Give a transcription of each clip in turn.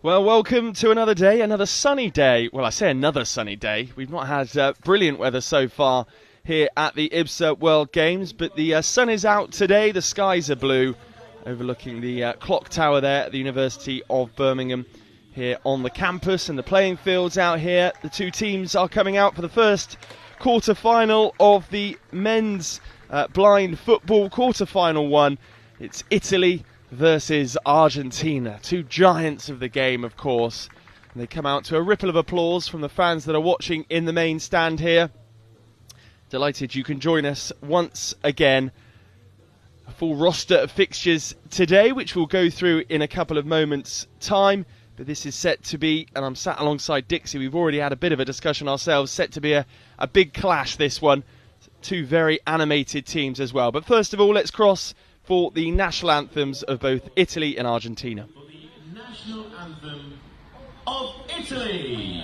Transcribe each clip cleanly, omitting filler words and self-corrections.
Well, welcome to another day, another sunny day. Well, I say another sunny day. We've not had brilliant weather so far here at the IBSA World Games, but the sun is out today. The skies are blue, overlooking the clock tower there at the University of Birmingham here on the campus, and the playing fields out here. The two teams are coming out for the first quarter-final of the men's blind football quarter-final one. It's Italy versus Argentina, two giants of the game, of course. And they come out to a ripple of applause from the fans that are watching in the main stand here. Delighted you can join us once again. A full roster of fixtures today, which we'll go through in a couple of moments' time. But this is set to be, and I'm sat alongside Dixie, we've already had a bit of a discussion ourselves, set to be a big clash, this one. Two very animated teams as well. But first of all, let's cross for the national anthems of both Italy and Argentina. For the national anthem of Italy.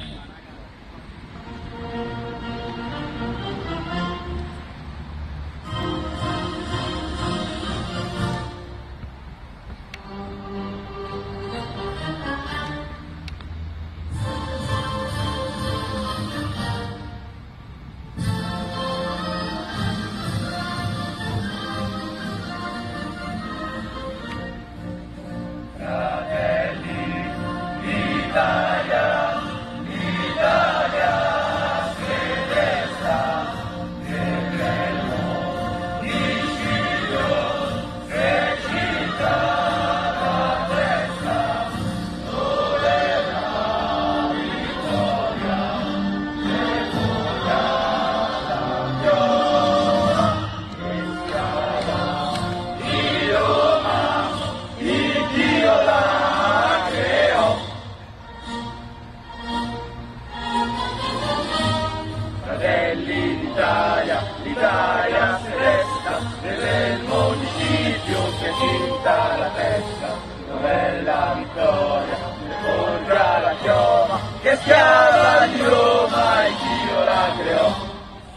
L'Italia se resta, nel municipio che cinta la testa, dov'è la vittoria, porta la chioma, che schiava di Roma e Dio la creò.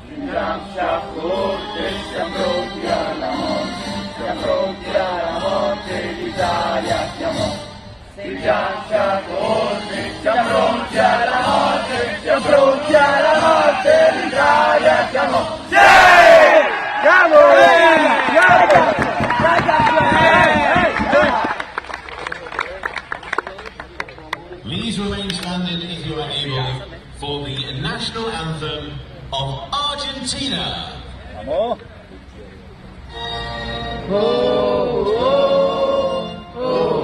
Si lancia forte, siamo pronti alla morte, siamo pronti alla morte, l'Italia chiamò. Si lancia forte, siamo pronti alla morte, siamo pronti alla morte, l'Italia chiamò. Please remain standing if you are able for the national anthem of Argentina. Vamos. Oh, oh, oh,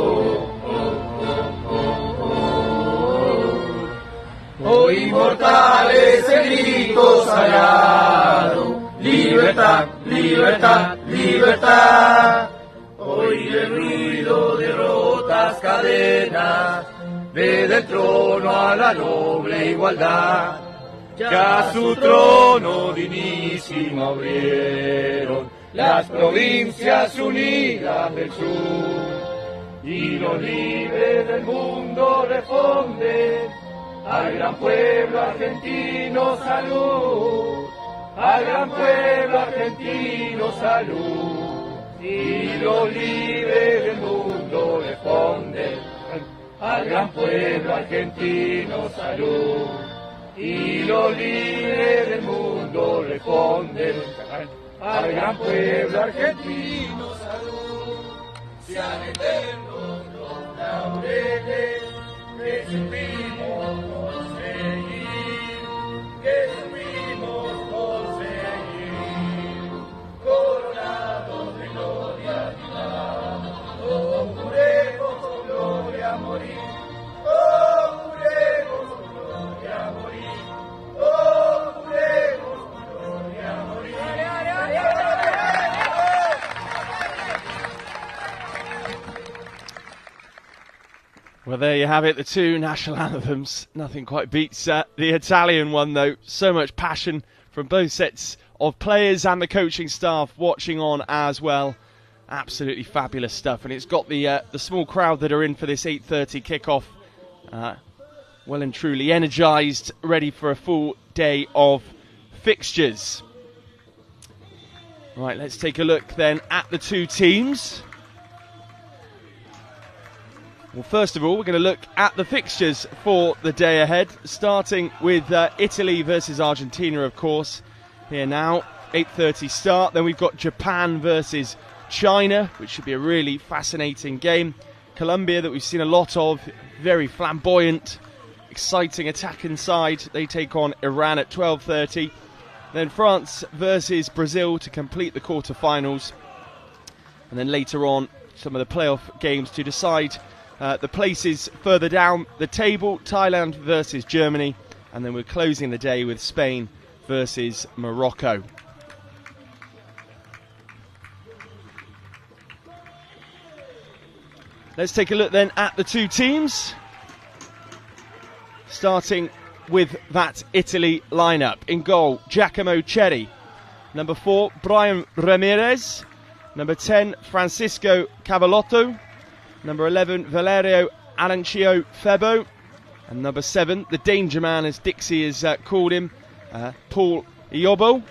oh, inmortale es el grito sagrado. Libertad, libertad, libertad. Hoy el ruido de rotas cadenas ve del trono a la noble igualdad. Ya su trono dignísimo abrieron las provincias unidas del sur. Y los libres del mundo responden al gran pueblo argentino salud. Al gran pueblo argentino salud, y los libres del mundo responden. Al gran pueblo argentino salud, y los libres del mundo responden. Al gran pueblo argentino salud, sean eternos los laureles que supimos conseguir, que supimos conseguir, coronados de gloria divina. Oh, juremos con gloria morir, oh, juremos con gloria morir, oh, juremos con gloria morir. Well, there you have it, the two national anthems. Nothing quite beats the Italian one, though. So much passion from both sets of players and the coaching staff watching on as well. Absolutely fabulous stuff. And it's got the small crowd that are in for this 8:30 kickoff well and truly energised, ready for a full day of fixtures. Right, let's take a look then at the two teams. Well, first of all, we're going to look at the fixtures for the day ahead, starting with Italy versus Argentina, of course. Here now, 8:30 start. Then we've got Japan versus China, which should be a really fascinating game. Colombia, that we've seen a lot of, very flamboyant, exciting attacking side. They take on Iran at 12:30. Then France versus Brazil to complete the quarterfinals. And then later on, some of the playoff games to decide the places further down the table. Thailand versus Germany. And then we're closing the day with Spain versus Morocco. Let's take a look then at the two teams. Starting with that Italy lineup. In goal, Giacomo Cherry. Number 4, Brian Ramirez. Number 10, Francisco Cavallotto. Number 11, Valerio Arancio Febo. And number 7, the danger man, as Dixie has called him, Paul Iobo.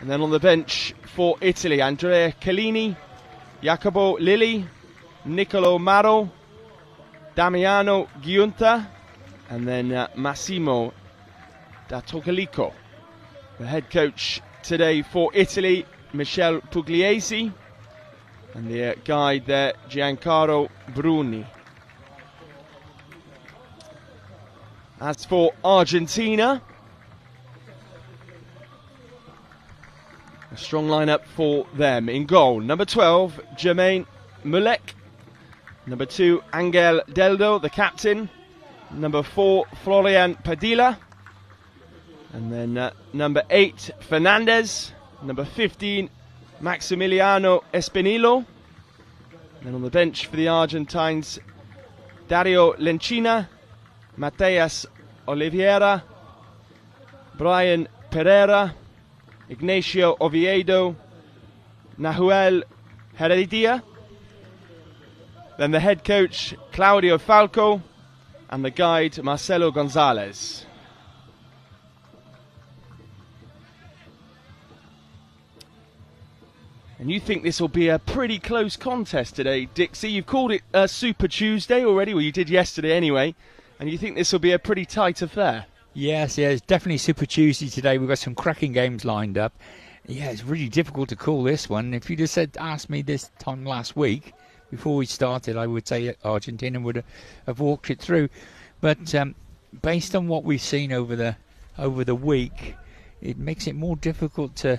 And then on the bench for Italy, Andrea Chiellini, Jacopo Lilli, Nicolo Maro, Damiano Giunta, and then Massimo da Tocalico. The head coach today for Italy, Michel Pugliese, and the guide there, Giancarlo Bruni. As for Argentina, a strong lineup for them. In goal, number 12, Jermaine Mulek. Number 2, Angel Deldo, the captain. Number 4, Florian Padilla. And then number 8, Fernandez. Number 15, Maximiliano Espinilo. And then on the bench for the Argentines, Dario Lencina, Mateas Oliveira, Brian Pereira, Ignacio Oviedo, Nahuel Heredia. Then the head coach, Claudio Falco, and the guide, Marcelo Gonzalez. And you think this will be a pretty close contest today, Dixie. You've called it Super Tuesday already, well, you did yesterday anyway, and you think this will be a pretty tight affair. Yes, it's definitely Super Tuesday today. We've got some cracking games lined up. Yeah, it's really difficult to call this one. If you'd have asked me this time last week, before we started, I would say Argentina would have walked it through. But based on what we've seen over the week, it makes it more difficult to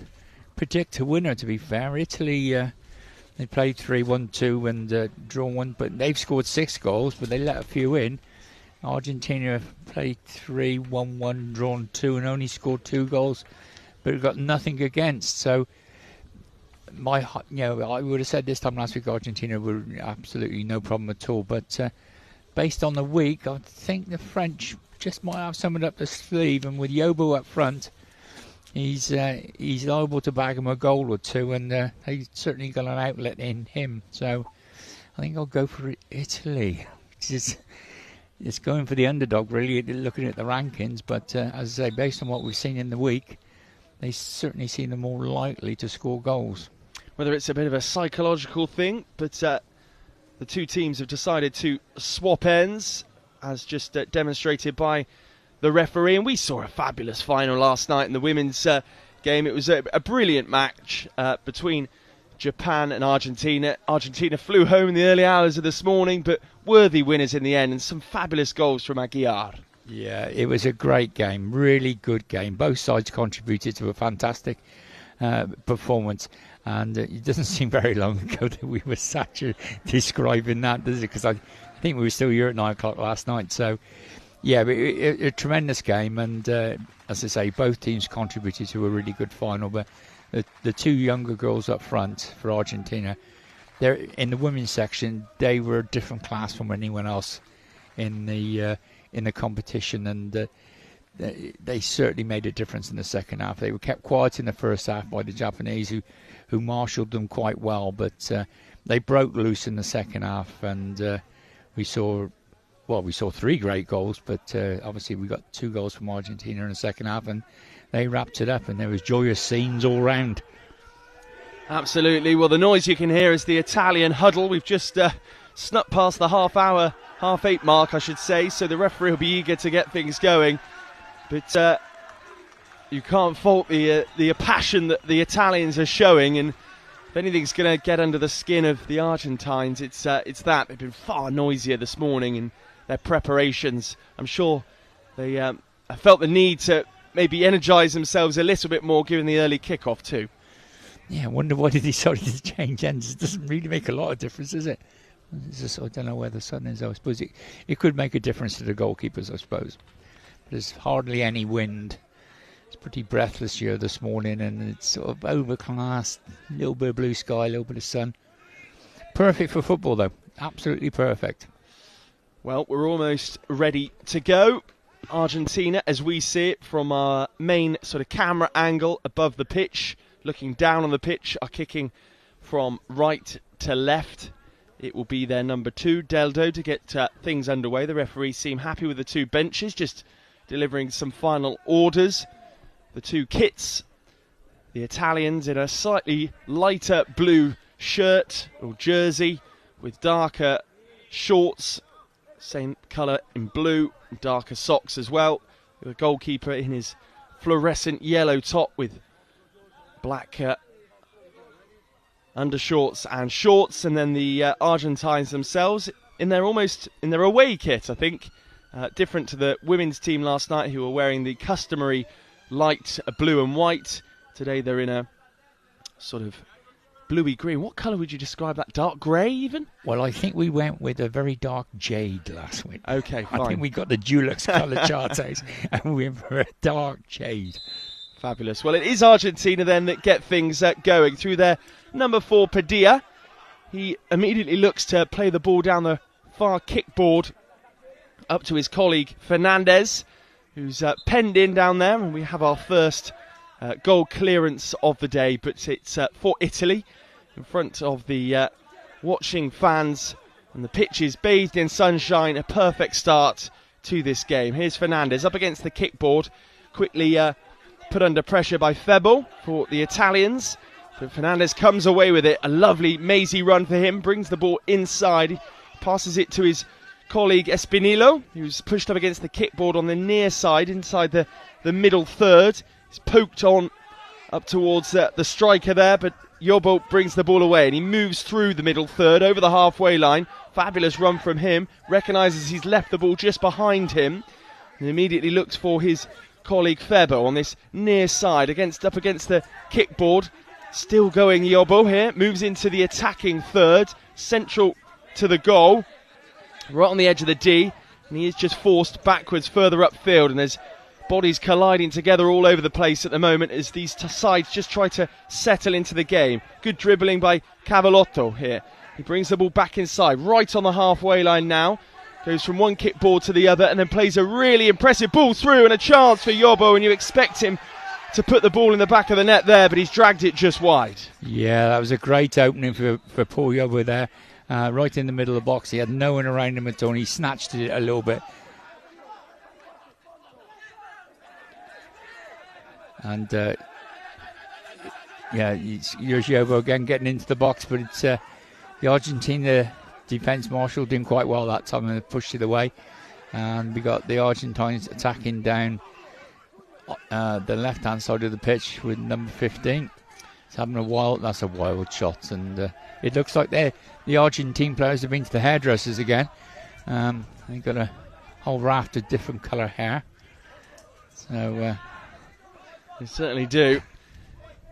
predict a winner, to be fair. Italy, they played 3-1-2 and drawn 1, but they've scored 6 goals, but they let a few in. Argentina have played 3-1-1, drawn 2, and only scored 2 goals, but have got nothing against. So I would have said this time last week Argentina were absolutely no problem at all. But based on the week, I think the French just might have something up the sleeve. And with Yobo up front, he's liable to bag him a goal or two, and he's certainly got an outlet in him. So I think I'll go for Italy. It's going for the underdog, really, looking at the rankings. But as I say, based on what we've seen in the week, they certainly seem the more likely to score goals. Whether it's a bit of a psychological thing, but the two teams have decided to swap ends, as just demonstrated by the referee. And we saw a fabulous final last night in the women's game. It was a brilliant match between Japan and Argentina. Argentina flew home in the early hours of this morning, but worthy winners in the end, and some fabulous goals from Aguiar. Yeah, it was a great game, really good game. Both sides contributed to a fantastic performance. And it doesn't seem very long ago that we were describing that, does it? Because I think we were still here at 9 o'clock last night. So, yeah, a tremendous game. And as I say, both teams contributed to a really good final. But the two younger girls up front for Argentina, they're in the women's section. They were a different class from anyone else in the competition, and they certainly made a difference in the second half. They were kept quiet in the first half by the Japanese, who marshalled them quite well, but they broke loose in the second half, and we saw 3 great goals, but obviously we got 2 goals from Argentina in the second half, and they wrapped it up, and there was joyous scenes all round. Absolutely. Well, the noise you can hear is the Italian huddle. We've just snuck past the half-hour half-8 mark, I should say, so the referee will be eager to get things going. But you can't fault the passion that the Italians are showing, and if anything's going to get under the skin of the Argentines, it's that. They've been far noisier this morning in their preparations. I'm sure they felt the need to maybe energise themselves a little bit more given the early kick-off too. Yeah, I wonder why they decided to change ends. It doesn't really make a lot of difference, does it? It's just, I don't know where the sun is. I suppose it could make a difference to the goalkeepers, I suppose. But there's hardly any wind. It's pretty breathless here this morning, and it's sort of overcast, a little bit of blue sky, a little bit of sun. Perfect for football, though. Absolutely perfect. Well, we're almost ready to go. Argentina, as we see it from our main sort of camera angle above the pitch, looking down on the pitch, are kicking from right to left. It will be their number 2, Deldo, to get things underway. The referees seem happy with the 2 benches, just delivering some final orders. The 2 kits, the Italians in a slightly lighter blue shirt or jersey with darker shorts, same colour in blue, darker socks as well. The goalkeeper in his fluorescent yellow top with black undershorts and shorts, and then the Argentines themselves in their away kit, I think, different to the women's team last night who were wearing the customary light blue and white. Today they're in a sort of bluey green. What colour would you describe that? Dark grey even? Well, I think we went with a very dark jade last week. Okay, fine. I think we got the Dulux colour chart out and we went for a dark jade. Fabulous. Well, it is Argentina then that get things going through their number 4, Padilla. He immediately looks to play the ball down the far kickboard up to his colleague Fernandez, who's penned in down there, and we have our first goal clearance of the day, but it's for Italy in front of the watching fans, and the pitch is bathed in sunshine. A perfect start to this game. Here's Fernandez up against the kickboard, quickly put under pressure by Febel for the Italians, but Fernandez comes away with it. A lovely mazy run for him, brings the ball inside, passes it to his colleague Espinillo, who's pushed up against the kickboard on the near side, inside the middle third. He's poked on up towards the striker there, but Yobo brings the ball away, and he moves through the middle third, over the halfway line. Fabulous run from him, recognises he's left the ball just behind him, and immediately looks for his colleague Febo on this near side, up against the kickboard. Still going Yobo here, moves into the attacking third, central to the goal, right on the edge of the D, and he is just forced backwards further upfield, and there's bodies colliding together all over the place at the moment as these sides just try to settle into the game. Good dribbling by Cavallotto here. He brings the ball back inside, right on the halfway line now. Goes from one kickboard to the other and then plays a really impressive ball through, and a chance for Yobo, and you expect him to put the ball in the back of the net there, but he's dragged it just wide. Yeah, that was a great opening for poor Yobo there. Right in the middle of the box. He had no one around him at all, and he snatched it a little bit. And here's Yobo again getting into the box, but it's the Argentina defence marshal doing quite well that time and pushed it away. And we got the Argentines attacking down the left-hand side of the pitch with number 15. It's having that's a wild shot, and it looks like the Argentine players have been to the hairdressers again. They've got a whole raft of different colour hair. So they certainly do.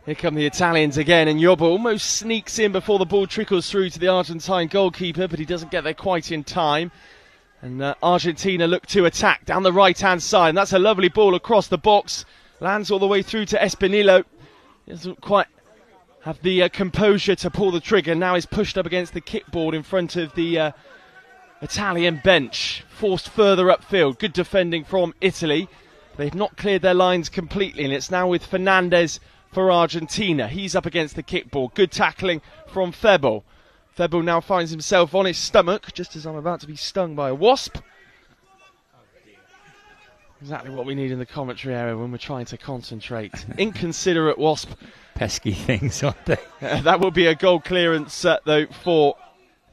Here come the Italians again, and Yobo almost sneaks in before the ball trickles through to the Argentine goalkeeper, but he doesn't get there quite in time. And Argentina look to attack down the right-hand side, and that's a lovely ball across the box. Lands all the way through to Espinillo. He doesn't quite have the composure to pull the trigger. Now he's pushed up against the kickboard in front of the Italian bench. Forced further upfield. Good defending from Italy. They've not cleared their lines completely, and it's now with Fernandez for Argentina. He's up against the kickboard. Good tackling from Febo. Febo now finds himself on his stomach, just as I'm about to be stung by a wasp. Exactly what we need in the commentary area when we're trying to concentrate. Inconsiderate wasp. Pesky things, aren't they? That will be a goal clearance, though, for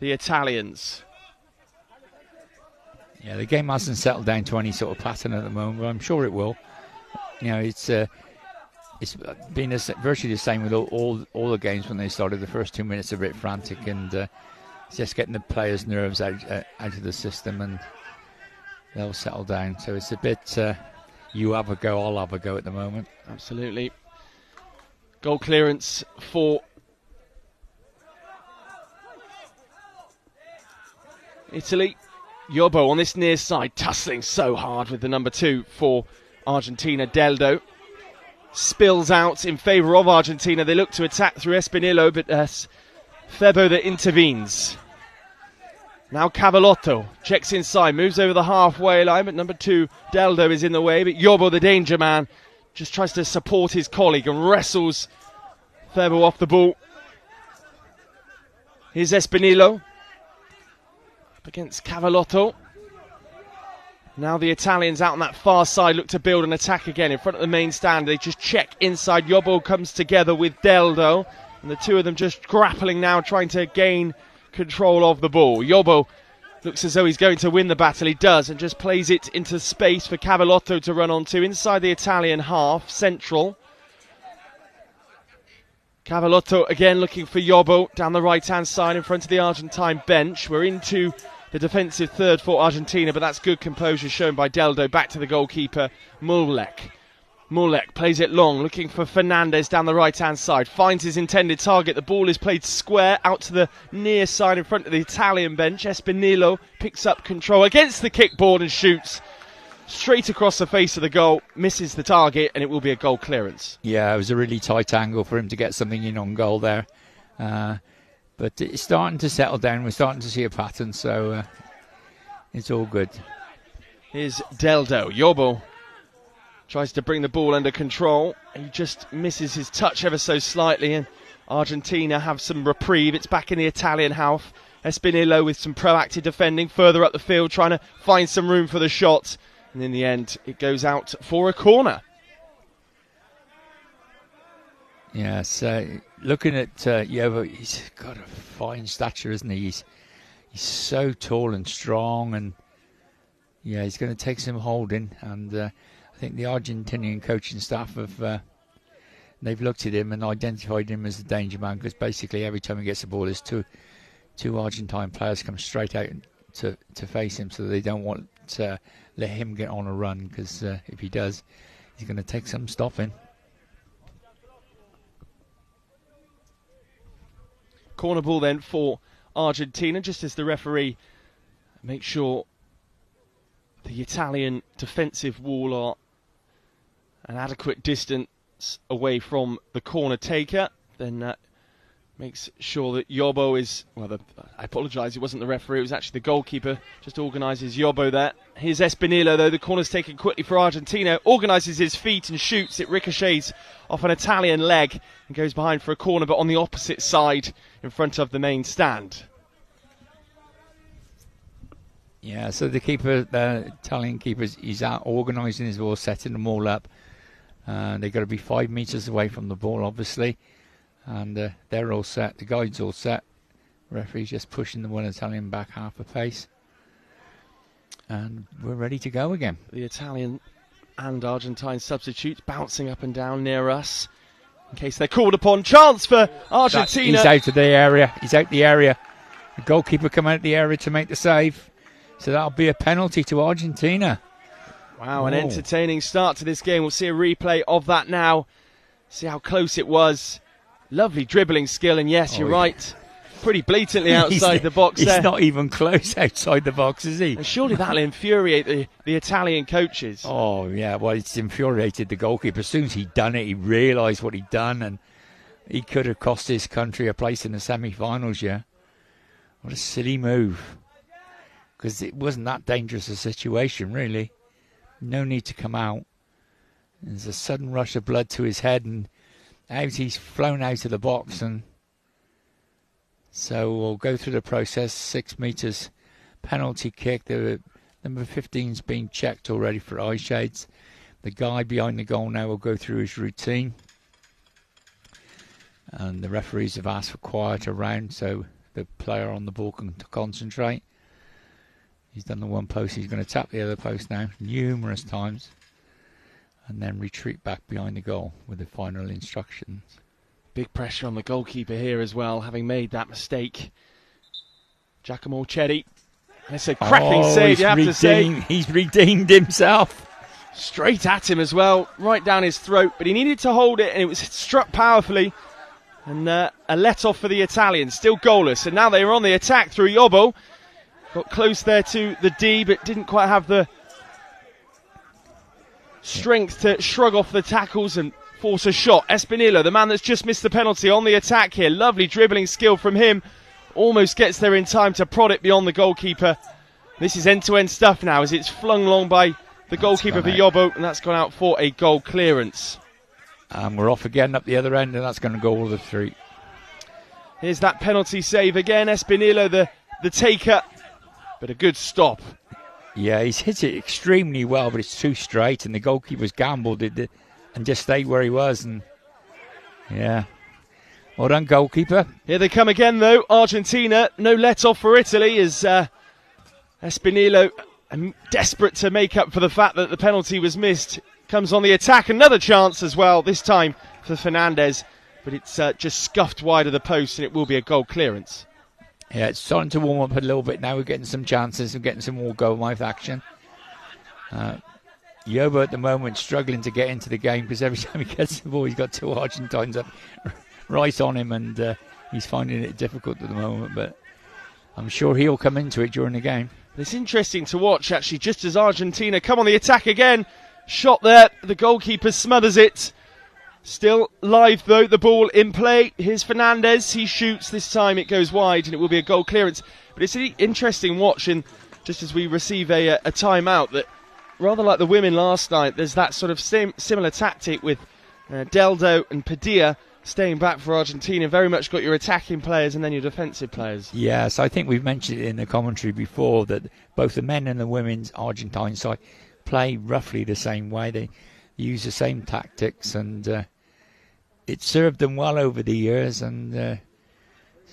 the Italians. Yeah, the game hasn't settled down to any sort of pattern at the moment, but I'm sure it will. You know, it's been virtually the same with all the games when they started. The first 2 minutes are a bit frantic, and just getting the players' nerves out of the system, and they'll settle down. So it's a bit you have a go, I'll have a go at the moment. Absolutely. Goal clearance for Italy. Yobo on this near side, tussling so hard with the number 2 for Argentina, Deldo. Spills out in favour of Argentina. They look to attack through Espinillo, but Febo that intervenes. Now Cavallotto checks inside, moves over the halfway line, but number 2, Deldo, is in the way. But Yobo, the danger man, just tries to support his colleague and wrestles Febo off the ball. Here's Espinillo up against Cavallotto. Now the Italians out on that far side look to build an attack again in front of the main stand. They just check inside. Yobo comes together with Deldo, and the two of them just grappling now, trying to gain control of the ball. Yobo looks as though he's going to win the battle. He does, and just plays it into space for Cavallotto to run onto inside the Italian half, central. Cavallotto again looking for Yobo down the right-hand side in front of the Argentine bench. We're into the defensive third for Argentina, but that's good composure shown by Deldo. Back to the goalkeeper, Mulek. Mulek plays it long, looking for Fernandez down the right-hand side. Finds his intended target. The ball is played square out to the near side in front of the Italian bench. Espinillo picks up control against the kickboard and shoots straight across the face of the goal. Misses the target, and it will be a goal clearance. Yeah, it was a really tight angle for him to get something in on goal there. But it's starting to settle down. We're starting to see a pattern, so it's all good. Here's Deldo. Yobo tries to bring the ball under control. He just misses his touch ever so slightly, and Argentina have some reprieve. It's back in the Italian half. Espinillo with some proactive defending further up the field, trying to find some room for the shot. And in the end, it goes out for a corner. Yes, looking at Yobo, he's got a fine stature, isn't he? He's so tall and strong, and yeah, he's going to take some holding. And I think the Argentinian coaching staff have they've looked at him and identified him as the danger man, because basically every time he gets the ball, there's two Argentine players come straight out to face him, so they don't want to let him get on a run, because if he does, he's going to take some stopping. Corner ball then for Argentina, just as the referee makes sure the Italian defensive wall are an adequate distance away from the corner taker. Then makes sure that Yobo is, I apologise, it wasn't the referee, it was actually the goalkeeper, just organises Yobo there. Here's Espinillo though, the corner's taken quickly for Argentina, organises his feet and shoots. It ricochets off an Italian leg and goes behind for a corner, but on the opposite side in front of the main stand. Yeah, so the keeper, the Italian keeper, he's out organising his ball, setting them all up. They've got to be 5 metres away from the ball, obviously. And they're all set. The guide's all set. Referee's just pushing the one Italian back half a pace. And we're ready to go again. The Italian and Argentine substitutes bouncing up and down near us in case they're called upon. Chance for Argentina. He's out of the area. He's out the area. The goalkeeper come out of the area to make the save. So that'll be a penalty to Argentina. Wow, an entertaining start to this game. We'll see a replay of that now. See how close it was. Lovely dribbling skill, and yes, you're right. Pretty blatantly outside the box there. He's not even close outside the box, is he? And surely that'll infuriate the Italian coaches. Oh, yeah, well, it's infuriated the goalkeeper. As soon as he'd done it, he realised what he'd done, and he could have cost his country a place in the semi-finals, yeah. What a silly move. Because it wasn't that dangerous a situation, really. No need to come out. There's a sudden rush of blood to his head, and he's flown out of the box, and so we'll go through the process. 6 metres penalty kick. The number 15's been checked already for eye shades. The guy behind the goal now will go through his routine, and the referees have asked for quiet around so the player on the ball can concentrate. He's done the one post. He's going to tap the other post now numerous times and then retreat back behind the goal with the final instructions. Big pressure on the goalkeeper here as well, having made that mistake. Giacomo Ceri. It's a cracking save, you have to say. He's redeemed himself. Straight at him as well, right down his throat. But he needed to hold it, and it was struck powerfully. And a let-off for the Italians, still goalless. And now they are on the attack through Yobo. Got close there to the D, but didn't quite have the strength to shrug off the tackles and force a shot. Espinillo, the man that's just missed the penalty, on the attack here. Lovely dribbling skill from him. Almost gets there in time to prod it beyond the goalkeeper. This is end-to-end stuff now as it's flung long by the goalkeeper for Yobo, and that's gone out for a goal clearance. And we're off again up the other end, and that's going to go all the three. Here's that penalty save again. Espinillo, the taker, but a good stop. Yeah, he's hit it extremely well, but it's too straight, and the goalkeeper's gambled it and just stayed where he was. And yeah, well done, goalkeeper. Here they come again, though. Argentina, no let-off for Italy as Espinillo, desperate to make up for the fact that the penalty was missed, comes on the attack. Another chance as well, this time for Fernandez, but it's just scuffed wide of the post, and it will be a goal clearance. Yeah, it's starting to warm up a little bit now. We're getting some chances, we're getting some more goal-mouth action. Yobo at the moment struggling to get into the game because every time he gets the ball, he's got two Argentines up right on him, and he's finding it difficult at the moment, but I'm sure he'll come into it during the game. It's interesting to watch, actually, just as Argentina come on the attack again. Shot there, the goalkeeper smothers it. Still live, though, the ball in play. Here's Fernandez, he shoots. This time it goes wide, and it will be a goal clearance. But it's an interesting watch, and just as we receive a timeout, that rather like the women last night, there's that sort of similar tactic with Deldo and Padilla staying back for Argentina. Very much got your attacking players and then your defensive players. Yes, I think we've mentioned it in the commentary before that both the men and the women's Argentine side play roughly the same way. They use the same tactics, and it served them well over the years, and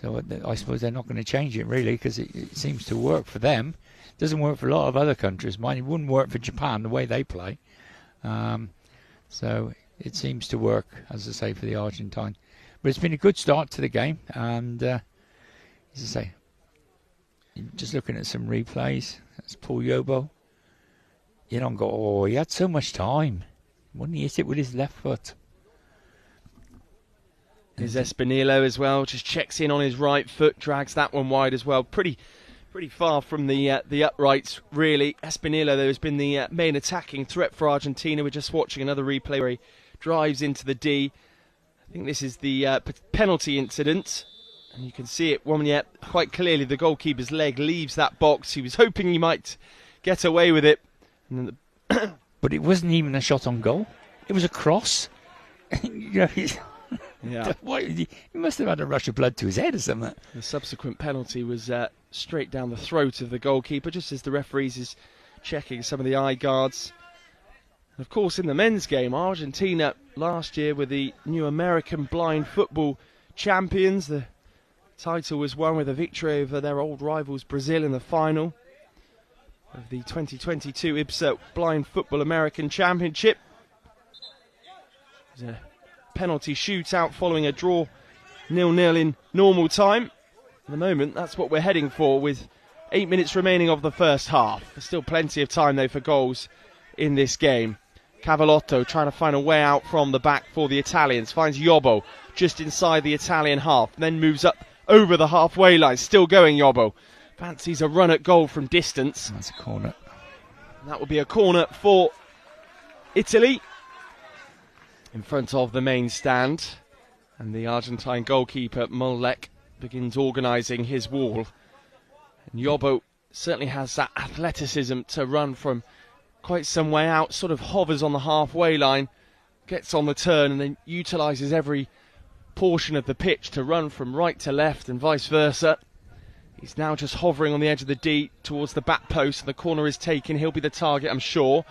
so I suppose they're not going to change it really, because it seems to work for them. It doesn't work for a lot of other countries. Mine, it wouldn't work for Japan the way they play. So it seems to work, as I say, for the Argentine. But it's been a good start to the game, and as I say, just looking at some replays, that's Paul Yobo. You don't go, oh, he had so much time. Wouldn't he hit it with his left foot? There's Espinillo as well, just checks in on his right foot, drags that one wide as well. Pretty far from the uprights, really. Espinillo, though, has been the main attacking threat for Argentina. We're just watching another replay where he drives into the D. I think this is the penalty incident, and you can see it quite clearly. The goalkeeper's leg leaves that box. He was hoping he might get away with it. And then but it wasn't even a shot on goal. It was a cross. Yeah. He must have had a rush of blood to his head or something. The subsequent penalty was straight down the throat of the goalkeeper, just as the referees is checking some of the eye guards. And of course, in the men's game, Argentina last year were the new American blind football champions. The title was won with a victory over their old rivals Brazil in the final of the 2022 IBSA Blind Football American Championship. It was a penalty shootout following a draw 0-0 in normal time. At the moment, that's what we're heading for with 8 minutes remaining of the first half. There's still plenty of time, though, for goals in this game. Cavallotto trying to find a way out from the back for the Italians. Finds Yobo just inside the Italian half, then moves up over the halfway line. Still going, Yobo. Fancies a run at goal from distance. That's a corner. And that will be a corner for Italy in front of the main stand. And the Argentine goalkeeper, Molek, begins organising his wall. And Yobo certainly has that athleticism to run from quite some way out, sort of hovers on the halfway line, gets on the turn, and then utilises every portion of the pitch to run from right to left and vice versa. He's now just hovering on the edge of the D towards the back post, and the corner is taken. He'll be the target, I'm sure.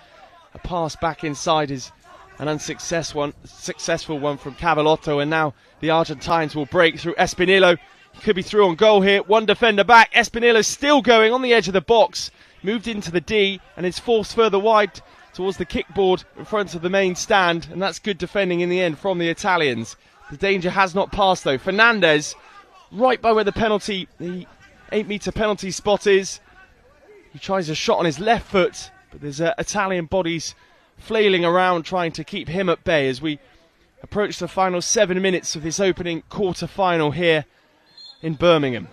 A pass back inside is an successful one from Cavallotto, and now the Argentines will break through Espinillo. He could be through on goal here. One defender back. Espinillo still going on the edge of the box. moved into the D and is forced further wide towards the kickboard in front of the main stand, and that's good defending in the end from the Italians. The danger has not passed though. Fernandez, right by where the 8-metre penalty spot is. He tries a shot on his left foot, but there's Italian bodies flailing around trying to keep him at bay as we approach the final 7 minutes of this opening quarter-final here in Birmingham.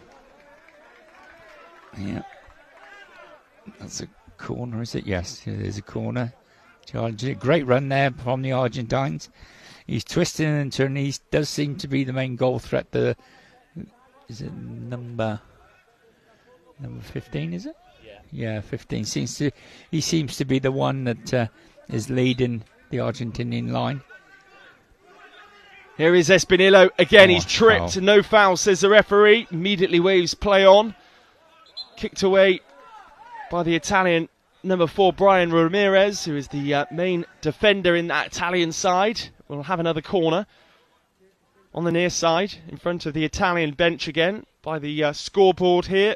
Yeah. That's a corner, is it? Yes, it is a corner. Great run there from the Argentines. He's twisting and turning. He does seem to be the main goal threat. Is it number 15, is it? Yeah, 15. He seems to be the one that is leading the Argentinian line. Here is Espinillo. Again, he's tripped. Foul. No foul, says the referee. Immediately waves play on. Kicked away by the Italian number 4, Brian Ramirez, who is the main defender in that Italian side. We'll have another corner on the near side in front of the Italian bench again by the scoreboard here.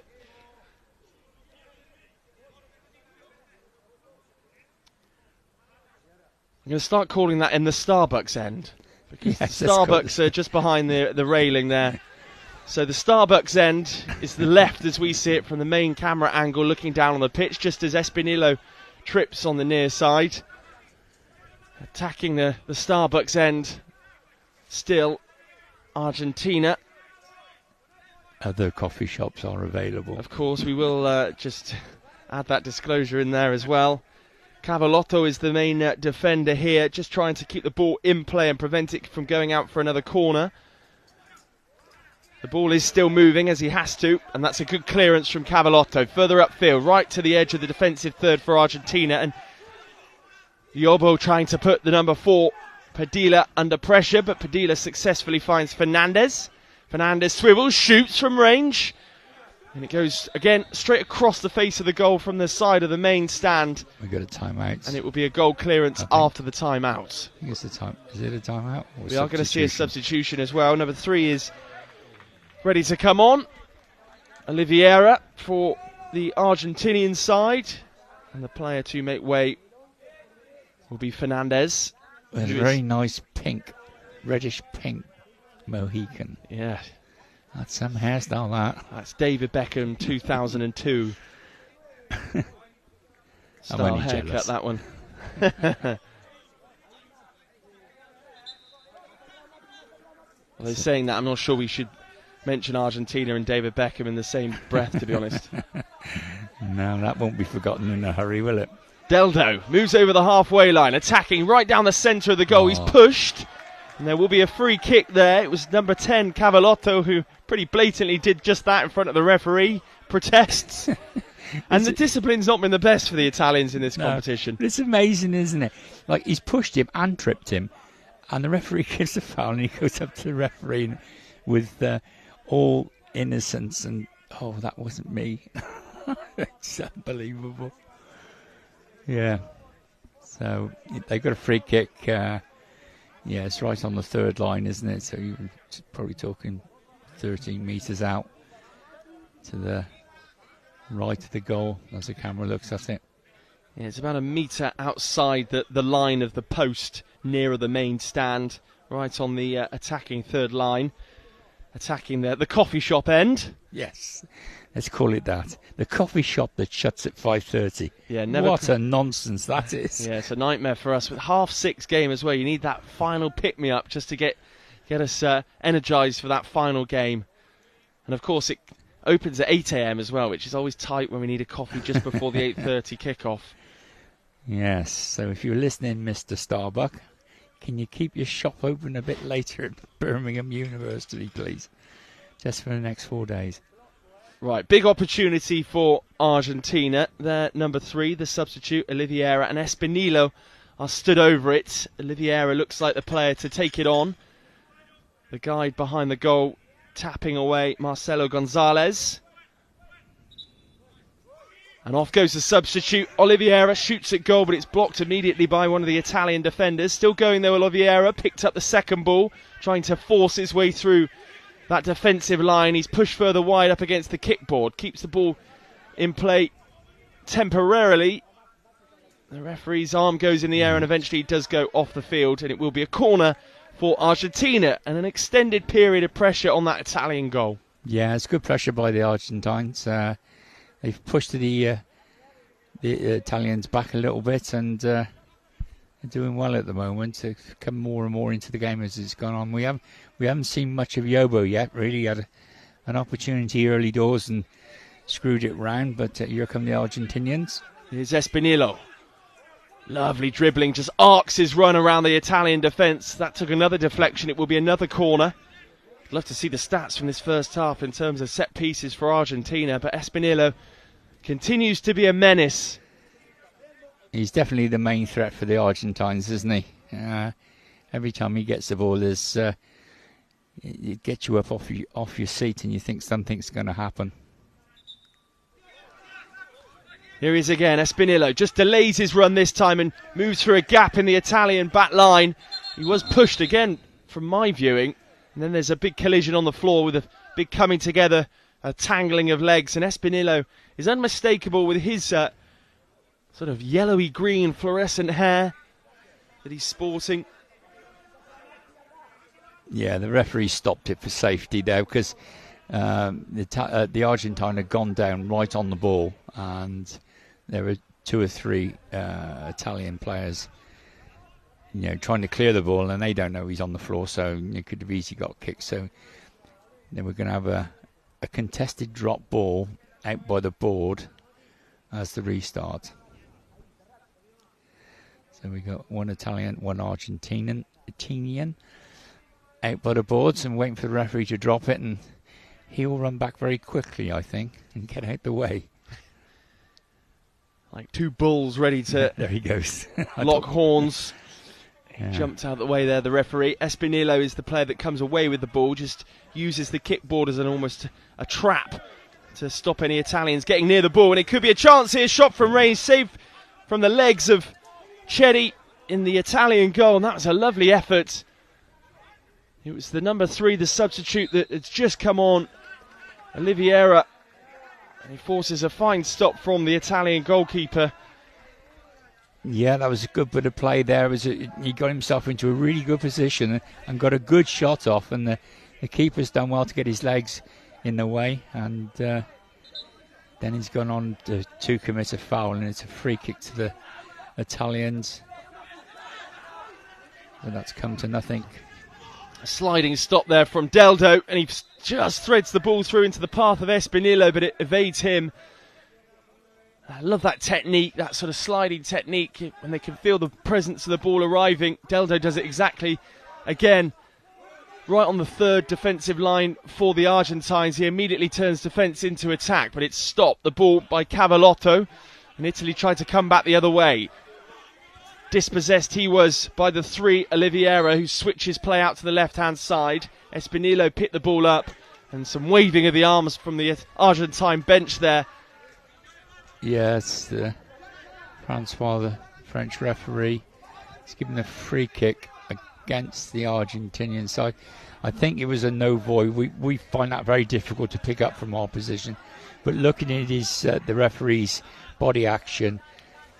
I'm going to start calling that in the Starbucks end, because the Starbucks are just behind the railing there. So the Starbucks end is the left as we see it from the main camera angle looking down on the pitch, just as Espinillo trips on the near side. Attacking the Starbucks end, still Argentina. Other coffee shops are available. Of course, we will just add that disclosure in there as well. Cavallotto is the main defender here, just trying to keep the ball in play and prevent it from going out for another corner. The ball is still moving as he has to, and that's a good clearance from Cavallotto. Further upfield, right to the edge of the defensive third for Argentina, and Yobo trying to put the number 4, Padilla, under pressure, but Padilla successfully finds Fernandez. Fernandez swivels, shoots from range, and it goes again straight across the face of the goal from the side of the main stand. We got a timeout, and it will be a goal clearance after the timeout. I think it's a time. Is it a timeout? We are going to see a substitution as well. Number 3 is ready to come on. Oliveira for the Argentinian side, and the player to make way will be Fernandez. A very nice pink, reddish pink Mohican. Yeah. That's some hairstyle, that. That's David Beckham 2002. Style haircut, jealous. That one. Although saying that, I'm not sure we should mention Argentina and David Beckham in the same breath, to be honest. No, that won't be forgotten in a hurry, will it? Deldo moves over the halfway line, attacking right down the centre of the goal. He's pushed, and there will be a free kick there. It was number 10, Cavallotto, who pretty blatantly did just that in front of the referee. Protests. And the discipline's not been the best for the Italians in this competition. It's amazing, isn't it? Like, he's pushed him and tripped him, and the referee gives a foul, and he goes up to the referee with all innocence and, oh, that wasn't me. It's unbelievable. Yeah. So they've got a free kick. Yeah, it's right on the third line, isn't it? So you're probably talking 13 metres out to the right of the goal as the camera looks at it. Yeah, it's about a metre outside the line of the post, nearer the main stand, right on the attacking third line. Attacking the coffee shop end. Yes, let's call it that. The coffee shop that shuts at 5:30. Yeah, what a nonsense that is. Yeah, it's a nightmare for us. With 6:30 game as well, you need that final pick-me-up just to get us energised for that final game. And of course, it opens at 8 a.m. as well, which is always tight when we need a coffee just before the 8:30 kick-off. Yes, so if you're listening, Mr. Starbuck, can you keep your shop open a bit later at Birmingham University, please? Just for the next 4 days. Right, big opportunity for Argentina. Their number 3, the substitute, Oliveira, and Espinillo are stood over it. Oliveira looks like the player to take it on. The guy behind the goal tapping away Marcelo Gonzalez. And off goes the substitute. Oliveira shoots at goal, but it's blocked immediately by one of the Italian defenders. Still going though, Oliveira picked up the second ball, trying to force his way through that defensive line. He's pushed further wide up against the kickboard. Keeps the ball in play temporarily. The referee's arm goes in the air and eventually does go off the field, and it will be a corner for Argentina and an extended period of pressure on that Italian goal. Yeah, it's good pressure by the Argentines. They've pushed the Italians back a little bit, and they're doing well at the moment. They've come more and more into the game as it's gone on. We haven't seen much of Yobo yet. Really had an opportunity early doors and screwed it round, but here come the Argentinians. Here's Espinillo. Lovely dribbling, just arcs his run around the Italian defence. That took another deflection. It will be another corner. I'd love to see the stats from this first half in terms of set pieces for Argentina, but Espinillo continues to be a menace. He's definitely the main threat for the Argentines, isn't he? Every time he gets the ball, it gets you up off your seat and you think something's going to happen. Here he is again, Espinillo just delays his run this time and moves through a gap in the Italian back line. He was pushed again from my viewing, and then there's a big collision on the floor with a big coming together, a tangling of legs, and Espinillo is unmistakable with his sort of yellowy green fluorescent hair that he's sporting. Yeah, the referee stopped it for safety there because the Argentine had gone down right on the ball, and there were 2 or 3 Italian players, trying to clear the ball, and they don't know he's on the floor, so it could have easily got kicked. So then we're going to have a contested drop ball out by the board as the restart. So we got one Italian, one Argentinian out by the boards and waiting for the referee to drop it, and he will run back very quickly, I think, and get out the way. Like 2 bulls ready to there he goes. lock horns. Yeah. Jumped out of the way there, the referee. Espinillo is the player that comes away with the ball, just uses the kickboard as almost a trap to stop any Italians getting near the ball. And it could be a chance here. Shot from range, saved from the legs of Chetty in the Italian goal. And that was a lovely effort. It was the number 3, the substitute, that has just come on, Oliveira. And he forces a fine stop from the Italian goalkeeper. Yeah, that was a good bit of play there. He got himself into a really good position and got a good shot off, and the keeper's done well to get his legs in the way, and then he's gone on to commit a foul, and it's a free kick to the Italians. But that's come to nothing. A sliding stop there from Deldo, and he just threads the ball through into the path of Espinillo, but it evades him. I love that technique, that sort of sliding technique, when they can feel the presence of the ball arriving. Deldo does it exactly again, right on the 3rd defensive line for the Argentines. He immediately turns defence into attack, but it's stopped. The ball by Cavallotto, and Italy tried to come back the other way. Dispossessed he was by the 3, Oliveira, who switches play out to the left-hand side. Espinillo picked the ball up, and some waving of the arms from the Argentine bench there. Yes, Francois, the French referee, has given a free kick against the Argentinian side. I think it was a no void. We find that very difficult to pick up from our position, but looking at the referee's body action,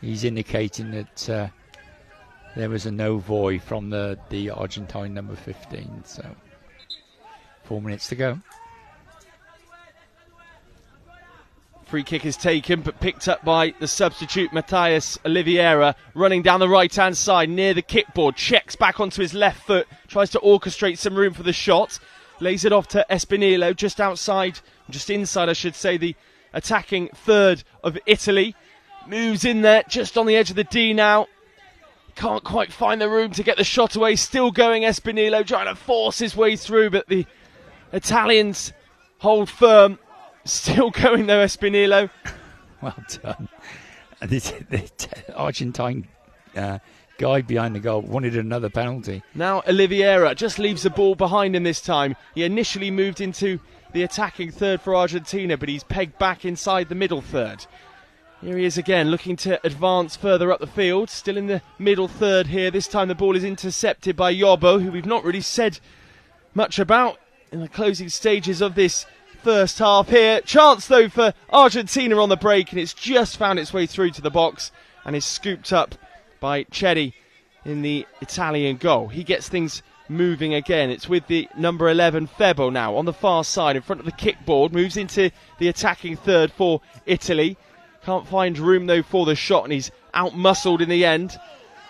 he's indicating that there was a no void from the Argentine number 15. So 4 minutes to go. Free kick is taken, but picked up by the substitute, Matthias Oliveira, running down the right-hand side near the kickboard. Checks back onto his left foot, tries to orchestrate some room for the shot. Lays it off to Espinillo, just inside, I should say, the attacking 3rd of Italy. Moves in there, just on the edge of the D now. Can't quite find the room to get the shot away. Still going, Espinillo, trying to force his way through, but the Italians hold firm. Still going though, Espinillo. Well done. The Argentine guy behind the goal wanted another penalty. Now Oliveira just leaves the ball behind him this time. He initially moved into the attacking 3rd for Argentina, but he's pegged back inside the middle 3rd. Here he is again, looking to advance further up the field. Still in the middle 3rd here. This time the ball is intercepted by Yobo, who we've not really said much about in the closing stages of this first half here. Chance though for Argentina on the break, and it's just found its way through to the box and is scooped up by Cedi in the Italian goal. He gets things moving again. It's with the number 11 Febo now on the far side in front of the kickboard, moves into the attacking third for Italy. Can't find room though for the shot, and he's out-muscled in the end.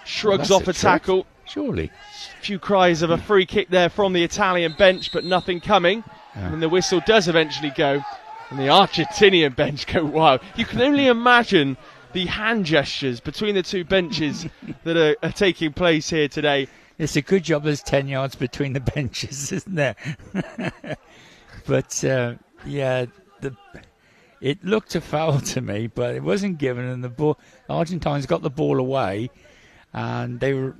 Shrugs off a tackle. Surely. A few cries of a free kick there from the Italian bench, but nothing coming. And the whistle does eventually go, and the Argentinian bench go wild. You can only imagine the hand gestures between the two benches that are taking place here today. It's a good job there's 10 yards between the benches, isn't there? But, it looked a foul to me, but it wasn't given, and the Argentines got the ball away, and they were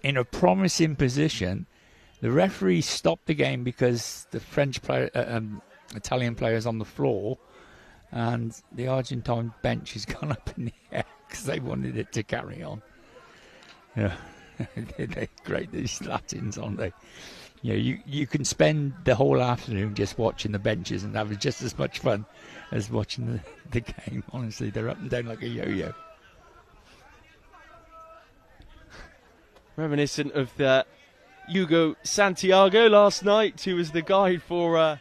in a promising position. The referee stopped the game because the Italian player's on the floor, and the Argentine bench has gone up in the air because they wanted it to carry on. Yeah, they're great, these Latins, aren't they? You can spend the whole afternoon just watching the benches and having just as much fun as watching the game. Honestly, they're up and down like a yo-yo. Reminiscent of the Hugo Santiago last night, who was the guide for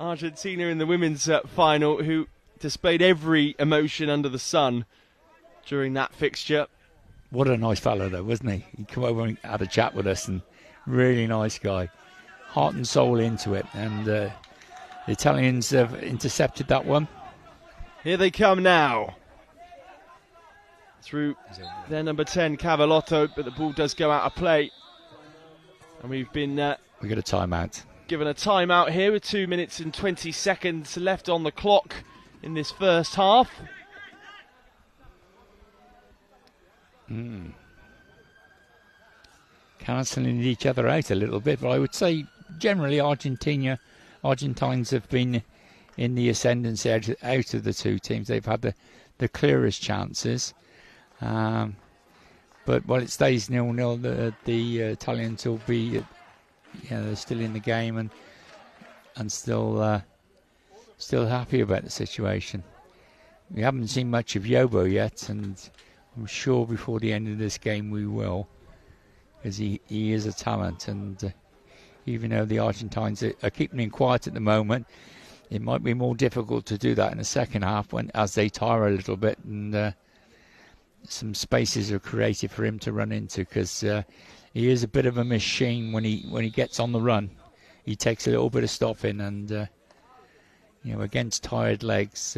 Argentina in the women's final, who displayed every emotion under the sun during that fixture. What a nice fellow, though, wasn't he? He came over and had a chat with us, and really nice guy. Heart and soul into it, and the Italians have intercepted that one. Here they come now. Through their number 10, Cavallotto, but the ball does go out of play. And we've been... we got a timeout. Given a timeout here with 2 minutes and 20 seconds left on the clock in this first half. Cancelling each other out a little bit, but I would say generally Argentines have been in the ascendancy out of the two teams. They've had the clearest chances. But while it stays 0-0, the Italians will be, they're still in the game and still happy about the situation. We haven't seen much of Yobo yet, and I'm sure before the end of this game we will, because he is a talent. And even though the Argentines are keeping him quiet at the moment, it might be more difficult to do that in the second half as they tire a little bit, and some spaces are created for him to run into, because he is a bit of a machine when he gets on the run. He takes a little bit of stopping, and against tired legs,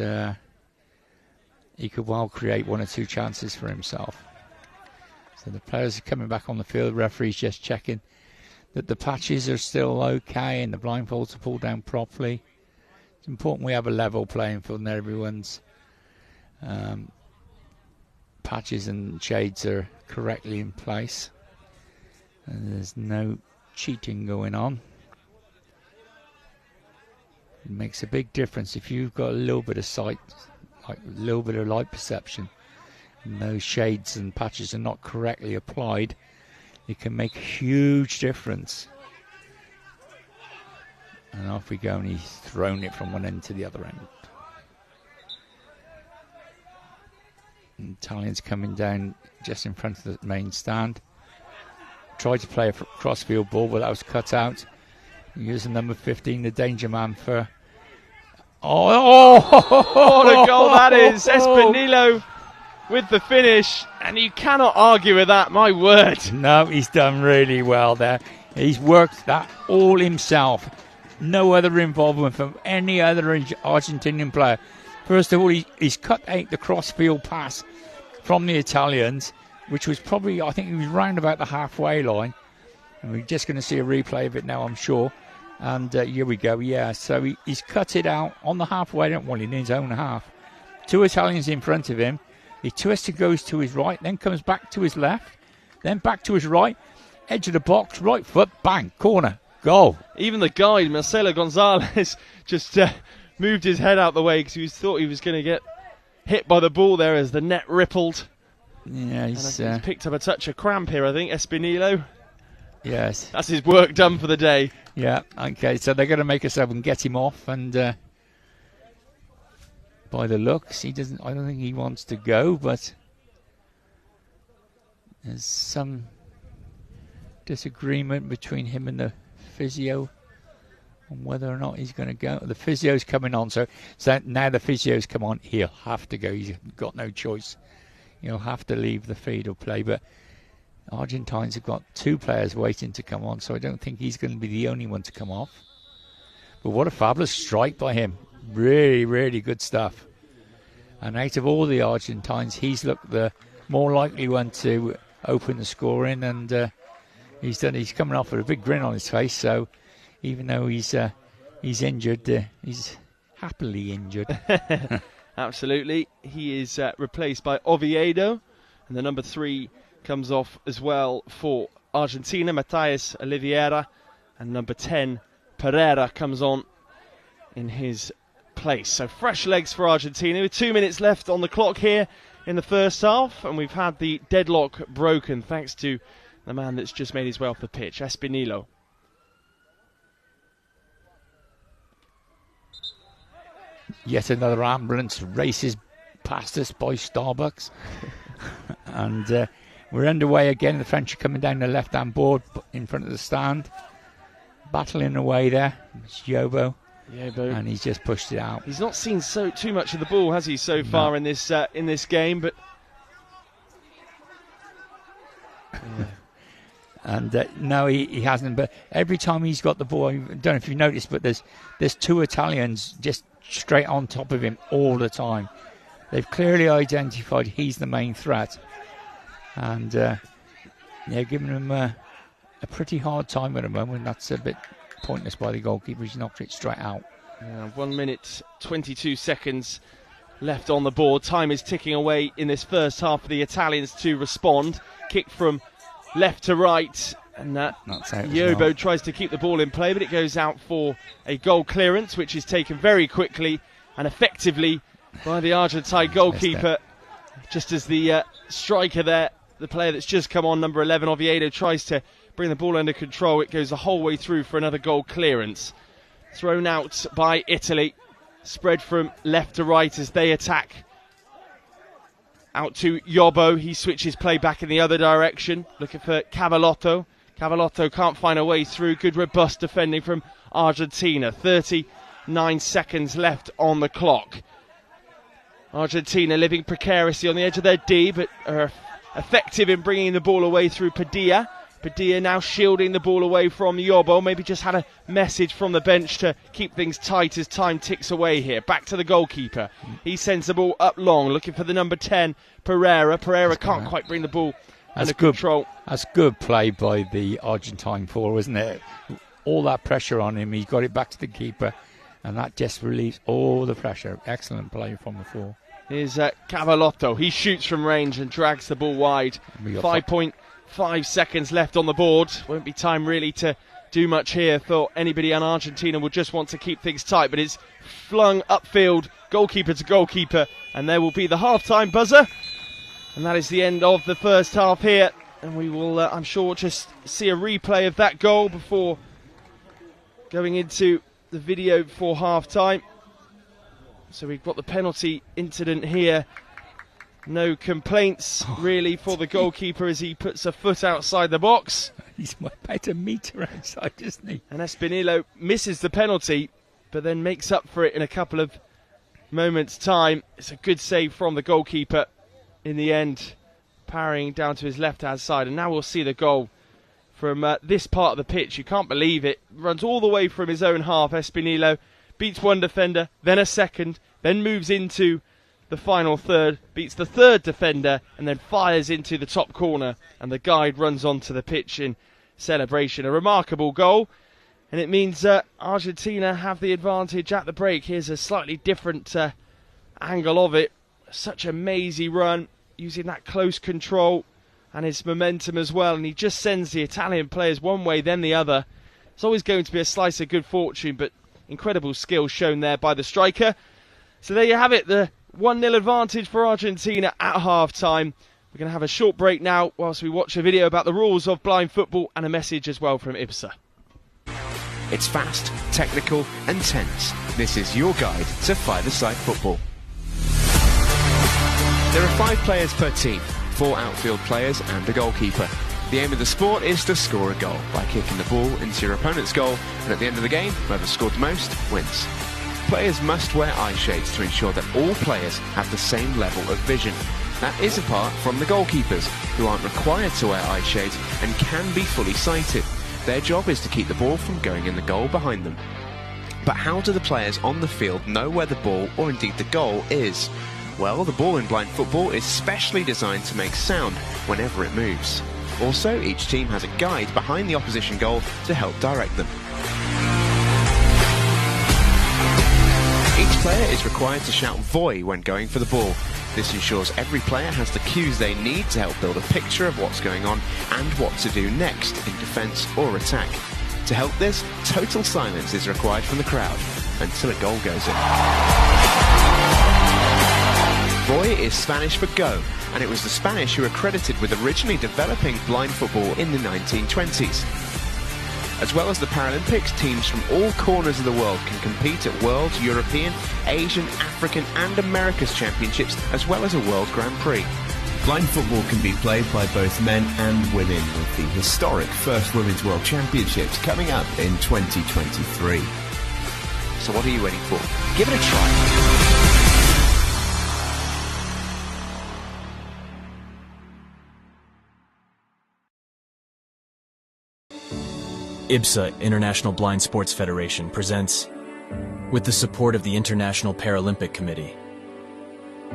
he could well create one or two chances for himself. So the players are coming back on the field. Referee's just checking that the patches are still okay and the blindfolds are pulled down properly. It's important we have a level playing field and everyone's patches and shades are correctly in place, and there's no cheating going on. It makes a big difference if you've got a little bit of sight, like a little bit of light perception, and those shades and patches are not correctly applied. It can make a huge difference. And off we go, and he's thrown it from one end to the other end. Italians coming down just in front of the main stand. Tried to play a crossfield ball, but that was cut out. Using number 15, the danger man for... What a goal that is! Espinillo with the finish, and you cannot argue with that, my word. No, he's done really well there. He's worked that all himself. No other involvement from any other Argentinian player. First of all, he's cut out the crossfield pass from the Italians, which was probably, I think he was round about the halfway line. And we're just going to see a replay of it now, I'm sure. And here we go, yeah. So he's cut it out on the halfway, well, in his own half. Two Italians in front of him. He twists and goes to his right, then comes back to his left, then back to his right, edge of the box, right foot, bang, corner, goal. Even the guide, Marcelo Gonzalez, just moved his head out the way because he thought he was going to get hit by the ball there as the net rippled. Yeah, he's picked up a touch of cramp here, I think, Espinillo. Yes. That's his work done for the day. Yeah, okay, so they're going to make a sub and get him off, and by the looks, I don't think he wants to go, but there's some disagreement between him and the physio on whether or not he's going to go. The physio's coming on, so now the physio's come on, he'll have to go. He's got no choice. He'll have to leave the feed or play, but Argentines have got 2 players waiting to come on, so I don't think he's going to be the only one to come off. But what a fabulous strike by him. Really, really good stuff. And out of all the Argentines, he's looked the more likely one to open the scoring, and he's coming off with a big grin on his face, so even though he's injured, he's happily injured. Absolutely. He is replaced by Oviedo, and the number 3 comes off as well for Argentina, Matías Oliveira, and number 10, Pereira, comes on in his place. So fresh legs for Argentina with 2 minutes left on the clock here in the first half, and we've had the deadlock broken thanks to the man that's just made his way off the pitch, Espinillo. Yet another ambulance races past us by Starbucks. And we're underway again. The French are coming down the left-hand board in front of the stand. Battling away there. It's Yobo. And he's just pushed it out. He's not seen too much of the ball, has he, so far in this game? But and no, he hasn't. But every time he's got the ball, I don't know if you've noticed, but there's 2 Italians just straight on top of him all the time. They've clearly identified he's the main threat, and they're giving him a pretty hard time at the moment. That's a bit pointless by the goalkeeper. He's knocked it straight out. 1 minute 22 seconds left on the board. Time is ticking away in this first half for the Italians to respond. Kick from left to right, and Yobo tries to keep the ball in play, but it goes out for a goal clearance, which is taken very quickly and effectively by the Argentine goalkeeper. Just as the striker there, the player that's just come on, number 11, Oviedo, tries to bring the ball under control, it goes the whole way through for another goal clearance. Thrown out by Italy, spread from left to right as they attack. Out to Yobo, he switches play back in the other direction, looking for Cavallotto. Cavallotto can't find a way through. Good robust defending from Argentina. 39 seconds left on the clock. Argentina living precariously on the edge of their D, but are effective in bringing the ball away through Padilla. Padilla now shielding the ball away from Yobo. Maybe just had a message from the bench to keep things tight as time ticks away here. Back to the goalkeeper. He sends the ball up long, looking for the number 10, Pereira. Pereira can't quite bring the ball under control. That's good play by the Argentine forward, isn't it? All that pressure on him, he got it back to the keeper, and that just relieves all the pressure. Excellent play from the four. Here's Cavallotto. He shoots from range and drags the ball wide. 5.5 seconds left on the board. Won't be time really to do much here. Thought anybody on Argentina would just want to keep things tight, but it's flung upfield, goalkeeper to goalkeeper, and there will be the half-time buzzer. And that is the end of the first half here. And we will, I'm sure, just see a replay of that goal before going into the video for half-time. So we've got the penalty incident here. No complaints really for the goalkeeper as he puts a foot outside the box. He's about a metre outside, isn't he? And Espinillo misses the penalty, but then makes up for it in a couple of moments' time. It's a good save from the goalkeeper in the end, parrying down to his left-hand side. And now we'll see the goal from this part of the pitch. You can't believe it. Runs all the way from his own half. Espinillo beats one defender, then a second, then moves into the final third, beats the third defender, and then fires into the top corner. And the guide runs onto the pitch in celebration. A remarkable goal, and it means Argentina have the advantage at the break. Here's a slightly different angle of it. Such a mazy run, using that close control and his momentum as well, and he just sends the Italian players one way then the other. It's always going to be a slice of good fortune, but incredible skill shown there by the striker. So there you have it, the 1-0 advantage for Argentina at half-time. We're going to have a short break now whilst we watch a video about the rules of blind football and a message as well from IBSA. It's fast, technical and tense. This is your guide to five-a-side football. There are 5 players per team, 4 outfield players and a goalkeeper. The aim of the sport is to score a goal by kicking the ball into your opponent's goal, and at the end of the game, whoever scored the most wins. Players must wear eye shades to ensure that all players have the same level of vision. That is apart from the goalkeepers, who aren't required to wear eye shades and can be fully sighted. Their job is to keep the ball from going in the goal behind them. But how do the players on the field know where the ball, or indeed the goal, is? Well, the ball in blind football is specially designed to make sound whenever it moves. Also, each team has a guide behind the opposition goal to help direct them. Each player is required to shout "Voy" when going for the ball. This ensures every player has the cues they need to help build a picture of what's going on and what to do next in defence or attack. To help this, total silence is required from the crowd until a goal goes in. Voy is Spanish for go, and it was the Spanish who are credited with originally developing blind football in the 1920s. As well as the Paralympics, teams from all corners of the world can compete at World, European, Asian, African and America's Championships, as well as a World Grand Prix. Blind football can be played by both men and women, with the historic first Women's World Championships coming up in 2023. So what are you waiting for? Give it a try. IBSA, International Blind Sports Federation, presents, with the support of the International Paralympic Committee,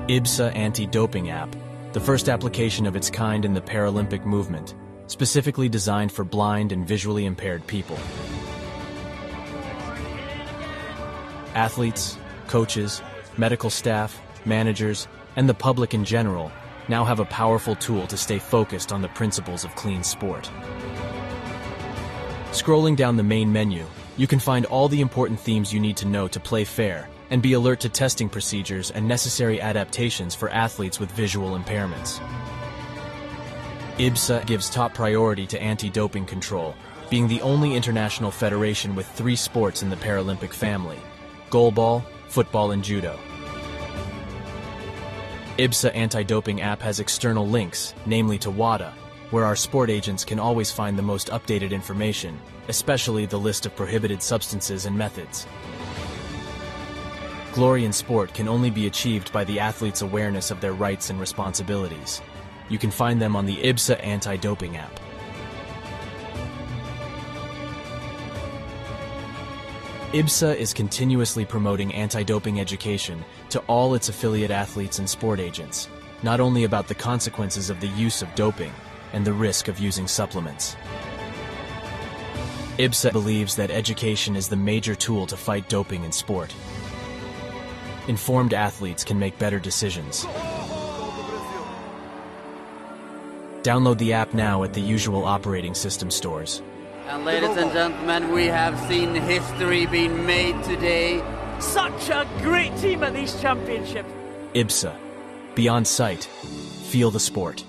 IBSA Anti-Doping App, the first application of its kind in the Paralympic movement, specifically designed for blind and visually impaired people. Athletes, coaches, medical staff, managers, and the public in general now have a powerful tool to stay focused on the principles of clean sport. Scrolling down the main menu, you can find all the important themes you need to know to play fair and be alert to testing procedures and necessary adaptations for athletes with visual impairments. IBSA gives top priority to anti-doping control, being the only international federation with 3 sports in the Paralympic family: goalball, football and judo. IBSA Anti-Doping app has external links, namely to WADA, where our sport agents can always find the most updated information, especially the list of prohibited substances and methods. Glory in sport can only be achieved by the athlete's awareness of their rights and responsibilities. You can find them on the IBSA Anti-Doping app. IBSA is continuously promoting anti-doping education to all its affiliate athletes and sport agents, not only about the consequences of the use of doping and the risk of using supplements. IBSA believes that education is the major tool to fight doping in sport. Informed athletes can make better decisions. Download the app now at the usual operating system stores. And ladies and gentlemen, we have seen history being made today. Such a great team at these championships. IBSA. Beyond sight. Feel the sport.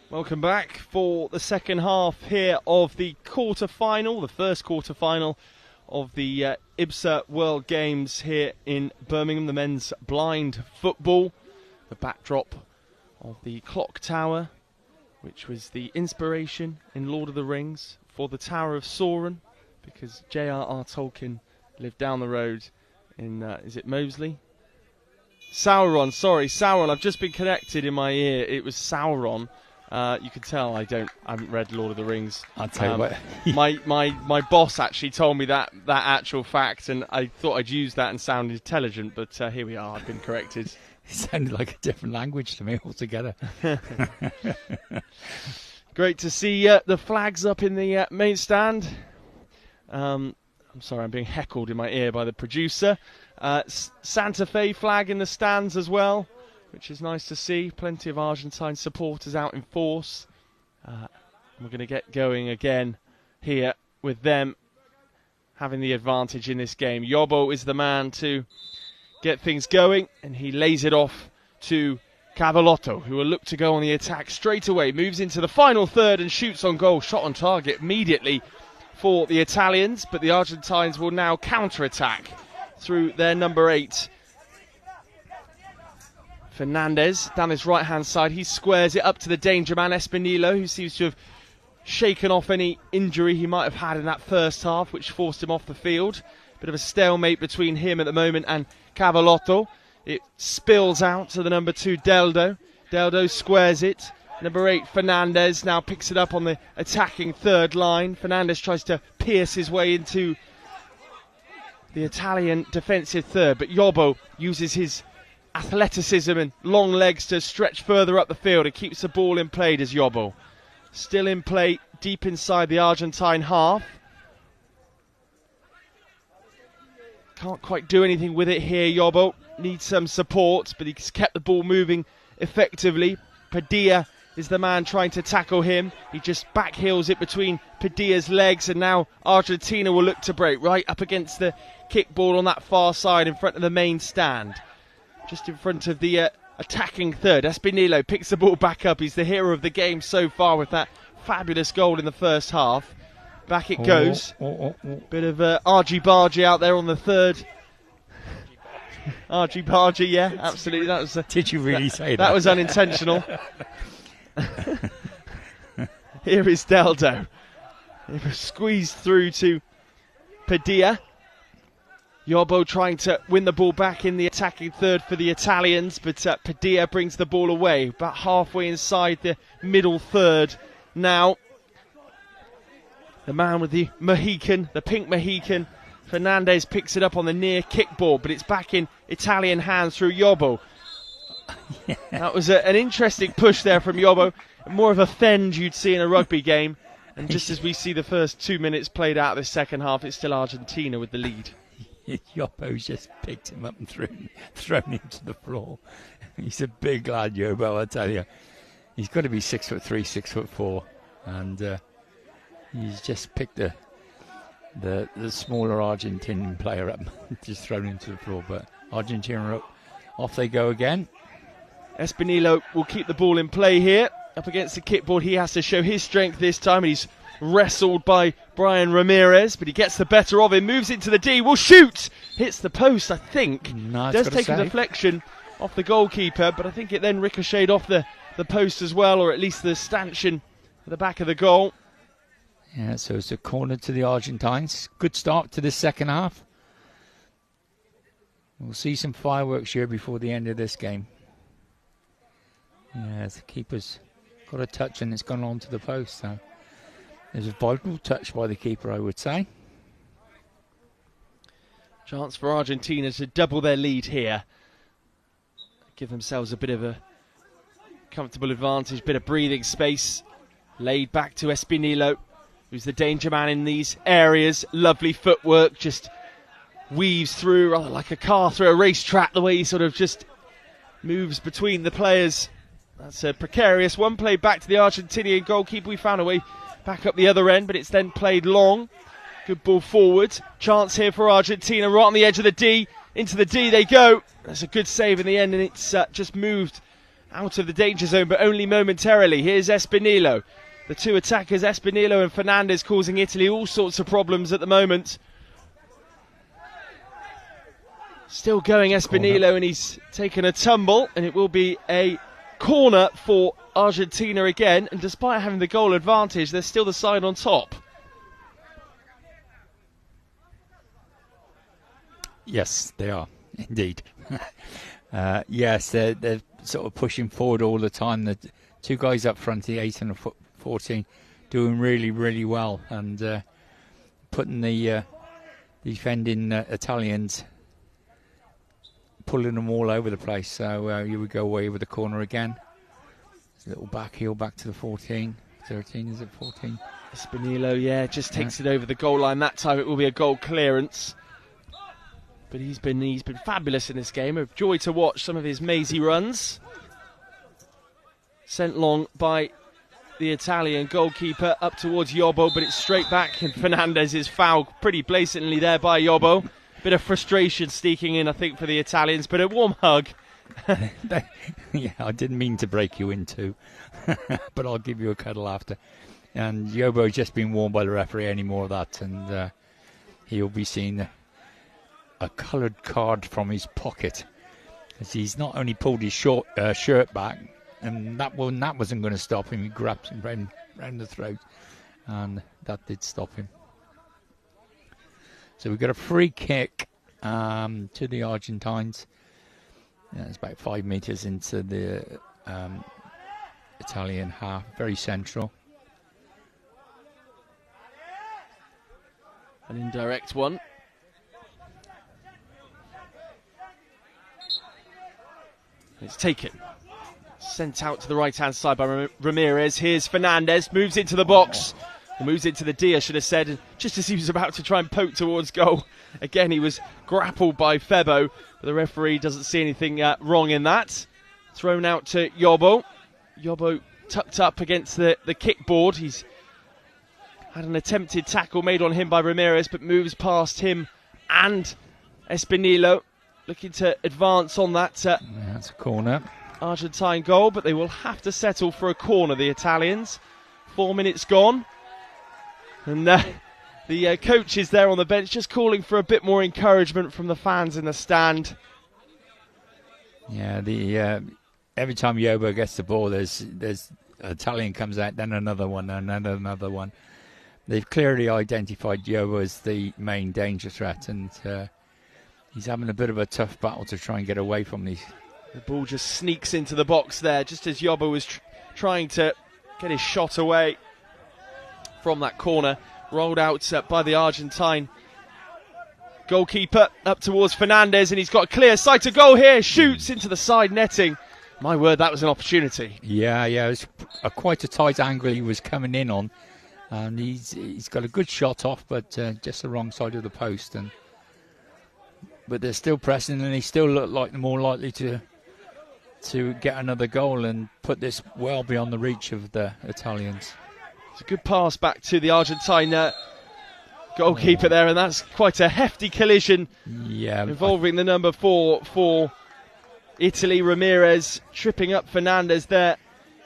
Welcome back for the second half here of the quarter-final, the first quarter-final of the IBSA World Games here in Birmingham, the men's blind football. The backdrop of the clock tower, which was the inspiration in Lord of the Rings for the Tower of Sauron, because J.R.R. Tolkien lived down the road in, is it Moseley? Sauron, sorry, Sauron. I've just been connected in my ear. It was Sauron. You can tell I haven't read Lord of the Rings. I'll tell you what. my boss actually told me that actual fact, and I thought I'd use that and sound intelligent, but here we are. I've been corrected. It sounded like a different language to me altogether. Great to see the flags up in the main stand. I'm sorry, I'm being heckled in my ear by the producer. Santa Fe flag in the stands as well, which is nice to see. Plenty of Argentine supporters out in force. We're going to get going again here with them having the advantage in this game. Yobo is the man to get things going, and he lays it off to Cavallotto, who will look to go on the attack straight away. Moves into the final third and shoots on goal. Shot on target immediately for the Italians, but the Argentines will now counter-attack through their number 8. Fernandez down his right-hand side. He squares it up to the danger man, Espinillo, who seems to have shaken off any injury he might have had in that first half, which forced him off the field. Bit of a stalemate between him at the moment and Cavallotto. It spills out to the number 2, Deldo. Deldo squares it. Number 8, Fernandez, now picks it up on the attacking third line. Fernandez tries to pierce his way into the Italian defensive third, but Yobo uses his athleticism and long legs to stretch further up the field and keeps the ball in play. Does Yobo. Still in play deep inside the Argentine half. Can't quite do anything with it here, Yobo. Needs some support, but he's kept the ball moving effectively. Padilla is the man trying to tackle him. He just backheels it between Padilla's legs, and now Argentina will look to break right up against the kickboard on that far side in front of the main stand. Just in front of the attacking third. Espinillo picks the ball back up. He's the hero of the game so far with that fabulous goal in the first half. Back it goes. Bit of argy-bargy out there on the third. Argy-bargy, yeah, absolutely. That was. Did you really say that? That was unintentional. Here is Deldo. It was squeezed through to Padilla. Yobo trying to win the ball back in the attacking third for the Italians, but Padilla brings the ball away, about halfway inside the middle third now. The man with the Mohican, the pink Mohican, Fernandez picks it up on the near kickball, but it's back in Italian hands through Yobo. Yeah. That was an interesting push there from Yobo. More of a fend you'd see in a rugby game. And just as we see the first 2 minutes played out of the second half, it's still Argentina with the lead. Yobo's just picked him up and thrown him to the floor. He's a big lad, Yobo, I tell you. He's got to be 6'3", 6'4", and he's just picked the smaller Argentinian player up, just thrown him to the floor. But Argentina up, off they go again. Espinillo will keep the ball in play here. Up against the kickboard, he has to show his strength this time. He's wrestled by Brian Ramirez, but he gets the better of him, moves into the D, will shoot! Hits the post, I think. No, does take a deflection off the goalkeeper, but I think it then ricocheted off the post as well, or at least the stanchion at the back of the goal. Yeah, so it's a corner to the Argentines. Good start to the second half. We'll see some fireworks here before the end of this game. Yeah, the keeper's got a touch and it's gone on to the post. So there's a vital touch by the keeper, I would say. Chance for Argentina to double their lead here. Give themselves a bit of a comfortable advantage, bit of breathing space. Laid back to Espinillo, who's the danger man in these areas. Lovely footwork, just weaves through rather like a car through a racetrack, the way he sort of just moves between the players. That's a precarious one. Played back to the Argentinian goalkeeper. We found a way back up the other end, but it's then played long. Good ball forward. Chance here for Argentina, right on the edge of the D. Into the D they go. That's a good save in the end, and it's just moved out of the danger zone, but only momentarily. Here's Espinillo. The two attackers, Espinillo and Fernandez, causing Italy all sorts of problems at the moment. Still going Espinillo, and he's taken a tumble, and it will be a corner for Argentina again. And despite having the goal advantage, they're still the side on top. Yes, they are, indeed. Yes, they're sort of pushing forward all the time. The two guys up front, the 8 and the 14, doing really, really well, and putting the defending Italians, pulling them all over the place. So here we go away with the corner again. It's a little back heel back to the 14. 13, is it 14? Espinillo, yeah, just takes it over the goal line. That time it will be a goal clearance. But he's been fabulous in this game. A joy to watch some of his mazy runs. Sent long by the Italian goalkeeper up towards Yobbo, but it's straight back, and Fernandez is fouled pretty blatantly there by Yobbo. Bit of frustration sneaking in, I think, for the Italians, but a warm hug. Yeah, I didn't mean to break you in two, but I'll give you a cuddle after. And Yobbo's just been warned by the referee, any more of that, and he'll be seeing a coloured card from his pocket, as he's not only pulled his shirt back, and that wasn't going to stop him. He grabbed him round the throat, and that did stop him. So we've got a free kick to the Argentines. Yeah, it's about 5 metres into the Italian half, very central. An indirect one. It's taken. Sent out to the right-hand side by Ramirez. Here's Fernandez, moves into the box. Moves into the D, I should have said, just as he was about to try and poke towards goal. Again, he was grappled by Febo, but the referee doesn't see anything wrong in that. Thrown out to Yobbo. Yobbo tucked up against the kickboard. He's had an attempted tackle made on him by Ramirez, but moves past him and Espinillo, looking to advance on that. That's a corner. Argentine goal, but they will have to settle for a corner, the Italians. 4 minutes gone. And the coach is there on the bench, just calling for a bit more encouragement from the fans in the stand. Yeah, every time Yobbo gets the ball, there's Italian comes out, then another one, and another one. They've clearly identified Yobbo as the main danger threat, and he's having a bit of a tough battle to try and get away from these. The ball just sneaks into the box there, just as Yobbo was trying to get his shot away from that corner. Rolled out by the Argentine goalkeeper up towards Fernandez, and he's got a clear sight to goal here. Shoots into the side netting. My word, that was an opportunity. Yeah, it was quite a tight angle he was coming in on, and he's got a good shot off, but just the wrong side of the post. But they're still pressing, and they still look like they're more likely to get another goal and put this well beyond the reach of the Italians. It's a good pass back to the Argentine goalkeeper there, and that's quite a hefty collision involving the number 4 for Italy, Ramirez, tripping up Fernandez there.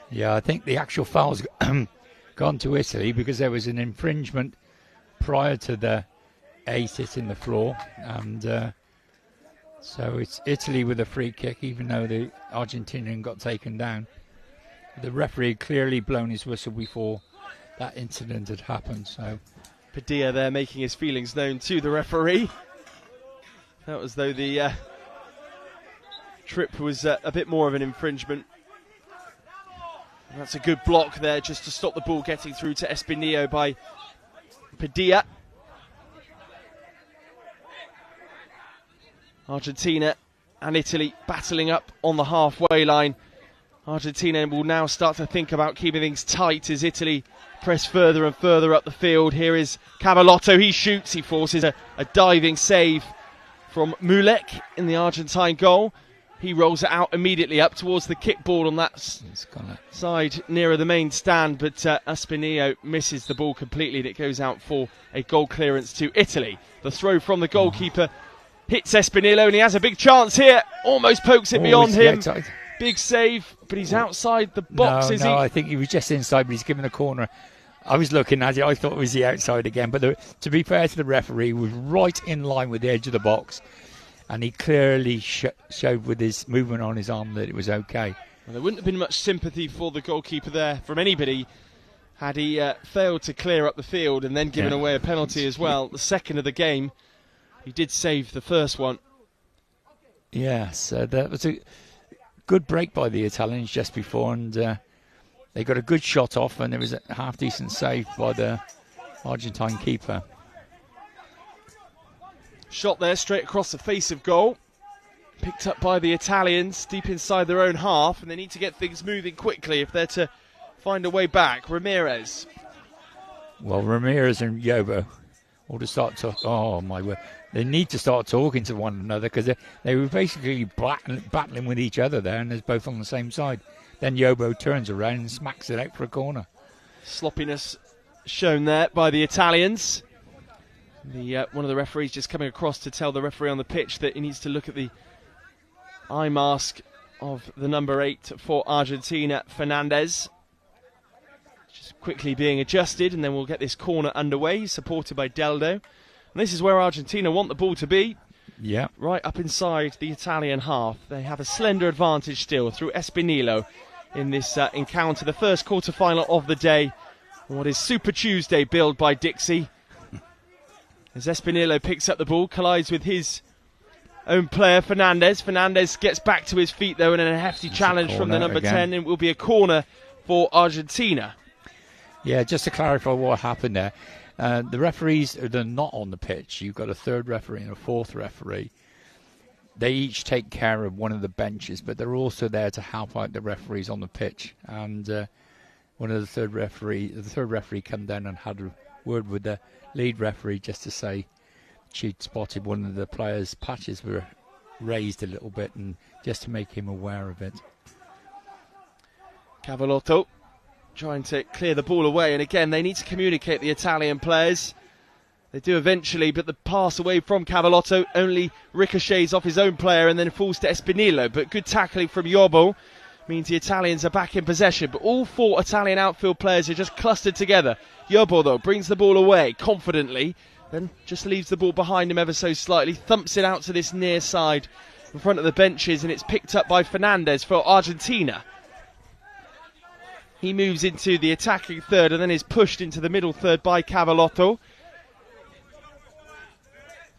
Yeah, I think the actual foul's gone to Italy because there was an infringement prior to the 8 hitting the floor, and so it's Italy with a free kick, even though the Argentinian got taken down. The referee had clearly blown his whistle before that incident had happened. So Padilla there making his feelings known to the referee. Felt as though the trip was a bit more of an infringement. And that's a good block there just to stop the ball getting through to Espinillo by Padilla. Argentina and Italy battling up on the halfway line. Argentina will now start to think about keeping things tight as Italy press further and further up the field. Here is Cavallotto. He shoots. He forces a diving save from Mulek in the Argentine goal. He rolls it out immediately up towards the kickboard on that side nearer the main stand, but Espinillo misses the ball completely, and it goes out for a goal clearance to Italy. The throw from the goalkeeper hits Espinillo, and he has a big chance here. Almost pokes it beyond him, Big save, but he's outside the box, is he? No, I think he was just inside, but he's given a corner. I was looking at it, I thought it was the outside again, but to be fair to the referee, he was right in line with the edge of the box, and he clearly showed with his movement on his arm that it was okay. Well, there wouldn't have been much sympathy for the goalkeeper there from anybody had he failed to clear up the field and then given away a penalty as well. The second of the game, he did save the first one. Yes, that was a good break by the Italians just before, and they got a good shot off, and it was a half-decent save by the Argentine keeper. Shot there straight across the face of goal. Picked up by the Italians deep inside their own half, and they need to get things moving quickly if they're to find a way back. Ramirez. Well, Ramirez and Yobo ought to start talking. Oh, my word. They need to start talking to one another, because they were basically battling with each other there, and they're both on the same side. Then Yobo turns around and smacks it out for a corner. Sloppiness shown there by the Italians. One of the referees just coming across to tell the referee on the pitch that he needs to look at the eye mask of the number 8 for Argentina, Fernandez. Just quickly being adjusted, and then we'll get this corner underway, supported by Deldo. And this is where Argentina want the ball to be. Yeah. Right up inside the Italian half. They have a slender advantage still through Espinillo in this encounter, the first quarter-final of the day. What is Super Tuesday billed by Dixie. As Espinillo picks up the ball, collides with his own player, Fernandez. Fernandez gets back to his feet, though, and a hefty challenge from the number again. 10. It will be a corner for Argentina. Yeah, just to clarify what happened there. The referees, they're not on the pitch. You've got a third referee and a fourth referee. They each take care of one of the benches, but they're also there to help out the referees on the pitch. And the third referee come down and had a word with the lead referee just to say she'd spotted one of the players' patches were raised a little bit, and just to make him aware of it. Cavallotto trying to clear the ball away, and again they need to communicate, the Italian players. They do eventually, but the pass away from Cavallotto only ricochets off his own player and then falls to Espinillo. But good tackling from Yobo means the Italians are back in possession, but all 4 Italian outfield players are just clustered together. Yobo, though, brings the ball away confidently, then just leaves the ball behind him ever so slightly, thumps it out to this near side in front of the benches, and it's picked up by Fernandez for Argentina. He moves into the attacking third and then is pushed into the middle third by Cavallotto.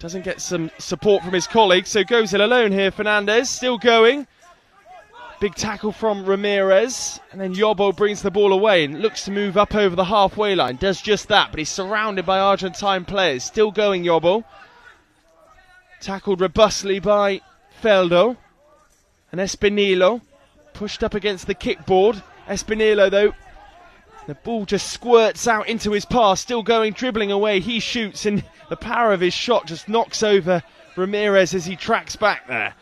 Doesn't get some support from his colleagues, so goes it alone here. Fernandez still going. Big tackle from Ramirez, and then Yobo brings the ball away and looks to move up over the halfway line. Does just that, but he's surrounded by Argentine players. Still going, Yobo. Tackled robustly by Feldo. And Espinillo pushed up against the kickboard. Espinillo, though, the ball just squirts out into his pass. Still going, dribbling away. He shoots, and the power of his shot just knocks over Ramirez as he tracks back there.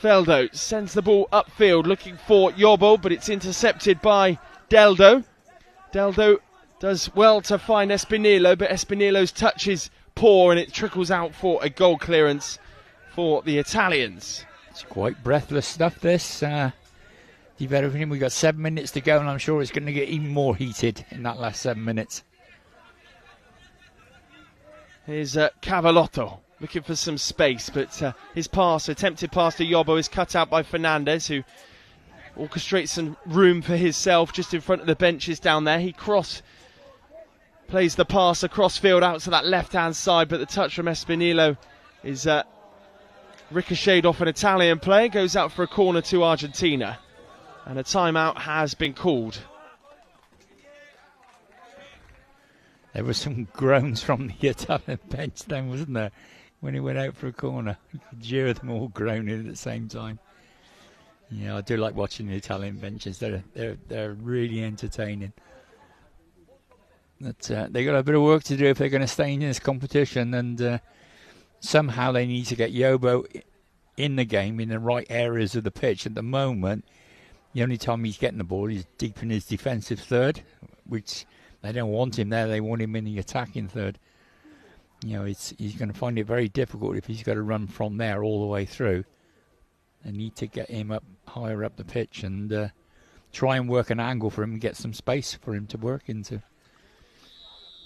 Feldo sends the ball upfield looking for Yobo, but it's intercepted by Deldo. Deldo does well to find Espinillo, but Espinillo's touch is poor and it trickles out for a goal clearance for the Italians. It's quite breathless stuff, this. We've got 7 minutes to go, and I'm sure it's going to get even more heated in that last 7 minutes. Here's Cavallotto looking for some space, but his attempted pass to Yobo is cut out by Fernandez, who orchestrates some room for himself just in front of the benches down there. He plays the pass across field out to that left-hand side, but the touch from Espinillo is ricocheted off an Italian player, goes out for a corner to Argentina, and a timeout has been called. There were some groans from the Italian bench then, wasn't there, when he went out for a corner? You could hear them all groaning at the same time. Yeah, I do like watching the Italian benches. They're really entertaining. But they got a bit of work to do if they're going to stay in this competition, and somehow they need to get Yobo in the game in the right areas of the pitch. At the moment, the only time he's getting the ball is deep in his defensive third, which they don't want him there. They want him in the attacking third. You know, he's going to find it very difficult if he's got to run from there all the way through. They need to get him up higher up the pitch and try and work an angle for him and get some space for him to work into.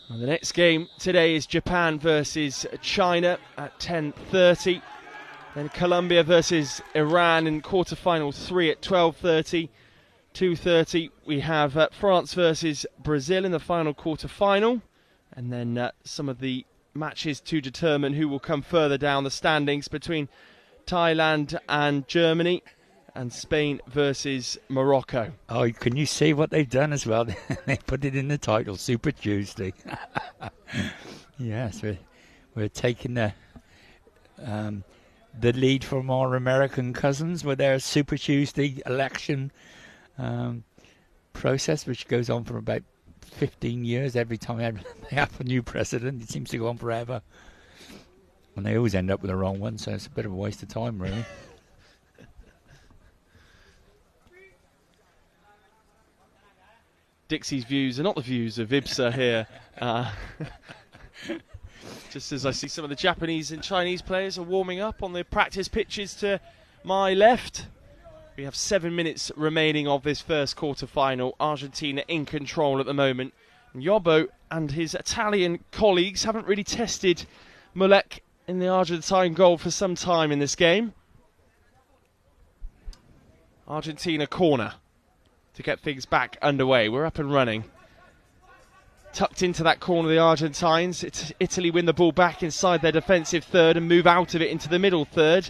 Well, the next game today is Japan versus China at 10:30. Then Colombia versus Iran in quarter-final 3 at 12:30. 2:30 we have France versus Brazil in the final quarter-final. And then some of the matches to determine who will come further down the standings between Thailand and Germany, and Spain versus Morocco. Oh, can you see what they've done as well? They put it in the title, Super Tuesday. Yes, we're taking the lead from our American cousins with their Super Tuesday election process, which goes on for about 15 years. Every time they have a new president, it seems to go on forever. And they always end up with the wrong one, so it's a bit of a waste of time, really. Dixie's views are not the views of IBSA here. Just as I see some of the Japanese and Chinese players are warming up on the practice pitches to my left. We have 7 minutes remaining of this first quarter-final. Argentina in control at the moment. Yobo and his Italian colleagues haven't really tested Mulek in the Argentine goal for some time in this game. Argentina corner to get things back underway. We're up and running. Tucked into that corner, the Argentines. Italy win the ball back inside their defensive third and move out of it into the middle third.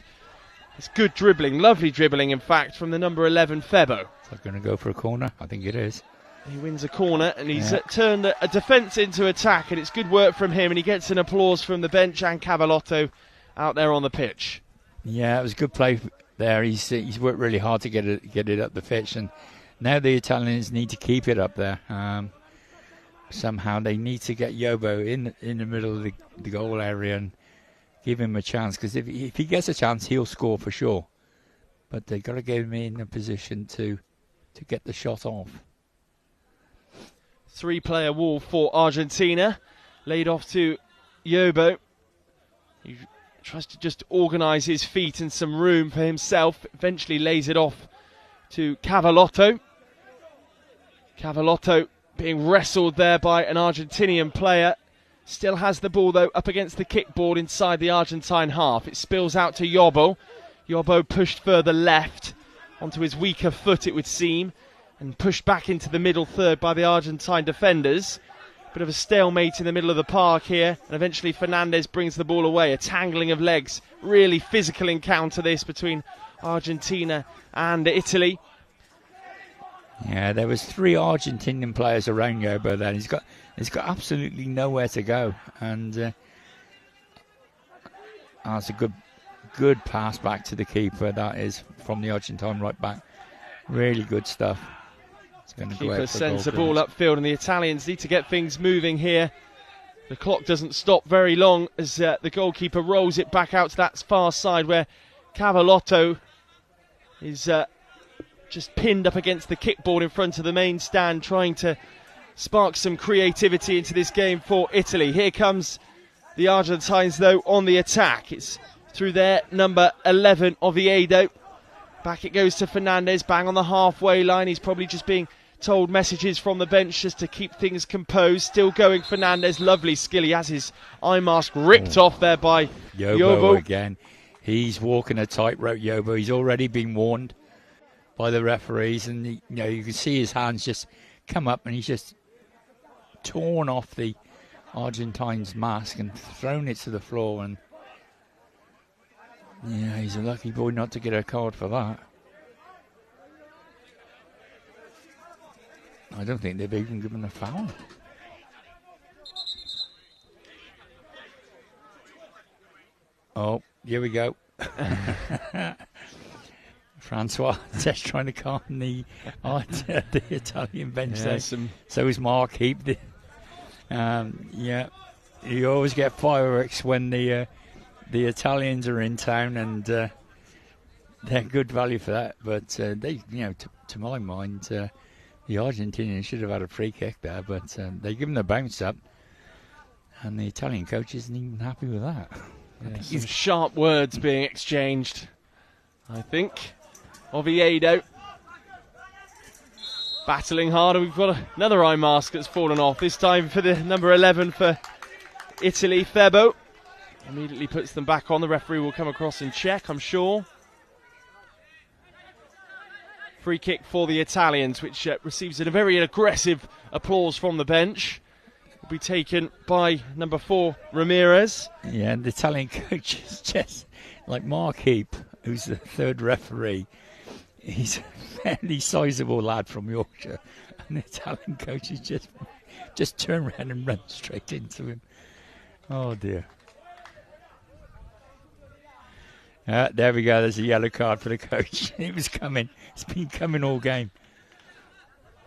It's good dribbling, lovely dribbling, in fact, from the number 11, Febo. Is that going to go for a corner? I think it is. He wins a corner and he's turned a defence into attack, and it's good work from him, and he gets an applause from the bench and Cavallotto out there on the pitch. Yeah, it was a good play there. He's worked really hard to get it up the pitch, and now the Italians need to keep it up there. Somehow they need to get Yobo in the middle of the goal area and give him a chance, because if he gets a chance, he'll score for sure. But they've got to get him in a position to get the shot off. 3-player wall for Argentina. Laid off to Yobo. He tries to just organise his feet and some room for himself. Eventually lays it off to Cavallotto. Cavallotto being wrestled there by an Argentinian player. Still has the ball, though, up against the kickboard inside the Argentine half. It spills out to Yobo. Yobo pushed further left onto his weaker foot, it would seem, and pushed back into the middle third by the Argentine defenders. Bit of a stalemate in the middle of the park here, and eventually Fernandez brings the ball away. A tangling of legs. Really physical encounter this between Argentina and Italy. Yeah, there was 3 Argentinian players around Yobo then. He's got absolutely nowhere to go, and that's a good pass back to the keeper. That is from the Argentine right back. Really good stuff. Keeper sends the ball upfield, and the Italians need to get things moving here. The clock doesn't stop very long as the goalkeeper rolls it back out to that far side where Cavallotto is just pinned up against the kickboard in front of the main stand, trying to spark some creativity into this game for Italy. Here comes the Argentines, though, on the attack. It's through their number 11, Oviedo. Back it goes to Fernandez, bang on the halfway line. He's probably just being told messages from the bench just to keep things composed. Still going, Fernandez, lovely skill. He has his eye mask ripped off there by Yobo again. He's walking a tightrope, Yobo. He's already been warned by the referees, and you can see his hands just come up, and he's just torn off the Argentine's mask and thrown it to the floor. And yeah, he's a lucky boy not to get a card for that. I don't think they've even given a foul. Oh, here we go. Francois just trying to calm the Italian bench there. So is Mark Heap. Yeah, you always get fireworks when the Italians are in town, and they're good value for that. But they, to my mind, the Argentinians should have had a free kick there, but they give them the bounce up, and the Italian coach isn't even happy with that. Yeah, some sharp words being exchanged. I think. Oviedo battling harder. We've got another eye mask that's fallen off, this time for the number 11 for Italy, Febo. Immediately puts them back on. The referee will come across and check, I'm sure. Free kick for the Italians, which receives a very aggressive applause from the bench. Will be taken by number 4, Ramirez. Yeah, and the Italian coach is just like Mark Heap, who's the third referee. He's a fairly sizable lad from Yorkshire, and the Italian coach is just turn around and run straight into him. Oh dear. There we go. There's a yellow card for the coach. It was coming. It's been coming all game.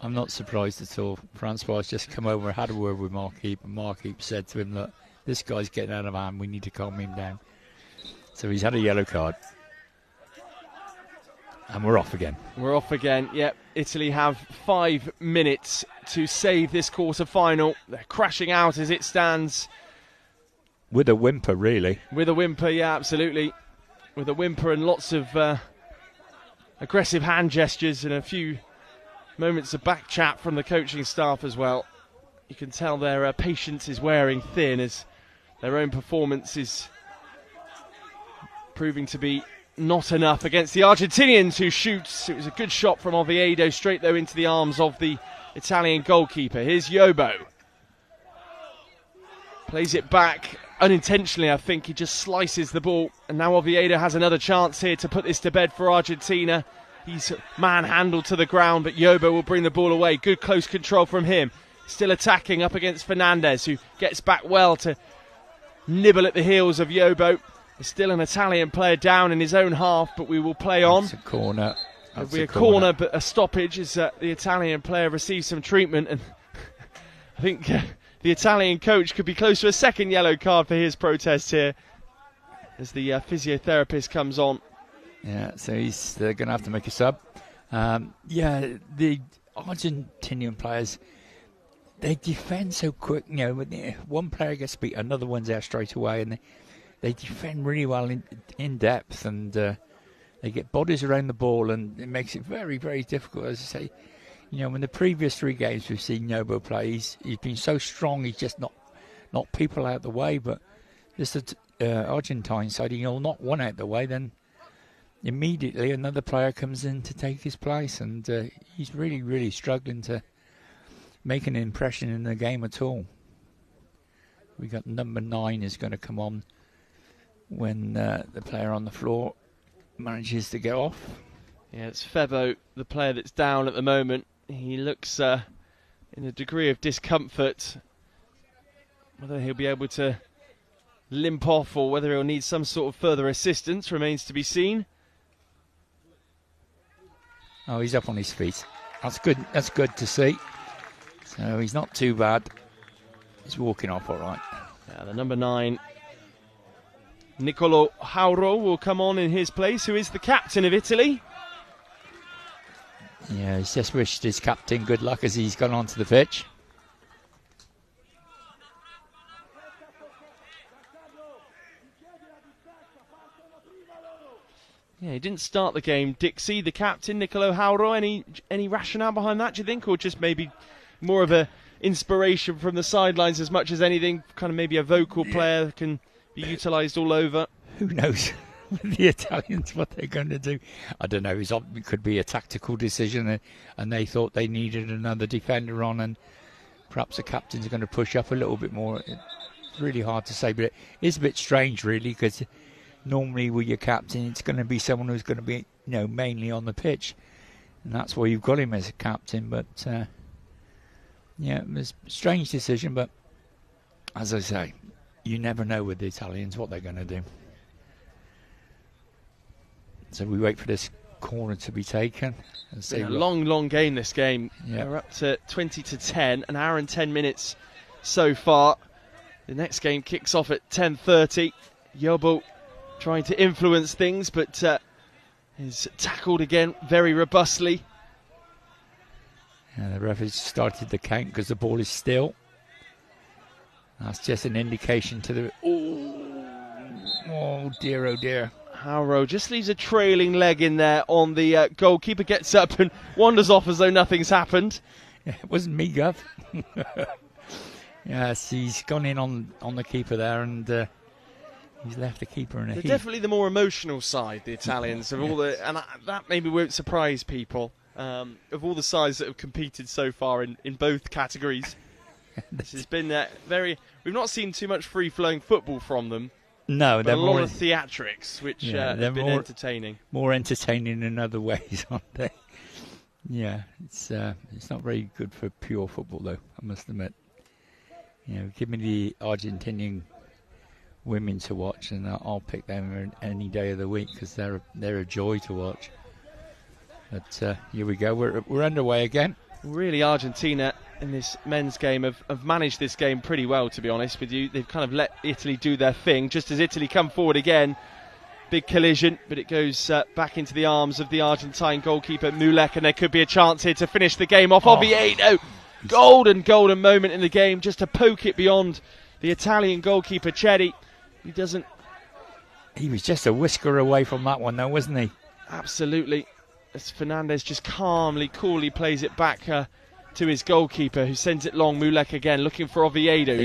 I'm not surprised at all. Francois just come over and had a word with Mark Heap, and Mark Heap said to him, look, this guy's getting out of hand. We need to calm him down. So he's had a yellow card. And we're off again. We're off again. Yep. Italy have 5 minutes to save this quarter-final. They're crashing out as it stands. With a whimper, really. With a whimper, yeah, absolutely. With a whimper and lots of aggressive hand gestures and a few moments of back chat from the coaching staff as well. You can tell their patience is wearing thin as their own performance is proving to be not enough against the Argentinians, who shoots. It was a good shot from Oviedo, straight though into the arms of the Italian goalkeeper. Here's Yobo. Plays it back unintentionally, I think. He just slices the ball, and now Oviedo has another chance here to put this to bed for Argentina. He's manhandled to the ground, but Yobo will bring the ball away. Good close control from him. Still attacking up against Fernandez, who gets back well to nibble at the heels of Yobo. There's still an Italian player down in his own half, but we will play on. It's a corner. It'll be a corner, but a stoppage as the Italian player receives some treatment, and I think the Italian coach could be close to a second yellow card for his protest here as the physiotherapist comes on. Yeah, so they're going to have to make a sub. The Argentinian players, they defend so quick. You know, when one player gets beat, another one's there straight away, and they defend really well in depth, and they get bodies around the ball, and it makes it very, very difficult. As I say, you know, in the previous 3 games we've seen Yobo play, he's been so strong, he's just knocked people out the way. But this Argentine side, he'll knock one out the way, then immediately another player comes in to take his place, and he's really, really struggling to make an impression in the game at all. We got number 9 is going to come on when the player on the floor manages to get off. Yeah, it's Febo, the player that's down at the moment. He looks in a degree of discomfort. Whether he'll be able to limp off or whether he'll need some sort of further assistance remains to be seen. Oh, he's up on his feet. That's good. That's good to see. So he's not too bad. He's walking off all right. Yeah, the number 9, Nicolo Hauro, will come on in his place, who is the captain of Italy. Yeah, he's just wished his captain good luck as he's gone onto the pitch. Yeah, he didn't start the game. Dixie, the captain, Nicolo Hauro, any rationale behind that, do you think? Or just maybe more of a inspiration from the sidelines as much as anything? Kind of maybe a vocal player that can be utilised all over? Who knows? The Italians, what they're going to do. I don't know. It could be a tactical decision, and they thought they needed another defender on, and perhaps the captain's going to push up a little bit more. It's really hard to say, but it is a bit strange, really, because normally with your captain, it's going to be someone who's going to be, mainly on the pitch, and that's why you've got him as a captain. But yeah, it was a strange decision, but as I say, you never know with the Italians what they're going to do. So we wait for this corner to be taken. It's been a long game, this game. Yeah. We're up to 20-10, an hour and 10 minutes so far. The next game kicks off at 10:30. Yobo trying to influence things, but is tackled again very robustly. And the ref has started the count because the ball is still. That's just an indication to the... Oh dear, oh dear. Harrow just leaves a trailing leg in there on the goalkeeper, gets up and wanders off as though nothing's happened. It wasn't me, Gov. Yes, he's gone in on the keeper there, and he's left the keeper in a They're heap. definitely the more emotional side, the Italians, of all the, and that maybe won't surprise people. Of all the sides that have competed so far in both categories, this has been we've not seen too much free-flowing football from them. No, but they're a lot more of theatrics, which have been entertaining. More entertaining in other ways, aren't they? Yeah, it's not very good for pure football, though, I must admit. Give me the Argentinian women to watch, and I'll pick them any day of the week because they're a joy to watch. But here we go. We're underway again. Really, Argentina in this men's game have managed this game pretty well, to be honest with you. They've kind of let Italy do their thing. Just as Italy come forward again, big collision, but it goes back into the arms of the Argentine goalkeeper Mulek, and there could be a chance here to finish the game off. Oviedo, golden moment in the game, just to poke it beyond the Italian goalkeeper Cherry. He was just a whisker away from that one, though, wasn't he? Absolutely. As Fernandez just coolly plays it back to his goalkeeper, who sends it long. Mulek again looking for Oviedo.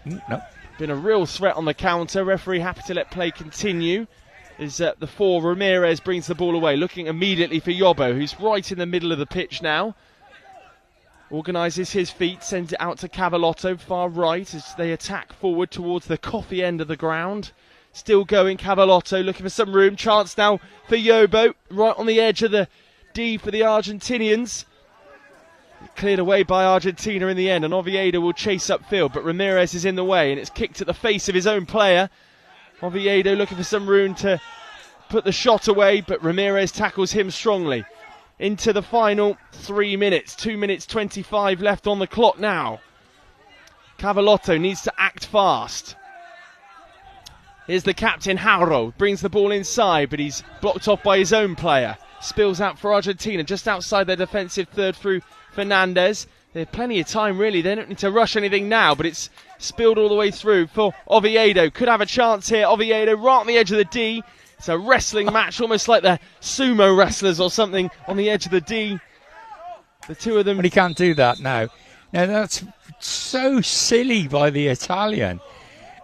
No. Been a real threat on the counter. Referee happy to let play continue. Is the 4, Ramirez brings the ball away, looking immediately for Yobo, who's right in the middle of the pitch now. Organises his feet, sends it out to Cavallotto, far right, as they attack forward towards the coffee end of the ground. Still going, Cavallotto looking for some room. Chance now for Yobo, right on the edge of the D for the Argentinians. Cleared away by Argentina in the end, and Oviedo will chase upfield, but Ramirez is in the way, and it's kicked at the face of his own player. Oviedo looking for some room to put the shot away, but Ramirez tackles him strongly. Into the final 3 minutes, 2 minutes 25 left on the clock now. Cavallotto needs to act fast. Here's the captain, Harrow, brings the ball inside, but he's blocked off by his own player. Spills out for Argentina, just outside their defensive third through Fernandez. They have plenty of time, really. They don't need to rush anything now, but it's spilled all the way through for Oviedo. Could have a chance here. Oviedo right on the edge of the D. It's a wrestling match, almost like the sumo wrestlers or something on the edge of the D. The two of them. But he can't do that now. Now, that's so silly by the Italian.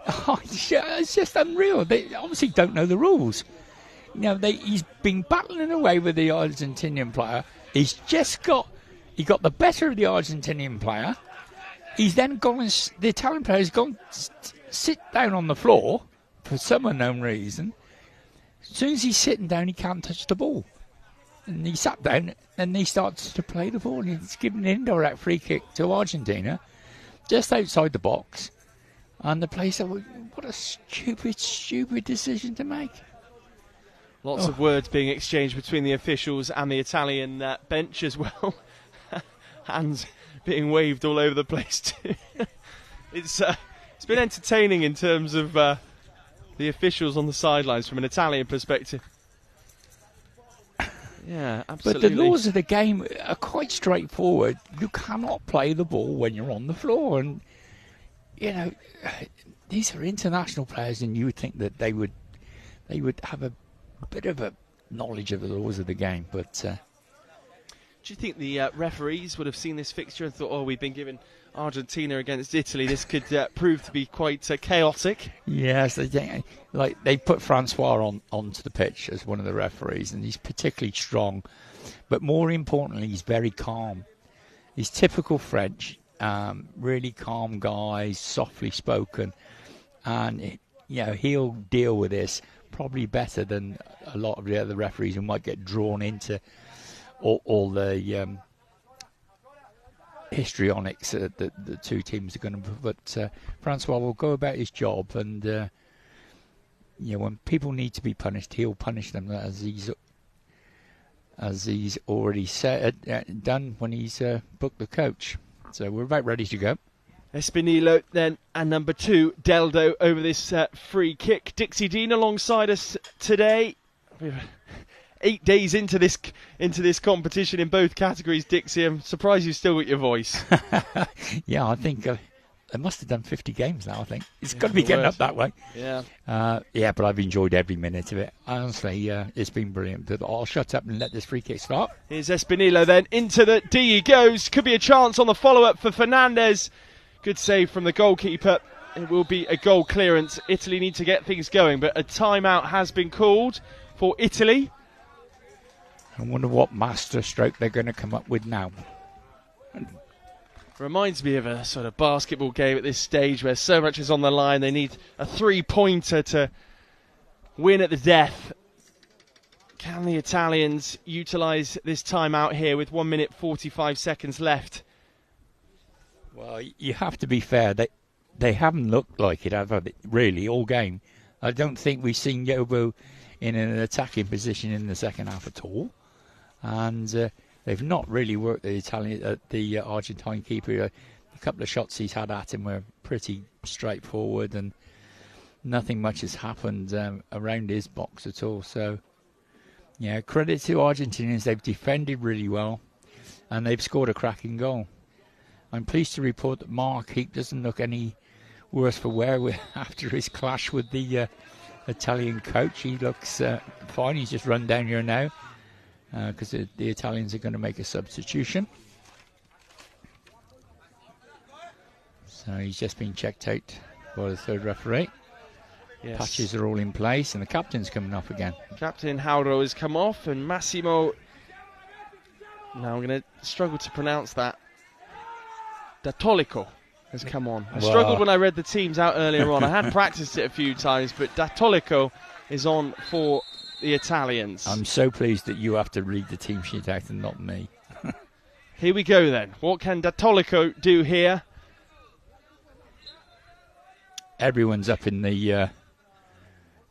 Oh, it's just unreal. They obviously don't know the rules. He's been battling away with the Argentinian player. He got the better of the Argentinian player. He's then gone, the Italian player has gone sit down on the floor for some unknown reason. As soon as he's sitting down, he can't touch the ball. And he sat down and he starts to play the ball. And he's given an indirect free kick to Argentina just outside the box. And the player said, what a stupid decision to make. Lots of words being exchanged between the officials and the Italian bench as well. Hands being waved all over the place too. It's been entertaining in terms of the officials on the sidelines from an Italian perspective. Yeah, absolutely. But the laws of the game are quite straightforward. You cannot play the ball when you're on the floor, and these are international players, and you would think that they would have a bit of a knowledge of the laws of the game. But do you think the referees would have seen this fixture and thought, we've been given Argentina against Italy, this could prove to be quite chaotic? Yes, they put Francois onto the pitch as one of the referees, and he's particularly strong. But more importantly, he's very calm. He's typical French, really calm guy, softly spoken, and he'll deal with this probably better than a lot of the other referees who might get drawn into all the histrionics that the two teams are going to. But Francois will go about his job, and when people need to be punished, he'll punish them as he's already done when he's booked the coach. So we're about ready to go. Espinillo then, and number 2, Deldo, over this free kick. Dixie Dean alongside us today. 8 days into this competition in both categories, Dixie. I'm surprised you've still got your voice. Yeah, I think they must have done 50 games now, I think. It's got to be getting up that way. Yeah. But I've enjoyed every minute of it. Honestly, it's been brilliant. But I'll shut up and let this free kick start. Here's Espinillo then. Into the D he goes. Could be a chance on the follow-up for Fernandez. Good save from the goalkeeper. It will be a goal clearance. Italy need to get things going, but a timeout has been called for Italy. I wonder what master stroke they're going to come up with now. Reminds me of a sort of basketball game at this stage where so much is on the line. They need a three-pointer to win at the death. Can the Italians utilise this timeout here with 1 minute 45 seconds left? Well, you have to be fair. They haven't looked like it, have they, really, all game. I don't think we've seen Yobo in an attacking position in the second half at all. And they've not really worked the Argentine keeper. A couple of shots he's had at him were pretty straightforward, and nothing much has happened around his box at all. So, yeah, credit to Argentinians. They've defended really well, and they've scored a cracking goal. I'm pleased to report that Mark Heap doesn't look any worse for wear after his clash with the Italian coach. He looks fine. He's just run down here now because the Italians are going to make a substitution. So he's just been checked out by the third referee. Yes. Patches are all in place, and the captain's coming off again. Captain Hauro has come off, and Massimo, now I'm going to struggle to pronounce that, Datolico has come on. I struggled when I read the teams out earlier on. I had practiced it a few times, but Datolico is on for the Italians. I'm so pleased that you have to read the team sheet out and not me. Here we go then. What can Datolico do here? Everyone's up in the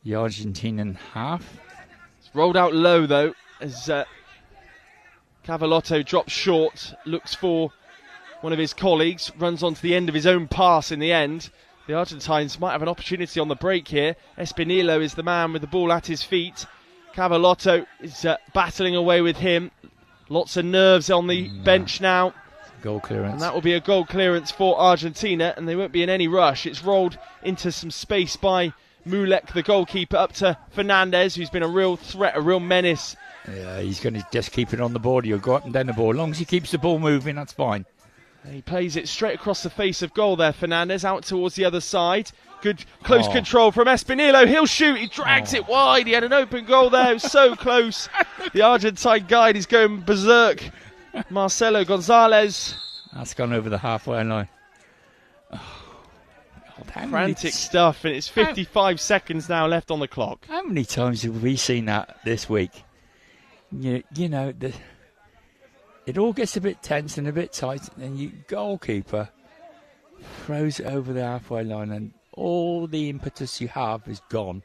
Argentinian half. It's rolled out low though, as Cavallotto drops short, looks for one of his colleagues, runs onto the end of his own pass in the end. The Argentines might have an opportunity on the break here. Espinillo is the man with the ball at his feet. Cavallotto is battling away with him. Lots of nerves on the bench now. Goal clearance. And that will be a goal clearance for Argentina, and they won't be in any rush. It's rolled into some space by Mulek, the goalkeeper, up to Fernandez, who's been a real threat, a real menace. Yeah, he's going to just keep it on the board. He'll go up and down the ball. As long as he keeps the ball moving, that's fine. He plays it straight across the face of goal there, Fernandez, out towards the other side. Good close control from Espinillo. He'll shoot. He drags it wide. He had an open goal there. It was so close. The Argentine guide is going berserk. Marcelo Gonzalez. That's gone over the halfway line. Frantic stuff, and it's 55 seconds now left on the clock. How many times have we seen that this week? You know, it all gets a bit tense and a bit tight, and your goalkeeper throws it over the halfway line, and all the impetus you have is gone,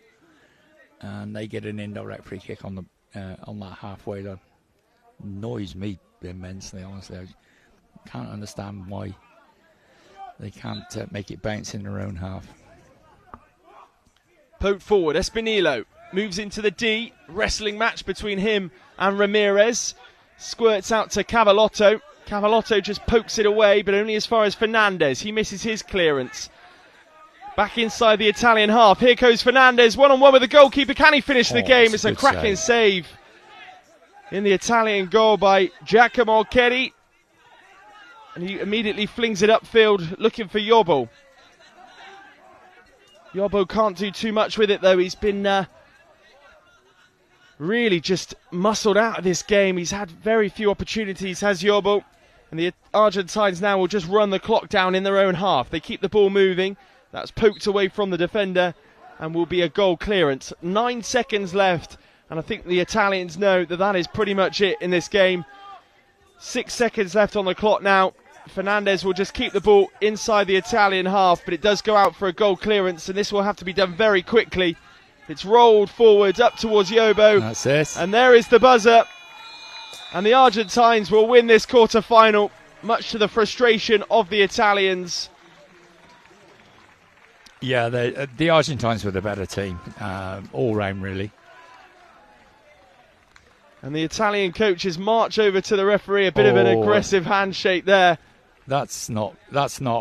and they get an indirect free kick on that halfway line. Annoys me immensely, honestly. I can't understand why they can't make it bounce in their own half. Poked forward, Espinillo moves into the D. Wrestling match between him and Ramirez. Squirts out to Cavallotto. Cavallotto just pokes it away, but only as far as Fernandez. He misses his clearance. Back inside the Italian half. Here goes Fernandez, one-on-one with the goalkeeper. Can he finish the game? It's a cracking save in the Italian goal by Giacomo Cheri. And he immediately flings it upfield, looking for Yobo. Yobo can't do too much with it, though. He's been really just muscled out of this game. He's had very few opportunities, has Yobo. And the Argentines now will just run the clock down in their own half. They keep the ball moving. That's poked away from the defender and will be a goal clearance. 9 seconds left, and I think the Italians know that is pretty much it in this game. 6 seconds left on the clock now. Fernandez will just keep the ball inside the Italian half, but it does go out for a goal clearance, and this will have to be done very quickly. It's rolled forwards up towards Yobo. That's it. And there is the buzzer. And the Argentines will win this quarter-final, much to the frustration of the Italians. Yeah, the Argentines were the better team, all round really. And the Italian coaches march over to the referee, a bit of an aggressive handshake there. That's not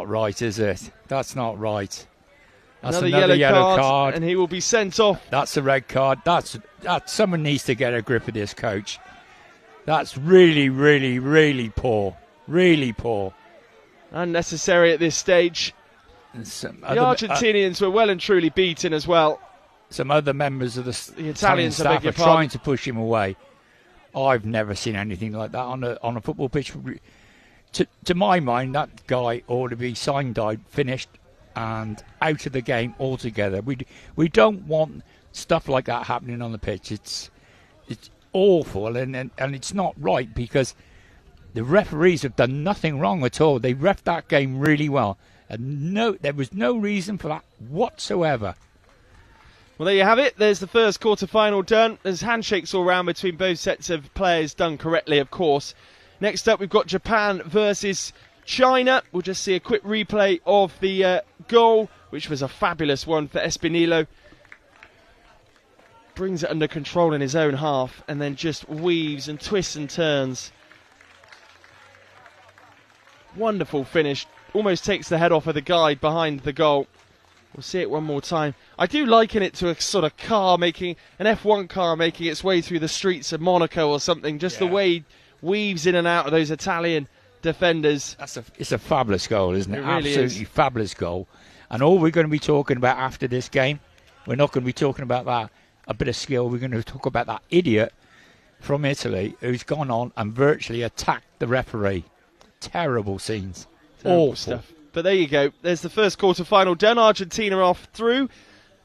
right, is it? That's not right. That's Another yellow card, and he will be sent off. That's a red card. That's someone needs to get a grip of this, coach. That's really, really, really poor. Really poor. Unnecessary at this stage. The Argentinians were well and truly beaten as well. Some other members of the Italian staff are trying to push him away. I've never seen anything like that on a football pitch. To my mind, that guy ought to be signed, finished, and out of the game altogether. We don't want stuff like that happening on the pitch. It's awful, and it's not right, because the referees have done nothing wrong at all. They ref that game really well, and there was no reason for that whatsoever. Well, there you have it. There's the first quarter-final done. There's handshakes all round between both sets of players, done correctly, of course. Next up, we've got Japan versus China. We'll just see a quick replay of the goal, which was a fabulous one for Espinillo. Brings it under control in his own half, and then just weaves and twists and turns. Wonderful finish. Almost takes the head off of the guy behind the goal. We'll see it one more time. I do liken it to a sort of car making, an F1 car making its way through the streets of Monaco or something. Just the way he weaves in and out of those Italian defenders. It's a fabulous goal, isn't it? It really Absolutely is. Fabulous goal. And all we're going to be talking about after this game, we're not going to be talking about that, a bit of skill. We're going to talk about that idiot from Italy who's gone on and virtually attacked the referee. Terrible scenes. Awful stuff. But there you go. There's the first quarter-final done. Argentina off through.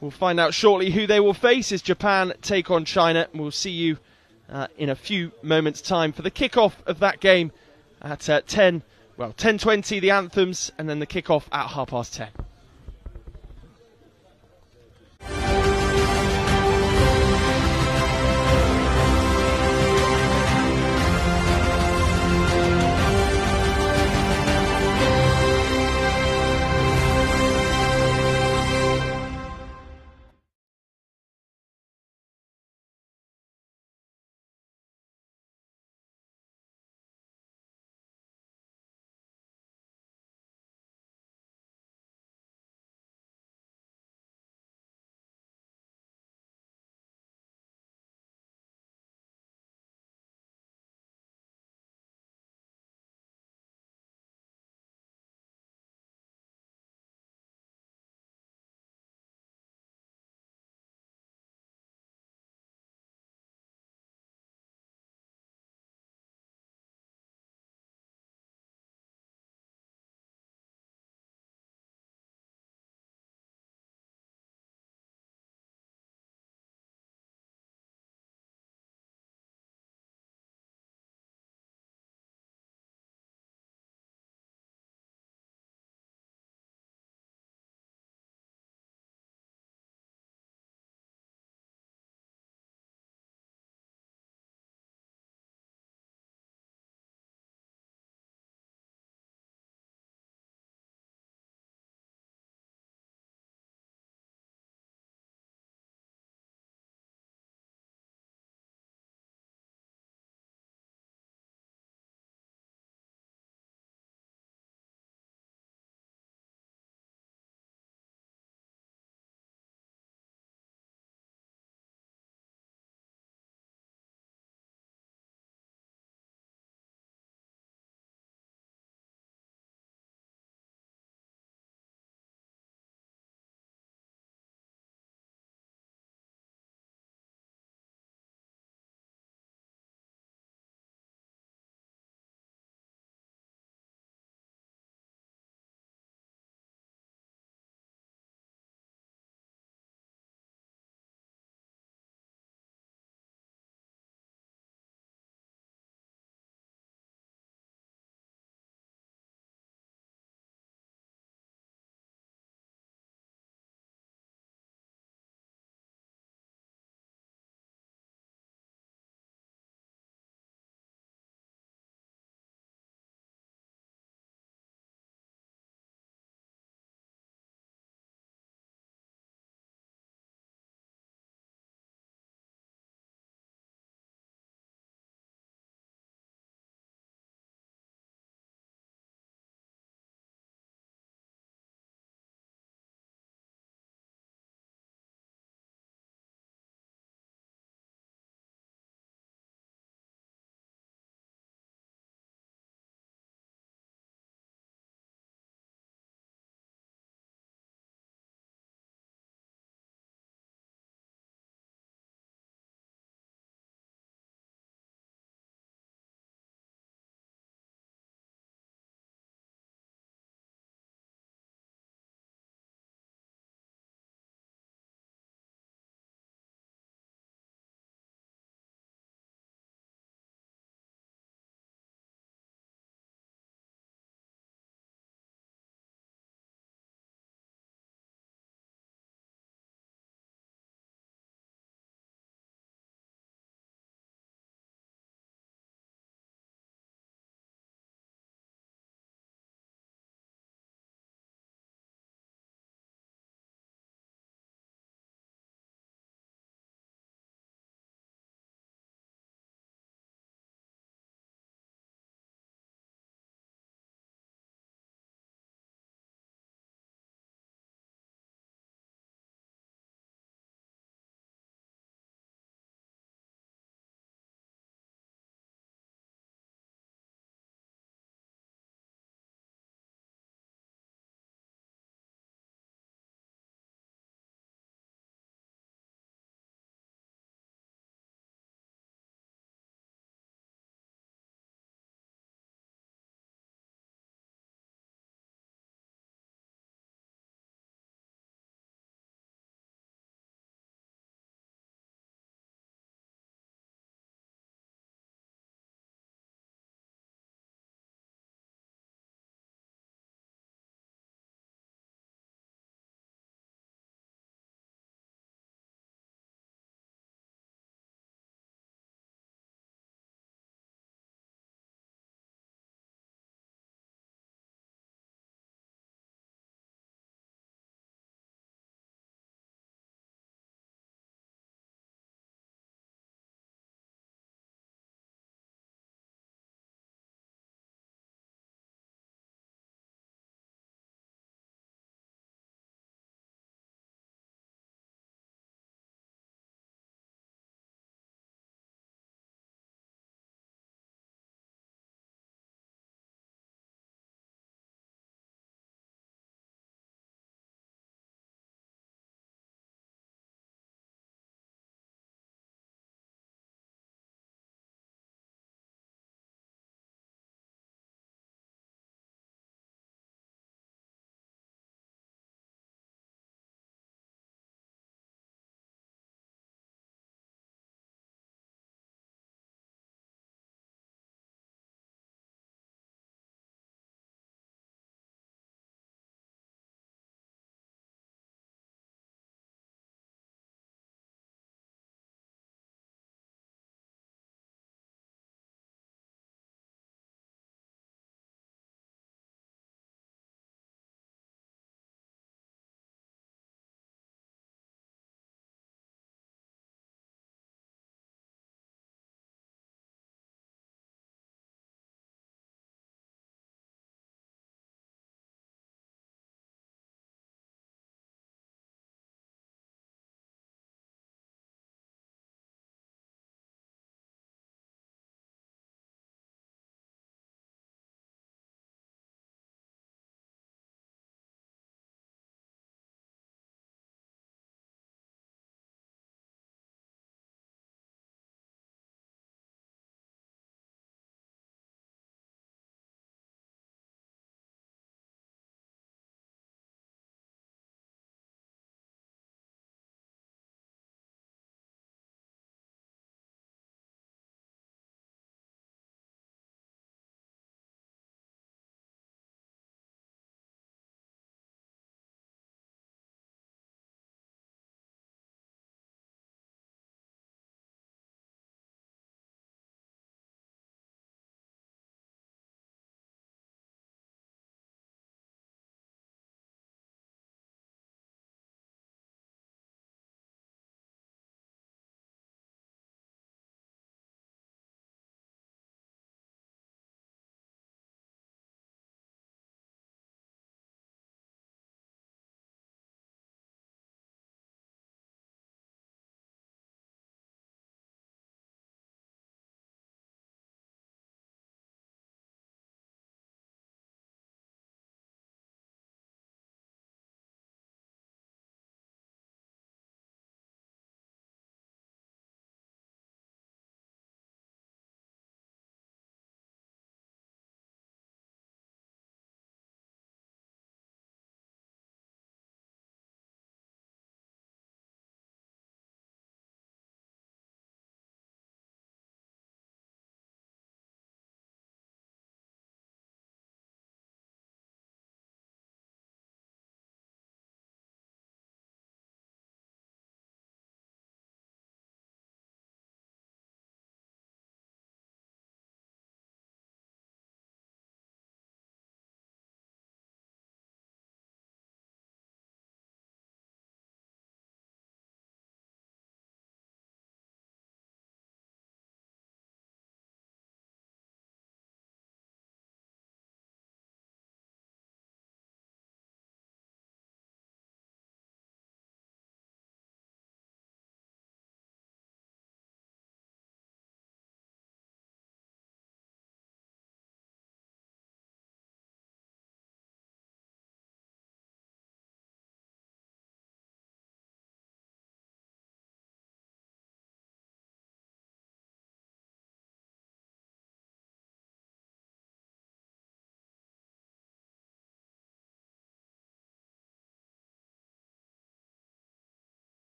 We'll find out shortly who they will face as Japan take on China. And we'll see you in a few moments' time for the kick-off of that game at 10:20, the anthems, and then the kick-off at 10:30.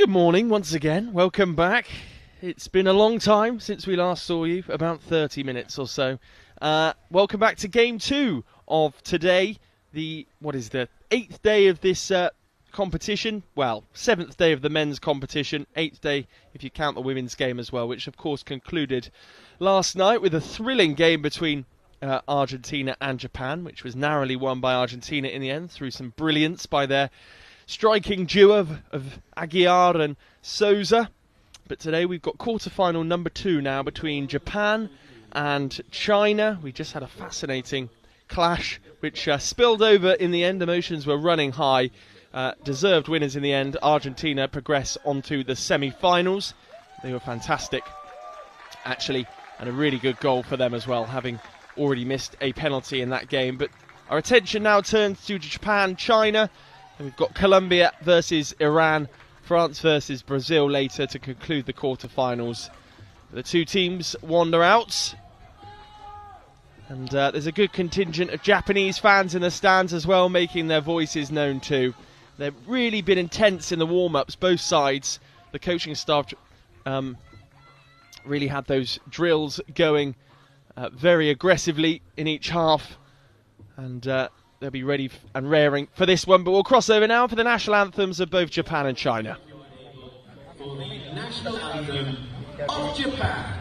Good morning once again. Welcome back. It's been a long time since we last saw you, about 30 minutes or so. Welcome back to Game 2 of today. The 8th day of this competition. Well, 7th day of the men's competition. 8th day if you count the women's game as well, which of course concluded last night with a thrilling game between Argentina and Japan, which was narrowly won by Argentina in the end through some brilliance by their striking duo of Aguiar and Souza. But today we've got quarter-final number 2 now between Japan and China. We just had a fascinating clash which spilled over in the end. Emotions were running high. Deserved winners in the end. Argentina progress onto the semi-finals. They were fantastic, actually, and a really good goal for them as well, having already missed a penalty in that game. But our attention now turns to Japan-China. And we've got Colombia versus Iran, France versus Brazil later to conclude the quarterfinals. The two teams wander out. And there's a good contingent of Japanese fans in the stands as well, making their voices known too. They've really been intense in the warm-ups, both sides. The coaching staff really had those drills going very aggressively in each half. And they'll be ready and raring for this one. But we'll cross over now for the national anthems of both Japan and China. For the national anthem of Japan.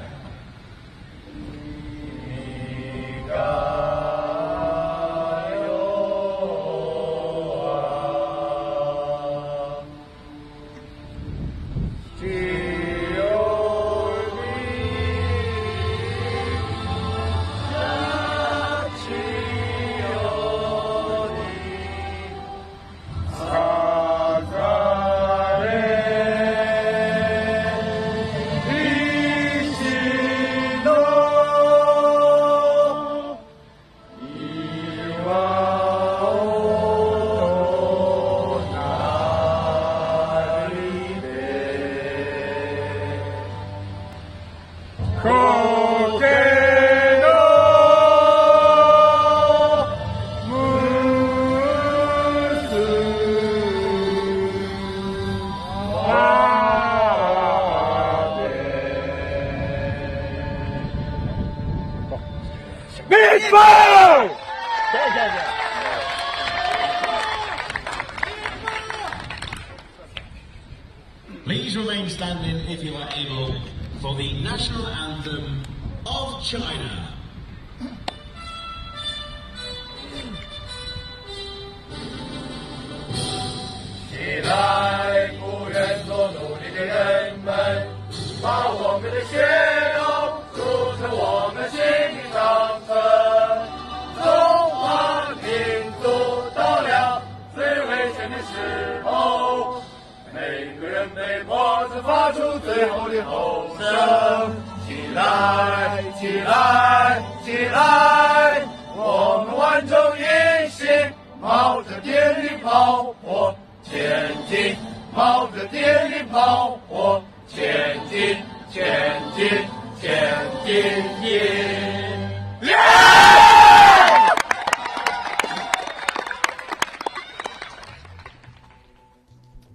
Please remain standing if you are able for the national anthem of China. 起来，不愿做奴隶的人们，把我们的血肉筑成我们心的长城。中华民族到了最危险的时候，每个人被迫着发出最后的吼声。起来，起来，起来！我们万众一心，冒着电力炮火前进，冒着电力炮火前进，前进，前进！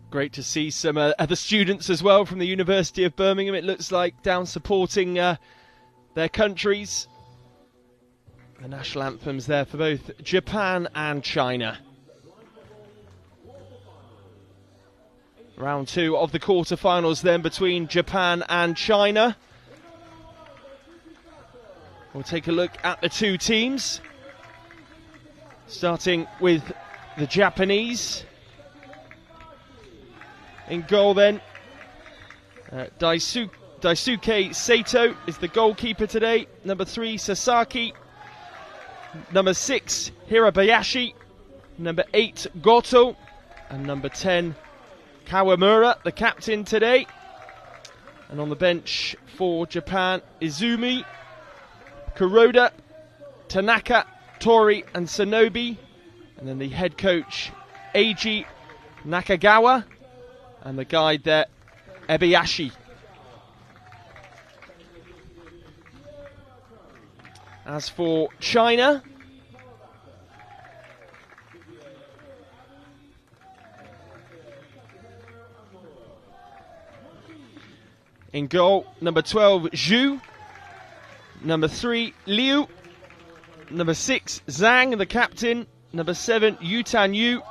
Great to see some other students as well from the University of Birmingham, it looks like, down supporting their countries. The national anthems there for both Japan and China. Round 2 of the quarterfinals then between Japan and China. We'll take a look at the two teams. Starting with the Japanese. In goal then, Daisuke Sato is the goalkeeper today. Number 3, Sasaki. Number 6, Hirabayashi. Number 8, Goto. And number 10, Kawamura, the captain today. And on the bench for Japan, Izumi, Kuroda, Tanaka, Tori and Sonobe. And then the head coach, Eiji Nakagawa. And the guide there, Ebayashi. As for China, In goal, number 12, Zhu. Number 3, Liu. Number 6, Zhang, the captain. Number 7, Yutan Yu.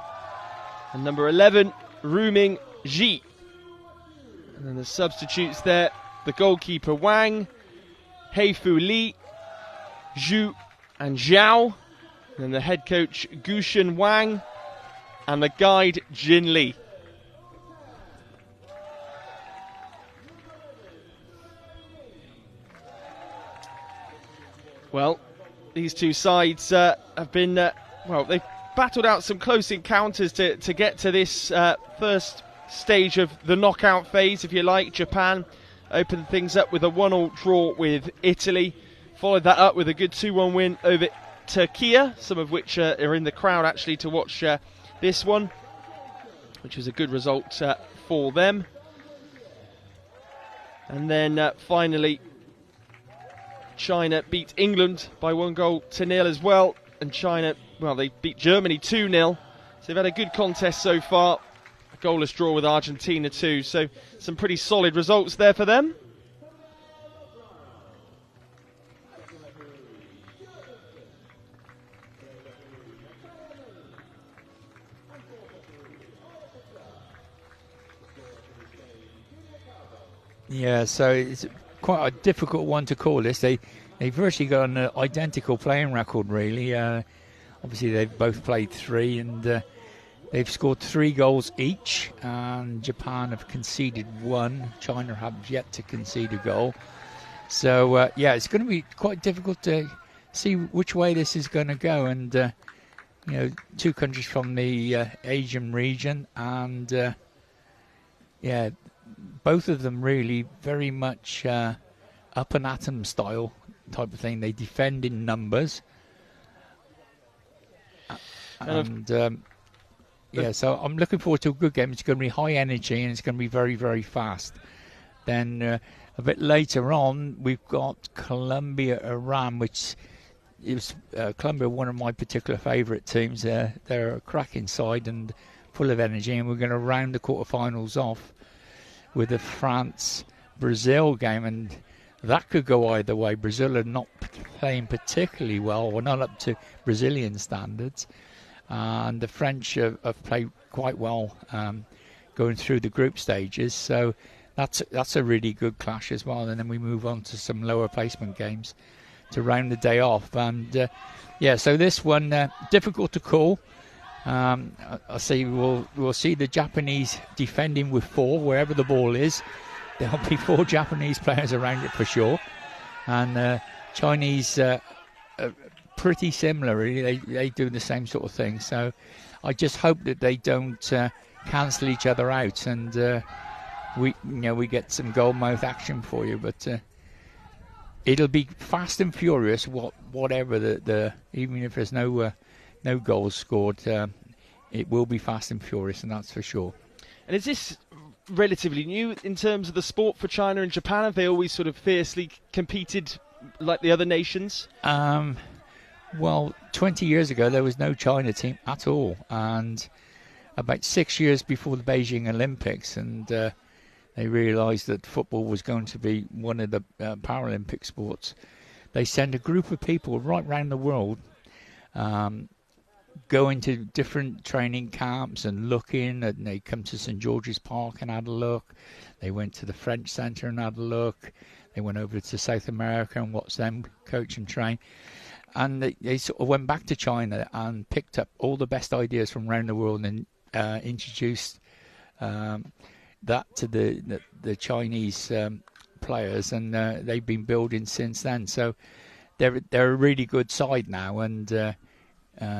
And number 11, Ruming Ji. And then the substitutes there, the goalkeeper Wang, Heifu Li, Zhu and Zhao. And then the head coach Gushen Wang. And the guide Jin Li. Well, these two sides have been, they've battled out some close encounters to get to this first stage of the knockout phase, if you like. Japan opened things up with a 1-1 draw with Italy, followed that up with a good 2-1 win over Turkey, some of which are in the crowd actually to watch this one, which was a good result for them. And then finally, China beat England by 1-0 as well, and China, they beat Germany 2-0, so they've had a good contest so far. A goalless draw with Argentina too, so some pretty solid results there for them. Yeah, so it's quite a difficult one to call this. They've virtually got an identical playing record, really. Obviously, they've both played 3, and they've scored 3 goals each. And Japan have conceded 1. China have yet to concede a goal. So, it's going to be quite difficult to see which way this is going to go. And, 2 countries from the Asian region, and, both of them really very much up and atom style type of thing. They defend in numbers. So I'm looking forward to a good game. It's going to be high energy and it's going to be very, very fast. Then a bit later on, we've got Colombia-Iran, which is Colombia, one of my particular favourite teams. They're a cracking side and full of energy, and we're going to round the quarterfinals off with the France-Brazil game, and that could go either way. Brazil are not playing particularly well, or not up to Brazilian standards, and the French have played quite well going through the group stages, so that's a really good clash as well. And then we move on to some lower placement games to round the day off. And so this one difficult to call. I see we'll see the Japanese defending with 4 wherever the ball is. There'll be 4 Japanese players around it for sure, and Chinese pretty similar. Really, they do the same sort of thing. So I just hope that they don't cancel each other out, and we get some goal-mouth action for you. But it'll be fast and furious. Whatever the even if there's no goals scored, it will be fast and furious, and that's for sure. And is this relatively new in terms of the sport for China and Japan? Have they always sort of fiercely competed like the other nations? 20 years ago there was no China team at all, and about 6 years before the Beijing Olympics, and they realised that football was going to be one of the Paralympic sports. They sent a group of people right around the world, going to different training camps and looking, and they come to St George's Park and had a look. They went to the French Centre and had a look. They went over to South America and watched them coach and train. And they sort of went back to China and picked up all the best ideas from around the world and introduced that to the Chinese players, and they've been building since then. So they're a really good side now, and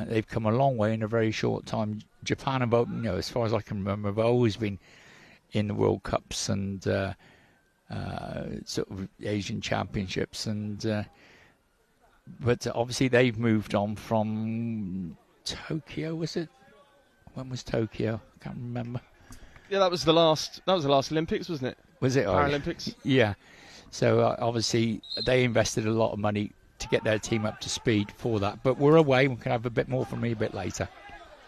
they've come a long way in a very short time. Japan, as far as I can remember, have always been in the World Cups and sort of Asian Championships, and but obviously they've moved on from Tokyo. Was it? When was Tokyo? I can't remember. Yeah, that was the last Olympics, wasn't it? Was it? Paralympics? Yeah. So obviously they invested a lot of money to get their team up to speed for that. But we're away. We can have a bit more from me a bit later.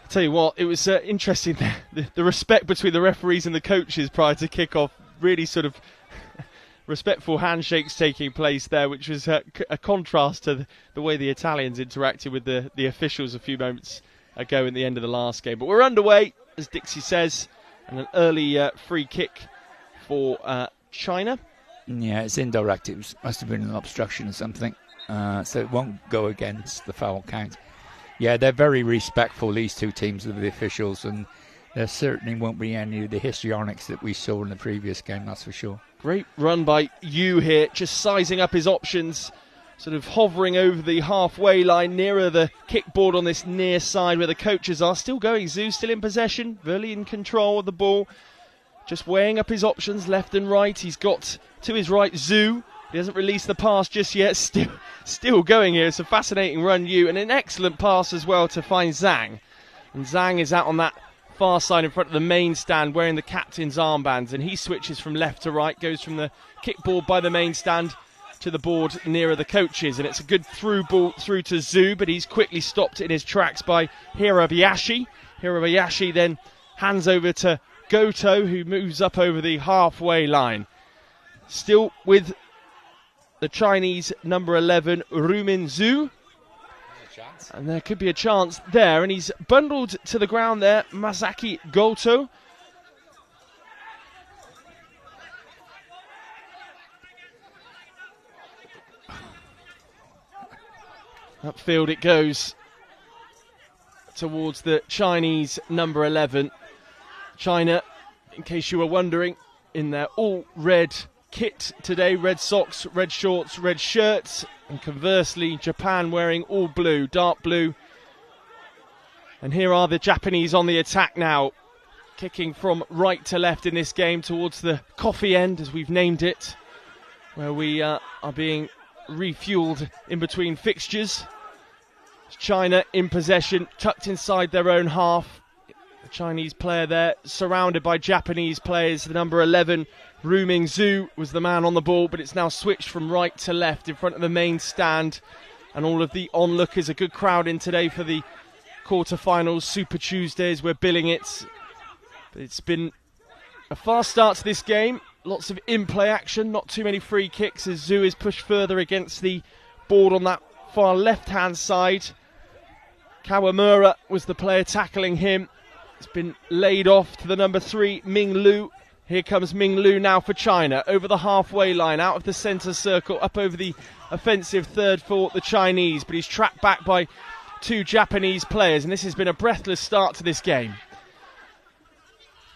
I'll tell you what, it was interesting. The respect between the referees and the coaches prior to kick-off really sort of respectful handshakes taking place there, which was a contrast to the way the Italians interacted with the officials a few moments ago in the end of the last game. But we're underway, as Dixie says, and an early free kick for China. Yeah, it's indirect. Must have been an obstruction or something, so it won't go against the foul count. Yeah, they're very respectful, these two teams, of the officials, and there certainly won't be any of the histrionics that we saw in the previous game, that's for sure. Great run by Yu here, just sizing up his options, sort of hovering over the halfway line, nearer the kickboard on this near side where the coaches are. Still going, Zhu still in possession, really in control of the ball. Just weighing up his options left and right. He's got to his right Zhu. He hasn't released the pass just yet. Still going here. It's a fascinating run, Yu, and an excellent pass as well to find Zhang. And Zhang is out on that far side in front of the main stand wearing the captain's armbands, and he switches from left to right, goes from the kickboard by the main stand to the board nearer the coaches, and it's a good through ball through to Zhu, but he's quickly stopped in his tracks by Hirabayashi. Hirabayashi then hands over to Goto, who moves up over the halfway line. Still with the Chinese number 11, Rumin Zhu. And there could be a chance there, and he's bundled to the ground there, Masaki Goto. Upfield it goes towards the Chinese number 11. China, in case you were wondering, in their all-red kit today, red socks, red shorts, red shirts, and conversely Japan wearing all blue, dark blue. And here are the Japanese on the attack now, kicking from right to left in this game towards the coffee end, as we've named it, where we are being refueled in between fixtures. China in possession, tucked inside their own half. The Chinese player there, surrounded by Japanese players. The number 11, Ruming Zhu, was the man on the ball, but it's now switched from right to left in front of the main stand. And all of the onlookers, a good crowd in today for the quarterfinals, Super Tuesdays, we're billing it. But it's been a fast start to this game. Lots of in-play action, not too many free kicks as Zhu is pushed further against the board on that far left-hand side. Kawamura was the player tackling him. It's been laid off to the number 3, Ming Lu. Here comes Ming Lu now for China, over the halfway line, out of the centre circle, up over the offensive third for the Chinese, but he's trapped back by 2 Japanese players, and this has been a breathless start to this game.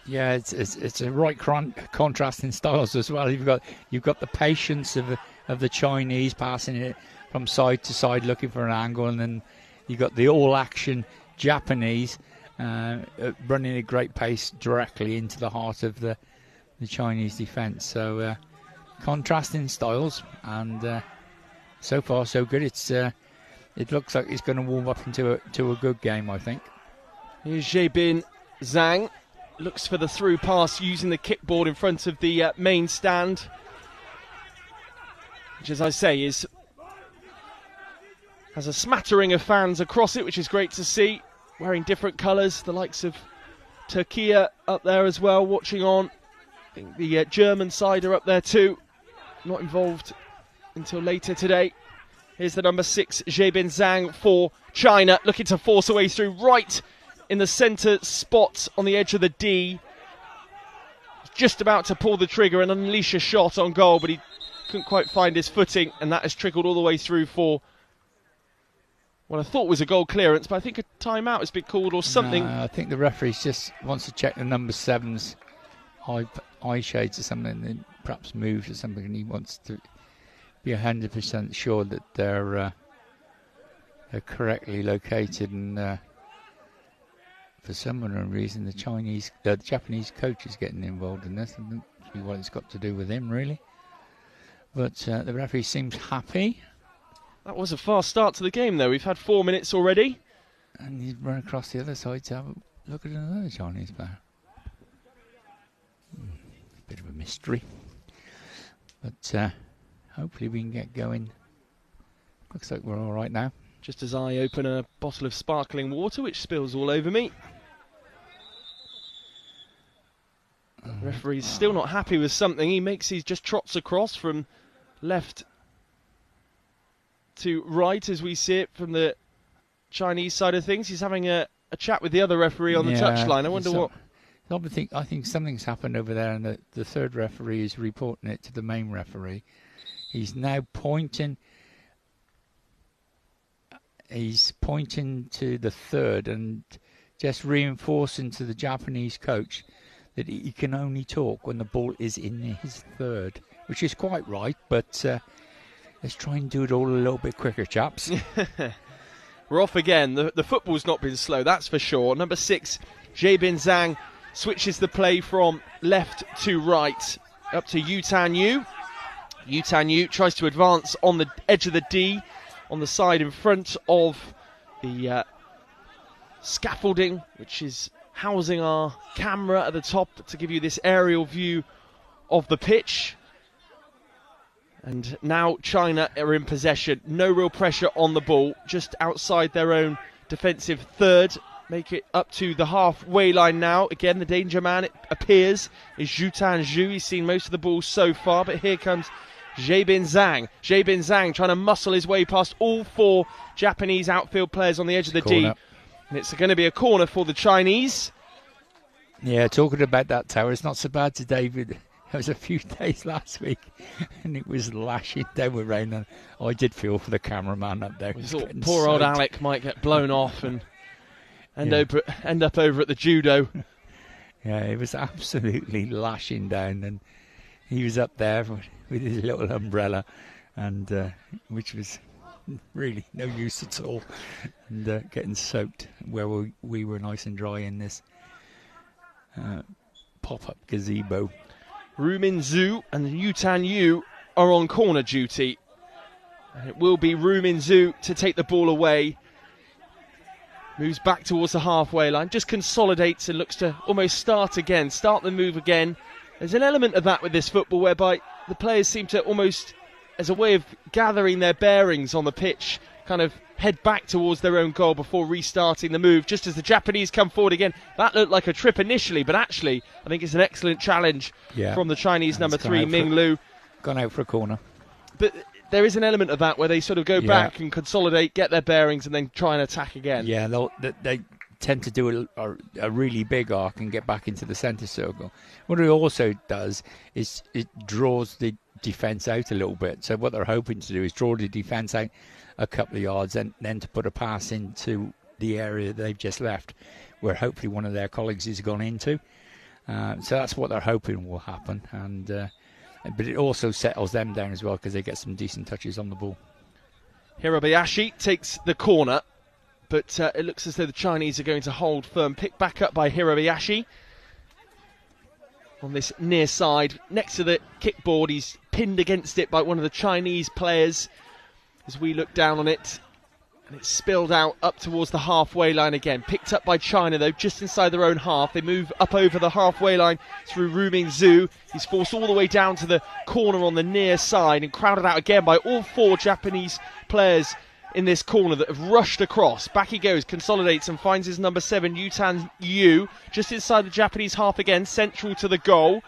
Yeah, it's a right contrast in styles as well. You've got the patience of the Chinese passing it from side to side, looking for an angle, and then you've got the all-action Japanese running at great pace directly into the heart of the Chinese defence. So contrasting styles, and so far so good. It looks like it's going to warm up into a good game, I think. Here's Zhebin Zhang. Looks for the through pass using the kickboard in front of the main stand, which, as I say, has a smattering of fans across it, which is great to see. Wearing different colours, the likes of Turkey up there as well, watching on. I think the German side are up there too, not involved until later today. Here's the number 6, Zhebin Zhang for China, looking to force a way through right in the centre spot on the edge of the D. Just about to pull the trigger and unleash a shot on goal, but he couldn't quite find his footing, and that has trickled all the way through for what I thought was a goal clearance, but I think a timeout has been called or something. I think the referee just wants to check the number 7's eye shades or something, and perhaps moved or something, and he wants to be 100% sure that they're correctly located, and for some unknown reason the Japanese coach is getting involved in this. I don't see what it's got to do with him really, but the referee seems happy. That was a fast start to the game though. We've had 4 minutes already, and he's run across the other side to have a look at another Chinese player. Bit of a mystery, but hopefully we can get going. Looks like we're all right now. Just as I open a bottle of sparkling water, which spills all over me. The referee's still not happy with something. He just trots across from left to right as we see it from the Chinese side of things. He's having a chat with the other referee on the touchline. I wonder what... I think something's happened over there, and the third referee is reporting it to the main referee. He's now pointing... He's pointing to the third and just reinforcing to the Japanese coach that he can only talk when the ball is in his third, which is quite right, but let's try and do it all a little bit quicker, chaps. We're off again. The football's not been slow, that's for sure. Number 6, Jaebin Zhang, switches the play from left to right, up to Yu Tan Yu. Yu Tan Yu tries to advance on the edge of the D, on the side in front of the scaffolding, which is housing our camera at the top to give you this aerial view of the pitch. And now China are in possession. No real pressure on the ball, just outside their own defensive third. Make it up to the halfway line now. Again, the danger man, it appears, is Zhu Tanzhu. He's seen most of the ball so far, but here comes Jaebin Zhang. Jaebin Zhang trying to muscle his way past all 4 Japanese outfield players on the edge of the D. And it's going to be a corner for the Chinese. Yeah, talking about that tower, it's not so bad today, but there was a few days last week and it was lashing down with rain, and I did feel for the cameraman up there. We thought poor old Alec might get blown off and end up over at the judo. Yeah, it was absolutely lashing down, and he was up there with his little umbrella, and which was really no use at all, and getting soaked where we were nice and dry in this pop-up gazebo. Ru Minzu and Yu Tan Yu are on corner duty. And it will be Ru Minzu to take the ball away. Moves back towards the halfway line, just consolidates and looks to almost start the move again. There's an element of that with this football whereby the players seem to almost, as a way of gathering their bearings on the pitch, kind of head back towards their own goal before restarting the move, just as the Japanese come forward again. That looked like a trip initially, but actually I think it's an excellent challenge from the Chinese number 3, Ming Lu. Gone out for a corner. But there is an element of that where they sort of go back and consolidate, get their bearings, and then try and attack again. Yeah, they tend to do a really big arc and get back into the centre circle. What it also does is it draws the defence out a little bit. So what they're hoping to do is draw the defence out a couple of yards and then to put a pass into the area they've just left, where hopefully one of their colleagues has gone into. So that's what they're hoping will happen. But it also settles them down as well because they get some decent touches on the ball. Hirabayashi takes the corner, but it looks as though the Chinese are going to hold firm. Picked back up by Hirabayashi on this near side. Next to the kickboard, he's pinned against it by one of the Chinese players as we look down on it. And it's spilled out up towards the halfway line again. Picked up by China, though, just inside their own half. They move up over the halfway line through Ru Mingzu. He's forced all the way down to the corner on the near side and crowded out again by all 4 Japanese players in this corner that have rushed across. Back he goes, consolidates and finds his number 7, Yu Tan Yu, just inside the Japanese half again, central to the goal.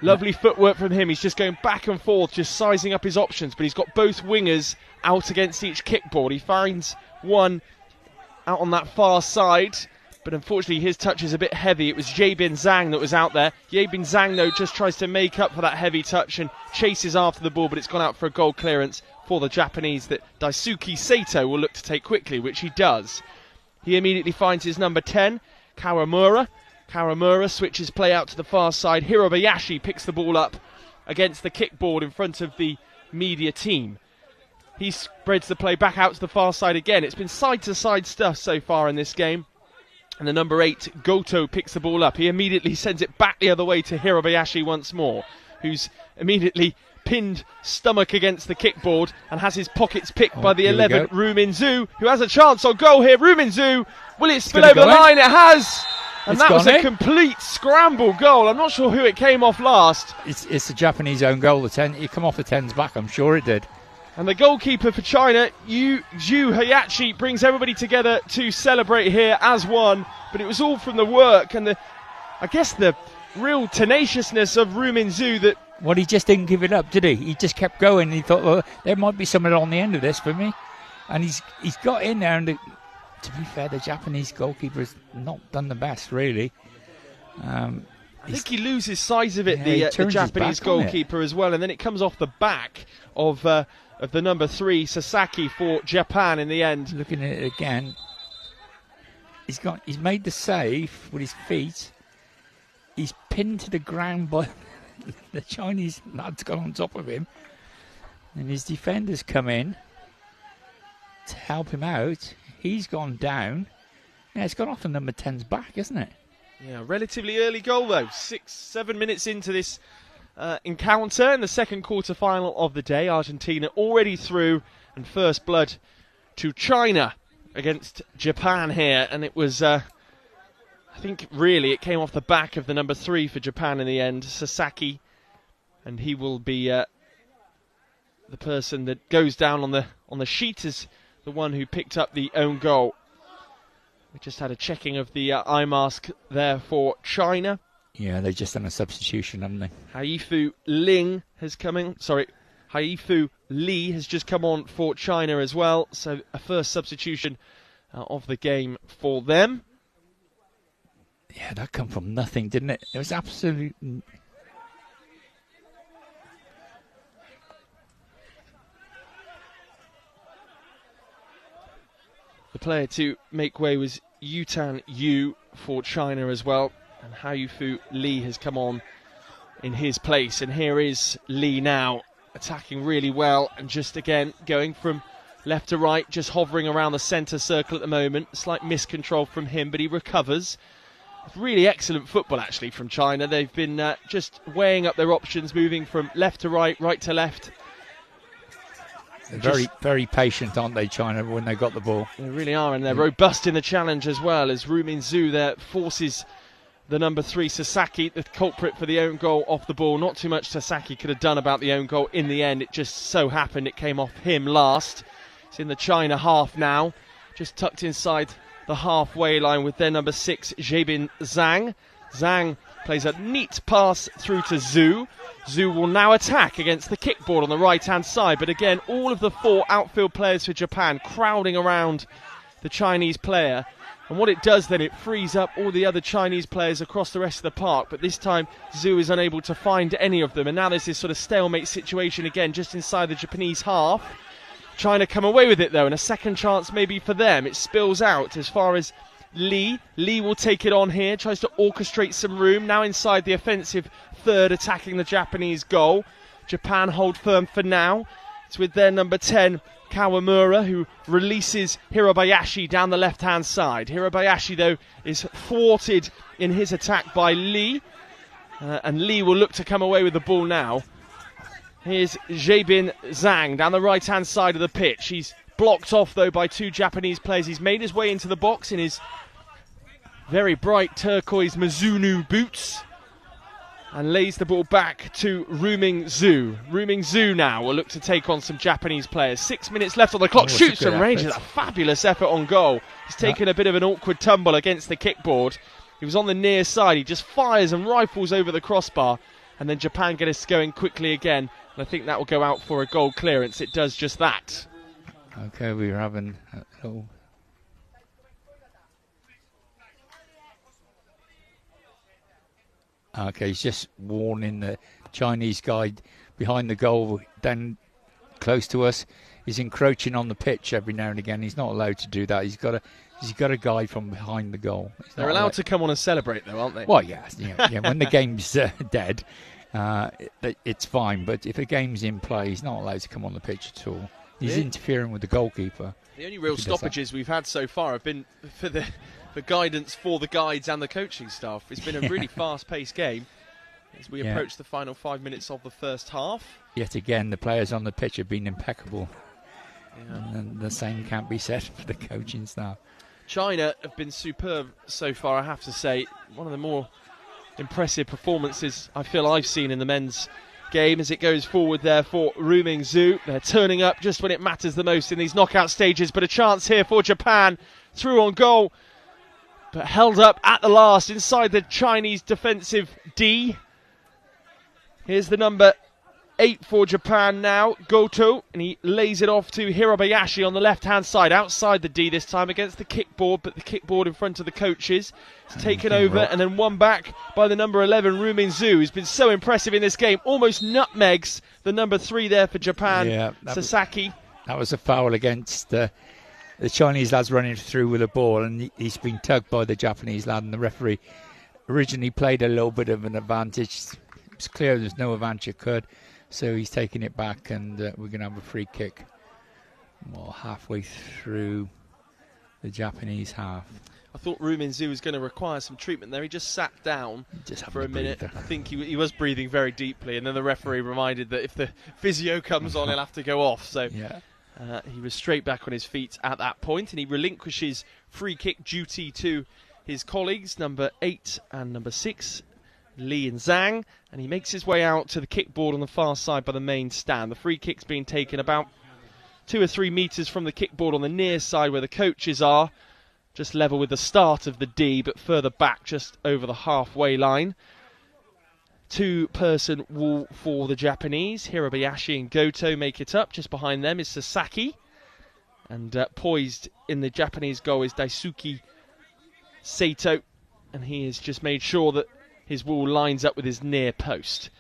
Lovely footwork from him. He's just going back and forth, just sizing up his options, but he's got both wingers out against each kickboard. He finds one out on that far side, but unfortunately his touch is a bit heavy. It was Jaebin Zhang that was out there. Jaebin Zhang, though, just tries to make up for that heavy touch and chases after the ball, but it's gone out for a goal clearance for the Japanese that Daisuke Sato will look to take quickly, which he does. He immediately finds his number 10, Kawamura. Kawamura switches play out to the far side. Hirabayashi picks the ball up against the kickboard in front of the media team. He spreads the play back out to the far side again. It's been side-to-side stuff so far in this game. And the number 8, Goto, picks the ball up. He immediately sends it back the other way to Hirabayashi once more, who's immediately pinned stomach against the kickboard and has his pockets picked by the 11, Ru Minzu, who has a chance on goal here. Ru Minzu, will it spill over the line? It has! And that was a complete scramble goal. I'm not sure who it came off last. It's the Japanese own goal. The 10, it come off the 10's back, I'm sure it did. And the goalkeeper for China, Zhu Hayashi, brings everybody together to celebrate here as one. But it was all from the work and I guess the real tenaciousness of Rumin Zhu that... Well, he just didn't give it up, did he? He just kept going. He thought, well, there might be something on the end of this for me. And he's got in there, and to be fair, the Japanese goalkeeper has not done the best, really. I think he loses sight of it, yeah, the Japanese goalkeeper as well, and then it comes off the back of the number 3, Sasaki, for Japan in the end. Looking at it again, he's made the save with his feet. He's pinned to the ground by the Chinese lad's gone on top of him, and his defenders come in to help him out. He's gone down. Yeah, it's gone off the number 10's back, isn't it? Yeah, relatively early goal though. 6-7 minutes into this encounter in the second quarter-final of the day. Argentina already through, and first blood to China against Japan here. And it was, I think really it came off the back of the number 3 for Japan in the end, Sasaki. And he will be the person that goes down on the sheet as the one who picked up the own goal. We just had a checking of the eye mask there for China. Yeah, they've just done a substitution, haven't they? Haifu Li has just come on for China as well. So a first substitution of the game for them. Yeah, that come from nothing, didn't it? It was absolute... The player to make way was Yutan Yu for China as well. And Haifu Li has come on in his place. And here is Li now, attacking really well. And just again, going from left to right, just hovering around the centre circle at the moment. Slight miscontrol from him, but he recovers. Really excellent football, actually, from China. They've been just weighing up their options, moving from left to right, right to left. They're very patient, aren't they, China, when they got the ball? They really are, and they're robust in the challenge as well, as Rumin Zhu there forces the number 3, Sasaki, the culprit for the own goal, off the ball. Not too much Sasaki could have done about the own goal in the end. It just so happened it came off him last. It's in the China half now, just tucked inside the halfway line with their number 6, Zhebin Zhang. Zhang plays a neat pass through to Zhu. Zhu will now attack against the kickboard on the right-hand side. But again, all of the 4 outfield players for Japan crowding around the Chinese player. And what it does then, it frees up all the other Chinese players across the rest of the park. But this time, Zhu is unable to find any of them. And now there's this sort of stalemate situation again, just inside the Japanese half. China come away with it, though, and a second chance maybe for them. It spills out as far as Li. Li will take it on here, tries to orchestrate some room. Now inside the offensive third, attacking the Japanese goal. Japan hold firm for now. It's with their number 10, Kawamura, who releases Hirabayashi down the left-hand side. Hirabayashi, though, is thwarted in his attack by Li. And Li will look to come away with the ball now. Here's Zhebin Zhang down the right-hand side of the pitch. He's blocked off, though, by 2 Japanese players. He's made his way into the box in his very bright turquoise Mizuno boots and lays the ball back to Rumin Zhu. Rumin Zhu now will look to take on some Japanese players. 6 minutes left on the clock. Shoots from range. It's a fabulous effort on goal. He's taken a bit of an awkward tumble against the kickboard. He was on the near side. He just fires and rifles over the crossbar. And then Japan get us going quickly again. And I think that will go out for a goal clearance. It does just that. Okay, we're having a little... Okay, he's just warning the Chinese guy behind the goal, then close to us. He's encroaching on the pitch every now and again. He's not allowed to do that. He's got a guy from behind the goal. They're allowed to come on and celebrate, though, aren't they? Well, yeah. When the game's dead, it's fine. But if a game's in play, he's not allowed to come on the pitch at all. He's interfering with the goalkeeper. The only real stoppages we've had so far have been for the guidance for the guides and the coaching staff. It's been a really fast-paced game as we approach the final 5 minutes of the first half. Yet again, the players on the pitch have been impeccable. Yeah. And the same can't be said for the coaching staff. China have been superb so far, I have to say. One of the more impressive performances I feel I've seen in the men's game as it goes forward there for Rumin Zhu. They're turning up just when it matters the most in these knockout stages, but a chance here for Japan. Through on goal. but held up at the last inside the Chinese defensive D. Here's the number 8 for Japan now, Goto, and he lays it off to Hirabayashi on the left-hand side, outside the D this time against the kickboard, but the kickboard in front of the coaches. It's taken over and then won back by the number 11, Rumin Zhu, who's been so impressive in this game. Almost nutmegs the number 3 there for Japan, Sasaki. That was a foul against the Chinese lad's running through with a ball, and he's been tugged by the Japanese lad, and the referee originally played a little bit of an advantage. It was clear there's no advantage occurred, so he's taking it back, and we're going to have a free kick halfway through the Japanese half. I thought Rumin Zhu was going to require some treatment there. He just sat down for a minute. I think he was breathing very deeply, and then the referee reminded that if the physio comes on, he'll have to go off. So he was straight back on his feet at that point, and he relinquishes free kick duty to his colleagues, number 8 and number 6, Li and Zhang, and he makes his way out to the kickboard on the far side by the main stand. The free kick's being taken about 2 or 3 metres from the kickboard on the near side where the coaches are, just level with the start of the D, but further back just over the halfway line. 2-person wall for the Japanese. Hirabayashi and Goto make it up. Just behind them is Sasaki, and poised in the Japanese goal is Daisuke Sato, and he has just made sure that his wall lines up with his near post.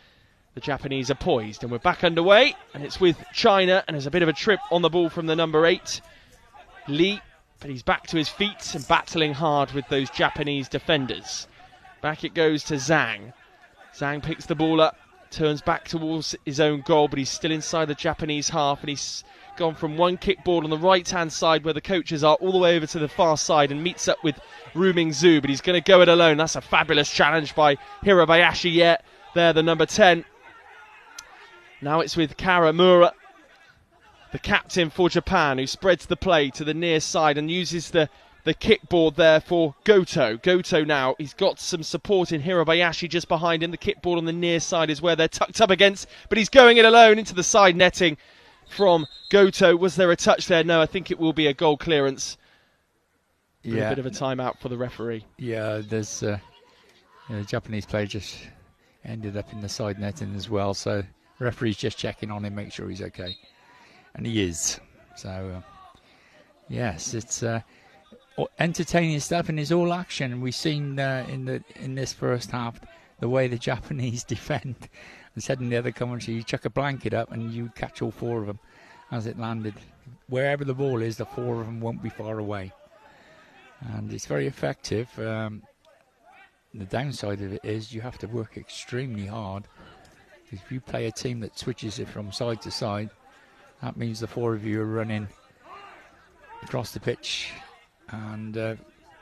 The Japanese are poised, and we're back underway, and it's with China, and there's a bit of a trip on the ball from the number 8, Li, but he's back to his feet and battling hard with those Japanese defenders. Back it goes to Zhang. Zhang picks the ball up, turns back towards his own goal, but he's still inside the Japanese half, and he's gone from one kickboard on the right-hand side where the coaches are all the way over to the far side and meets up with Rumin Zhu, but he's going to go it alone. That's a fabulous challenge by Hirabayashi there, the number 10. Now it's with Karamura, the captain for Japan, who spreads the play to the near side and uses the kickboard there for Goto. Goto now, he's got some support in Hirabayashi just behind him. The kickboard on the near side is where they're tucked up against, but he's going it alone into the side netting from Goto. Was there a touch there? No, I think it will be a goal clearance. Yeah. A bit of a timeout for the referee. Yeah, there's the Japanese player just ended up in the side netting as well, so the referee's just checking on him, make sure he's okay. And he is. So, yes, it's entertaining stuff, and it's all action. We've seen in this first half the way the Japanese defend. I said in the other commentary, you chuck a blanket up and you catch all 4 of them as it landed. Wherever the ball is, the 4 of them won't be far away. And it's very effective. The downside of it is you have to work extremely hard. If you play a team that switches it from side to side, that means the 4 of you are running across the pitch and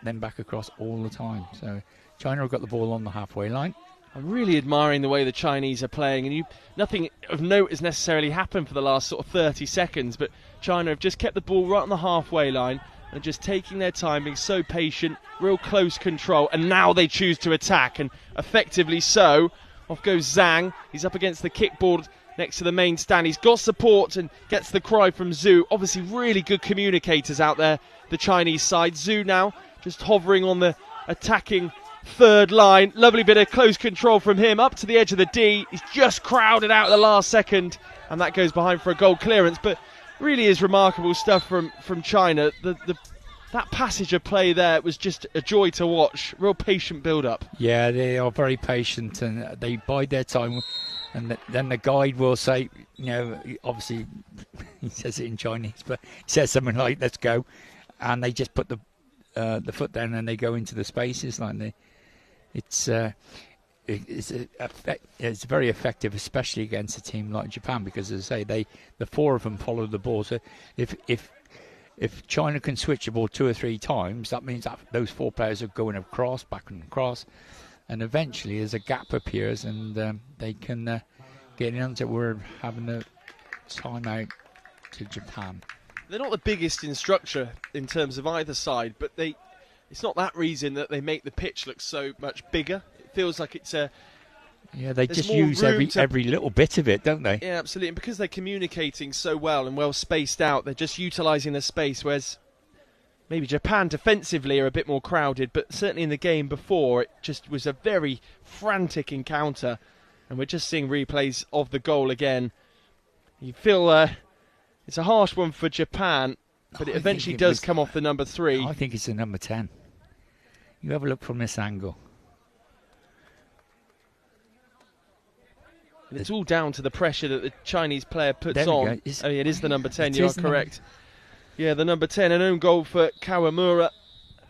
then back across all the time. So China have got the ball on the halfway line. I'm really admiring the way the Chinese are playing, and nothing of note has necessarily happened for the last sort of 30 seconds, but China have just kept the ball right on the halfway line and just taking their time, being so patient, real close control, and now they choose to attack, and effectively so. Off goes Zhang. He's up against the kickboard next to the main stand. He's got support and gets the cry from Zhu. Obviously really good communicators out there, the Chinese side. Zhu now just hovering on the attacking third line. Lovely bit of close control from him up to the edge of the D. He's just crowded out at the last second, and that goes behind for a goal clearance. But really is remarkable stuff from China. That passage of play there was just a joy to watch. Real patient build-up. Yeah, they are very patient, and they bide their time. And then the guide will say, obviously he says it in Chinese, but he says something like, let's go. And they just put the foot down and they go into the spaces. It's very effective, especially against a team like Japan, because as I say, the 4 of them follow the ball. So if China can switch the ball 2 or 3 times, that means that those 4 players are going across, back and across. And eventually, as a gap appears, and they can get in until we're having a timeout to Japan. They're not the biggest in structure in terms of either side, but it's not that reason that they make the pitch look so much bigger. It feels like it's a... Yeah, they just use every little bit of it, don't they? Yeah, absolutely. And because they're communicating so well and well spaced out, they're just utilising the space, whereas maybe Japan defensively are a bit more crowded, but certainly in the game before, it just was a very frantic encounter. And we're just seeing replays of the goal again. You feel it's a harsh one for Japan, but it eventually does come off the number 3. I think it's the number 10. You have a look from this angle. And it's all down to the pressure that the Chinese player puts on. It is the number 10, you are correct. Yeah, the number 10, an own goal for Kawamura.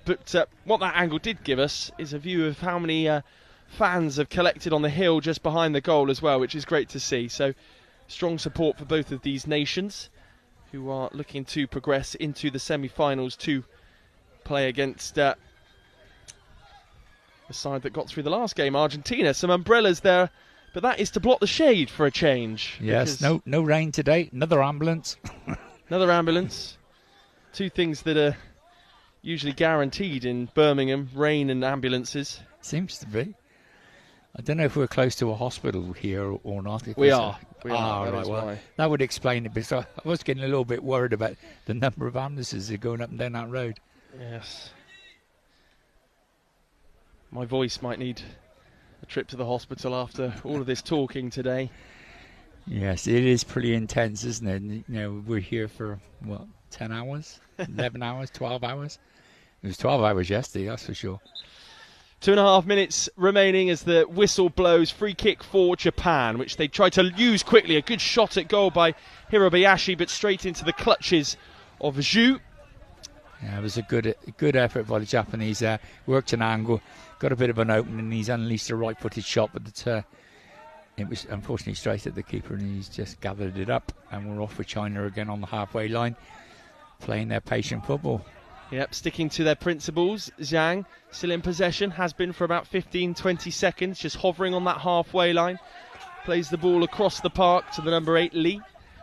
But what that angle did give us is a view of how many fans have collected on the hill just behind the goal as well, which is great to see. So strong support for both of these nations who are looking to progress into the semi-finals to play against the side that got through the last game, Argentina. Some umbrellas there, but that is to block the shade for a change. Yes, no rain today. Another ambulance. Another ambulance. Two things that are usually guaranteed in Birmingham, rain and ambulances. Seems to be. I don't know if we're close to a hospital here or not. We are. Right. Well, that would explain it, because I was getting a little bit worried about the number of ambulances that are going up and down that road. Yes. My voice might need a trip to the hospital after all of this talking today. Yes, it is pretty intense, isn't it? You know, we're here for, 10 hours? 11 hours? 12 hours? It was 12 hours yesterday, that's for sure. 2.5 minutes remaining as the whistle blows. Free kick for Japan, which they try to use quickly. A good shot at goal by Hirabayashi, but straight into the clutches of Zhu. Yeah, it was a good effort by the Japanese there. Worked an angle, got a bit of an opening, and he's unleashed a right-footed shot, but it was unfortunately straight at the keeper, and he's just gathered it up. And we're off with China again on the halfway line, playing their patient football. Yep, sticking to their principles. Zhang still in possession, has been for about 15-20 seconds, just hovering on that halfway line. Plays the ball across the park to the number 8, Li,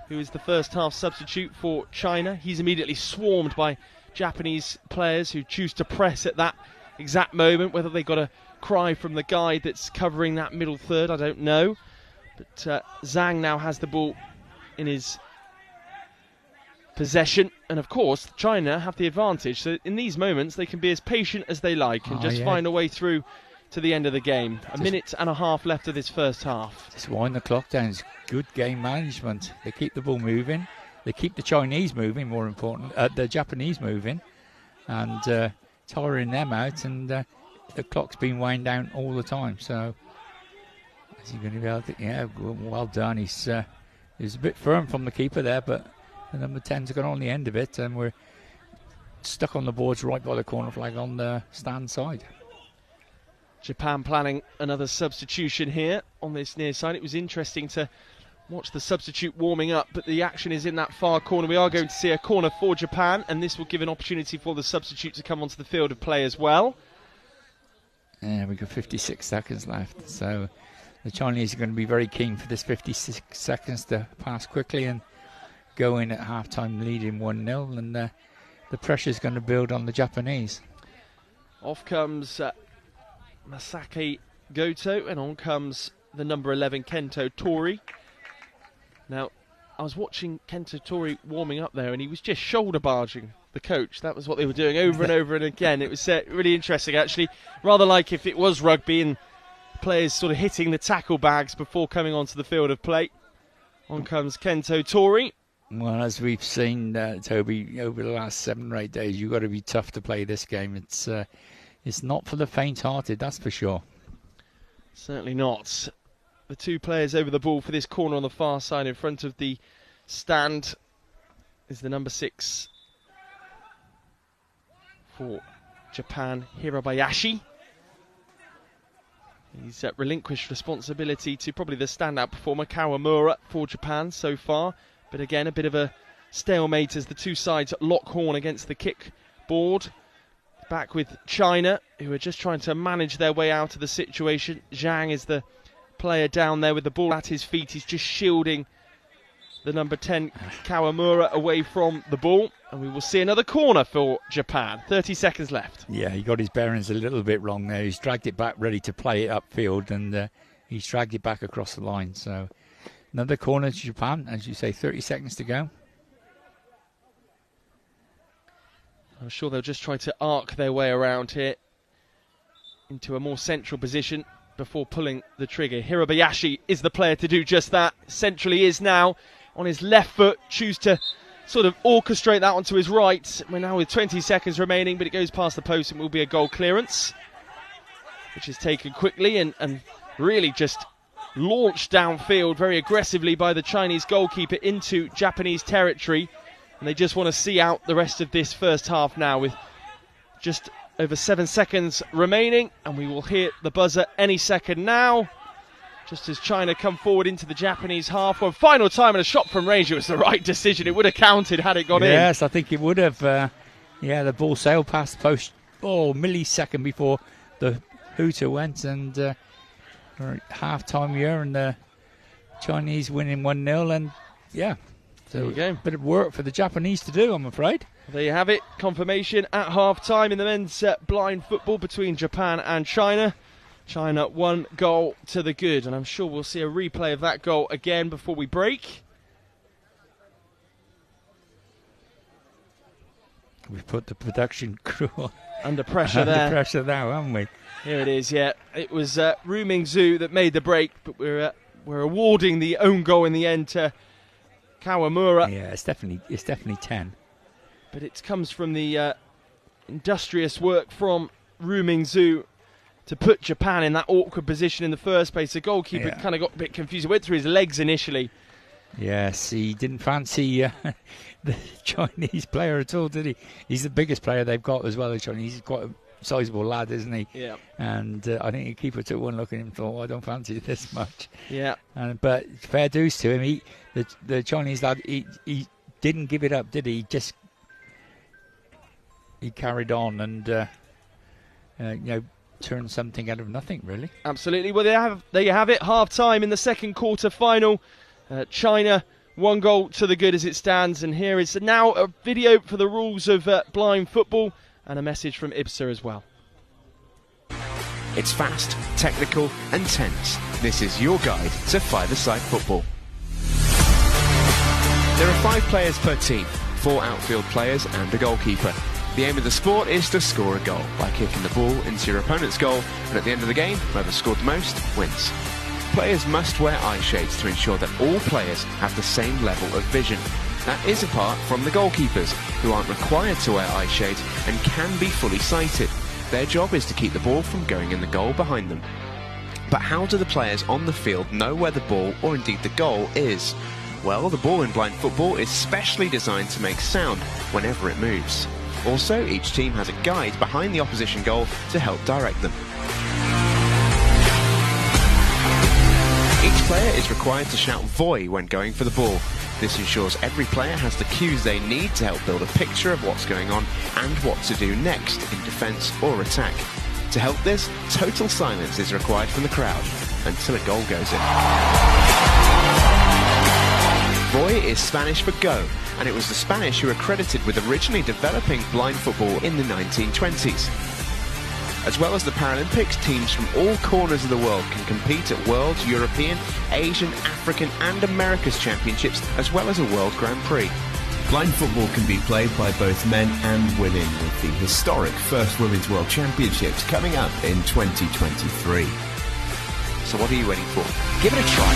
who is the first half substitute for China. He's immediately swarmed by Japanese players who choose to press at that exact moment. Whether they got a cry from the guy that's covering that middle third, I don't know. But Zhang now has the ball in his possession, and of course China have the advantage, so in these moments they can be as patient as they like and find a way through to the end of the game. A minute and a half left of this first half. Just wind the clock down. It's good game management. They keep the ball moving, they keep the Chinese moving, more important, the Japanese moving, and tiring them out, and the clock's been wound down all the time. So is he going to be able to? Yeah, well done. He's a bit firm from the keeper there, but the number 10's got on the end of it, and we're stuck on the boards right by the corner flag on the stand side. Japan planning another substitution here on this near side. It was interesting to watch the substitute warming up, but the action is in that far corner. We are going to see a corner for Japan, and this will give an opportunity for the substitute to come onto the field of play as well. Yeah, we've got 56 seconds left, so the Chinese are going to be very keen for this 56 seconds to pass quickly and go in at half-time leading 1-0, and the pressure is going to build on the Japanese. Off comes Masaki Goto, and on comes the number 11 Kento Tori. Now, I was watching Kento Tori warming up there, and he was just shoulder barging the coach. That was what they were doing over and over and again. It was really interesting, actually, rather like if it was rugby and players sort of hitting the tackle bags before coming onto the field of play. On comes Kento Tori. Well, as we've seen, Toby, over the last 7 or 8 days, you've got to be tough to play this game. It's not for the faint-hearted, that's for sure. Certainly not. The two players over the ball for this corner on the far side in front of the stand is the number 6 for Japan, Hirabayashi. He's relinquished responsibility to probably the standout performer, Kawamura, for Japan so far. But again, a bit of a stalemate as the two sides lock horn against the kickboard. Back with China, who are just trying to manage their way out of the situation. Zhang is the player down there with the ball at his feet. He's just shielding the number 10 Kawamura away from the ball. And we will see another corner for Japan. 30 seconds left. Yeah, he got his bearings a little bit wrong there. He's dragged it back ready to play it upfield, and he's dragged it back across the line. So another corner to Japan, as you say, 30 seconds to go. I'm sure they'll just try to arc their way around here into a more central position before pulling the trigger. Hirabayashi is the player to do just that. Centrally is now on his left foot, choose to sort of orchestrate that onto his right. We're now with 20 seconds remaining, but it goes past the post and will be a goal clearance, which is taken quickly and really just launched downfield very aggressively by the Chinese goalkeeper into Japanese territory. And they just want to see out the rest of this first half now with just over 7 seconds remaining, and we will hear the buzzer any second now, just as China come forward into the Japanese half. One final time, and a shot from range. It was the right decision. It would have counted had it gone in. Yes, I think it would have. The ball sailed past the post millisecond before the hooter went, and half-time here, and the Chinese winning 1-0, and so there you go. Bit of work for the Japanese to do, I'm afraid. There you have it. Confirmation at half-time in the men's blind football between Japan and China. China 1 goal to the good, and I'm sure we'll see a replay of that goal again before we break. We've put the production crew under pressure there. Under pressure now, haven't we? Here it is, yeah. It was Ru Mingzhu that made the break, but we're awarding the own goal in the end to Kawamura. Yeah, it's definitely 10. But it comes from the industrious work from Ru Mingzhu to put Japan in that awkward position in the first place. The goalkeeper kind of got a bit confused. He went through his legs initially. Yes, he didn't fancy the Chinese player at all, did he? He's the biggest player they've got as well, the Chinese. He's quite a sizable lad, isn't he? Yeah. And I think the keeper took one look at him and thought, I don't fancy this much. Yeah. But fair dues to him. The Chinese lad, he didn't give it up, did he? He carried on and turned something out of nothing, really. Absolutely. Well, there you have it. Half-time in the second quarter final. China 1 goal to the good as it stands. And here is now a video for the rules of blind football and a message from IBSA as well. It's fast, technical and tense. This is your guide to five-a-side football. There are 5 players per team, 4 outfield players and a goalkeeper. The aim of the sport is to score a goal by kicking the ball into your opponent's goal, and at the end of the game, whoever scored the most wins. Players must wear eye shades to ensure that all players have the same level of vision. That is apart from the goalkeepers, who aren't required to wear eye shades and can be fully sighted. Their job is to keep the ball from going in the goal behind them. But how do the players on the field know where the ball, or indeed the goal, is? Well, the ball in blind football is specially designed to make sound whenever it moves. Also, each team has a guide behind the opposition goal to help direct them. Each player is required to shout "Voy" when going for the ball. This ensures every player has the cues they need to help build a picture of what's going on and what to do next in defence or attack. To help this, total silence is required from the crowd until a goal goes in. Voy is Spanish for go, and it was the Spanish who are credited with originally developing blind football in the 1920s. As well as the Paralympics, teams from all corners of the world can compete at World, European, Asian, African and America's Championships, as well as a World Grand Prix. Blind football can be played by both men and women, with the historic First Women's World Championships coming up in 2023. So what are you waiting for? Give it a try.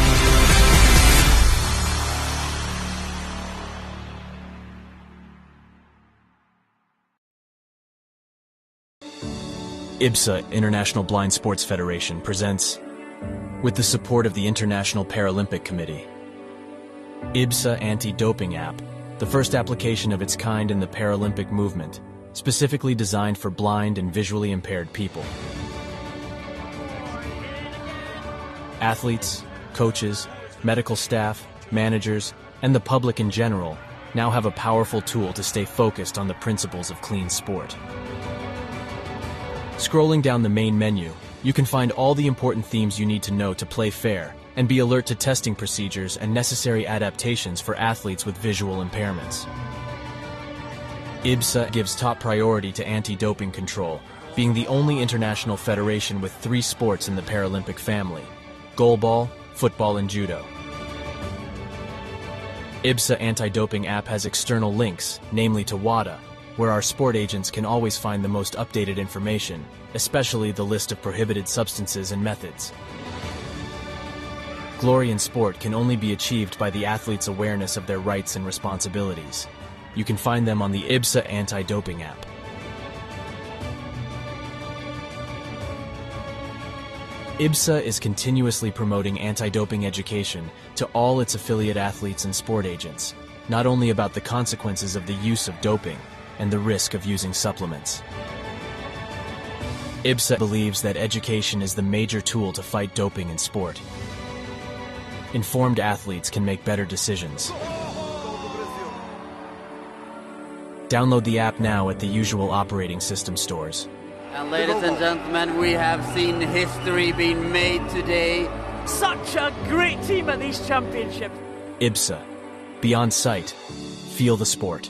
IBSA, International Blind Sports Federation, presents, with the support of the International Paralympic Committee, IBSA Anti-Doping App, the first application of its kind in the Paralympic movement, specifically designed for blind and visually impaired people. Athletes, coaches, medical staff, managers, and the public in general now have a powerful tool to stay focused on the principles of clean sport. Scrolling down the main menu, you can find all the important themes you need to know to play fair and be alert to testing procedures and necessary adaptations for athletes with visual impairments. IBSA gives top priority to anti-doping control, being the only international federation with 3 sports in the Paralympic family: goalball, football, and judo. IBSA Anti-Doping App has external links, namely to WADA, where our sport agents can always find the most updated information, especially the list of prohibited substances and methods. Glory in sport can only be achieved by the athlete's awareness of their rights and responsibilities. You can find them on the IBSA anti-doping app. IBSA is continuously promoting anti-doping education to all its affiliate athletes and sport agents, not only about the consequences of the use of doping and the risk of using supplements. IBSA believes that education is the major tool to fight doping in sport. Informed athletes can make better decisions. Download the app now at the usual operating system stores. And ladies and gentlemen, we have seen history being made today. Such a great team at these championships. IBSA. Beyond sight. Feel the sport.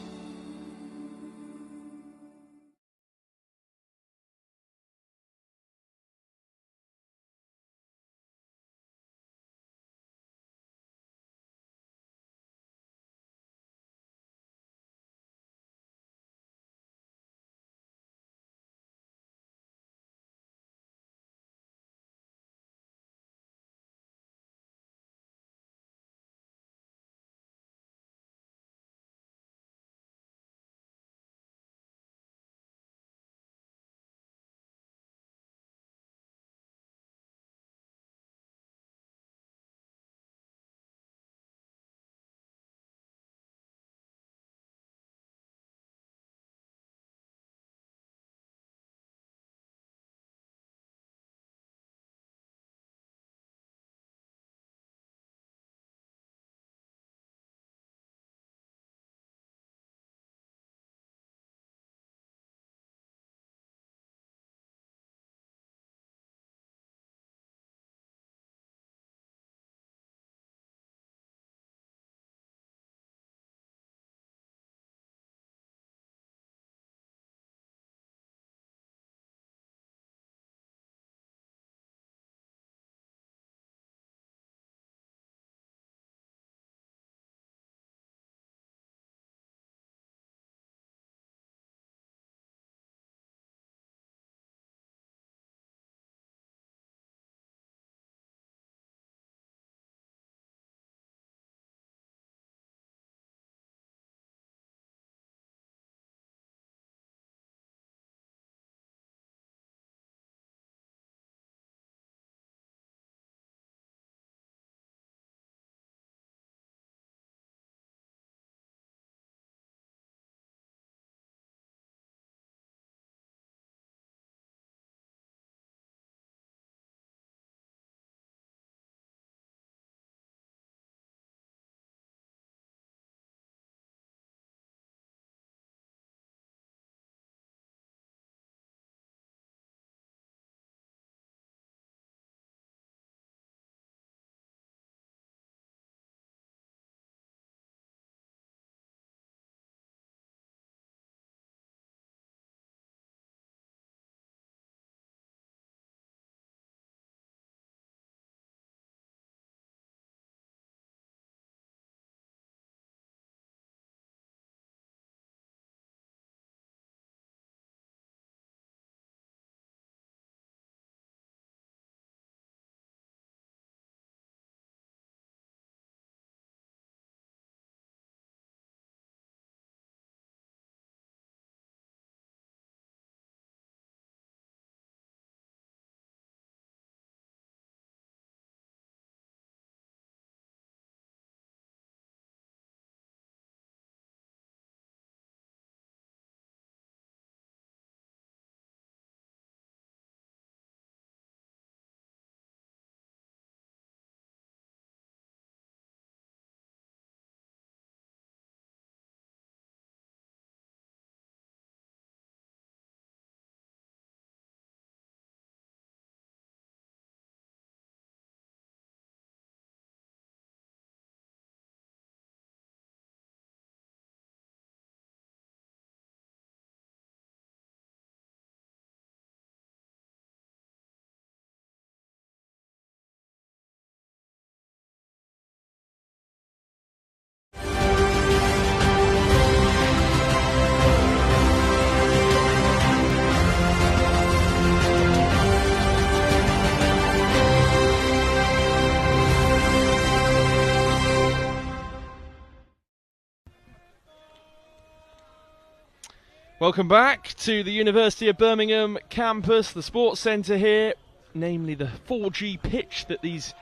Welcome back to the University of Birmingham campus, the sports centre here, namely the 4G pitch that these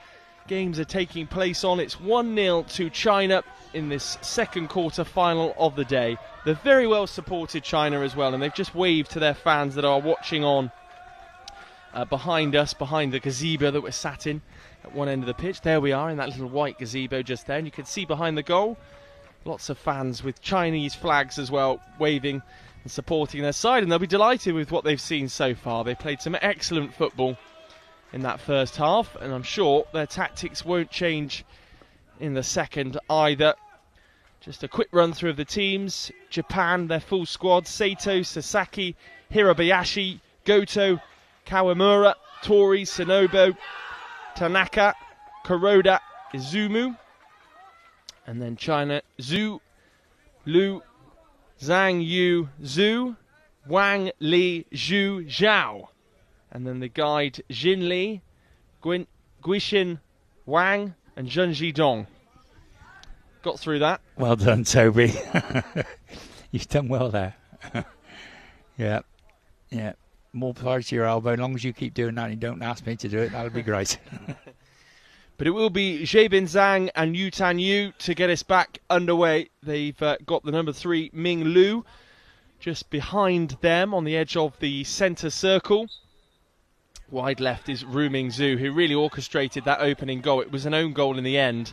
games are taking place on. It's 1-0 to China in this second quarter final of the day. They're very well supported, China, as well, and they've just waved to their fans that are watching on behind us, behind the gazebo that we're sat in at one end of the pitch. There we are in that little white gazebo just there, and you can see behind the goal lots of fans with Chinese flags as well, waving and supporting their side, and they'll be delighted with what they've seen so far. They played some excellent football in that first half, and I'm sure their tactics won't change in the second either. Just a quick run through of the teams. Japan, their full squad: Sato, Sasaki, Hirabayashi, Goto, Kawamura, Tori, Sonobu, Tanaka, Kuroda, Izumu. And then China: Zhu, Lu, Zhang Yu, Zhu, Wang Li, Zhu, Zhao. And then the guide: Jin Li, Guixin Wang, and Zheng Dong. Got through that. Well done, Toby. You've done well there. Yeah. More power to your elbow. As long as you keep doing that and you don't ask me to do it, that'll be great. But it will be Zhaibin Zhang and Yu Tan Yu to get us back underway. They've got the number 3, Ming Lu, just behind them on the edge of the centre circle. Wide left is Ru Mingzhu, who really orchestrated that opening goal. It was an own goal in the end.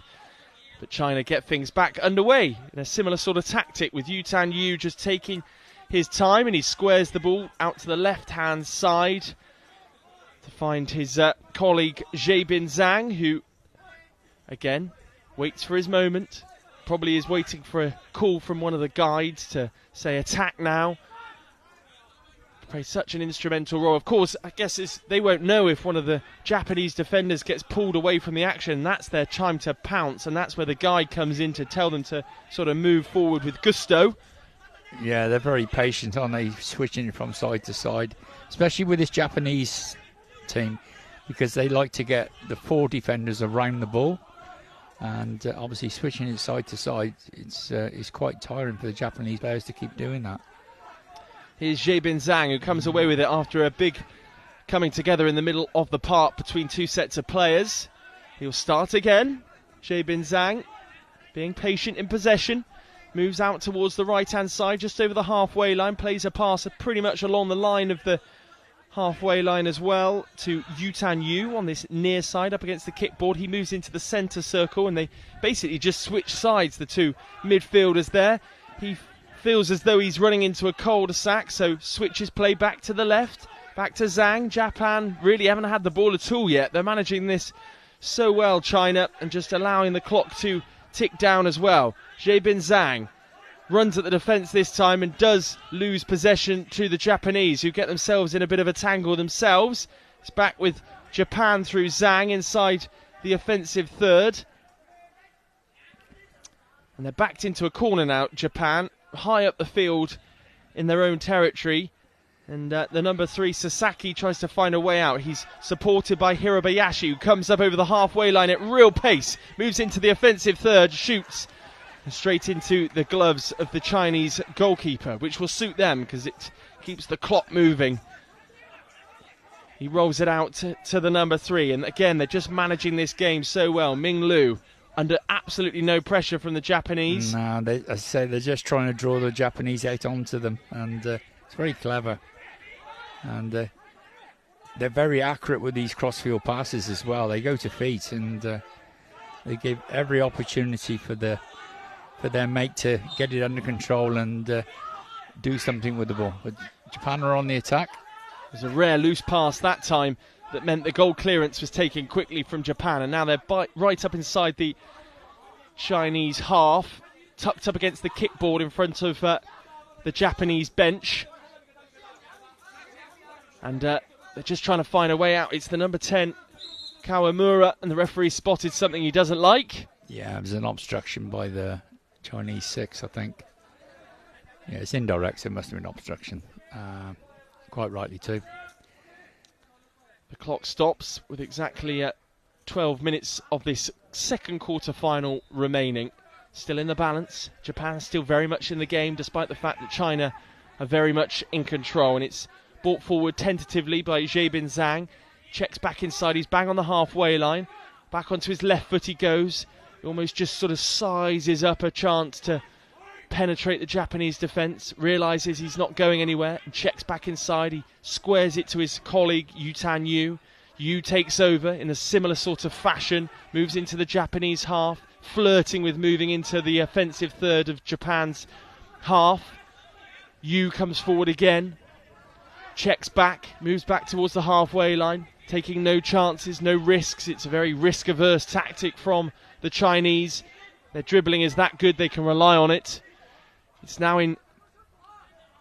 But China get things back underway in a similar sort of tactic, with Yu Tan Yu just taking his time, and he squares the ball out to the left-hand side to find his colleague Zhaibin Zhang, who, again, waits for his moment. Probably is waiting for a call from one of the guides to say attack now. Plays such an instrumental role. Of course, I guess they won't know if one of the Japanese defenders gets pulled away from the action. That's their time to pounce, and that's where the guide comes in to tell them to sort of move forward with gusto. Yeah, they're very patient, aren't they, switching from side to side, especially with this Japanese team, because they like to get the 4 defenders around the ball, and obviously switching it side to side, it's quite tiring for the Japanese players to keep doing that. Here's Zhaibin Zhang, who comes away with it after a big coming together in the middle of the park between 2 sets of players. He'll start again. Zhaibin Zhang, being patient in possession, moves out towards the right-hand side, just over the halfway line, plays a pass pretty much along the line of the halfway line as well to Yu Tan Yu on this near side up against the kickboard. He moves into the centre circle, and they basically just switch sides, the 2 midfielders there. He feels as though he's running into a cul-de-sac, so switches play back to the left, back to Zhang. Japan really haven't had the ball at all yet. They're managing this so well, China, and just allowing the clock to tick down as well. Zhaibin Zhang runs at the defence this time and does lose possession to the Japanese, who get themselves in a bit of a tangle themselves. It's back with Japan through Zhang inside the offensive third. And they're backed into a corner now, Japan, high up the field in their own territory, and the number 3 Sasaki tries to find a way out. He's supported by Hirabayashi, who comes up over the halfway line at real pace, moves into the offensive third, shoots straight into the gloves of the Chinese goalkeeper, which will suit them because it keeps the clock moving. He rolls it out to the number 3, and again they're just managing this game so well. Ming Lu under absolutely no pressure from the Japanese. No, I say they're just trying to draw the Japanese out onto them, and it's very clever. And they're very accurate with these crossfield passes as well. They go to feet, and they give every opportunity for their mate to get it under control and do something with the ball. But Japan are on the attack. There's a rare loose pass that time that meant the goal clearance was taken quickly from Japan, and now they're right up inside the Chinese half, tucked up against the kickboard in front of the Japanese bench. And they're just trying to find a way out. It's the number 10, Kawamura, and the referee spotted something he doesn't like. Yeah, it was an obstruction by the Chinese 6, I think. Yeah, it's indirect, so it must have been obstruction. Quite rightly too. The clock stops with exactly 12 minutes of this second quarter final remaining. Still in the balance. Japan still very much in the game, despite the fact that China are very much in control, and it's brought forward tentatively by Zhebin Zhang. Checks back inside, he's bang on the halfway line. Back onto his left foot he goes. He almost just sort of sizes up a chance to penetrate the Japanese defence, realises he's not going anywhere, and checks back inside. He squares it to his colleague Yu Tan Yu. Yu takes over in a similar sort of fashion, moves into the Japanese half, flirting with moving into the offensive third of Japan's half. Yu comes forward again, checks back, moves back towards the halfway line, taking no chances, no risks. It's a very risk-averse tactic from the Chinese. Their dribbling is that good, they can rely on it. It's now in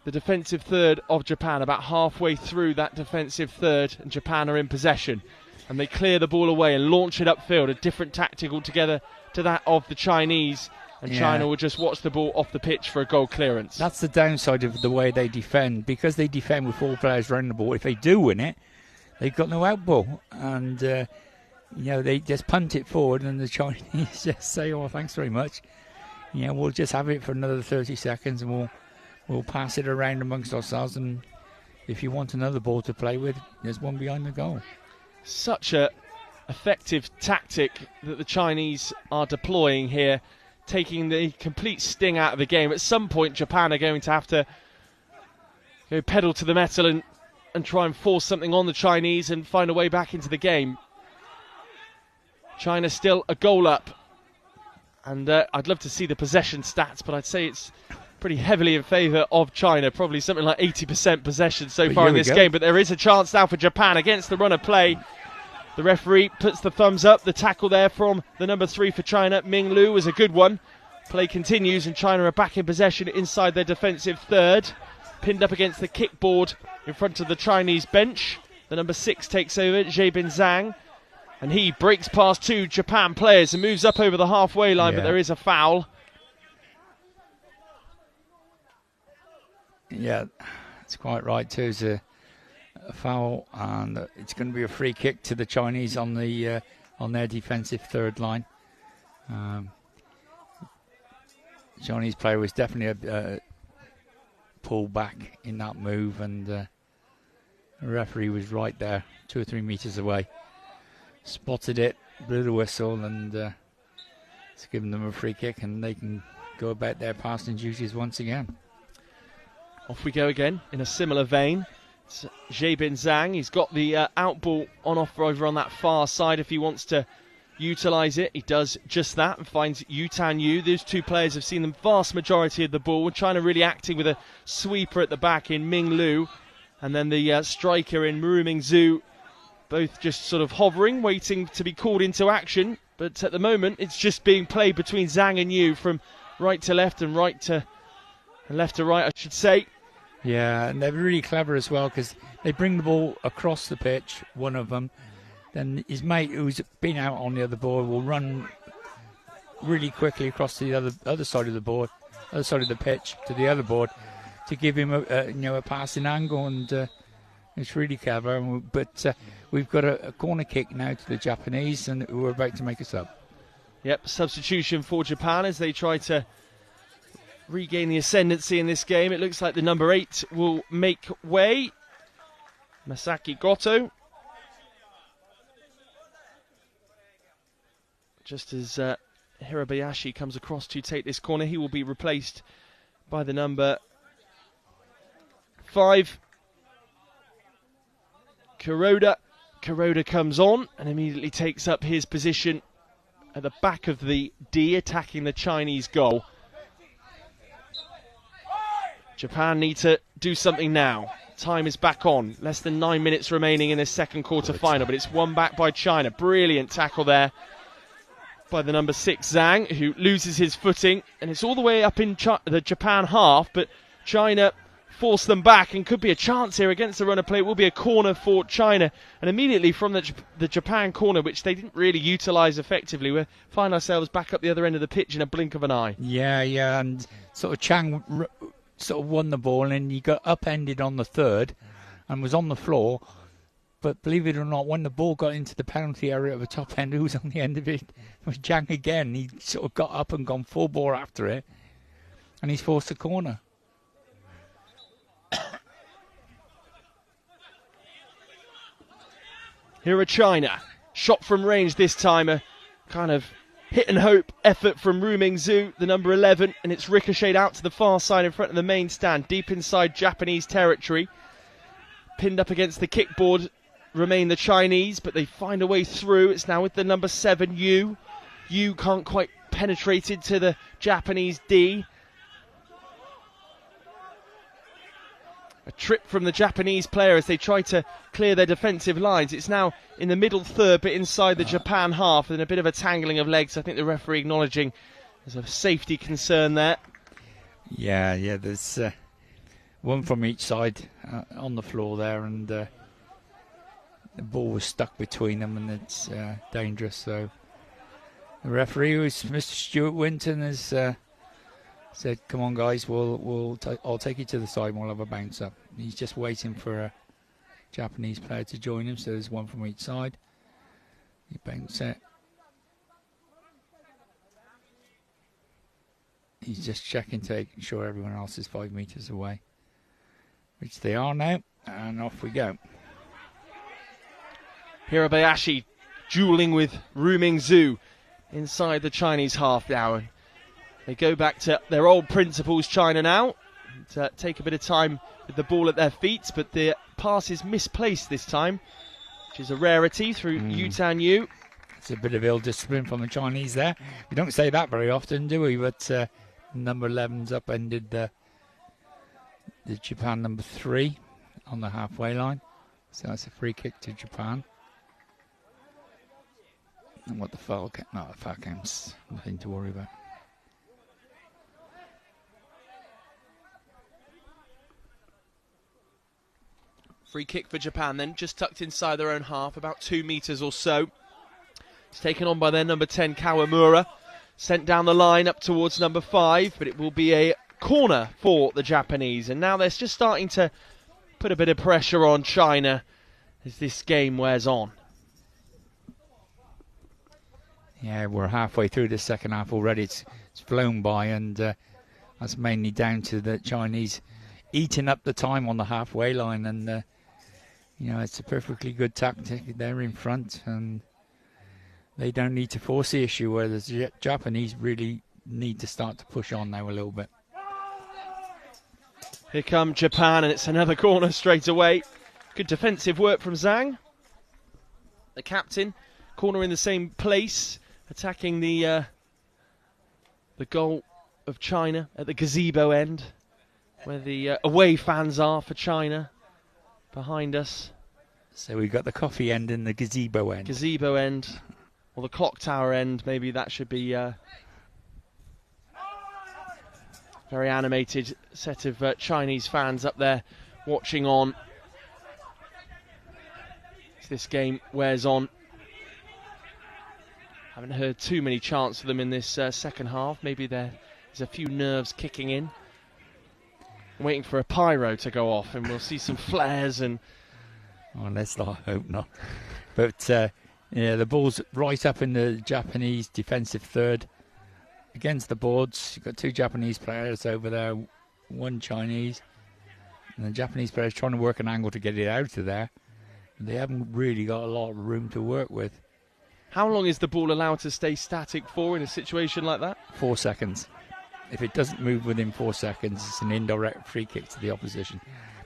the defensive third of Japan, about halfway through that defensive third, and Japan are in possession. And they clear the ball away and launch it upfield, a different tactic altogether to that of the Chinese. And China will just watch the ball off the pitch for a goal clearance. That's the downside of the way they defend. Because they defend with 4 players running the ball, if they do win it, they've got no out ball. And, they just punt it forward, and the Chinese just say, oh, thanks very much. We'll just have it for another 30 seconds, and we'll pass it around amongst ourselves. And if you want another ball to play with, there's one behind the goal. Such a Effective tactic that the Chinese are deploying here, taking the complete sting out of the game. At some point, Japan are going to have to go pedal to the metal and try and force something on the Chinese and find a way back into the game. China still a goal up, and I'd love to see the possession stats, but I'd say it's pretty heavily in favour of China, probably something like 80% possession so far in this game. But there is a chance now for Japan against the run of play. The referee puts the thumbs up. The tackle there from the number 3 for China, Ming Lu, was a good one. Play continues, and China are back in possession inside their defensive third. Pinned up against the kickboard in front of the Chinese bench. The number 6 takes over, Zhebin Zhang, and he breaks past 2 Japan players and moves up over the halfway line, but there is a foul. Yeah, it's quite right too. It's a foul, and it's going to be a free kick to the Chinese on their defensive third line. The Chinese player was definitely a pull back in that move, and the referee was right there, 2 or 3 meters away. Spotted it, blew the whistle, and it's given them a free kick, and they can go about their passing duties once again. Off we go again in a similar vein. It's Zhebin Zhang. He's got the out ball on offer over on that far side if he wants to utilise it. He does just that and finds Yu Tan Yu. Those 2 players have seen the vast majority of the ball. China really acting with a sweeper at the back in Ming Lu, and then the striker in Mu Mingzhu, both just sort of hovering, waiting to be called into action. But at the moment, it's just being played between Zhang and Yu from right to left and right to and left to right, I should say. Yeah, and they're really clever as well, because they bring the ball across the pitch, one of them. Then his mate, who's been out on the other board, will run really quickly across to the other side of the board, other side of the pitch, to the other board, to give him a passing angle, and it's really clever. But we've got a corner kick now to the Japanese, and we're about to make us up. Yep, substitution for Japan as they try to regain the ascendancy in this game. It looks like the number 8 will make way. Masaki Goto. Just as Hirabayashi comes across to take this corner, he will be replaced by the number 5, Kuroda. Kuroda comes on and immediately takes up his position at the back of the D, attacking the Chinese goal. Japan need to do something now. Time is back on. Less than 9 minutes remaining in this second quarter final, but it's won back by China. Brilliant tackle there by the number 6, Zhang, who loses his footing, and it's all the way up in the Japan half, but China force them back, and could be a chance here against the run of play. It will be a corner for China, and immediately from the Japan corner, which they didn't really utilise effectively, we find ourselves back up the other end of the pitch in a blink of an eye. Yeah, and sort of Chang sort of won the ball, and he got upended on the third and was on the floor. But believe it or not, when the ball got into the penalty area at the top end, who was on the end of it? It was Zhang again. He sort of got up and gone full bore after it, and he's forced a corner. Here are China. Shot from range this time. A kind of hit and hope effort from Ru Mingzhu, the number 11, and it's ricocheted out to the far side in front of the main stand, deep inside Japanese territory. Pinned up against the kickboard remain the Chinese, but they find a way through. It's now with the number 7, Yu. Yu can't quite penetrate into the Japanese D. A trip from the Japanese player as they try to clear their defensive lines. It's now in the middle third, but inside the Japan half, and a bit of a tangling of legs. I think the referee acknowledging there's a safety concern there. Yeah, there's one from each side on the floor there, and the ball was stuck between them, and it's dangerous. So the referee, who's Mr. Stuart Winton, has said, "Come on, guys, I'll take you to the side and we'll have a bounce up." He's just waiting for a Japanese player to join him, so there's one from each side. He bounce it. He's just checking to make sure everyone else is 5 meters away, which they are now, and off we go. Hirabayashi dueling with Ru Mingzhu inside the Chinese half now. They go back to their old principles, China now, to take a bit of time with the ball at their feet, but the pass is misplaced this time, which is a rarity through Yutan Yu. It's a bit of ill discipline from the Chinese there. We don't say that very often, do we? But number 11's upended the Japan number 3 on the halfway line. So that's a free kick to Japan. And what the foul count? No, the foul count's nothing to worry about. Free kick for Japan then, just tucked inside their own half, about 2 meters or so. It's taken on by their number 10, Kawamura. Sent down the line up towards number 5, but it will be a corner for the Japanese. And now they're just starting to put a bit of pressure on China as this game wears on. Yeah, we're halfway through the second half already. It's flown by, and that's mainly down to the Chinese eating up the time on the halfway line. And, it's a perfectly good tactic. They're in front, and they don't need to force the issue, where the Japanese really need to start to push on now a little bit. Here come Japan, and it's another corner straight away. Good defensive work from Zhang, the captain. Corner in the same place, attacking the goal of China at the gazebo end, where the away fans are for China, behind us. So we've got the coffee end and the gazebo end. Gazebo end, or the clock tower end, maybe that should be very animated set of Chinese fans up there watching on as this game wears on. Haven't heard too many chants for them in this second half. Maybe there's a few nerves kicking in. I'm waiting for a pyro to go off, and we'll see some flares and... Oh, let's not hope not. But, the ball's right up in the Japanese defensive third. Against the boards, you've got 2 Japanese players over there, 1 Chinese. And the Japanese players trying to work an angle to get it out of there. They haven't really got a lot of room to work with. How long is the ball allowed to stay static for in a situation like that? 4 seconds. If it doesn't move within 4 seconds, it's an indirect free kick to the opposition.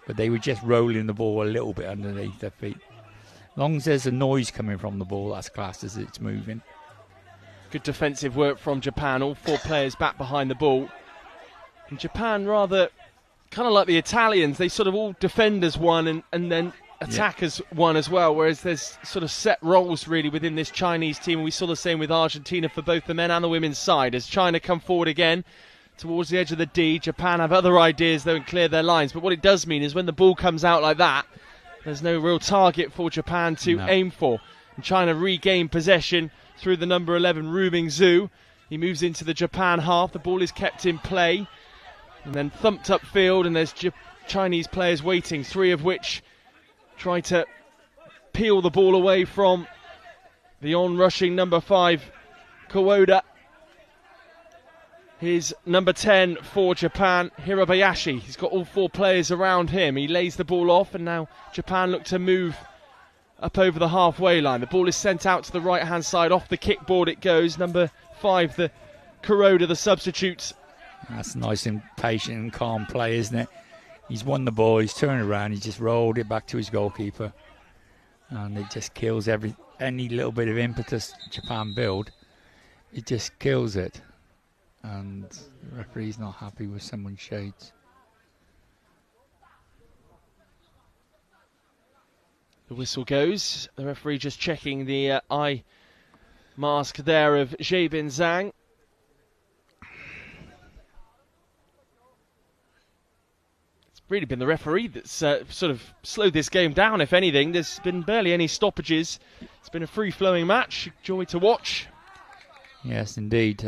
But they were just rolling the ball a little bit underneath their feet. As long as there's a noise coming from the ball, that's classed as it's moving. Good defensive work from Japan. All 4 players back behind the ball. And Japan, rather kind of like the Italians, they sort of all defend as one and then attack as one as well, whereas there's sort of set roles really within this Chinese team, and we saw the same with Argentina for both the men and the women's side. As China come forward again towards the edge of the D, Japan have other ideas though and clear their lines, but what it does mean is when the ball comes out like that, there's no real target for Japan to aim for, and China regain possession through the number 11 Ru Mingzhu. He moves into the Japan half, the ball is kept in play and then thumped upfield, and there's Chinese players waiting, 3 of which try to peel the ball away from the on-rushing number 5, Kuroda. Here's number 10 for Japan, Hirabayashi. He's got all 4 players around him. He lays the ball off, and now Japan look to move up over the halfway line. The ball is sent out to the right-hand side. Off the kickboard it goes. Number 5, the Kuroda, the substitute. That's nice and patient and calm play, isn't it? He's won the ball, he's turned around, he just rolled it back to his goalkeeper. And it just kills any little bit of impetus Japan build. It just kills it. And the referee's not happy with someone's shades. The whistle goes. The referee just checking the eye mask there of Bin Zhang. It's really been the referee that's sort of slowed this game down, if anything. There's been barely any stoppages. It's been a free-flowing match. Joy to watch. Yes, indeed.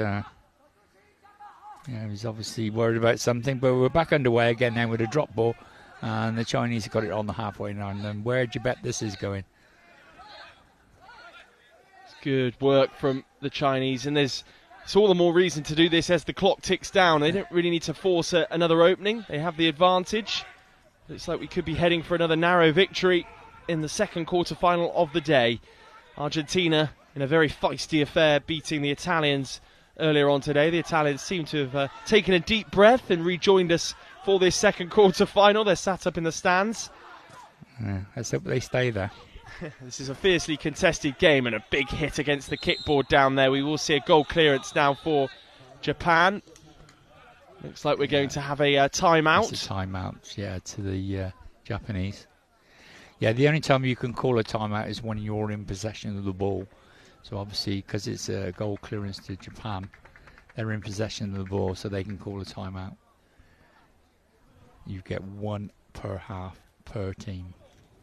He's obviously worried about something, but we're back underway again now with a drop ball. And the Chinese have got it on the halfway line. And where do you bet this is going? It's good work from the Chinese. And it's all the more reason to do this as the clock ticks down. They don't really need to force another opening. They have the advantage. Looks like we could be heading for another narrow victory in the second quarter-final of the day. Argentina in a very feisty affair, beating the Italians earlier on today. The Italians seem to have taken a deep breath and rejoined us for this second quarter-final. They're sat up in the stands. Let's hope they stay there. This is a fiercely contested game and a big hit against the kickboard down there. We will see a goal clearance now for Japan. Looks like we're going to have a timeout. It's a timeout, to the Japanese. Yeah, the only time you can call a timeout is when you're in possession of the ball. So obviously, because it's a goal clearance to Japan, they're in possession of the ball, so they can call a timeout. You get one per half per team.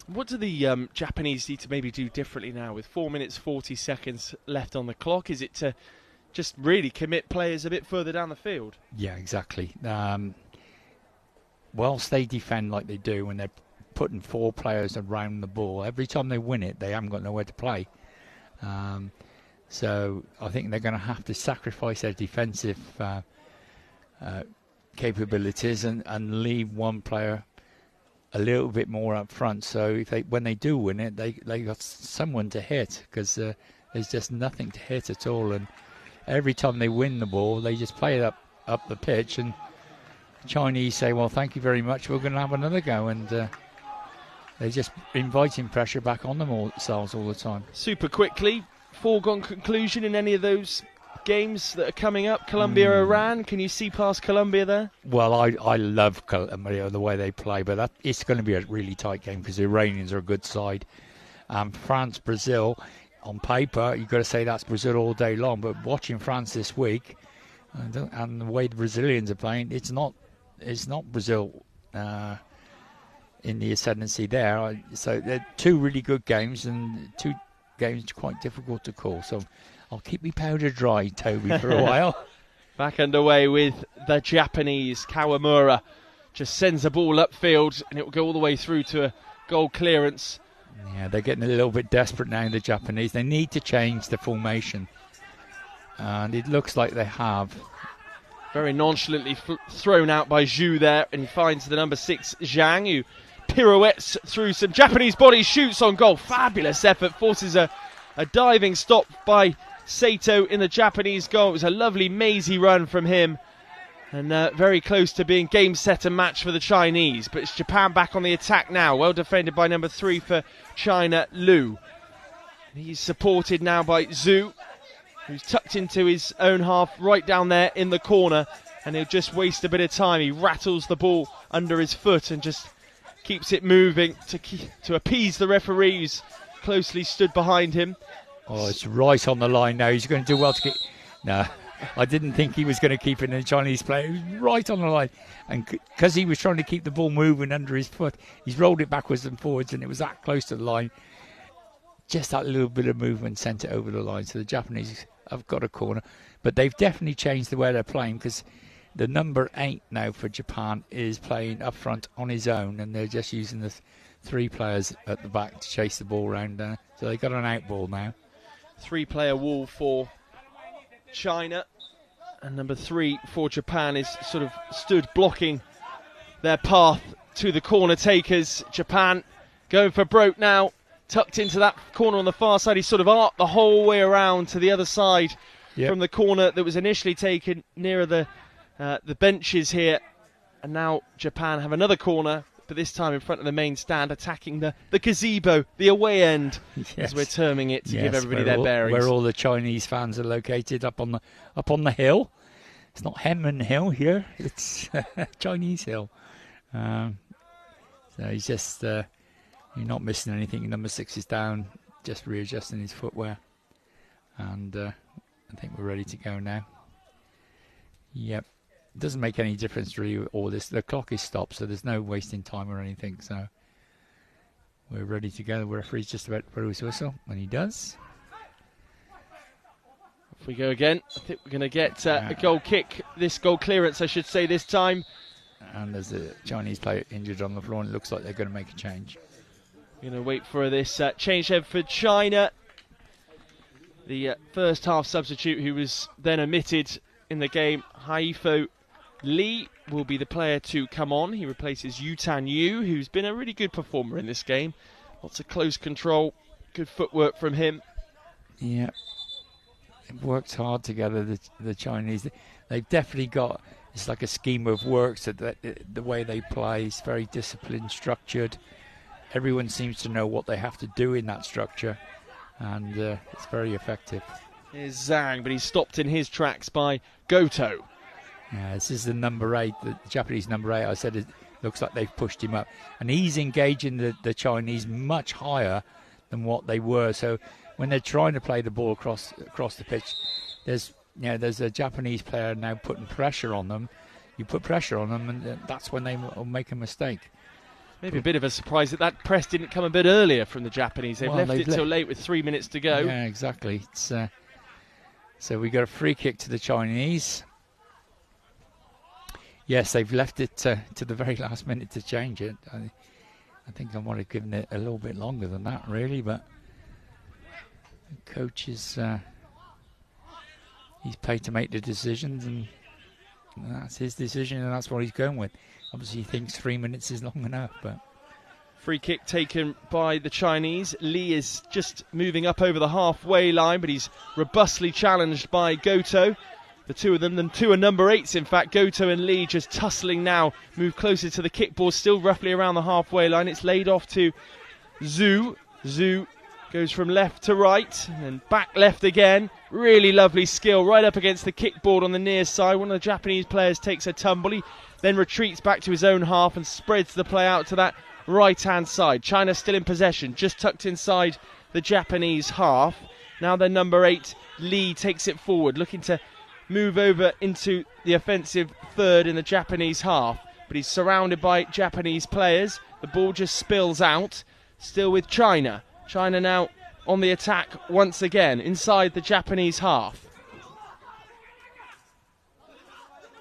What do the Japanese need to maybe do differently now with 4 minutes 40 seconds left on the clock? Is it to just really commit players a bit further down the field? Yeah, exactly. Whilst they defend like they do when they're putting 4 players around the ball, every time they win it, they haven't got nowhere to play. So I think they're going to have to sacrifice their defensive capabilities and leave one player a little bit more up front. So when they do win it, they got someone to hit, because there's just nothing to hit at all. And every time they win the ball, they just play it up the pitch, and Chinese say, well, thank you very much, we're going to have another go. And they're just inviting pressure back on themselves all the time. Super quickly, foregone conclusion in any of those games that are coming up? Colombia, Iran, can you see past Colombia there? Well, I love Colombia, the way they play, but it's going to be a really tight game because the Iranians are a good side. France, Brazil, on paper, you've got to say that's Brazil all day long, but watching France this week and the way the Brazilians are playing, it's not Brazil in the ascendancy there. So they're 2 really good games, and 2 games quite difficult to call. So I'll keep me powder dry, Toby, for a while. Back underway with the Japanese. Kawamura just sends the ball upfield, and it will go all the way through to a goal clearance. Yeah, they're getting a little bit desperate now, the Japanese. They need to change the formation, and it looks like they have. Very nonchalantly thrown out by Zhu there, and he finds the number 6, Zhang, who pirouettes through some Japanese bodies, shoots on goal. Fabulous effort, forces a diving stop by Sato in the Japanese goal. It was a lovely mazy run from him, and very close to being game, set and match for the Chinese. But it's Japan back on the attack now, well defended by number 3 for China, Liu. He's supported now by Zhu, who's tucked into his own half right down there in the corner, and he'll just waste a bit of time. He rattles the ball under his foot and just keeps it moving to appease the referee who's closely stood behind him. Oh, it's right on the line now. He's going to do well to keep. No, I didn't think he was going to keep it in the Chinese player. He was right on the line. And because he was trying to keep the ball moving under his foot, he's rolled it backwards and forwards, and it was that close to the line. Just that little bit of movement sent it over the line. So the Japanese have got a corner. But they've definitely changed the way they're playing, because the number 8 now for Japan is playing up front on his own, and they're just using the 3 players at the back to chase the ball around. So they've got an out ball now. 3-player wall for China, and number 3 for Japan is sort of stood blocking their path to the corner takers. Japan going for broke now. tucked into that corner on the far side. He sort of arced the whole way around to the other side from the corner that was initially taken nearer the benches here. And now Japan have another corner, but this time in front of the main stand, attacking the gazebo, the away end, as we're terming it, to give everybody their bearings. Where all the Chinese fans are located, up on the hill. It's not Henman Hill here; it's Chinese Hill. So he's just you're not missing anything. Number 6 is down, just readjusting his footwear, and I think we're ready to go now. Yep. It doesn't make any difference really all this. The clock is stopped, so there's no wasting time or anything. So we're ready to go. The referee's just about to blow his whistle when he does. Off we go again. I think we're going to get a goal kick. This goal clearance, I should say, this time. And there's a Chinese player injured on the floor, and it looks like they're going to make a change. We're going to wait for this change head for China. The first half substitute who was then omitted in the game, Haifo Lee, will be the player to come on. He replaces Yutan Yu, who's been a really good performer in this game. Lots of close control, good footwork from him. Yeah, it works hard together, the Chinese. They've definitely got, it's like a scheme of work, so that the way they play is very disciplined, structured. Everyone seems to know what they have to do in that structure, and it's very effective. Here's Zhang, but he's stopped in his tracks by Goto. Yeah, this is the number 8, the Japanese number 8. I said it looks like they've pushed him up. And he's engaging the Chinese much higher than what they were. So when they're trying to play the ball across the pitch, there's a Japanese player now putting pressure on them. You put pressure on them, and that's when they will make a mistake. Maybe a bit of a surprise that press didn't come a bit earlier from the Japanese. They've left it till late with 3 minutes to go. Yeah, exactly. It's, so we got a free kick to the Chinese. Yes, they've left it to the very last minute to change it. I think I might have given it a little bit longer than that, really, but the coach is he's paid to make the decisions, and that's his decision, and that's what he's going with. Obviously, he thinks 3 minutes is long enough, but... Free kick taken by the Chinese. Lee is just moving up over the halfway line, but he's robustly challenged by Goto. The two of them 2 are number 8s, in fact. Goto and Lee just tussling now, move closer to the kickball, still roughly around the halfway line. It's laid off to Zhu. Zhu goes from left to right, and then back left again. Really lovely skill, right up against the kickboard on the near side. One of the Japanese players takes a tumble. He then retreats back to his own half and spreads the play out to that right-hand side. China still in possession, just tucked inside the Japanese half. Now their number 8, Lee, takes it forward, looking to move over into the offensive third in the Japanese half. But he's surrounded by Japanese players. The ball just spills out, still with China. China now on the attack once again, inside the Japanese half.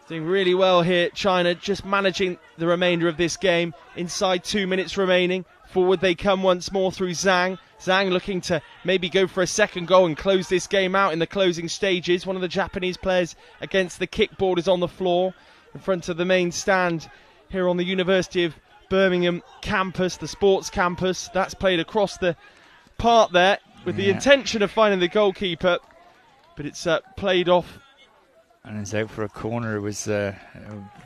Doing really well here, China, just managing the remainder of this game. Inside 2 minutes remaining. Forward they come once more through Zhang. Zhang looking to maybe go for a second goal and close this game out in the closing stages. One of the Japanese players against the kickboard is on the floor in front of the main stand here on the University of Birmingham campus, the sports campus. That's played across the part there with the intention of finding the goalkeeper, but it's played off. And it's out for a corner. It was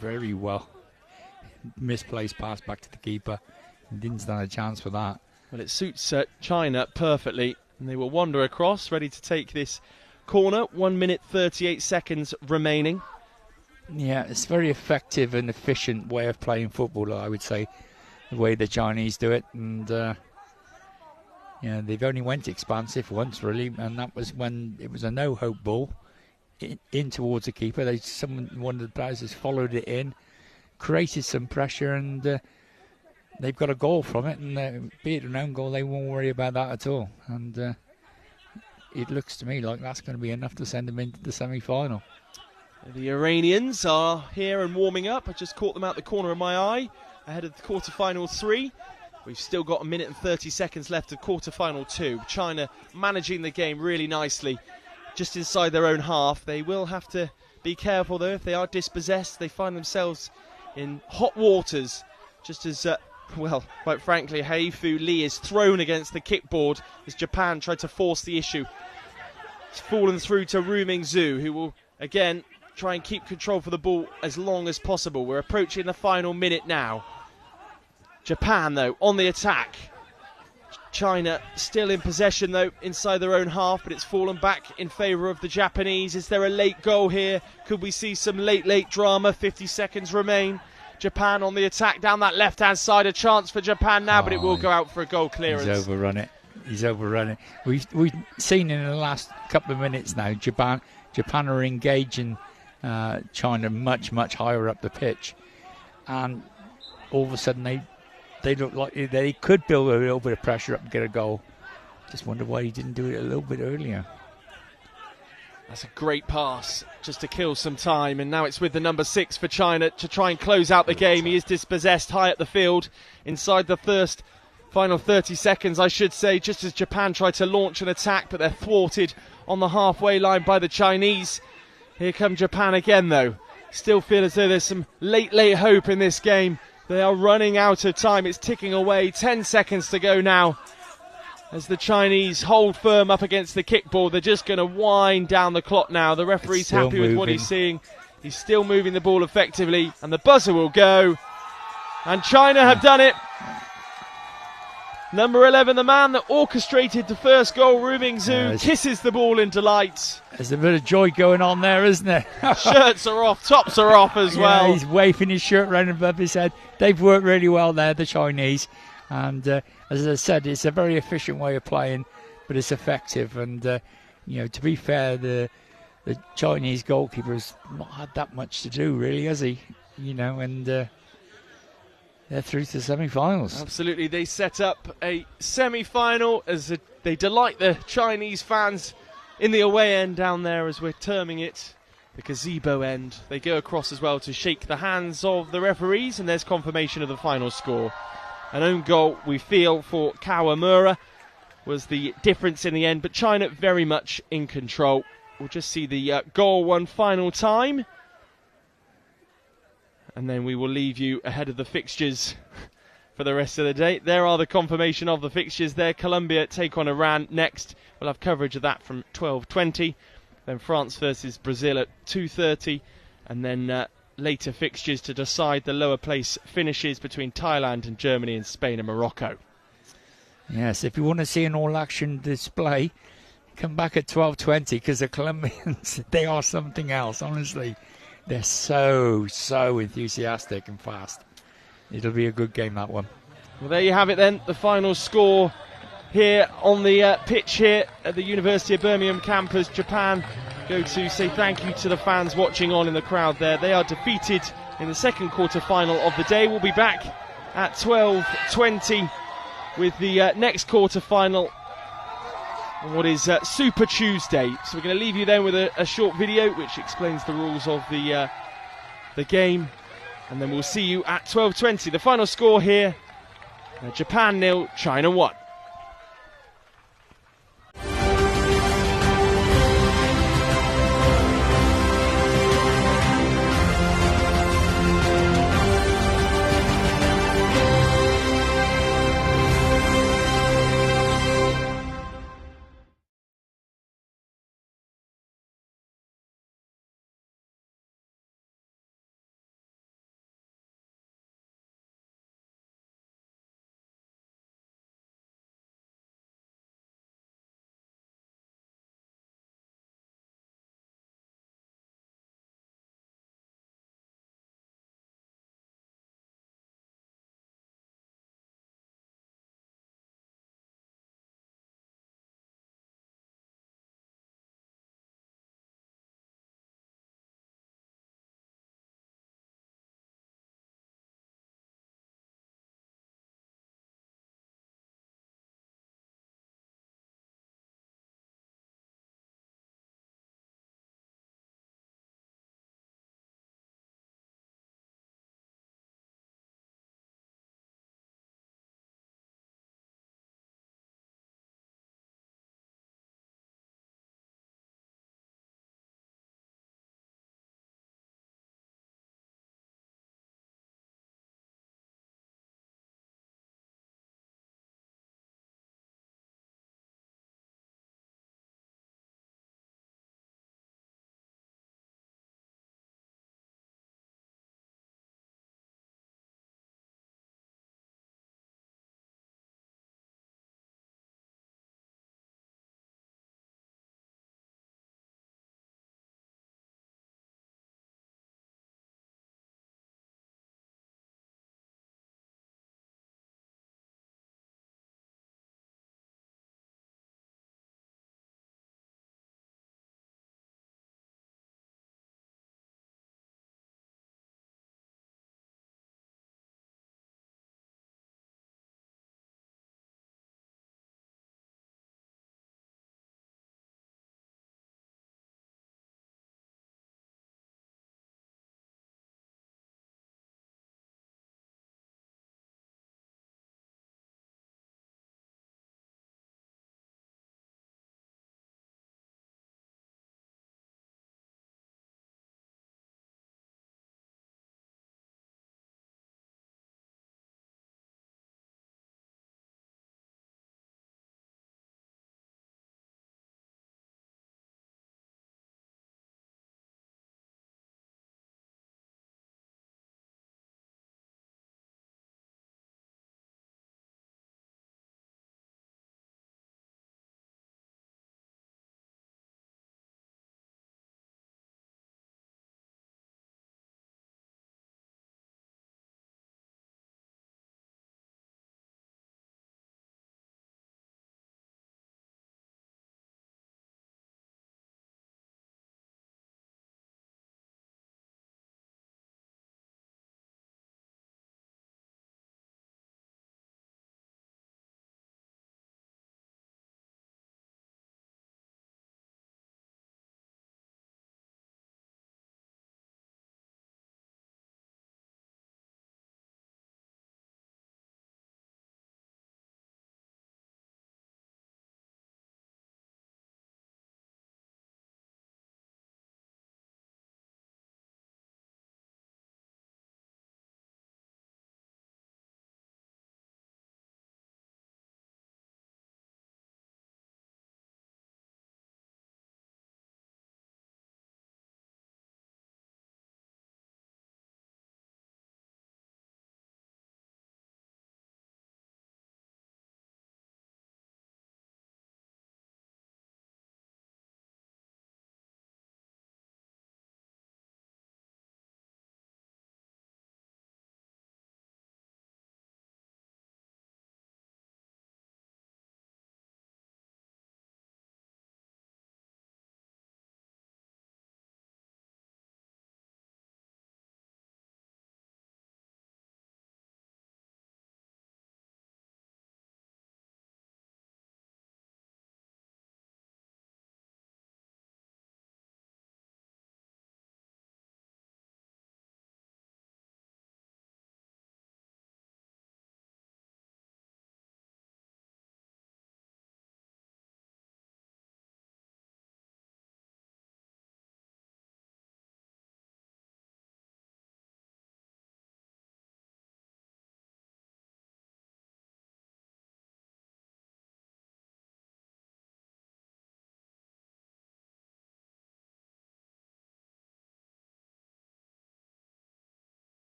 very well misplaced pass back to the keeper. He didn't stand a chance for that. Well, it suits China perfectly, and they will wander across, ready to take this corner. 1 minute 38 seconds remaining. Yeah, it's a very effective and efficient way of playing football, I would say, the way the Chinese do it. And they've only went expansive once, really, and that was when it was a no-hope ball in towards the keeper. One of the players has followed it in, created some pressure, and they've got a goal from it. And be it an own goal, they won't worry about that at all. And it looks to me like that's going to be enough to send them into the semi-final. The Iranians are here and warming up. I just caught them out the corner of my eye ahead of the quarter-final 3. We've still got 1 minute and 30 seconds left of quarter-final 2. China managing the game really nicely just inside their own half. They will have to be careful, though. If they are dispossessed, they find themselves in hot waters, just as well, quite frankly, Heifu Lee is thrown against the kickboard as Japan tried to force the issue. It's fallen through to Ru Mingzhu, who will, again, try and keep control for the ball as long as possible. We're approaching the final minute now. Japan, though, on the attack. China still in possession, though, inside their own half, but it's fallen back in favour of the Japanese. Is there a late goal here? Could we see some late drama? 50 seconds remain. Japan on the attack down that left-hand side. A chance for Japan now, but it will go out for a goal clearance. He's overrun it. We've seen in the last couple of minutes now, Japan are engaging China much higher up the pitch, and all of a sudden they look like they could build a little bit of pressure up and get a goal. Just wonder why he didn't do it a little bit earlier. That's a great pass just to kill some time, and now it's with the number 6 for China to try and close out the game. He is dispossessed high at the field inside the final 30 seconds, I should say, just as Japan try to launch an attack, but they're thwarted on the halfway line by the Chinese. Here come Japan again, though. Still feel as though there's some late hope in this game. They are running out of time. It's ticking away. 10 seconds to go now. As the Chinese hold firm up against the kickball, they're just going to wind down the clock now. The referee's happy with what he's seeing. He's still moving the ball effectively, and the buzzer will go. And China have done it. Number 11, the man that orchestrated the first goal, Ru Mingzhu, kisses the ball in delight. There's a bit of joy going on there, isn't there? Shirts are off, tops are off as well. He's waving his shirt round above his head. They've worked really well there, the Chinese. And as I said, it's a very efficient way of playing, but it's effective. And, to be fair, the Chinese goalkeeper has not had that much to do, really, has he? They're through to the semi-finals. Absolutely, they set up a semi-final as they delight the Chinese fans in the away end down there, as we're terming it, the gazebo end. They go across as well to shake the hands of the referees, and there's confirmation of the final score. An own goal, we feel, for Kawamura was the difference in the end, but China very much in control. We'll just see the goal one final time, and then we will leave you ahead of the fixtures for the rest of the day. There are the confirmation of the fixtures there. Colombia take on Iran next. We'll have coverage of that from 12:20. Then France versus Brazil at 2:30. And then later fixtures to decide the lower place finishes between Thailand and Germany and Spain and Morocco. Yes, if you want to see an all-action display, come back at 12:20, because the Colombians, they are something else, honestly. They're so enthusiastic and fast. It'll be a good game, that one. Well, there you have it then, the final score here on the pitch here at the University of Birmingham campus. Japan go to say thank you to the fans watching on in the crowd there. They are defeated in the second quarter-final of the day. We'll be back at 12:20 with the next quarter-final on what is Super Tuesday. So we're going to leave you then with a short video which explains the rules of the game, and then we'll see you at 12:20. The final score here, Japan 0, China 1.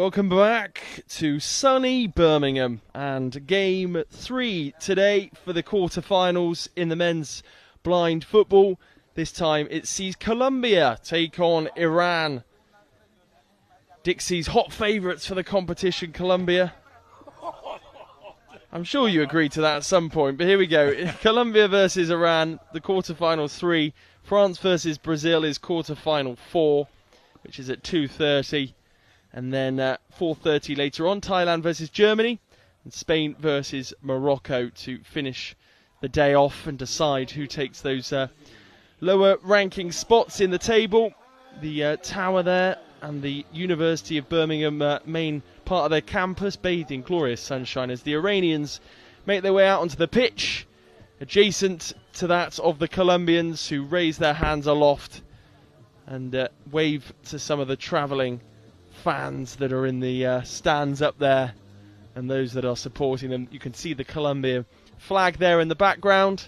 Welcome back to sunny Birmingham and game 3 today for the quarter-finals in the men's blind football. This time it sees Colombia take on Iran. Dixie's hot favourites for the competition, Colombia. I'm sure you agreed to that at some point, but here we go. Colombia versus Iran, the quarter-finals 3. France versus Brazil is quarter-final 4, which is at 2:30. And then 4:30 later on, Thailand versus Germany and Spain versus Morocco to finish the day off and decide who takes those lower ranking spots in the table. The tower there and the University of Birmingham main part of their campus bathed in glorious sunshine as the Iranians make their way out onto the pitch adjacent to that of the Colombians, who raise their hands aloft and wave to some of the travelling fans that are in the stands up there and those that are supporting them. You can see the Colombia flag there in the background.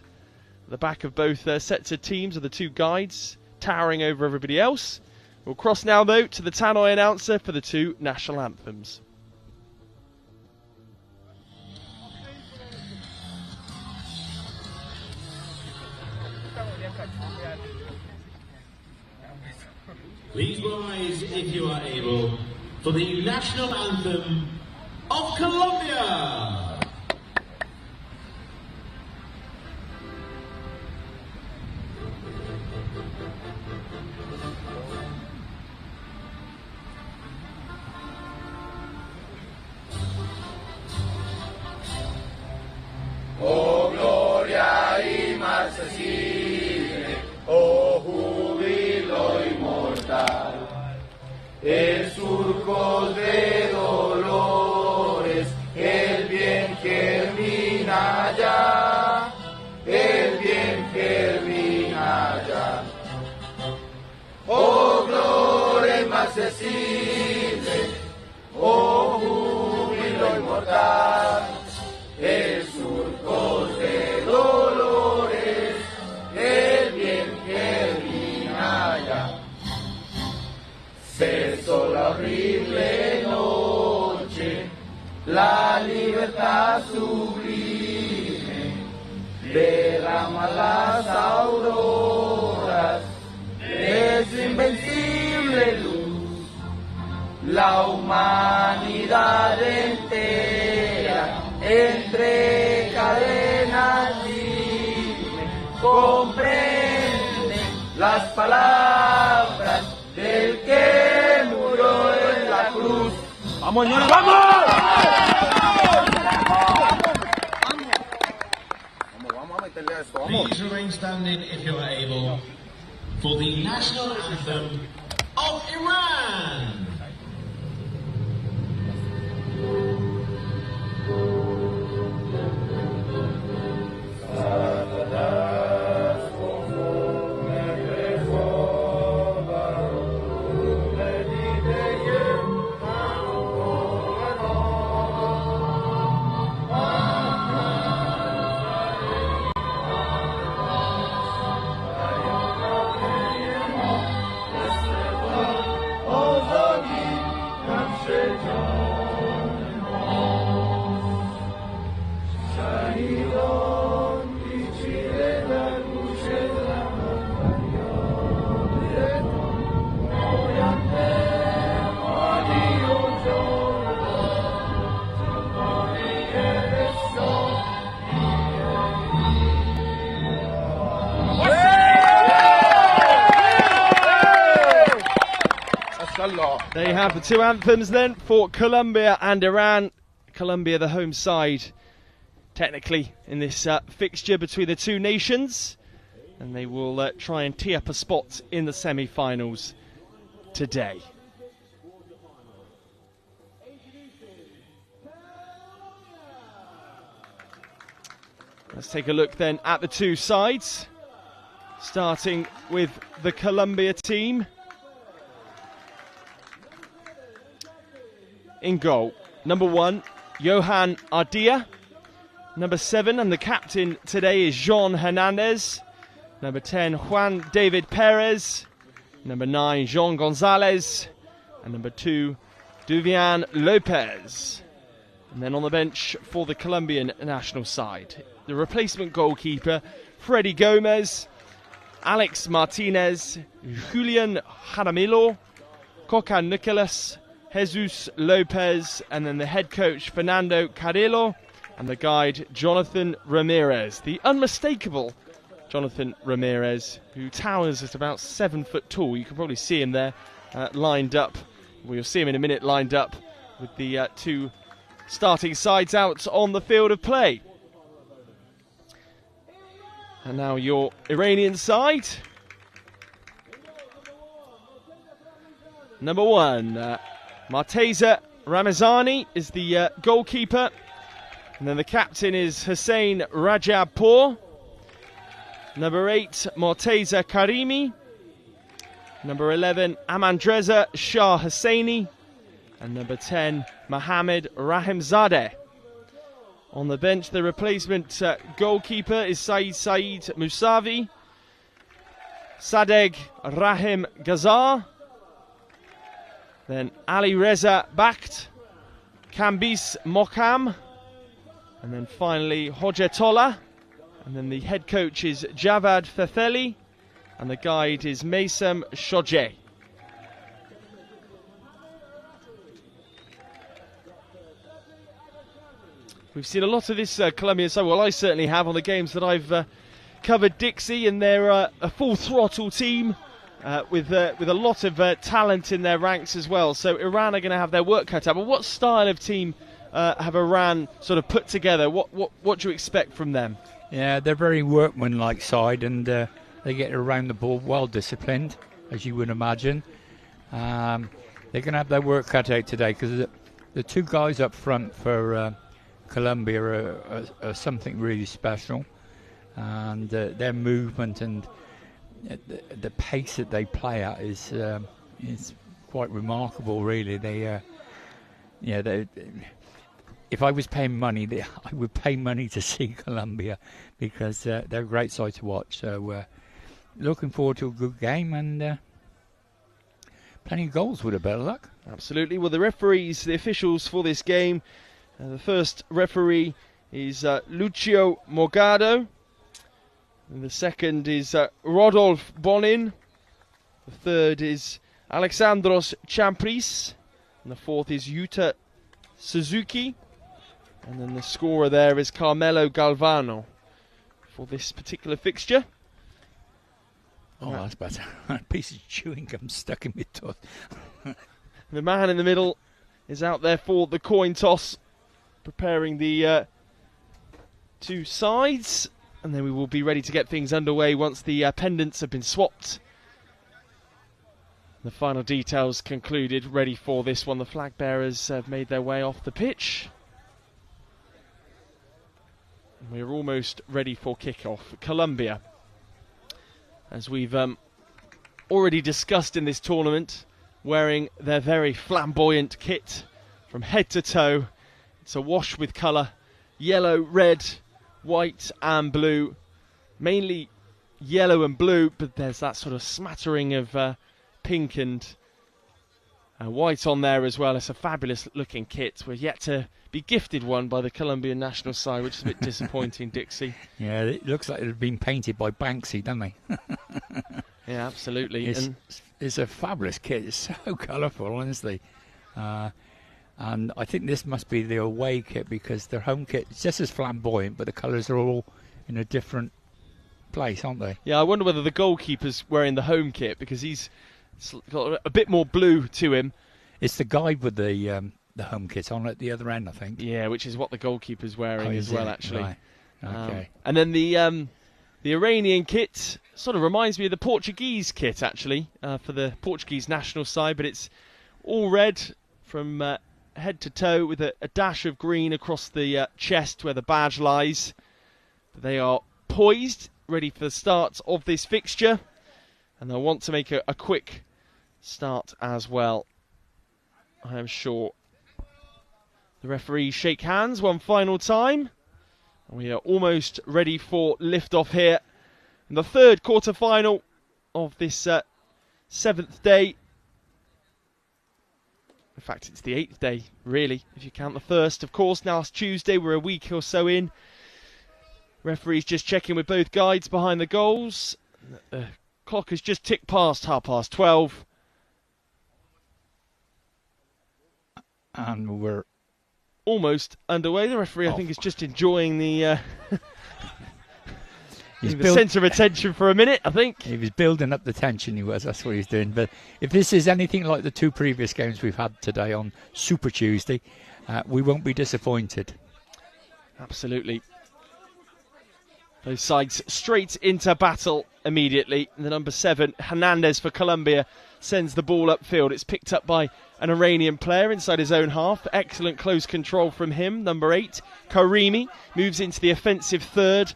The back of both sets of teams are the two guides towering over everybody else. We'll cross now though to the Tannoy announcer for the two national anthems. Please rise, if you are able, for the national anthem of Colombia. Oh gloria inmarcesible, oh júbilo inmortal, el surco de dolores, el bien germina ya, el bien germina ya. Oh gloria inmarcesible, oh júbilo inmortal, el surco de dolores, el bien germina ya. Cesó la horrible noche, la libertad sublime, derrama las auroras de su invencible luz, la humanidad entera entre cadenas firmes comprende las palabras del que murió en la cruz. ¡Vamos, señores, vamos! Vamos a meterle a esto, vamos. Please remain standing if you are able for the national anthem of Iran. There you have the two anthems then for Colombia and Iran. Colombia, the home side, technically, in this fixture between the two nations. And they will try and tee up a spot in the semi-finals today. Let's take a look then at the two sides. Starting with the Colombia team. In goal, number 1, Johan Ardilla. Number 7, and the captain today is Jean Hernandez. Number 10, Juan David Perez. Number 9, Jean Gonzalez. And number 2, Duvian Lopez. And then on the bench for the Colombian national side, the replacement goalkeeper, Freddy Gomez, Alex Martinez, Julian Jaramillo, Coca Nicolas, Jesus Lopez, and then the head coach, Fernando Carrillo, and the guide, Jonathan Ramirez. The unmistakable Jonathan Ramirez, who towers at about 7 foot tall. You can probably see him there lined up. We'll see him in a minute lined up with the two starting sides out on the field of play. And now your Iranian side. Number 1, Marteza Ramazani is the goalkeeper. And then the captain is Hussein Rajabpour. Number 8, Morteza Karimi. Number 11, Amandreza Shah Husseini. And number 10, Mohammed Rahimzadeh. On the bench, the replacement goalkeeper is Saeed Musavi, Sadegh Rahim Ghazar, then Ali Reza Bakht, Kambis Mokam, and then finally Hojetola. And then the head coach is Javad Fetheli, and the guide is Maysam Shoje. We've seen a lot of this Colombian side. Well, I certainly have on the games that I've covered, Dixie, and they're a full throttle team with a lot of talent in their ranks as well. So Iran are going to have their work cut out. But what style of team have Iran sort of put together? What do you expect from them? Yeah, they're very workmanlike side, and they get around the ball well disciplined, as you would imagine. They're going to have their work cut out today because the two guys up front for Colombia are something really special, and their movement and the pace that they play at is quite remarkable. Really, if I was paying money, I would pay money to see Colombia because they're a great sight to watch. So looking forward to a good game and plenty of goals with a bit of luck. Absolutely. Well, the referees, the officials for this game. The first referee is Lucio Morgado. And the second is Rodolphe Bonin. The third is Alexandros Champris. And the fourth is Yuta Suzuki. And then the scorer there is Carmelo Galvano for this particular fixture. Oh, that's better. A piece of chewing gum stuck in my tooth. The man in the middle is out there for the coin toss, preparing the two sides, and then we will be ready to get things underway once the pendants have been swapped. The final details concluded, ready for this one. The flag bearers have made their way off the pitch. And we're almost ready for kickoff. Colombia, as we've already discussed in this tournament, wearing their very flamboyant kit from head to toe. It's awash with colour, yellow, red, white and blue. Mainly yellow and blue, but there's that sort of smattering of pink and white on there as well. It's a fabulous looking kit. We're yet to be gifted one by the Colombian national side, which is a bit disappointing, Dixie. Yeah, it looks like it had been painted by Banksy, doesn't they? Yeah, absolutely. It's a fabulous kit. It's so colourful, honestly. And I think this must be the away kit because their home kit is just as flamboyant, but the colours are all in a different place, aren't they? Yeah, I wonder whether the goalkeeper's wearing the home kit because he's got a bit more blue to him. It's the guy with the home kit on at the other end, I think. Yeah, which is what the goalkeeper's wearing as well, actually. Right. Okay. And then the Iranian kit sort of reminds me of the Portuguese kit, actually, for the Portuguese national side, but it's all red from head to toe with a dash of green across the chest where the badge lies. They are poised, ready for the start of this fixture, and they'll want to make a quick start as well, I am sure. The referees shake hands one final time. We are almost ready for lift-off here in the third quarter-final of this 7th day In fact, it's the 8th day, really, if you count the first. Of course, now it's Tuesday, we're a week or so in. Referee's just checking with both guides behind the goals. The clock has just ticked past 12:30. And we're almost underway. The referee, I think, is just enjoying the the centre of attention for a minute, I think. He was building up the tension, that's what he's doing. But if this is anything like the 2 previous games we've had today on Super Tuesday, we won't be disappointed. Absolutely. Both sides straight into battle immediately. And the number 7, Hernandez for Colombia, sends the ball upfield. It's picked up by an Iranian player inside his own half. Excellent close control from him. Number 8, Karimi, moves into the offensive third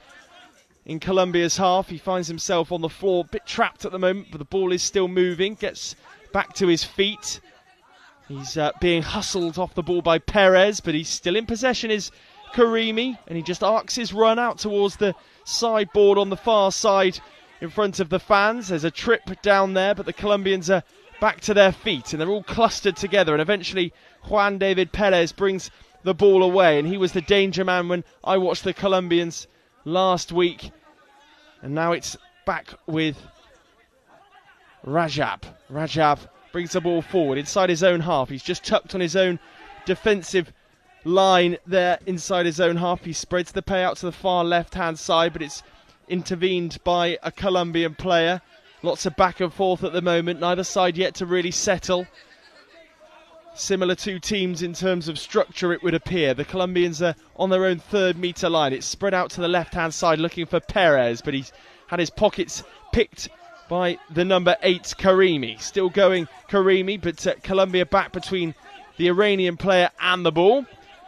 in Colombia's half. He finds himself on the floor, a bit trapped at the moment, but the ball is still moving. Gets back to his feet. He's being hustled off the ball by Perez, but he's still in possession, is Karimi, and he just arcs his run out towards the sideboard on the far side in front of the fans. There's a trip down there, but the Colombians are back to their feet, and they're all clustered together, and eventually Juan David Perez brings the ball away, and he was the danger man when I watched the Colombians last week. And now it's back with Rajab. Rajab brings the ball forward inside his own half. He's just tucked on his own defensive line there inside his own half. He spreads the play out to the far left-hand side, but it's intervened by a Colombian player. Lots of back and forth at the moment. Neither side yet to really settle. Similar two teams in terms of structure, it would appear. The Colombians are on their own 3rd-metre line. It's spread out to the left-hand side looking for Perez, but he's had his pockets picked by the number 8, Karimi. Still going Karimi, but Colombia back between the Iranian player and the ball.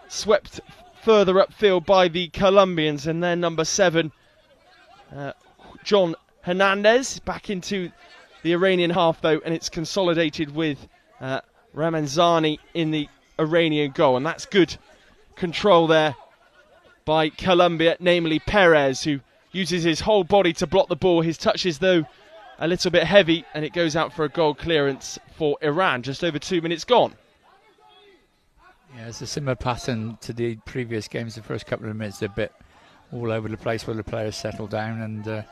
Swept further upfield by the Colombians, and then number 7, John Hernandez, back into the Iranian half though, and it's consolidated with Ramazani in the Iranian goal, and that's good control there by Colombia, namely Perez, who uses his whole body to block the ball. His touch is though a little bit heavy, and it goes out for a goal clearance for Iran. Just over 2 minutes gone. Yeah, it's a similar pattern to the previous games. The first couple of minutes, they're a bit all over the place where the players settle down, and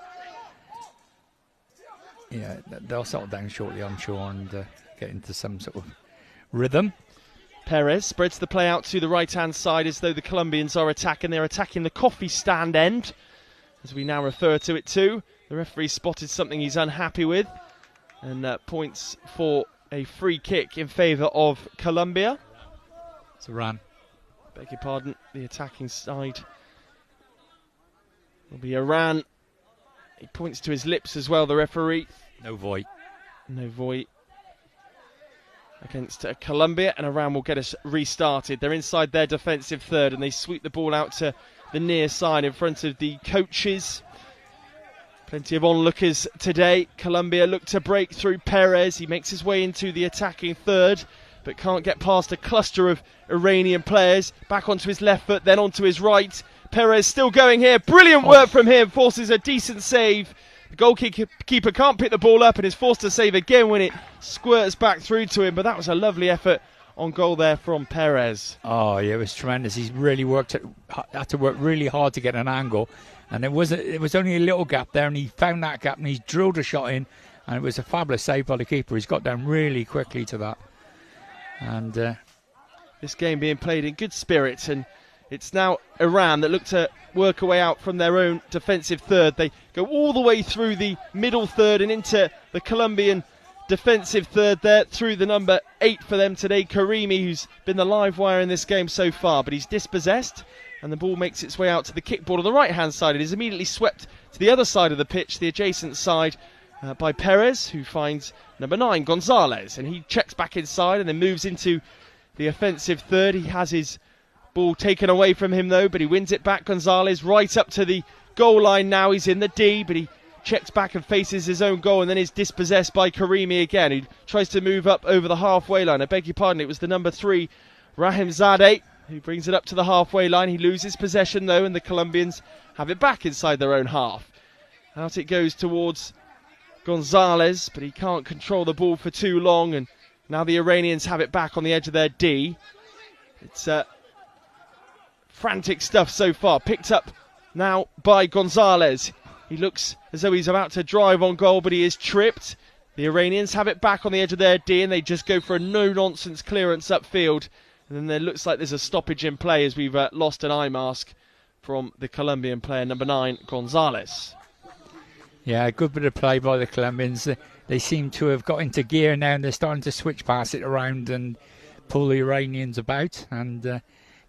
they'll settle down shortly, I'm sure, and get into some sort of rhythm. Perez spreads the play out to the right-hand side as though the Colombians are attacking. They're attacking the coffee stand end, as we now refer to it too. The referee spotted something he's unhappy with, and points for a free kick in favour of Colombia. It's a run. Beg your pardon, the attacking side will be Iran. He points to his lips as well, the referee. No void. No void against Colombia, and Iran will get us restarted. They're inside their defensive third, and they sweep the ball out to the near side in front of the coaches. Plenty of onlookers today. Colombia look to break through Perez. He makes his way into the attacking third, but can't get past a cluster of Iranian players. Back onto his left foot, then onto his right. Perez still going here. Brilliant work from him. Forces a decent save. The goalkeeper can't pick the ball up and is forced to save again when it squirts back through to him. But that was a lovely effort on goal there from Perez. Oh, yeah, it was tremendous. He's really had to work really hard to get an angle. And it was only a little gap there, and he found that gap and he's drilled a shot in. And it was a fabulous save by the keeper. He's got down really quickly to that. And this game being played in good spirits, and it's now Iran that look to work a way out from their own defensive third. They go all the way through the middle third and into the Colombian defensive third there, through the number 8 for them today, Karimi, who's been the live wire in this game so far, but he's dispossessed, and the ball makes its way out to the kickboard on the right-hand side. It is immediately swept to the other side of the pitch, the adjacent side, by Perez, who finds number 9, Gonzalez, and he checks back inside and then moves into the offensive third. He has his ball taken away from him though, but he wins it back. Gonzalez right up to the goal line now. He's in the D, but he checks back and faces his own goal, and then is dispossessed by Karimi again. He tries to move up over the halfway line. I beg your pardon, it was the number 3, Rahimzadeh, who brings it up to the halfway line. He loses possession though, and the Colombians have it back inside their own half. Out it goes towards Gonzalez, but he can't control the ball for too long, and Now the Iranians have it back on the edge of their D. It's frantic stuff so far. Picked up now by Gonzalez. He looks as though he's about to drive on goal, but he is tripped. The Iranians have it back on the edge of their D, and they just go for a no-nonsense clearance upfield. And then there looks like there's a stoppage in play as we've lost an eye mask from the Colombian player, number 9, Gonzalez. Yeah, a good bit of play by the Colombians. They seem to have got into gear now, and they're starting to switch past it around and pull the Iranians about, and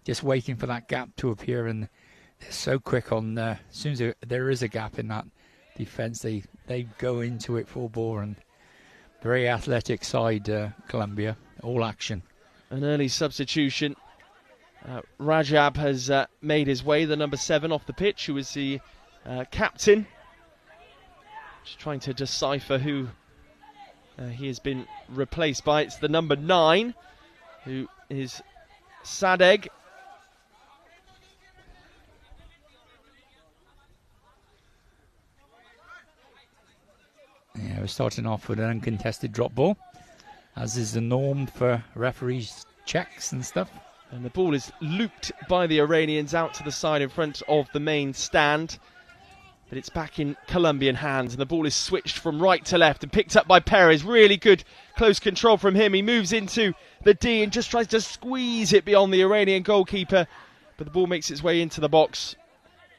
just waiting for that gap to appear. And they're so quick on, as soon as there is a gap in that defence, they go into it full bore. And very athletic side, Colombia, all action. An early substitution. Rajab has made his way, the number 7 off the pitch, who was the captain. Just trying to decipher who he has been replaced by. It's the number 9, who is Sadegh. Yeah, we're starting off with an uncontested drop ball, as is the norm for referees' checks and stuff. And the ball is looped by the Iranians out to the side in front of the main stand. But it's back in Colombian hands, and the ball is switched from right to left and picked up by Perez. Really good close control from him. He moves into the D and just tries to squeeze it beyond the Iranian goalkeeper. But the ball makes its way into the box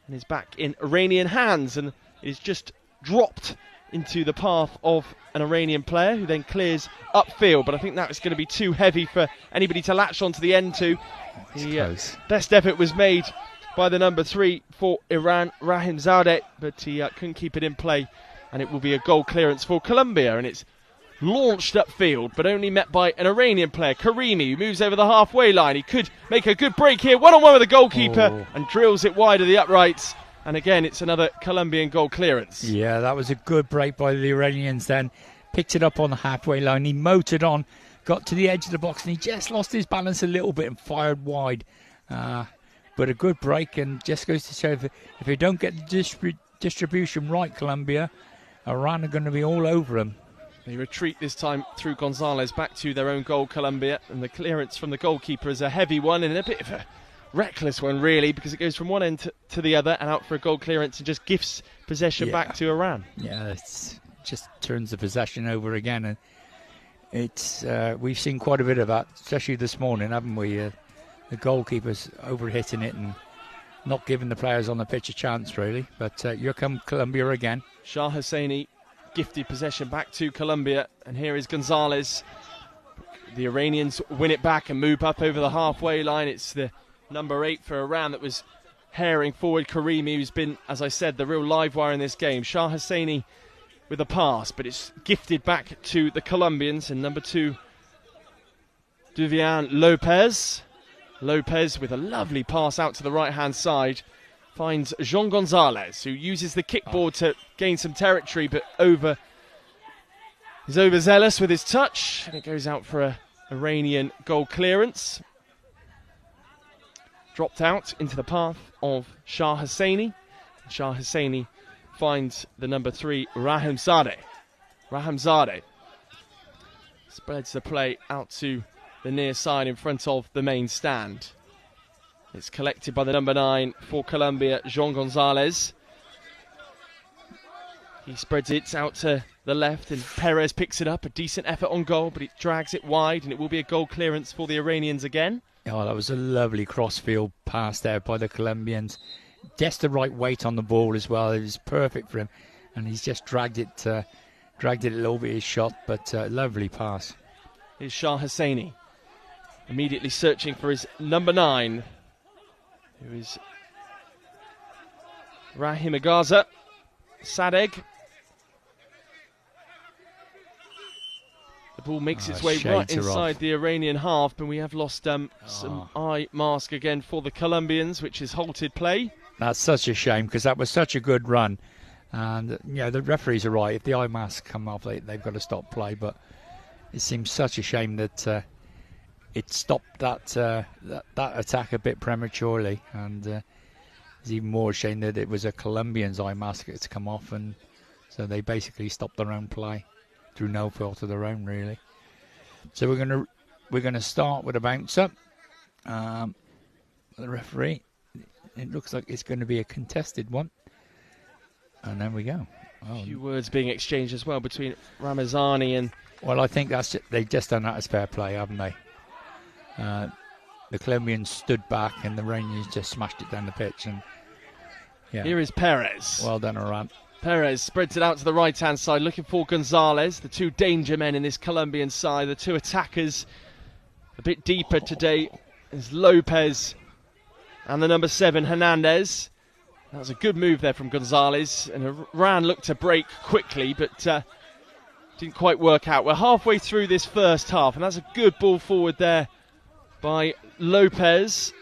and is back in Iranian hands, and is just dropped into the path of an Iranian player, who then clears upfield. But I think that was going to be too heavy for anybody to latch onto the end to. The best effort was made by the number 3 for Iran, Rahimzadeh, but he couldn't keep it in play, and it will be a goal clearance for Colombia. And it's launched upfield, but only met by an Iranian player, Karimi, who moves over the halfway line. He could make a good break here, one-on-one with the goalkeeper, and drills it wide of the uprights. And again, it's another Colombian goal clearance. Yeah, that was a good break by the Iranians then. Picked it up on the halfway line. He motored on, got to the edge of the box, and he just lost his balance a little bit and fired wide. But a good break, and just goes to show if they don't get the distribution right, Colombia, Iran are going to be all over them. They retreat this time through Gonzalez back to their own goal, Colombia, and the clearance from the goalkeeper is a heavy one and a bit of a reckless one, really, because it goes from one end to the other and out for a goal clearance and just gifts possession back to Iran. Yeah, it just turns the possession over again, and it's we've seen quite a bit of that, especially this morning, haven't we? The goalkeeper's over-hitting it and not giving the players on the pitch a chance, really. But here come Colombia again. Shah Hosseini gifted possession back to Colombia, and here is Gonzalez. The Iranians win it back and move up over the halfway line. It's the number 8 for Iran that was herring forward Karimi, who's been, as I said, the real live wire in this game. Shah Hosseini with a pass, but it's gifted back to the Colombians, and number 2, Duvian Lopez. Lopez with a lovely pass out to the right-hand side finds Jean Gonzalez, who uses the kickboard to gain some territory, but is overzealous with his touch, and it goes out for a Iranian goal clearance. Dropped out into the path of Shah Hosseini. Shah Hosseini finds the number 3, Rahimzadeh. Rahimzadeh spreads the play out to the near side in front of the main stand. It's collected by the number 9 for Colombia, Jean Gonzalez. He spreads it out to the left, and Perez picks it up. A decent effort on goal, but it drags it wide, and it will be a goal clearance for the Iranians again. Oh, that was a lovely cross-field pass there by the Colombians. Just the right weight on the ball as well. It was perfect for him, and he's just dragged it a little bit, his shot, but lovely pass. Here's Shah Hosseini, immediately searching for his number 9, who is Rahim Agaza. Sadegh. The ball makes its way right inside the Iranian half, but we have lost some eye mask again for the Colombians, which is halted play. That's such a shame, because that was such a good run. And, the referees are right. If the eye mask come off, they've got to stop play. But it seems such a shame that it stopped that attack a bit prematurely. And it's even more a shame that it was a Colombian's eye mask to come off. And so they basically stopped their own play through no fault of their own, really. So we're gonna start with a bouncer. The referee. It looks like it's going to be a contested one. And there we go. A few words being exchanged as well between Ramazani and... Well, I think they've just done that as fair play, haven't they? The Colombians stood back and the Iranians just smashed it down the pitch. And yeah. Here is Perez. Well done, Iran. Perez spreads it out to the right-hand side, looking for Gonzalez, the two danger men in this Colombian side, the two attackers. A bit deeper today is Lopez and the number 7, Hernandez. That was a good move there from Gonzalez, and Iran looked to break quickly, but didn't quite work out. We're halfway through this first half, and that's a good ball forward there by Lopez.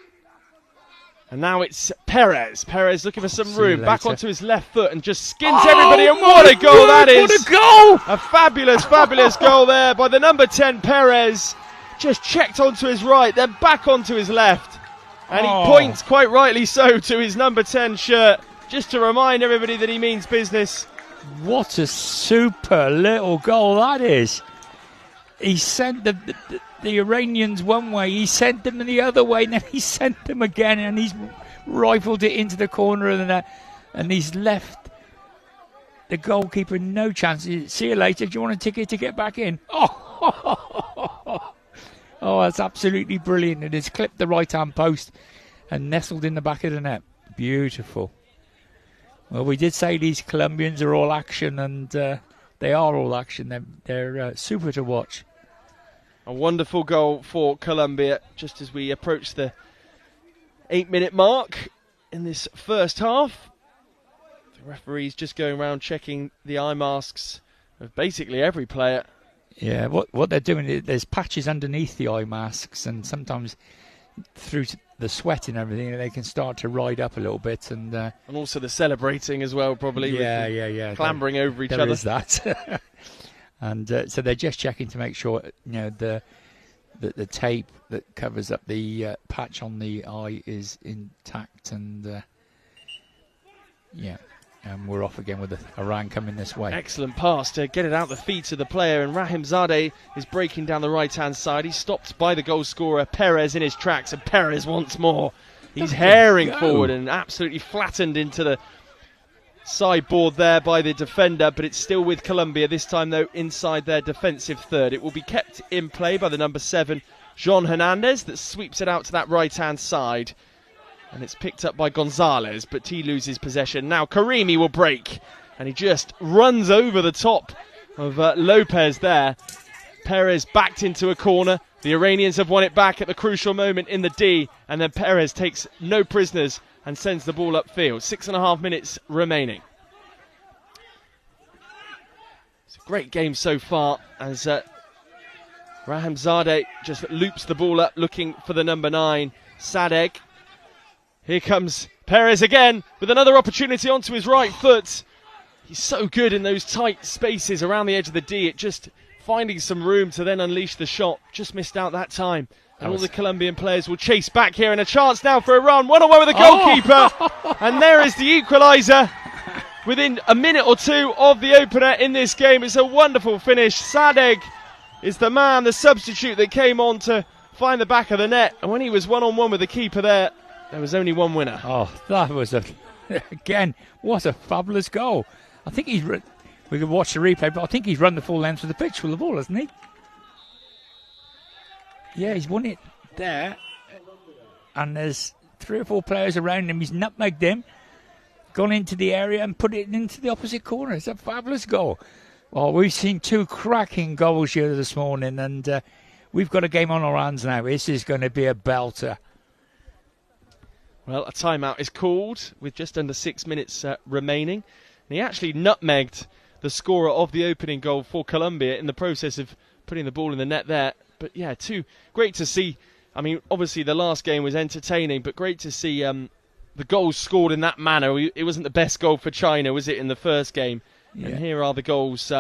And now it's Perez. Perez looking for some room. Back onto his left foot and just skins everybody. And what a goal that is. What a goal. A fabulous, fabulous goal there by the number 10, Perez. Just checked onto his right, then back onto his left. And he points, quite rightly so, to his number 10 shirt, just to remind everybody that he means business. What a super little goal that is. He sent the Iranians one way, he sent them the other way, and then he sent them again, and he's rifled it into the corner of the net, and he's left the goalkeeper no chance. See you later, do you want a ticket to get back in? Oh, that's absolutely brilliant. It has clipped the right-hand post and nestled in the back of the net. Beautiful. Well, we did say these Colombians are all action, and they are all action. They're super to watch. A wonderful goal for Colombia just as we approach the 8-minute mark in this first half. The referee's just going around checking the eye masks of basically every player. Yeah, what they're doing, there's patches underneath the eye masks, and sometimes through the sweat and everything, they can start to ride up a little bit. And also the celebrating as well, probably. Yeah. Clambering over each other. There is that. And so they're just checking to make sure, the tape that covers up the patch on the eye is intact. And and we're off again with Iran coming this way. Excellent pass to get it out the feet of the player, and Rahimzadeh is breaking down the right-hand side. He's stopped by the goal scorer, Perez, in his tracks, and Perez once more. He's herring forward and absolutely flattened into the sideboard there by the defender, but it's still with Colombia, this time though inside their defensive third. It will be kept in play by the number 7, Jean Hernandez, that sweeps it out to that right-hand side. And it's picked up by Gonzalez, but he loses possession. Now Karimi will break, and he just runs over the top of Lopez there. Perez backed into a corner. The Iranians have won it back at the crucial moment in the D, and then Perez takes no prisoners and sends the ball upfield. 6.5 minutes remaining. It's a great game so far as Rahimzadeh just loops the ball up looking for the number 9, Sadegh. Here comes Perez again with another opportunity onto his right foot. He's so good in those tight spaces around the edge of the D. It just finding some room to then unleash the shot. Just missed out that time. And all the Colombian players will chase back here, and a chance now for Iran. 1-on-1 with the goalkeeper. And there is the equaliser within a minute or two of the opener in this game. It's a wonderful finish. Sadegh is the man, the substitute that came on to find the back of the net. And when he was 1-on-1 with the keeper there was only one winner. Oh, that was again, what a fabulous goal. I think we could watch the replay, but I think he's run the full length of the pitch with the ball, hasn't he? Yeah, he's won it there. And there's 3 or 4 players around him. He's nutmegged him, gone into the area and put it into the opposite corner. It's a fabulous goal. Well, we've seen 2 cracking goals here this morning, and we've got a game on our hands now. This is going to be a belter. Well, a timeout is called with just under 6 minutes remaining. And he actually nutmegged the scorer of the opening goal for Colombia in the process of putting the ball in the net there. But yeah, great to see. I mean, obviously the last game was entertaining, but great to see the goals scored in that manner. It wasn't the best goal for China, was it, in the first game? Yeah. And here are the goals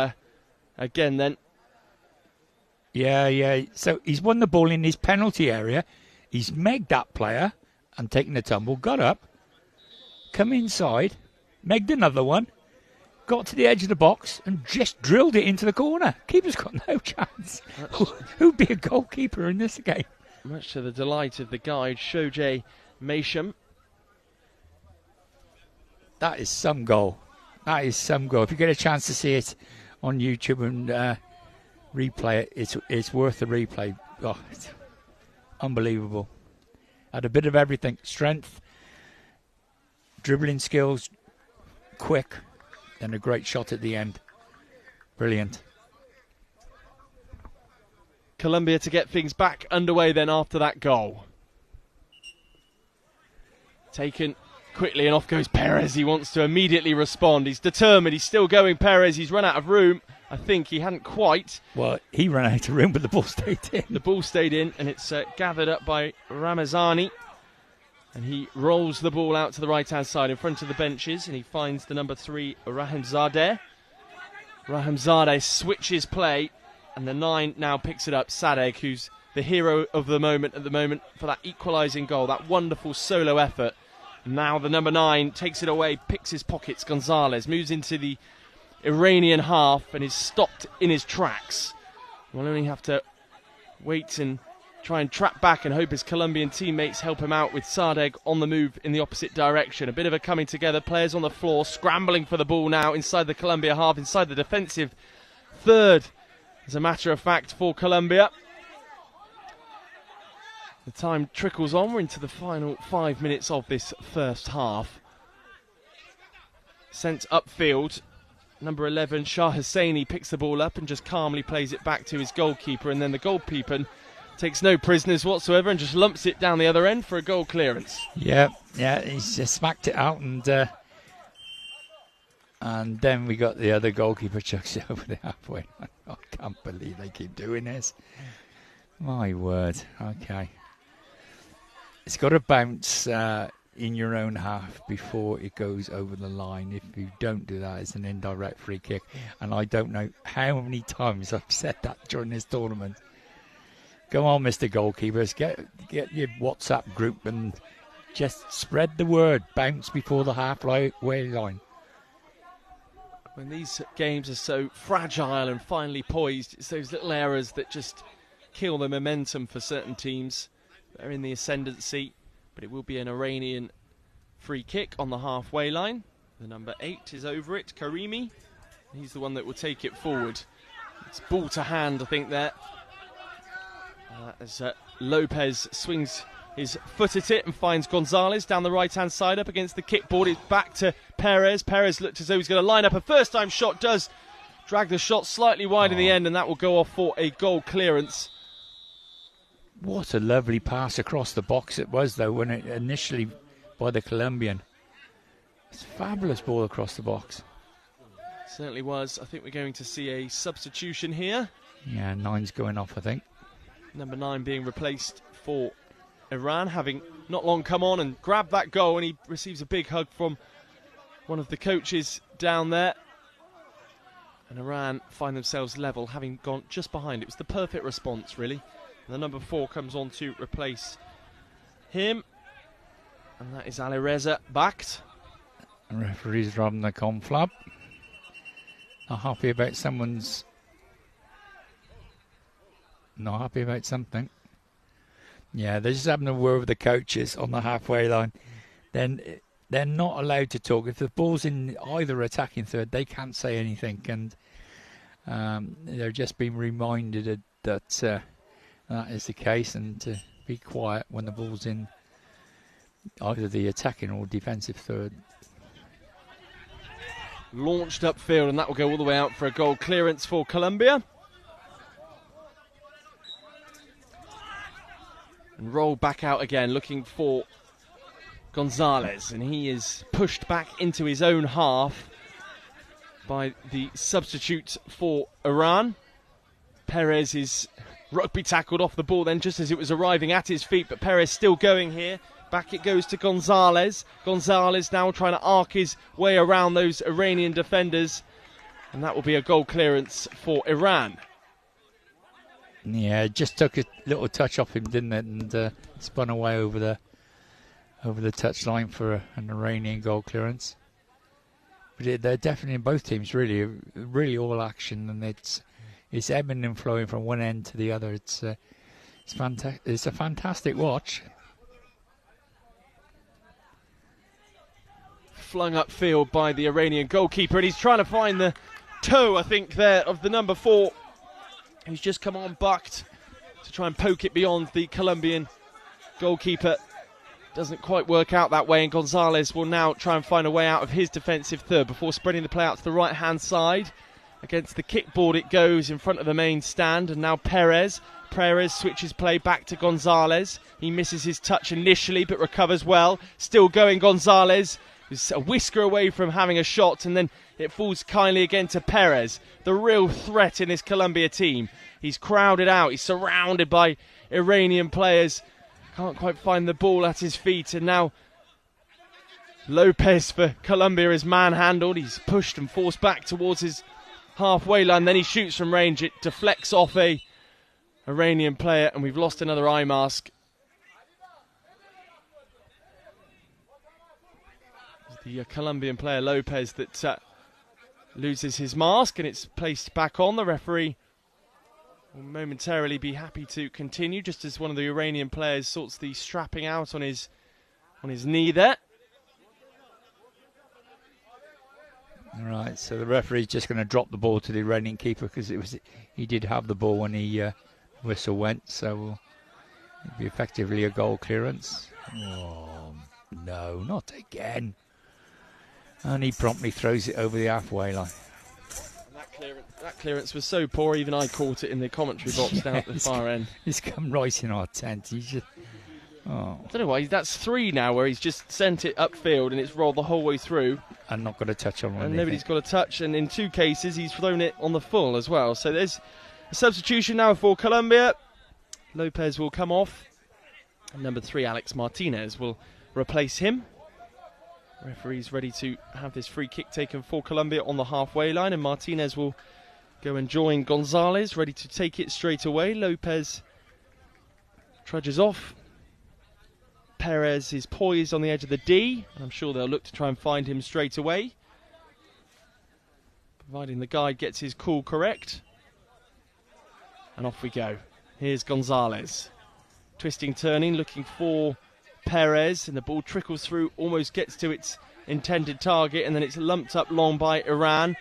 again then. Yeah. So he's won the ball in his penalty area. He's megged that player and taken the tumble, got up, come inside, megged another one, got to the edge of the box and just drilled it into the corner. Keeper's got no chance. Who'd be a goalkeeper in this game? Much to the delight of the guide, Shojay Masham. That is some goal. That is some goal. If you get a chance to see it on YouTube and replay it, it's worth the replay. Oh, it's unbelievable. Had a bit of everything. Strength, dribbling skills, quick, and a great shot at the end. Brilliant. Colombia to get things back underway then after that goal. Taken quickly and off goes Perez. He wants to immediately respond. He's determined. He's still going, Perez. He's run out of room. I think he hadn't quite. Well, he ran out of room, but the ball stayed in. The ball stayed in, and it's gathered up by Ramazani. And he rolls the ball out to the right-hand side in front of the benches, and he finds the number 3, Rahimzadeh. Rahimzadeh switches play, and the 9 now picks it up. Sadegh, who's the hero of the moment at the moment for that equalising goal, that wonderful solo effort. Now the number 9 takes it away, picks his pockets. Gonzalez moves into the Iranian half and is stopped in his tracks. We'll only have to wait and try and trap back and hope his Colombian teammates help him out with Sadegh on the move in the opposite direction. A bit of a coming together. Players on the floor scrambling for the ball now inside the Colombia half, inside the defensive third, as a matter of fact, for Colombia. The time trickles on. We're into the final 5 minutes of this first half. Sent upfield. Number 11, Shah Husseini, picks the ball up and just calmly plays it back to his goalkeeper. And then the goalkeeper takes no prisoners whatsoever and just lumps it down the other end for a goal clearance. Yeah, he's just smacked it out. And then we got the other goalkeeper chucks it over the halfway line. I can't believe they keep doing this. My word. Okay. It's got to bounce in your own half before it goes over the line. If you don't do that, it's an indirect free kick. And I don't know how many times I've said that during this tournament. Come on, Mr. Goalkeepers, get your WhatsApp group and just spread the word. Bounce before the halfway line. When these games are so fragile and finely poised, it's those little errors that just kill the momentum for certain teams. They're in the ascendancy, but it will be an Iranian free kick on the halfway line. The number 8 is over it, Karimi. He's the one that will take it forward. It's ball to hand, I think, there. As Lopez swings his foot at it and finds Gonzalez down the right-hand side up against the kickboard. It's back to Perez. Perez looked as though he's going to line up a first-time shot, does drag the shot slightly wide in the end, and that will go off for a goal clearance. What a lovely pass across the box it was, though, when it initially by the Colombian. It's a fabulous ball across the box. Certainly was. I think we're going to see a substitution here. Yeah, 9's going off, I think. Number 9 being replaced for Iran, having not long come on and grabbed that goal, and he receives a big hug from one of the coaches down there. And Iran find themselves level, having gone just behind. It was the perfect response, really. And the number 4 comes on to replace him, and that is Alireza Bakht. Referees from the conflab. Not happy about someone's... Not happy about something. Yeah, they're just having a word with the coaches on the halfway line. Then they're not allowed to talk. If the ball's in either attacking third, they can't say anything. And they're just being reminded that that is the case, and to be quiet when the ball's in either the attacking or defensive third. Launched upfield, and that will go all the way out for a goal clearance for Colombia. And rolled back out again, looking for Gonzalez, and he is pushed back into his own half by the substitute for Iran. Perez is rugby tackled off the ball then just as it was arriving at his feet, but Perez still going here. Back it goes to Gonzalez. Gonzalez now trying to arc his way around those Iranian defenders, and that will be a goal clearance for Iran. Yeah, it just took a little touch off him, didn't it? And spun away over the touchline for an Iranian goal clearance. But they're definitely in both teams really all action, and it's ebbing and flowing from one end to the other. It's fantastic. It's a fantastic watch. Flung upfield by the Iranian goalkeeper, and he's trying to find the toe, I think, there of the number 4, who's just come on bucked to try and poke it beyond the Colombian goalkeeper. Doesn't quite work out that way, and Gonzalez will now try and find a way out of his defensive third before spreading the play out to the right-hand side. Against the kickboard it goes in front of the main stand, and now Perez switches play back to Gonzalez. He misses his touch initially but recovers well. Still going Gonzalez, who's a whisker away from having a shot, and then it falls kindly again to Perez, the real threat in this Colombia team. He's crowded out, he's surrounded by Iranian players. Can't quite find the ball at his feet, and now Lopez for Colombia is manhandled. He's pushed and forced back towards his halfway line, then he shoots from range. It deflects off a Iranian player, and we've lost another eye mask. The Colombian player Lopez that loses his mask, and it's placed back on. The referee will momentarily be happy to continue, just as one of the Iranian players sorts the strapping out on his knee there. All right, so the referee's just going to drop the ball to the Iranian keeper, because he did have the ball when he whistle went, so it'll be effectively a goal clearance. Oh no, not again! And he promptly throws it over the halfway line. That clearance was so poor, even I caught it in the commentary box down at the far end. He's come right in our tent. He's just... Oh. I don't know why. That's 3 now where he's just sent it upfield and it's rolled the whole way through. And not got a touch on one. And nobody's got a touch. And in 2 cases, he's thrown it on the full as well. So there's a substitution now for Colombia. Lopez will come off. And number 3, Alex Martinez, will replace him. Referee's ready to have this free kick taken for Colombia on the halfway line, and Martinez will go and join Gonzalez, ready to take it straight away. Lopez trudges off. Perez is poised on the edge of the D, and I'm sure they'll look to try and find him straight away, providing the guide gets his call correct. And off we go. Here's Gonzalez. Twisting, turning, looking for Perez, and the ball trickles through, almost gets to its intended target, and then it's lumped up long by Iran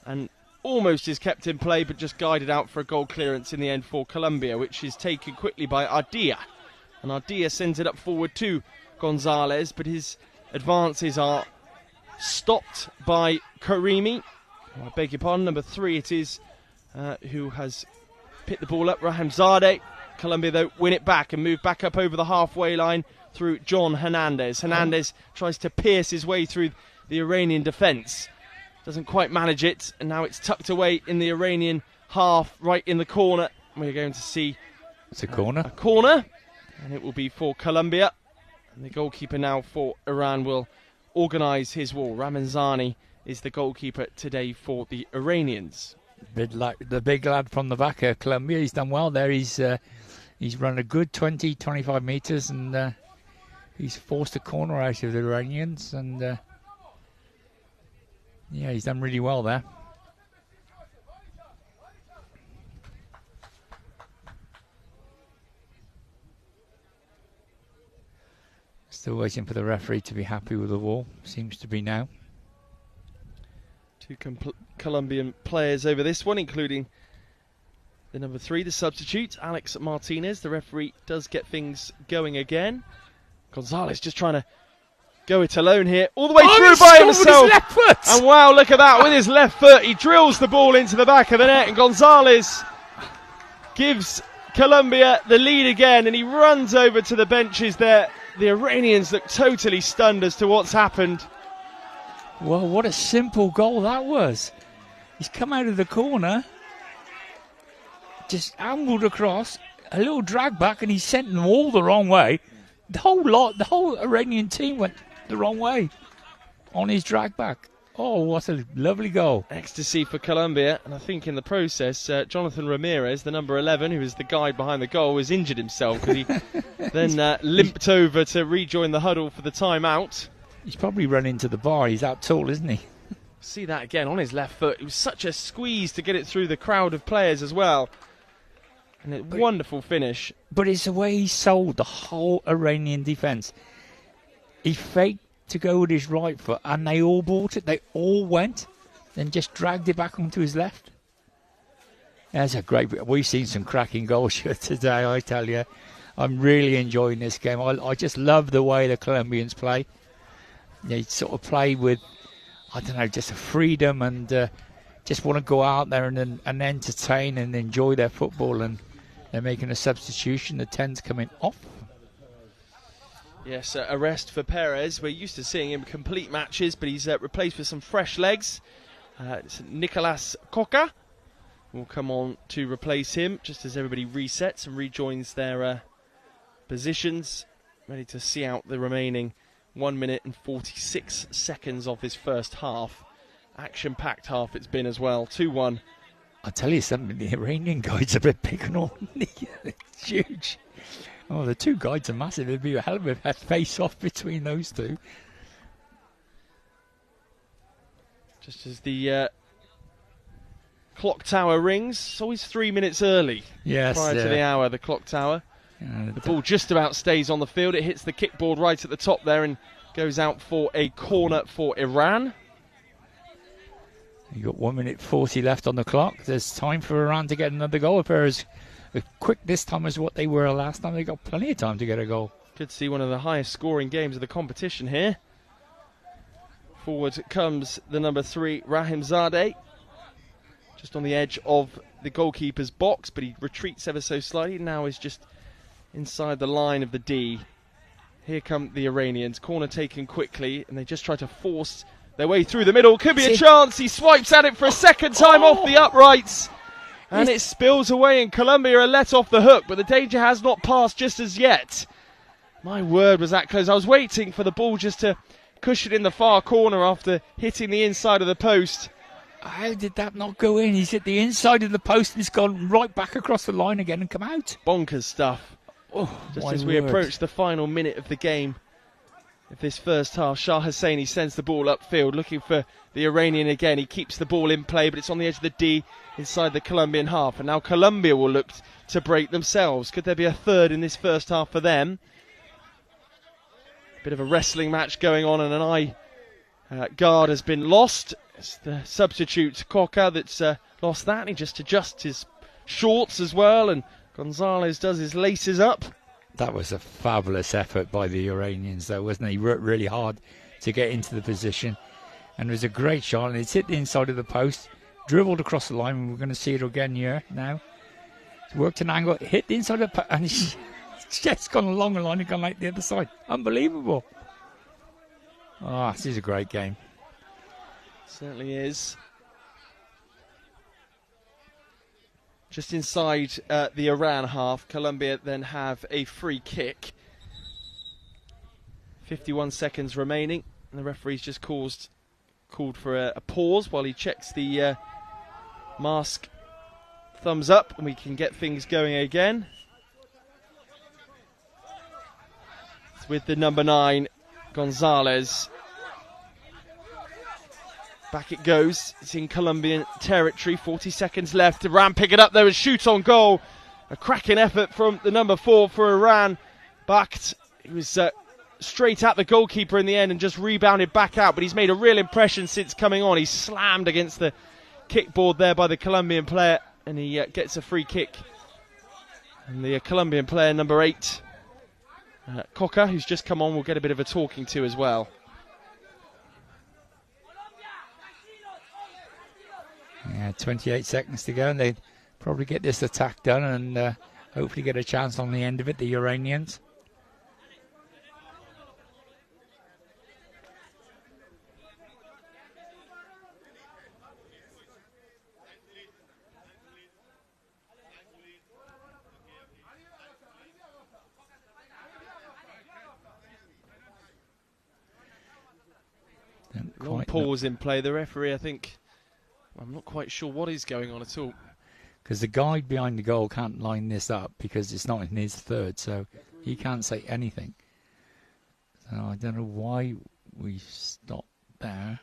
and almost is kept in play, but just guided out for a goal clearance in the end for Colombia, which is taken quickly by Ardilla, and Ardilla sends it up forward to Gonzalez, but his advances are stopped by Karimi. I beg your pardon, number 3 it is, who has picked the ball up, Rahimzadeh. Colombia though win it back and move back up over the halfway line through John Hernandez. Hernandez tries to pierce his way through the Iranian defence. Doesn't quite manage it, and now it's tucked away in the Iranian half, right in the corner. We're going to see it's a corner. A corner, and it will be for Colombia. And the goalkeeper now for Iran will organise his wall. Ramazani is the goalkeeper today for the Iranians. The big lad from the back of Colombia, he's done well there. He's run a good 20-25 metres, and he's forced a corner out of the Iranians, and yeah, he's done really well there. Still waiting for the referee to be happy with the wall. Seems to be now. 2 Colombian players over this one, including the number 3, the substitute, Alex Martinez. The referee does get things going again. Gonzalez just trying to go it alone here, all the way through by himself. With his left foot. And wow, look at that, with his left foot, he drills the ball into the back of the net, and Gonzalez gives Colombia the lead again, and he runs over to the benches there. The Iranians look totally stunned as to what's happened. Well, what a simple goal that was. He's come out of the corner, just ambled across, a little drag back, and he sent them all the wrong way. The whole Iranian team went the wrong way on his drag back. Oh, what a lovely goal. Ecstasy for Colombia, and I think in the process, Jonathan Ramirez, the number 11, who is the guide behind the goal, has injured himself, because he then limped over to rejoin the huddle for the timeout. He's probably run into the bar. He's that tall, isn't he? See that again on his left foot. It was such a squeeze to get it through the crowd of players as well. And a wonderful finish. But it's the way he sold the whole Iranian defence. He faked to go with his right foot, and they all bought it. They all went, then just dragged it back onto his left. That's a great. We've seen some cracking goals here today, I tell you. I'm really enjoying this game. I just love the way the Colombians play. They sort of play with, I don't know, just a freedom and just want to go out there and entertain and enjoy their football. And they're making a substitution. The 10's coming off. Yes, a rest for Perez. We're used to seeing him complete matches, but he's replaced with some fresh legs. It's Nicolas Coca will come on to replace him, just as everybody resets and rejoins their positions, ready to see out the remaining 1 minute and 46 seconds of this first half. Action-packed half it's been as well, 2-1. I'll tell you something, the Iranian guides are a bit big and all. It's huge. Oh, the two guides are massive. It'd be a hell of a face-off between those two. Just as the clock tower rings, it's always 3 minutes early. Yes, prior to the hour, the clock tower. The ball just about stays on the field. It hits the kickboard right at the top there and goes out for a corner for Iran. You've got 1 minute 40 left on the clock. There's time for Iran to get another goal. If they're as quick this time as what they were last time, they've got plenty of time to get a goal. Could see one of the highest scoring games of the competition here. Forward comes the number 3, Rahimzadeh. Just on the edge of the goalkeeper's box, but he retreats ever so slightly. Now is just inside the line of the D. Here come the Iranians. Corner taken quickly, and they just try to force their way through the middle. Could be a chance. He swipes at it for a second time off the uprights. And it spills away, and Colombia are let off the hook, but the danger has not passed just as yet. My word, was that close. I was waiting for the ball just to cushion in the far corner after hitting the inside of the post. How did that not go in? He's hit the inside of the post and he's gone right back across the line again and come out. Bonkers stuff. Just as we approach the final minute of the game of this first half, Shah Hosseini sends the ball upfield, looking for the Iranian again. He keeps the ball in play, but it's on the edge of the D inside the Colombian half. And now Colombia will look to break themselves. Could there be a third in this first half for them? Bit of a wrestling match going on, and an eye guard has been lost. It's the substitute Coca that's lost that. He just adjusts his shorts as well, and Gonzalez does his laces up. That was a fabulous effort by the Iranians, though, wasn't it? He worked really hard to get into the position, and it was a great shot, and it's hit the inside of the post, dribbled across the line, and we're going to see it again here now. It's worked an angle, hit the inside of the post, and it's just gone along the line and gone like the other side. Unbelievable. Oh, this is a great game. Certainly is. Just inside the Iran half, Colombia then have a free kick. 51 seconds remaining, and the referee's just called for a pause while he checks the mask thumbs up, and we can get things going again. It's with the number 9, Gonzalez. Back it goes. It's in Colombian territory. 40 seconds left. Iran pick it up there and shoot on goal. A cracking effort from the number 4 for Iran. Backed. He was straight at the goalkeeper in the end and just rebounded back out. But he's made a real impression since coming on. He's slammed against the kickboard there by the Colombian player. And he gets a free kick. And the Colombian player, number 8, Coca, who's just come on, will get a bit of a talking to as well. Yeah, 28 seconds to go, and they probably get this attack done and hopefully get a chance on the end of it, the Iranians. Long pause in play. The referee, I think, I'm not quite sure what is going on at all. Because the guy behind the goal can't line this up because it's not in his third, so he can't say anything. So I don't know why we stopped there.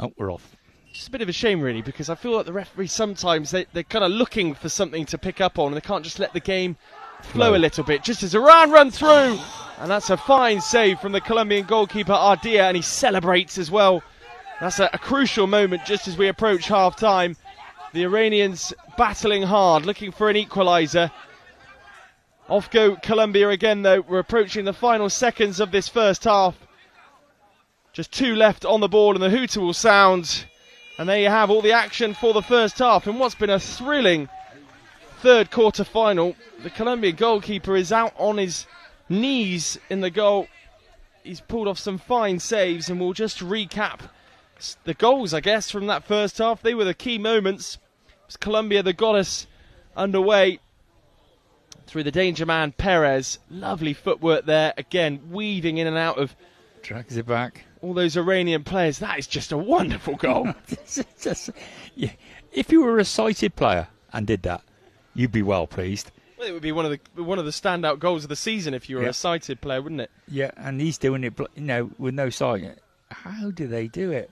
Oh, we're off. Just a bit of a shame, really, because I feel like the referees sometimes they're kind of looking for something to pick up on, and they can't just let the game flow a little bit. Just as Iran run through, and that's a fine save from the Colombian goalkeeper Ardia, and he celebrates as well. That's a crucial moment just as we approach half-time. The Iranians battling hard, looking for an equaliser. Off go Colombia again, though. We're approaching the final seconds of this first half. Just 2 left on the ball, and the hooter will sound. And there you have all the action for the first half in what's been a thrilling third quarter final. The Colombian goalkeeper is out on his knees in the goal. He's pulled off some fine saves, and we'll just recap the goals, I guess, from that first half. They were the key moments. It was Colombia that got us underway through the danger man Perez. Lovely footwork there, again weaving in and out of, Drags it back, all those Iranian players. That is just a wonderful goal. Yeah. If you were a sighted player and did that, you'd be well pleased. Well, it would be one of the standout goals of the season if you were a sighted player, wouldn't it? Yeah, and he's doing it, with no sight. How do they do it?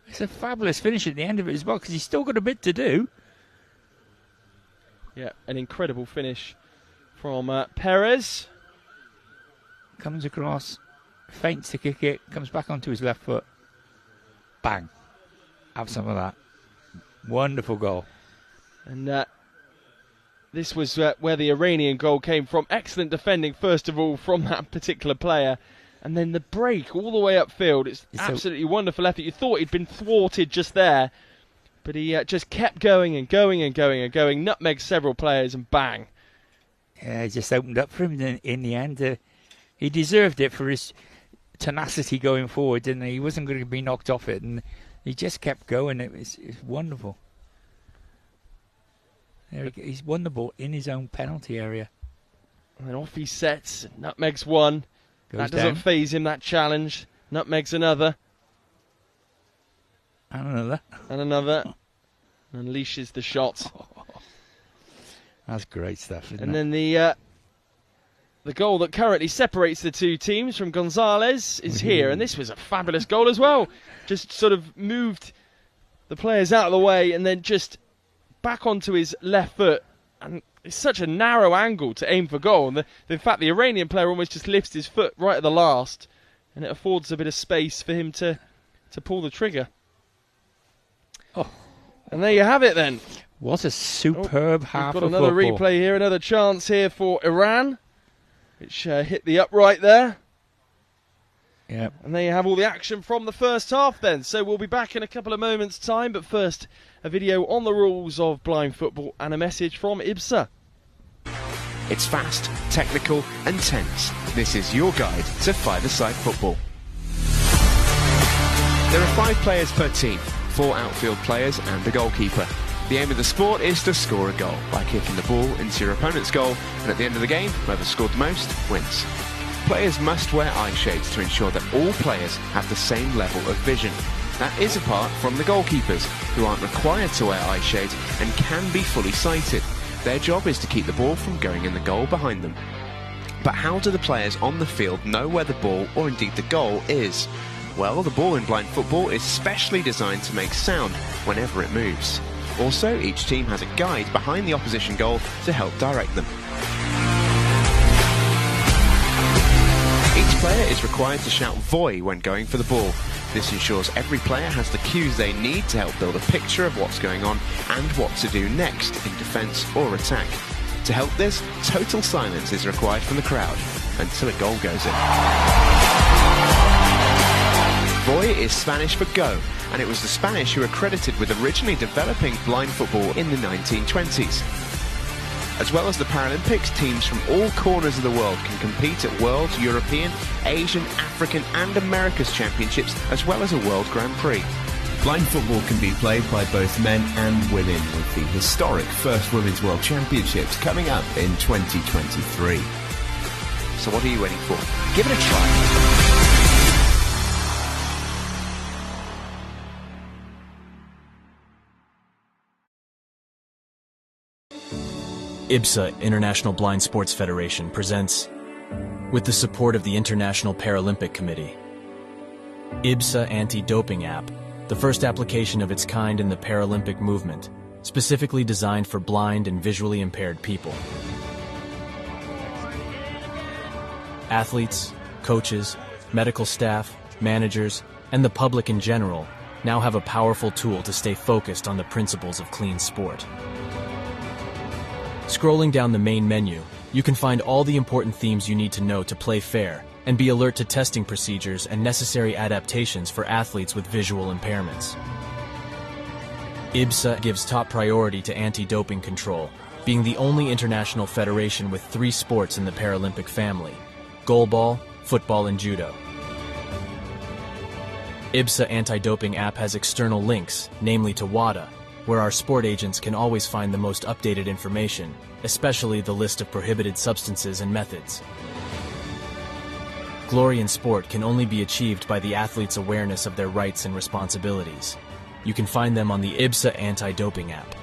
It's a fabulous finish at the end of it as well, because he's still got a bit to do. Yeah, an incredible finish from Perez. Comes across, feints to kick it, comes back onto his left foot. Bang. Have some of that. Wonderful goal. And this was where the Iranian goal came from. Excellent defending, first of all, from that particular player. And then the break all the way upfield. It's absolutely wonderful effort. You thought he'd been thwarted just there, but he just kept going and going and going and going. Nutmegged several players and bang. Yeah, it just opened up for him in the end. He deserved it for his tenacity going forward, and he wasn't going to be knocked off it. And he just kept going. It's wonderful. He's won the ball in his own penalty area. And then off he sets. Nutmegs one. That doesn't faze him, that challenge. Nutmegs another. And another. And another. Unleashes the shot. That's great stuff, isn't it? And then the goal that currently separates the two teams from Gonzalez is here. And this was a fabulous goal as well. Just sort of moved the players out of the way and then just back onto his left foot. And it's such a narrow angle to aim for goal. And in fact, the Iranian player almost just lifts his foot right at the last, and it affords a bit of space for him to pull the trigger. Oh. And there you have it then. What a superb half of football. We've got another replay here, another chance here for Iran, which hit the upright there. Yeah. And there you have all the action from the first half then. So we'll be back in a couple of moments' time, but first, a video on the rules of blind football and a message from IBSA. It's fast, technical and tense. This is your guide to five-a-side football. There are 5 players per team, 4 outfield players and a goalkeeper. The aim of the sport is to score a goal by kicking the ball into your opponent's goal, and at the end of the game, whoever scored the most wins. Players must wear eye shades to ensure that all players have the same level of vision. That is apart from the goalkeepers, who aren't required to wear eye shades and can be fully sighted. Their job is to keep the ball from going in the goal behind them. But how do the players on the field know where the ball, or indeed the goal, is? Well, the ball in blind football is specially designed to make sound whenever it moves. Also, each team has a guide behind the opposition goal to help direct them. Each player is required to shout "Voy" when going for the ball. This ensures every player has the cues they need to help build a picture of what's going on and what to do next in defence or attack. To help this, total silence is required from the crowd until a goal goes in. Voy is Spanish for go, and it was the Spanish who were credited with originally developing blind football in the 1920s. As well as the Paralympics, teams from all corners of the world can compete at World, European, Asian, African and America's Championships, as well as a World Grand Prix. Blind football can be played by both men and women, with the historic first Women's World Championships coming up in 2023. So what are you waiting for? Give it a try. IBSA, International Blind Sports Federation, presents, with the support of the International Paralympic Committee, IBSA Anti-Doping App, the first application of its kind in the Paralympic movement, specifically designed for blind and visually impaired people. Athletes, coaches, medical staff, managers, and the public in general now have a powerful tool to stay focused on the principles of clean sport. Scrolling down the main menu, you can find all the important themes you need to know to play fair and be alert to testing procedures and necessary adaptations for athletes with visual impairments. IBSA gives top priority to anti-doping control, being the only international federation with 3 sports in the Paralympic family: goalball, football, and judo. IBSA anti-doping app has external links, namely to WADA, where our sport agents can always find the most updated information, especially the list of prohibited substances and methods. Glory in sport can only be achieved by the athlete's awareness of their rights and responsibilities. You can find them on the IBSA anti-doping app.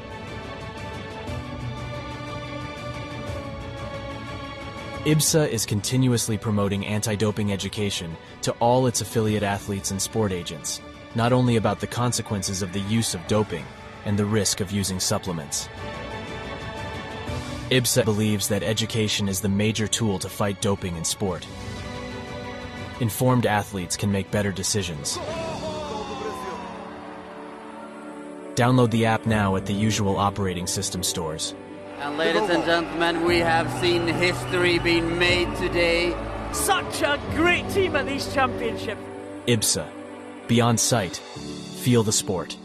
IBSA is continuously promoting anti-doping education to all its affiliate athletes and sport agents, not only about the consequences of the use of doping and the risk of using supplements. IBSA believes that education is the major tool to fight doping in sport. Informed athletes can make better decisions. Download the app now at the usual operating system stores. And ladies and gentlemen, we have seen history being made today. Such a great team at these championships. IBSA. Beyond sight. Feel the sport.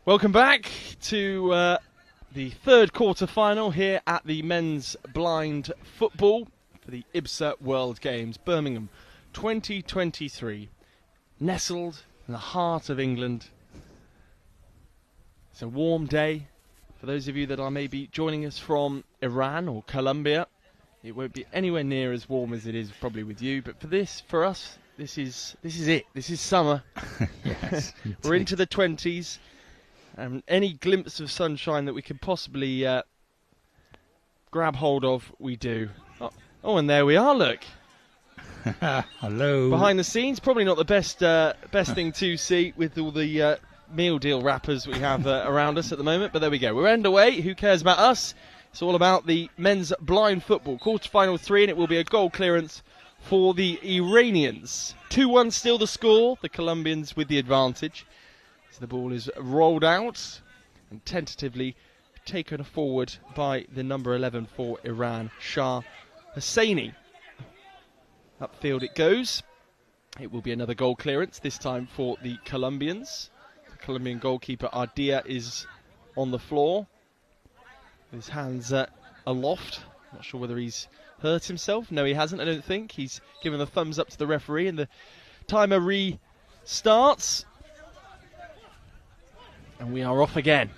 Welcome back to the third quarter-final here at the men's blind football for the IBSA World Games, Birmingham 2023. Nestled in the heart of England. It's a warm day. For those of you that are maybe joining us from Iran or Colombia, it won't be anywhere near as warm as it is probably with you. But for us, this is it. This is summer. Yes, We're into the 20s. And any glimpse of sunshine that we can possibly grab hold of, we do. Oh, and there we are, look. Hello. Behind the scenes, probably not the best thing to see with all the meal deal wrappers we have around us at the moment, but there we go. We're underway. Who cares about us? It's all about the men's blind football. Quarter-final 3, and it will be a goal clearance for the Iranians. 2-1 still the score. The Colombians with the advantage. The ball is rolled out and tentatively taken forward by the number 11 for Iran, Shah Hosseini. Upfield it goes. It will be another goal clearance, this time for the Colombians. The Colombian goalkeeper Ardia is on the floor. His hands aloft. Not sure whether he's hurt himself. No, he hasn't, I don't think. He's given the thumbs up to the referee, and the timer restarts. And we are off again.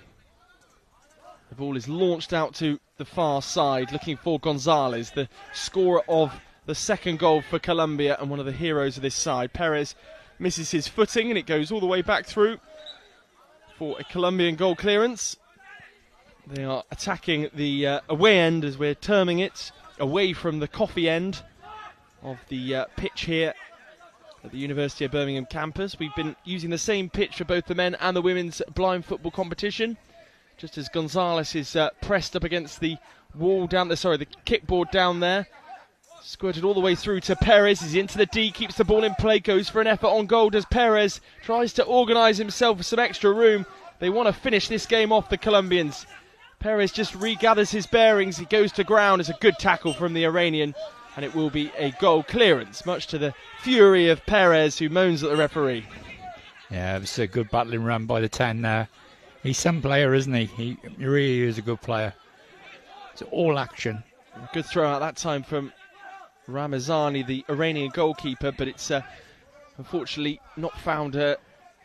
The ball is launched out to the far side, looking for Gonzalez, the scorer of the second goal for Colombia and one of the heroes of this side. Perez misses his footing, and it goes all the way back through for a Colombian goal clearance. They are attacking the away end, as we're terming it, away from the coffee end of the pitch here at the University of Birmingham campus. We've been using the same pitch for both the men and the women's blind football competition. Just as Gonzalez is pressed up against the wall down there, the kickboard down there. Squirted all the way through to Perez. He's into the D, keeps the ball in play, goes for an effort on goal. Does Perez, tries to organise himself for some extra room. They want to finish this game off, the Colombians. Perez just regathers his bearings. He goes to ground. It's a good tackle from the Iranian. And it will be a goal clearance, much to the fury of Perez, who moans at the referee. Yeah, it was a good battling run by the 10 there. He's some player, isn't he? He really is a good player. It's all action. A good throw out that time from Ramazani, the Iranian goalkeeper, but it's unfortunately not found a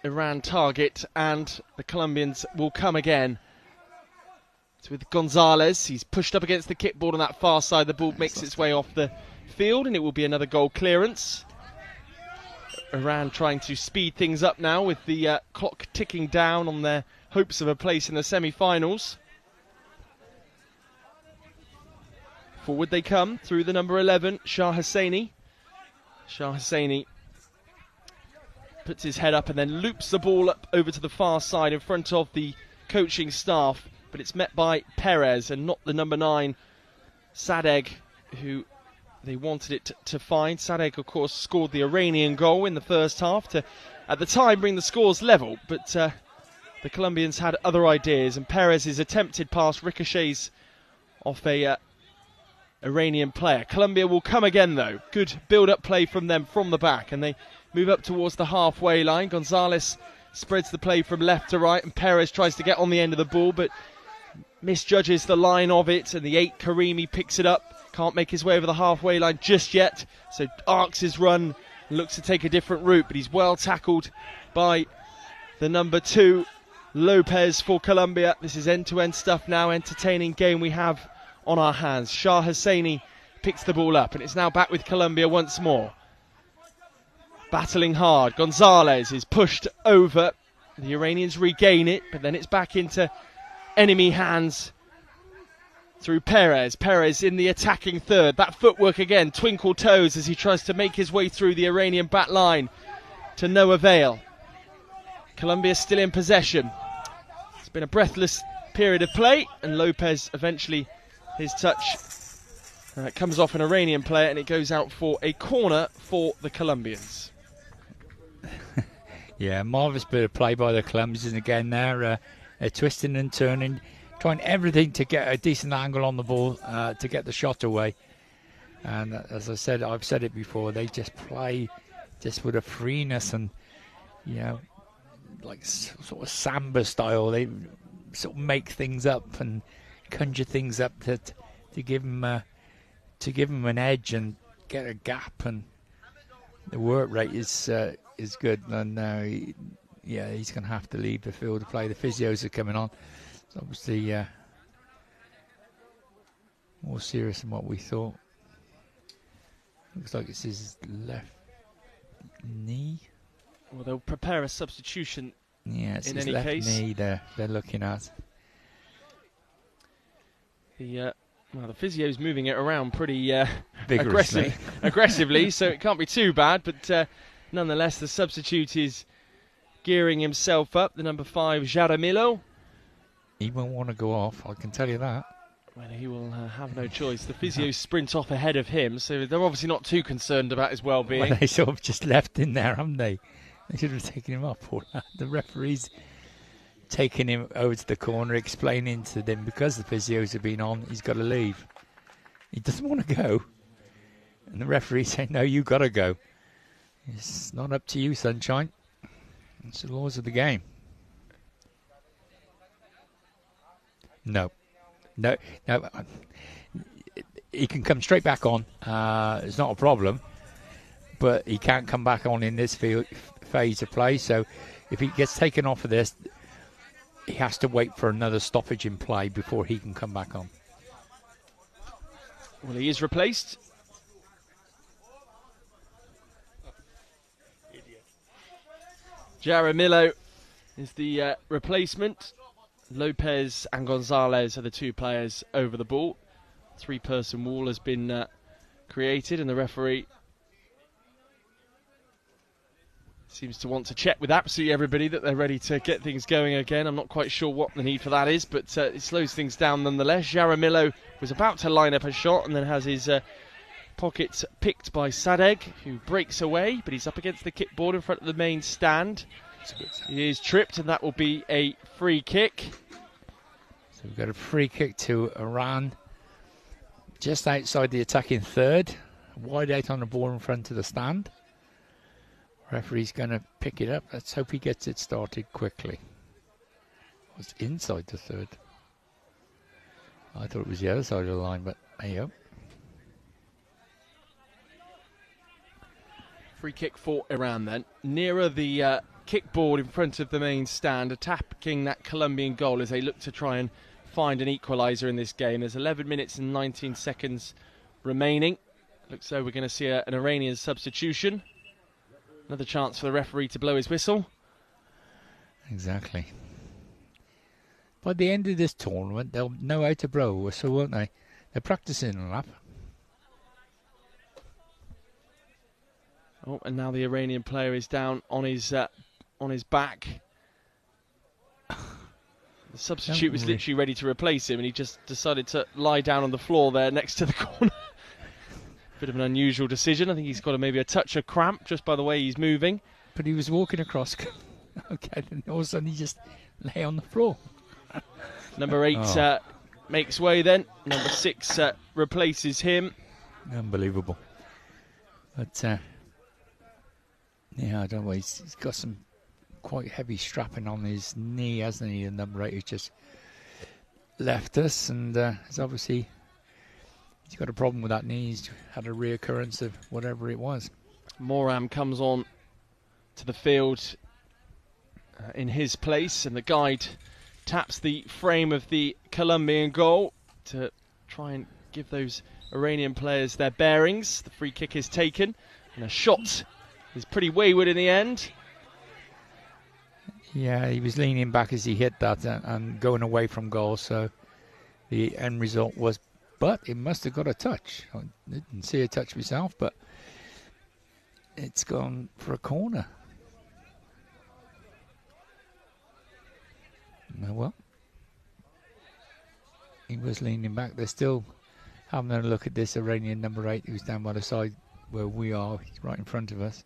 Iran target, and the Colombians will come again. With Gonzalez, he's pushed up against the kickboard on that far side. The ball makes its way off the field, and it will be another goal clearance. Iran trying to speed things up now with the clock ticking down on their hopes of a place in the semi-finals. Forward they come through the number 11, Shah Hosseini. Shah Hosseini puts his head up and then loops the ball up over to the far side in front of the coaching staff. But it's met by Perez and not the number 9, Sadegh, who they wanted it to find. Sadegh, of course, scored the Iranian goal in the first half to, at the time, bring the scores level. But the Colombians had other ideas, and Perez's attempted pass ricochets off a Iranian player. Colombia will come again, though. Good build-up play from them from the back, and they move up towards the halfway line. Gonzalez spreads the play from left to right, and Perez tries to get on the end of the ball, but misjudges the line of it, and the 8, Karimi, picks it up. Can't make his way over the halfway line just yet, so arcs his run and looks to take a different route, but he's well tackled by the number 2, Lopez, for Colombia. This is end-to-end stuff now, entertaining game we have on our hands. Shah Hosseini picks the ball up, and it's now back with Colombia once more. Battling hard. Gonzalez is pushed over. The Iranians regain it, but then it's back into enemy hands through Perez. Perez in the attacking third. That footwork again, twinkle toes as he tries to make his way through the Iranian back line to no avail. Colombia still in possession. It's been a breathless period of play, and Lopez eventually, his touch comes off an Iranian player, and it goes out for a corner for the Colombians. Yeah, marvellous bit of play by the Colombians again there. Twisting and turning, trying everything to get a decent angle on the ball to get the shot away. And as I said, I've said it before, they just play just with a freeness, and like sort of samba style. They sort of make things up and conjure things up to give him an edge and get a gap, and the work rate is good. And now, he's going to have to leave the field to play. The physios are coming on. It's obviously more serious than what we thought. Looks like it's his left knee. Well, they'll prepare a substitution. Yeah, it's in his any left case. knee they're looking at. The physio's moving it around pretty Vigorously. aggressively, so it can't be too bad. But nonetheless, the substitute is gearing himself up. The number 5, Jaramillo. He won't want to go off, I can tell you that. Well, he will have no choice. The physio sprint off ahead of him, so they're obviously not too concerned about his well-being. Well, they sort of just left him there, haven't they? They should have taken him off. The referee's taking him over to the corner, explaining to them because the physios have been on, he's got to leave. He doesn't want to go. And the referee saying, no, you got to go. It's not up to you, sunshine. It's the laws of the game. No. He can come straight back on. It's not a problem. But he can't come back on in this phase of play. So if he gets taken off of this, he has to wait for another stoppage in play before he can come back on. Well, he is replaced. Jaramillo is the replacement. Lopez and Gonzalez are the 2 players over the ball. 3-person wall has been created, and the referee seems to want to check with absolutely everybody that they're ready to get things going again. I'm not quite sure what the need for that is, but it slows things down nonetheless. Jaramillo was about to line up a shot and then has his pocket picked by Sadegh, who breaks away, but he's up against the kickboard in front of the main stand. He is tripped, and that will be a free kick. So we've got a free kick to Iran, just outside the attacking third, wide out on the ball in front of the stand. Referee's going to pick it up. Let's hope he gets it started quickly. It's inside the third. I thought it was the other side of the line, but there you go. Free kick for Iran then. Nearer the kickboard in front of the main stand, attacking that Colombian goal as they look to try and find an equaliser in this game. There's 11 minutes and 19 seconds remaining. Looks like we're going to see an Iranian substitution. Another chance for the referee to blow his whistle. Exactly. By the end of this tournament, they'll know how to blow a whistle, won't they? They're practicing a lap. Oh, and now the Iranian player is down on his back. The substitute was literally ready to replace him, and he just decided to lie down on the floor there next to the corner. Bit of an unusual decision. I think he's got maybe a touch of cramp just by the way he's moving. But he was walking across. Okay, then all of a sudden he just lay on the floor. Number 8 makes way then. Number 6 replaces him. Unbelievable. But, yeah, I don't know. He's got some quite heavy strapping on his knee, hasn't he? And number 8 has just left us. And it's obviously... he's got a problem with that knee. He's had a reoccurrence of whatever it was. Moram comes on to the field in his place, and the guide taps the frame of the Colombian goal to try and give those Iranian players their bearings. The free kick is taken, and a shot is pretty wayward in the end. Yeah, he was leaning back as he hit that and going away from goal, so the end result was... but it must have got a touch. I didn't see a touch myself, but it's gone for a corner. Oh, well, he was leaning back. They're still having a look at this Iranian number 8 who's down by the side where we are. He's right in front of us,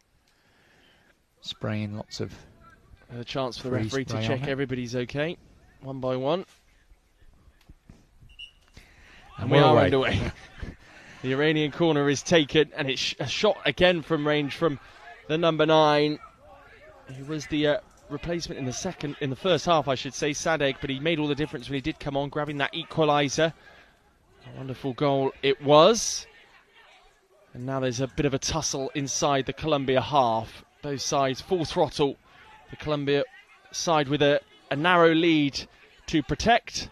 spraying lots of... a chance for the referee to check everybody's okay, one by one. And we are underway. The Iranian corner is taken, and it's a shot again from range from the number 9, who was the replacement in the first half, I should say, Sadegh, but he made all the difference when he did come on, grabbing that equaliser. A wonderful goal it was. And now there's a bit of a tussle inside the Colombia half. Both sides full throttle. The Colombia side with a narrow lead to protect.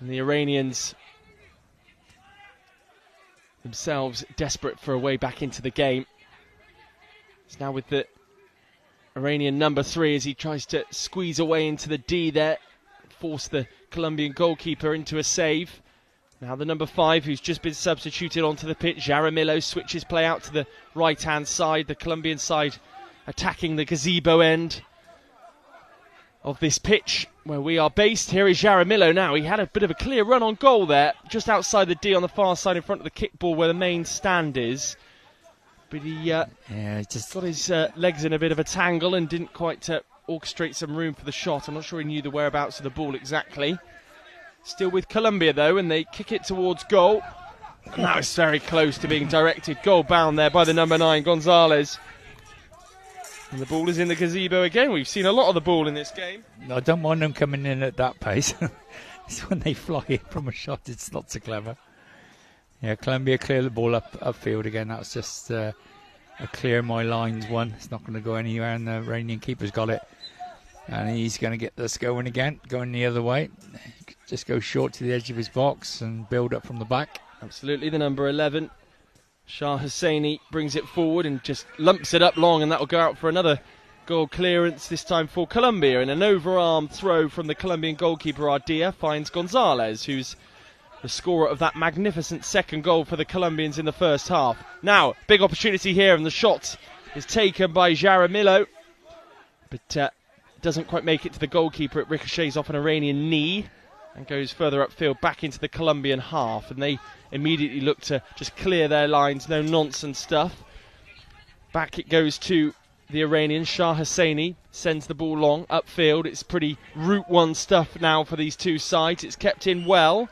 And the Iranians themselves desperate for a way back into the game. It's now with the Iranian number 3 as he tries to squeeze away into the D there. Force the Colombian goalkeeper into a save. Now the number 5, who's just been substituted onto the pitch, Jaramillo, switches play out to the right-hand side. The Colombian side attacking the gazebo end of this pitch where we are based. Here is Jaramillo now. He had a bit of a clear run on goal there, just outside the D on the far side in front of the kickball where the main stand is. But he just got his legs in a bit of a tangle and didn't quite orchestrate some room for the shot. I'm not sure he knew the whereabouts of the ball exactly. Still with Colombia though, and they kick it towards goal. And that was very close to being directed. Goal bound there by the number 9, Gonzalez. And the ball is in the gazebo again. We've seen a lot of the ball in this game. I don't mind them coming in at that pace. It's when they fly in from a shot, it's not so clever. Yeah, Colombia clear the ball upfield again. That was just a clear my lines one. It's not going to go anywhere, and the Iranian keeper's got it. And he's going to get this going again, going the other way. Just go short to the edge of his box and build up from the back. Absolutely, the number 11, Shah Husseini, brings it forward and just lumps it up long, and that will go out for another goal clearance, this time for Colombia. And an overarm throw from the Colombian goalkeeper Ardia finds Gonzalez, who's the scorer of that magnificent second goal for the Colombians in the first half. Now, big opportunity here, and the shot is taken by Jaramillo, but doesn't quite make it to the goalkeeper. It ricochets off an Iranian knee and goes further upfield back into the Colombian half, and they immediately look to just clear their lines, no nonsense stuff. Back it goes to the Iranian. Shah Husseini sends the ball long upfield. It's pretty Route 1 stuff now for these two sides. It's kept in well,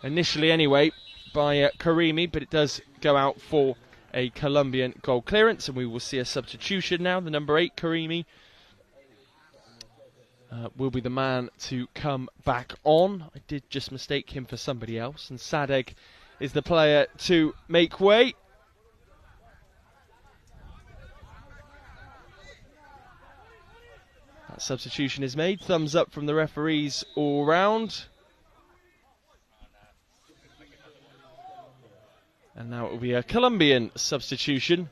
initially anyway, by Karimi, but it does go out for a Colombian goal clearance, and we will see a substitution now. The number 8, Karimi, will be the man to come back on. I did just mistake him for somebody else, and Sadegh is the player to make way. That substitution is made. Thumbs up from the referees all round. And now it will be a Colombian substitution.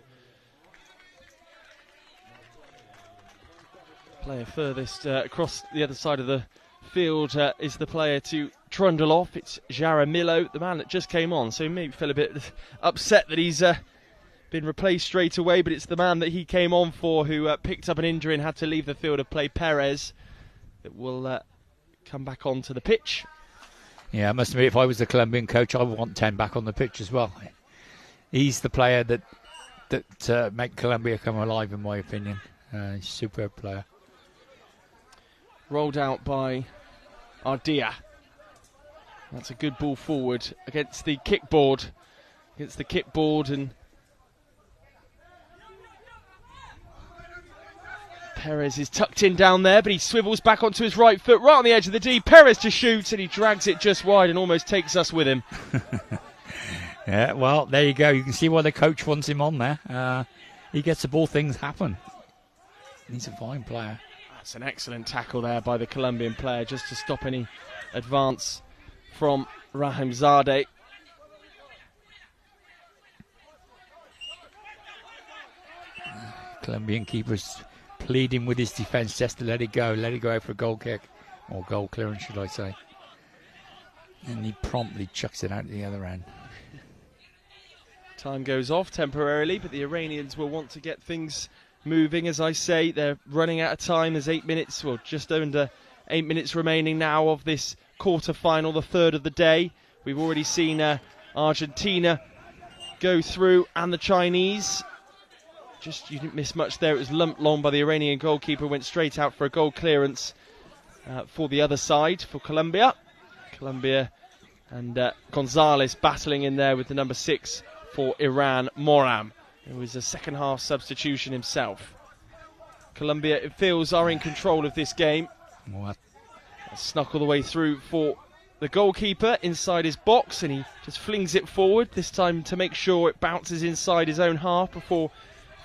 Player furthest across the other side of the field is the player to trundle off. It's Jaramillo, the man that just came on, so he may feel a bit upset that he's been replaced straight away, but it's the man that he came on for who picked up an injury and had to leave the field of play, Perez, that will come back onto the pitch. Yeah, I must admit, if I was the Colombian coach, I would want 10 back on the pitch as well. He's the player that make Colombia come alive, in my opinion. He's a superb player. Rolled out by Ardia. That's a good ball forward against the kickboard. And Perez is tucked in down there, but he swivels back onto his right foot, right on the edge of the D. Perez to shoot, and he drags it just wide and almost takes us with him. Yeah, well, there you go. You can see why the coach wants him on there. He gets the ball, things happen. He's a fine player. That's an excellent tackle there by the Colombian player, just to stop any advance from Rahimzadeh. Colombian keeper's pleading with his defence just to let it go out for a goal kick, or goal clearance, should I say. And he promptly chucks it out at the other end. Time goes off temporarily, but the Iranians will want to get things moving. As I say, they're running out of time. There's 8 minutes, well, just under 8 minutes remaining now of this quarter-final, the third of the day. We've already seen Argentina go through, and the Chinese. You didn't miss much there. It was lumped long by the Iranian goalkeeper, went straight out for a goal clearance for the other side, for Colombia. Colombia and Gonzalez battling in there with the number 6 for Iran, Moram. It was a second half substitution himself. Colombia, it feels, are in control of this game. What? Snuck all the way through for the goalkeeper inside his box, and he just flings it forward, this time to make sure it bounces inside his own half before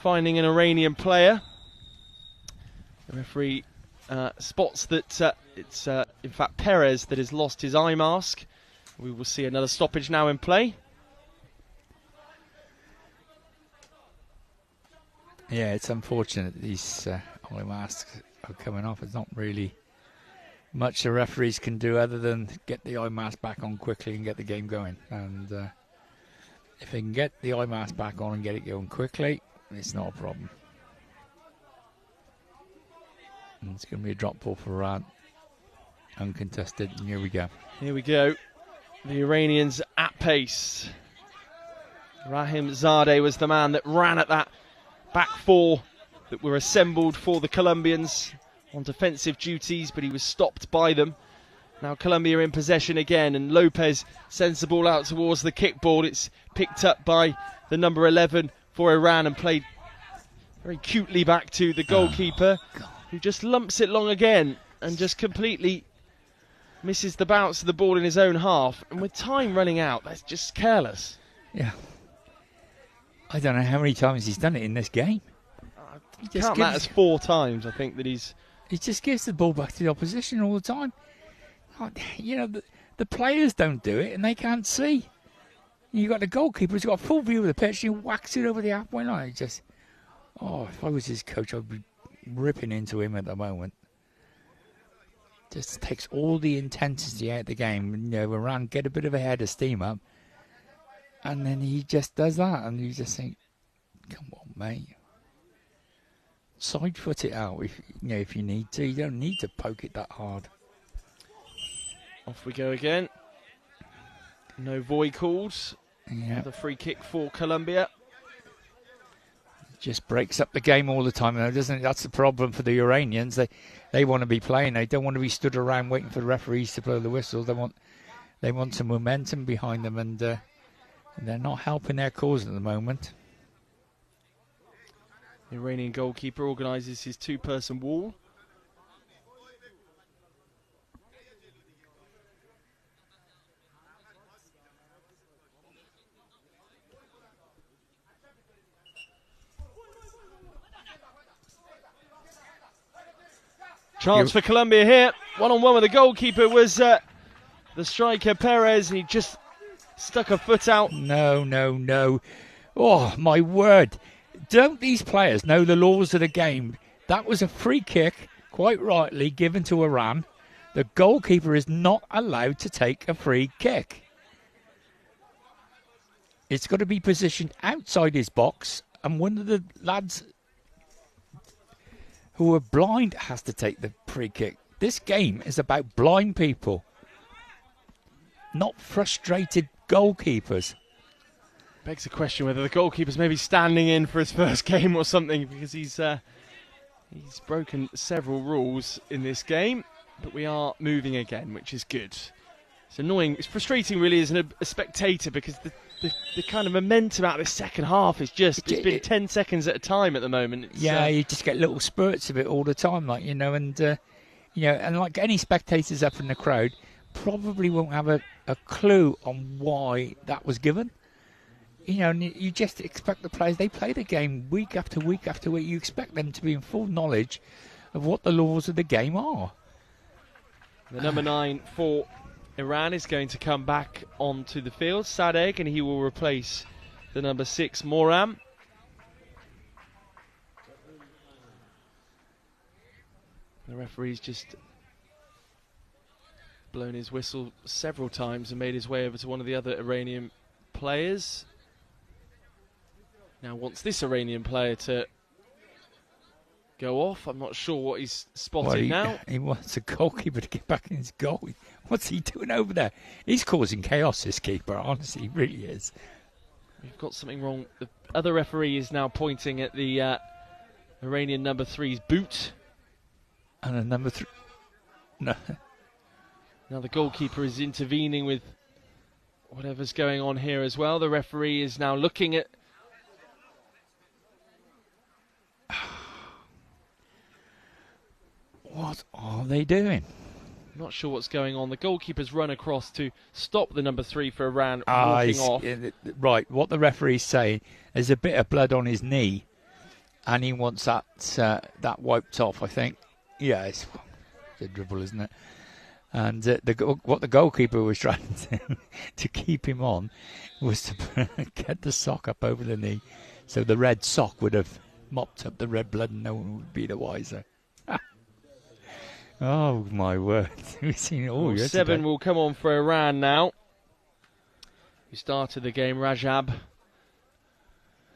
finding an Iranian player. The referee spots that it's in fact Perez that has lost his eye mask. We will see another stoppage now in play. Yeah, it's unfortunate these eye masks are coming off. It's not really much the referees can do other than get the eye mask back on quickly and get the game going. And if they can get the eye mask back on and get it going quickly, it's not a problem. And it's going to be a drop ball for Iran. Uncontested, and here we go. Here we go. The Iranians at pace. Rahim Zadeh was the man that ran at that back four that were assembled for the Colombians on defensive duties, but he was stopped by them. Now Colombia in possession again, and Lopez sends the ball out towards the kickball. It's picked up by the number 11 for Iran and played very cutely back to the goalkeeper, who just lumps it long again and just completely misses the bounce of the ball in his own half. And with time running out, that's just careless. Yeah. I don't know how many times he's done it in this game. Count that as 4 times, I think, that he's... He just gives the ball back to the opposition all the time. You know, the players don't do it and they can't see. You've got the goalkeeper who's got a full view of the pitch and he whacks it over the halfway line. It just, if I was his coach, I'd be ripping into him at the moment. Just takes all the intensity out of the game. You know, Iran get a bit of a head of steam up. And then he just does that. And you just think, come on, mate. Side foot it out if you need to. You don't need to poke it that hard. Off we go again. No volley calls. Yeah. The free kick for Colombia. Just breaks up the game all the time, though, doesn't it? That's the problem for the Iranians. They want to be playing. They don't want to be stood around waiting for the referees to blow the whistle. They want some momentum behind them, and they're not helping their cause at the moment. The Iranian goalkeeper organises his 2-person wall. Chance for Colombia here. One-on-one with the goalkeeper was the striker Perez, and he just stuck a foot out. No. Oh, my word. Don't these players know the laws of the game? That was a free kick, quite rightly, given to Iran. The goalkeeper is not allowed to take a free kick. It's got to be positioned outside his box, and one of the lads who are blind has to take the free kick. This game is about blind people, not frustrated goalkeepers. Begs the question whether the goalkeeper's maybe standing in for his first game or something, because he's broken several rules in this game. But we are moving again, which is good. It's annoying. It's frustrating, really, as a spectator, because the kind of momentum out of this second half is just, it's been 10 seconds at a time at the moment. You just get little spurts of it all the time, and like any spectators up in the crowd probably won't have a clue on why that was given. And you just expect the players, they play the game week after week after week. You expect them to be in full knowledge of what the laws of the game are. The number 9 for Iran is going to come back onto the field, Sadegh, and he will replace the number 6, Moram. The referee's just blown his whistle several times and made his way over to one of the other Iranian players. Now wants this Iranian player to go off. I'm not sure what he's spotted now. He wants a goalkeeper to get back in his goal. What's he doing over there? He's causing chaos, this keeper. Honestly, he really is. We've got something wrong. The other referee is now pointing at the Iranian number 3's boot. And a number 3... No. Now the goalkeeper is intervening with whatever's going on here as well. The referee is now looking at... What are they doing? Not sure what's going on. The goalkeeper's run across to stop the number 3 for Iran walking off. Right, what the referee's saying, there's a bit of blood on his knee, and he wants that wiped off, I think. Yeah, it's a dribble, isn't it? And what the goalkeeper was trying to keep him on was to get the sock up over the knee, so the red sock would have mopped up the red blood and no one would be the wiser. Oh, my word. We've seen it all. 7 will come on for Iran now. Who started the game, Rajab.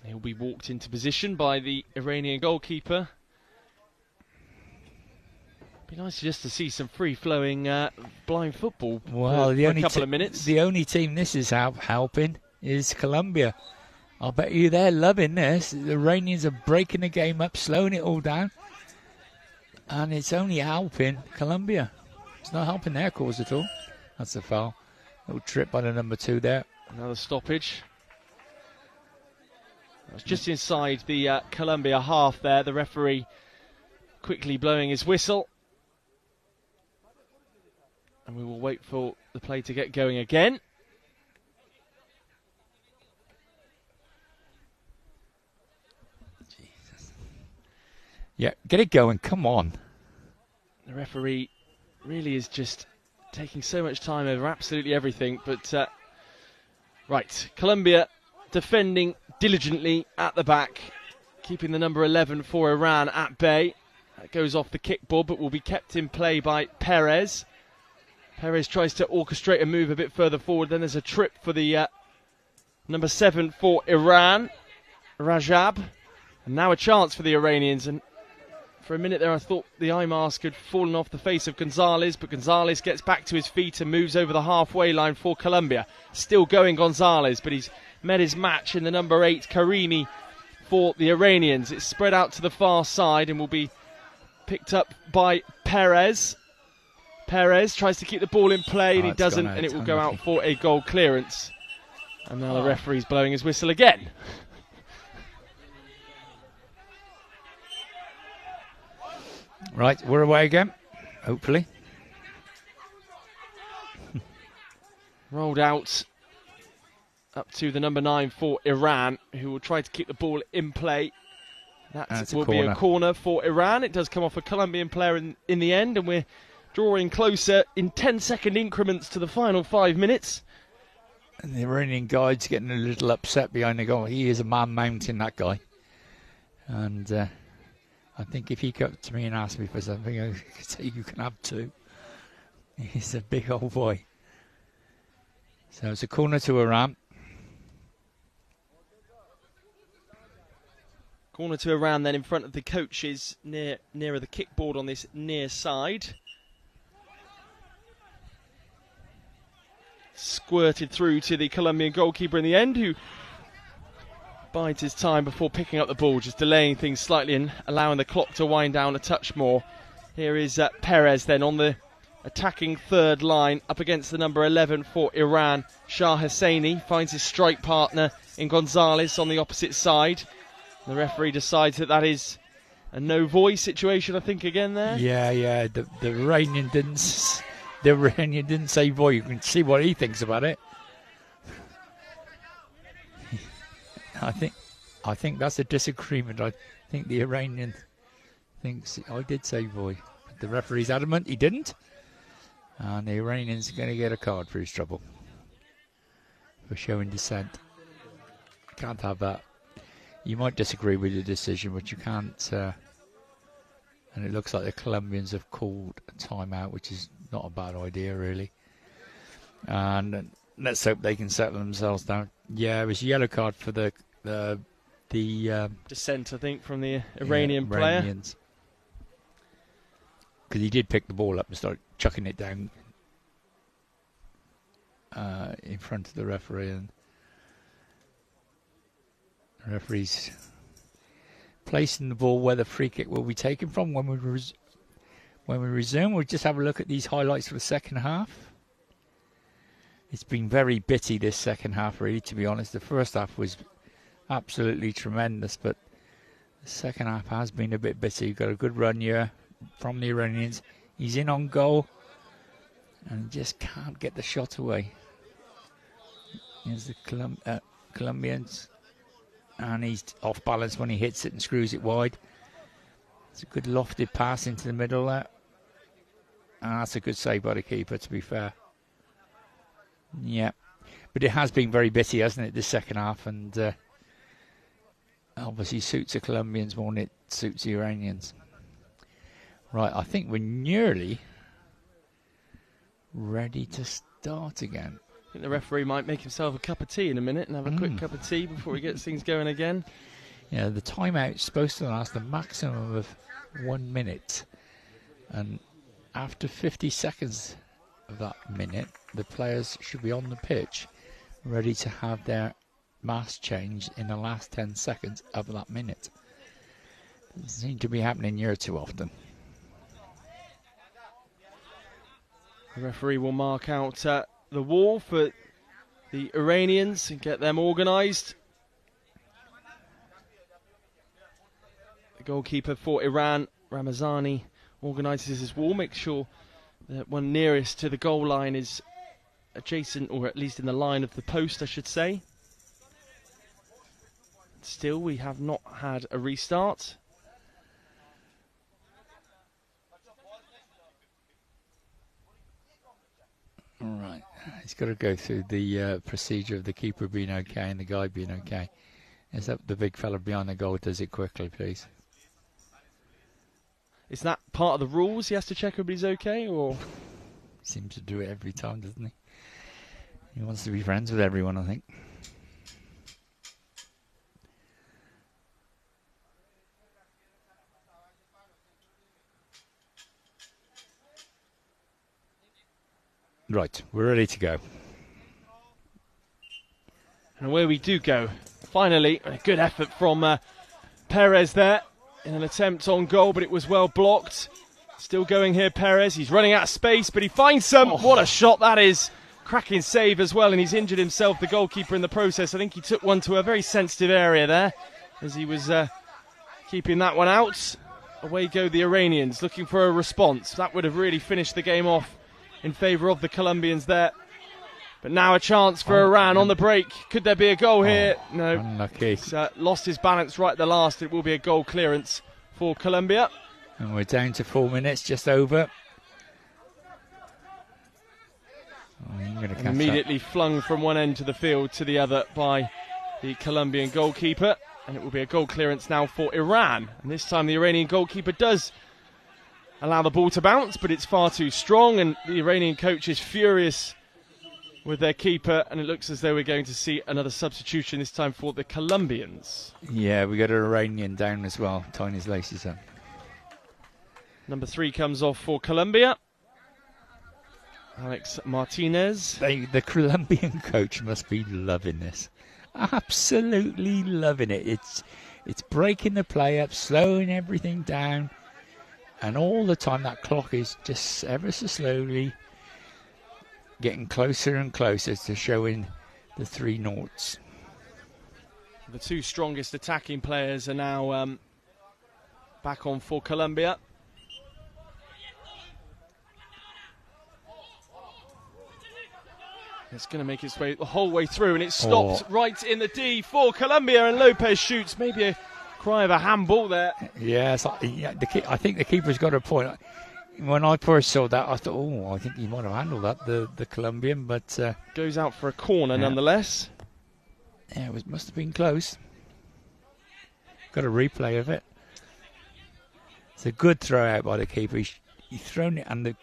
He'll be walked into position by the Iranian goalkeeper. Be nice just to see some free-flowing blind football for a couple of minutes. The only team this is helping is Colombia. I'll bet you they're loving this. The Iranians are breaking the game up, slowing it all down. And it's only helping Colombia. It's not helping their cause at all. That's a foul. Little trip by the number 2 there. Another stoppage. That was just inside the Colombia half there. The referee quickly blowing his whistle. And we will wait for the play to get going again. Yeah, get it going. Come on. The referee really is just taking so much time over absolutely everything. But, right, Colombia defending diligently at the back, keeping the number 11 for Iran at bay. That goes off the kickball, but will be kept in play by Perez. Perez tries to orchestrate a move a bit further forward. Then there's a trip for the number 7 for Iran, Rajab. And now a chance for the Iranians. And for a minute there, I thought the eye mask had fallen off the face of Gonzalez, but Gonzalez gets back to his feet and moves over the halfway line for Colombia. Still going Gonzalez, but he's met his match in the number 8, Karimi, for the Iranians. It's spread out to the far side and will be picked up by Perez. Perez tries to keep the ball in play, and he doesn't, and it will go out for a goal clearance. And now the referee's blowing his whistle again. Right, we're away again, hopefully. Rolled out up to the number 9 for Iran, who will try to keep the ball in play. That will be a corner for Iran. It does come off a Colombian player in the end, and we're drawing closer in 10-second increments to the final 5 minutes. And the Iranian guy's getting a little upset behind the goal. He is a man mountain, that guy. And I think if he came up to me and asked me for something, I could say you can have 2. He's a big old boy. So it's a corner to Iran. Corner to Iran then in front of the coaches nearer the kickboard on this near side. Squirted through to the Colombian goalkeeper in the end, who bides his time before picking up the ball, just delaying things slightly and allowing the clock to wind down a touch more. Here is Perez then on the attacking third line up against the number 11 for Iran. Shah Hosseini finds his strike partner in Gonzalez on the opposite side. The referee decides that is a no-voice situation, I think, again there. Yeah. The Iranian didn't say voice. You can see what he thinks about it. I think that's a disagreement. I think the Iranian thinks I did say voice. But the referee's adamant he didn't. And the Iranian's going to get a card for his trouble. For showing dissent. Can't have that. You might disagree with the decision, but you can't. And it looks like the Colombians have called a timeout, which is not a bad idea, really. And let's hope they can settle themselves down. Yeah, it was a yellow card for the dissent, I think, from the Iranian player. Because he did pick the ball up and start chucking it down in front of the referee, and the referee's placing the ball where the free kick will be taken from. When we resume, we'll just have a look at these highlights for the second half. It's been very bitty, this second half, really, to be honest. The first half was absolutely tremendous, but the second half has been a bit bitty. You've got a good run here. from the Iranians. He's in on goal and just can't get the shot away. Here's the Colombians, and he's off balance when he hits it and screws it wide. It's a good lofted pass into the middle there. And that's a good save by the keeper, to be fair. Yeah. But it has been very bitty, hasn't it, this second half? And obviously suits the Colombians more than it suits the Iranians. Right, I think we're nearly ready to start again. I think the referee might make himself a cup of tea in a minute and have a quick cup of tea before he gets things going again. Yeah, the timeout's supposed to last a maximum of 1 minute. And after 50 seconds of that minute, the players should be on the pitch ready to have their mask changed in the last 10 seconds of that minute. Doesn't seem to be happening here too often. The referee will mark out the wall for the Iranians and get them organised. The goalkeeper for Iran, Ramazani, organises his wall, makes sure that one nearest to the goal line is adjacent, or at least in the line of the post, I should say. Still, we have not had a restart. All right, he's got to go through the procedure of the keeper being okay and the guy being okay. Is that the big fella behind the goal does it quickly, please? Is that part of the rules? He has to check everybody's okay, or? Seems to do it every time, doesn't he? He wants to be friends with everyone, I think. Right, we're ready to go. And away we do go. Finally, a good effort from Perez there in an attempt on goal, but it was well blocked. Still going here, Perez. He's running out of space, but he finds some. Oh. What a shot that is. Cracking save as well, and he's injured himself, the goalkeeper, in the process. I think he took one to a very sensitive area there as he was keeping that one out. Away go the Iranians, looking for a response. That would have really finished the game off in favour of the Colombians there. But now a chance for Iran on the break. Could there be a goal here? No. Unlucky. He's lost his balance right at the last. It will be a goal clearance for Colombia. And we're down to 4 minutes, just over. Immediately flung from one end to the field to the other by the Colombian goalkeeper. And it will be a goal clearance now for Iran. And this time the Iranian goalkeeper does allow the ball to bounce, but it's far too strong. And the Iranian coach is furious with their keeper. And it looks as though we're going to see another substitution, this time for the Colombians. Yeah, we got an Iranian down as well, tying his laces up. Number 3 comes off for Colombia. Alex Martinez. The Colombian coach must be loving this. Absolutely loving it. It's breaking the play up, slowing everything down. And all the time that clock is just ever so slowly getting closer and closer to showing the 3 noughts. The 2 strongest attacking players are now back on for Colombia. It's going to make its way the whole way through, and it's stopped right in the D for Colombia, and Lopez shoots. Maybe a cry of a handball there. Yes, I think the keeper's got a point. When I first saw that, I thought, I think he might have handled that, the Colombian, but goes out for a corner nonetheless. Yeah, it must have been close. Got a replay of it. It's a good throw out by the keeper. He's thrown it, and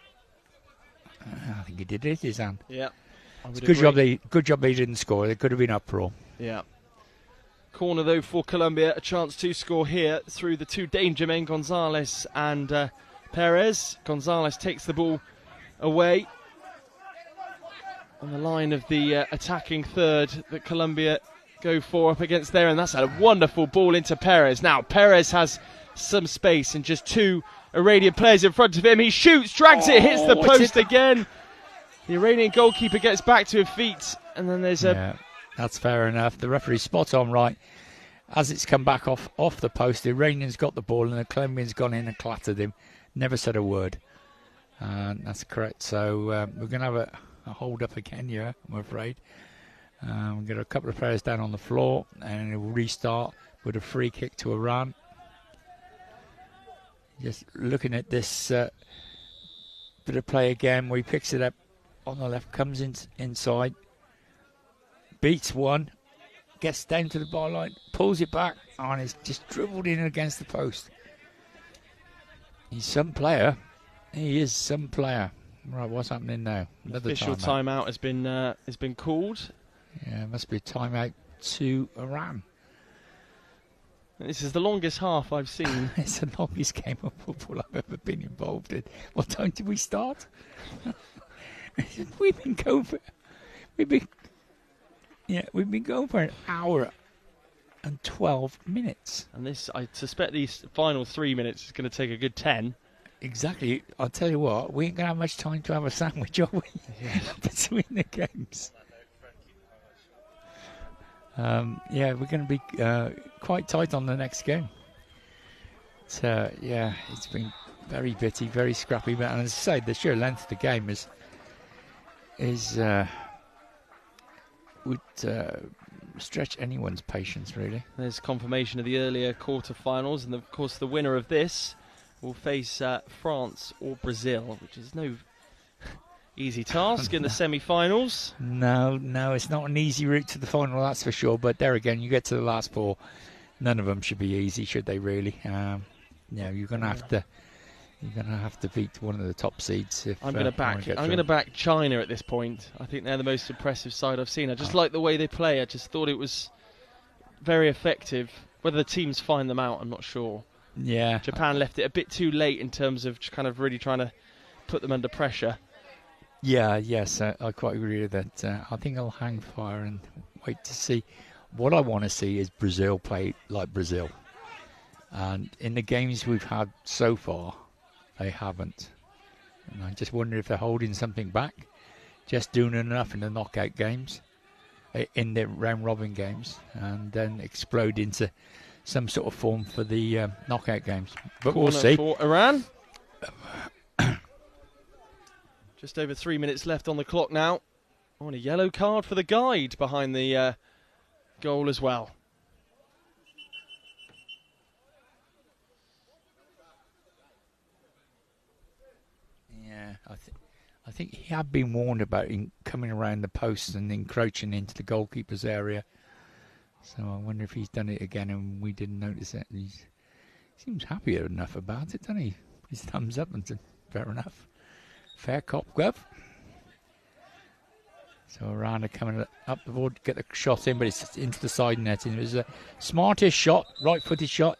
I think he did hit his hand. Yeah. It's good job they didn't score. They could have been uproar. Yeah. Corner though for Colombia. A chance to score here through the 2 danger men, Gonzalez and Perez. Gonzalez takes the ball away on the line of the attacking third that Colombia go for up against there, and that's a wonderful ball into Perez. Now Perez has some space and just 2 Iranian players in front of him. He shoots, drags it, hits the post again. The Iranian goalkeeper gets back to her feet, and then there's Yeah, that's fair enough. The referee's spot on right. As it's come back off the post, the Iranians got the ball, and the Colombians gone in and clattered him. never said a word. And that's correct. So we're going to have a hold up again here, I'm afraid. We've got a couple of players down on the floor, and it will restart with a free kick to Iran. Just looking at this bit of play again, where he picks it up on the left, comes inside, beats one, gets down to the byline, pulls it back, and it's just dribbled in against the post. He's some player. He is some player. Right, what's happening now? Another official timeout has been called. Yeah, it must be a timeout to Iran. This is the longest half I've seen. It's the longest game of football I've ever been involved in. What time did we start? We've been going for an hour and 12 minutes. And this, I suspect, these final 3 minutes is going to take a good 10. Exactly. I'll tell you what, we ain't going to have much time to have a sandwich, are we? Yeah. Between the games. Yeah, we're going to be quite tight on the next game. So, yeah, it's been very bitty, very scrappy. But, and as I say, the sheer length of the game would stretch anyone's patience, really. There's confirmation of the earlier quarter-finals, and of course the winner of this will face France or Brazil, which is no easy task in the semi-finals. No, it's not an easy route to the final, that's for sure. But there again, you get to the last four, none of them should be easy, should they? Really? You're going to have to. You're going to have to beat one of the top seeds. If I'm going to back China at this point. I think they're the most impressive side I've seen. I just like the way they play. I just thought it was very effective. Whether the teams find them out, I'm not sure. Yeah. Japan left it a bit too late in terms of kind of really trying to put them under pressure. Yeah, yes, I quite agree with that. I think I'll hang fire and wait to see. What I want to see is Brazil play like Brazil. And in the games we've had so far, they haven't. And I just wonder if they're holding something back, just doing enough in the knockout games, in the round-robin games, and then explode into some sort of form for the knockout games. But we'll see. For Iran. Just over 3 minutes left on the clock now. Oh, and a yellow card for the guide behind the goal as well. Yeah, I think he had been warned about coming around the post and encroaching into the goalkeeper's area. So I wonder if he's done it again and we didn't notice it. He seems happy enough about it, doesn't he? His thumbs up and said, fair enough. Fair cop, Gov. So Iran are coming up the board to get the shot in, but it's into the side net. It was a smartest shot, right-footed shot.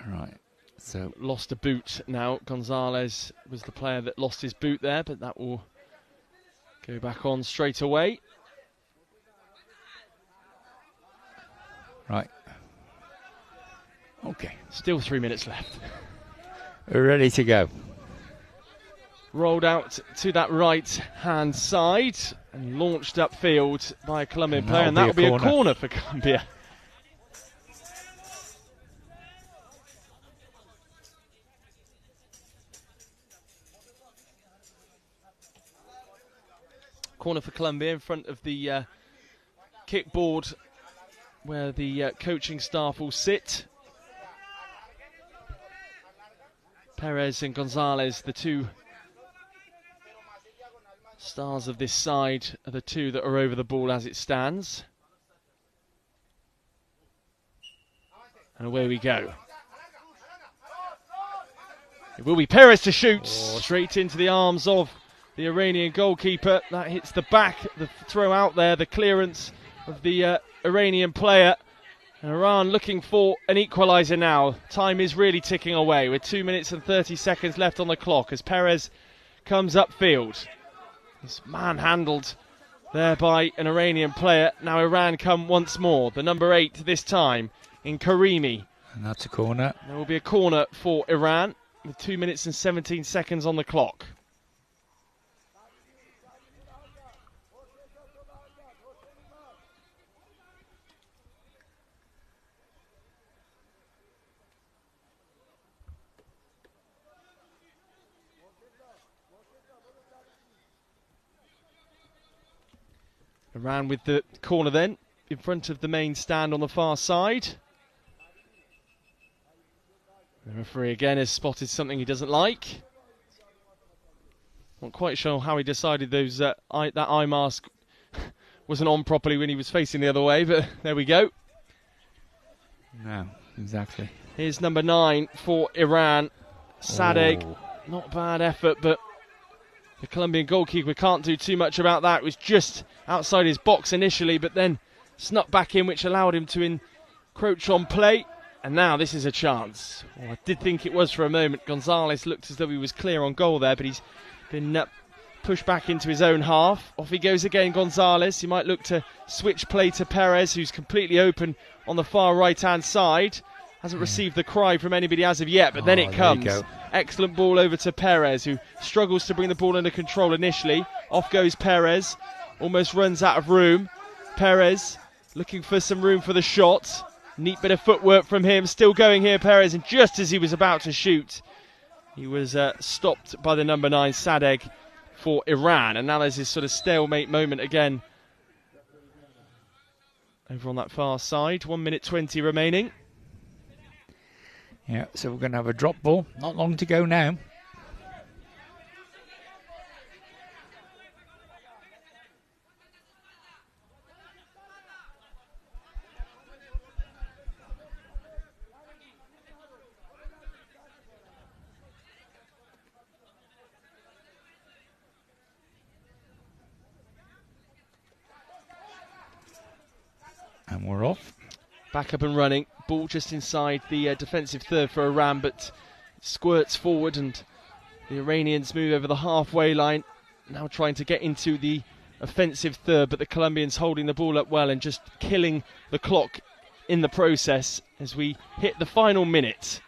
Right. So lost a boot now. Gonzalez was the player that lost his boot there, but that will go back on straight away. Right. Okay. Still 3 minutes left. We're ready to go. Rolled out to that right-hand side and launched upfield by a Colombian player, and that will be a corner for Colombia. Corner for Colombia in front of the kickboard where the coaching staff will sit. Perez and Gonzalez, the two stars of this side, are the two that are over the ball as it stands. And away we go. It will be Perez to shoot straight into the arms of the Iranian goalkeeper. That hits the back, the throw out there, the clearance of the Iranian player. And Iran looking for an equaliser now. Time is really ticking away with 2 minutes and 30 seconds left on the clock as Perez comes upfield. He's manhandled there by an Iranian player. Now Iran come once more. The number 8 this time in Karimi. And that's a corner. There will be a corner for Iran with 2 minutes and 17 seconds on the clock. Iran with the corner then, in front of the main stand on the far side. The referee again has spotted something he doesn't like. Not quite sure how he decided that eye mask wasn't on properly when he was facing the other way, but there we go. No, exactly. Here's number 9 for Iran, Sadegh. Oh. Not bad effort, but the Colombian goalkeeper can't do too much about that. It was just outside his box initially, but then snuck back in, which allowed him to encroach on play. And now this is a chance. Well, I did think it was for a moment. Gonzalez looked as though he was clear on goal there, but he's been pushed back into his own half. Off he goes again, Gonzalez. He might look to switch play to Perez, who's completely open on the far right-hand side. Hasn't received the cry from anybody as of yet, but then it comes. Excellent ball over to Perez, who struggles to bring the ball under control initially. Off goes Perez. Almost runs out of room. Perez looking for some room for the shot. Neat bit of footwork from him. Still going here, Perez, and just as he was about to shoot, he was stopped by the number 9, Sadegh, for Iran. And now there's this sort of stalemate moment again over on that far side. 1 minute 20 remaining. Yeah, so we're going to have a drop ball. Not long to go now. And we're off. Back up and running. Ball just inside the defensive third for Iran, but squirts forward and the Iranians move over the halfway line. Now trying to get into the offensive third, but the Colombians holding the ball up well and just killing the clock in the process as we hit the final minute.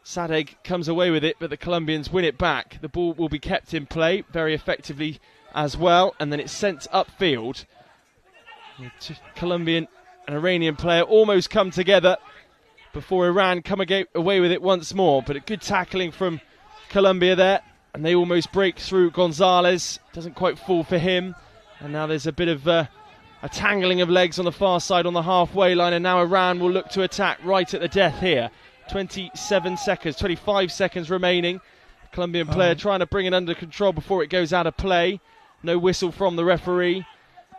Sadegh comes away with it, but the Colombians win it back. The ball will be kept in play very effectively as well, and then it's sent upfield. The Colombian and Iranian player almost come together before Iran come away with it once more, but a good tackling from Colombia there, and they almost break through. Gonzalez doesn't quite fall for him, and now there's a bit of a tangling of legs on the far side on the halfway line, and now Iran will look to attack right at the death here. 25 seconds remaining. Colombian player trying to bring it under control before it goes out of play. No whistle from the referee.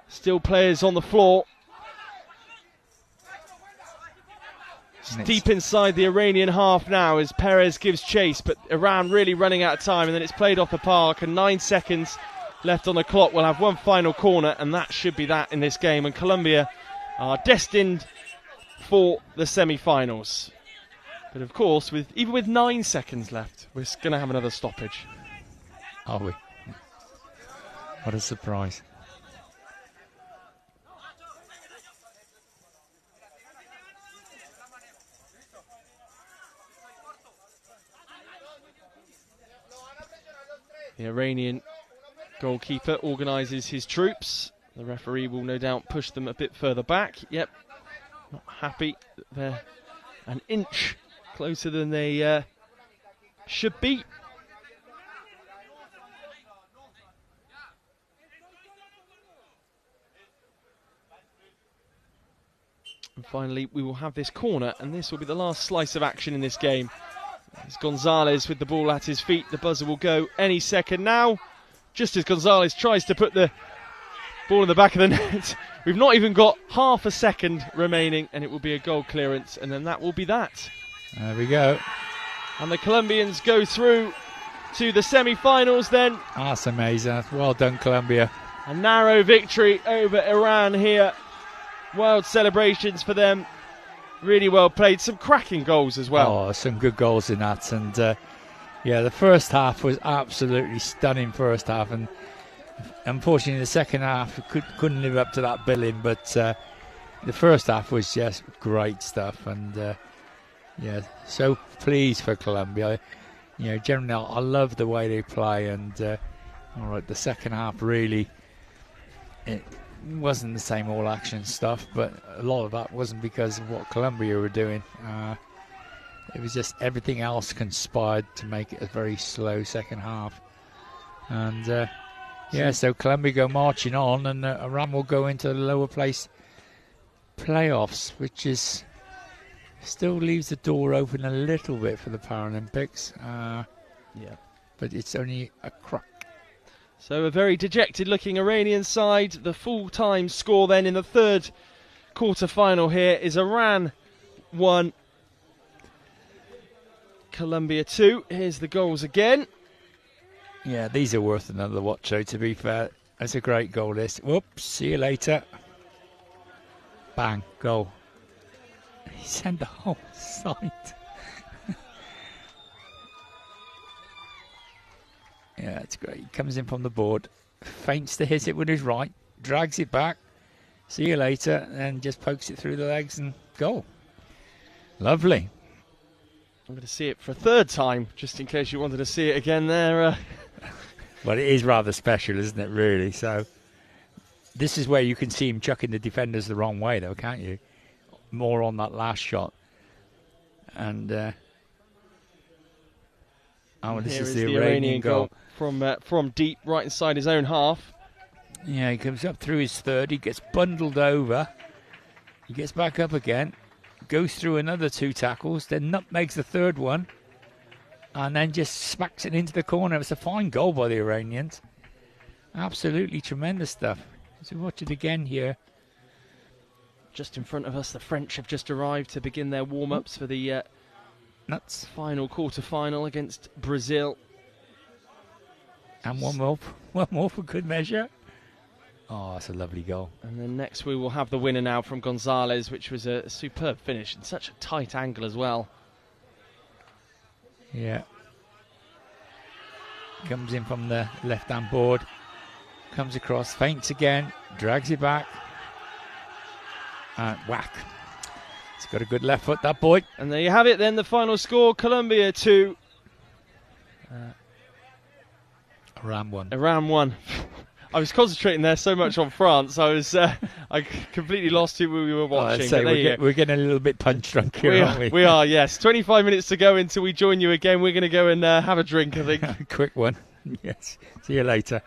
Still players on the floor. Deep inside the Iranian half now as Perez gives chase, but Iran really running out of time, and then it's played off the park, and 9 seconds left on the clock. We'll have one final corner, and that should be that in this game, and Colombia are destined for the semi-finals. But of course, even with 9 seconds left, we're going to have another stoppage. Are we? What a surprise. The Iranian goalkeeper organises his troops. The referee will no doubt push them a bit further back. Yep, not happy that they're an inch closer than they should be. And finally, we will have this corner, and this will be the last slice of action in this game. It's Gonzalez with the ball at his feet. The buzzer will go any second now. Just as Gonzalez tries to put the ball in the back of the net. We've not even got half a second remaining, and it will be a goal clearance, and then that will be that. There we go. And the Colombians go through to the semi-finals then. That's amazing. Well done, Colombia. A narrow victory over Iran here. Wild celebrations for them. Really well played. Some cracking goals as well. Oh, some good goals in that. And yeah, the first half was absolutely stunning first half. And unfortunately, the second half couldn't live up to that billing. But the first half was just great stuff. And yeah, so pleased for Colombia. You know, generally, I love the way they play. And all right, the second half really, it wasn't the same all-action stuff, but a lot of that wasn't because of what Colombia were doing. It was just everything else conspired to make it a very slow second half. And Yeah, so Columbia go marching on, and Iran will go into the lower place playoffs, which is still leaves the door open a little bit for the Paralympics. Yeah. But it's only a crack. So a very dejected-looking Iranian side. The full-time score then in the third quarter-final here is Iran 1, Colombia 2. Here's the goals again. Yeah, these are worth another watch, though, to be fair. That's a great goal list. Whoops, see you later. Bang, goal. He sent the whole side. Yeah, it's great. He comes in from the board, feints to hit it with his right, drags it back, see you later, and just pokes it through the legs and goal. Lovely. I'm going to see it for a third time, just in case you wanted to see it again there. Well, it is rather special, isn't it, really? So this is where you can see him chucking the defenders the wrong way, though, can't you? More on that last shot. And this is the Iranian goal. From deep, right inside his own half. Yeah, he comes up through his third. He gets bundled over. He gets back up again. Goes through another 2 tackles. Then nutmegs the third one. And then just smacks it into the corner. It's a fine goal by the Iranians. Absolutely tremendous stuff. So watch it again here. Just in front of us, the French have just arrived to begin their warm-ups for the final quarter-final against Brazil. And one more for good measure. Oh, that's a lovely goal. And then next we will have the winner now from Gonzalez, which was a superb finish and such a tight angle as well. Yeah. Comes in from the left-hand board. Comes across, feints again, drags it back. And whack. He's got a good left foot, that boy. And there you have it then, the final score, Colombia 2. Iran 1. Iran 1. I was concentrating there so much on France, I completely lost who we were watching. We're getting a little bit punch drunk here, aren't we? We are, yes. 25 minutes to go until we join you again. We're going to go and have a drink, I think. Quick one. Yes. See you later.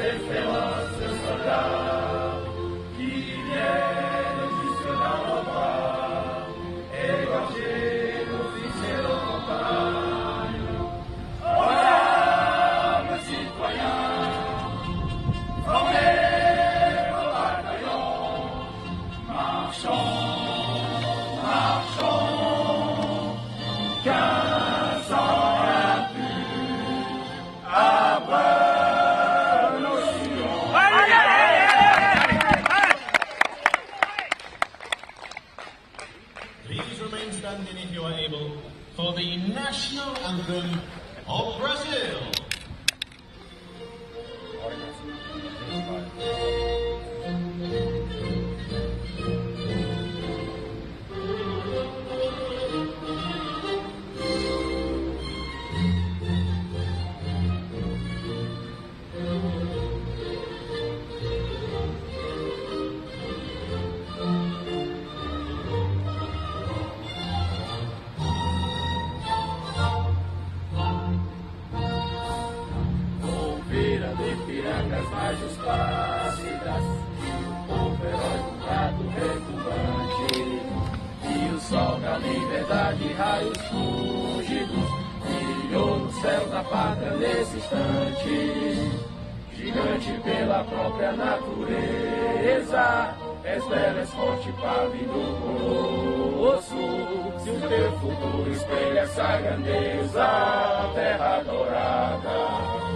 ces féroces soldats qui viennent jusque dans nos bras, égorger d'officiers nos compagnes. Voilà, mes citoyens, formez vos bataillons, marchons, marchons, 15 ans impus, à breuve nos sillons. Please remain standing if you are able for the national anthem of Brazil. Vira de pirangas mais plácidas, o povo herói do prato retumbante, e o sol da liberdade, raios fúlgidos, brilhou no céu da pátria nesse instante. Gigante pela própria natureza, és bela, és forte, pálido colosso. Se o teu futuro espelha essa grandeza, terra dourada,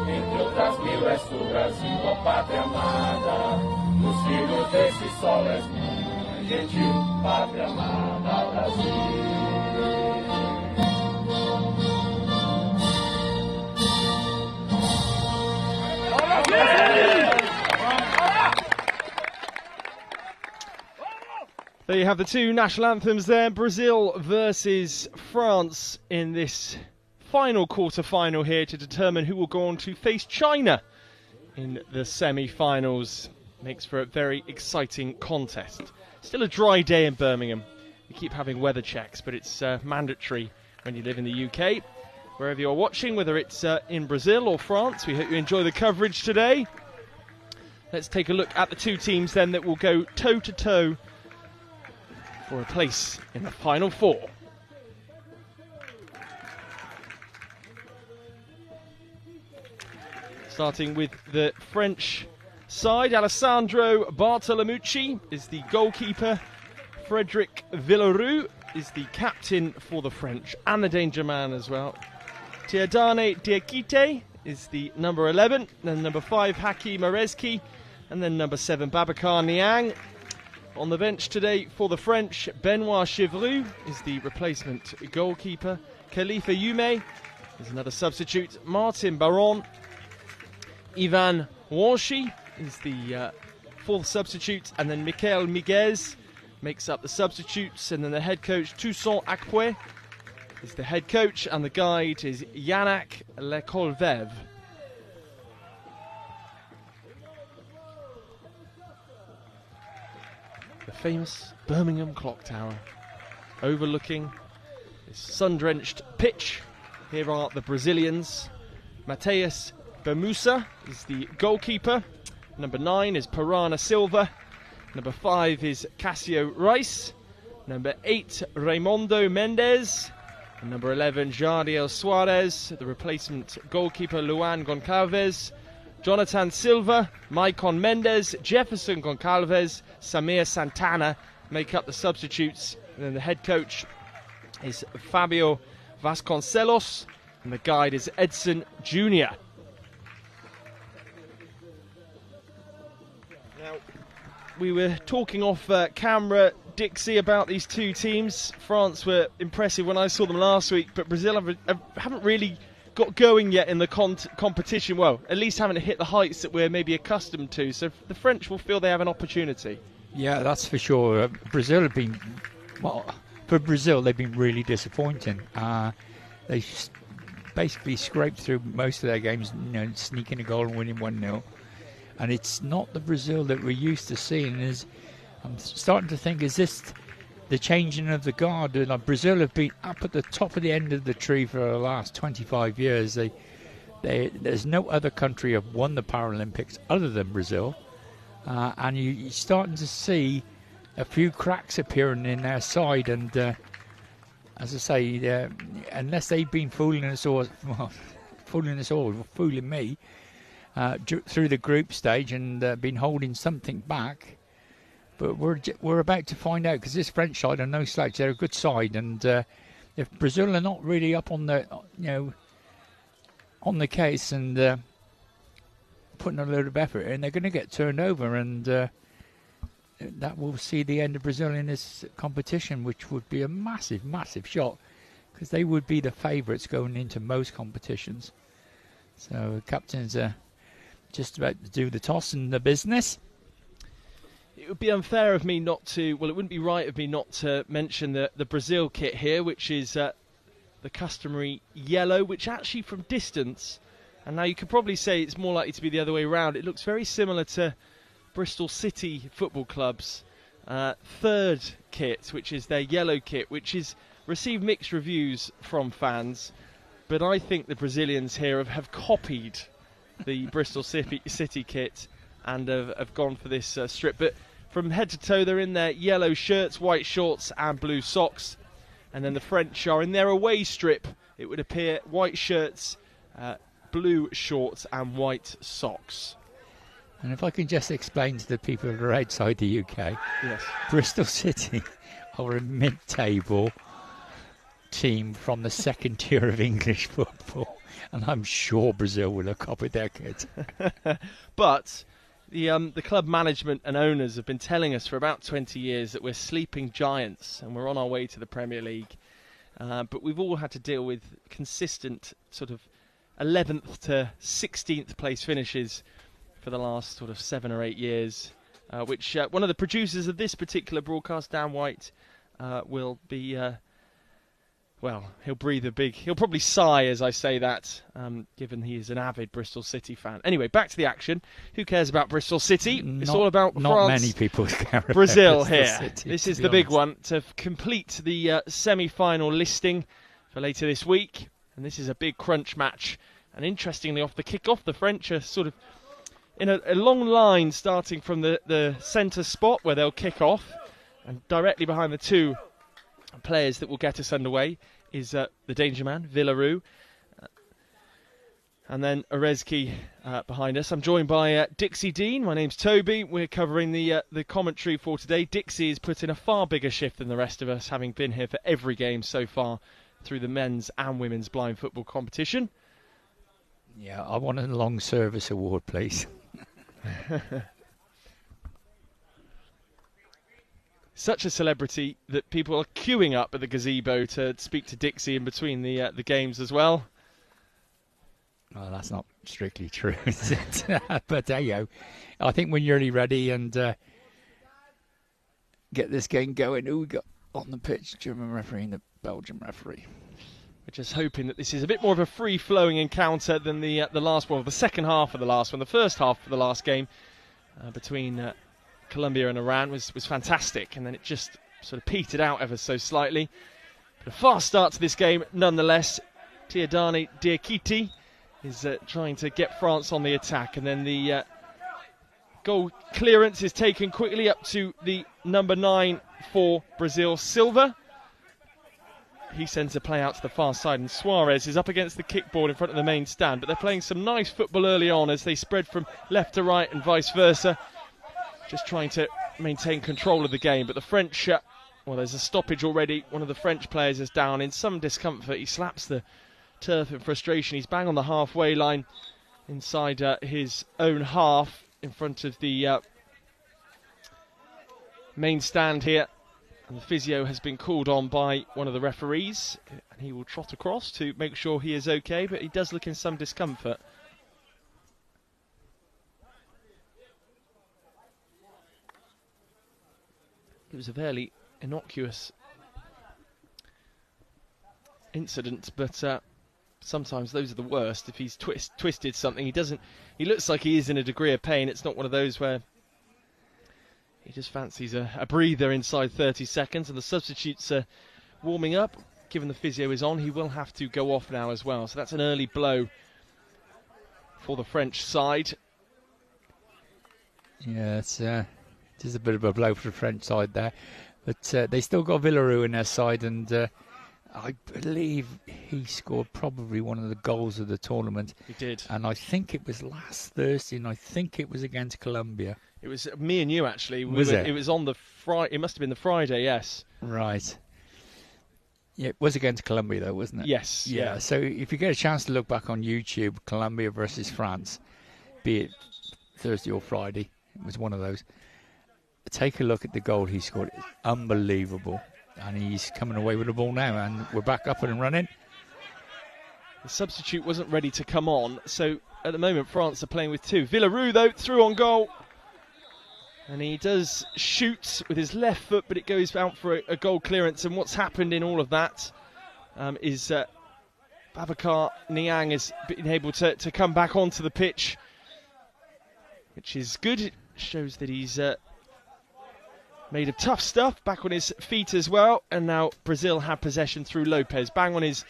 entre outras mil és tu, Brasil, ó pátria amada. Nos filhos desse sol és mãe gentil, pátria amada, Brasil. There you have the two national anthems there, Brazil versus France in this final quarter-final here to determine who will go on to face China in the semi-finals. Makes for a very exciting contest. Still a dry day in Birmingham. We keep having weather checks, but it's mandatory when you live in the UK. Wherever you're watching, whether it's in Brazil or France, we hope you enjoy the coverage today. Let's take a look at the two teams then that will go toe-to-toe for a place in the Final Four. Starting with the French side, Alessandro Bartolomucci is the goalkeeper. Frédéric Villeroux is the captain for the French and the danger man as well. Tiadane Diakite is the number 11, then number 5 Haki Marezki, and then number 7 Babacar Niang. On the bench today for the French, Benoit Chevroux is the replacement goalkeeper. Khalifa Yume is another substitute. Martin Baron. Ivan Wanshi is the fourth substitute. And then Michael Miguez makes up the substitutes. And then the head coach, Toussaint Akpwe, is the head coach. And the guide is Yannick Lecolveve. The famous Birmingham clock tower overlooking this sun-drenched pitch. Here are the Brazilians. Mateus Bermusa is the goalkeeper. Number 9 is Parana Silva. Number 5 is Cassio Rice. Number 8, Raimundo Mendes. And number 11, Jardiel Suarez. The replacement goalkeeper, Luan Goncalves. Jonathan Silva, Maicon Mendes, Jefferson Goncalves, Samir Santana make up the substitutes. And then the head coach is Fabio Vasconcelos, and the guide is Edson Jr. Now, we were talking off camera, Dixie, about these two teams. France were impressive when I saw them last week, but Brazil haven't really got going yet in the competition. Well, at least haven't hit the heights that we're maybe accustomed to. So the French will feel they have an opportunity. Yeah, that's for sure. Brazil have been, well, for Brazil, they've been really disappointing. They basically scraped through most of their games, sneaking a goal and winning 1-0. And it's not the Brazil that we're used to seeing. I'm starting to think, is this the changing of the guard? Brazil have been up at the top of the end of the tree for the last 25 years. There's no other country have won the Paralympics other than Brazil, and you're starting to see a few cracks appearing in their side. And as I say, unless they've been fooling us all, fooling me through the group stage and been holding something back. But we're about to find out, because this French side are no slouch. They're a good side, and if Brazil are not really up on the on the case and putting a load of effort in, they're going to get turned over, and that will see the end of Brazil in this competition, which would be a massive, massive shock, because they would be the favourites going into most competitions. So captains are just about to do the toss and the business. It would be unfair of me not to, well, it wouldn't be right of me not to mention the Brazil kit here, which is the customary yellow, which actually from distance, and now you could probably say it's more likely to be the other way around, it looks very similar to Bristol City Football Club's third kit, which is their yellow kit, which is received mixed reviews from fans, but I think the Brazilians here have copied the Bristol City kit and have gone for this strip. But from head to toe, they're in their yellow shirts, white shorts and blue socks. And then the French are in their away strip, it would appear, white shirts, blue shorts and white socks. And if I can just explain to the people who are outside the UK, yes, Bristol City are a mid-table team from the second tier of English football, and I'm sure Brazil will have copied their kit. But the club management and owners have been telling us for about 20 years that we're sleeping giants and we're on our way to the Premier League. But we've all had to deal with consistent sort of 11th to 16th place finishes for the last sort of 7 or 8 years, which one of the producers of this particular broadcast, Dan White, will be... well, he'll probably sigh as I say that, given he is an avid Bristol City fan. Anyway, back to the action. Who cares about Bristol City? It's all about not France, many people care about Brazil Bristol here. City, This is the big one to complete the semi-final listing for later this week. And this is a big crunch match. And interestingly, off the kick-off, the French are sort of in a long line starting from the centre spot where they'll kick off. And directly behind the two players that will get us underway is the danger man, Villaroo, and then Orezki behind us. I'm joined by Dixie Dean. My name's Toby. We're covering the commentary for today. Dixie has put in a far bigger shift than the rest of us, having been here for every game so far through the men's and women's blind football competition. Yeah, I want a long service award, please. Such a celebrity that people are queuing up at the gazebo to speak to Dixie in between the games as well. Well, that's not strictly true, is it? But there you go. I think when you're really ready and get this game going, who we got on the pitch? German referee and the Belgian referee. We're just hoping that this is a bit more of a free-flowing encounter than the last one, the second half of the last one. The first half of the last game between Colombia and Iran was fantastic, and then it just sort of petered out ever so slightly. But a fast start to this game nonetheless. Diadani Diakite is trying to get France on the attack, and then the goal clearance is taken quickly up to the number 9 for Brazil, Silva. He sends a play out to the far side, and Suarez is up against the kickboard in front of the main stand, but they're playing some nice football early on as they spread from left to right and vice versa. Just trying to maintain control of the game. But the French, well, there's a stoppage already. One of the French players is down in some discomfort. He slaps the turf in frustration. He's bang on the halfway line inside his own half in front of the main stand here. And the physio has been called on by one of the referees. And he will trot across to make sure he is okay. But he does look in some discomfort. It was a fairly innocuous incident, but sometimes those are the worst. If he's twisted something, he looks like he is in a degree of pain. It's not one of those where he just fancies a breather inside 30 seconds, and the substitutes are warming up. Given the physio is on, he will have to go off now as well. So that's an early blow for the French side. Yeah, it's a bit of a blow for the French side there. But they still got Villaroo in their side, and I believe he scored probably one of the goals of the tournament. He did. And I think it was last Thursday, and I think it was against Colombia. It was me and you, actually. It was on the Friday. It must have been the Friday, yes. Right. Yeah, it was against Colombia, though, wasn't it? Yes. Yeah, so if you get a chance to look back on YouTube, Colombia versus France, be it Thursday or Friday, it was one of those. Take a look at the goal he scored. It's unbelievable. And he's coming away with the ball now, and we're back up and running. The substitute wasn't ready to come on, so at the moment France are playing with two. Villaroo, though, through on goal. And he does shoot with his left foot, but it goes out for a goal clearance. And what's happened in all of that is Babacar Niang has been able to come back onto the pitch, which is good. It shows that he's made of tough stuff, back on his feet as well. And now Brazil have possession through Lopez. Bang on his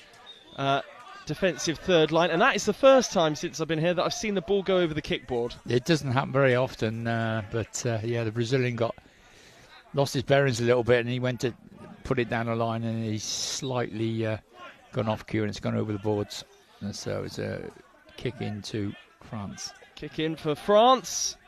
defensive third line. And that is the first time since I've been here that I've seen the ball go over the kickboard. It doesn't happen very often, but the Brazilian lost his bearings a little bit, and he went to put it down the line, and he's slightly gone off cue, and it's gone over the boards. And so it's a kick into France. Kick in for France.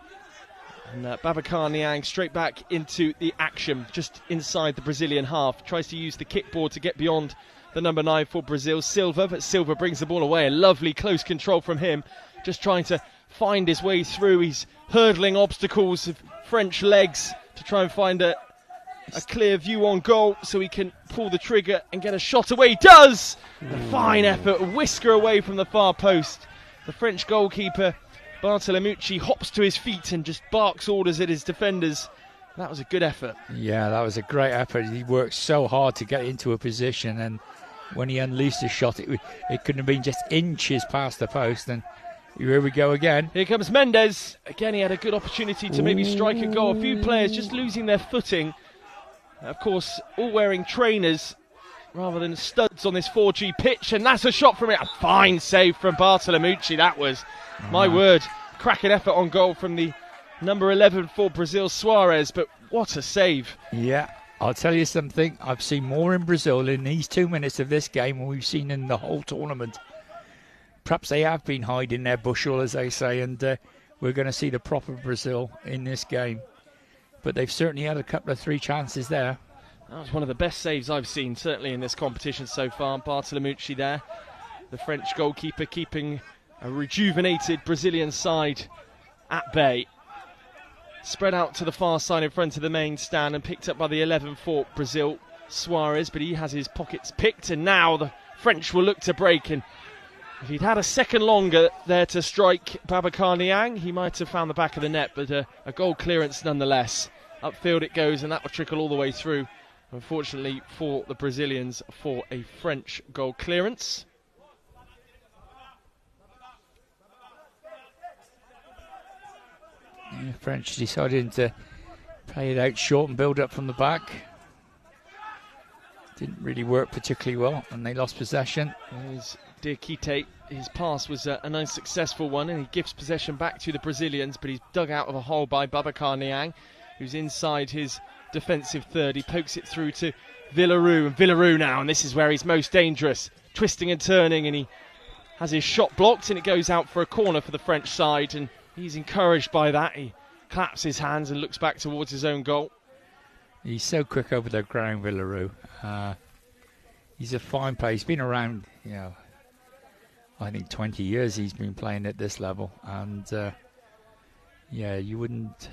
And Babacar Niang straight back into the action, just inside the Brazilian half. Tries to use the kickboard to get beyond the number 9 for Brazil, Silva, but Silva brings the ball away. A lovely close control from him, just trying to find his way through. He's hurdling obstacles of French legs to try and find a clear view on goal so he can pull the trigger and get a shot away. He does! A fine effort, a whisker away from the far post. The French goalkeeper, Bartolomucci, hops to his feet and just barks orders at his defenders. That was a good effort. Yeah, that was a great effort. He worked so hard to get into a position, and when he unleashed his shot, it couldn't have been just inches past the post. And here we go again. Here comes Mendes. Again, he had a good opportunity to maybe strike a goal. A few players just losing their footing. Of course, all wearing trainers rather than studs on this 4G pitch. And that's a shot from it. A fine save from Bartolomucci. That was, my word, cracking effort on goal from the number 11 for Brazil, Suarez. But what a save. Yeah. I'll tell you something, I've seen more in Brazil in these 2 minutes of this game than we've seen in the whole tournament. Perhaps they have been hiding their bushel, as they say, and we're going to see the proper Brazil in this game. But they've certainly had a couple of 3 chances there. That was one of the best saves I've seen, certainly in this competition so far. Bartolomucci there, the French goalkeeper, keeping a rejuvenated Brazilian side at bay. Spread out to the far side in front of the main stand and picked up by the 11 for Brazil, Suarez, but he has his pockets picked, and now the French will look to break. And if he'd had a second longer there to strike Babacar Niang, he might have found the back of the net, but a goal clearance nonetheless. Upfield it goes, and that will trickle all the way through, unfortunately for the Brazilians, for a French goal clearance. Yeah, French decided to play it out short and build up from the back. Didn't really work particularly well, and they lost possession. There's Diakite. His pass was an unsuccessful one, and he gives possession back to the Brazilians, but he's dug out of a hole by Babacar Niang, who's inside his defensive third. He pokes it through to Villaroo, and Villaroo now, and this is where he's most dangerous, twisting and turning, and he has his shot blocked, and it goes out for a corner for the French side, and he's encouraged by that. He claps his hands and looks back towards his own goal. He's so quick over the ground, Villaroo. He's a fine player. He's been around, I think 20 years he's been playing at this level. And, you wouldn't...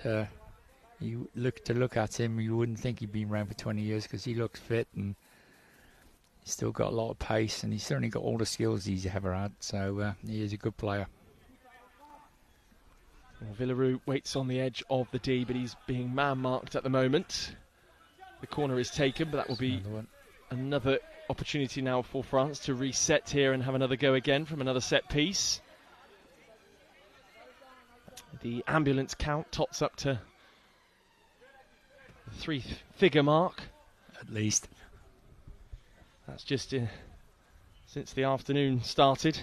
you look at him, you wouldn't think he'd been around for 20 years because he looks fit and he's still got a lot of pace, and he's certainly got all the skills he's ever had. So he is a good player. Villaroo waits on the edge of the D, but he's being man-marked at the moment. The corner is taken, but that will be another opportunity now for France to reset here and have another go again from another set piece. The ambulance count tots up to the 3-figure mark. At least. That's just since the afternoon started.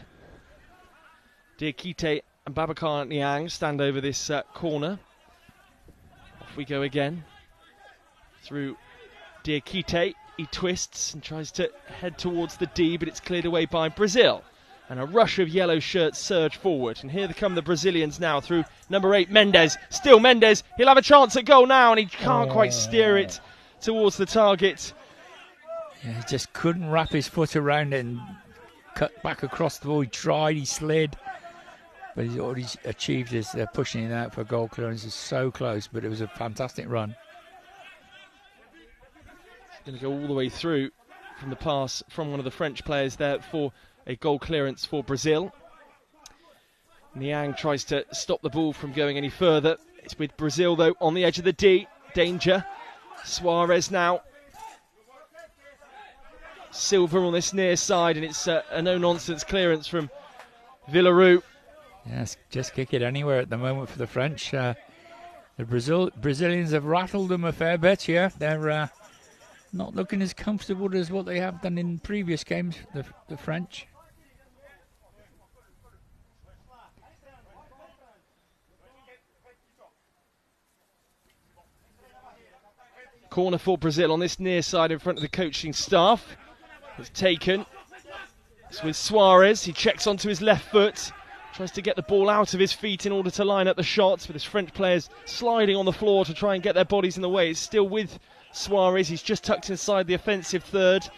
Diakite and Babacar Niang stand over this corner. Off we go again. Through Diakite, he twists and tries to head towards the D, but it's cleared away by Brazil. And a rush of yellow shirts surge forward. And here come the Brazilians now through number 8, Mendes. Still Mendes. He'll have a chance at goal now, and he can't quite steer it towards the target. Yeah, he just couldn't wrap his foot around it and cut back across the ball. He tried, he slid. But he's already achieved his pushing it out for goal clearance. Is so close, but it was a fantastic run. Going to go all the way through from the pass from one of the French players there for a goal clearance for Brazil. Niang tries to stop the ball from going any further. It's with Brazil, though, on the edge of the D. Danger. Suarez now. Silva on this near side, and it's a no-nonsense clearance from Villaroo. Yes, just kick it anywhere at the moment for the French. The Brazilians have rattled them a fair bit, yeah. They're not looking as comfortable as what they have done in previous games, the French. Corner for Brazil on this near side in front of the coaching staff. It's taken. It's with Suarez. He checks onto his left foot. Tries to get the ball out of his feet in order to line up the shots, with his French players sliding on the floor to try and get their bodies in the way. It's still with Suarez. He's just tucked inside the offensive third.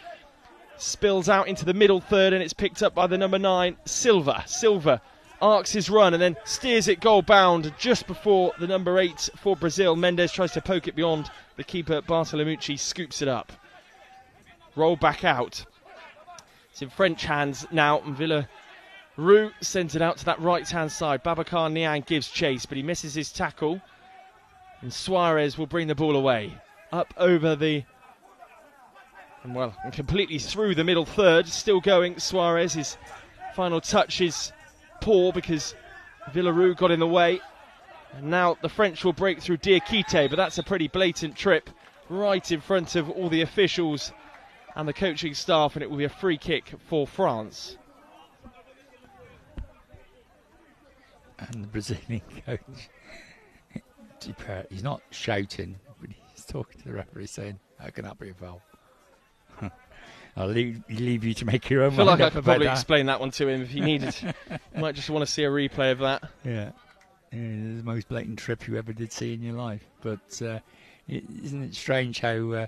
Spills out into the middle third, and it's picked up by the number 9, Silva. Silva arcs his run and then steers it goal bound just before the number 8 for Brazil. Mendes tries to poke it beyond. The keeper, Bartolomucci, scoops it up. Roll back out. It's in French hands now, and Villaroo sends it out to that right-hand side. Babacar Niang gives chase, but he misses his tackle. And Suarez will bring the ball away. Up over the... and completely through the middle third. Still going, Suarez. His final touch is poor because Villaroo got in the way. And now the French will break through Diakite, but that's a pretty blatant trip right in front of all the officials and the coaching staff, and it will be a free kick for France. And the Brazilian coach, he's not shouting, but he's talking to the referee saying, how can that be a foul? I'll leave you to make your own mind up about that. I feel like I could probably explain that one to him if he needed. Might just want to see a replay of that. Yeah. The most blatant trip you ever did see in your life. But isn't it strange how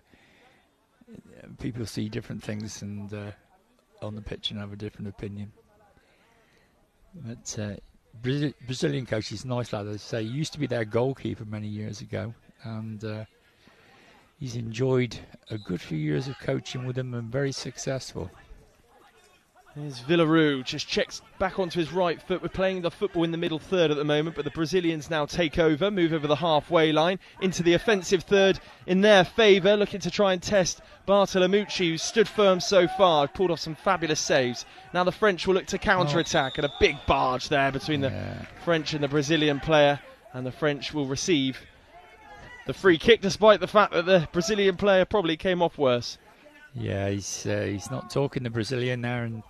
people see different things and on the pitch and have a different opinion? But Brazilian coach is a nice lad, as I say. He used to be their goalkeeper many years ago, and he's enjoyed a good few years of coaching with them and very successful. There's Villaroo, just checks back onto his right foot. We're playing the football in the middle third at the moment, but the Brazilians now take over, move over the halfway line into the offensive third in their favour, looking to try and test Bartolomucci, who's stood firm so far, pulled off some fabulous saves. Now the French will look to counter-attack, and a big barge there between the French and the Brazilian player, and the French will receive the free kick, despite the fact that the Brazilian player probably came off worse. Yeah, he's not talking the Brazilian now, and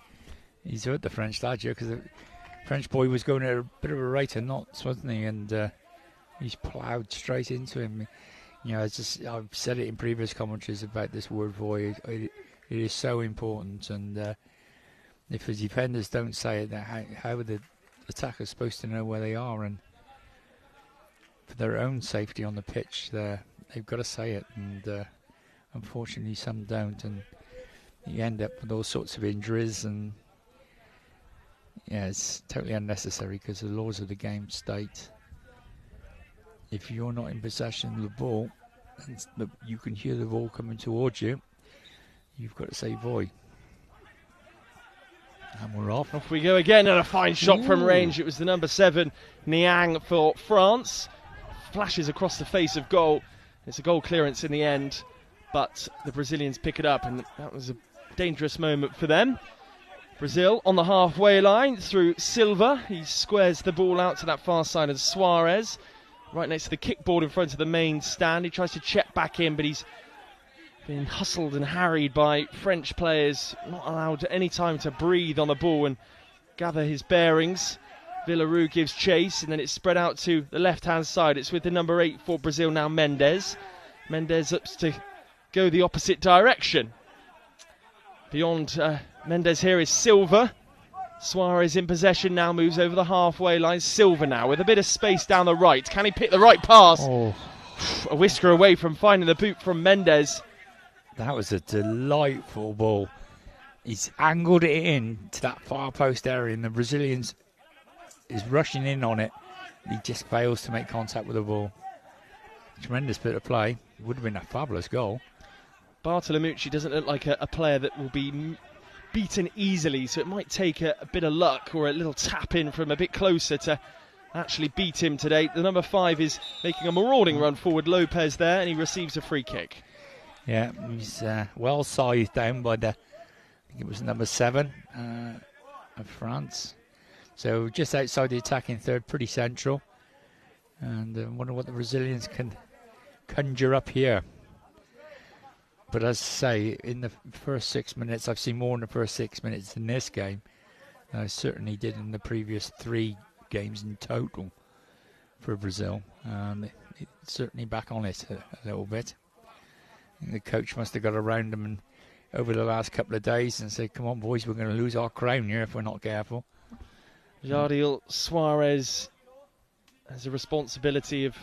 he's hurt the French lad here because the French boy was going at a bit of a rate of knots, wasn't he? And he's ploughed straight into him. You know, I've said it in previous commentaries about this word void. It is so important, and if the defenders don't say it, how are the attackers supposed to know where they are? And for their own safety on the pitch, they've got to say it. And unfortunately, some don't, and you end up with all sorts of injuries. And yeah, it's totally unnecessary because the laws of the game state if you're not in possession of the ball and you can hear the ball coming towards you, you've got to say void. And we're off. Off we go again, and a fine shot from range. It was the number 7, Niang, for France. Flashes across the face of goal. It's a goal clearance in the end, but the Brazilians pick it up, and that was a dangerous moment for them. Brazil on the halfway line through Silva. He squares the ball out to that far side of Suarez, right next to the kickboard in front of the main stand. He tries to check back in, but he's been hustled and harried by French players, not allowed any time to breathe on the ball and gather his bearings. Villarreal gives chase, and then it's spread out to the left-hand side. It's with the number 8 for Brazil now, Mendes. Mendes ups to go the opposite direction. Beyond Mendes here is Silva. Suarez in possession now, moves over the halfway line. Silva now with a bit of space down the right. Can he pick the right pass? Oh. A whisker away from finding the boot from Mendes. That was a delightful ball. He's angled it in to that far post area, and the Brazilians is rushing in on it. He just fails to make contact with the ball. Tremendous bit of play. Would have been a fabulous goal. Bartolomucci doesn't look like a player that will be beaten easily, so it might take a bit of luck or a little tap in from a bit closer to actually beat him today. The number 5 is making a marauding run forward, Lopez there, and he receives a free kick. Yeah, he's well sized down by I think it was number 7 of France. So just outside the attacking third, pretty central. And I wonder what the Brazilians can conjure up here. But as I say, in the first 6 minutes, I've seen more in the first 6 minutes in this game than I certainly did in the previous 3 games in total for Brazil. It's certainly back on it a little bit. I think the coach must have got around them and over the last couple of days and said, come on, boys, we're going to lose our crown here if we're not careful. Jardiel Suarez has a responsibility of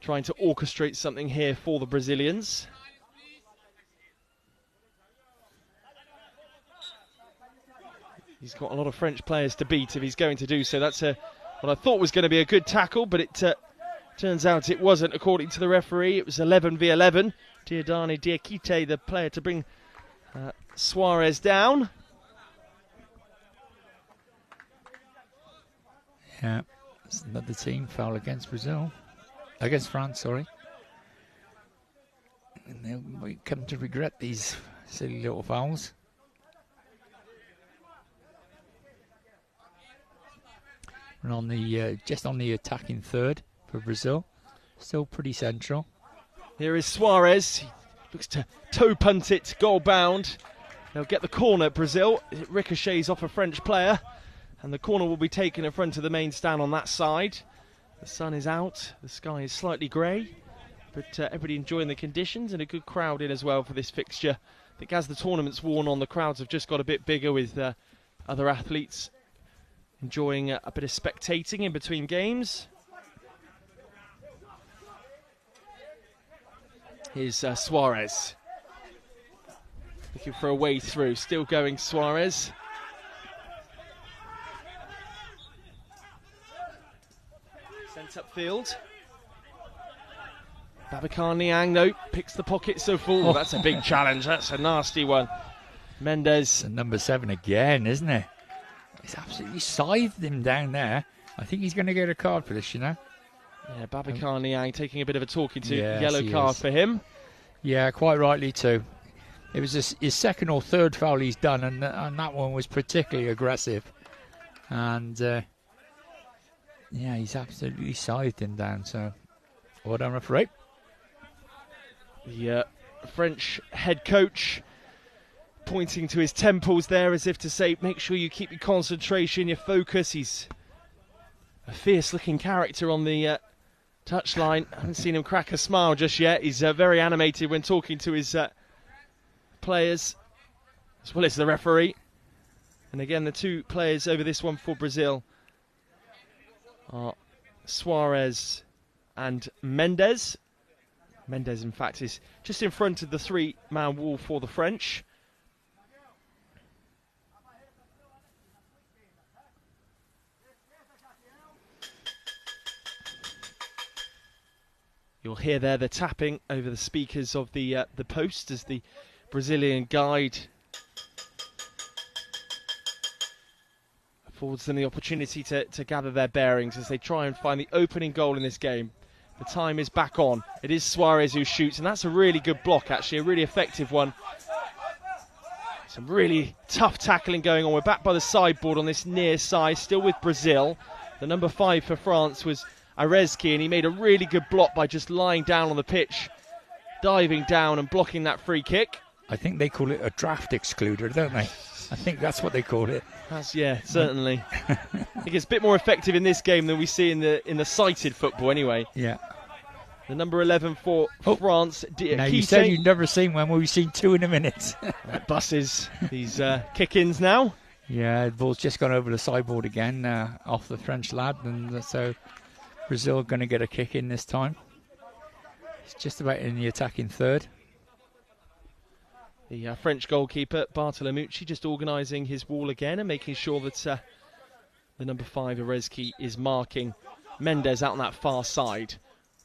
trying to orchestrate something here for the Brazilians. He's got a lot of French players to beat if he's going to do so. That's what I thought was going to be a good tackle, but it turns out it wasn't, according to the referee. It was 11v11. Diodane Diakite, the player to bring Suarez down. Yeah, it's another team foul against France, sorry. And they might come to regret these silly little fouls. And on the just on the attacking third for Brazil, still pretty central. Here is Suarez. He looks to toe punt it, goal bound. They'll get the corner, Brazil. It ricochets off a French player. And the corner will be taken in front of the main stand on that side. The sun is out, the sky is slightly grey, but everybody enjoying the conditions and a good crowd in as well for this fixture. I think as the tournament's worn on, the crowds have just got a bit bigger with other athletes enjoying a bit of spectating in between games. Here's Suarez. Looking for a way through, still going Suarez. Sent upfield. Babacar Niang, though, picks the pocket so full. That's a big challenge. That's a nasty one. Mendes. And number 7 again, isn't it? He's absolutely scythed him down there. I think he's going to get a card for this, you know. Yeah, Babacar Niang taking a bit of a talking to. Yes, yellow card for him. Yeah, quite rightly too. It was his second or third foul he's done, and that one was particularly aggressive. And yeah, he's absolutely scythed him down. So, well done, referee. The French head coach pointing to his temples there as if to say, make sure you keep your concentration, your focus. He's a fierce-looking character on the touchline. I haven't seen him crack a smile just yet. He's very animated when talking to his players, as well as the referee. And again, the two players over this one for Brazil are Suarez and Mendes. Mendes, in fact, is just in front of the 3-man wall for the French. You'll hear there the tapping over the speakers of the post as the Brazilian guide affords them the opportunity to gather their bearings as they try and find the opening goal in this game. The time is back on. It is Suarez who shoots, and that's a really good block, actually, a really effective one. Some really tough tackling going on. We're back by the sideboard on this near side, still with Brazil. The number 5 for France was Arezki, and he made a really good block by just lying down on the pitch, diving down and blocking that free kick. I think they call it a draft excluder, don't they? Yes. I think that's what they call it. Yeah, certainly. I think it's a bit more effective in this game than we see in the sighted football anyway. Yeah. The number 11 for France, Now, you said you'd never seen one. Well, we've seen two in a minute. Buses these kick-ins now. Yeah, the ball's just gone over the sideboard again off the French lad, and so Brazil are going to get a kick in this time. It's just about in the attacking third. The French goalkeeper, Bartolomucci, just organising his wall again and making sure that the number 5, Arezki, is marking Mendes out on that far side.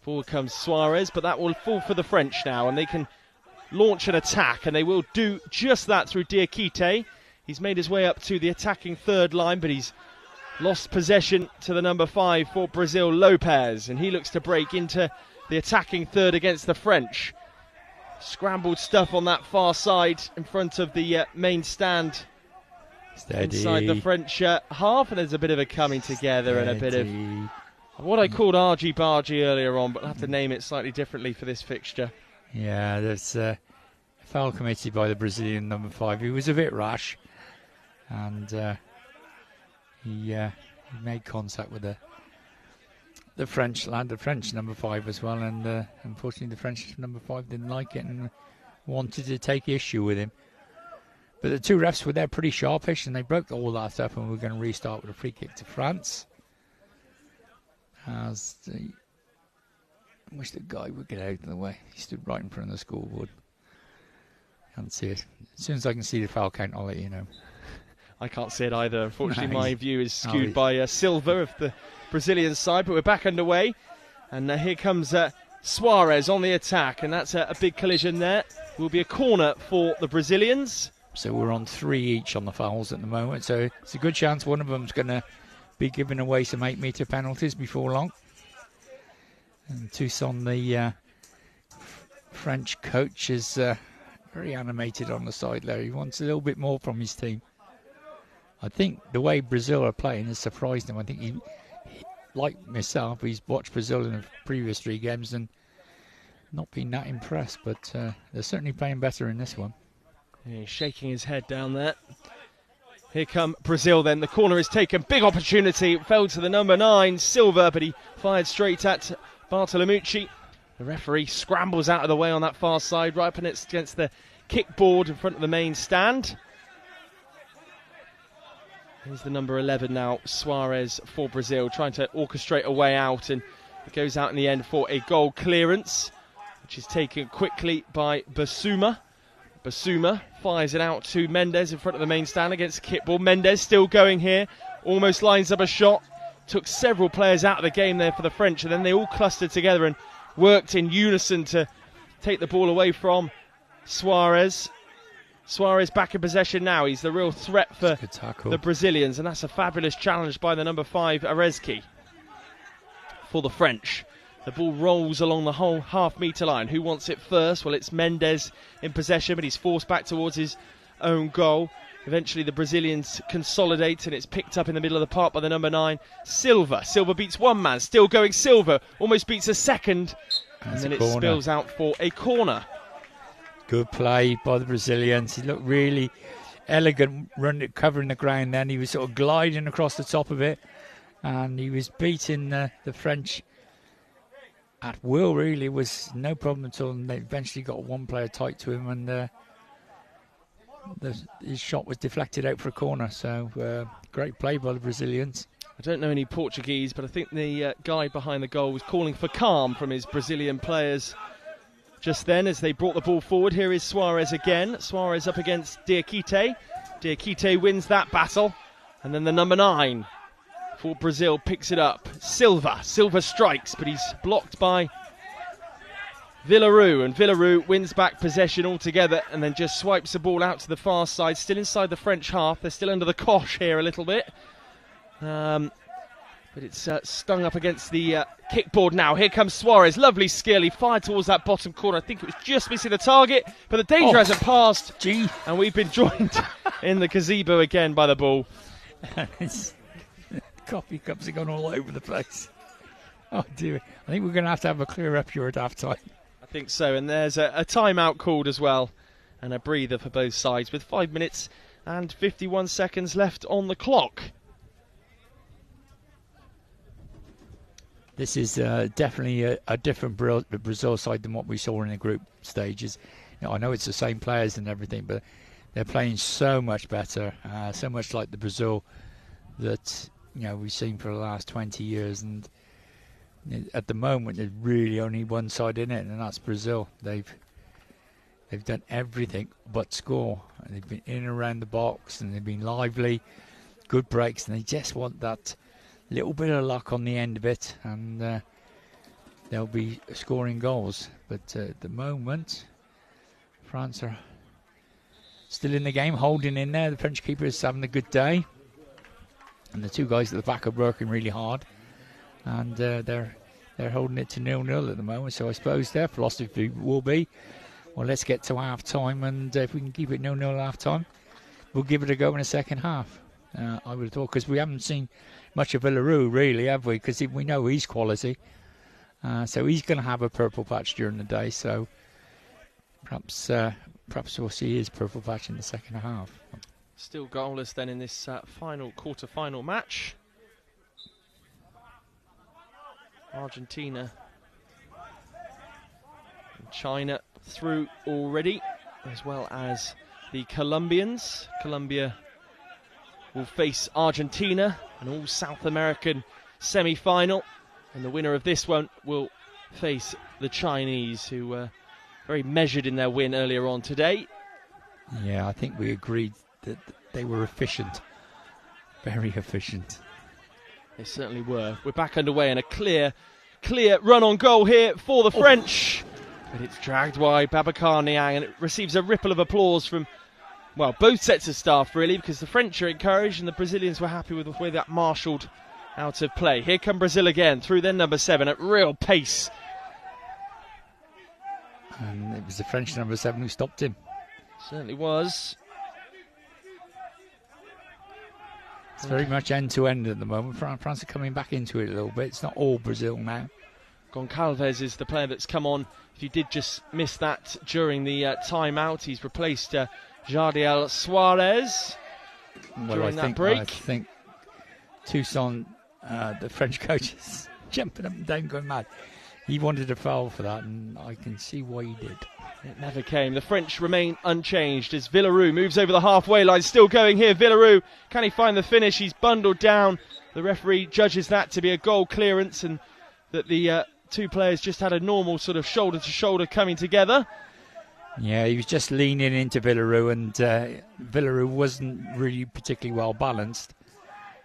Forward comes Suarez, but that will fall for the French now, and they can launch an attack, and they will do just that through Diakite. He's made his way up to the attacking third line, but he's lost possession to the number 5 for Brazil, Lopez, and he looks to break into the attacking third against the French. Scrambled stuff on that far side in front of the main stand. Steady. Inside the French half, and there's a bit of a coming together and a bit of what I called argy-bargy earlier on, but I'll have to name it slightly differently for this fixture. Yeah, there's a foul committed by the Brazilian number 5. He was a bit rash, and he made contact with the French lad, the French number 5 as well, and unfortunately the French number 5 didn't like it and wanted to take issue with him. But the two refs were there pretty sharpish, and they broke all that up, and we're going to restart with a free kick to France. I wish the guy would get out of the way. He stood right in front of the scoreboard. Can't see it. As soon as I can see the foul count, I'll let you know. I can't see it either. Unfortunately, No, my view is skewed by Silva of the Brazilian side, but we're back underway. And here comes Suarez on the attack, and that's a big collision there. Will be a corner for the Brazilians. So we're on 3 each on the fouls at the moment, so it's a good chance one of them's going to be giving away some 8-metre penalties before long. And Toussaint, the French coach, is very animated on the side there. He wants a little bit more from his team. I think the way Brazil are playing has surprised him. I think he like myself, he's watched Brazil in the previous 3 games and not been that impressed, but they're certainly playing better in this one. Yeah, he's shaking his head down there. Here come Brazil then. The corner is taken. Big opportunity. It fell to the number 9, Silva, but he fired straight at Bartolomucci. The referee scrambles out of the way on that far side, right up against the kickboard in front of the main stand. Here's the number 11 now, Suarez for Brazil, trying to orchestrate a way out, and it goes out in the end for a goal clearance, which is taken quickly by Basuma. Basuma fires it out to Mendes in front of the main stand against kickball. Mendes still going here, almost lines up a shot. Took several players out of the game there for the French, and then they all clustered together and worked in unison to take the ball away from Suarez. Suarez back in possession now. He's the real threat for the Brazilians, and that's a fabulous challenge by the number 5, Arezki, for the French. The ball rolls along the whole half-metre line. Who wants it first? Well, it's Mendes in possession, but he's forced back towards his own goal. Eventually, the Brazilians consolidate, and it's picked up in the middle of the park by the number 9, Silva. Silva beats one man. Still going Silva. Almost beats a second. And then it spills out for a corner. Good play by the Brazilians. He looked really elegant, covering the ground then. He was sort of gliding across the top of it, and he was beating the French at will, really. It was no problem at all, and they eventually got one player tight to him, and his shot was deflected out for a corner. So great play by the Brazilians. I don't know any Portuguese, but I think the guy behind the goal was calling for calm from his Brazilian players just then as they brought the ball forward. Here is Suarez again. Suarez up against Diakite. Diakite wins that battle. And then the number 9 for Brazil picks it up. Silva. Silva strikes, but he's blocked by Villaroo. And Villaroo wins back possession altogether and then just swipes the ball out to the far side. Still inside the French half. They're still under the cosh here a little bit. But it's stung up against the kickboard now. Here comes Suarez. Lovely skill. He fired towards that bottom corner. I think it was just missing the target, but the danger hasn't passed. Gee. And we've been joined in the gazebo again by the ball. Coffee cups are going all over the place. Oh, dear. I think we're going to have a clear up here at half-time. I think so. And there's a timeout called as well, and a breather for both sides with 5 minutes and 51 seconds left on the clock. This is definitely a different Brazil side than what we saw in the group stages. I know it's the same players and everything, but they're playing so much better, so much like the Brazil that we've seen for the last 20 years. And at the moment, there's really only one side in it, and that's Brazil. They've done everything but score. And they've been in and around the box, and they've been lively, good breaks, and they just want that little bit of luck on the end of it, and they'll be scoring goals. But at the moment, France are still in the game, holding in there. The French keeper is having a good day, and the two guys at the back are working really hard, and they're holding it to 0-0 at the moment. So I suppose their philosophy will be, well, let's get to half time, and if we can keep it 0-0 at half time, we'll give it a go in the second half. I would have thought, because we haven't seen much of Villaroo, really, have we? Because we know he's quality. So he's going to have a purple patch during the day. So perhaps we'll see his purple patch in the second half. Still goalless then in this quarter-final match. Argentina and China through already, as well as the Colombians. Colombia will face Argentina, an all-South American semi-final, and the winner of this one will face the Chinese, who were very measured in their win earlier on today. Yeah, I think we agreed that they were efficient, very efficient. They certainly were. We're back underway, and a clear run on goal here for the French, but it's dragged wide. Babacar Niang, and it receives a ripple of applause from, well, both sets of staff, really, because the French are encouraged and the Brazilians were happy with the way that marshalled out of play. Here come Brazil again, through their number 7 at real pace. And it was the French number 7 who stopped him. Certainly was. It's very much end-to-end at the moment. France are coming back into it a little bit. It's not all Brazil now. Goncalves is the player that's come on. If you did just miss that during the timeout, he's replaced Jardiel Suarez during that break. I think Toussaint, the French coach, is jumping up and down going mad. He wanted a foul for that, and I can see why he did. It never came. The French remain unchanged as Villaroo moves over the halfway line. Still going here. Villaroo, can he find the finish? He's bundled down. The referee judges that to be a goal clearance, and that the two players just had a normal sort of shoulder-to-shoulder coming together. Yeah, he was just leaning into Villaroo, and Villaroo wasn't really particularly well balanced,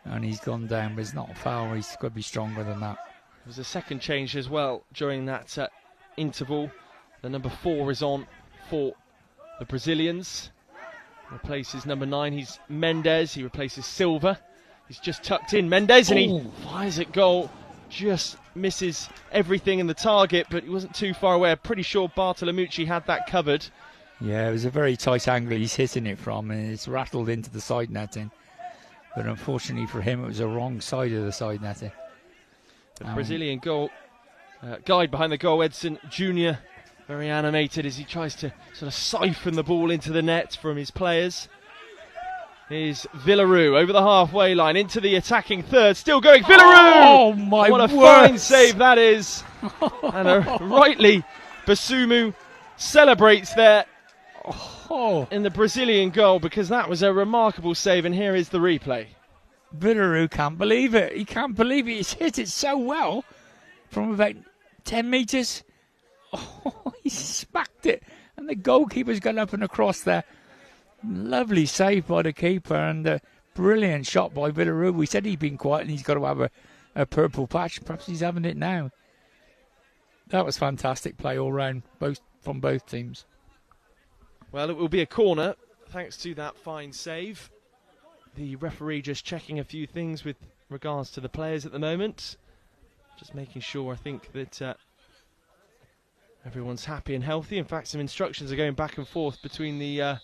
and he's gone down, but it's not a foul. He's got to be stronger than that. There was a second change as well during that interval. The number 4 is on for the Brazilians. Replaces number 9. He's Mendes. He replaces Silva. He's just tucked in. Mendes, and he fires at goal. Just misses everything in the target, but he wasn't too far away. I'm pretty sure Bartolomucci had that covered. Yeah, it was a very tight angle he's hitting it from, and it's rattled into the side netting. But unfortunately for him, it was the wrong side of the side netting. The Brazilian goal guide behind the goal, Edson Jr., very animated as he tries to sort of siphon the ball into the net from his players. Here's Villaroo over the halfway line into the attacking third. Still going, Villaroo! Oh my What a word. fine save that is. And rightly, Basumu celebrates there in the Brazilian goal, because that was a remarkable save, and here is the replay. Villaroo can't believe it. He can't believe it. He's hit it so well from about 10 metres. Oh, he smacked it. And the goalkeeper's gone up and across there. Lovely save by the keeper, and a brilliant shot by Villaroo. We said he'd been quiet and he's got to have a purple patch. Perhaps he's having it now. That was fantastic play all round, from both teams. Well, it will be a corner, thanks to that fine save. The referee just checking a few things with regards to the players at the moment. Just making sure, I think, that everyone's happy and healthy. In fact, some instructions are going back and forth between the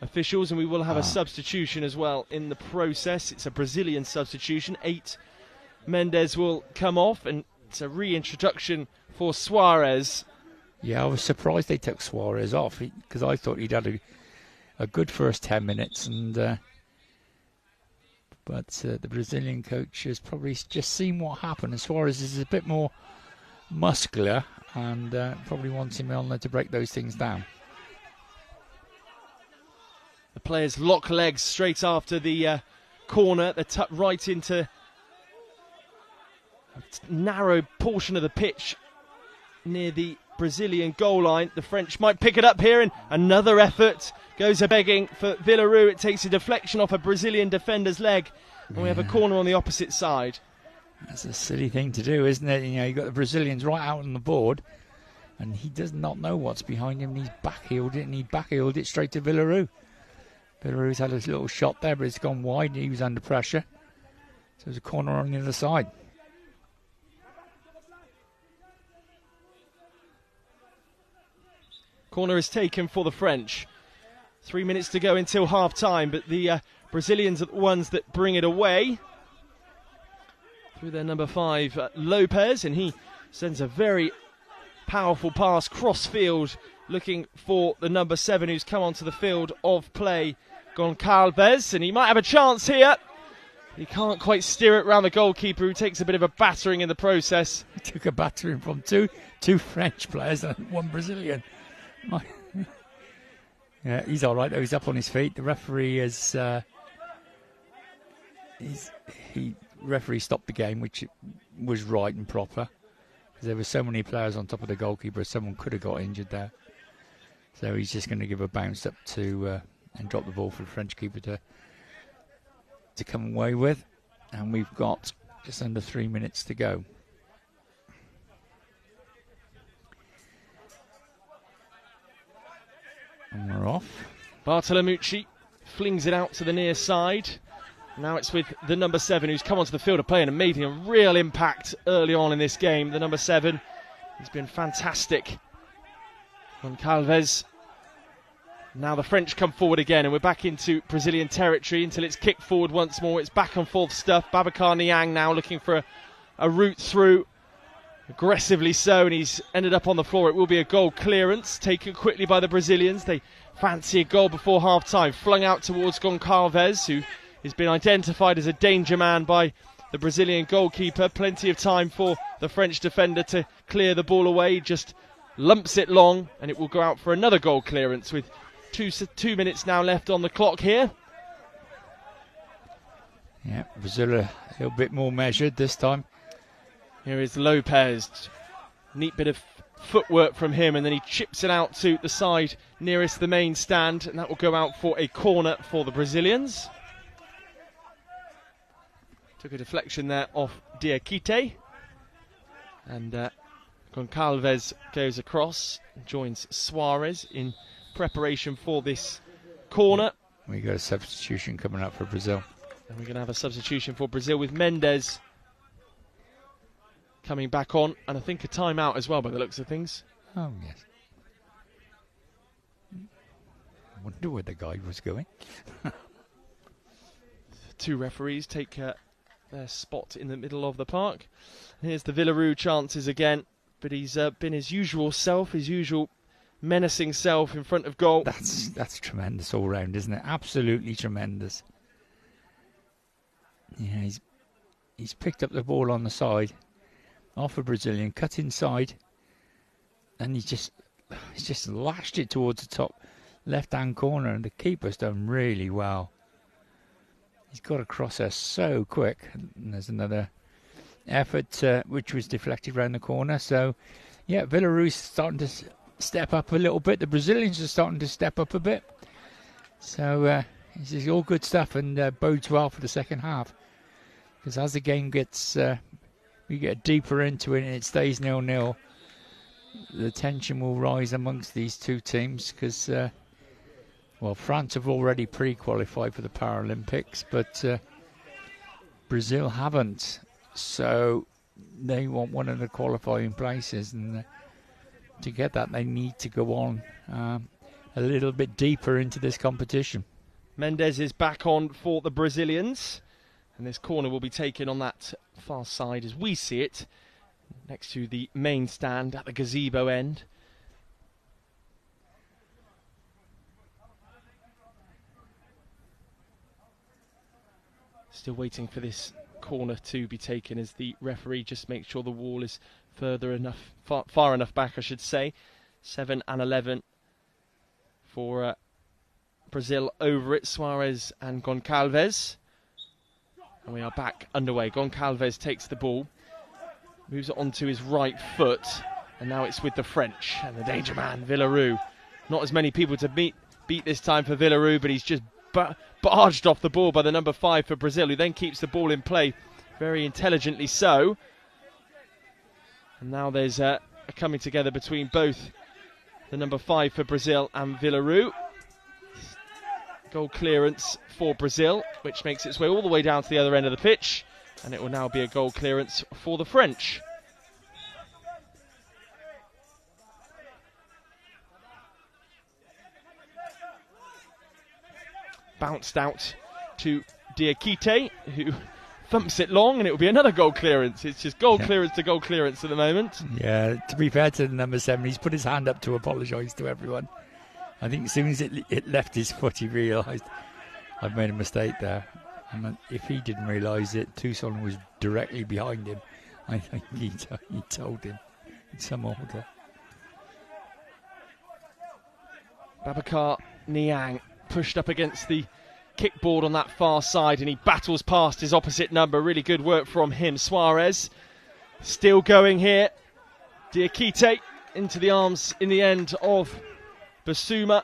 officials, and we will have a substitution as well in the process. It's a Brazilian substitution. 8 Mendes will come off, and it's a reintroduction for Suarez. Yeah, I was surprised they took Suarez off, because I thought he'd had a good first 10 minutes, and but the Brazilian coach has probably just seen what happened. Suarez is a bit more muscular and probably wants him on there to break those things down. The players lock legs straight after the corner. They're tucked right into a narrow portion of the pitch near the Brazilian goal line. The French might pick it up here, and another effort goes a begging for Villaroo. It takes a deflection off a Brazilian defender's leg, and we have a corner on the opposite side. That's a silly thing to do, isn't it? You know, you've got the Brazilians right out on the board, and he does not know what's behind him, and he's backheeled it, and he backheeled it straight to Villaroo. Villaroo's had a little shot there, but it's gone wide. He was under pressure. So there's a corner on the other side. Corner is taken for the French. 3 minutes to go until half-time, but the Brazilians are the ones that bring it away. Through their number 5, Lopez, and he sends a very powerful pass cross-field, looking for the number 7 who's come onto the field of play, Goncalves, and he might have a chance here. He can't quite steer it around the goalkeeper, who takes a bit of a battering in the process. He took a battering from two French players and one Brazilian. Yeah, he's all right though. He's up on his feet. The referee is referee stopped the game, which was right and proper, because there were so many players on top of the goalkeeper. Someone could have got injured there. So he's just going to give a bounce up to and drop the ball for the French keeper to come away with. And we've got just under 3 minutes to go. And we're off. Bartolomucci flings it out to the near side. Now it's with the number 7 who's come onto the field of play and made a real impact early on in this game. The number 7, he's been fantastic. Goncalves. Now the French come forward again, and we're back into Brazilian territory until it's kicked forward once more. It's back and forth stuff. Babacar Niang now looking for a route through. Aggressively so, and he's ended up on the floor. It will be a goal clearance taken quickly by the Brazilians. They fancy a goal before half-time. Flung out towards Goncalves, who has been identified as a danger man by the Brazilian goalkeeper. Plenty of time for the French defender to clear the ball away. Just lumps it long, and it will go out for another goal clearance with 2 minutes now left on the clock here. Yeah, Brazil a little bit more measured this time. Here is Lopez. Neat bit of footwork from him, and then he chips it out to the side nearest the main stand, and that will go out for a corner for the Brazilians. Took a deflection there off Diakite, and Goncalves goes across and joins Suarez in preparation for this corner. We got a substitution coming up for Brazil. And we're going to have a substitution for Brazil with Mendes coming back on, and I think a timeout as well by the looks of things. Oh, yes. I wonder where the guy was going. 2 referees take their spot in the middle of the park. Here's the Villaroo chances again, but he's been his usual self, his usual menacing self in front of goal. That's tremendous all round, isn't it? Absolutely tremendous. Yeah, he's picked up the ball on the side, off a Brazilian, cut inside, and he's just lashed it towards the top left-hand corner, and the keeper's done really well. He's got across there so quick, and there's another effort which was deflected round the corner. So, yeah, Villaroo's starting to step up a little bit. The Brazilians are starting to step up a bit. So, this is all good stuff, and bodes well for the second half. Because as the game gets, we get deeper into it and it stays 0-0, the tension will rise amongst these two teams. Because, well, France have already pre-qualified for the Paralympics, but Brazil haven't. So they want one of the qualifying places, and to get that, they need to go on a little bit deeper into this competition. Mendes is back on for the Brazilians, and this corner will be taken on that far side as we see it, next to the main stand at the gazebo end. Still waiting for this corner to be taken as the referee just makes sure the wall is far enough back, I should say. 7 and 11 for Brazil over it. Suarez and Goncalves. And we are back underway. Goncalves takes the ball, moves it onto his right foot, and now it's with the French and the danger man, Villaroo. Not as many people to beat this time for Villaroo, but he's just barged off the ball by the number 5 for Brazil, who then keeps the ball in play very intelligently so. And now there's a coming together between both the number 5 for Brazil and Villaroo. Goal clearance for Brazil, which makes its way all the way down to the other end of the pitch, and it will now be a goal clearance for the French. Bounced out to Diakite, who thumps it long, and it will be another goal clearance. It's just goal clearance to goal clearance at the moment. Yeah, to be fair to the number 7, he's put his hand up to apologise to everyone. I think as soon as it left his foot, he realised, I've made a mistake there. And if he didn't realise it, Tucson was directly behind him. I think he told him in some order. Babacar Niang pushed up against the kickboard on that far side, and he battles past his opposite number. Really good work from him. Suarez still going here. Diakite into the arms in the end of Basuma,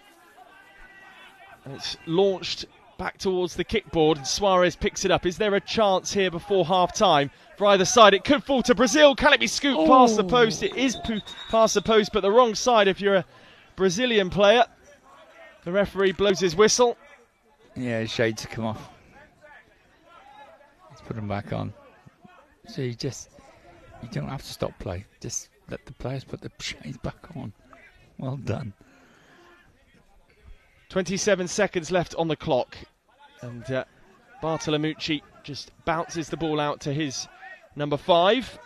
and it's launched back towards the kickboard, and Suarez picks it up. Is there a chance here before half-time for either side? It could fall to Brazil. Can it be scooped past the post? It is past the post, but the wrong side if you're a Brazilian player. The referee blows his whistle. Yeah, his shades come off. Let's put them back on. So you don't have to stop play. Just let the players put the shades back on. Well done. 27 seconds left on the clock, and Bartolomucci just bounces the ball out to his number 5.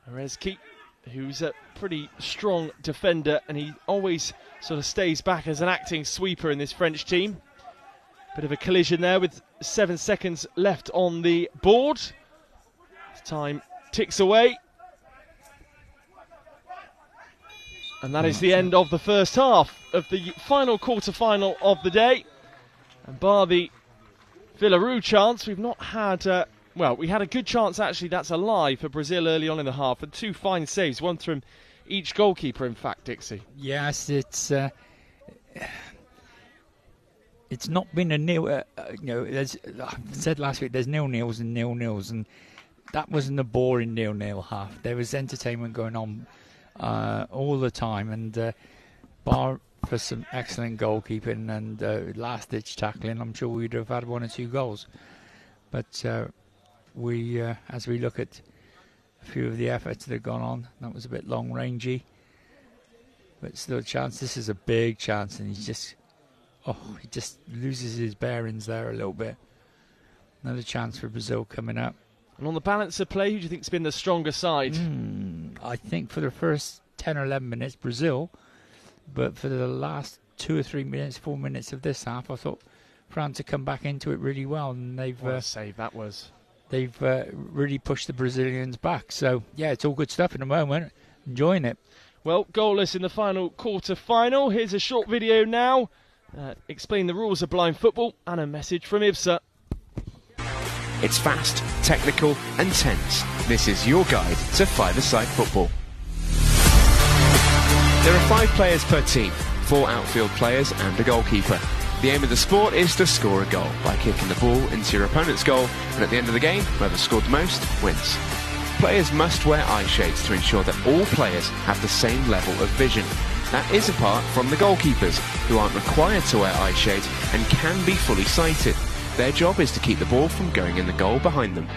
Rezki, who's a pretty strong defender, and he always sort of stays back as an acting sweeper in this French team. Bit of a collision there with 7 seconds left on the board. Time ticks away. And that is the end of the first half of the final quarter-final of the day. And bar the Villaroo chance, we've not had... well, we had a good chance, actually, that's a lie, for Brazil early on in the half. And 2 fine saves, one from each goalkeeper, in fact, Dixie. Yes, it's not been a nil. As I said last week, there's nil-nils and nil-nils. And that wasn't a boring nil-nil half. There was entertainment going on all the time, and bar for some excellent goalkeeping and last-ditch tackling, I'm sure we'd have had 1 or 2 goals. But we, as we look at a few of the efforts that have gone on, that was a bit long-rangey, but still a chance. This is a big chance, and he just loses his bearings there a little bit. Another chance for Brazil coming up. And on the balance of play, who do you think's been the stronger side? I think for the first 10 or 11 minutes, Brazil. But for the last 2 or 3 minutes, 4 minutes of this half, I thought France had come back into it really well. And they've what a save that was. They've really pushed the Brazilians back. So, yeah, it's all good stuff in the moment. Enjoying it. Well, goalless in the final quarter-final. Here's a short video now. Explain the rules of blind football and a message from IBSA. It's fast, technical and tense. This is your guide to five-a-side football. There are 5 players per team, 4 outfield players and a goalkeeper. The aim of the sport is to score a goal by kicking the ball into your opponent's goal, and at the end of the game, whoever scored the most wins. Players must wear eye shades to ensure that all players have the same level of vision. That is apart from the goalkeepers, who aren't required to wear eye shades and can be fully sighted. Their job is to keep the ball from going in the goal behind them.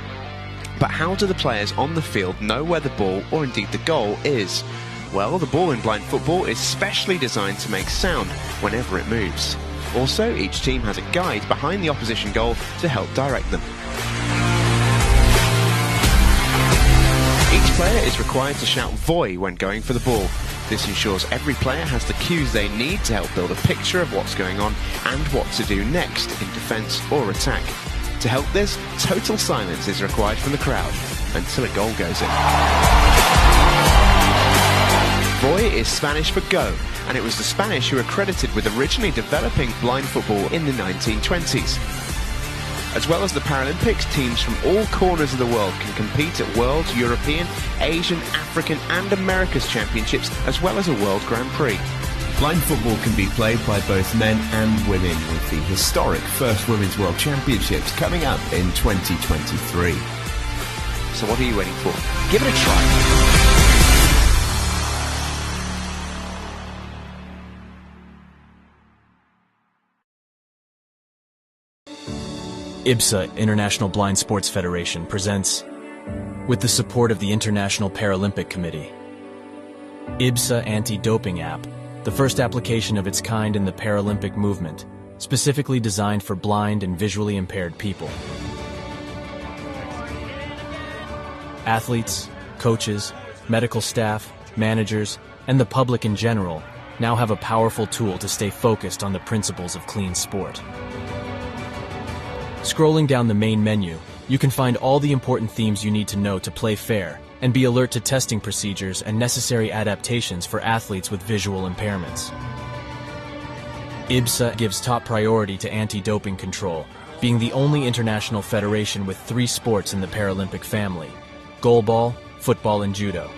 But how do the players on the field know where the ball, or indeed the goal, is? Well, the ball in blind football is specially designed to make sound whenever it moves. Also, each team has a guide behind the opposition goal to help direct them. Each player is required to shout "Voy" when going for the ball. This ensures every player has the cues they need to help build a picture of what's going on and what to do next in defence or attack. To help this, total silence is required from the crowd until a goal goes in. Voy is Spanish for go, and it was the Spanish who were credited with originally developing blind football in the 1920s. As well as the Paralympics, teams from all corners of the world can compete at World, European, Asian, African and America's Championships, as well as a World Grand Prix. Blind football can be played by both men and women, with the historic First Women's World Championships coming up in 2023. So what are you waiting for? Give it a try. IBSA, International Blind Sports Federation, presents, with the support of the International Paralympic Committee, IBSA Anti-Doping App, the first application of its kind in the Paralympic movement, specifically designed for blind and visually impaired people. Athletes, coaches, medical staff, managers, and the public in general now have a powerful tool to stay focused on the principles of clean sport. Scrolling down the main menu, you can find all the important themes you need to know to play fair and be alert to testing procedures and necessary adaptations for athletes with visual impairments. IBSA gives top priority to anti-doping control, being the only international federation with 3 sports in the Paralympic family: goalball, football, and judo.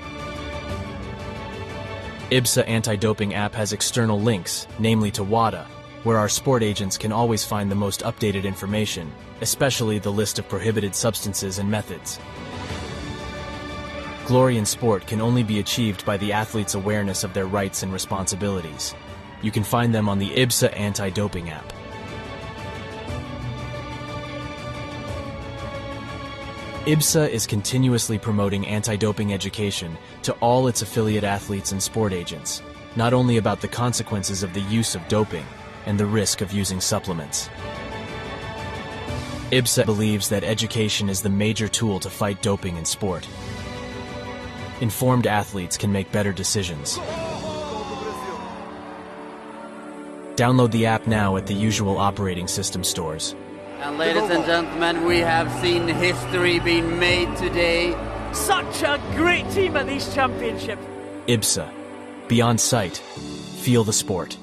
IBSA anti-doping app has external links, namely to WADA, where our sport agents can always find the most updated information, especially the list of prohibited substances and methods. Glory in sport can only be achieved by the athlete's awareness of their rights and responsibilities. You can find them on the IBSA anti-doping app. IBSA is continuously promoting anti-doping education to all its affiliate athletes and sport agents, not only about the consequences of the use of doping and the risk of using supplements. IBSA believes that education is the major tool to fight doping in sport. Informed athletes can make better decisions. Download the app now at the usual operating system stores. And ladies and gentlemen, we have seen history being made today. Such a great team at these championships. IBSA. Beyond sight. Feel the sport.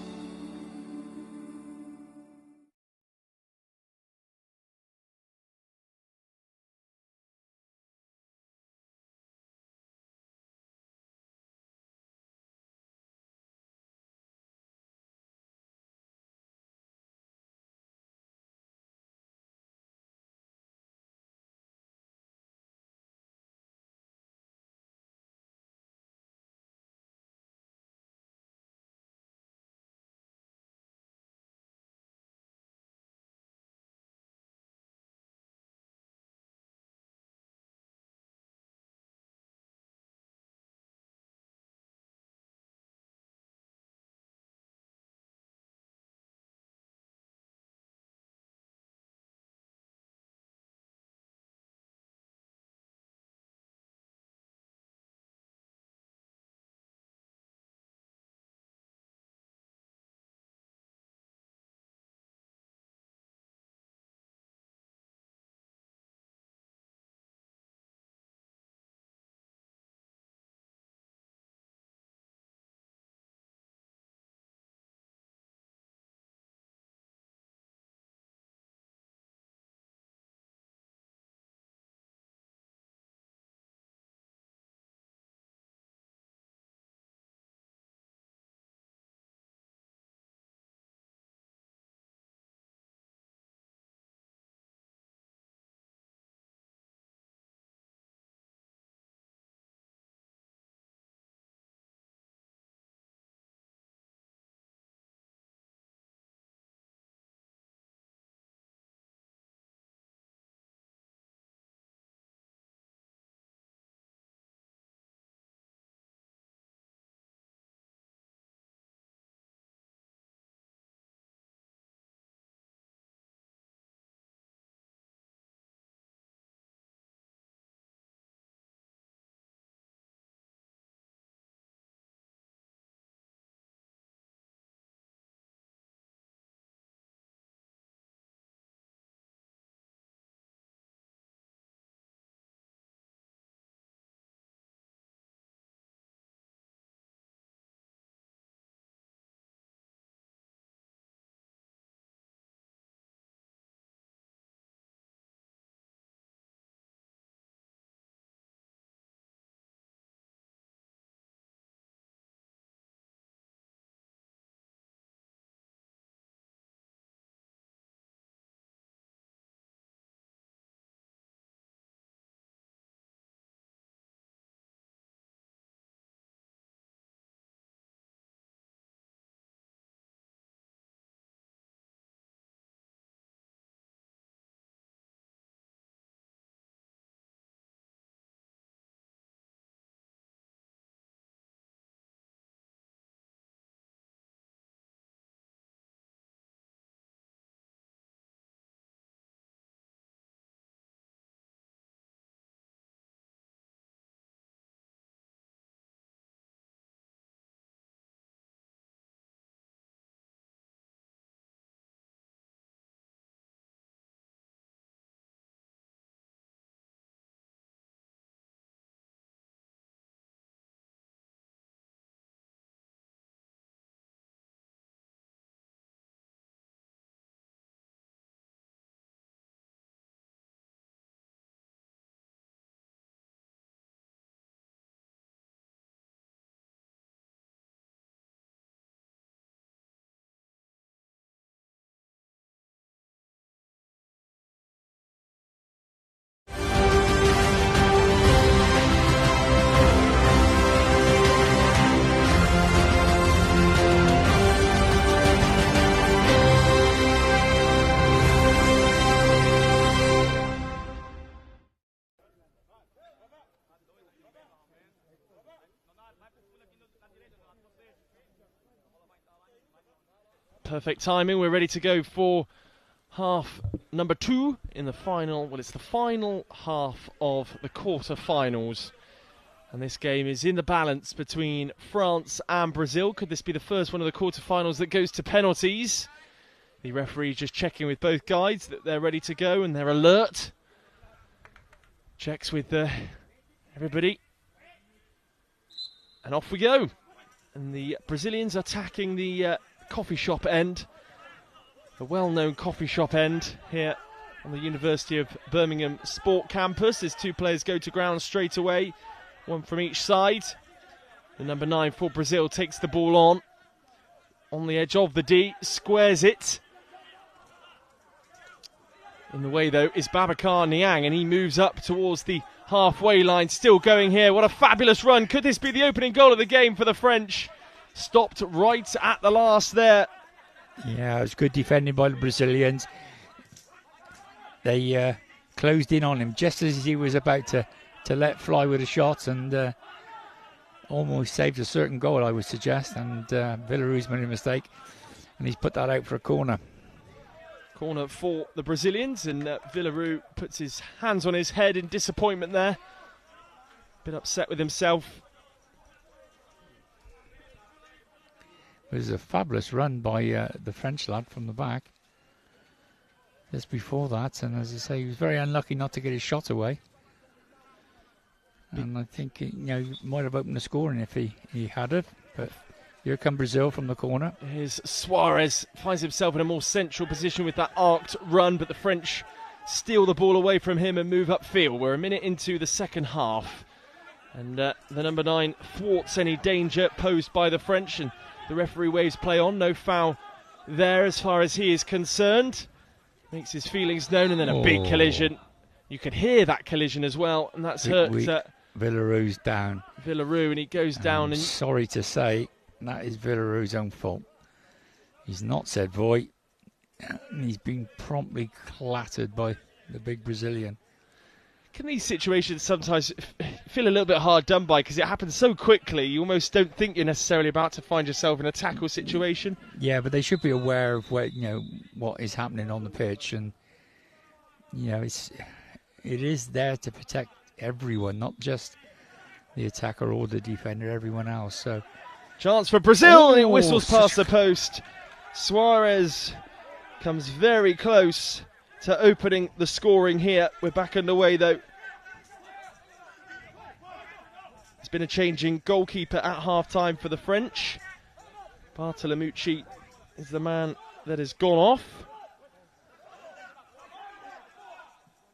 Perfect timing. We're ready to go for half number 2 in the final. Well, it's the final half of the quarter-finals. And this game is in the balance between France and Brazil. Could this be the first one of the quarter-finals that goes to penalties? The referee just checking with both guides that they're ready to go and they're alert. Checks with everybody. And off we go. And the Brazilians attacking the coffee shop end. The well-known coffee shop end here on the University of Birmingham Sport Campus. As 2 players go to ground straight away. 1 from each side. The number 9 for Brazil takes the ball on the edge of the D, squares it. In the way, though, is Babacar Niang, and he moves up towards the halfway line. Still going here. What a fabulous run. Could this be the opening goal of the game for the French? Stopped right at the last there. Yeah, it was good defending by the Brazilians. They closed in on him just as he was about to let fly with a shot, and almost saved a certain goal, I would suggest. And Villaru's made a mistake, and he's put that out for a corner. Corner for the Brazilians, and Villaru puts his hands on his head in disappointment there. Bit upset with himself. It was a fabulous run by the French lad from the back just before that, and as I say, he was very unlucky not to get his shot away. And I think he might have opened the scoring if he had it. But here come Brazil from the corner. Here's Suarez, finds himself in a more central position with that arced run, but the French steal the ball away from him and move upfield. We're a minute into the second half, and the number 9 thwarts any danger posed by the French, and the referee waves play on. No foul there as far as he is concerned. Makes his feelings known, and then a big collision. You can hear that collision as well, and that's hurt. Villaru's down. Villaru, and he goes down. And sorry to say, that is Villaru's own fault. He's not said void, and he's been promptly clattered by the big Brazilian. Can these situations sometimes feel a little bit hard done by because it happens so quickly? You almost don't think you're necessarily about to find yourself in a tackle situation. Yeah, but they should be aware of what is happening on the pitch, and it is there to protect everyone, not just the attacker or the defender, everyone else. So, chance for Brazil, and it whistles past the post. Suarez comes very close to opening the scoring here. We're back underway, though. It's been a changing goalkeeper at half-time for the French. Bartolomucci is the man that has gone off.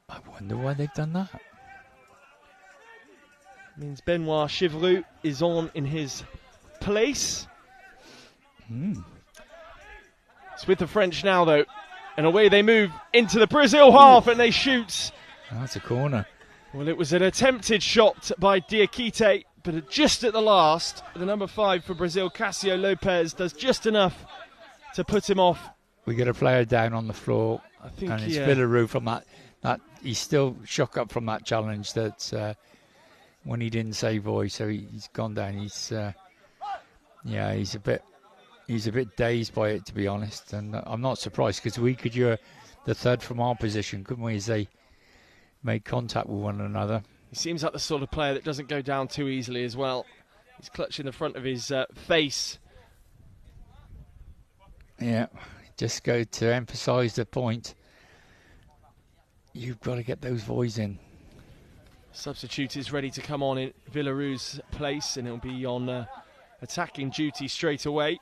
I wonder why they've done that. Means Benoit Chevroux is on in his place. It's with the French now, though. And away they move into the Brazil half, and they shoot. That's a corner. Well, it was an attempted shot by Diakite, but just at the last, the number 5 for Brazil, Cássio Lopes, does just enough to put him off. We get a player down on the floor, I think, and it's Villaru from that. He's still shook up from that challenge that when he didn't say void, so he's gone down. He's a bit dazed by it, to be honest, and I'm not surprised because we could hear the third from our position, couldn't we, as they made contact with one another. He seems like the sort of player that doesn't go down too easily as well. He's clutching the front of his face. Yeah, just go to emphasise the point. You've got to get those voids in. Substitute is ready to come on in Villaru's place, and it'll be on attacking duty straight away.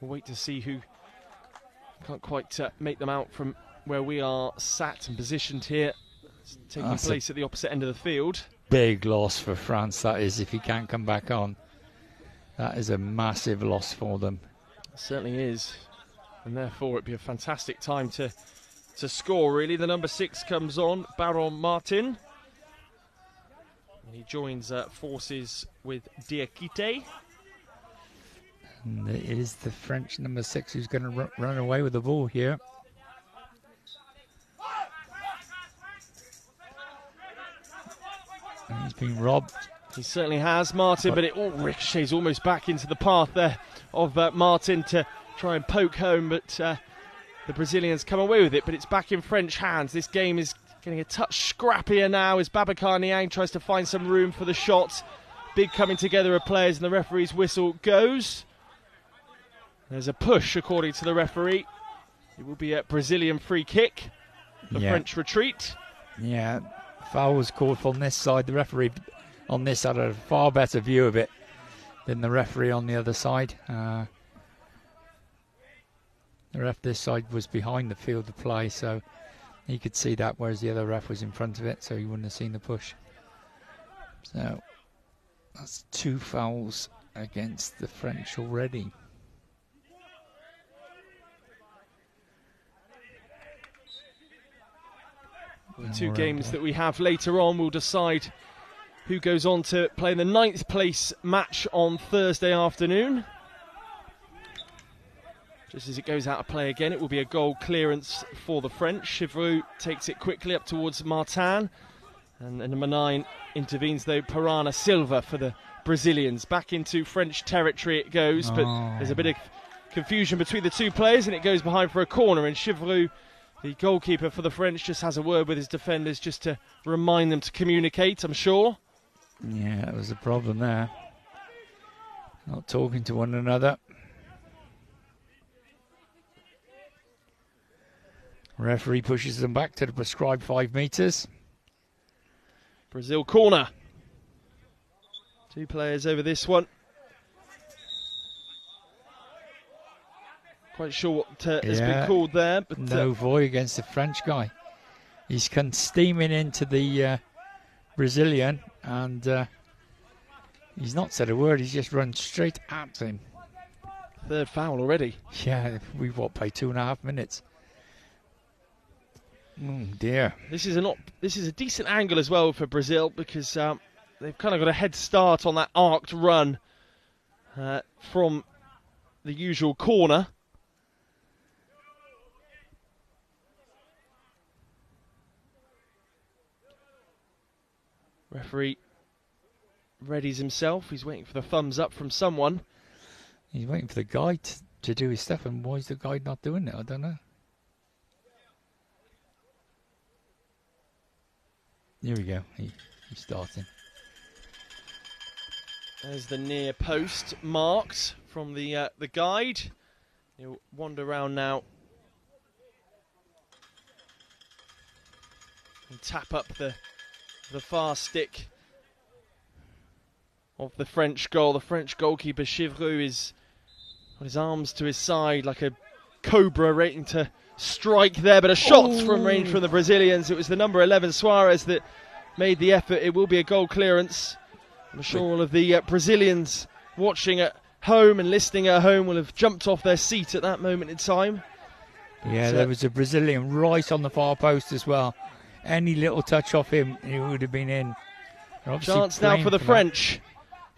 We'll wait to see who. Can't quite make them out from where we are sat and positioned here. It's taking place at the opposite end of the field. Big loss for France, that is, if he can't come back on. That is a massive loss for them. It certainly is. And therefore it'd be a fantastic time to score, really. The number 6 comes on, Baron Martin. And he joins forces with Diakite. And it is the French number 6 who's going to run away with the ball here. And he's been robbed. He certainly has, Martin, but it all ricochets almost back into the path there of Martin to try and poke home, but the Brazilians come away with it. But it's back in French hands. This game is getting a touch scrappier now as Babacar Niang tries to find some room for the shot. Big coming together of players, and the referee's whistle goes. There's a push, according to the referee. It will be a Brazilian free kick. The French retreat. Yeah, foul was called from this side. The referee on this had a far better view of it than the referee on the other side. The ref this side was behind the field of play, so he could see that, whereas the other ref was in front of it, so he wouldn't have seen the push. So that's 2 fouls against the French already. The 2 games that we have later on will decide who goes on to play the 9th place match on Thursday afternoon. Just as it goes out of play again, it will be a goal clearance for the French. Chevroux takes it quickly up towards Martin. And number 9 intervenes, though, Parana Silva for the Brazilians. Back into French territory it goes, but there's a bit of confusion between the 2 players, and it goes behind for a corner. And Chevroux, the goalkeeper for the French, just has a word with his defenders just to remind them to communicate, I'm sure. Yeah, that was the problem there. Not talking to one another. Referee pushes them back to the prescribed 5 metres. Brazil corner. 2 players over this one. Quite sure what has been called there. But no void against the French guy. He's come steaming into the Brazilian, and he's not said a word. He's just run straight at him. 3rd foul already. Yeah, we've played 2.5 minutes. Oh dear. This is a decent angle as well for Brazil, because they've kind of got a head start on that arced run from the usual corner. Referee readies himself. He's waiting for the thumbs up from someone. He's waiting for the guide to do his stuff, and why is the guide not doing it? I don't know. Here we go. He's starting. There's the near post marked from the guide. He'll wander around now and tap up the far stick of the French goal. The French goalkeeper Chevroux is on his arms to his side like a cobra waiting to strike there, but a shot from range from the Brazilians. It was the number 11 Suarez that made the effort. It will be a goal clearance. I'm sure all of the Brazilians watching at home and listening at home will have jumped off their seat at that moment in time. Yeah, there was a Brazilian right on the far post as well. Any little touch off him, he would have been in. Chance now for the French.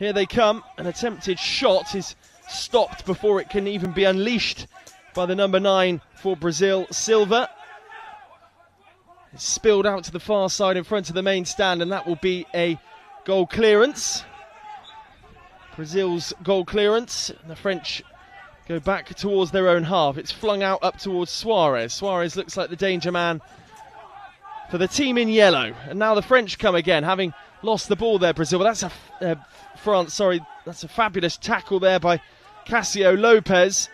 Here they come. An attempted shot is stopped before it can even be unleashed by the number 9 for Brazil, Silva. It's spilled out to the far side in front of the main stand, and that will be a goal clearance. Brazil's goal clearance. And the French go back towards their own half. It's flung out up towards Suarez. Suarez looks like the danger man for the team in yellow. And now the French come again, having lost the ball there, Brazil. But that's France, sorry. That's a fabulous tackle there by Cassio Lopez.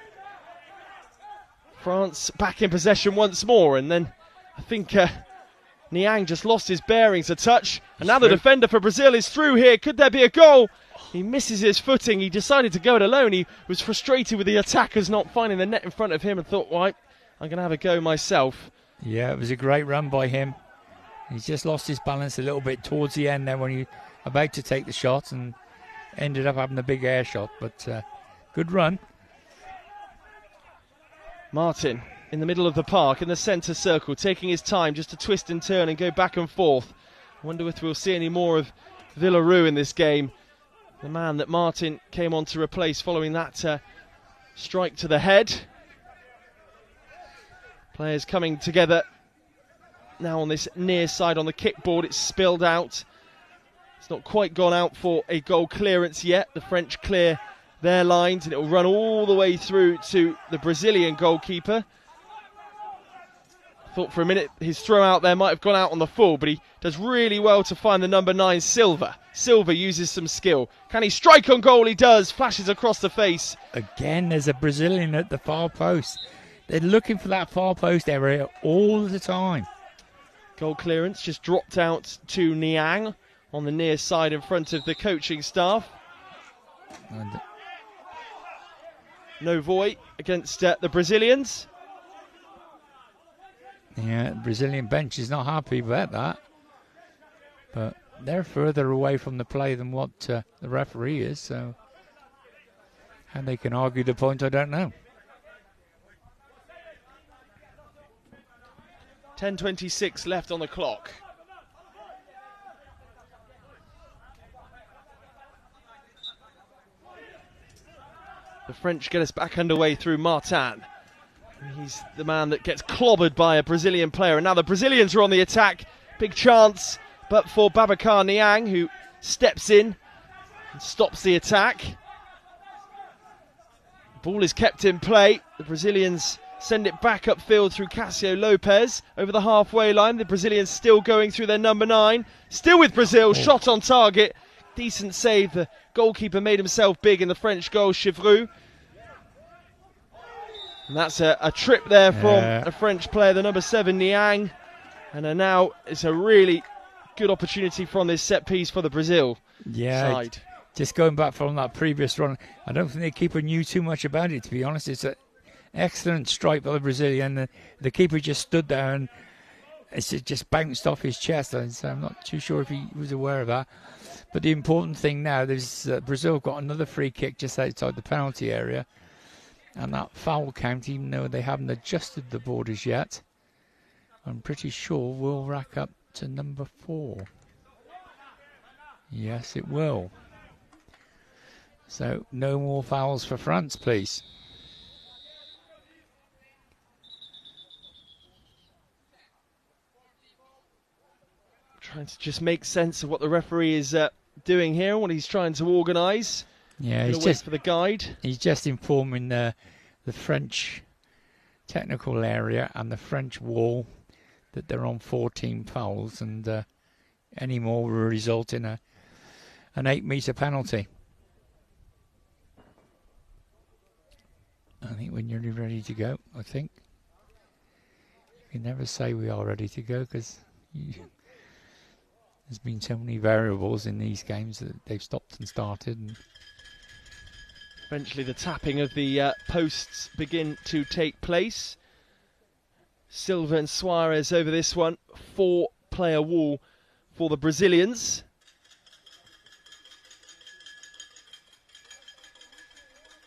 France back in possession once more, and then I think Niang just lost his bearings a touch, and now the defender for Brazil is through here. Could there be a goal? He misses his footing. He decided to go it alone. He was frustrated with the attackers not finding the net in front of him and thought, right, I'm going to have a go myself. Yeah, it was a great run by him. He's just lost his balance a little bit towards the end there when he about to take the shot, and ended up having a big air shot, but good run. Martin in the middle of the park, in the centre circle, taking his time just to twist and turn and go back and forth. I wonder if we'll see any more of Villarreal in this game. The man that Martin came on to replace following that strike to the head. Players coming together now on this near side on the kickboard. It's spilled out. It's not quite gone out for a goal clearance yet. The French clear their lines, and it will run all the way through to the Brazilian goalkeeper. Thought for a minute his throw out there might have gone out on the full, but he does really well to find the number 9, Silva. Silva uses some skill. Can he strike on goal? He does. Flashes across the face. Again, there's a Brazilian at the far post. They're looking for that far post area all the time. Goal clearance just dropped out to Niang on the near side in front of the coaching staff. And No void against the Brazilians. yeah, Brazilian bench is not happy about that. But they're further away from the play than what the referee is, so how they can argue the point, I don't know. 10:26 left on the clock. The French get us back underway through Martin. He's the man that gets clobbered by a Brazilian player. And now the Brazilians are on the attack. Big chance, but for Babacar Niang, who steps in and stops the attack. Ball is kept in play. The Brazilians send it back upfield through Cassio Lopez over the halfway line. The Brazilians still going through their number 9. Still with Brazil, shot on target. Decent save. The goalkeeper made himself big in the French goal, Chevroux. And that's a trip there from a French player, the number 7, Niang. And now it's a really good opportunity from this set piece for the Brazil side. Just going back from that previous run, I don't think the keeper knew too much about it, to be honest. It's an excellent strike by the Brazilian. The keeper just stood there and it just bounced off his chest. And so I'm not too sure if he was aware of that. But the important thing now is Brazil got another free kick just outside the penalty area. And that foul count, even though they haven't adjusted the borders yet, I'm pretty sure will rack up to number 4. Yes, it will. So, no more fouls for France, please. Trying to just make sense of what the referee is doing here, what he's trying to organise. Yeah, he's just for the guide. He's just informing the French technical area and the French wall that they're on 14 fouls, and any more will result in an 8-metre penalty. I think when you're ready to go, I think. You can never say we are ready to go because there's been so many variables in these games that they've stopped and started. And eventually the tapping of the posts begin to take place. Silva and Suarez over this one. 4-player wall for the Brazilians.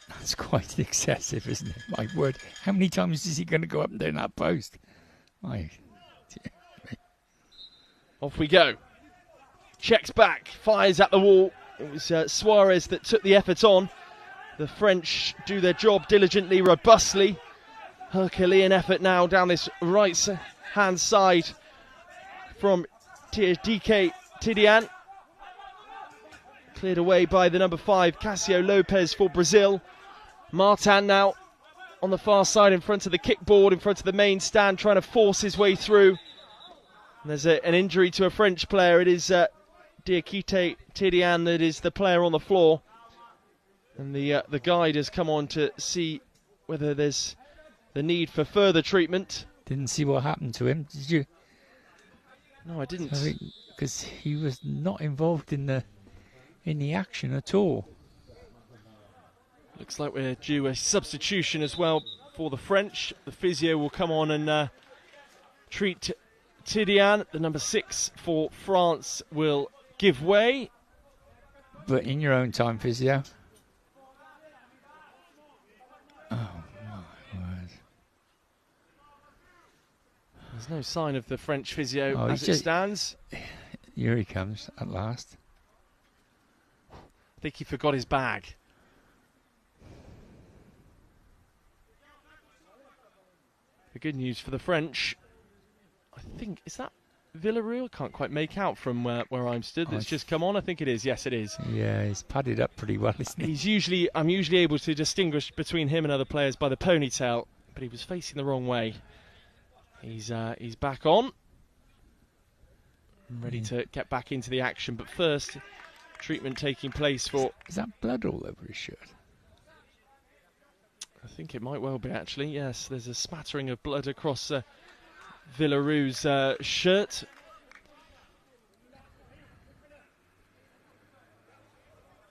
That's quite excessive, isn't it? My word. How many times is he going to go up and down that post? Off we go. Checks back, fires at the wall. It was Suarez that took the effort on. The French do their job diligently, robustly. Herculean effort now down this right-hand side from DK Tidiane. Cleared away by the number 5, Cassio Lopez for Brazil. Martin now on the far side in front of the kickboard, in front of the main stand, trying to force his way through. And there's an injury to a French player. It is Diakite Tidiane that is the player on the floor. And the guide has come on to see whether there's the need for further treatment. Didn't see what happened to him, did you? No, I didn't. Because he was not involved in the action at all. Looks like we're due a substitution as well for the French. The physio will come on and treat Tidiane. The number 6 for France will give way. But in your own time, physio. Oh, my word. There's no sign of the French physio as it stands. Here he comes at last. I think he forgot his bag. The good news for the French, I think, is that Villarreal? I can't quite make out from where I'm stood. That's just come on. I think it is. Yes, it is. Yeah, he's padded up pretty well, isn't he? I'm usually able to distinguish between him and other players by the ponytail, but he was facing the wrong way. He's back on, ready to get back into the action. But first, treatment taking place for. Is that blood all over his shirt? I think it might well be, actually. Yes, there's a smattering of blood across Villarou's shirt.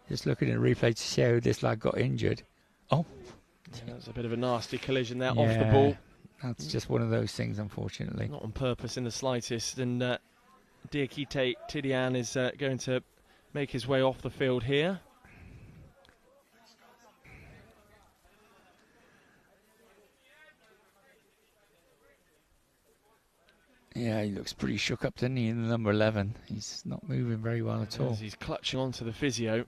Just looking at the replay to show this lad got injured. Oh, yeah, that was a bit of a nasty collision there off the ball. That's just one of those things, unfortunately. Not on purpose in the slightest. And Diakite Tidiane is going to make his way off the field here. Yeah, he looks pretty shook up, doesn't he, in the number 11. He's not moving very well at all. As he's clutching onto the physio. It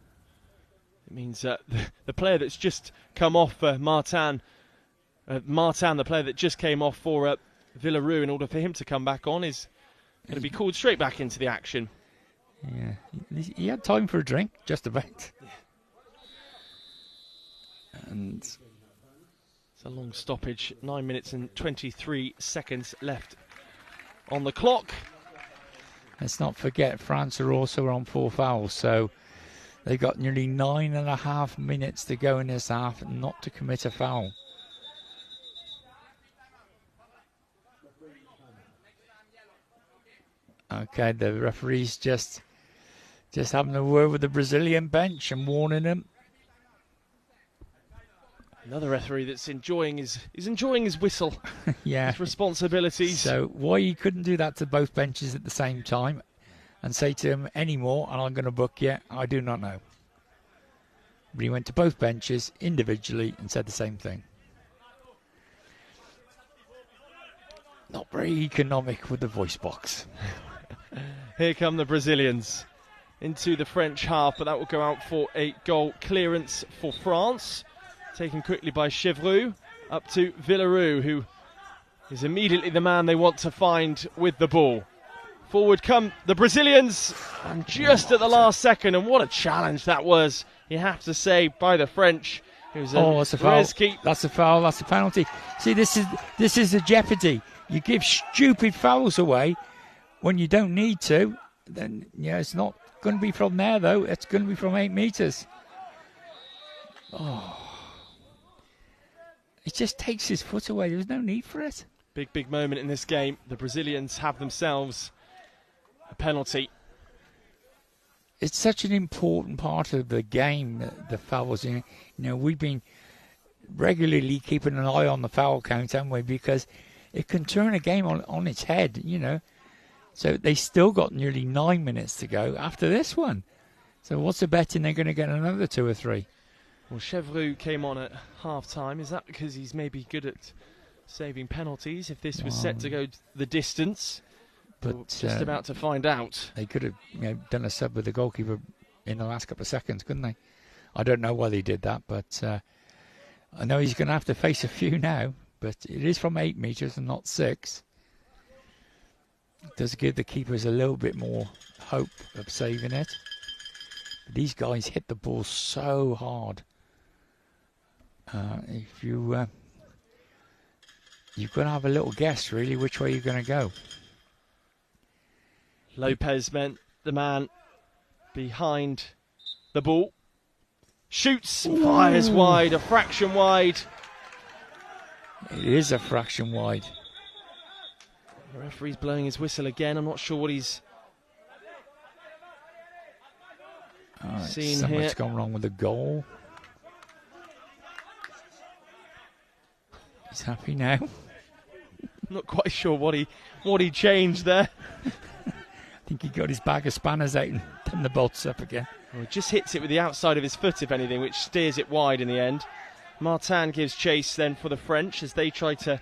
means the player that's just come off Martin, the player that just came off for Villarreal, in order for him to come back on, is going to be called straight back into the action. Yeah, he had time for a drink, just about. And it's a long stoppage, 9 minutes and 23 seconds left on the clock. Let's not forget, France are also on 4 fouls, so they got nearly 9.5 minutes to go in this half not to commit a foul. Okay, the referee's just having a word with the Brazilian bench and warning them. Another referee that's enjoying his whistle. Yeah. His responsibilities. So why he couldn't do that to both benches at the same time and say to him, any more and I'm going to book you, I do not know. But he went to both benches individually and said the same thing. Not very economic with the voice box. Here come the Brazilians into the French half, but that will go out for a goal clearance for France. Taken quickly by Chevroux, up to Villarreal, who is immediately the man they want to find with the ball. Forward come the Brazilians, and just at the last second, and what a challenge that was, you have to say, by the French. That's a foul. That's a foul. That's a penalty. See, this is the jeopardy. You give stupid fouls away when you don't need to. Then it's not going to be from there though. It's going to be from 8 meters. Oh. It just takes his foot away. There's no need for it. Big moment in this game. The Brazilians have themselves a penalty. It's such an important part of the game, the fouls. We've been regularly keeping an eye on the foul count, haven't we? Because it can turn a game on its head, So they still got nearly 9 minutes to go after this one. So what's the betting they're going to get another 2 or 3? Well, Chevroux came on at half-time. Is that because he's maybe good at saving penalties? If this was set to go the distance, but we're just about to find out. They could have done a sub with the goalkeeper in the last couple of seconds, couldn't they? I don't know why they did that, but I know he's going to have to face a few now, but it is from 8 meters and not 6. It does give the keepers a little bit more hope of saving it. But these guys hit the ball so hard. If you've got to have a little guess, really, which way you're going to go. Lopez meant the man behind the ball. Shoots, fires wide, a fraction wide. It is a fraction wide. The referee's blowing his whistle again. I'm not sure what he's seen here. Something's gone wrong with the goal. He's happy now. Not quite sure what he changed there. I think he got his bag of spanners out and turned the bolts up again. Well, he just hits it with the outside of his foot, if anything, which steers it wide in the end. Martin gives chase then for the French as they try to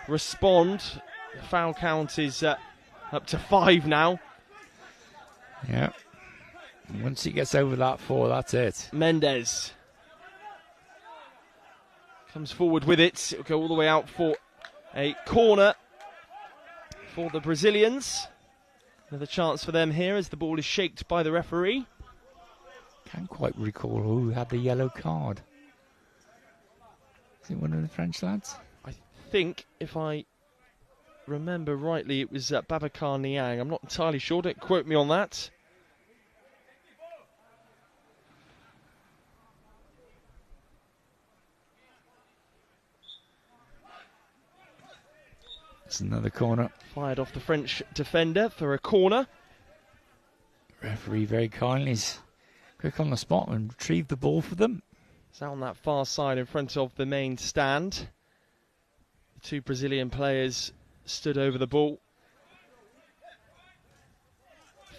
respond. The foul count is up to 5 now. Yeah. Once he gets over that 4, that's it. Mendes comes forward with it. It'll go all the way out for a corner for the Brazilians. Another chance for them here as the ball is shaped by the referee. Can't quite recall who had the yellow card. Is it one of the French lads? I think, if I remember rightly, it was Babacar Niang. I'm not entirely sure, don't quote me on that. It's another corner. Fired off the French defender for a corner. Referee very kindly is quick on the spot and retrieved the ball for them. It's out on that far side in front of the main stand. The two Brazilian players stood over the ball.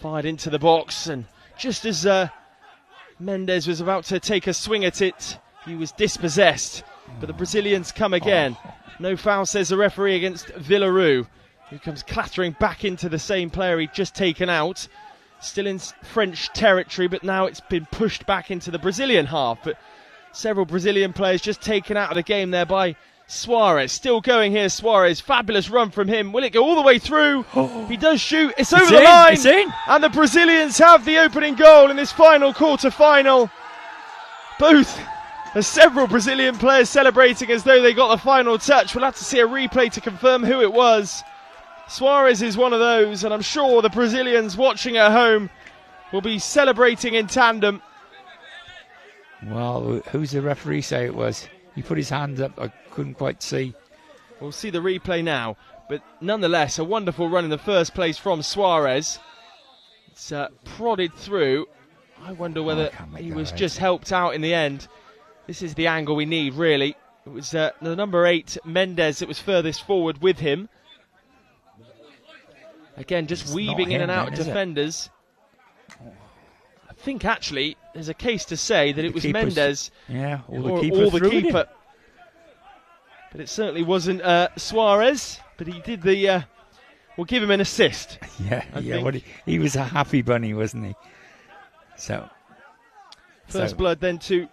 Fired into the box, and just as Mendes was about to take a swing at it, he was dispossessed. But the Brazilians come again. No foul, says the referee, against Villaroo, who comes clattering back into the same player he'd just taken out. Still in French territory, but now it's been pushed back into the Brazilian half. But several Brazilian players just taken out of the game there by Suarez. Still going here, Suarez. Fabulous run from him. Will it go all the way through? He does shoot. It's over the line. It's in. And the Brazilians have the opening goal in this final quarter-final. Both. There's several Brazilian players celebrating as though they got the final touch. We'll have to see a replay to confirm who it was. Suarez is one of those, and I'm sure the Brazilians watching at home will be celebrating in tandem. Well, who's the referee say it was? He put his hand up, I couldn't quite see. We'll see the replay now, but nonetheless, a wonderful run in the first place from Suarez. It's prodded through. I wonder whether he was just helped out in the end. This is the angle we need, really. It was the number 8, Mendes, that was furthest forward with him. Again, just weaving in and out of defenders. I think, actually, there's a case to say that it was Mendes or the keeper. But it certainly wasn't Suarez, but he did the... we'll give him an assist. He was a happy bunny, wasn't he? First blood then to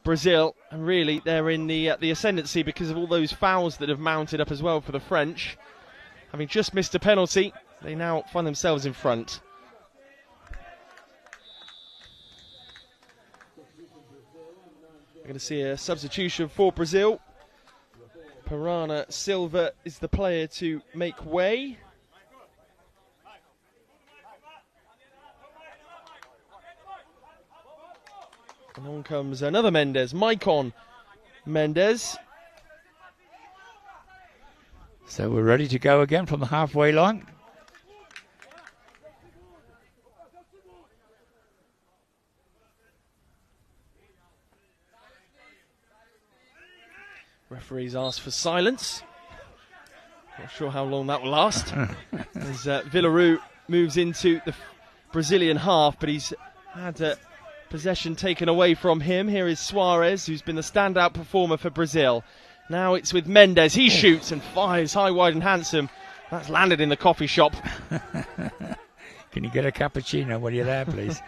Brazil, and really they're in the ascendancy because of all those fouls that have mounted up as well for the French. Having just missed a penalty, they now find themselves in front. We're going to see a substitution for Brazil. Pirana Silva is the player to make way. And on comes another Mendes, Maicon Mendes. So we're ready to go again from the halfway line. Referees ask for silence. Not sure how long that will last. As Villaroo moves into the Brazilian half, but he's had possession taken away from him. Here is Suarez, who's been the standout performer for Brazil. Now it's with Mendes. He shoots and fires high, wide and handsome. That's landed in the coffee shop. Can you get a cappuccino while you're there, please?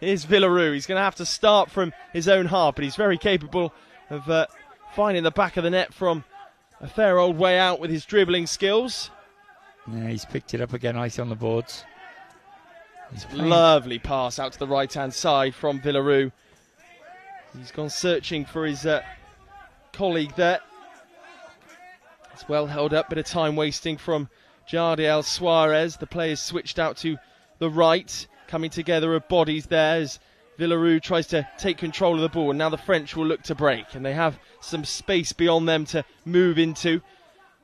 Here's Villaroo. He's going to have to start from his own half, but he's very capable of finding the back of the net from a fair old way out with his dribbling skills. Yeah, he's picked it up again, nice on the boards. Lovely pass out to the right-hand side from Villaroo. He's gone searching for his colleague there. It's well held up, bit of time wasting from Jardiel Suarez. The players switched out to the right, coming together of bodies there as Villaroo tries to take control of the ball. And now the French will look to break, and they have some space beyond them to move into.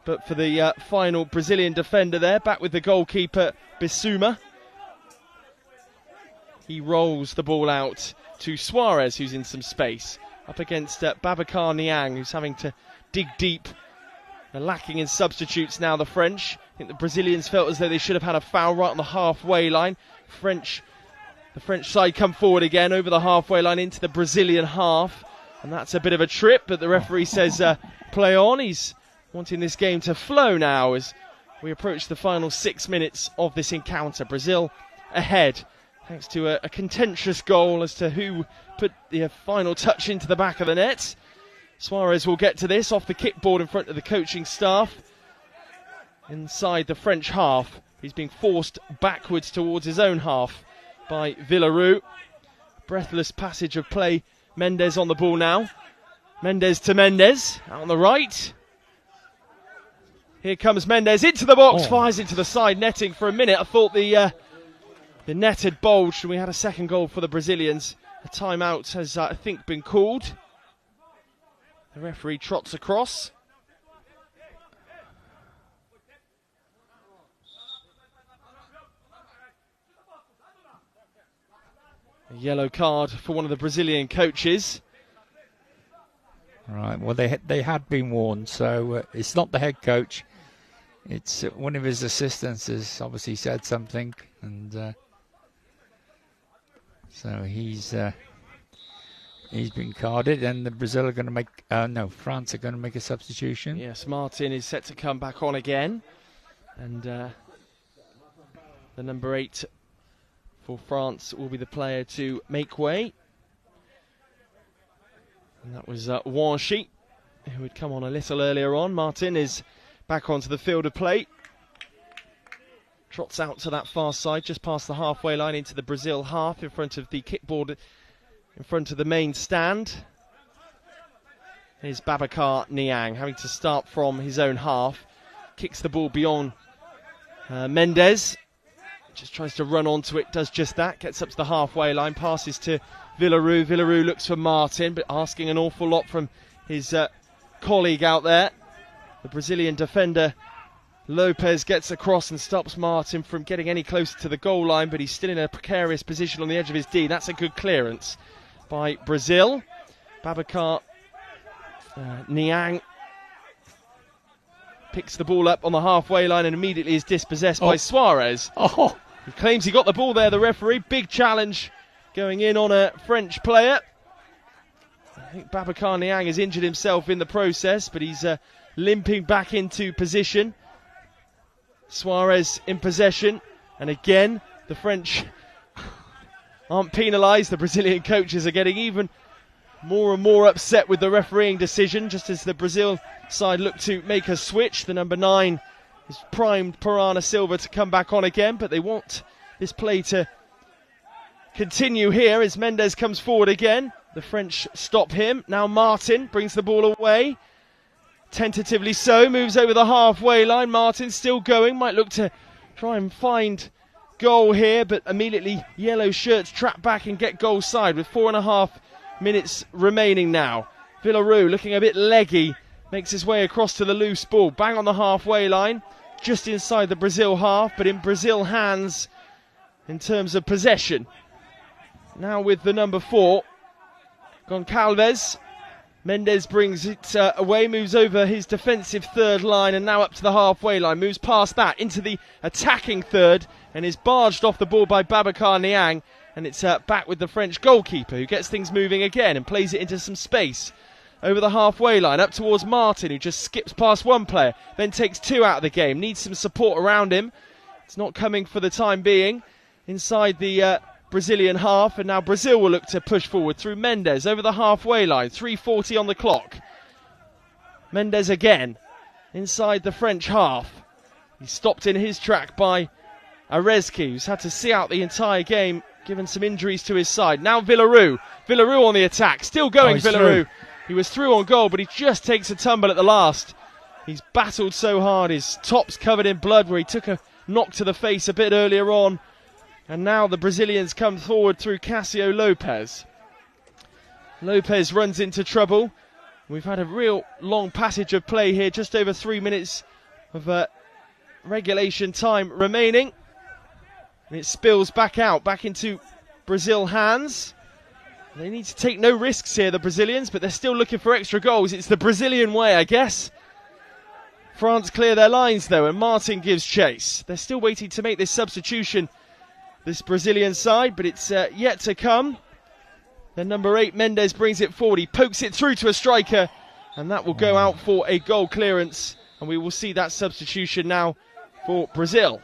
But for the final Brazilian defender there, back with the goalkeeper Bissouma. He rolls the ball out to Suarez, who's in some space, up against Babacar Niang, who's having to dig deep. They're lacking in substitutes now, the French. I think the Brazilians felt as though they should have had a foul right on the halfway line. The French side come forward again over the halfway line into the Brazilian half. And that's a bit of a trip, but the referee says play on. He's wanting this game to flow now as we approach the final 6 minutes of this encounter. Brazil ahead, thanks to a contentious goal as to who put the final touch into the back of the net. Suarez will get to this off the kickboard in front of the coaching staff. Inside the French half, He's being forced backwards towards his own half by Villaroo. Breathless passage of play. Mendes on the ball now. Mendes to Mendes, out on the right. Here comes Mendes into the box, fires into the side netting. For a minute I thought the net had bulged and we had a second goal for the Brazilians. A timeout has, I think, been called. The referee trots across. A yellow card for one of the Brazilian coaches. Right, well, they had been warned, so it's not the head coach. It's one of his assistants has obviously said something, and so he's been carded, and the Brazil are going to make France are going to make a substitution. Yes, Martin is set to come back on again, and the number 8 for France will be the player to make way. And that was Wanshi, who had come on a little earlier on. Martin is back onto the field of play. Trots out to that far side, just past the halfway line into the Brazil half, in front of the kickboard, in front of the main stand. Here's Babacar Niang having to start from his own half. Kicks the ball beyond Mendes. Just tries to run onto it, does just that. Gets up to the halfway line, passes to Villaroo. Villaroo looks for Martin, but asking an awful lot from his colleague out there. The Brazilian defender Lopez gets across and stops Martin from getting any closer to the goal line, but he's still in a precarious position on the edge of his D. That's a good clearance by Brazil. Babacar Niang picks the ball up on the halfway line and immediately is dispossessed by Suarez. He claims he got the ball there, the referee. Big challenge going in on a French player. I think Babacar Niang has injured himself in the process, but he's limping back into position. Suarez in possession, and again the French aren't penalised. The Brazilian coaches are getting even more and more upset with the refereeing decision, just as the Brazil side look to make a switch. The number 9 is primed Piranha Silva to come back on again, but they want this play to continue here as Mendes comes forward again. The French stop him. Now Martin brings the ball away. Tentatively so, moves over the halfway line. Martin still going, might look to try and find goal here, but immediately yellow shirts trap back and get goal side with 4.5 minutes remaining now. Villaroo looking a bit leggy, makes his way across to the loose ball, bang on the halfway line, just inside the Brazil half, but in Brazil hands in terms of possession. Now with the number 4, Goncalves. Mendes brings it away, moves over his defensive third line and now up to the halfway line, moves past that into the attacking third and is barged off the ball by Babacar Niang, and it's back with the French goalkeeper who gets things moving again and plays it into some space over the halfway line up towards Martin, who just skips past one player, then takes 2 out of the game, needs some support around him. It's not coming for the time being inside the Brazilian half, and now Brazil will look to push forward through Mendes over the halfway line. 3:40 on the clock. Mendes again inside the French half. He's stopped in his track by Arezki, who's had to see out the entire game given some injuries to his side. Now Villaroo on the attack, still going. Villaroo, he was through on goal, but he just takes a tumble at the last. He's battled so hard, his top's covered in blood where he took a knock to the face a bit earlier on. And now the Brazilians come forward through Cássio Lopez. Lopez runs into trouble. We've had a real long passage of play here, just over 3 minutes of regulation time remaining. And it spills back out, back into Brazil hands. They need to take no risks here, the Brazilians, but they're still looking for extra goals. It's the Brazilian way, I guess. France clear their lines, though, and Martin gives chase. They're still waiting to make this substitution, this Brazilian side, but it's yet to come. Then number 8, Mendes, brings it forward. He pokes it through to a striker, and that will go out for a goal clearance. And we will see that substitution now for Brazil.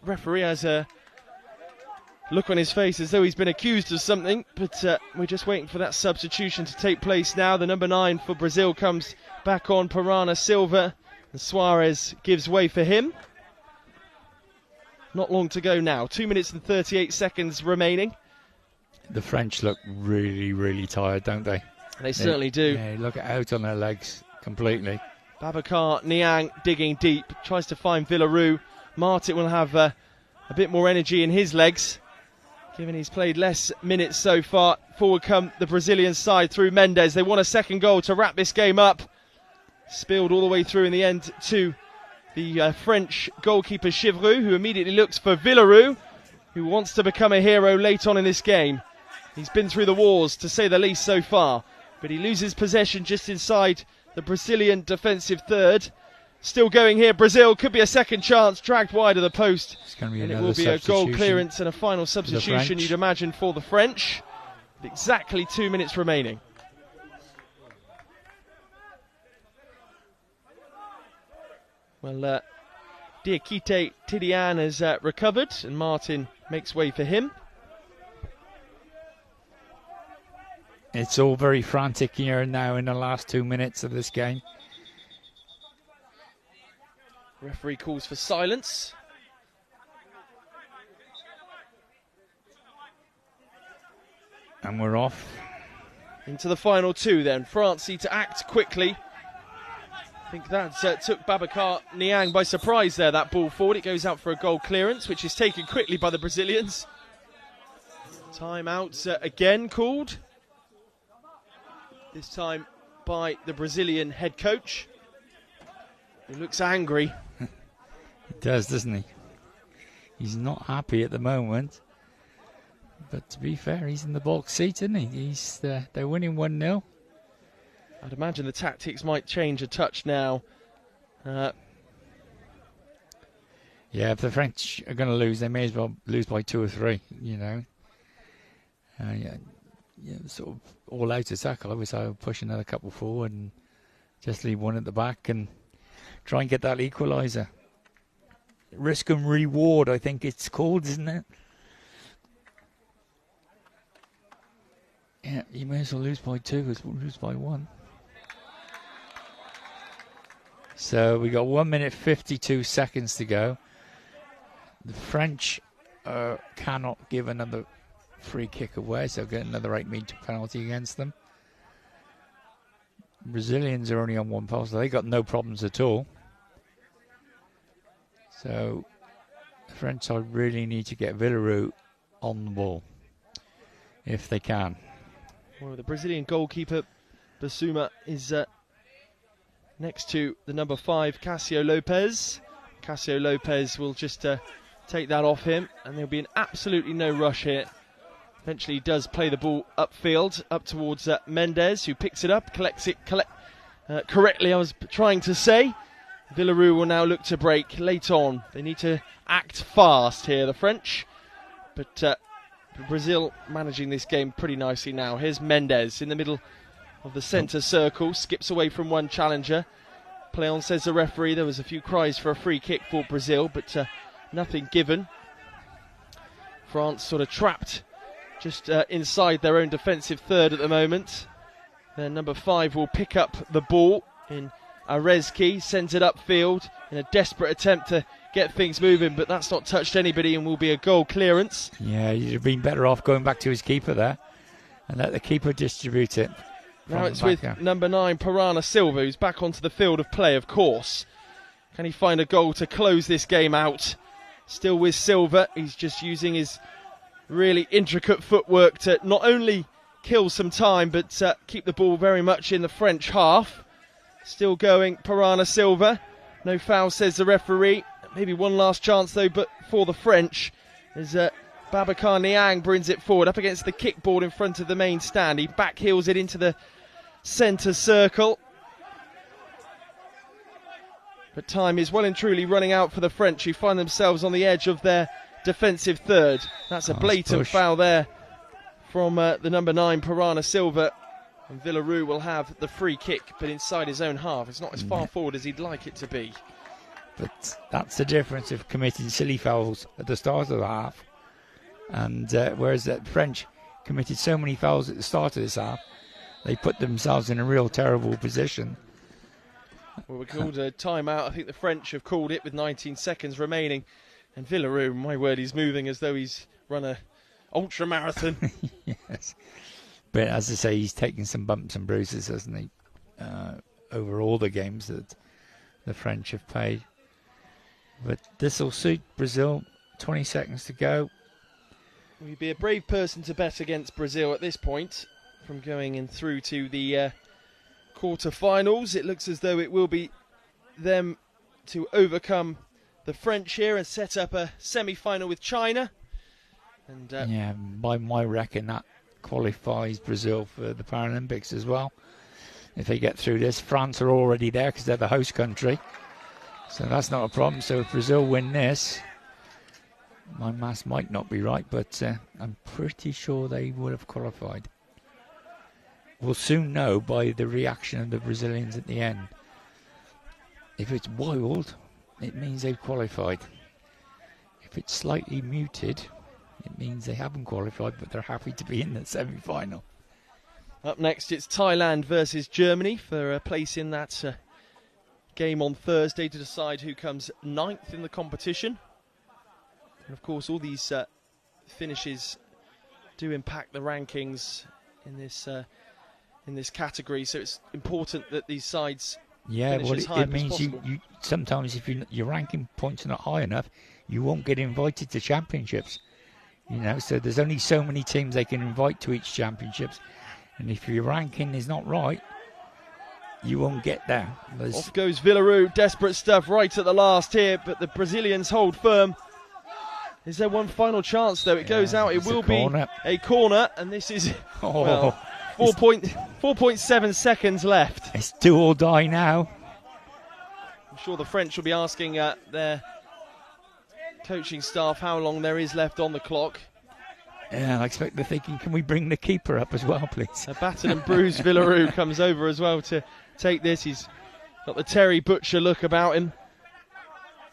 Referee has a look on his face as though he's been accused of something, but we're just waiting for that substitution to take place now. The number 9 for Brazil comes back on, Pirana Silva, and Suarez gives way for him. Not long to go now, 2 minutes and 38 seconds remaining. The French look really, really tired, don't they? They certainly do. Yeah, look out on their legs completely. Babacar Niang digging deep, tries to find Villaroo. Martin will have a bit more energy in his legs, given he's played less minutes so far. Forward come the Brazilian side through Mendes. They want a second goal to wrap this game up. Spilled all the way through in the end to the French goalkeeper Chivroux, who immediately looks for Villaroo, who wants to become a hero late on in this game. He's been through the wars, to say the least, so far, but he loses possession just inside the Brazilian defensive third. Still going here, Brazil, could be a second chance, dragged wide of the post. It's going to be and it another will be a goal clearance and a final for substitution, you'd imagine, for the French. With exactly 2 minutes remaining. Well, Diakite Tidiane has recovered, and Martin makes way for him. It's all very frantic here now in the last 2 minutes of this game. Referee calls for silence. And we're off. Into the final two then. France need to act quickly. I think that took Babacar Niang by surprise there, that ball forward. It goes out for a goal clearance, which is taken quickly by the Brazilians. Timeout again called. This time by the Brazilian head coach. He looks angry. He does, doesn't he? He's not happy at the moment. But to be fair, he's in the box seat, isn't he? They're winning 1-0. I'd imagine the tactics might change a touch now. Yeah, if the French are going to lose, they may as well lose by 2 or 3, you know. Sort of all-out attack. I would say push another couple forward and just leave one at the back and try and get that equaliser. Risk and reward, I think it's called, isn't it? Yeah, you may as well lose by 2 as well lose by 1. So we got 1 minute 52 seconds to go. The French cannot give another free kick away, so get another 8-metre penalty against them. Brazilians are only on 1 post, so they got no problems at all. So the French side really need to get Villaroo on the ball if they can. Well, the Brazilian goalkeeper Basuma is next to the number 5, Cássio Lopes. Cássio Lopes will just take that off him, and there'll be absolutely no rush here. Eventually he does play the ball upfield, up towards Mendes, who picks it up, collects it correctly, I was trying to say. Villaroo will now look to break late on. They need to act fast here, the French. But Brazil managing this game pretty nicely now. Here's Mendes in the middle of the centre circle, skips away from one challenger. Play on, says the referee. There was a few cries for a free kick for Brazil, but nothing given. France sort of trapped just inside their own defensive third at the moment. Then number 5 will pick up the ball in Arezki, sends it upfield in a desperate attempt to get things moving, but that's not touched anybody and will be a goal clearance. Yeah, he'd have been better off going back to his keeper there and let the keeper distribute it. Now it's with number 9, Pirana Silva, who's back onto the field of play, of course. Can he find a goal to close this game out? Still with Silva, he's just using his really intricate footwork to not only kill some time, but keep the ball very much in the French half. Still going, Pirana Silva. No foul, says the referee. Maybe one last chance, though, but for the French, as Babacar Niang brings it forward up against the kickboard in front of the main stand. He backheels it into the centre circle. But time is well and truly running out for the French, who find themselves on the edge of their defensive third. That's a blatant foul there from the number 9, Pirana Silva. And Villaroo will have the free kick, but inside his own half. It's not as far forward as he'd like it to be. But that's the difference of committing silly fouls at the start of the half And whereas the French committed so many fouls at the start of this half, they put themselves in a real terrible position. Well, we called a timeout. I think the French have called it with 19 seconds remaining. And Villaroo, my word, he's moving as though he's run a ultra marathon. Yes. But as I say, he's taken some bumps and bruises, hasn't he, over all the games that the French have played. But this will suit Brazil. 20 seconds to go. We'd be a brave person to bet against Brazil at this point. From going in through to the quarter-finals, it looks as though it will be them to overcome the French here and set up a semi-final with China. And yeah, by my reckon, that qualifies Brazil for the Paralympics as well. If they get through this, France are already there because they're the host country. So that's not a problem. So if Brazil win this, my maths might not be right, but I'm pretty sure they would have qualified. We'll soon know by the reaction of the Brazilians at the end. If it's wild, it means they've qualified. If it's slightly muted, it means they haven't qualified, but they're happy to be in the semi-final. Up next, it's Thailand versus Germany for a place in that game on Thursday to decide who comes 9th in the competition. And of course, all these finishes do impact the rankings in this category. So it's important that these sides finish as high it means as possible. you sometimes if your ranking points are not high enough, you won't get invited to championships. You know, so there's only so many teams they can invite to each championships, and if your ranking is not right, you won't get there. Off goes Villaroo, desperate stuff right at the last here, but the Brazilians hold firm. Is there one final chance though? It goes out. It will be a corner, and this is 4.7 seconds left. It's do or die now. I'm sure the French will be asking their coaching staff how long there is left on the clock. Yeah, I expect they're thinking, can we bring the keeper up as well, please? A battered and bruised Villaroo comes over as well to take this. He's got the Terry Butcher look about him.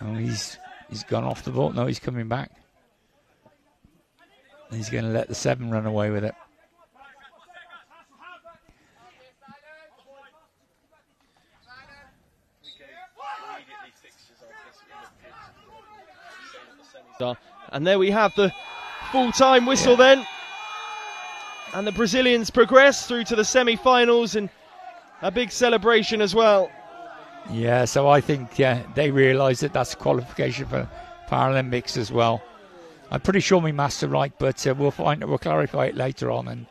Oh, he's gone off the ball. No, he's coming back. He's going to let the 7 run away with it. And there we have the full-time whistle then. And the Brazilians progress through to the semi-finals and a big celebration as well. Yeah, so I think they realise that that's qualification for Paralympics as well. I'm pretty sure my maths are right, but we'll clarify it later on and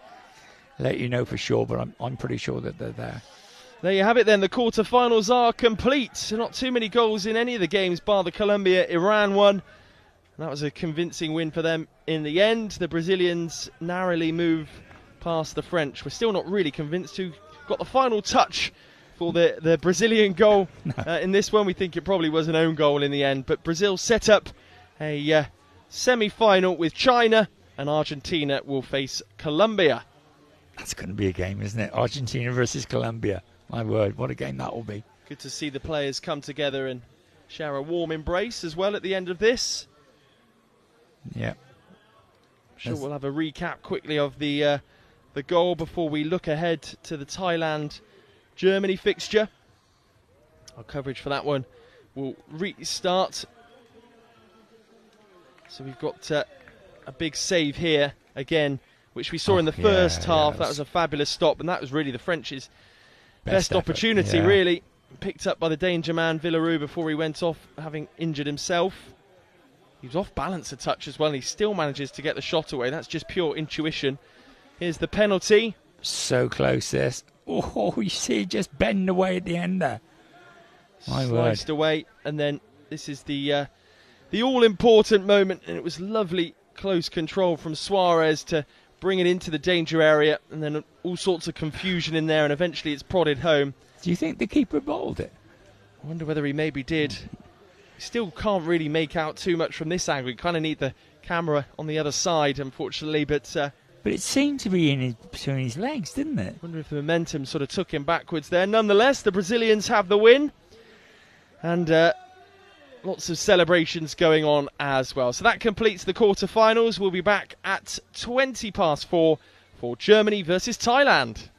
let you know for sure. But I'm pretty sure that they're there. There you have it then. The quarter-finals are complete. So not too many goals in any of the games, bar the Colombia-Iran one. And that was a convincing win for them in the end. The Brazilians narrowly move past the French. We're still not really convinced who got the final touch for the Brazilian goal in this one. We think it probably was an own goal in the end. But Brazil set up a semi-final with China, and Argentina will face Colombia. That's going to be a game, isn't it? Argentina versus Colombia. My word, what a game that will be. Good to see the players come together and share a warm embrace as well at the end of this. Yeah. I'm sure we'll have a recap quickly of the goal before we look ahead to the Thailand-Germany fixture. Our coverage for that one will restart. So we've got a big save here again, which we saw in the first half. That was a fabulous stop, and that was really the French's best opportunity, really. Picked up by the danger man, Villaroo, before he went off, having injured himself. He was off balance a touch as well, and he still manages to get the shot away. That's just pure intuition. Here's the penalty. So close, this. Oh, you see it just bend away at the end there. My word. Sliced away, and then this is the all-important moment, and it was lovely close control from Suarez to bring it into the danger area, and then all sorts of confusion in there, and eventually it's prodded home. Do you think the keeper bowled it? I wonder whether he maybe did. Still can't really make out too much from this angle. You kind of need the camera on the other side, unfortunately, but it seemed to be between his legs, didn't it? I wonder if the momentum sort of took him backwards there. Nonetheless, the Brazilians have the win, and Lots of celebrations going on as well. So that completes the quarter-finals. We'll be back at 4:20 for Germany versus Thailand.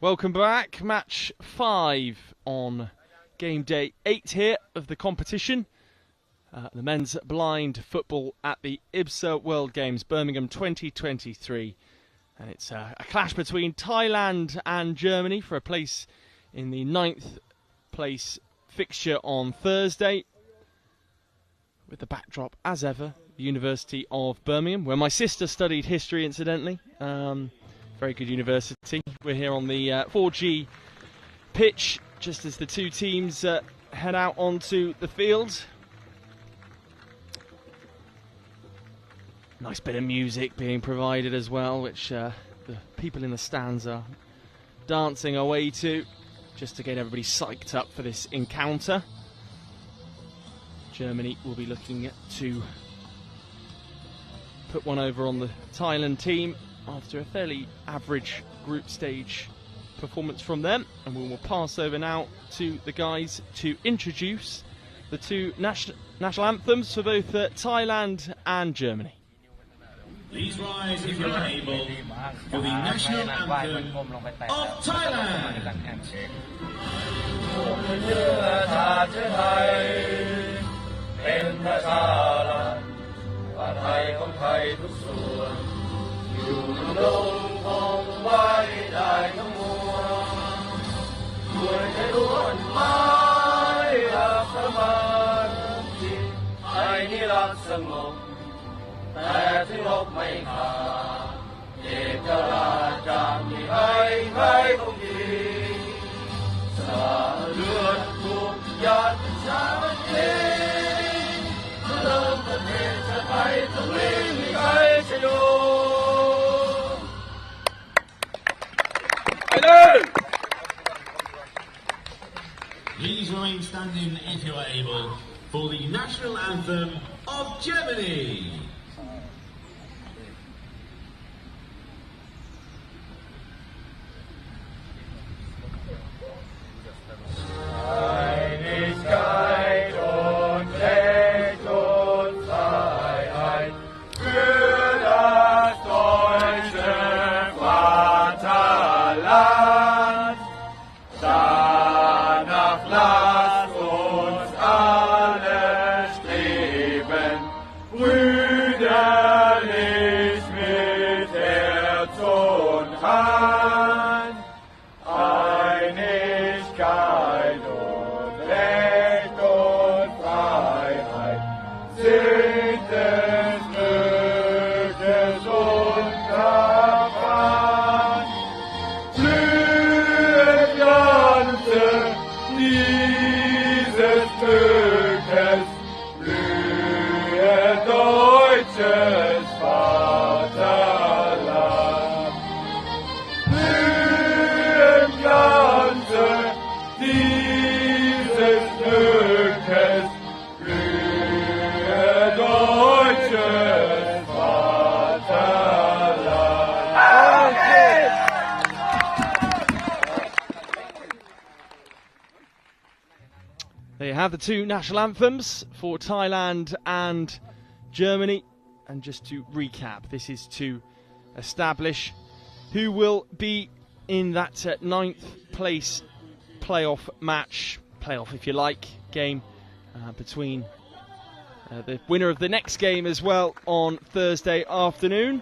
welcome back. Match 5 on game day 8 here of the competition. The men's blind football at the IBSA World Games Birmingham 2023. And it's a clash between Thailand and Germany for a place in the 9th place fixture on Thursday. With the backdrop, as ever, the University of Birmingham, where my sister studied history, incidentally. Very good university. We're here on the 4G pitch, just as the two teams head out onto the field. Nice bit of music being provided as well, which the people in the stands are dancing away to, just to get everybody psyched up for this encounter. Germany will be looking to put one over on the Thailand team after a fairly average group stage performance from them. And we will pass over now to the guys to introduce the two national anthems for both Thailand and Germany. Please rise if you're able for the national anthem of Thailand. เป็นประชารัฐว่าไทยของไทยทุกส่วนอยู่ดำรงคงไว้ได้ทั้งมวลด้วยใจล้วนหมายรักสมานจิตไทยนิรักสงบแต่ถึงรบไม่ขาดเอกราชจากที่ไทยไทยคงดีสละเลือดทุกหยาดเป็นชาติเองเริ่มประเทศชาติไทยต้องวิ่งให้ไกลชโยไปเลย Please remain standing if you are able for the national anthem of Germany. Einigkeit und Recht und Freiheit für das deutsche Vaterland. Danach lasst uns alle streben, brüderlich mit Herz und Hand. Einigkeit und Recht und Freiheit sind des Glückes Unterpfand. Blühen Ganze dieses Glückes, blühe deutsches Vaterland. Blühen Ganze dieses Glückes, blühe deutsches Vaterland. There you have the two national anthems for Thailand and Germany. And just to recap, this is to establish who will be in that 9th place playoff if you like, game between the winner of the next game as well on Thursday afternoon.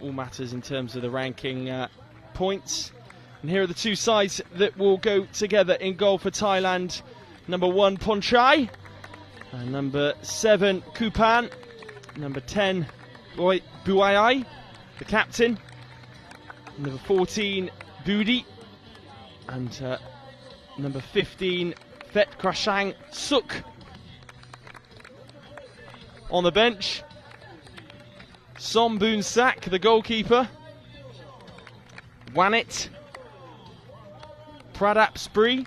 All matters in terms of the ranking points. And here are the two sides that will go together in goal for Thailand. Number 1, Ponchai. Number 7, Kupan. Number 10, Buayai, the captain. Number 14, Budi. And number 15, Phet Krashang Suk. On the bench, Som Boon Sak, the goalkeeper. Wanit, Pradap Spree,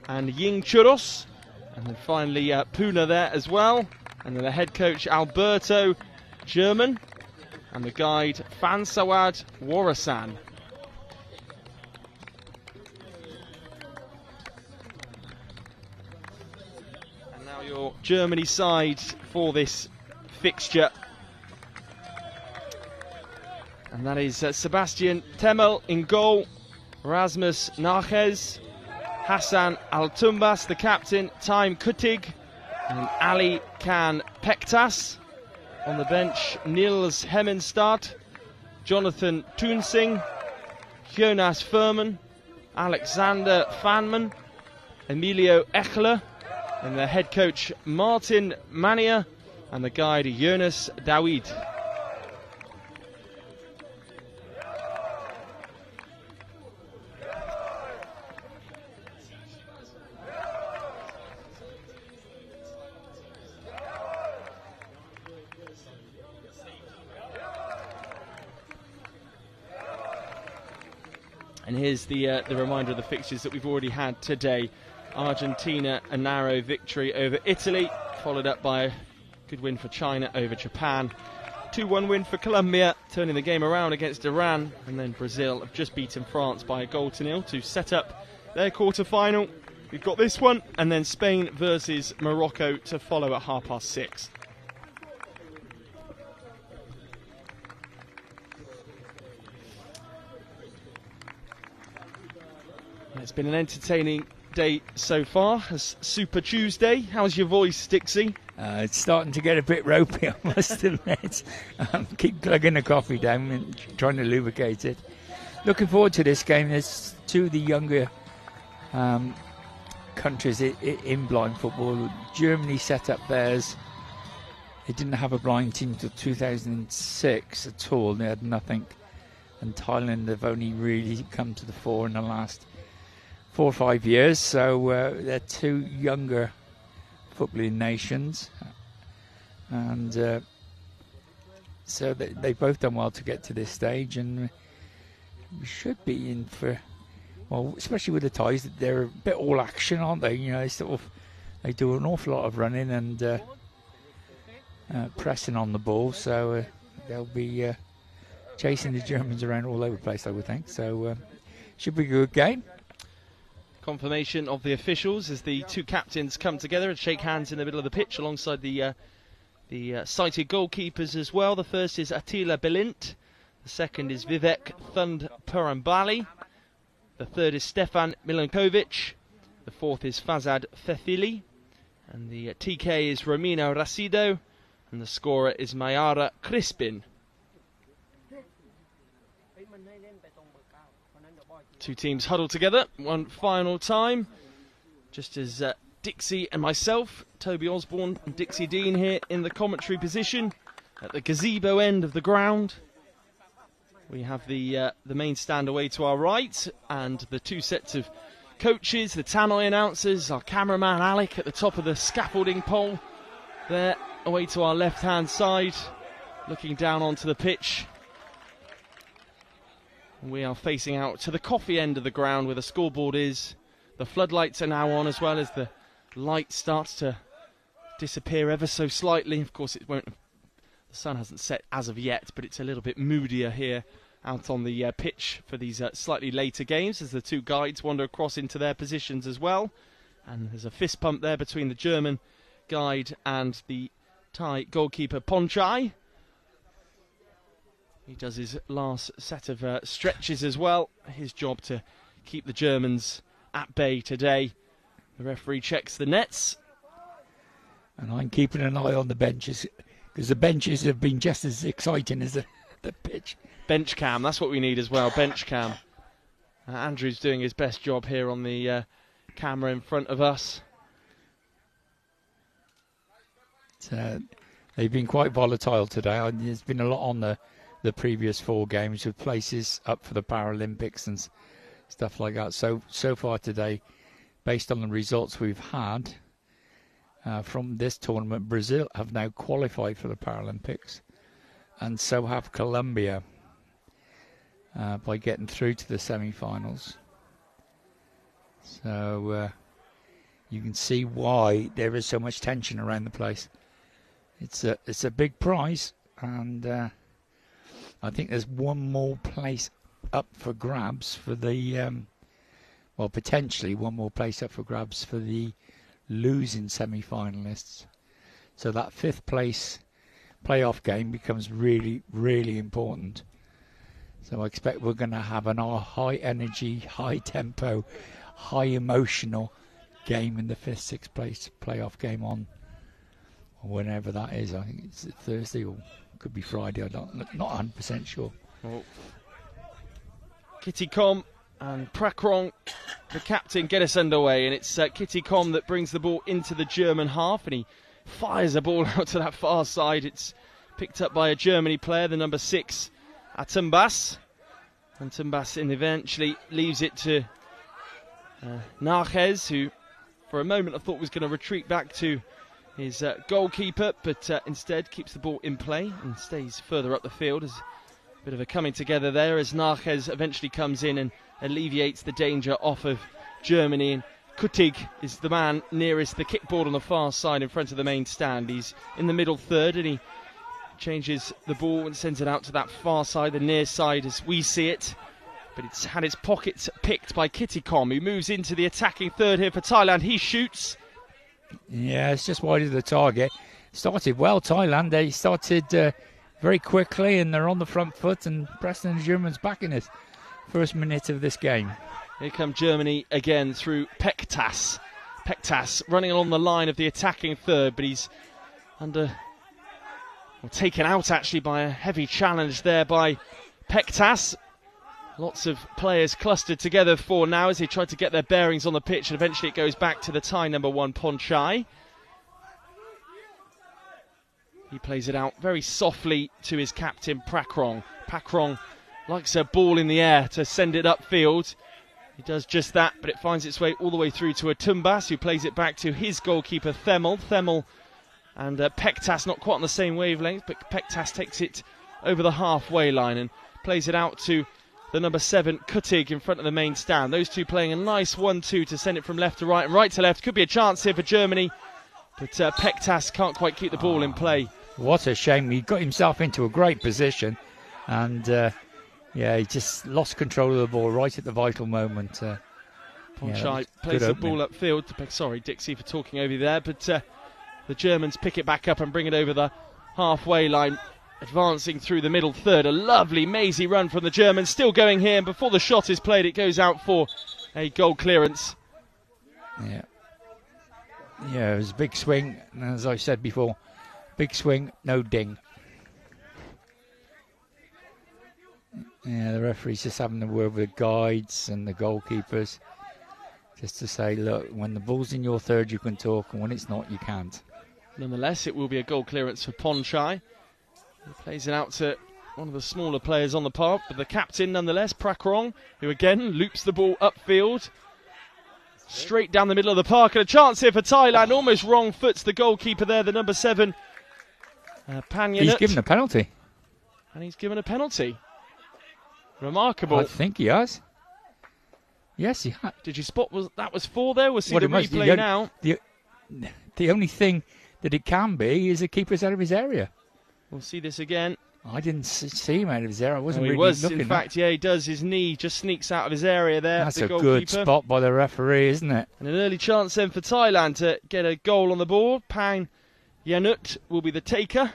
and Ying Churros. And then finally Puna there as well. And then the head coach Alberto German. And the guide Fansawad Warasan. And now your Germany side for this fixture. And And that is Sebastian Temmel in goal, Rasmus Narges, Hassan Altumbas, the captain, Time Kutig, and Ali Khan Pektas. On the bench, Niels Hemmenstad, Jonathan Toonsing, Jonas Furman, Alexander Fanman, Emilio Echler, and the head coach Martin Mania, and the guide Jonas Dawid. And here's the reminder of the fixtures that we've already had today. Argentina, a narrow victory over Italy, followed up by a good win for China over Japan. 2-1 win for Colombia, turning the game around against Iran. And then Brazil have just beaten France by 1-0 to set up their quarter-final. We've got this one, and then Spain versus Morocco to follow at 6:30. It's been an entertaining day so far. It's Super Tuesday. How's your voice, Dixie? It's starting to get a bit ropey, I must admit. Keep plugging the coffee down and trying to lubricate it. Looking forward to this game. There's two of the younger countries in blind football. Germany set up theirs. They didn't have a blind team until 2006 at all. They had nothing. And Thailand have only really come to the fore in the last 4 or 5 years, so they're two younger footballing nations, and so they've both done well to get to this stage, and we should be in for, well, especially with the Thais, they're a bit all action, aren't they? You know, they do an awful lot of running and pressing on the ball, so they'll be chasing the Germans around all over the place, I would think. So should be a good game. Confirmation of the officials as the two captains come together and shake hands in the middle of the pitch alongside the sighted goalkeepers as well. The first is Attila Belint, the second is Vivek Thund Purambali, the third is Stefan Milankovic, the fourth is Fazad Fethili, and the TK is Romina Racido, and the scorer is Mayara Crispin. Two teams huddle together one final time, just as Dixie and myself, Toby Osborne and Dixie Dean here in the commentary position at the gazebo end of the ground. We have the main stand away to our right, and the two sets of coaches, the Tannoy announcers, our cameraman Alec at the top of the scaffolding pole there away to our left-hand side, looking down onto the pitch. We are facing out to the coffee end of the ground where the scoreboard is. The floodlights are now on as well as the light starts to disappear ever so slightly. Of course, it won't. The sun hasn't set as of yet, but it's a little bit moodier here out on the pitch for these slightly later games as the two guides wander across into their positions as well. And there's a fist pump there between the German guide and the Thai goalkeeper Ponchai. He does his last set of stretches as well. His job to keep the Germans at bay today. The referee checks the nets. And I'm keeping an eye on the benches, because the benches have been just as exciting as the pitch. Bench cam, that's what we need as well, bench cam. Andrew's doing his best job here on the camera in front of us. They've been quite volatile today. There's been a lot on the previous 4 games with places up for the Paralympics and stuff like that. So far today, based on the results we've had from this tournament, Brazil have now qualified for the Paralympics, and so have Colombia by getting through to the semi-finals. So you can see why there is so much tension around the place. It's a big prize, and I think there's one more place up for grabs for the, well, potentially one more place up for grabs for the losing semi-finalists. So that 5th place playoff game becomes really, really important. So I expect we're going to have an high energy, high tempo, high emotional game in the 5th, 6th place playoff game on whenever that is. I think it's Thursday or could be Friday. I'm not 100% sure. Well, Kitty Com and Prakrong, the captain, get us underway, and it's Kitty Com that brings the ball into the German half, and he fires a ball out to that far side. It's picked up by a Germany player, the number 6, Atumbas, and Tumbas eventually leaves it to Narges, who for a moment I thought was going to retreat back to his goalkeeper, but instead keeps the ball in play and stays further up the field. There's a bit of a coming together there as Narges eventually comes in and alleviates the danger off of Germany. And Kutig is the man nearest the kickboard on the far side in front of the main stand. He's in the middle third and he changes the ball and sends it out to that far side, the near side as we see it. But it's had its pockets picked by Kitty Com, who moves into the attacking third here for Thailand. He shoots. Yeah, it's just wide of the target. Started well, Thailand. They started very quickly and they're on the front foot, and Preston the Germans back in this first minute of this game. Here come Germany again through Pektas. Pektas running along the line of the attacking third, but he's taken out actually by a heavy challenge there by Pektas. Lots of players clustered together for now as they try to get their bearings on the pitch, and eventually it goes back to the Thai number 1, Ponchai. He plays it out very softly to his captain, Prakrong. Prakrong likes a ball in the air to send it upfield. He does just that, but it finds its way all the way through to a Tumbas, who plays it back to his goalkeeper, Themel. Themel and Pektas not quite on the same wavelength, but Pektas takes it over the halfway line and plays it out to the number 7, Kutig, in front of the main stand. Those two playing a nice 1-2 to send it from left to right and right to left. Could be a chance here for Germany, but Pektas can't quite keep the ball in play. What a shame. He got himself into a great position, and he just lost control of the ball right at the vital moment. Ponchai plays the ball upfield. Sorry, Dixie, for talking over you there, but the Germans pick it back up and bring it over the halfway line, advancing through the middle third. A lovely mazy run from the Germans, still going here, and before the shot is played it goes out for a goal clearance. Yeah, it was a big swing, and as I said before, big swing, no ding. Yeah, the referee's just having a word with the guides and the goalkeepers just to say, look, when the ball's in your third you can talk, and when it's not you can't. Nonetheless, it will be a goal clearance for Ponchai. He plays it out to one of the smaller players on the park, but the captain nonetheless, Prakrong, who again loops the ball upfield, straight down the middle of the park, and a chance here for Thailand. Almost wrong foots the goalkeeper there, the number 7, Panyanut. He's given a penalty. And he's given a penalty. Remarkable. I think he has. Yes, he has. Did you spot that was 4 there? We'll see the replay now. The only thing that it can be is the keeper's out of his area. We'll see this again. I didn't see him out of his area. I wasn't really looking. In fact, yeah, he does. His knee just sneaks out of his area there. That's the a goalkeeper. Good spot by the referee, isn't it? And an early chance then for Thailand to get a goal on the board. Pang Yanut will be the taker.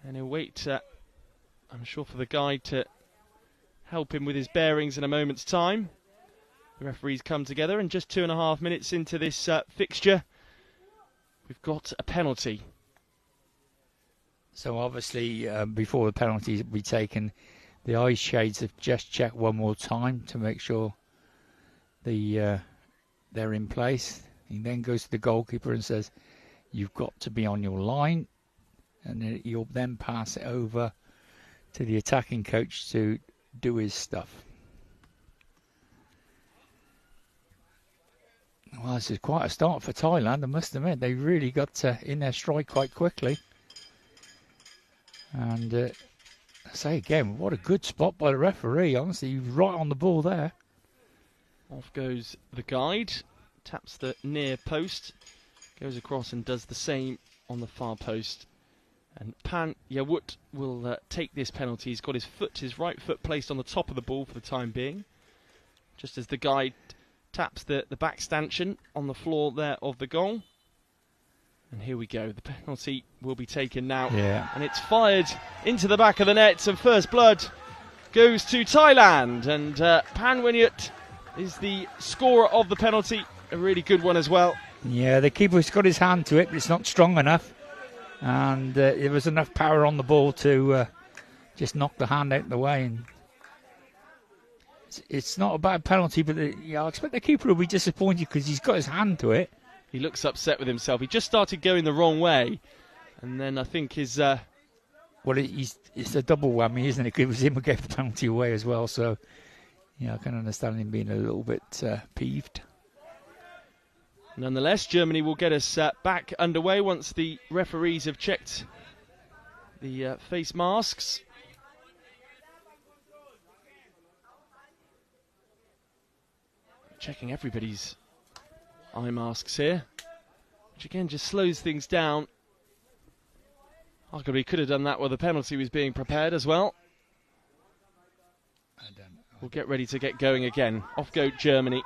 And he'll wait, I'm sure, for the guide to help him with his bearings in a moment's time. The referees come together, and just 2.5 minutes into this fixture, we've got a penalty. So obviously, before the penalty be taken, the eye shades have just checked one more time to make sure they're in place. He then goes to the goalkeeper and says, "You've got to be on your line," and he'll then pass it over to the attacking coach to do his stuff. Well, this is quite a start for Thailand, I must admit. They really got in their stride quite quickly. And I say again, what a good spot by the referee. Honestly, he was right on the ball there. Off goes the guide, taps the near post, goes across and does the same on the far post. And Pan Yawut will take this penalty. He's got his right foot placed on the top of the ball for the time being. Just as the guide taps the back stanchion on the floor there of the goal. And here we go. The penalty will be taken now. Yeah. And it's fired into the back of the net. And first blood goes to Thailand, and Pan Winyut is the scorer of the penalty. A really good one as well. Yeah, the keeper's got his hand to it, but it's not strong enough. And there was enough power on the ball to just knock the hand out of the way. And it's not a bad penalty, but I expect the keeper will be disappointed because he's got his hand to it. He looks upset with himself. He just started going the wrong way, and then I think his... Well, it's a double whammy, isn't it? It was him who gave the penalty away as well, so yeah, I can understand him being a little bit peeved. Nonetheless, Germany will get us back underway once the referees have checked the face masks. Checking everybody's eye masks here, which again just slows things down. Arguably could have done that while the penalty was being prepared as well. We'll get ready to get going again. Off go Germany.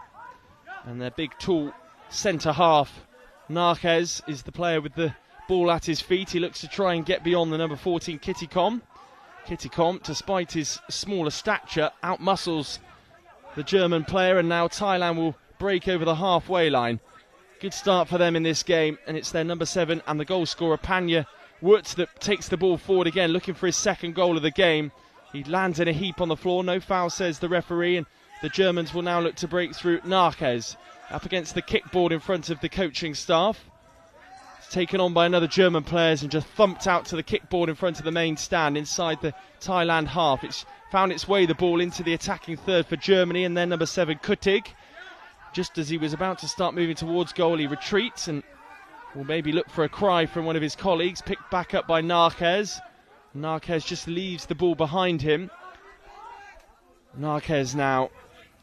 And their big tall centre half, Narquez, is the player with the ball at his feet. He looks to try and get beyond the number 14, Kitty Com. Kitty Com, despite his smaller stature, outmuscles the German player, and now Thailand will break over the halfway line. Good start for them in this game, and it's their number 7 and the goal scorer, Panya Woods, that takes the ball forward again, looking for his second goal of the game. He lands in a heap on the floor. No foul, says the referee, and the Germans will now look to break through. Narquez up against the kickboard in front of the coaching staff. It's taken on by another German player and just thumped out to the kickboard in front of the main stand inside the Thailand half. It's found its way, the ball, into the attacking third for Germany, and then number 7, Kutig. Just as he was about to start moving towards goal, he retreats and will maybe look for a cry from one of his colleagues. Picked back up by Narquez. Narquez just leaves the ball behind him. Narquez now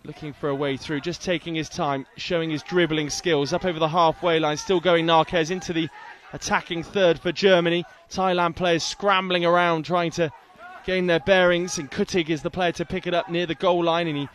looking for a way through, just taking his time, showing his dribbling skills. Up over the halfway line, still going Narquez into the attacking third for Germany. Thailand players scrambling around, trying to gain their bearings, and Kutig is the player to pick it up near the goal line, and he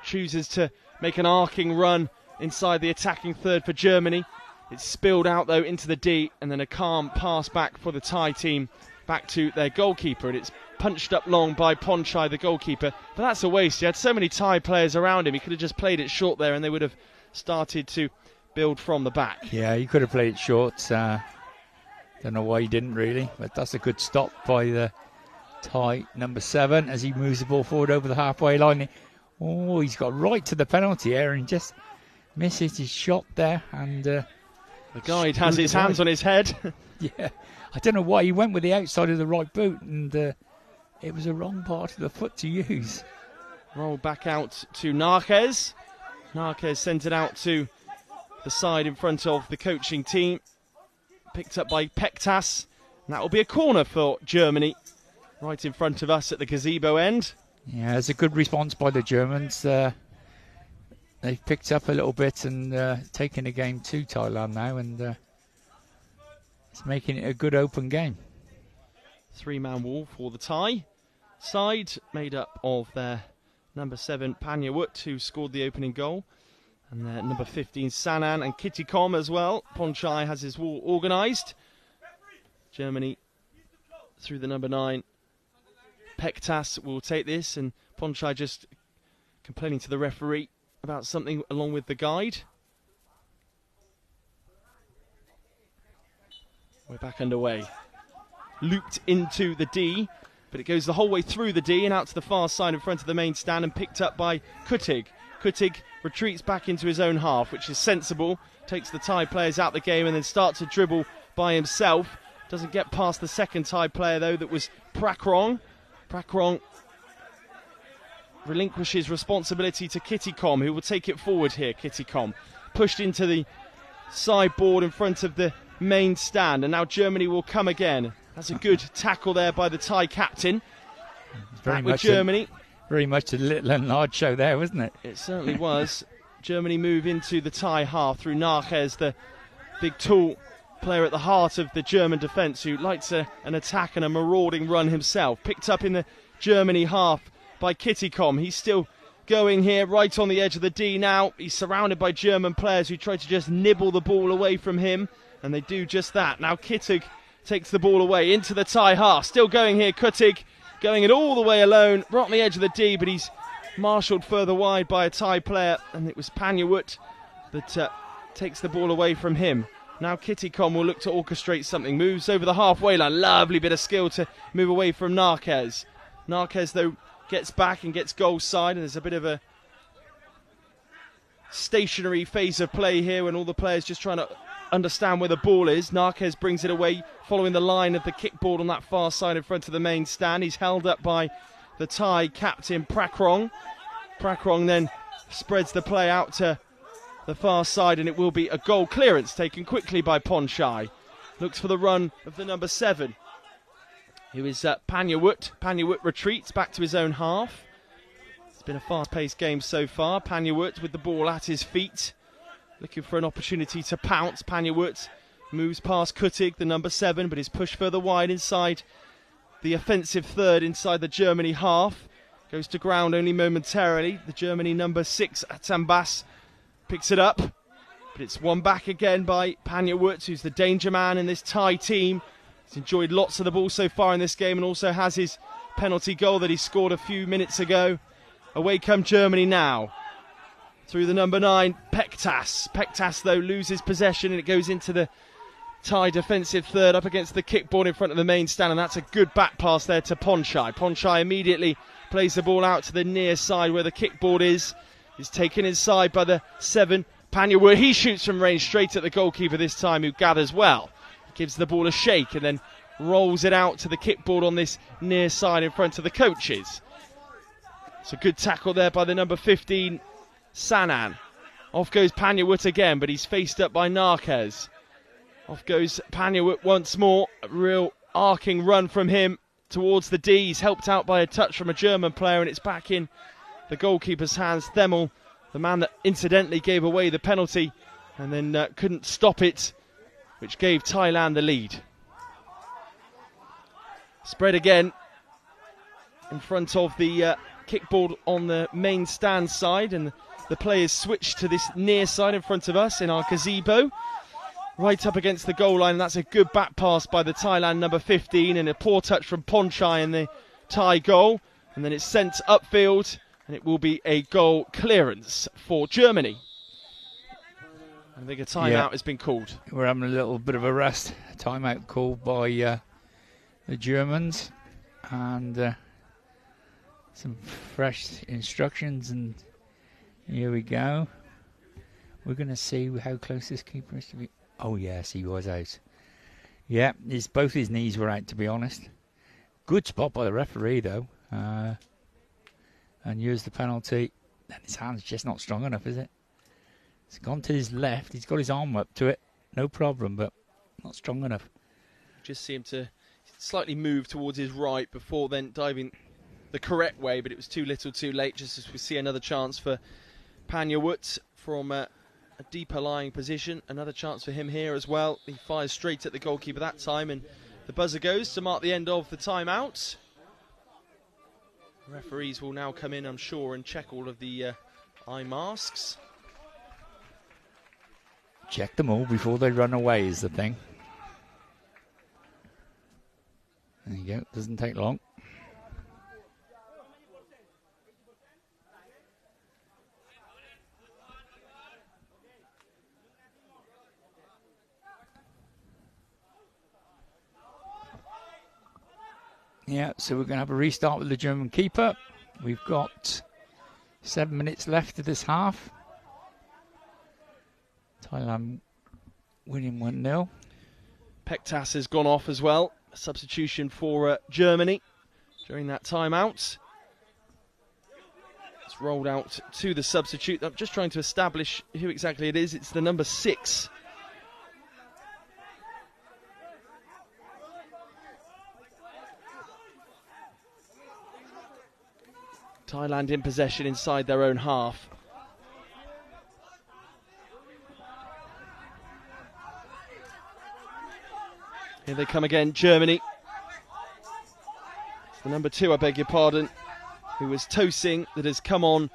chooses to make an arcing run inside the attacking third for Germany. It's spilled out though into the D, and then a calm pass back for the Thai team back to their goalkeeper, and it's punched up long by Ponchai, the goalkeeper, but that's a waste. He had so many Thai players around him, he could have just played it short there and they would have started to build from the back. Yeah, he could have played it short. Don't know why he didn't really, but that's a good stop by the Thai number 7 as he moves the ball forward over the halfway line. Oh, he's got right to the penalty area and just misses his shot there, and the guide has his hands on his head. Yeah, I don't know why he went with the outside of the right boot, and it was a wrong part of the foot to use. Roll back out to Narquez. Narquez sent it out to the side in front of the coaching team. Picked up by Pektas. And that will be a corner for Germany, right in front of us at the gazebo end. Yeah, it's a good response by the Germans. They've picked up a little bit and taken the game to Thailand now, and it's making it a good open game. 3-man wall for the Thai side, made up of their number 7 Panyawut, who scored the opening goal, and their number 15 Sanan and Kittikom as well. Ponchai has his wall organised. Germany through the number 9 Pektas will take this, and Ponchai just complaining to the referee about something along with the guide. We're back underway. Looped into the D, but it goes the whole way through the D and out to the far side in front of the main stand, and picked up by Kutig. Kutig retreats back into his own half, which is sensible. Takes the Thai players out the game and then starts to dribble by himself. Doesn't get past the second Thai player though, that was Prakrong. Prakrong relinquishes responsibility to Kittikom, who will take it forward here. Kittikom pushed into the sideboard in front of the main stand, and now Germany will come again. That's a good tackle there by the Thai captain. Very back with Germany. Very much a little and large show there, wasn't it? It certainly was. Germany move into the Thai half through Narquez, the big tall player at the heart of the German defence, who likes an attack and a marauding run himself. Picked up in the Germany half by Kittikom. He's still going here right on the edge of the D now. He's surrounded by German players who try to just nibble the ball away from him, and they do just that. Now Kittig takes the ball away into the Thai half. Still going here, Kutig going it all the way alone, right on the edge of the D, but he's marshalled further wide by a Thai player, and it was Panyawut that takes the ball away from him. Now Kittycom will look to orchestrate something, moves over the halfway line, lovely bit of skill to move away from Narquez. Narquez, though, gets back and gets goal side, and there's a bit of a stationary phase of play here when all the players just trying to understand where the ball is. Narquez brings it away following the line of the kickboard on that far side in front of the main stand. He's held up by the Thai captain Prakrong. Prakrong then spreads the play out to the far side, and it will be a goal clearance taken quickly by Ponchai. Looks for the run of the number 7, who is Panyawut. Panyawut retreats back to his own half. It's been a fast-paced game so far. Panyawut with the ball at his feet, looking for an opportunity to pounce. Panyawut moves past Kutig, the number 7, but is pushed further wide inside the offensive third, inside the Germany half. Goes to ground only momentarily. The Germany number 6, Atambas, picks it up, but it's won back again by Panyawut, who's the danger man in this Thai team. He's enjoyed lots of the ball so far in this game and also has his penalty goal that he scored a few minutes ago. Away come Germany now. Through the number 9, Pektas. Pektas, though, loses possession and it goes into the Thai defensive third up against the kickboard in front of the main stand, and that's a good back pass there to Ponchai. Ponchai immediately plays the ball out to the near side where the kickboard is. He's taken inside by the 7, Panyawut. He shoots from range straight at the goalkeeper this time, who gathers well. Gives the ball a shake and then rolls it out to the kickboard on this near side in front of the coaches. It's a good tackle there by the number 15, Sanan. Off goes Panyawut again, but he's faced up by Narquez. Off goes Panyawut once more. A real arcing run from him towards the D. He's helped out by a touch from a German player, and it's back in the goalkeeper's hands. Themel, the man that incidentally gave away the penalty and then couldn't stop it, which gave Thailand the lead. Spread again in front of the kickboard on the main stand side, and the players switch to this near side in front of us in our gazebo, right up against the goal line. And that's a good back pass by the Thailand number 15, and a poor touch from Ponchai in the Thai goal, and then it's sent upfield, and it will be a goal clearance for Germany. I think a timeout has been called. We're having a little bit of a rest. Timeout called by the Germans, and some fresh instructions, and here we go. We're going to see how close this keeper is to be. Oh yes, he was out. Yeah, both his knees were out, to be honest. Good spot by the referee though, and used the penalty. And his hand's just not strong enough, is it? It's gone to his left. He's got his arm up to it, no problem, but not strong enough. Just see him to slightly move towards his right before then diving the correct way, but it was too little too late, just as we see another chance for Panyawut from a deeper lying position. Another chance for him here as well. He fires straight at the goalkeeper that time, and the buzzer goes to mark the end of the timeout. Referees will now come in, I'm sure, and check all of the eye masks. Check them all before they run away is the thing. There you go, doesn't take long. Yeah, so we're going to have a restart with the German keeper. We've got 7 minutes left of this half. Thailand winning 1-0. Pektas has gone off as well. A substitution for Germany during that timeout. It's rolled out to the substitute. I'm just trying to establish who exactly it is. It's the number 6. Thailand in possession inside their own half. Here they come again, Germany. It's the number 2, I beg your pardon, who was Tosing, that has come on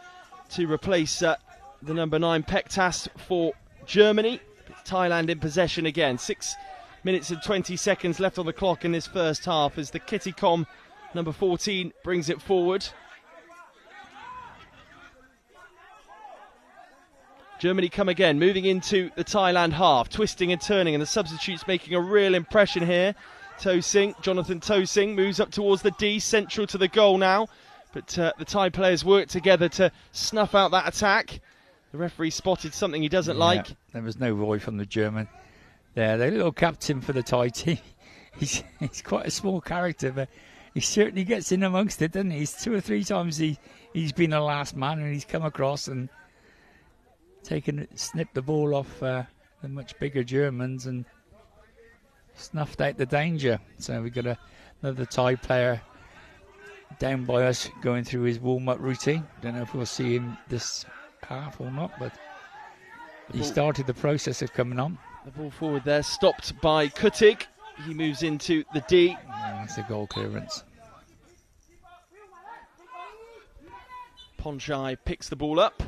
to replace the number 9, Pektas, for Germany. It's Thailand in possession again. 6 minutes and 20 seconds left on the clock in this first half as the Kittycom Number 14 brings it forward. Germany come again, moving into the Thailand half, twisting and turning, and the substitutes making a real impression here. Jonathan Tosing moves up towards the D, central to the goal now. But the Thai players work together to snuff out that attack. The referee spotted something he doesn't like. There was no Roy from the German there. The little captain for the Thai team. He's quite a small character, but he certainly gets in amongst it, doesn't he? 2 or 3 times he's been the last man, and he's come across and snipped the ball off the much bigger Germans and snuffed out the danger. So we've got another Thai player down by us going through his warm-up routine. Don't know if we'll see him this half or not, but he started the process of coming on. The ball forward there, stopped by Kutig. He moves into the D. That's a goal clearance. Ponchai picks the ball up.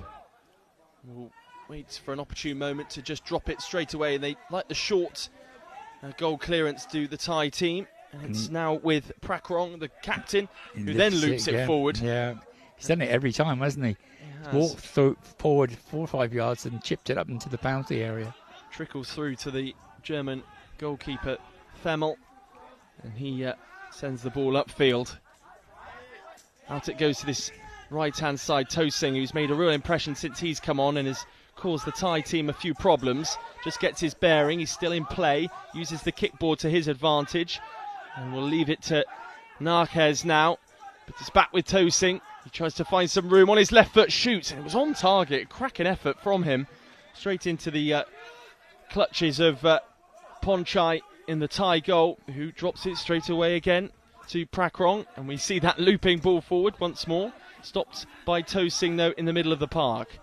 Waits for an opportune moment to just drop it straight away, and they like the short goal clearance to the Thai team. And it's now with Prakrong, the captain, who then loops it forward. Yeah, he's done it every time, hasn't he? Walked forward 4 or 5 yards and chipped it up into the penalty area. Trickles through to the German goalkeeper, Themmel, and he sends the ball upfield. Out it goes to this right-hand side, Tosing, who's made a real impression since he's come on and has caused the Thai team a few problems. Just gets his bearing, he's still in play, uses the kickboard to his advantage. And we'll leave it to Narquez now. But it's back with Tosing. He tries to find some room on his left foot, shoots, and it was on target. Cracking effort from him. Straight into the clutches of Ponchai in the Thai goal, who drops it straight away again to Prakrong. And we see that looping ball forward once more. Stopped by Tosing, though, in the middle of the park.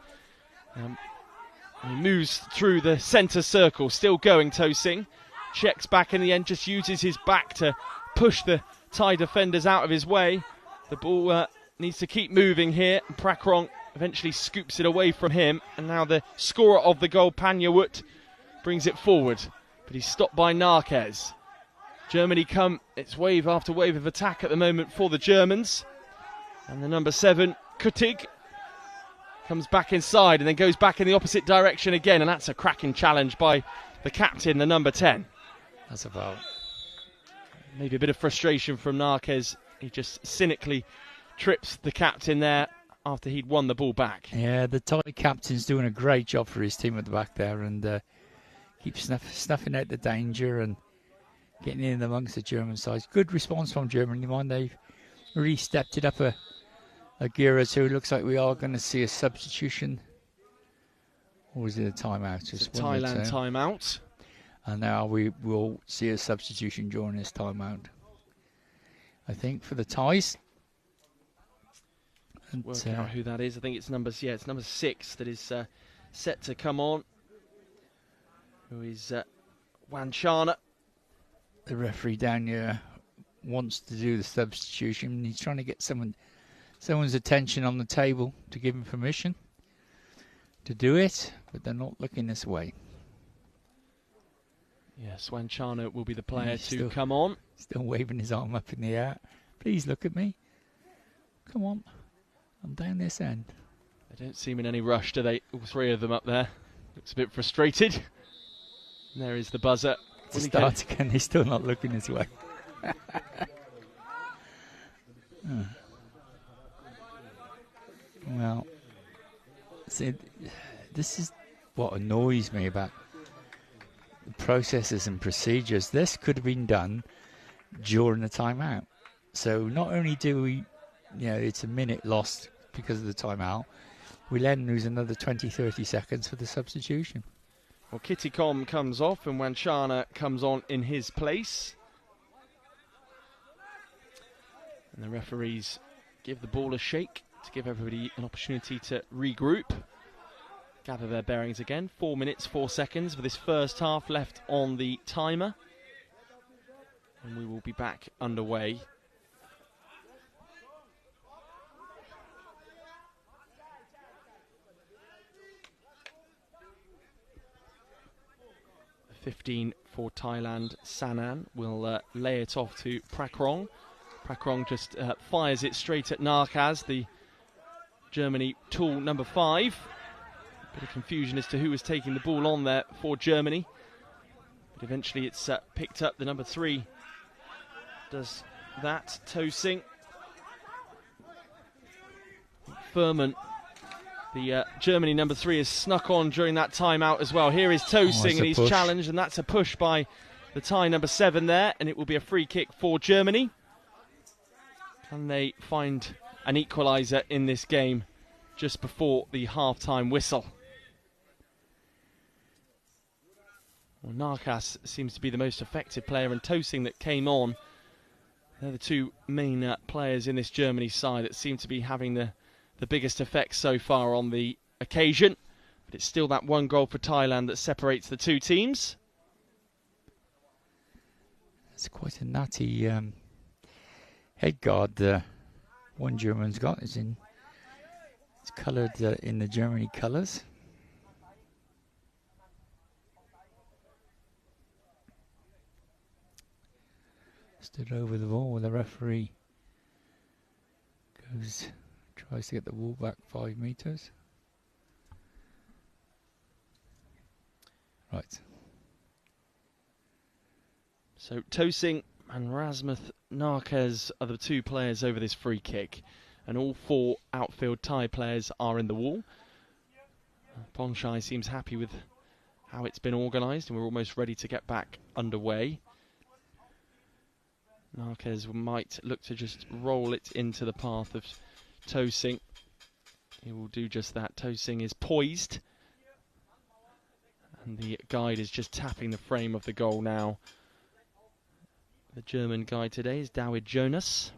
He moves through the centre circle, still going, Tosing. Checks back in the end, just uses his back to push the Thai defenders out of his way. The ball needs to keep moving here. Prakrong eventually scoops it away from him. And now the scorer of the goal, Panyawut, brings it forward. But he's stopped by Narquez. Germany come, it's wave after wave of attack at the moment for the Germans. And the number 7, Kutig, comes back inside and then goes back in the opposite direction again. And that's a cracking challenge by the captain, the number 10. That's a foul. Maybe a bit of frustration from Narquez. He just cynically trips the captain there after he'd won the ball back. Yeah, the Thai captain's doing a great job for his team at the back there, and keeps snuffing out the danger and getting in amongst the German side. Good response from Germany. They've really stepped it up a gear or two. Looks like we are going to see a substitution. Or is it a timeout? It's a Thailand timeout. And now we will see a substitution during this timeout, I think, for the Thais. Work out who that is. I think it's number 6 that is set to come on. Who is Wanchana. The referee down here wants to do the substitution. He's trying to get someone's attention on the table to give him permission to do it, but they're not looking this way. Yes, Wanchana will be the player to come on. Still waving his arm up in the air. Please look at me. Come on. I'm down this end. They don't seem in any rush, do they? All 3 of them up there. Looks a bit frustrated. And there is the buzzer. To start again, he's still not looking this way. Well, see, this is what annoys me about the processes and procedures. This could have been done during the timeout. So not only do we, it's a minute lost because of the timeout, we then lose another 20-30 seconds for the substitution. Well, Kittikom comes off and Wanchana comes on in his place. And the referees give the ball a shake to give everybody an opportunity to regroup, gather their bearings again. 4 minutes, 4 seconds for this first half left on the timer. And we will be back underway. The 15 for Thailand, Sanan will lay it off to Prakrong. Prackrong just fires it straight at Narkaz, the Germany tool number 5. Bit of confusion as to who was taking the ball on there for Germany. But eventually it's picked up. The number 3 does that. Tosing. Furman, the Germany number 3, has snuck on during that timeout as well. Here is Tosing, and he's challenged, and that's a push by the Thai number 7 there, and it will be a free kick for Germany. Can they find an equaliser in this game just before the half-time whistle? Well, Narkas seems to be the most effective player, and Tosing that came on. They're the two main players in this Germany side that seem to be having the biggest effect so far on the occasion. But it's still that one goal for Thailand that separates the two teams. It's quite a natty head guard one German's got. It's coloured in the Germany colours. Stood over the ball with the referee. Tries to get the ball back 5 metres. Right. So Tosing and Rasmuth Narkez are the 2 players over this free kick, and all 4 outfield Thai players are in the wall. Ponchai seems happy with how it's been organised, and we're almost ready to get back underway. Narkez might look to just roll it into the path of Tosing. He will do just that. Tosing is poised, and the guide is just tapping the frame of the goal now. The German guide today is David Jonas,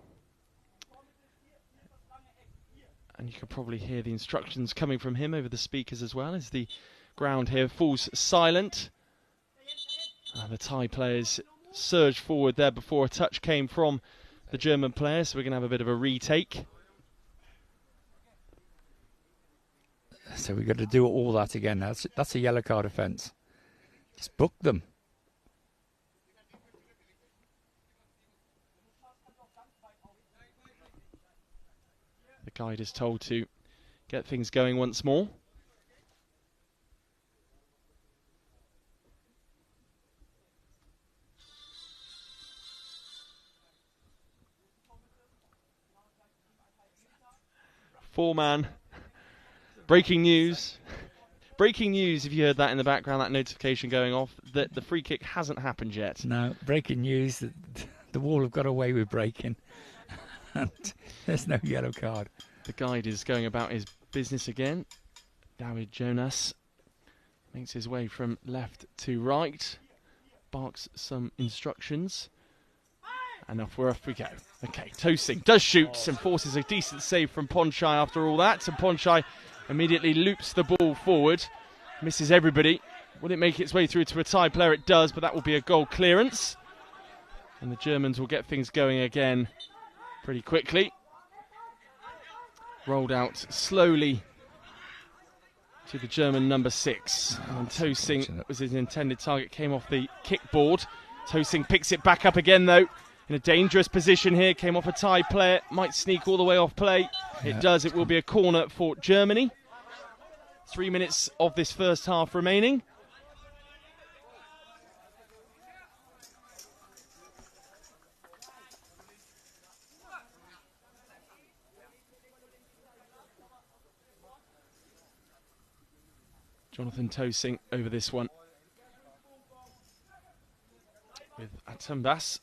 and you can probably hear the instructions coming from him over the speakers as well as the ground here falls silent. The Thai players surged forward there before a touch came from the German player, so we're going to have a bit of a retake. So we've got to do all that again. That's a yellow card offence. Just book them. The guide is told to get things going once more. Four-man. Breaking news. Breaking news, if you heard that in the background, that notification going off, that the free kick hasn't happened yet. No, breaking news. The Wall have got away with breaking. And there's no yellow card. The guide is going about his business again. David Jonas makes his way from left to right. Barks some instructions. And off we go. Okay, Tosing does shoot and forces a decent save from Ponchai after all that. And Ponchai immediately loops the ball forward. Misses everybody. Will it make its way through to a Thai player? It does, but that will be a goal clearance. And the Germans will get things going again pretty quickly. Rolled out slowly to the German number 6. And Tosing, that was his intended target, came off the kickboard. Tosing picks it back up again though. In a dangerous position here, came off a Thai player, might sneak all the way off play. It does, it will be a corner for Germany. 3 minutes of this first half remaining. Jonathan Tosing over this one. With Atambas,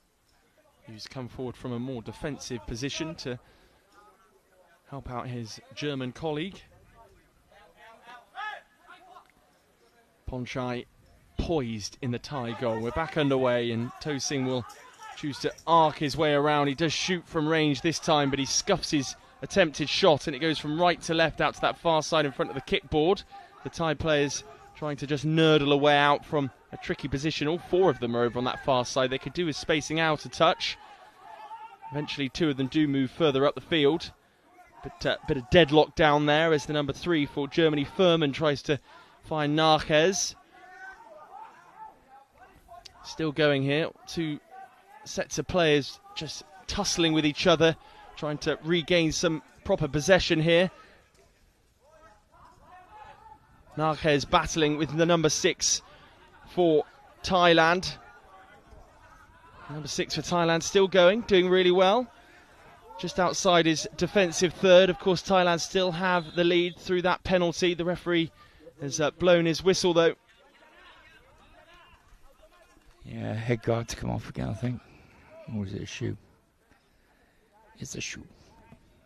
who's come forward from a more defensive position to help out his German colleague. Ponchai poised in the Thai goal. We're back underway, and Tosing will choose to arc his way around. He does shoot from range this time, but he scuffs his attempted shot, and it goes from right to left out to that far side in front of the kickboard. The Thai players trying to just nurdle a way out from a tricky position. All 4 of them are over on that far side. They could do with spacing out a touch. Eventually 2 of them do move further up the field. But a bit of deadlock down there as the number 3 for Germany, Furman, tries to find Narkez. Still going here. 2 sets of players just tussling with each other, trying to regain some proper possession here. Narkes battling with the number 6 for Thailand. Number 6 for Thailand still going, doing really well. Just outside his defensive third. Of course, Thailand still have the lead through that penalty. The referee has blown his whistle, though. Yeah, head guard to come off again, I think. Or is it a shoe? It's a shoe.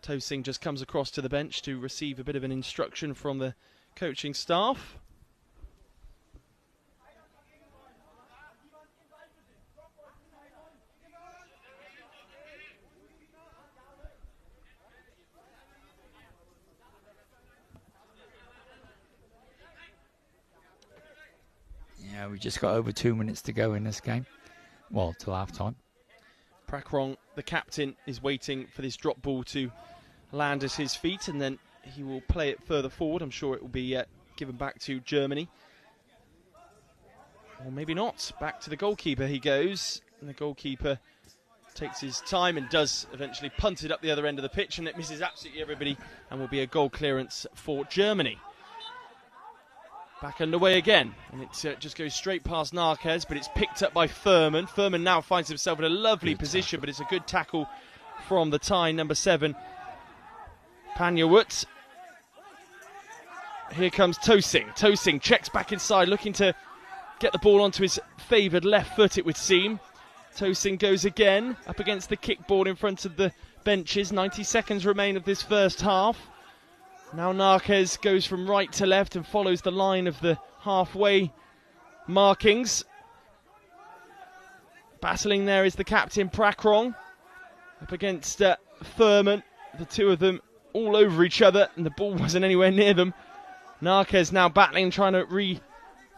To Singh just comes across to the bench to receive a bit of an instruction from the coaching staff. Yeah, we just got over 2 minutes to go in this game. Well, till half time. Prakrong, the captain, is waiting for this drop ball to land at his feet, and then he will play it further forward. I'm sure it will be given back to Germany. Or maybe not. Back to the goalkeeper he goes, and the goalkeeper takes his time and does eventually punt it up the other end of the pitch, and it misses absolutely everybody and will be a goal clearance for Germany. Back underway again, and it just goes straight past Narkes, but it's picked up by Furman. Furman now finds himself in a lovely position, but it's a good tackle from the Thai number 7, Panyawut. Here comes To Singh. To Singh checks back inside, looking to get the ball onto his favoured left foot, it would seem. To Singh goes again, up against the kickboard in front of the benches. 90 seconds remain of this first half. Now Narkes goes from right to left and follows the line of the halfway markings. Battling there is the captain, Prakrong, up against Furman. The two of them all over each other, and the ball wasn't anywhere near them. Narkes now battling, trying to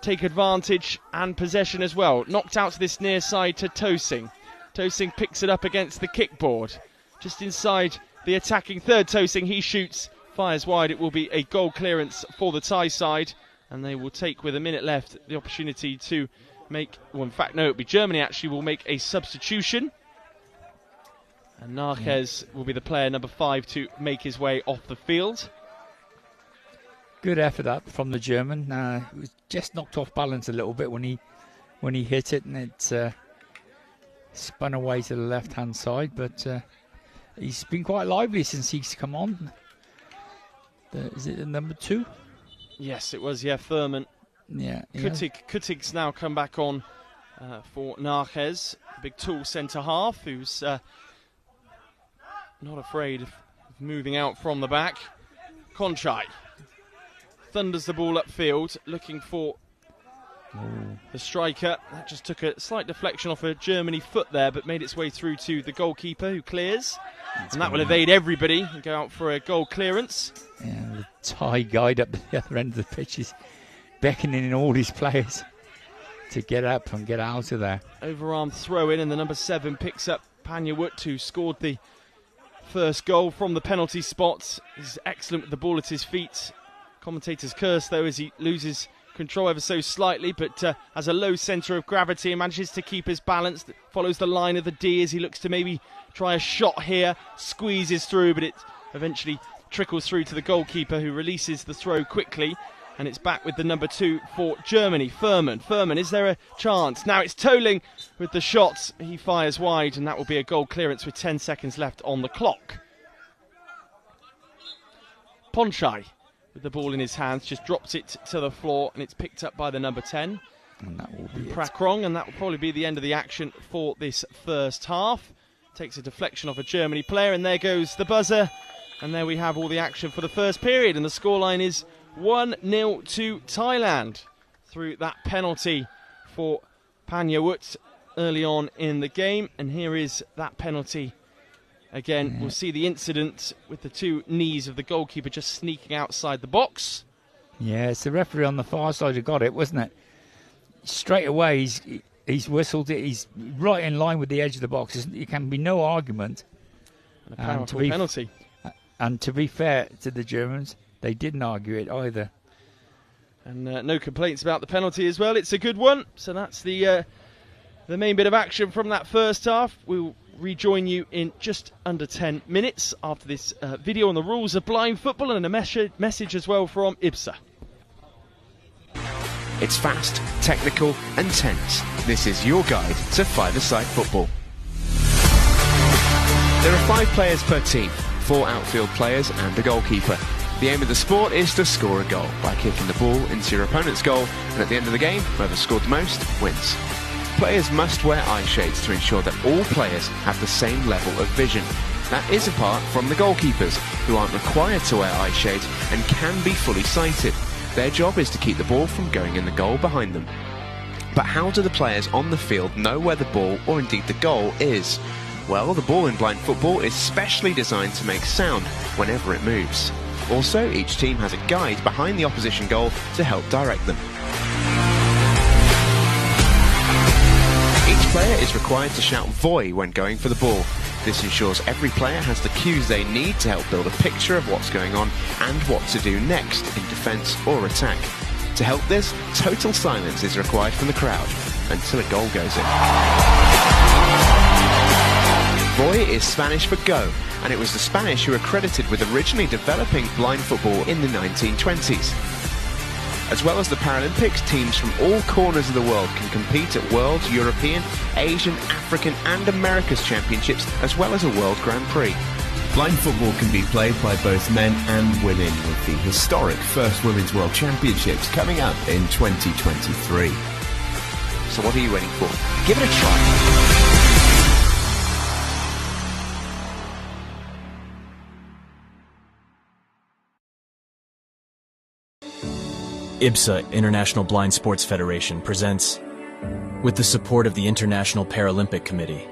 take advantage and possession as well. Knocked out to this near side to To Singh. To Singh picks it up against the kickboard. Just inside the attacking third, To Singh, he shoots. Fires wide. It will be a goal clearance for the Thai side, and they will take, with a minute left, the opportunity to make, well, in fact, no, it'll be Germany actually will make a substitution, and Narkes will be the player number 5 to make his way off the field. Good effort up from the German. He was just knocked off balance a little bit when he hit it, and it spun away to the left-hand side, but he's been quite lively since he's come on. Is it the number 2? Yes, it was, Furman. Yeah. Kutig's now come back on for Narkes, the big tall centre half, who's not afraid of moving out from the back. Konchai thunders the ball upfield, looking for the striker. That just took a slight deflection off a Germany foot there, but made its way through to the goalkeeper, who clears. And that will evade everybody and go out for a goal clearance. Yeah, the Thai guide up the other end of the pitch is beckoning in all his players to get up and get out of there. Overarm throw in, and the number 7 picks up Panyawut, who scored the first goal from the penalty spot. He's excellent with the ball at his feet. Commentators curse, though, as he loses control ever so slightly, but has a low centre of gravity and manages to keep his balance. Follows the line of the D as he looks to maybe try a shot here. Squeezes through, but it eventually trickles through to the goalkeeper, who releases the throw quickly. And it's back with the number 2 for Germany, Furman. Furman, is there a chance? Now it's Toling with the shot. He fires wide, and that will be a goal clearance with 10 seconds left on the clock. Ponchai, with the ball in his hands, just drops it to the floor, and it's picked up by the number 10. And that will be Prakrong, and that will probably be the end of the action for this first half. Takes a deflection off a Germany player, and there goes the buzzer. And there we have all the action for the first period, and the scoreline is 1-0 to Thailand through that penalty for Panyawut early on in the game. And here is that penalty again. We'll see the incident with the 2 knees of the goalkeeper just sneaking outside the box. Yeah, it's the referee on the far side who got it, wasn't it? Straight away he's whistled it. He's right in line with the edge of the box. There can be no argument. And a powerful penalty. And to be fair to the Germans, they didn't argue it either. And no complaints about the penalty as well. It's a good one. So that's the main bit of action from that first half. We'll rejoin you in just under 10 minutes after this video on the rules of blind football and a message as well from IBSA. It's fast, technical and tense. This is your guide to five-a-side football. There are 5 players per team, 4 outfield players and a goalkeeper. The aim of the sport is to score a goal by kicking the ball into your opponent's goal, and at the end of the game, whoever scored the most wins. Players must wear eye shades to ensure that all players have the same level of vision. That is apart from the goalkeepers, who aren't required to wear eye shades and can be fully sighted. Their job is to keep the ball from going in the goal behind them. But how do the players on the field know where the ball, or indeed the goal, is? Well, the ball in blind football is specially designed to make sound whenever it moves. Also, each team has a guide behind the opposition goal to help direct them. Each player is required to shout "Voy" when going for the ball. This ensures every player has the cues they need to help build a picture of what's going on and what to do next in defence or attack. To help this, total silence is required from the crowd until a goal goes in. Voy is Spanish for go, and it was the Spanish who were credited with originally developing blind football in the 1920s. As well as the Paralympics, teams from all corners of the world can compete at World, European, Asian, African and America's Championships, as well as a World Grand Prix. Blind football can be played by both men and women, with the historic first Women's World Championships coming up in 2023. So what are you waiting for? Give it a try. IBSA, International Blind Sports Federation, presents, with the support of the International Paralympic Committee,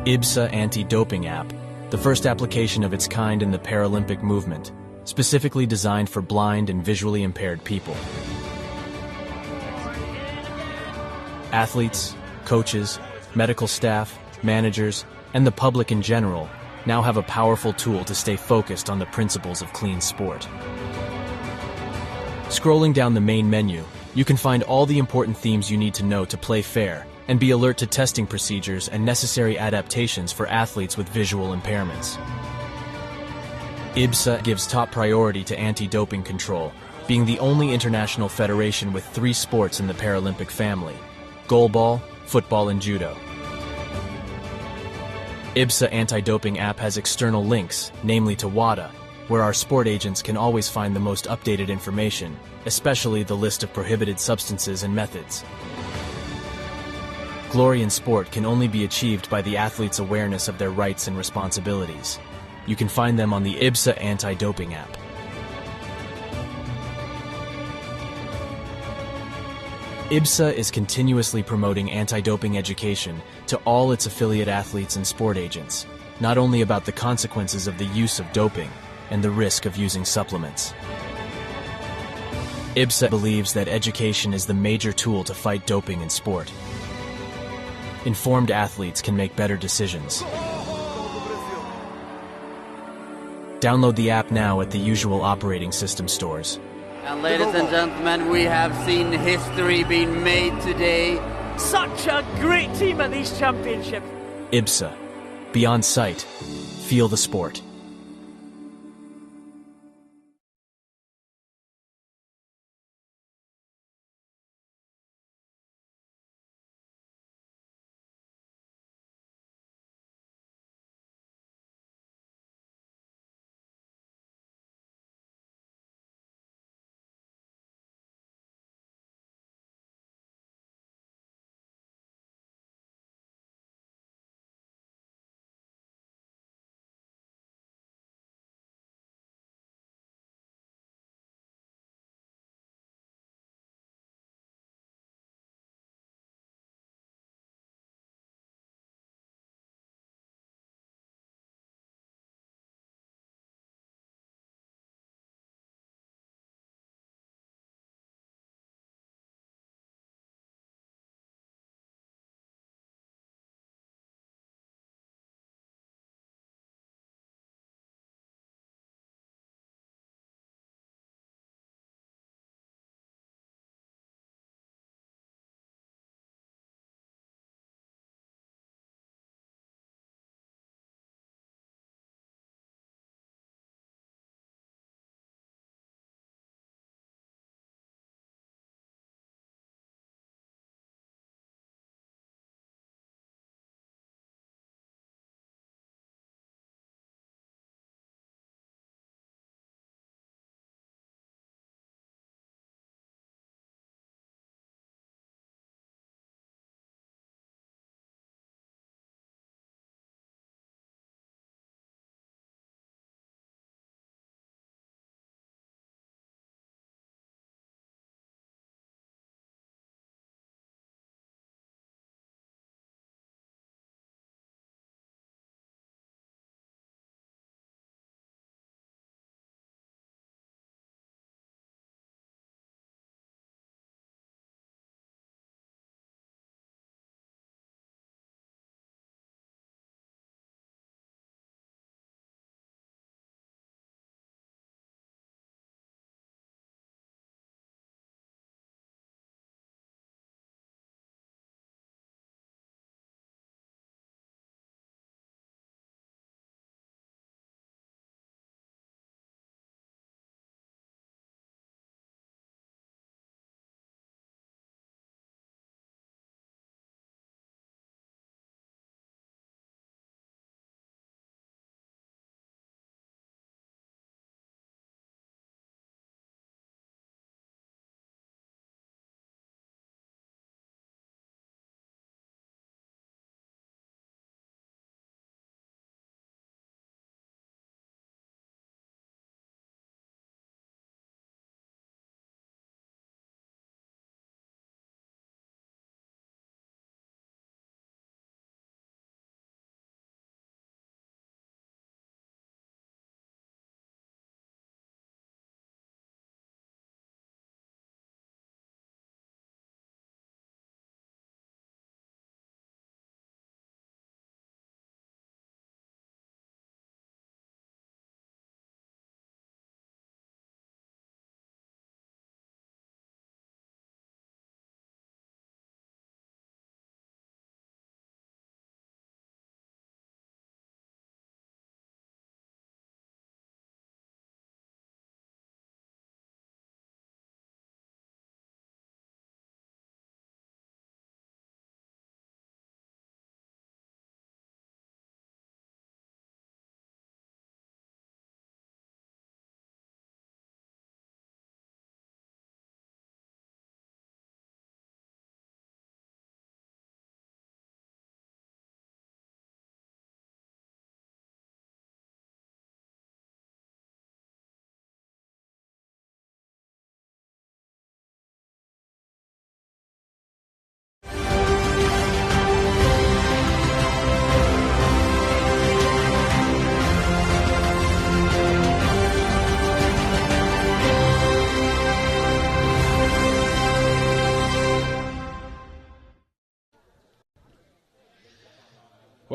IBSA Anti-Doping App, the first application of its kind in the Paralympic movement, specifically designed for blind and visually impaired people. Athletes, coaches, medical staff, managers, and the public in general now have a powerful tool to stay focused on the principles of clean sport. Scrolling down the main menu, you can find all the important themes you need to know to play fair and be alert to testing procedures and necessary adaptations for athletes with visual impairments. IBSA gives top priority to anti-doping control, being the only international federation with 3 sports in the Paralympic family: goalball, football and judo. IBSA Anti-Doping App has external links, namely to WADA, where our sport agents can always find the most updated information, especially the list of prohibited substances and methods. Glory in sport can only be achieved by the athlete's awareness of their rights and responsibilities. You can find them on the IBSA Anti-Doping App. IBSA is continuously promoting anti-doping education to all its affiliate athletes and sport agents, not only about the consequences of the use of doping and the risk of using supplements. IBSA believes that education is the major tool to fight doping in sport. Informed athletes can make better decisions. Download the app now at the usual operating system stores. And ladies and gentlemen, we have seen history being made today. Such a great team at these championships. IBSA. Beyond sight. Feel the sport.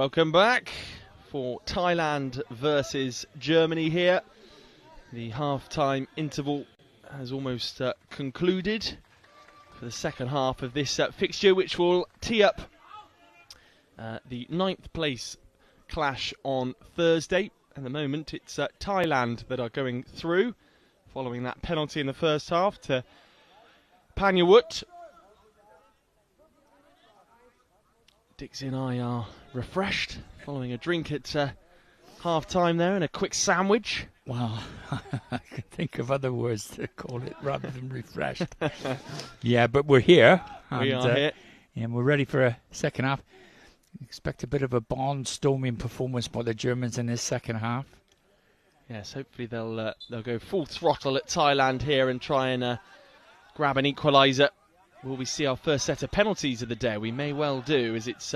Welcome back for Thailand versus Germany here. The half-time interval has almost concluded for the second half of this fixture, which will tee up the 9th place clash on Thursday. At the moment, it's Thailand that are going through, following that penalty in the first half to Panyawut. Dixie and I are refreshed following a drink at half-time there and a quick sandwich. Well, I can think of other words to call it rather than refreshed. Yeah, but we're here. We are here. And we're ready for a second half. Expect a bit of a barnstorming performance by the Germans in this second half. Yes, hopefully they'll go full throttle at Thailand here and try and grab an equaliser. Will we see our first set of penalties of the day? We may well do, as it's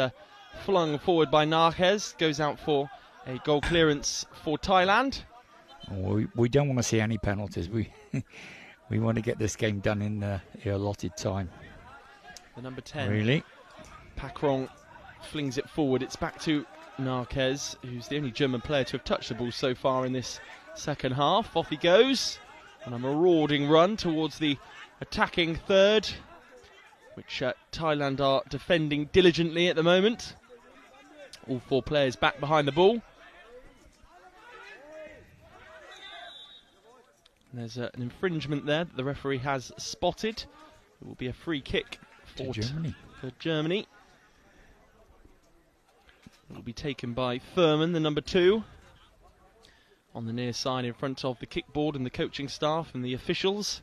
flung forward by Narkes. Goes out for a goal clearance for Thailand. We don't want to see any penalties. We want to get this game done in the allotted time. The number 10. Really? Pakrong flings it forward. It's back to Narkes, who's the only German player to have touched the ball so far in this second half. Off he goes on a marauding run towards the attacking third, which Thailand are defending diligently at the moment. All 4 players back behind the ball. And there's an infringement there that the referee has spotted. It will be a free kick for Germany. It will be taken by Thurman, the number 2, on the near side in front of the kickboard and the coaching staff and the officials.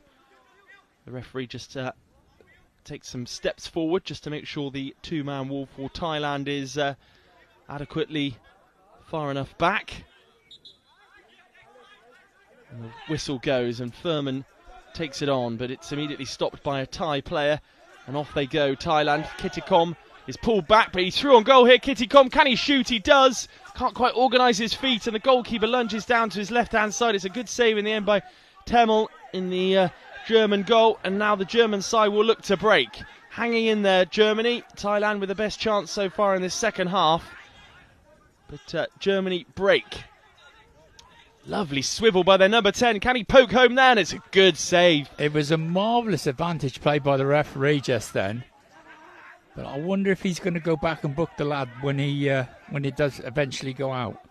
The referee just takes some steps forward just to make sure the 2-man wall for Thailand is adequately far enough back. And the whistle goes and Thurman takes it on, but it's immediately stopped by a Thai player, and off they go. Thailand. Kittikom is pulled back, but he's through on goal here. Kittikom, can he shoot? He does. Can't quite organise his feet, and the goalkeeper lunges down to his left-hand side. It's a good save in the end by Temel in the German goal, and now the German side will look to break. Hanging in there, Germany. Thailand with the best chance so far in this second half, but Germany break. Lovely swivel by their number 10. Can he poke home there? And it's a good save. It was a marvellous advantage played by the referee just then. But I wonder if he's going to go back and book the lad when he does eventually go out.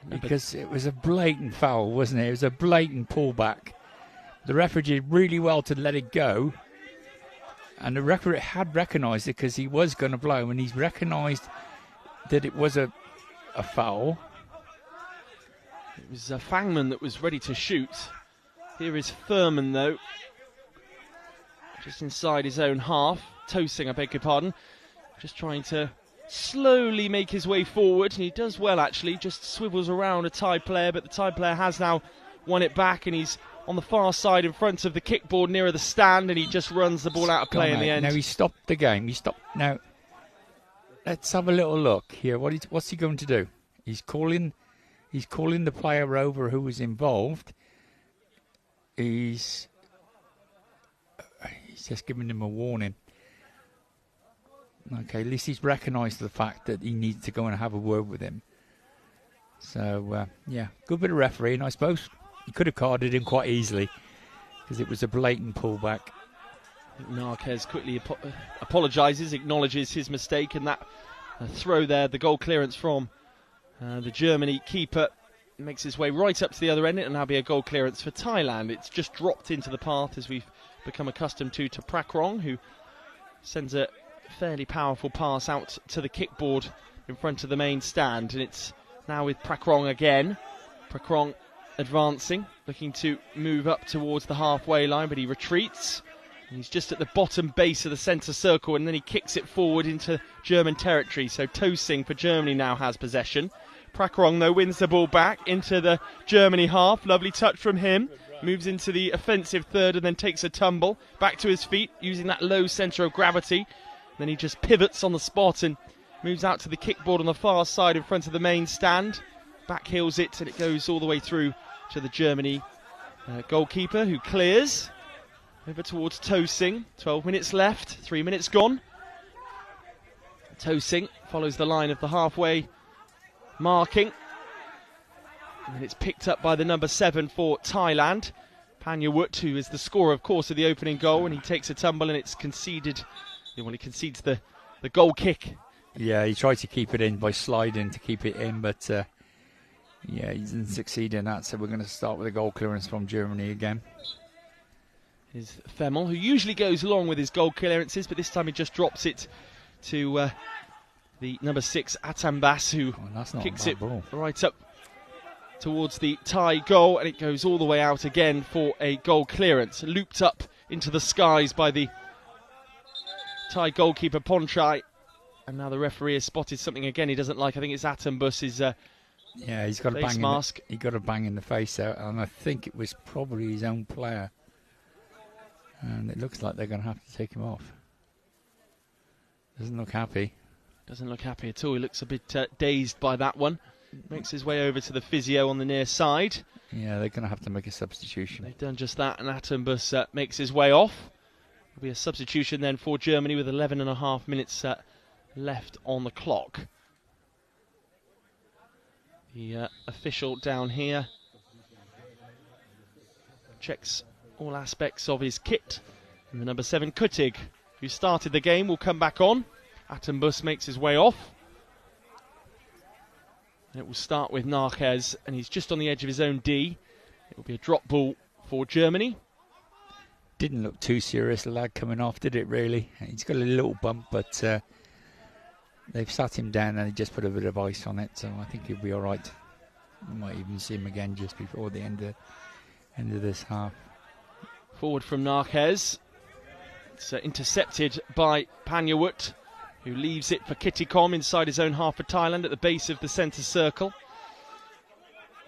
Because it was a blatant foul, wasn't it? It was a blatant pullback. The referee did really well to let it go. And the referee had recognised it because he was going to blow. And he's recognised that it was a foul. It was Fangman that was ready to shoot. Here is Thurman, though, just inside his own half. Tosing, I beg your pardon. Just trying to slowly make his way forward, and he does well, actually. Just swivels around a Thai player, but the Thai player has now won it back, and he's on the far side in front of the kickboard nearer the stand, and he just runs the ball out of play in the end. Now he stopped the game. He stopped. Now, let's have a little look here. What's he going to do? He's calling the player over who was involved. He's just giving him a warning. Okay, at least he's recognised the fact that he needs to go and have a word with him. So, yeah, good bit of refereeing, I suppose. He could have carded him quite easily because it was a blatant pullback. Narkes quickly apologises, acknowledges his mistake, and that throw there, the goal clearance from the Germany keeper, makes his way right up to the other end. It'll now be a goal clearance for Thailand. It's just dropped into the path, as we've become accustomed to Prakrong, who sends a fairly powerful pass out to the kickboard in front of the main stand, and it's now with Prakrong again. Prakrong advancing, looking to move up towards the halfway line, but he retreats. And he's just at the bottom base of the centre circle, and then he kicks it forward into German territory. So Tosing for Germany now has possession. Prakrong, though, wins the ball back into the Germany half. Lovely touch from him. Moves into the offensive third and then takes a tumble. Back to his feet, using that low centre of gravity. Then he just pivots on the spot and moves out to the kickboard on the far side in front of the main stand. Backheels it, and it goes all the way through to the Germany goalkeeper, who clears. Over towards Tosing. 12 minutes left, 3 minutes gone. Tosing follows the line of the halfway marking. And then it's picked up by the number 7 for Thailand, Panyawut, who is the scorer, of course, of the opening goal, and he takes a tumble and it's conceded. When he concedes the goal kick. Yeah, he tried to keep it in by sliding to keep it in, but yeah, he didn't succeed in that, so we're going to start with a goal clearance from Germany again. Is Themel, who usually goes long with his goal clearances, but this time he just drops it to the number 6, Atambas, who kicks it right up towards the Thai goal, and it goes all the way out again for a goal clearance. Looped up into the skies by the Thai goalkeeper Ponchai, and now the referee has spotted something again he doesn't like. I think it's Atambas's yeah, he's got a face mask. He got a bang in the face out, and I think it was probably his own player. And it looks like they're going to have to take him off. Doesn't look happy. Doesn't look happy at all. He looks a bit dazed by that one. Makes his way over to the physio on the near side. Yeah, they're going to have to make a substitution. They've done just that, and Atambas makes his way off. There'll be a substitution then for Germany with 11.5 minutes left on the clock. The official down here checks all aspects of his kit. And the number 7, Kutig, who started the game, will come back on. Atambas makes his way off. And it will start with Narquez, and he's just on the edge of his own D. It will be a drop ball for Germany. Didn't look too serious, the lad coming off, did it really? He's got a little bump, but they've sat him down and he just put a bit of ice on it, so I think he'll be all right. We might even see him again just before the end of this half. Forward from Narquez. It's intercepted by Panyawut, who leaves it for Kittikom inside his own half for Thailand at the base of the centre circle.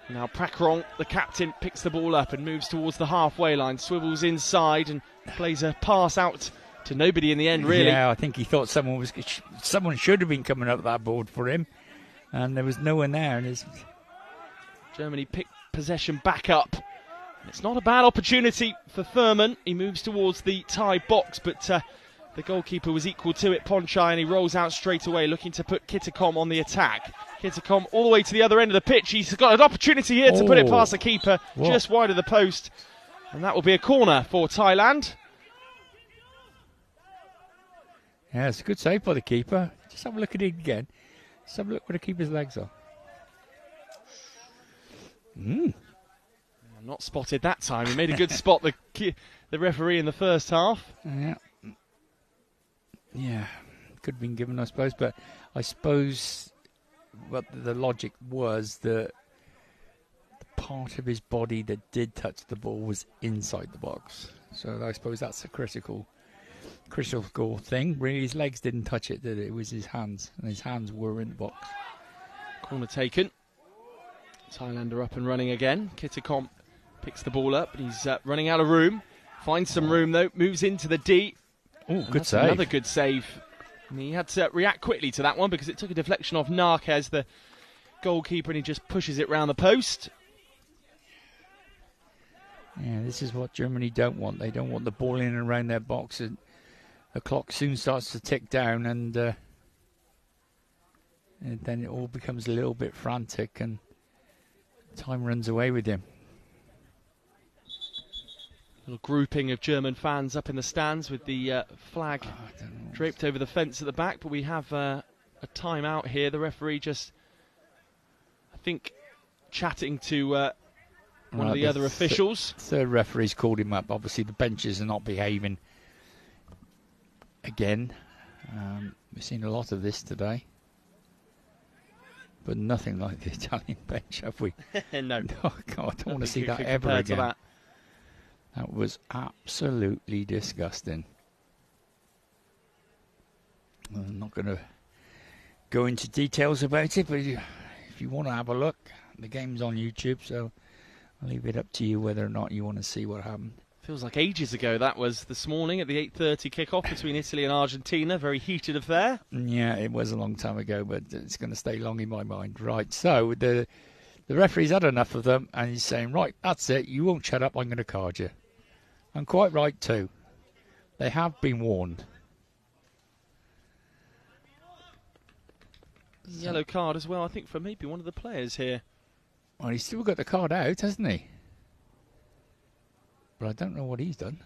Now Prakrong, the captain, picks the ball up and moves towards the halfway line, swivels inside and plays a pass out to nobody in the end, really. Yeah, I think he thought someone should have been coming up that board for him, and there was no one there. And Germany pick possession back up. It's not a bad opportunity for Thurman. He moves towards the Thai box, but the goalkeeper was equal to it, Ponchai, and he rolls out straight away, looking to put Kittikom on the attack. Kittikom all the way to the other end of the pitch. He's got an opportunity here to put it past the keeper, just wide of the post. And that will be a corner for Thailand. Yeah, it's a good save by the keeper. Just have a look at it again. Just have a look where the keeper's legs are. Not spotted that time. He made a good spot, the referee, in the first half. Yeah, could have been given, I suppose. But I suppose what the logic was that the part of his body that did touch the ball was inside the box. So I suppose that's a critical thing. Really, his legs didn't touch it, did it? It was his hands, and his hands were in the box. Corner taken. Thailand are up and running again. Kittikom picks the ball up, and he's running out of room. Finds some room, though. Moves into the D. Oh, good save. Another good save. And he had to react quickly to that one because it took a deflection off Narquez, the goalkeeper, and he just pushes it round the post. Yeah, this is what Germany don't want. They don't want the ball in and around their box. And the clock soon starts to tick down, and then it all becomes a little bit frantic, and time runs away with him. Little grouping of German fans up in the stands with the flag draped over the fence at the back, but we have a timeout here. The referee just, I think, chatting to one of the other officials. Third referee's called him up. Obviously, the benches are not behaving again. We've seen a lot of this today, but nothing like the Italian bench, have we? No. Oh, God, I don't want to see that ever again. That was absolutely disgusting. I'm not going to go into details about it, but if you want to have a look, the game's on YouTube, so I'll leave it up to you whether or not you want to see what happened. Feels like ages ago. That was this morning at the 8:30 kickoff between Italy and Argentina. Very heated affair. Yeah, it was a long time ago, but it's going to stay long in my mind. Right, so the referee's had enough of them, and he's saying, right, that's it, you won't shut up, I'm going to card you. And quite right too. They have been warned. Yellow card as well, I think, for maybe one of the players here. Well, he's still got the card out, hasn't he? But I don't know what he's done.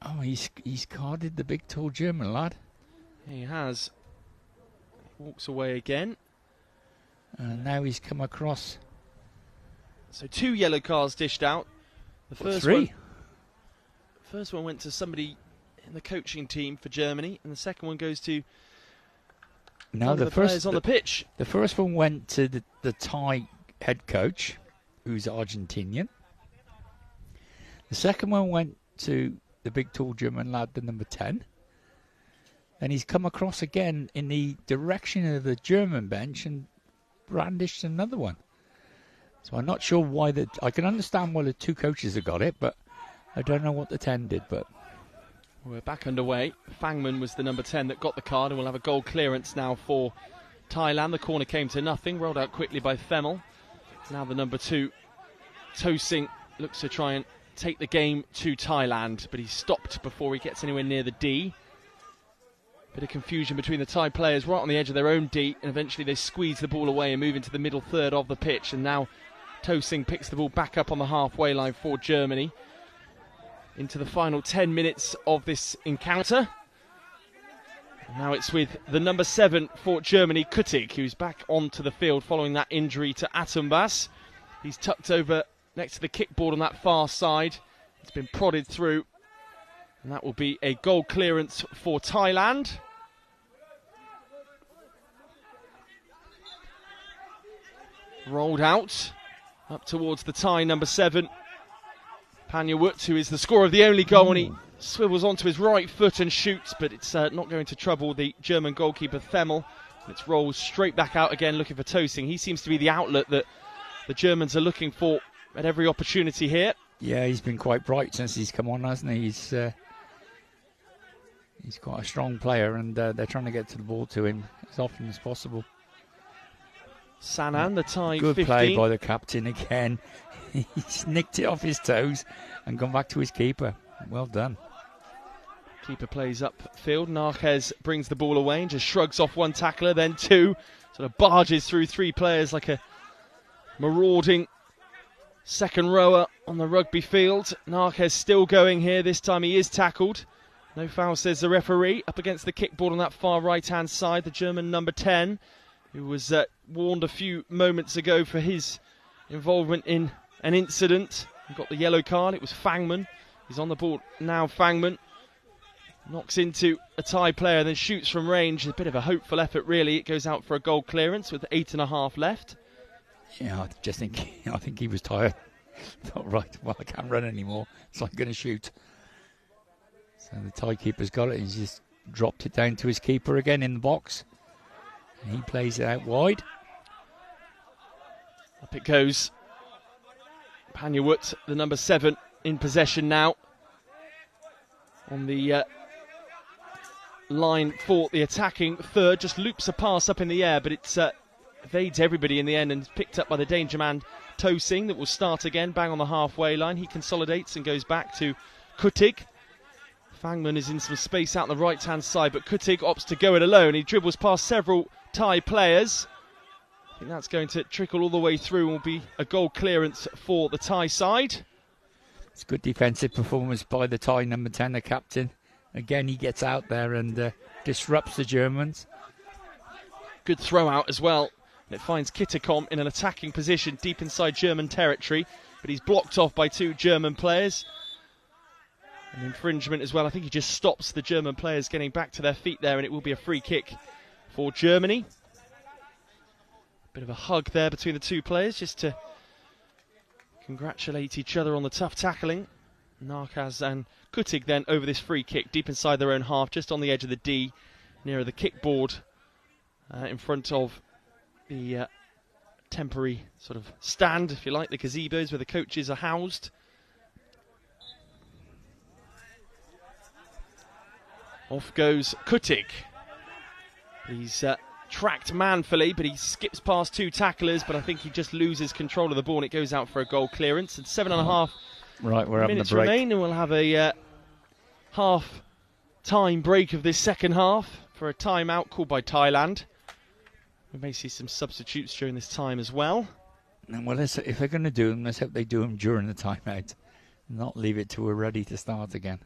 Oh, he's carded the big tall German lad. He has. Walks away again. And now he's come across. So 2 yellow cards dished out. The first 3. First one went to somebody in the coaching team for Germany, and the second one goes to one of the players on the pitch. The first one went to the Thai head coach, who's Argentinian. The second one went to the big tall German lad, the number 10. And he's come across again in the direction of the German bench and brandished another one. So I'm not sure why I can understand why the 2 coaches have got it, but I don't know what the 10 did. But we're back underway. Fangman was the number 10 that got the card, and we'll have a goal clearance now for Thailand. The corner came to nothing, rolled out quickly by Themel. Now the number 2, To Sing, looks to try and take the game to Thailand, but he's stopped before he gets anywhere near the D. Bit of confusion between the Thai players right on the edge of their own D, and eventually they squeeze the ball away and move into the middle third of the pitch. And now To Sing picks the ball back up on the halfway line for Germany. Into the final 10 minutes of this encounter. And now it's with the number 7 for Germany, Kutig, who's back onto the field following that injury to Atumbas. He's tucked over next to the kickboard on that far side. It's been prodded through. And that will be a goal clearance for Thailand. Rolled out, up towards the Thai number 7. Panyawut, who is the scorer of the only goal, and he swivels onto his right foot and shoots, but it's not going to trouble the German goalkeeper Themel. It rolls straight back out again, looking for To Sing. He seems to be the outlet that the Germans are looking for at every opportunity here. Yeah, he's been quite bright since he's come on, hasn't he? He's quite a strong player, and they're trying to get to the ball to him as often as possible. Sanan, the Thai Good 15. play by the captain again. He's nicked it off his toes and gone back to his keeper. Well done. Keeper plays upfield. Narquez brings the ball away and just shrugs off one tackler, then 2. Sort of barges through 3 players like a marauding second rower on the rugby field. Narquez still going here. This time he is tackled. No foul, says the referee. Up against the kickboard on that far right-hand side, the German number 10, who was warned a few moments ago for his involvement in an incident. He got the yellow card. It was Fangman. He's on the ball now. Fangman knocks into a Thai player, then shoots from range. A bit of a hopeful effort, really. It goes out for a goal clearance with 8.5 left. Yeah, I think he was tired. Thought, right, well, I can't run anymore, so I'm going to shoot. So the Thai keeper's got it. He's just dropped it down to his keeper again in the box. And he plays it out wide. Up it goes. Panyawut, the number 7, in possession now. On the line for the attacking third. Just loops a pass up in the air, but it's evades everybody in the end and is picked up by the danger man To Sing, that will start again, bang on the halfway line. He consolidates and goes back to Kutig. Fangman is in some space out on the right-hand side, but Kutig opts to go it alone. He dribbles past several Thai players. I think that's going to trickle all the way through and will be a goal clearance for the Thai side. It's good defensive performance by the Thai number 10, the captain. Again, he gets out there and disrupts the Germans. Good throw out as well. It finds Kittikom in an attacking position deep inside German territory, but he's blocked off by 2 German players. An infringement as well. I think he just stops the German players getting back to their feet there, and it will be a free kick for Germany. Bit of a hug there between the 2 players just to congratulate each other on the tough tackling. Narquez and Kutig then over this free kick deep inside their own half, just on the edge of the D, nearer the kickboard, in front of the temporary sort of stand, if you like, the gazebos where the coaches are housed. Off goes Kutig. He's tracked manfully, but he skips past 2 tacklers, but I think he just loses control of the ball and it goes out for a goal clearance. And 7.5 right, we're having a minutes break. remain, and we'll have a half time break of this second half for a timeout called by Thailand. We may see some substitutes during this time as well. Well, if they're going to do them, let's hope they do them during the timeout, not leave it till we're ready to start again.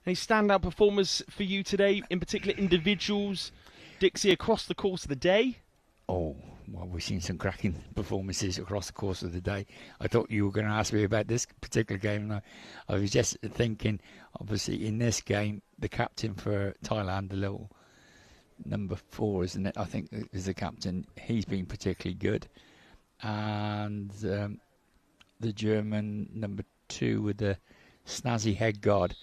Any standout performers for you today, in particular individuals, Dixie, across the course of the day? Oh, well, we've seen some cracking performances across the course of the day. I thought you were going to ask me about this particular game, and I was just thinking, obviously, in this game, the captain for Thailand, the little number 4, isn't it? I think is the captain. He's been particularly good. And the German number 2 with the snazzy head guard,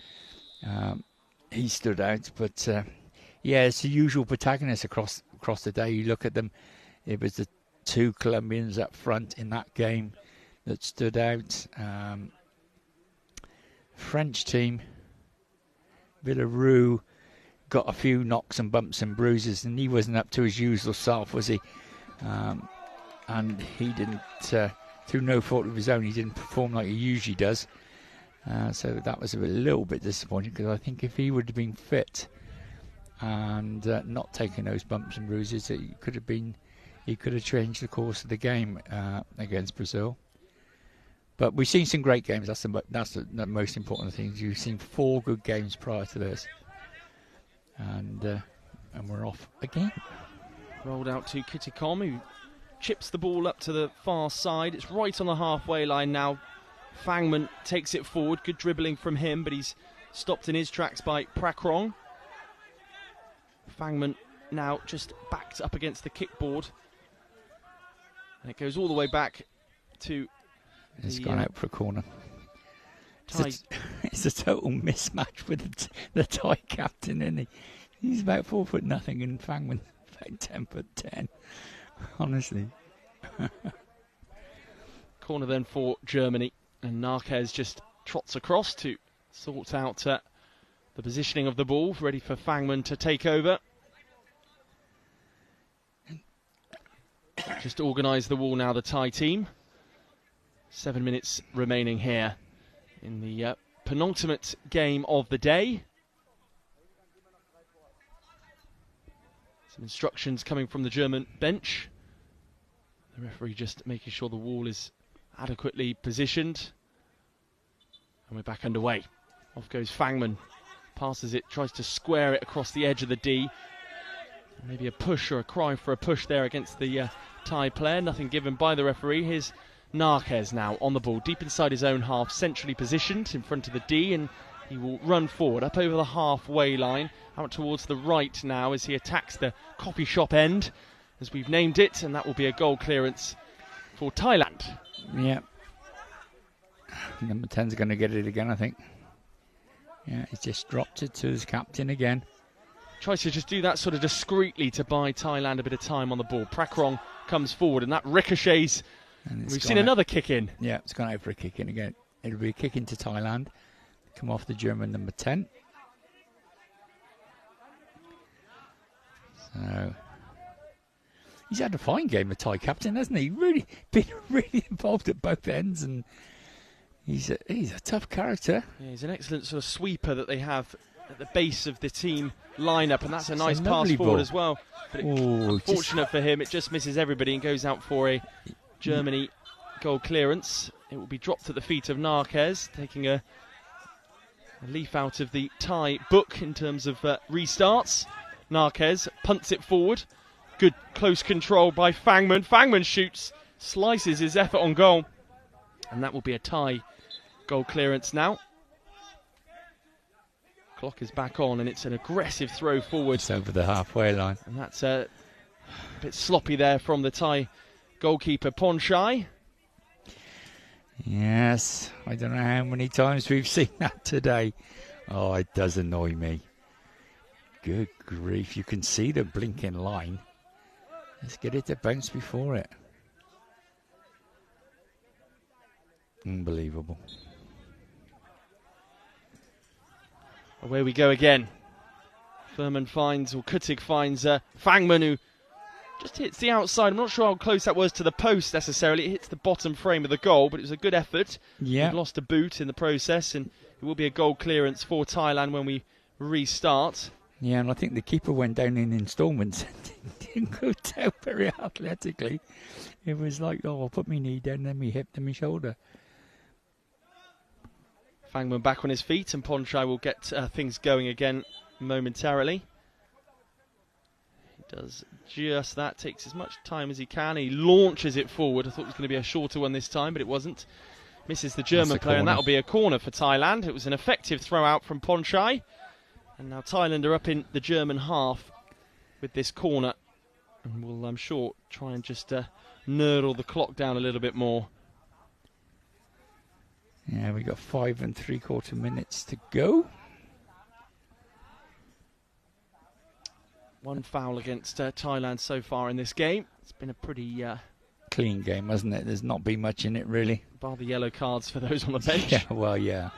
he stood out. But yeah, it's the usual protagonists across the day. You look at them, it was the 2 Colombians up front in that game that stood out. French team, Villaroo, got a few knocks and bumps and bruises, and he wasn't up to his usual self, was he? And he didn't, through no fault of his own, he didn't perform like he usually does. So that was a little bit disappointing, because I think if he would have been fit and not taking those bumps and bruises, he could have changed the course of the game against Brazil. But we've seen some great games. That's the most important thing. You've seen 4 good games prior to this, and we're off again. Rolled out to Kittikom, who chips the ball up to the far side. It's right on the halfway line now. Fangman takes it forward. Good dribbling from him, but he's stopped in his tracks by Prakrong. Fangman now just backed up against the kickboard. And it goes all the way back to... It's gone out for a corner. It's a total mismatch with the Thai captain, isn't he? He's about 4'0" and Fangman about 10'10". Honestly. Corner then for Germany, and Narquez just trots across to sort out the positioning of the ball, ready for Fangman to take over. Just organise the wall now, the Thai team. 7 minutes remaining here in the penultimate game of the day. Some instructions coming from the German bench. The referee just making sure the wall is adequately positioned. And we're back underway. Off goes Fangman. Passes it, tries to square it across the edge of the D. Maybe a push or a cry for a push there against the Thai player. Nothing given by the referee. Here's Narquez now on the ball, deep inside his own half, centrally positioned in front of the D, and he will run forward up over the halfway line, out towards the right now as he attacks the coffee shop end, as we've named it, and that will be a goal clearance for Thailand. Yeah. Number 10's going to get it again, I think. Yeah, he's just dropped it to his captain again. Tries to just do that sort of discreetly to buy Thailand a bit of time on the ball. Prakrong comes forward, and that ricochets. We've seen another kick in. Yeah, it's gone out for a kick in again. It'll be a kick into Thailand. Come off the German number 10. So he's had a fine game, the Thai captain, hasn't he? Really been really involved at both ends, and he's a tough character. Yeah, he's an excellent sort of sweeper that they have at the base of the team lineup, and that's a nice pass forward as well. But unfortunate for him, it just misses everybody and goes out for a Germany goal clearance. It will be dropped at the feet of Narquez, taking a leaf out of the Thai book in terms of restarts. Narquez punts it forward. Good close control by Fangman. Fangman shoots, slices his effort on goal, and that will be a Thai goal clearance now. Clock is back on, and it's an aggressive throw forward. It's over the halfway line. And that's a bit sloppy there from the Thai goalkeeper, Ponchai. Yes, I don't know how many times we've seen that today. Oh, it does annoy me. Good grief, you can see the blinking line. Let's get it to bounce before it. Unbelievable. Away we go again. Furman finds, or Kutig finds Fangman, who just hits the outside. I'm not sure how close that was to the post necessarily. It hits the bottom frame of the goal, but it was a good effort. Yeah. We've lost a boot in the process, and it will be a goal clearance for Thailand when we restart. Yeah, and I think the keeper went down in instalments. Didn't go down very athletically. It was like, oh, I'll put my knee down, then my hip, then my shoulder. Fangman back on his feet, and Ponchai will get things going again momentarily. He does just that, takes as much time as he can. He launches it forward. I thought it was going to be a shorter one this time, but it wasn't. Misses the German player, and that'll be a corner for Thailand. It was an effective throw out from Ponchai. And now Thailand are up in the German half with this corner. And will, I'm sure, try and just nurdle the clock down a little bit more. Yeah, we got 5 3/4 minutes to go. One foul against Thailand so far in this game. It's been a pretty clean game, hasn't it? There's not been much in it, really. Bar the yellow cards for those on the bench. Yeah, well, yeah.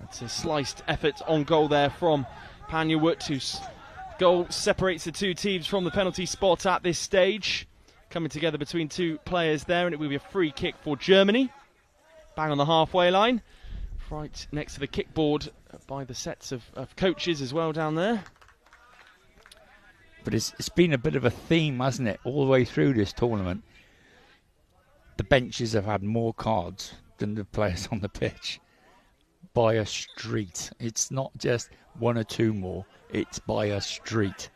It's a sliced effort on goal there from Panyawut, whose goal separates the two teams from the penalty spot at this stage. Coming together between two players there, and it will be a free kick for Germany. Bang on the halfway line. Right next to the kickboard by the sets of coaches as well down there. But it's been a bit of a theme, hasn't it, all the way through this tournament. The benches have had more cards than the players on the pitch. By a street. It's not just 1 or 2 more, it's by a street.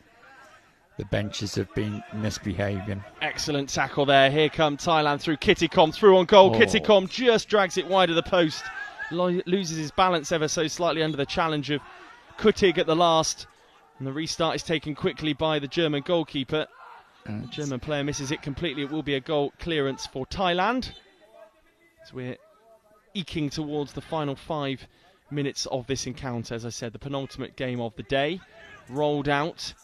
The benches have been misbehaving. Excellent tackle there. Here come Thailand through Kittikom, through on goal. Oh. Kittikom just drags it wide of the post. Loses his balance ever so slightly under the challenge of Kutig at the last. And the restart is taken quickly by the German goalkeeper. The German player misses it completely. It will be a goal clearance for Thailand. So we're eking towards the final 5 minutes of this encounter. As I said, the penultimate game of the day. Rolled out.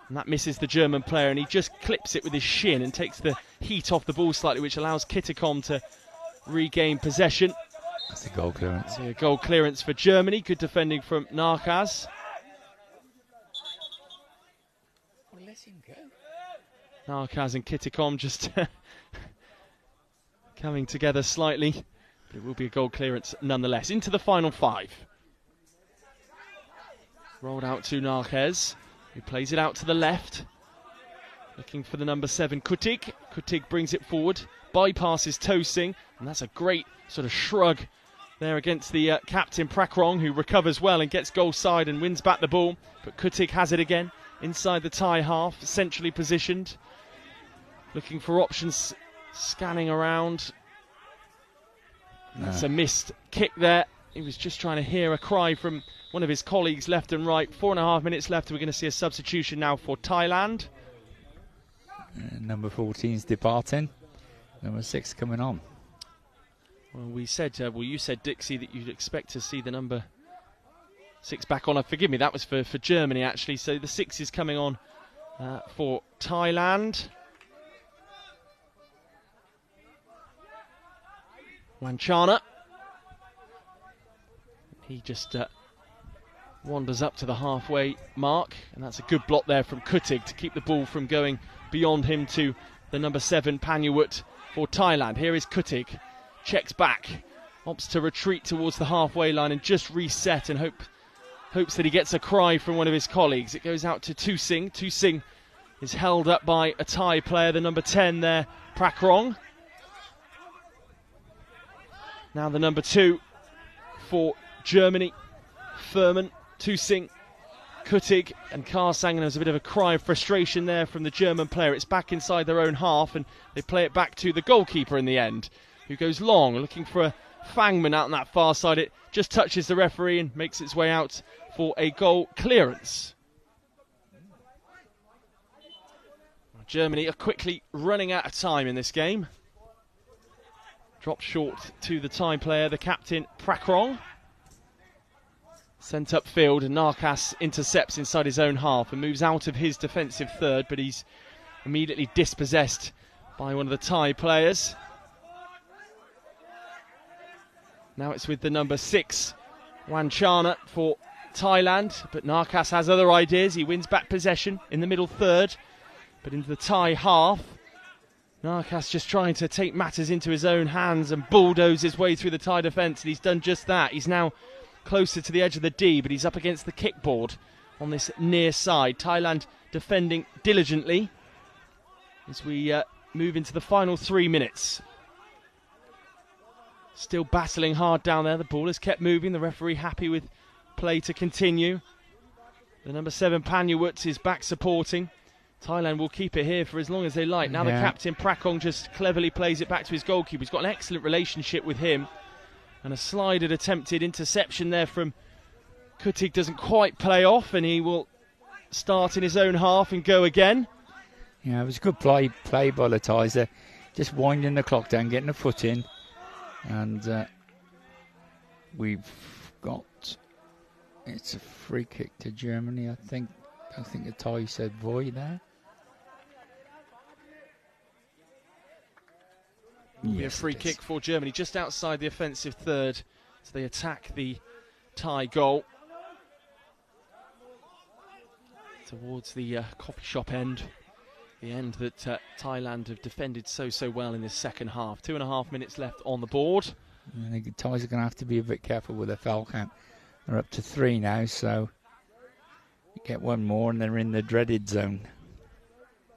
And that misses the German player, and he just clips it with his shin and takes the heat off the ball slightly, which allows Kittikom to regain possession. That's a goal clearance. A goal clearance for Germany. Good defending from Narkaz. Well, let him go. Narkaz and Kittikom just coming together slightly. But it will be a goal clearance nonetheless. Into the final 5. Rolled out to Narkaz, who plays it out to the left. Looking for the number 7, Kutig. Kutig brings it forward, bypasses Tosing, and that's a great sort of shrug there against the captain Prakrong, who recovers well and gets goal side and wins back the ball. But Kutig has it again inside the Thai half, centrally positioned. Looking for options, scanning around. That's a missed kick there. He was just trying to hear a cry from one of his colleagues left and right. 4.5 minutes left. We're going to see a substitution now for Thailand. Number 14's departing. Number 6 coming on. Well, we said, you said, Dixie, that you'd expect to see the number 6 back on. Forgive me, that was for Germany, actually. So the 6 is coming on for Thailand. Wanchana. He just wanders up to the halfway mark, and that's a good block there from Kutig to keep the ball from going beyond him to the number 7, Panyawut, for Thailand. Here is Kutig, checks back, opts to retreat towards the halfway line and just reset, and hopes that he gets a cry from one of his colleagues. It goes out to Tosing. Tosing is held up by a Thai player, the number 10 there, Prakrong. Now the number 2 for Germany, Furman, Tosing, Kutig and Karsang, and there's a bit of a cry of frustration there from the German player. It's back inside their own half, and they play it back to the goalkeeper in the end, who goes long, looking for a Fangman out on that far side. It just touches the referee and makes its way out for a goal clearance. Germany are quickly running out of time in this game. Dropped short to the Thai player, the captain, Prakrong. Sent upfield, and Narkas intercepts inside his own half and moves out of his defensive third, but he's immediately dispossessed by one of the Thai players. Now it's with the number 6, Wanchana, for Thailand, but Narkas has other ideas. He wins back possession in the middle third, but into the Thai half. Narkas just trying to take matters into his own hands and bulldoze his way through the Thai defence, and he's done just that. He's now closer to the edge of the D, but he's up against the kickboard on this near side. Thailand defending diligently as we move into the final 3 minutes. Still battling hard down there. The ball has kept moving. The referee happy with play to continue. The number 7 Panyawut is back supporting. Thailand will keep it here for as long as they like. Now the captain Prakong just cleverly plays it back to his goalkeeper. He's got an excellent relationship with him. And a slided attempted interception there from Kutig doesn't quite play off, and he will start in his own half and go again. Yeah, it was a good play by the Thais there. Just winding the clock down, getting the foot in. And we've got, it's a free kick to Germany, I think. I think the Thai said void there. Yes, a free kick for Germany just outside the offensive third as they attack the Thai goal. Towards the coffee shop end. The end that Thailand have defended so well in this second half. 2.5 minutes left on the board. I think the Thais are going to have to be a bit careful with their foul count. They're up to 3 now, so you get one more and they're in the dreaded zone.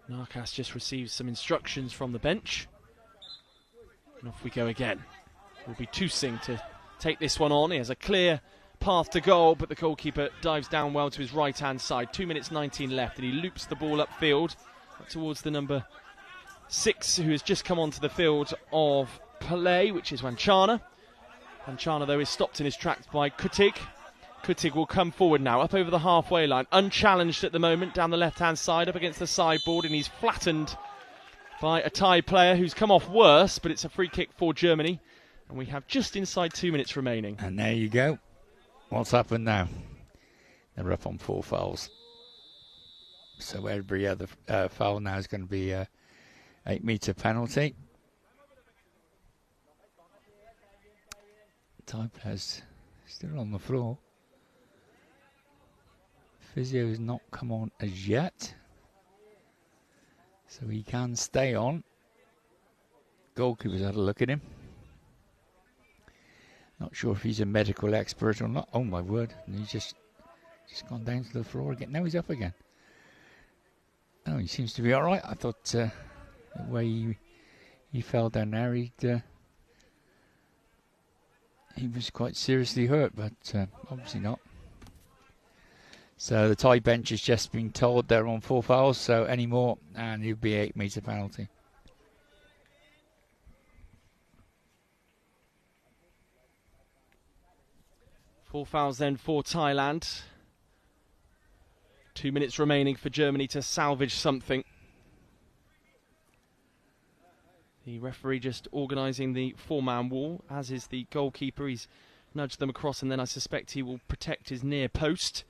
Narkas just received some instructions from the bench. And off we go again. It will be Tusing to take this one on. He has a clear path to goal, but the goalkeeper dives down well to his right-hand side. 2 minutes 19 left, and he loops the ball upfield towards the number 6, who has just come onto the field of play, which is Wanchana. Wanchana, though, is stopped in his tracks by Kutig. Kutig will come forward now, up over the halfway line, unchallenged at the moment, down the left-hand side, up against the sideboard, and he's flattened by a Thai player who's come off worse, but it's a free kick for Germany, and we have just inside 2 minutes remaining. And there you go. What's happened now? They're up on 4 fouls. So every other foul now is going to be a 8-metre penalty. Thai players still on the floor. Physio has not come on as yet, so he can stay on. Goalkeeper's had a look at him. Not sure if he's a medical expert or not. Oh my word! And he's just gone down to the floor again. Now he's up again. Oh, he seems to be all right. I thought the way he fell down there, he was quite seriously hurt, but obviously not. So the Thai bench has just been told they're on 4 fouls, so any more, and it'll be 8-metre penalty. Four fouls then for Thailand. 2 minutes remaining for Germany to salvage something. The referee just organising the 4-man wall, as is the goalkeeper. He's nudged them across, and then I suspect he will protect his near post.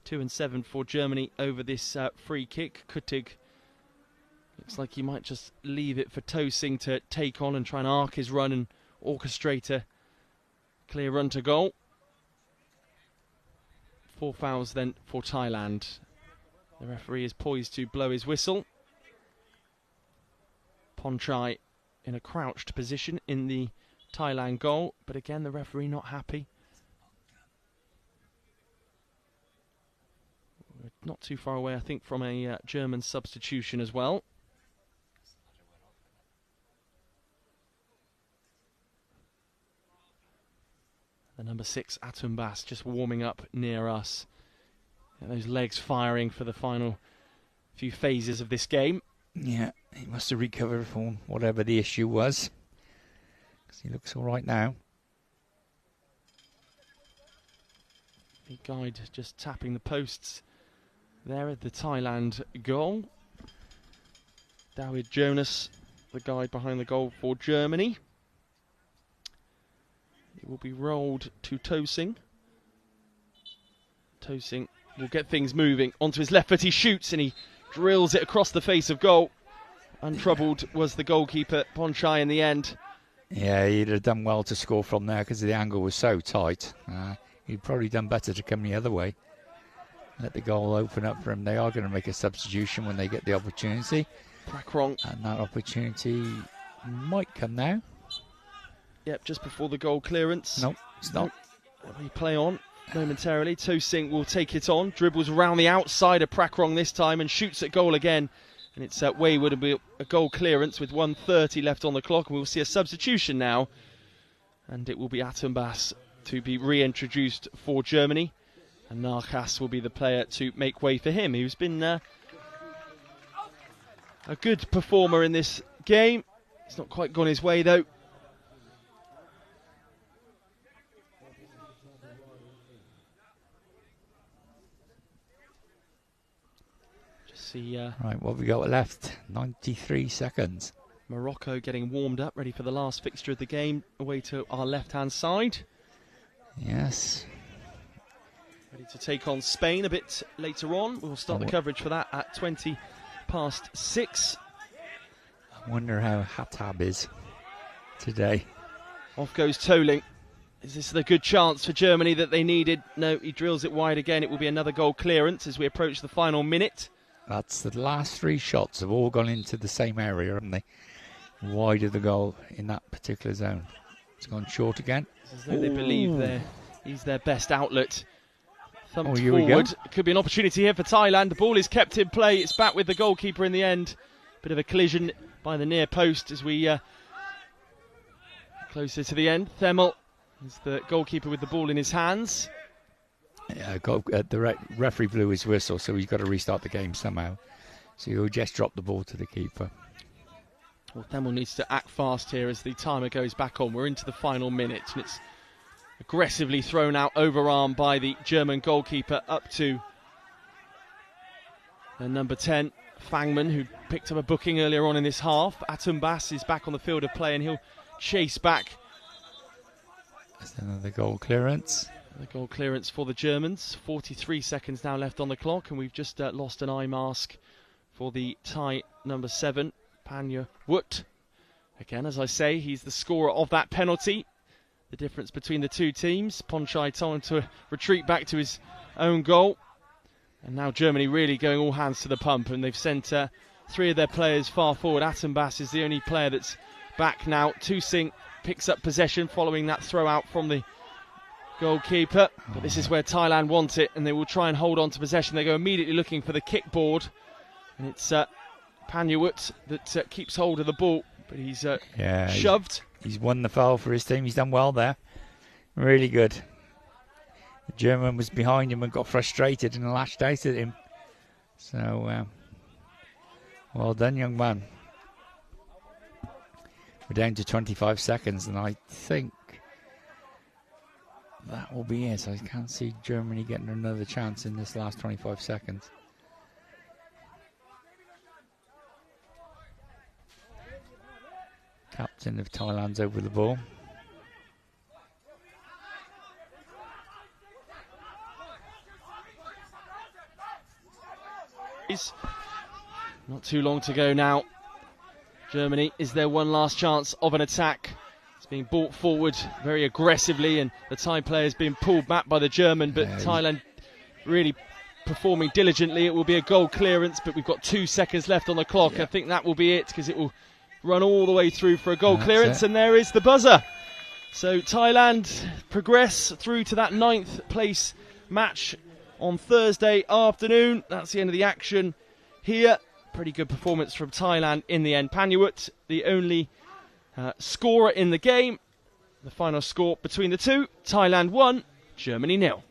2 and 7 for Germany over this free kick. Kutig looks like he might just leave it for Tosing to take on and try and arc his run and orchestrate a clear run to goal. 4 fouls then for Thailand. The referee is poised to blow his whistle. Ponchai in a crouched position in the Thailand goal, but again the referee not happy. We're not too far away, I think, from a German substitution as well. The number 6 Atumbas just warming up near us. And those legs firing for the final few phases of this game. Yeah, he must have recovered from whatever the issue was, because he looks all right now. The guide just tapping the posts there at the Thailand goal. Dawid Jonas, the guide behind the goal for Germany. It will be rolled to Tosing. Tosing will get things moving. Onto his left foot, he shoots and he drills it across the face of goal. Untroubled was the goalkeeper, Ponchai, in the end. Yeah, he'd have done well to score from there because the angle was so tight. He'd he'd probably done better to come the other way. Let the goal open up for him. They are going to make a substitution when they get the opportunity. Prackrong. And that opportunity might come now. Yep, just before the goal clearance. No, it's not. We play on momentarily. Tosing will take it on. Dribbles around the outside of Prackrong this time and shoots at goal again. And it's Wayward, will be a goal clearance with 1:30 left on the clock. And we'll see a substitution now. And it will be Atumbas to be reintroduced for Germany. And Narkas will be the player to make way for him. He's been a good performer in this game. It's not quite gone his way though. Just see. Right, what have we got left? 93 seconds. Morocco getting warmed up, ready for the last fixture of the game, away to our left-hand side. Yes. Ready to take on Spain a bit later on. We'll start the coverage for that at 6:20. I wonder how Hatab is today. Off goes Tolling. Is this the good chance for Germany that they needed? No, he drills it wide again. It will be another goal clearance as we approach the final minute. That's the last 3 shots have all gone into the same area, haven't they? Wide of the goal in that particular zone. It's gone short again. As though they believe he's their best outlet. Thumped here we forward. go. Could be an opportunity here for Thailand. The ball is kept in play. It's back with the goalkeeper in the end. Bit of a collision by the near post as we closer to the end. Themel is the goalkeeper with the ball in his hands. Yeah, the referee blew his whistle, so he's got to restart the game somehow. So he'll just drop the ball to the keeper. Well, Themel needs to act fast here as the timer goes back on. We're into the final minute, and it's aggressively thrown out overarm by the German goalkeeper up to number 10, Fangman, who picked up a booking earlier on in this half. Atumbas is back on the field of play and he'll chase back. That's another goal clearance. The goal clearance for the Germans. 43 seconds now left on the clock, and we've just lost an eye mask for the Thai number 7, Panya Woot. Again, as I say, he's the scorer of that penalty. The difference between the two teams. Ponchai told him to retreat back to his own goal. And now Germany really going all hands to the pump, and they've sent 3 of their players far forward. Atumbas is the only player that's back now. Tusing picks up possession following that throw out from the goalkeeper. But this is where Thailand want it, and they will try and hold on to possession. They go immediately looking for the kickboard. And it's Panyawut that keeps hold of the ball, but he's shoved. He's won the foul for his team. He's done well there. Really good. The German was behind him and got frustrated and lashed out at him. So, well done, young man. We're down to 25 seconds, and I think that will be it. I can't see Germany getting another chance in this last 25 seconds. Captain of Thailand's over the ball. Not too long to go now. Germany, is there one last chance of an attack? It's being brought forward very aggressively, and the Thai player's been pulled back by the German, but Thailand really performing diligently. It will be a goal clearance, but we've got 2 seconds left on the clock. I think that will be it, because it will run all the way through for a goal clearance, and there is the buzzer. So Thailand progress through to that 9th place match on Thursday afternoon. That's the end of the action here. Pretty good performance from Thailand in the end. Panyawut, the only scorer in the game. The final score between the two, Thailand 1, Germany 0.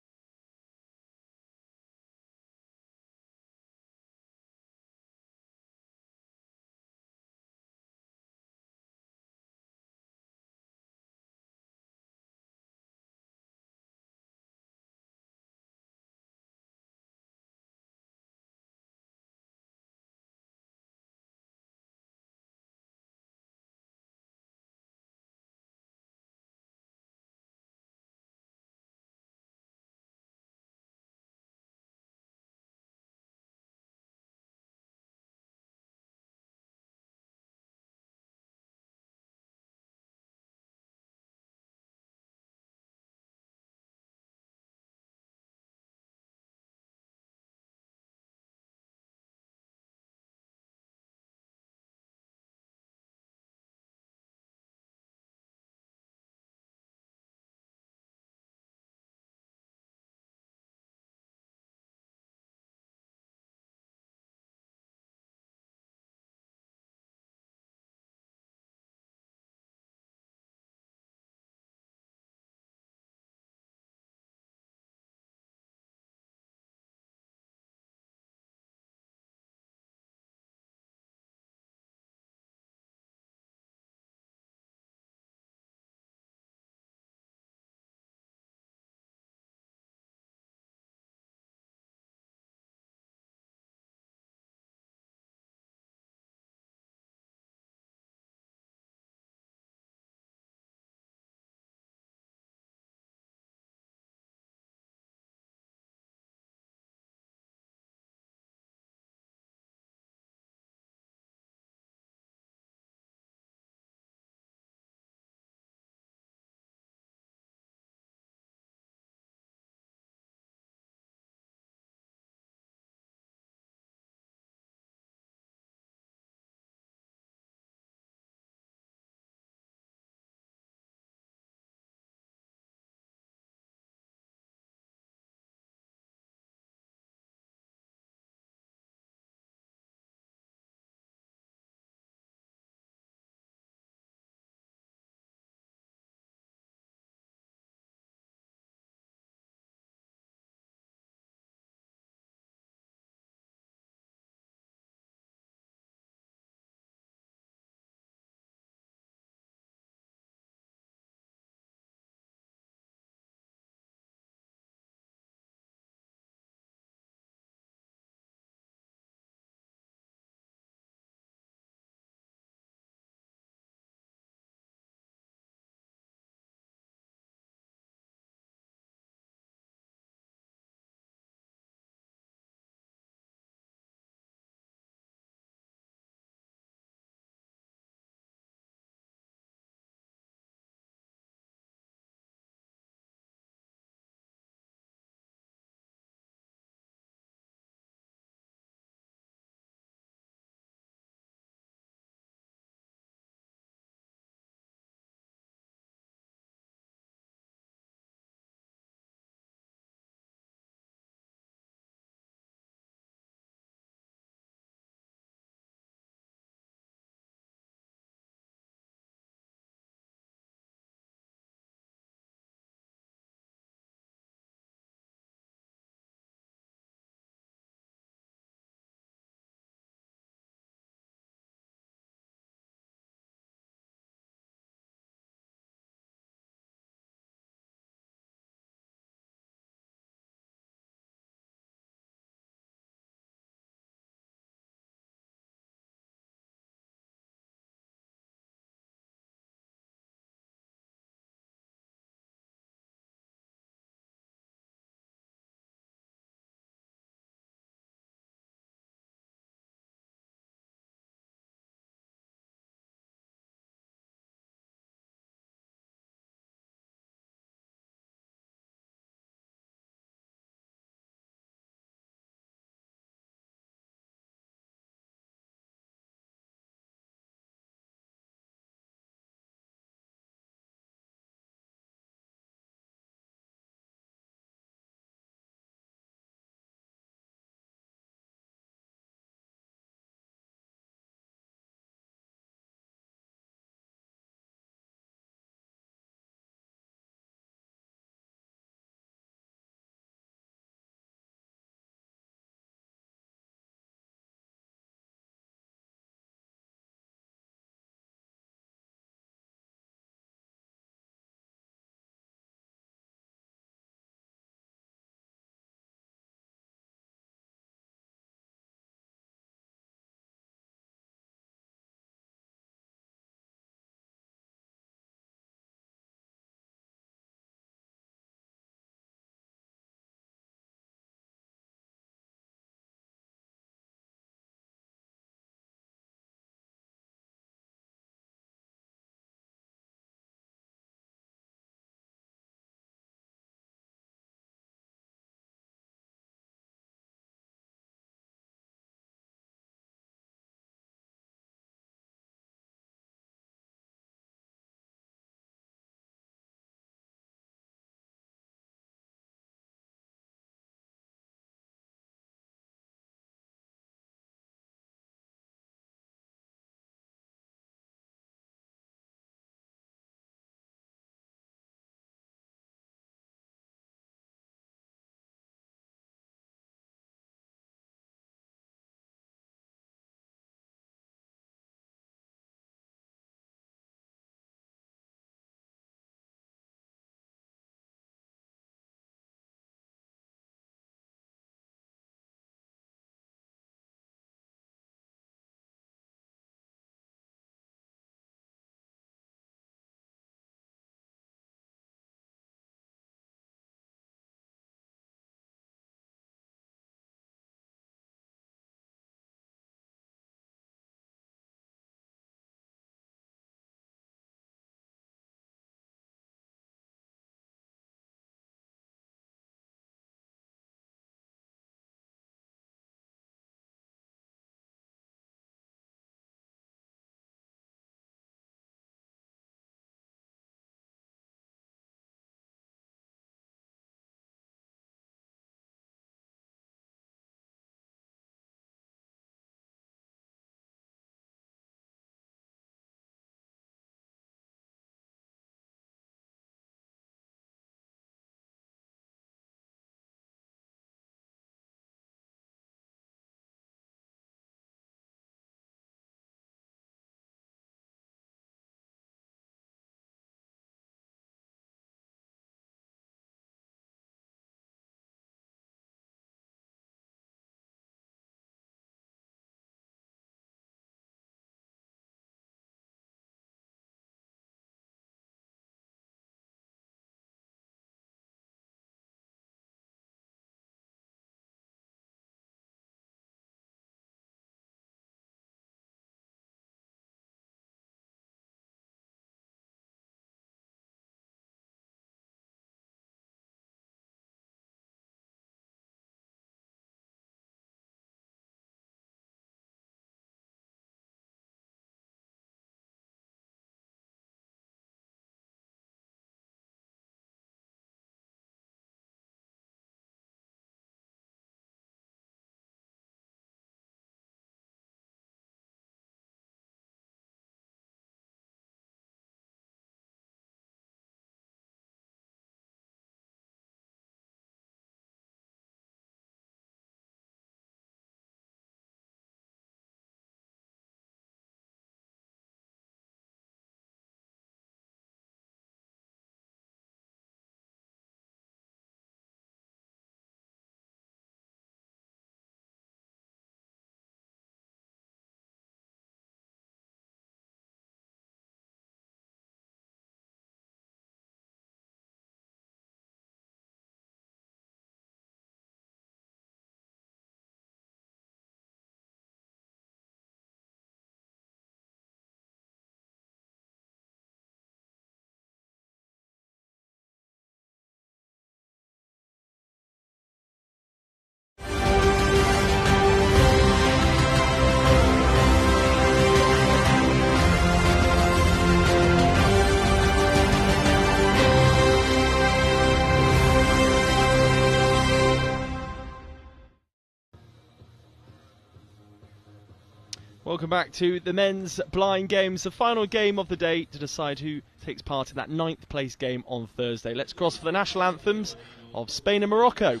Welcome back to the men's blind games, the final game of the day to decide who takes part in that 9th place game on Thursday. Let's cross for the national anthems of Spain and Morocco.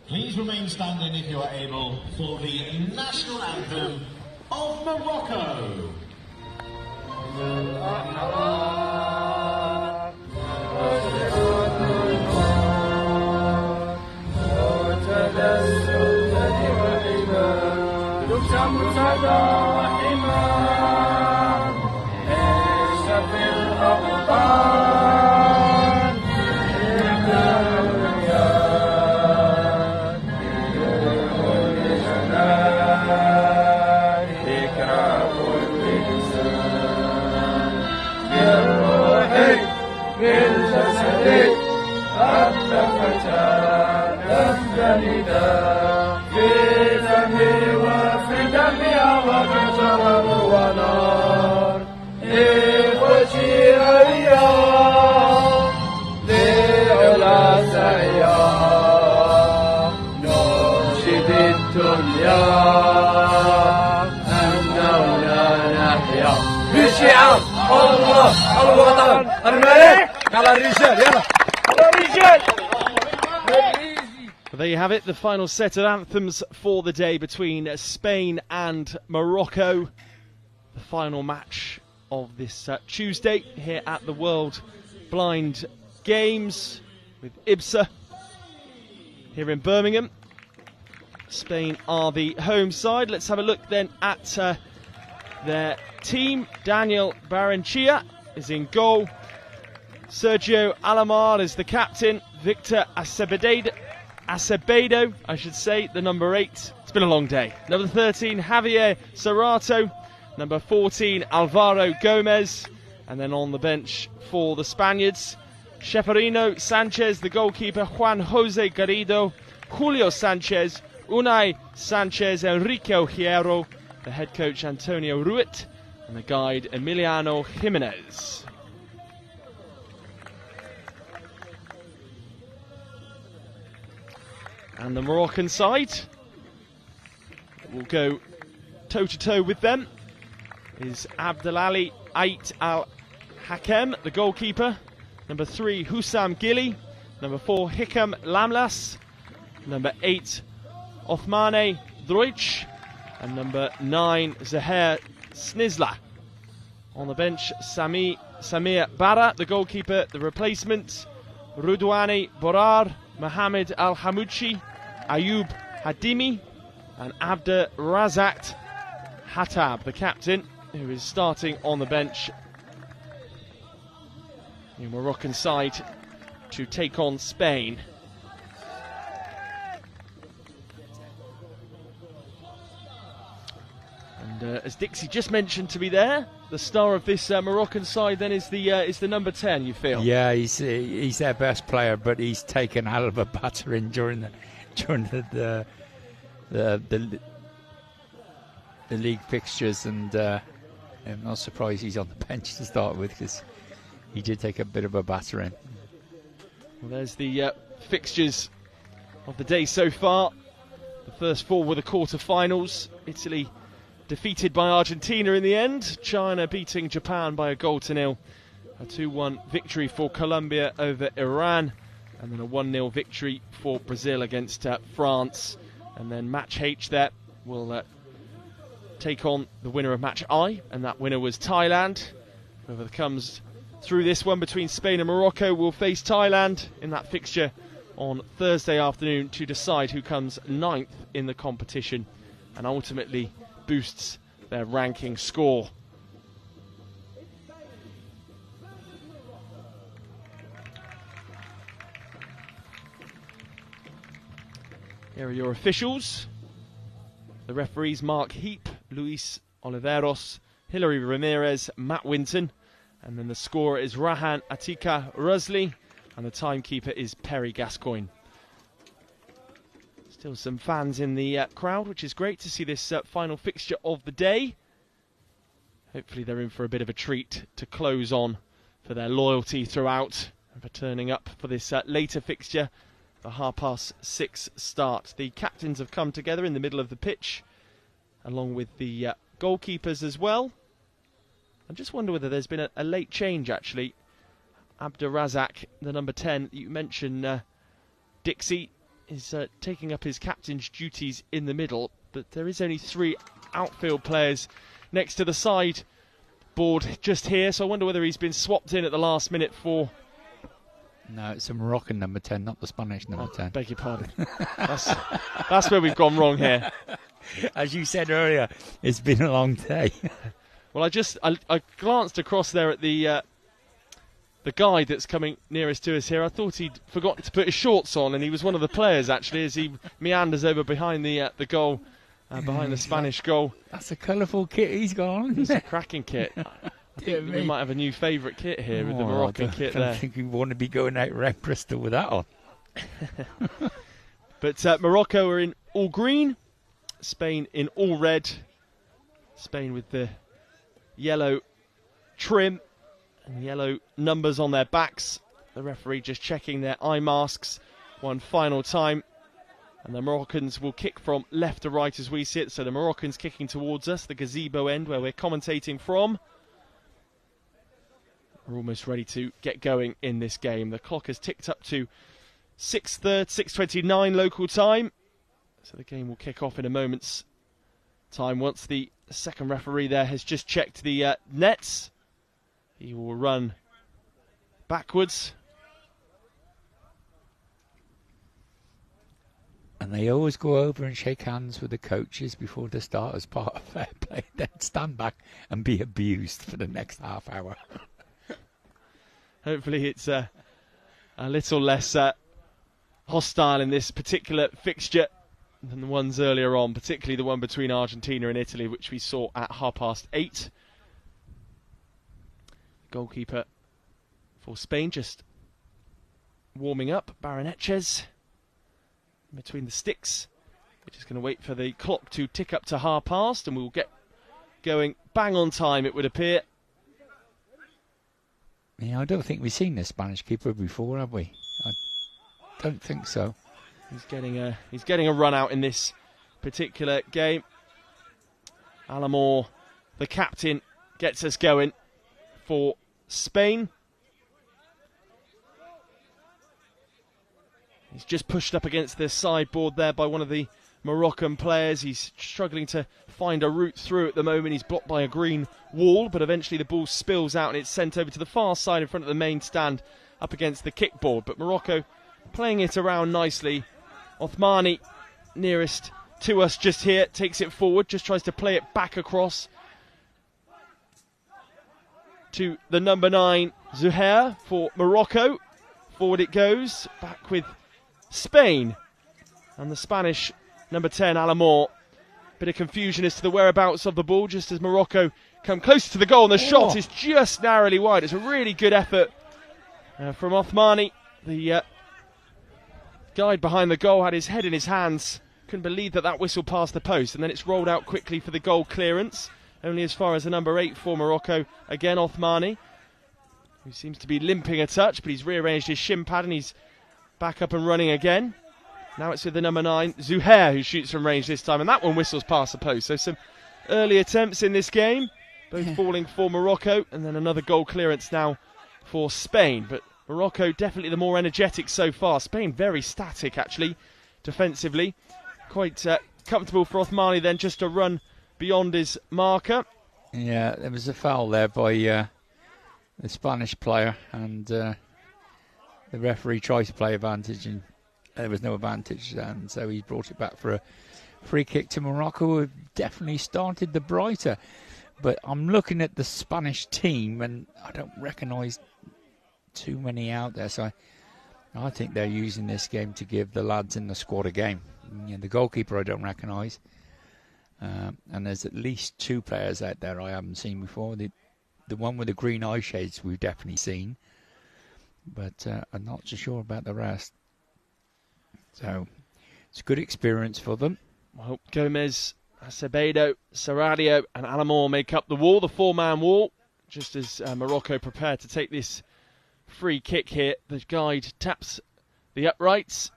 Please remain standing if you are able for the national anthem of Morocco. There you have it, the final set of anthems for the day between Spain and Morocco. The final match of this Tuesday here at the World Blind Games with IBSA here in Birmingham. Spain are the home side. Let's have a look then at their team. Daniel Barrenechea is in goal. Sergio Alamar is the captain. Victor Acevedo, I should say, the number 8. It's been a long day. Number 13, Javier Serrato. Number 14, Alvaro Gomez. And then on the bench for the Spaniards, Cheferino Sanchez, the goalkeeper, Juan Jose Garrido, Julio Sanchez, Unai Sanchez, Enrique Ojiero, the head coach Antonio Ruiz, and the guide Emiliano Jimenez. And the Moroccan side will go toe-to-toe with them is Abdelali Ait Al Hakem, the goalkeeper. Number 3, Hussam Gili. Number 4, Hikam Lamlas. Number 8, Othmane Droich. And number 9, Zaher Snizla. On the bench, Samir Barra, the goalkeeper. The replacement, Rudwani Borar, Mohamed Al Hamouchi, Ayub Hadimi, and Abder Razak Hatab, the captain, who is starting on the bench. The Moroccan side to take on Spain. And as Dixie just mentioned to me there, the star of this Moroccan side then is the number 10, you feel? Yeah, he's their best player, but he's taken a hell of a battering during the league fixtures, and I'm not surprised he's on the bench to start with, because he did take a bit of a battering. Well, there's the fixtures of the day so far. The first 4 were the quarter-finals. Italy defeated by Argentina in the end. China beating Japan by a 0-0. A 2-1 victory for Colombia over Iran. And then a 1-0 victory for Brazil against France. And then match H there will take on the winner of match I. And that winner was Thailand. Whoever comes through this one between Spain and Morocco will face Thailand in that fixture on Thursday afternoon to decide who comes 9th in the competition and ultimately boosts their ranking score. Here are your officials. The referees: Mark Heap, Luis Oliveros, Hilary Ramirez, Matt Winton. And then the scorer is Rahan Atika Rusli. And the timekeeper is Perry Gascoigne. Still some fans in the crowd, which is great to see this final fixture of the day. Hopefully they're in for a bit of a treat to close on for their loyalty throughout and for turning up for this later fixture, the 6:30 start. The captains have come together in the middle of the pitch, along with the goalkeepers as well. I just wonder whether there's been a late change, actually. Abdurazak, the number 10, you mentioned, Dixie, is taking up his captain's duties in the middle, but there is only 3 outfield players next to the side board just here, so I wonder whether he's been swapped in at the last minute for... No, it's a Moroccan number 10, not the Spanish number 10. Beg your pardon. That's where we've gone wrong here. As you said earlier, it's been a long day. Well, I glanced across there at the guide that's coming nearest to us here. I thought he'd forgotten to put his shorts on, and he was one of the players, actually, as he meanders over behind the goal, behind the Spanish goal. That's a colourful kit he's got on. It's a cracking kit. I think we might have a new favourite kit here with the Moroccan kit there. I don't think we want to be going out around Bristol with that on. But Morocco are in all green, Spain in all red. Spain with the yellow trim and yellow numbers on their backs. The referee just checking their eye masks one final time. And the Moroccans will kick from left to right as we see it. So the Moroccans kicking towards us, the gazebo end where we're commentating from. We're almost ready to get going in this game. The clock has ticked up to 6:29 local time. So the game will kick off in a moment's time once the second referee there has just checked the nets. He will run backwards. And they always go over and shake hands with the coaches before they start as part of fair play. Then stand back and be abused for the next half hour. Hopefully it's a little less hostile in this particular fixture than the ones earlier on, particularly the one between Argentina and Italy, which we saw at 8:30. Goalkeeper for Spain just warming up, Baranetches, between the sticks. We're just going to wait for the clock to tick up to 8:30 and we'll get going bang on time, it would appear. Yeah, I don't think we've seen the Spanish keeper before, have we? I don't think so. He's getting a run out in this particular game. Alamor, the captain, gets us going for Spain. He's just pushed up against the sideboard there by one of the Moroccan players. He's struggling to find a route through at the moment. He's blocked by a green wall, but eventually the ball spills out and it's sent over to the far side in front of the main stand up against the kickboard. But Morocco playing it around nicely. Othmani, nearest to us just here, takes it forward, just tries to play it back across to the number 9, Zuhair, for Morocco. Forward it goes, back with Spain. And the Spanish number 10, Alamor. Bit of confusion as to the whereabouts of the ball, just as Morocco come close to the goal. And the shot is just narrowly wide. It's a really good effort from Othmani. The guide behind the goal had his head in his hands. Couldn't believe that whistle passed the post. And then it's rolled out quickly for the goal clearance. Only as far as the number 8 for Morocco. Again, Othmani, who seems to be limping a touch, but he's rearranged his shin pad and he's back up and running again. Now it's with the number 9, Zuhair, who shoots from range this time. And that one whistles past the post. So some early attempts in this game, both falling for Morocco. And then another goal clearance now for Spain. But Morocco definitely the more energetic so far. Spain very static, actually, defensively. Quite comfortable for Othmani then just to run beyond his marker. Yeah, there was a foul there by the Spanish player, and the referee tried to play advantage, and there was no advantage, and so he brought it back for a free kick to Morocco, who have definitely started the brighter. But I'm looking at the Spanish team, and I don't recognise too many out there, so I think they're using this game to give the lads in the squad a game. The goalkeeper I don't recognise, and there's at least 2 players out there I haven't seen before. The one with the green eye shades we've definitely seen, but I'm not so sure about the rest. So it's a good experience for them. Well, Gomez, Acevedo, Serradio and Alamor make up the wall, the 4-man wall, just as Morocco prepare to take this free kick here. The guide taps the uprights,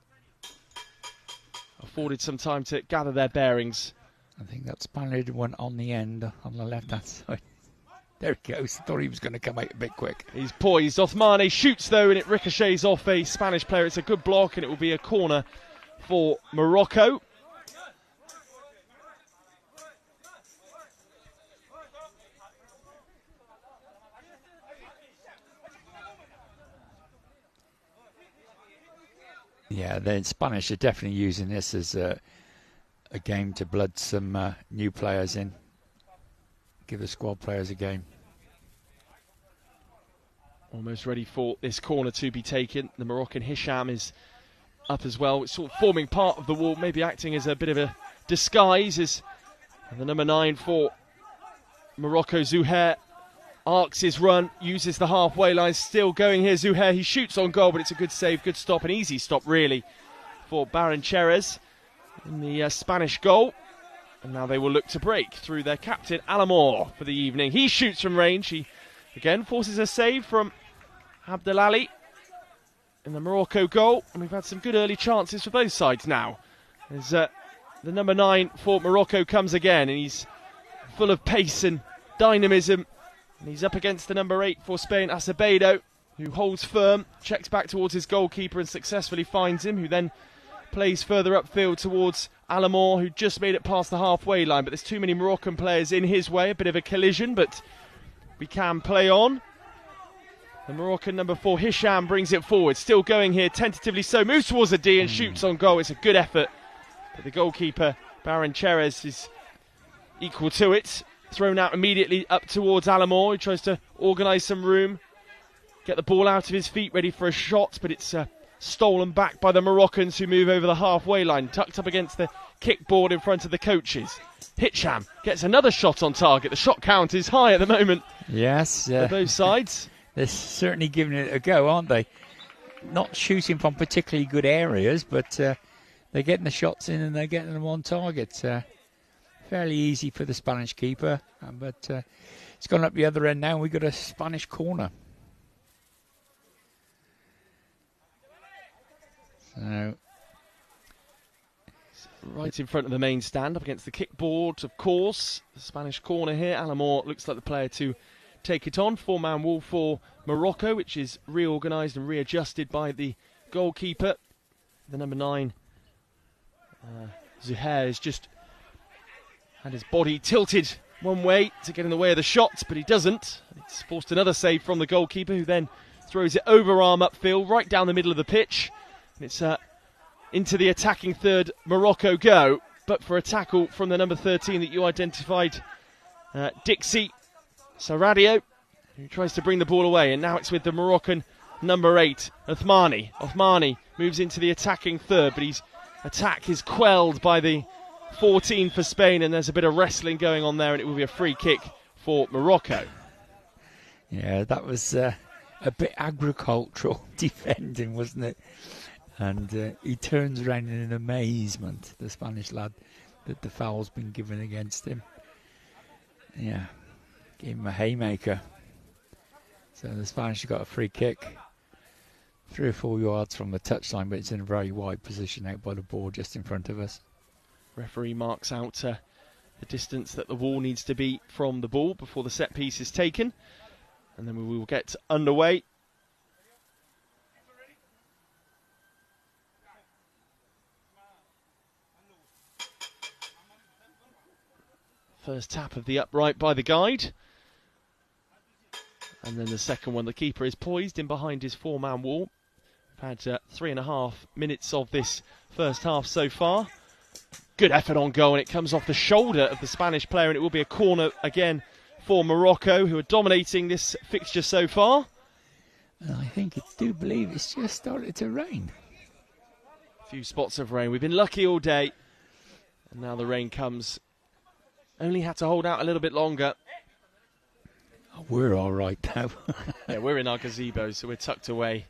afforded some time to gather their bearings. I think that Spaniard one on the end, on the left-hand side. There he goes. I thought he was going to come out a bit quick. He's poised. Othmane shoots, though, and it ricochets off a Spanish player. It's a good block, and it will be a corner for Morocco. Yeah, the Spanish are definitely using this as a game to blood some new players in. Give the squad players a game. Almost ready for this corner to be taken. The Moroccan Hisham is up as well. It's sort of forming part of the wall, maybe acting as a bit of a disguise as the number 9 for Morocco, Zuhair, arcs his run, uses the halfway line, still going here. Zuhair, he shoots on goal, but it's a good save, good stop, an easy stop really for Baron Cherez in the Spanish goal. And now they will look to break through their captain, Alamor, for the evening. He shoots from range. He again forces a save from Abdelali in the Morocco goal. And we've had some good early chances for both sides now. As the number 9 for Morocco comes again, and he's full of pace and dynamism. And he's up against the number 8 for Spain, Acevedo, who holds firm, checks back towards his goalkeeper and successfully finds him, who then plays further upfield towards Alamor, who just made it past the halfway line. But there's too many Moroccan players in his way, a bit of a collision, but we can play on. The Moroccan number 4, Hisham, brings it forward, still going here, tentatively so, moves towards the D and shoots on goal. It's a good effort, but the goalkeeper, Baron Cherez, is equal to it. Thrown out immediately up towards Alamor, who tries to organise some room, get the ball out of his feet, ready for a shot, but it's stolen back by the Moroccans, who move over the halfway line, tucked up against the kickboard in front of the coaches. Hitcham gets another shot on target. The shot count is high at the moment. Yes. For both sides. They're certainly giving it a go, aren't they? Not shooting from particularly good areas, but they're getting the shots in and they're getting them on target. Fairly easy for the Spanish keeper, but it's gone up the other end now. We've got a Spanish corner. So, right in front of the main stand, up against the kickboard, of course. The Spanish corner here. Alamor looks like the player to take it on. 4-man wall for Morocco, which is reorganised and readjusted by the goalkeeper. The number 9, Zuhair, has just had his body tilted one way to get in the way of the shots, but he doesn't. It's forced another save from the goalkeeper, who then throws it overarm upfield, right down the middle of the pitch. And it's into the attacking third, Morocco go, but for a tackle from the number 13 that you identified, Dixie Serradio, who tries to bring the ball away, and now it's with the Moroccan number 8, Othmane. Othmane moves into the attacking third, but his attack is quelled by the 14 for Spain, and there's a bit of wrestling going on there, and it will be a free kick for Morocco. Yeah, that was a bit agricultural defending, wasn't it? And he turns around in amazement, the Spanish lad, that the foul's been given against him. Yeah, gave him a haymaker. So the Spanish have got a free kick, 3 or 4 yards from the touchline, but it's in a very wide position out by the ball just in front of us. Referee marks out the distance that the wall needs to be from the ball before the set piece is taken. And then we will get underway. First tap of the upright by the guide. And then the second one, the keeper is poised in behind his 4-man wall. We've had 3.5 minutes of this first half so far. Good effort on goal, and it comes off the shoulder of the Spanish player, and it will be a corner again for Morocco, who are dominating this fixture so far. I do believe it's just started to rain. A few spots of rain. We've been lucky all day, and now the rain comes. Only had to hold out a little bit longer. Oh, we're all right now. Yeah, we're in our gazebo, so we're tucked away.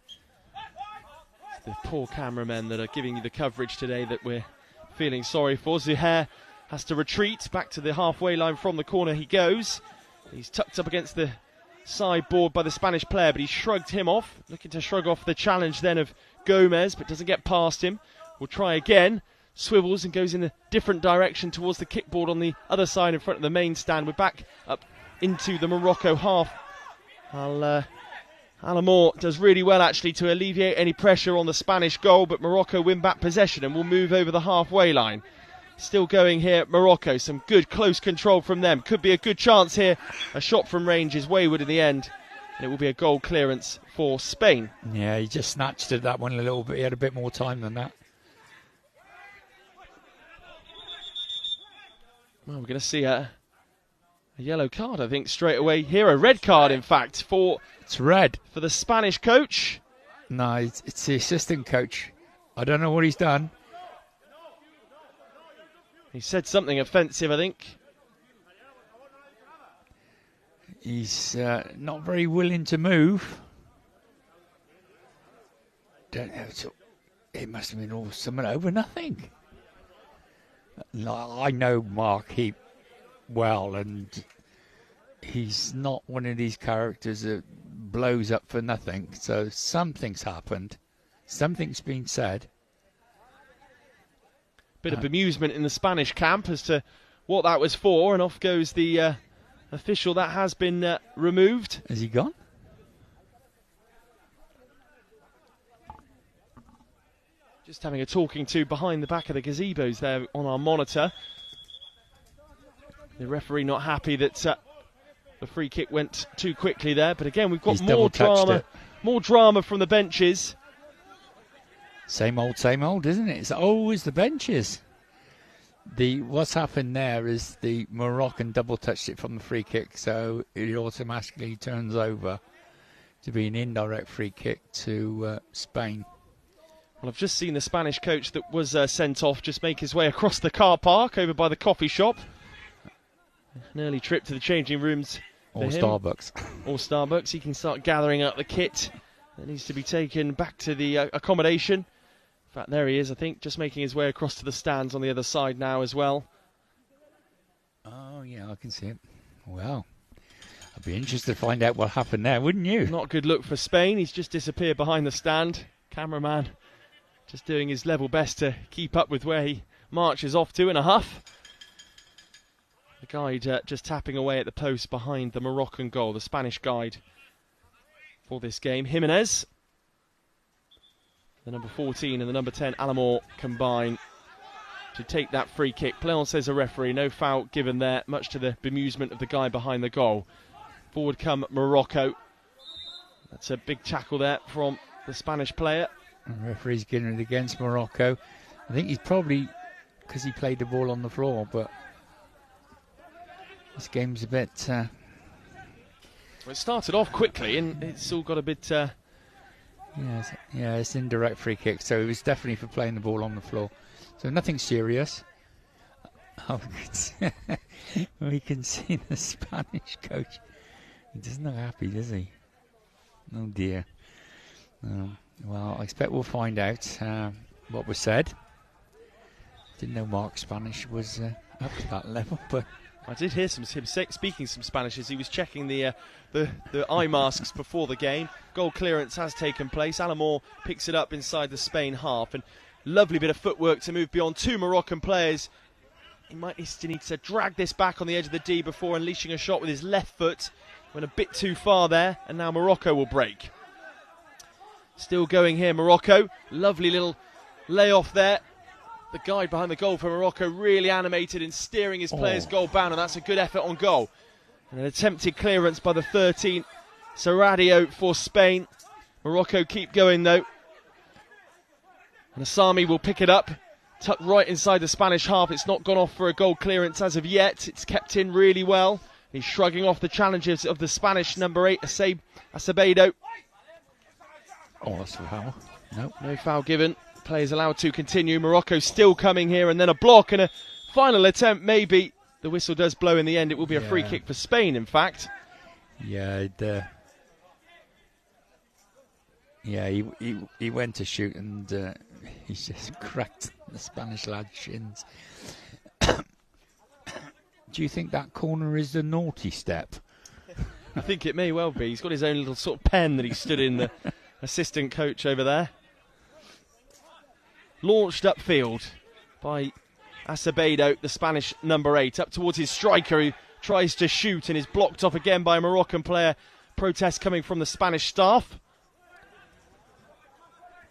It's the poor cameramen that are giving you the coverage today that we're feeling sorry for. Zuhair has to retreat back to the halfway line from the corner he goes. He's tucked up against the sideboard by the Spanish player, but he shrugged him off, looking to shrug off the challenge then of Gomez, but doesn't get past him. We'll try again. Swivels and goes in a different direction towards the kickboard on the other side in front of the main stand. We're back up into the Morocco half. Alamor does really well actually to alleviate any pressure on the Spanish goal, but Morocco win back possession and will move over the halfway line. Still going here, Morocco. Some good close control from them. Could be a good chance here. A shot from range is wayward in the end, and it will be a goal clearance for Spain. Yeah, he just snatched at that one a little bit. He had a bit more time than that. Well, we're going to see a yellow card, I think, straight away here. A red card, in fact, it's red for the Spanish coach. No, it's the assistant coach. I don't know what he's done. He said something offensive, I think. He's not very willing to move. Don't know. It must have been all something over nothing. I know Mark Heap well, and he's not one of these characters that blows up for nothing. So something's happened. Something's been said. Bit of bemusement in the Spanish camp as to what that was for, and off goes the official that has been removed. Has he gone? Just having a talking to behind the back of the gazebos there on our monitor. The referee not happy that the free kick went too quickly there, but again we've got more drama from the benches. Same old, isn't it? It's always the benches. What's happened there is the Moroccan double touched it from the free kick, so it automatically turns over to be an indirect free kick to Spain. Well, I've just seen the Spanish coach that was sent off just make his way across the car park over by the coffee shop. An early trip to the changing rooms. Or Starbucks. Or Starbucks. He can start gathering up the kit that needs to be taken back to the accommodation. In fact, there he is, I think, just making his way across to the stands on the other side now as well. Oh, yeah, I can see it. Well, I'd be interested to find out what happened there, wouldn't you? Not a good look for Spain. He's just disappeared behind the stand. Cameraman just doing his level best to keep up with where he marches off to in a huff. The guide just tapping away at the post behind the Moroccan goal, the Spanish guide for this game. Jimenez, the number 14 and the number 10, Alamor, combine to take that free kick. Play on, says a referee. No foul given there, much to the bemusement of the guy behind the goal. Forward come Morocco. That's a big tackle there from the Spanish player. The referee's getting it against Morocco. I think he's probably, because he played the ball on the floor, but this game's a bit... Well, it started off quickly and it's all got a bit... it's indirect free kick, so it was definitely for playing the ball on the floor. So nothing serious. Oh, we can see the Spanish coach. He doesn't look happy, does he? Oh dear. Well, I expect we'll find out what was said. Didn't know Mark's Spanish was up to that level, but I did hear him speaking some Spanish as he was checking the eye masks before the game. Goal clearance has taken place. Alamor picks it up inside the Spain half, and lovely bit of footwork to move beyond two Moroccan players. He might need to drag this back on the edge of the D before unleashing a shot with his left foot. Went a bit too far there, and now Morocco will break. Still going here, Morocco. Lovely little layoff there. The guide behind the goal for Morocco really animated in steering his players goal bound, and that's a good effort on goal. And an attempted clearance by the 13 Serradio for Spain. Morocco keep going though. And Asami will pick it up. Tucked right inside the Spanish half. It's not gone off for a goal clearance as of yet. It's kept in really well. He's shrugging off the challenges of the Spanish number 8, Acevedo. Oh, that's a foul. Nope. No foul given. Players allowed to continue. Morocco still coming here, and then a block and a final attempt maybe. The whistle does blow in the end. It will be a free kick for Spain, in fact. Yeah, he went to shoot and he just cracked the Spanish lad's shins. Do you think that corner is the naughty step? I think it may well be. He's got his own little sort of pen that he stood in, the assistant coach over there. Launched upfield by Acevedo, the Spanish number 8, up towards his striker who tries to shoot and is blocked off again by a Moroccan player. Protest coming from the Spanish staff.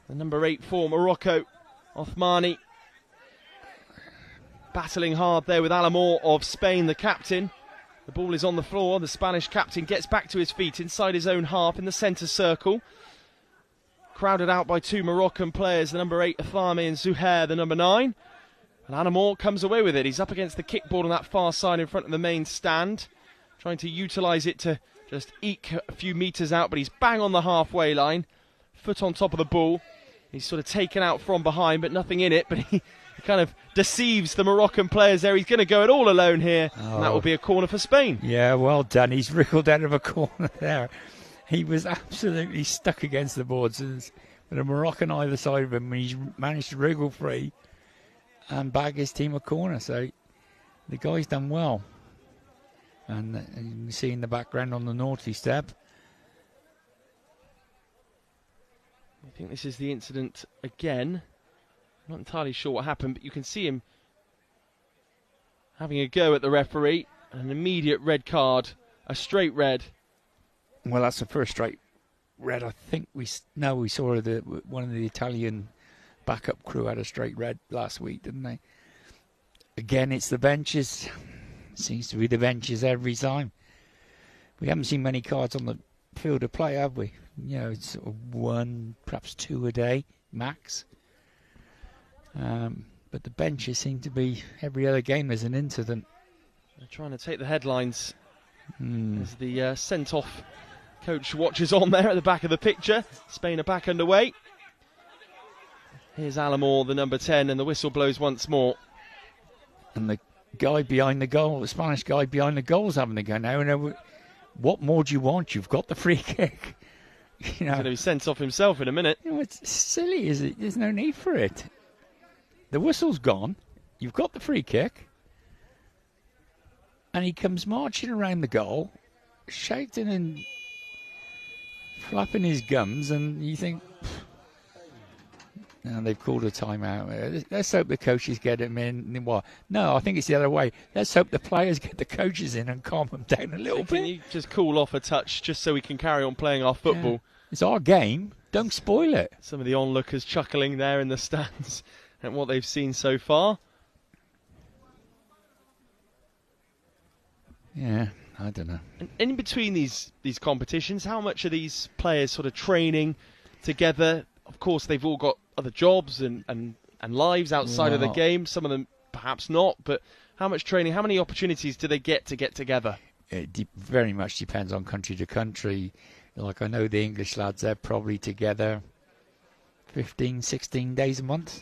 The number 8 for Morocco, Othmani, battling hard there with Alamor of Spain, the captain. The ball is on the floor. The Spanish captain gets back to his feet inside his own half in the centre circle. Crowded out by 2 Moroccan players, the number 8 Athami and Zuhair, the number 9. And Alamor comes away with it. He's up against the kickboard on that far side in front of the main stand, trying to utilise it to just eke a few metres out, but he's bang on the halfway line. Foot on top of the ball. He's sort of taken out from behind, but nothing in it. But he kind of deceives the Moroccan players there. He's going to go it all alone here, and that will be a corner for Spain. Yeah, well done. He's wriggled out of a corner there. He was absolutely stuck against the boards with a Moroccan either side of him, and he's managed to wriggle free and bag his team a corner. So the guy's done well. And you can see in the background on the naughty step. I think this is the incident again. I'm not entirely sure what happened, but you can see him having a go at the referee. An immediate red card, a straight red. Well, that's the first straight red. I think we saw one of the Italian backup crew had a straight red last week, didn't they? Again, it's the benches. Seems to be the benches every time. We haven't seen many cards on the field of play, have we? You know, it's sort of 1, perhaps 2 a day max. But the benches seem to be every other game there's an incident. They're trying to take the headlines as the sent-off coach watches on there at the back of the picture. Spain are back underway. Here's Alamor, the number 10, and the whistle blows once more. And the guy behind the goal, the Spanish guy behind the goal, is having a go now. And what more do you want? You've got the free kick. He's going to be sent off himself in a minute. You know, it's silly, is it? There's no need for it. The whistle's gone. You've got the free kick. And he comes marching around the goal, shouting and flapping his gums, and you think, now they've called a timeout. Let's hope the coaches get him in. What? No, I think it's the other way. Let's hope the players get the coaches in and calm them down a little bit. Can you just cool off a touch just so we can carry on playing our football? Yeah. It's our game. Don't spoil it. Some of the onlookers chuckling there in the stands at what they've seen so far. Yeah, I don't know. And in between these competitions, how much are these players sort of training together? Of course, they've all got other jobs and lives outside of the game. Some of them perhaps not, but how much training, how many opportunities do they get together? It very much depends on country to country. Like, I know the English lads, they're probably together 15, 16 days a month.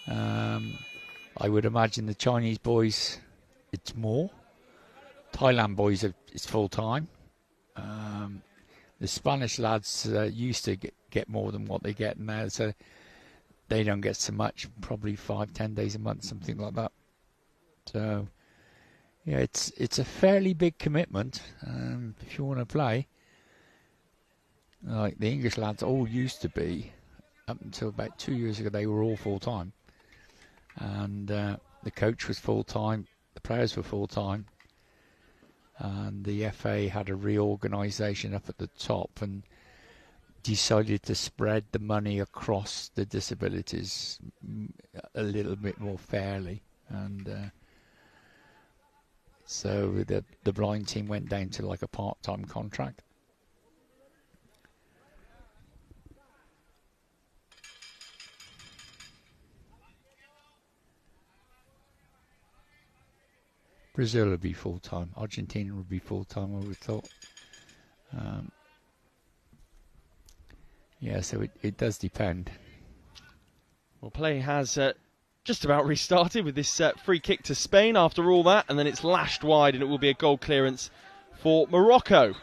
I would imagine the Chinese boys, it's more. Thailand boys, it's full-time. The Spanish lads used to get more than what they get now, so they don't get so much, probably 5-10 days a month, something like that. So, yeah, it's a fairly big commitment if you want to play. Like the English lads all used to be, up until about 2 years ago, they were all full-time. And the coach was full-time, the players were full-time. And the FA had a reorganisation up at the top and decided to spread the money across the disabilities a little bit more fairly. And so the blind team went down to like a part-time contract. Brazil would be full-time. Argentina would be full-time, I would have thought. Yeah, so it does depend. Well, play has just about restarted with this free kick to Spain after all that, and then it's lashed wide and it will be a goal clearance for Morocco.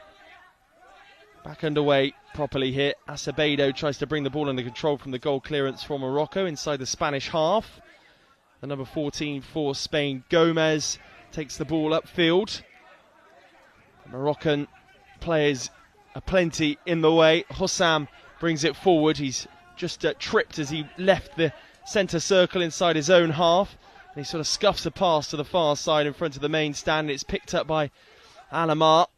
Back underway properly here. Acevedo tries to bring the ball under control from the goal clearance for Morocco inside the Spanish half. The number 14 for Spain, Gomez, takes the ball upfield. Moroccan players are plenty in the way. Hossam brings it forward. He's just tripped as he left the centre circle inside his own half. And he sort of scuffs a pass to the far side in front of the main stand. It's picked up by Alamar.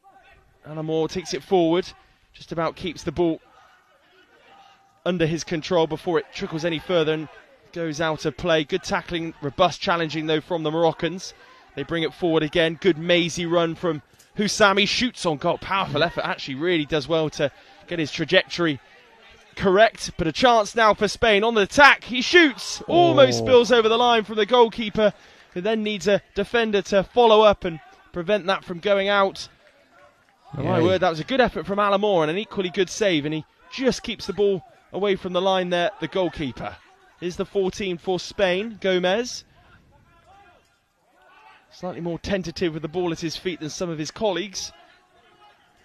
Alamar takes it forward. Just about keeps the ball under his control before it trickles any further and goes out of play. Good tackling, robust challenging though from the Moroccans. They bring it forward again. Good mazy run from Hussam. He shoots on goal. Powerful effort. Actually really does well to get his trajectory correct. But a chance now for Spain on the attack. He shoots. Almost spills over the line from the goalkeeper, who then needs a defender to follow up and prevent that from going out. Oh, my word, that was a good effort from Alamor and an equally good save. And he just keeps the ball away from the line there, the goalkeeper. Here's the 14 for Spain, Gomez. Slightly more tentative with the ball at his feet than some of his colleagues.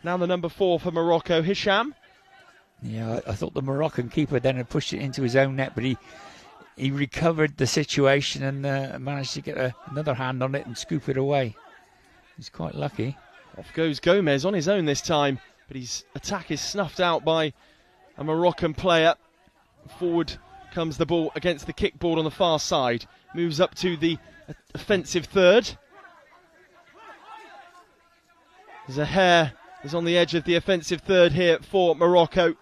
Now the number 4 for Morocco, Hisham. Yeah, I thought the Moroccan keeper then had pushed it into his own net, but he recovered the situation and managed to get another hand on it and scoop it away. He's quite lucky. Off goes Gomez on his own this time, but his attack is snuffed out by a Moroccan player. Forward comes the ball against the kickboard on the far side. Moves up to the offensive third. Zaher is on the edge of the offensive third here for Morocco.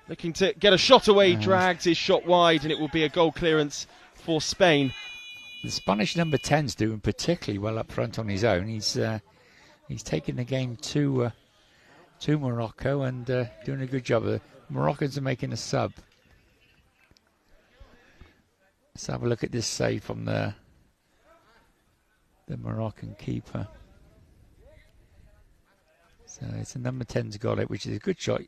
Looking to get a shot away, drags his shot wide, and it will be a goal clearance for Spain. The Spanish number 10's doing particularly well up front on his own. He's taking the game to Morocco and doing a good job. The Moroccans are making a sub. Let's have a look at this save from the Moroccan keeper. So it's the number 10's got it, which is a good shot.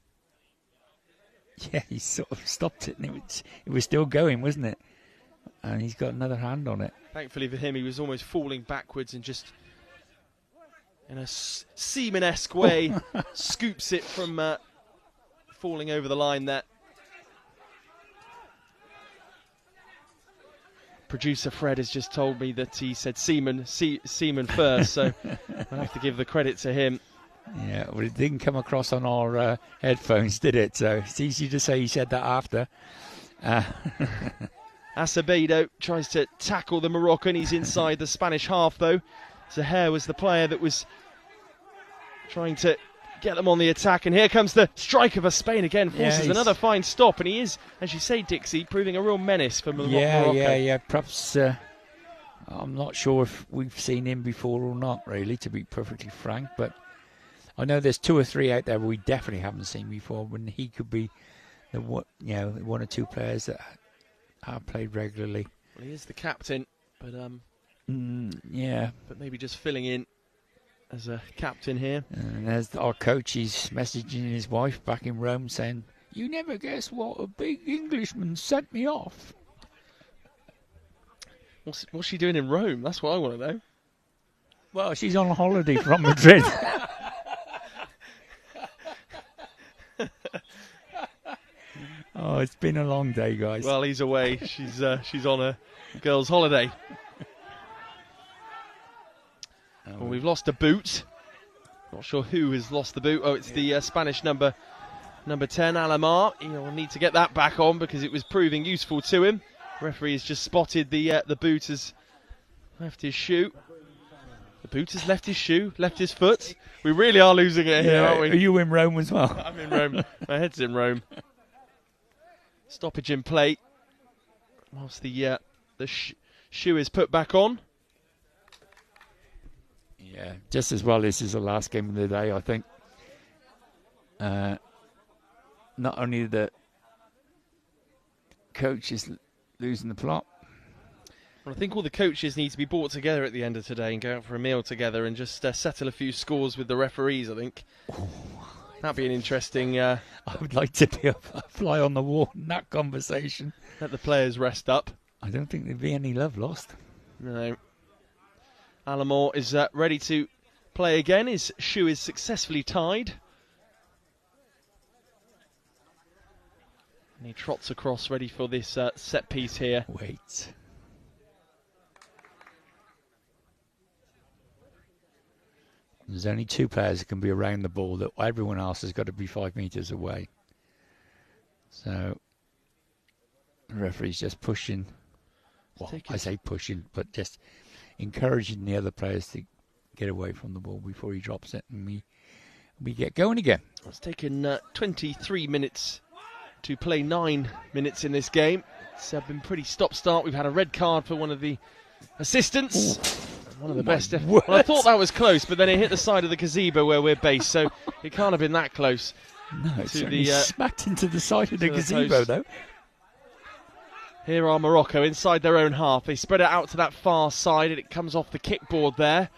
Yeah, he sort of stopped it, and it was still going, wasn't it? And he's got another hand on it. Thankfully for him, he was almost falling backwards and just, in a Seaman-esque way, scoops it from falling over the line there. Producer Fred has just told me that he said Seaman first, so I'll have to give the credit to him. Yeah, well, it didn't come across on our headphones, did it? So it's easy to say he said that after. Acevedo tries to tackle the Moroccan. He's inside the Spanish half, though. Zaher was the player that was trying to get them on the attack. And here comes the striker for Spain again. Forces another fine stop. And he is, as you say, Dixie, proving a real menace for Morocco. Yeah. Perhaps I'm not sure if we've seen him before or not, really, to be perfectly frank. But I know there's 2 or 3 out there we definitely haven't seen before, when he could be the one or two players that have played regularly. Well, he is the captain, but but maybe just filling in as a captain here. And as our coach, he's messaging his wife back in Rome saying, "You never guess what a big Englishman sent me off." What's she doing in Rome? That's what I want to know. Well, she's on holiday from Madrid. Oh, it's been a long day, guys. Well, he's away. She's on a girls' holiday. Well, we've lost a boot. Not sure who has lost the boot. Oh, it's the Spanish number 10, Alamar. He'll need to get that back on because it was proving useful to him. The referee has just spotted the boot has left his shoe. The boot has left his shoe, left his foot. We really are losing it here, aren't we? Are you in Rome as well? I'm in Rome. My head's in Rome. Stoppage in play whilst the shoe is put back on. Yeah, just as well this is the last game of the day, I think. Not only the coach is losing the plot, Well, I think all the coaches need to be brought together at the end of today and go out for a meal together and just settle a few scores with the referees, I think. That'd be an interesting... I would like to be a fly on the wall in that conversation. Let the players rest up. I don't think there'd be any love lost. No. Alamore is ready to play again. His shoe is successfully tied. And he trots across ready for this set piece here. Wait. There's only 2 players that can be around the ball. That everyone else has got to be 5 metres away. So the referee's just pushing. Well, I say pushing, but just encouraging the other players to get away from the ball before he drops it, and we get going again. It's taken 23 minutes to play 9 minutes in this game. It's been pretty stop-start. We've had a red card for one of the assistants. Ooh. One of the best. Well, I thought that was close, but then it hit the side of the gazebo where we're based, so it can't have been that close. No, it's smacked into the side of the gazebo, though. Here are Morocco inside their own half. They spread it out to that far side, and it comes off the kickboard there.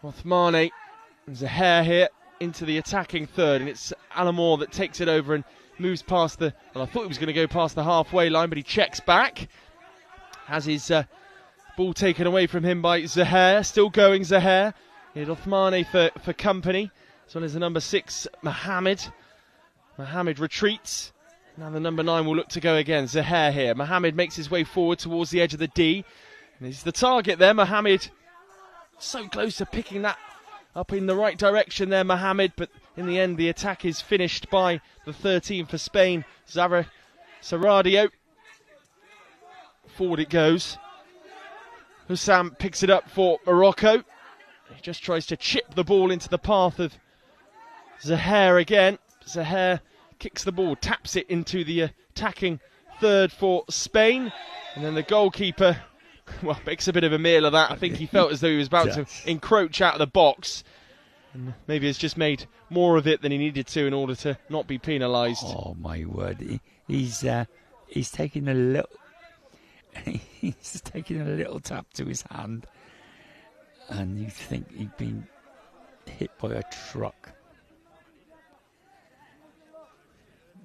Othmane, there's a hair here into the attacking third, and it's Alamore that takes it over and moves past the... Well, I thought he was going to go past the halfway line, but he checks back. Has his... ball taken away from him by Zahair. Still going, Zahair. He had Othmane for company. As well as the number 6, Mohamed. Mohamed retreats. Now the number 9 will look to go again. Zahair here. Mohamed makes his way forward towards the edge of the D. And he's the target there. Mohamed so close to picking that up in the right direction there, Mohamed. But in the end, the attack is finished by the 13 for Spain. Saradio. Forward it goes. Hussam picks it up for Morocco. He just tries to chip the ball into the path of Zahair again. Zahair kicks the ball, taps it into the attacking third for Spain. And then the goalkeeper, well, makes a bit of a meal of that. I think he felt as though he was about to encroach out of the box. And maybe has just made more of it than he needed to in order to not be penalised. Oh, my word. He's taking a little... He's taking a little tap to his hand, and you think he'd been hit by a truck.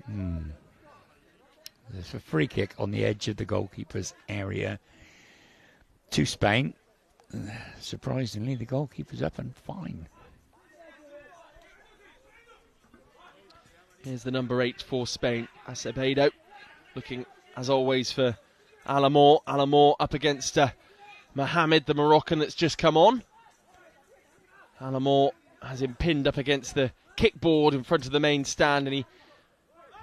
There's a free kick on the edge of the goalkeeper's area to Spain. Surprisingly, the goalkeeper's up and fine. Here's the number 8 for Spain, Acevedo, looking as always for Alamore. Alamore up against Mohamed, the Moroccan that's just come on. Alamore has him pinned up against the kickboard in front of the main stand, and he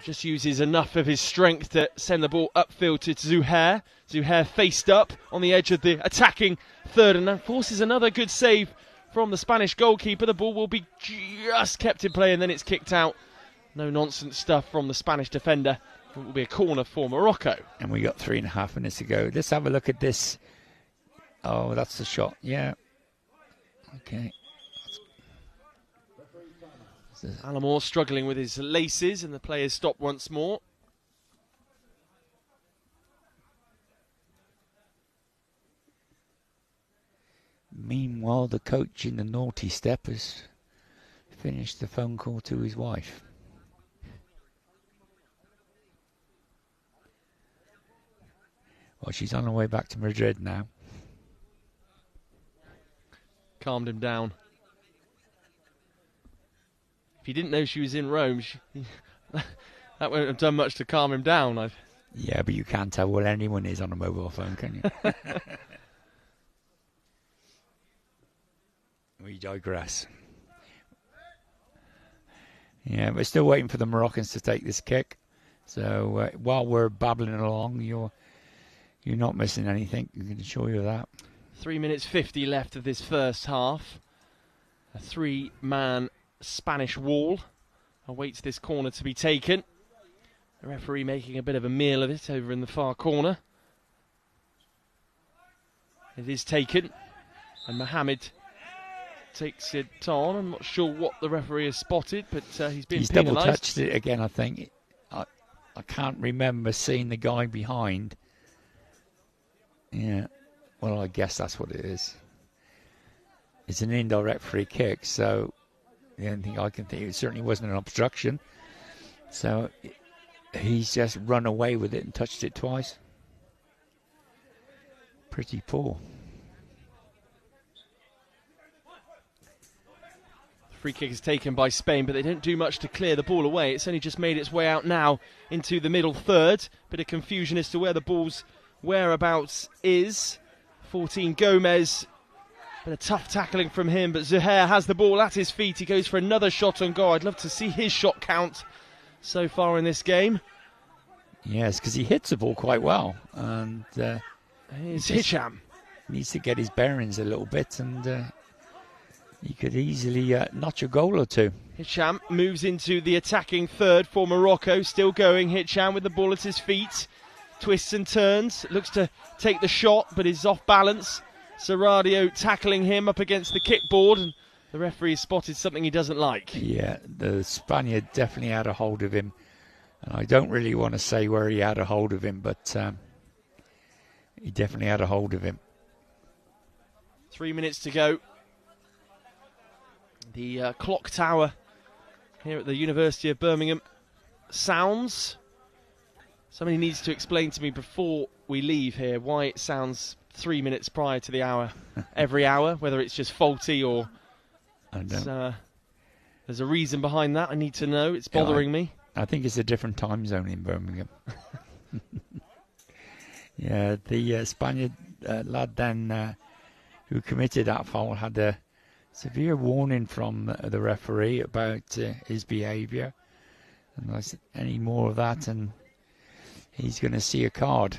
just uses enough of his strength to send the ball upfield to Zuhair. Zuhair faced up on the edge of the attacking third, and that forces another good save from the Spanish goalkeeper. The ball will be just kept in play, and then it's kicked out. No nonsense stuff from the Spanish defender. It will be a corner for Morocco. And we got 3.5 minutes to go. Let's have a look at this. Oh, that's the shot. Yeah. Okay. Alamore struggling with his laces, and the players stop once more. Meanwhile, the coach in the naughty step has finished the phone call to his wife. Well, she's on her way back to Madrid now. Calmed him down. If he didn't know she was in Rome, that wouldn't have done much to calm him down. Yeah, but you can't tell what anyone is on a mobile phone, can you? We digress. Yeah, we're still waiting for the Moroccans to take this kick. So while we're babbling along, you're not missing anything. I can assure you of that. 3 minutes 50 left of this first half. A 3-man Spanish wall awaits this corner to be taken. The referee making a bit of a meal of it over in the far corner. It is taken, and Mohamed takes it on. I'm not sure what the referee has spotted, but he's been penalised. Double touched it again, I think. I can't remember seeing the guy behind Yeah, well, I guess that's what it is. It's an indirect free kick, so the only thing I can think, it certainly wasn't an obstruction. So he's just run away with it and touched it twice. Pretty poor. Free kick is taken by Spain, but they don't do much to clear the ball away. It's only just made its way out now into the middle third. Bit of confusion as to where the ball's whereabouts is. 14 Gomez. Bit of tough tackling from him, but Zuhair has the ball at his feet. He goes for another shot on goal. I'd love to see his shot count so far in this game. Yes, because he hits the ball quite well. And here's Hicham. Needs to get his bearings a little bit, and he could easily notch a goal or two. Hicham moves into the attacking third for Morocco. Still going, Hicham with the ball at his feet. Twists and turns. Looks to take the shot, but is off balance. Serradio tackling him up against the kickboard, and the referee spotted something he doesn't like. Yeah, the Spaniard definitely had a hold of him. And I don't really want to say where he had a hold of him, but he definitely had a hold of him. 3 minutes to go. The clock tower here at the University of Birmingham sounds. Somebody needs to explain to me before we leave here why it sounds 3 minutes prior to the hour every hour, whether it's just faulty or there's a reason behind that. I need to know. It's bothering me. I think it's a different time zone in Birmingham. Yeah, the Spaniard lad then who committed that foul had a severe warning from the referee about his behaviour. And I said, any more of that and he's going to see a card.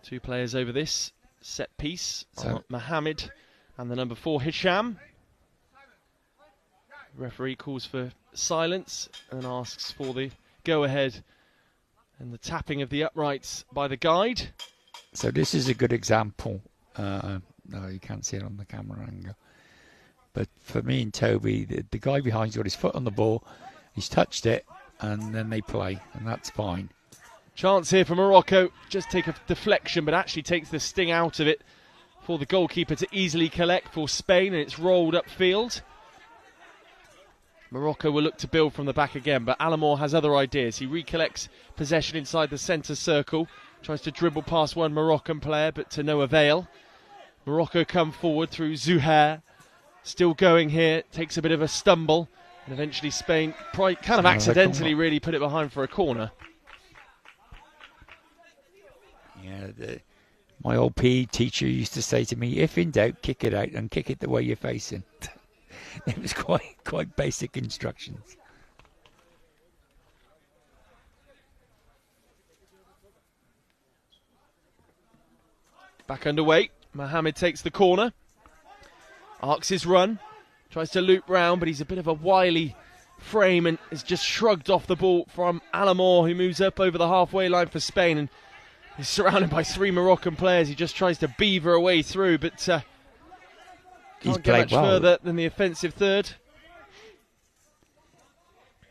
Two players over this set piece, Mohamed and the number 4 Hicham. Referee calls for silence and asks for the go-ahead and the tapping of the uprights by the guide. So this is a good example. No, you can't see it on the camera angle. But for me and Toby, the guy behind's got his foot on the ball, he's touched it, and then they play, and that's fine. Chance here for Morocco. Just take a deflection, but actually takes the sting out of it for the goalkeeper to easily collect for Spain, and it's rolled upfield. Morocco will look to build from the back again, but Alamor has other ideas. He recollects possession inside the centre circle, tries to dribble past one Moroccan player, but to no avail. Morocco come forward through Zuhair. Still going here, takes a bit of a stumble, and eventually Spain kind of accidentally really put it behind for a corner. Yeah, my old PE teacher used to say to me, if in doubt, kick it out and kick it the way you're facing. It was quite basic instructions. Back underway. Mohamed takes the corner. Arcs his run. Tries to loop round, but he's a bit of a wily frame and is just shrugged off the ball from Alamor, who moves up over the halfway line for Spain. And he's surrounded by 3 Moroccan players. He just tries to beaver a way through, but can't get much further than the offensive third.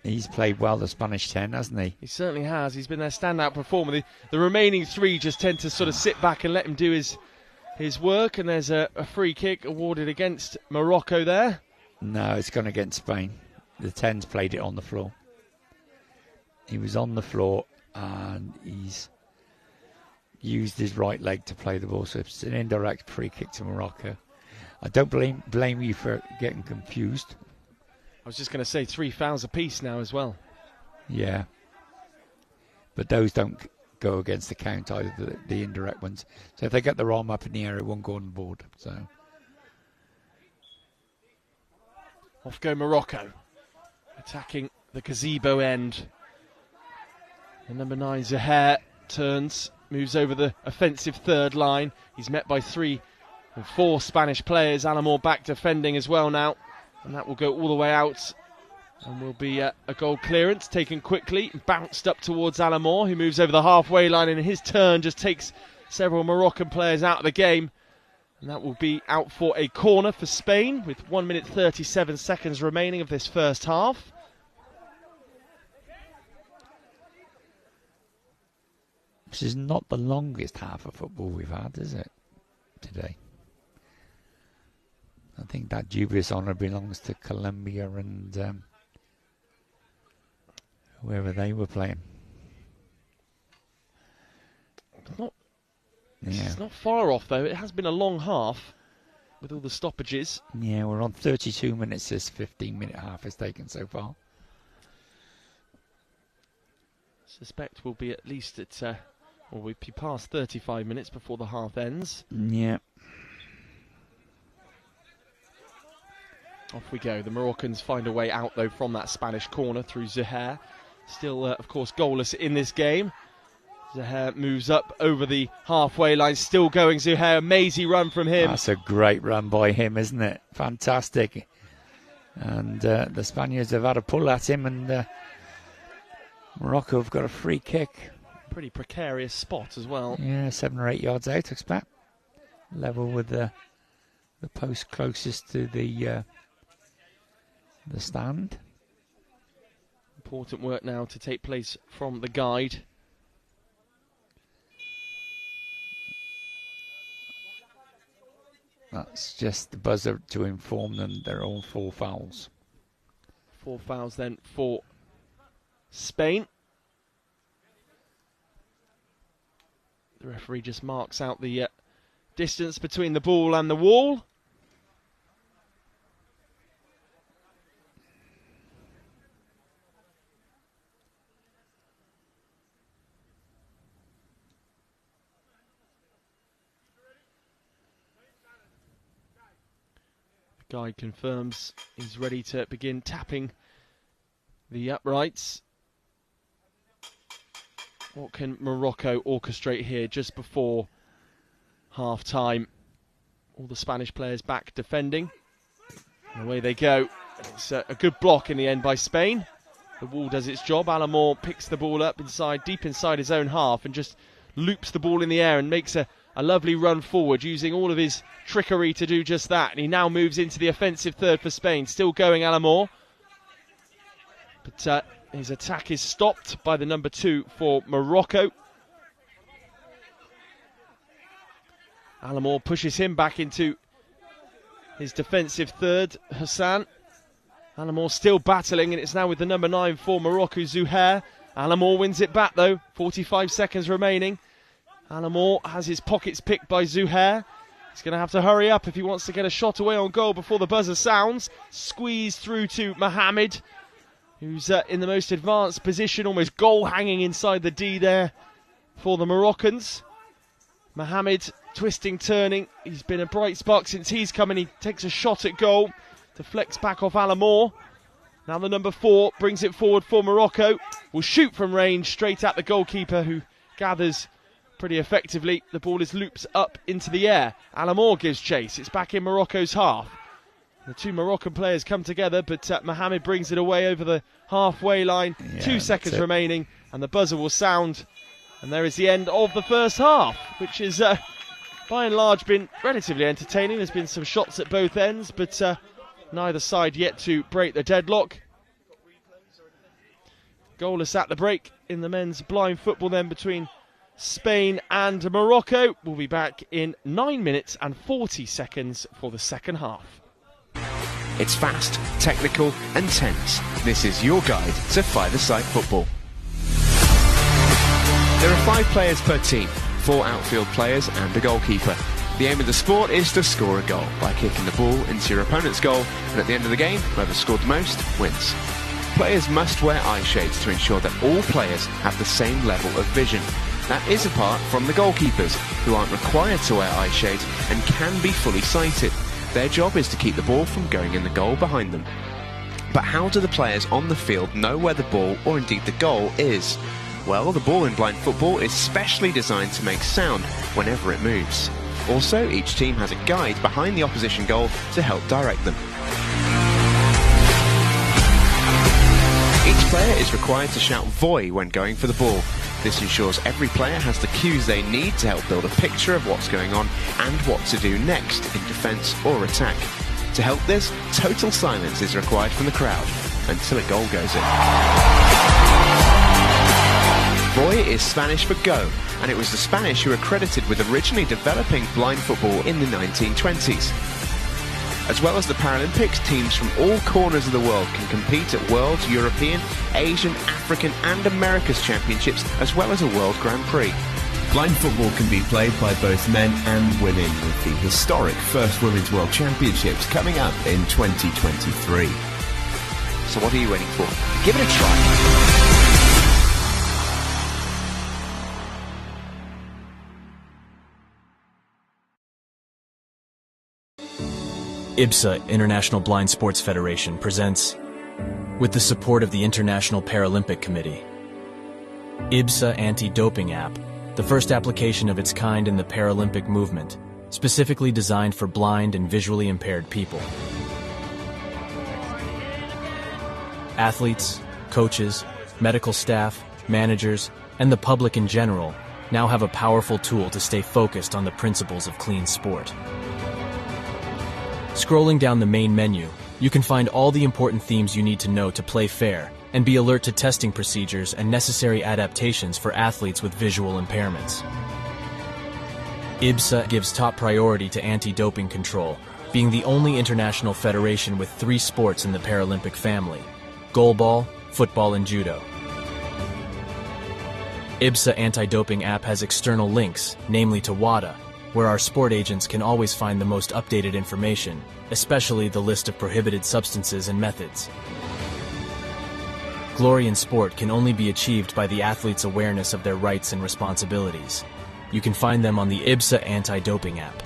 He's played well, the Spanish 10, hasn't he? He certainly has. He's been their standout performer. The remaining 3 just tend to sort of sit back and let him do his work, and there's a free kick awarded against Morocco there. No, it's gone against Spain. The 10's played it on the floor. He was on the floor and he's used his right leg to play the ball, so it's an indirect free kick to Morocco. I don't blame you for getting confused. I was just going to say 3 fouls apiece now as well. Yeah. But those don't go against the count, either the indirect ones. So if they get their arm up in the air, it won't go on the board. So off go Morocco, attacking the gazebo end. And number 9 Zuhair turns, moves over the offensive third line. He's met by 3 and 4 Spanish players. Alamor back defending as well now, and that will go all the way out and will be a goal clearance taken quickly, bounced up towards Alamor, who moves over the halfway line and in his turn just takes several Moroccan players out of the game, and that will be out for a corner for Spain with 1 minute 37 seconds remaining of this first half. Which is not the longest half of football we've had, is it, today? I think that dubious honour belongs to Colombia and whoever they were playing. It's not far off, though. It has been a long half with all the stoppages. Yeah, we're on 32 minutes. This 15-minute half has taken so far. Suspect we'll be at least at, or we'll be past 35 minutes before the half ends. Yeah. Off we go. The Moroccans find a way out, though, from that Spanish corner through Zuhair. Still, of course, goalless in this game. Zuhair moves up over the halfway line. Still going, Zuhair. Amazing run from him. That's a great run by him, isn't it? Fantastic. And the Spaniards have had a pull at him, and Morocco have got a free kick. Pretty precarious spot as well. Yeah, 7 or 8 yards out, I expect. Level with the post closest to the stand. Important work now to take place from the guide. That's just the buzzer to inform them they're all 4 fouls. 4 fouls then for Spain. The referee just marks out the distance between the ball and the wall. Guide confirms he's ready to begin tapping the uprights. What can Morocco orchestrate here just before half-time? All the Spanish players back defending. And away they go. It's a good block in the end by Spain. The wall does its job. Alamor picks the ball up deep inside his own half and just loops the ball in the air and makes a lovely run forward, using all of his trickery to do just that. And he now moves into the offensive third for Spain. Still going, Alamor. But his attack is stopped by the number 2 for Morocco. Alamor pushes him back into his defensive third, Hassan. Alamor still battling, and it's now with the number 9 for Morocco, Zuhair. Alamor wins it back, though. 45 seconds remaining. Alamor has his pockets picked by Zuhair. He's going to have to hurry up if he wants to get a shot away on goal before the buzzer sounds. Squeeze through to Mohamed, who's in the most advanced position, almost goal hanging inside the D there for the Moroccans. Mohamed twisting, turning. He's been a bright spark since he's come in. He takes a shot at goal. Deflects back off Alamor. Now the number 4 brings it forward for Morocco. Will shoot from range straight at the goalkeeper, who gathers pretty effectively. The ball is looped up into the air. Alamor gives chase. It's back in Morocco's half. The 2 Moroccan players come together, but Mohamed brings it away over the halfway line. 2 seconds remaining, and the buzzer will sound. And there is the end of the first half, which is by and large been relatively entertaining. There's been some shots at both ends, but neither side yet to break the deadlock. Goalless at the break in the men's blind football then between Spain and Morocco. We'll be back in 9 minutes and 40 seconds for the second half. It's fast, technical and tense. This is your guide to five-a-side football. There are 5 players per team, 4 outfield players and a goalkeeper. The aim of the sport is to score a goal by kicking the ball into your opponent's goal, and at the end of the game, whoever scored the most wins. Players must wear eye shades to ensure that all players have the same level of vision. That is apart from the goalkeepers, who aren't required to wear eye shades and can be fully sighted. Their job is to keep the ball from going in the goal behind them. But how do the players on the field know where the ball, or indeed the goal, is? Well, the ball in blind football is specially designed to make sound whenever it moves. Also, each team has a guide behind the opposition goal to help direct them. Each player is required to shout "Voy" when going for the ball. This ensures every player has the cues they need to help build a picture of what's going on and what to do next in defence or attack. To help this, total silence is required from the crowd until a goal goes in. Voy is Spanish for go, and it was the Spanish who are credited with originally developing blind football in the 1920s. As well as the Paralympics, teams from all corners of the world can compete at World, European, Asian, African and America's Championships, as well as a World Grand Prix. Blind football can be played by both men and women, with the historic first Women's World Championships coming up in 2023. So what are you waiting for? Give it a try. IBSA, International Blind Sports Federation, presents, with the support of the International Paralympic Committee, IBSA Anti-Doping App, the first application of its kind in the Paralympic movement, specifically designed for blind and visually impaired people. Athletes, coaches, medical staff, managers, and the public in general now have a powerful tool to stay focused on the principles of clean sport. Scrolling down the main menu, you can find all the important themes you need to know to play fair and be alert to testing procedures and necessary adaptations for athletes with visual impairments. IBSA gives top priority to anti-doping control, being the only international federation with 3 sports in the Paralympic family: goalball, football, and judo. IBSA Anti-Doping App has external links, namely to WADA, where our sport agents can always find the most updated information, especially the list of prohibited substances and methods. Glory in sport can only be achieved by the athlete's awareness of their rights and responsibilities. You can find them on the IBSA Anti-Doping App.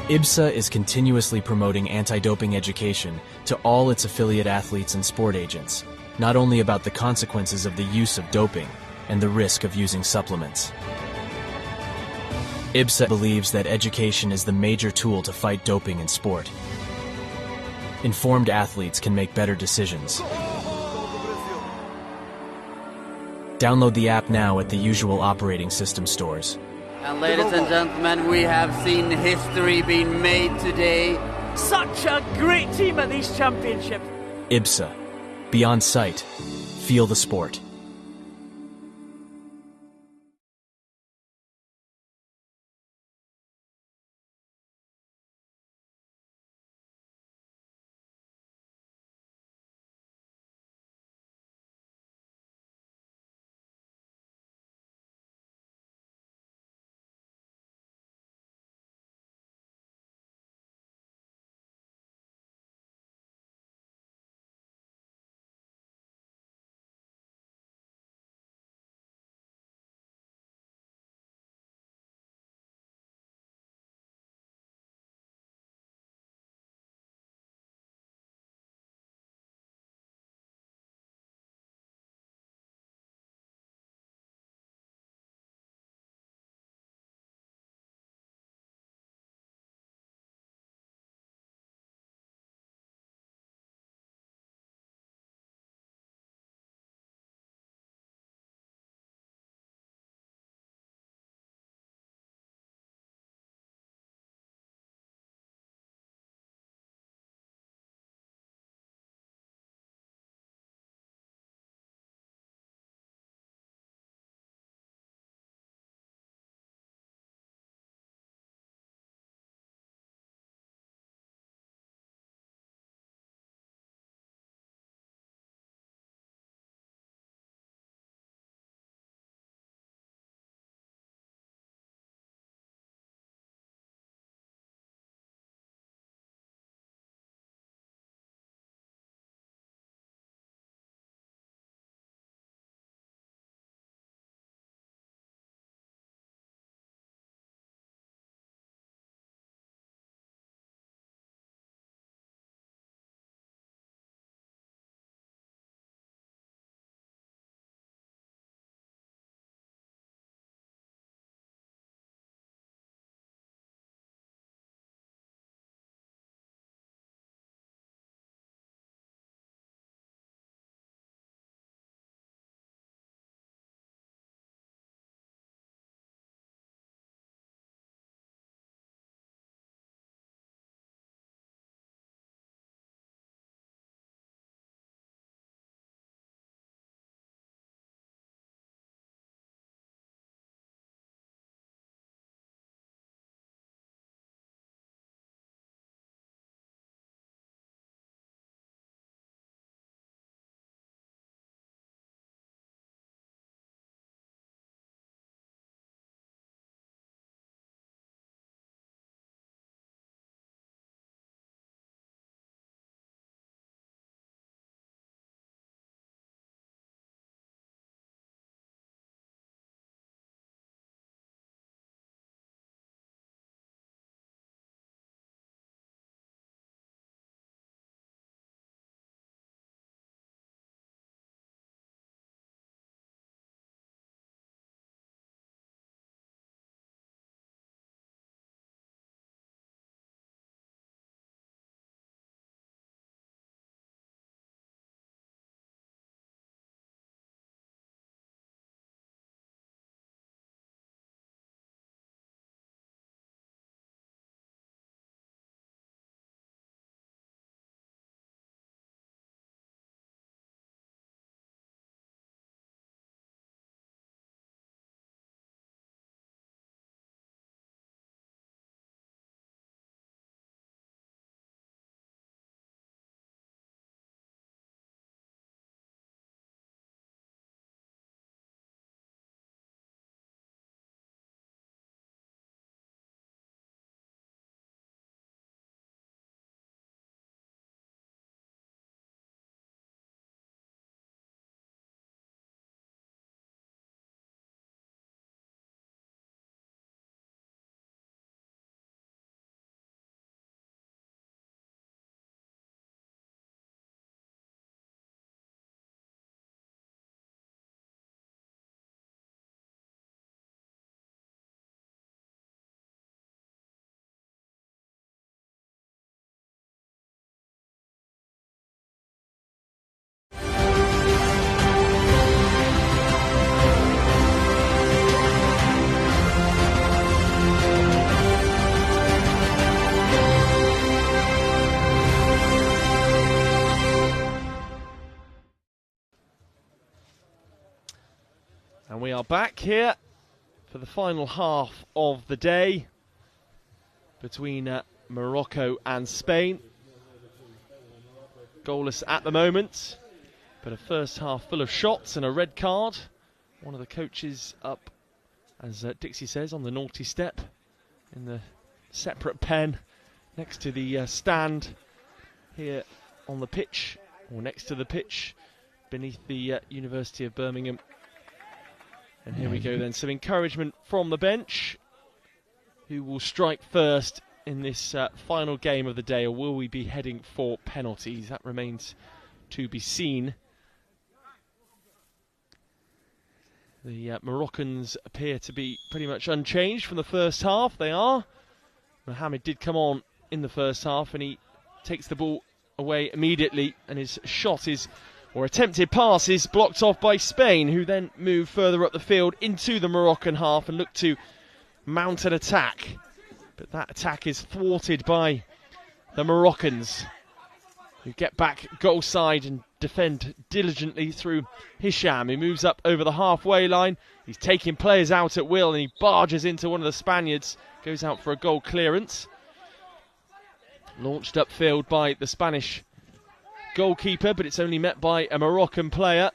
IBSA is continuously promoting anti-doping education to all its affiliate athletes and sport agents, not only about the consequences of the use of doping and the risk of using supplements. IBSA believes that education is the major tool to fight doping in sport. Informed athletes can make better decisions. Download the app now at the usual operating system stores. And ladies and gentlemen, we have seen history being made today. Such a great team at these championships. IBSA. Beyond sight. Feel the sport. And we are back here for the final half of the day between Morocco and Spain. Goalless at the moment, but a first half full of shots and a red card. One of the coaches up, as Dixie says, on the naughty step in the separate pen next to the stand here on the pitch, or next to the pitch beneath the University of Birmingham. And here we go then, some encouragement from the bench. Who will strike first in this final game of the day, or will we be heading for penalties? That remains to be seen. The Moroccans appear to be pretty much unchanged from the first half. They are. Mohamed did come on in the first half, and he takes the ball away immediately, and his shot is, or attempted pass, is blocked off by Spain, who then move further up the field into the Moroccan half and look to mount an attack. But that attack is thwarted by the Moroccans, who get back goal side and defend diligently through Hisham, who moves up over the halfway line. He's taking players out at will, and he barges into one of the Spaniards, goes out for a goal clearance. Launched upfield by the Spanish goalkeeper, but it's only met by a Moroccan player.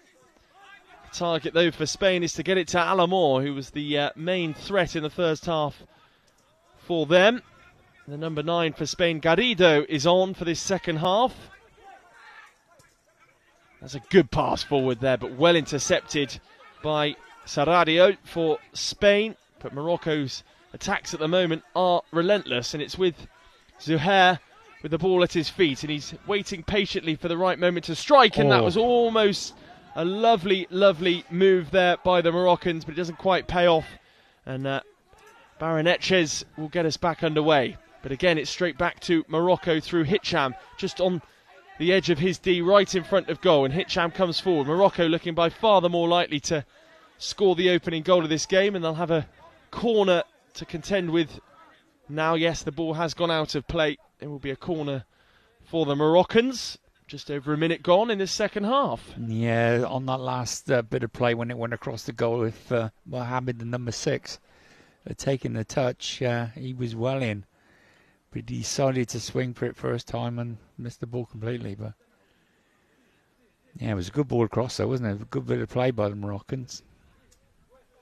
The target, though, for Spain is to get it to Alamor, who was the main threat in the first half for them. The number 9 for Spain, Garrido, is on for this second half. That's a good pass forward there, but well intercepted by Sarradio for Spain. But Morocco's attacks at the moment are relentless, and it's with Zuhair with the ball at his feet, and he's waiting patiently for the right moment to strike, and that was almost a lovely, lovely move there by the Moroccans, but it doesn't quite pay off, and Baranetches will get us back underway. But again, it's straight back to Morocco through Hicham, just on the edge of his D, right in front of goal, and Hicham comes forward. Morocco looking by far the more likely to score the opening goal of this game, and they'll have a corner to contend with now. Yes, the ball has gone out of play. It will be a corner for the Moroccans. Just over a minute gone in this second half. Yeah, on that last bit of play when it went across the goal with Mohamed, the number 6, taking the touch, he was well in. But he decided to swing for it first time and missed the ball completely. But yeah, it was a good ball across though, wasn't it? A good bit of play by the Moroccans.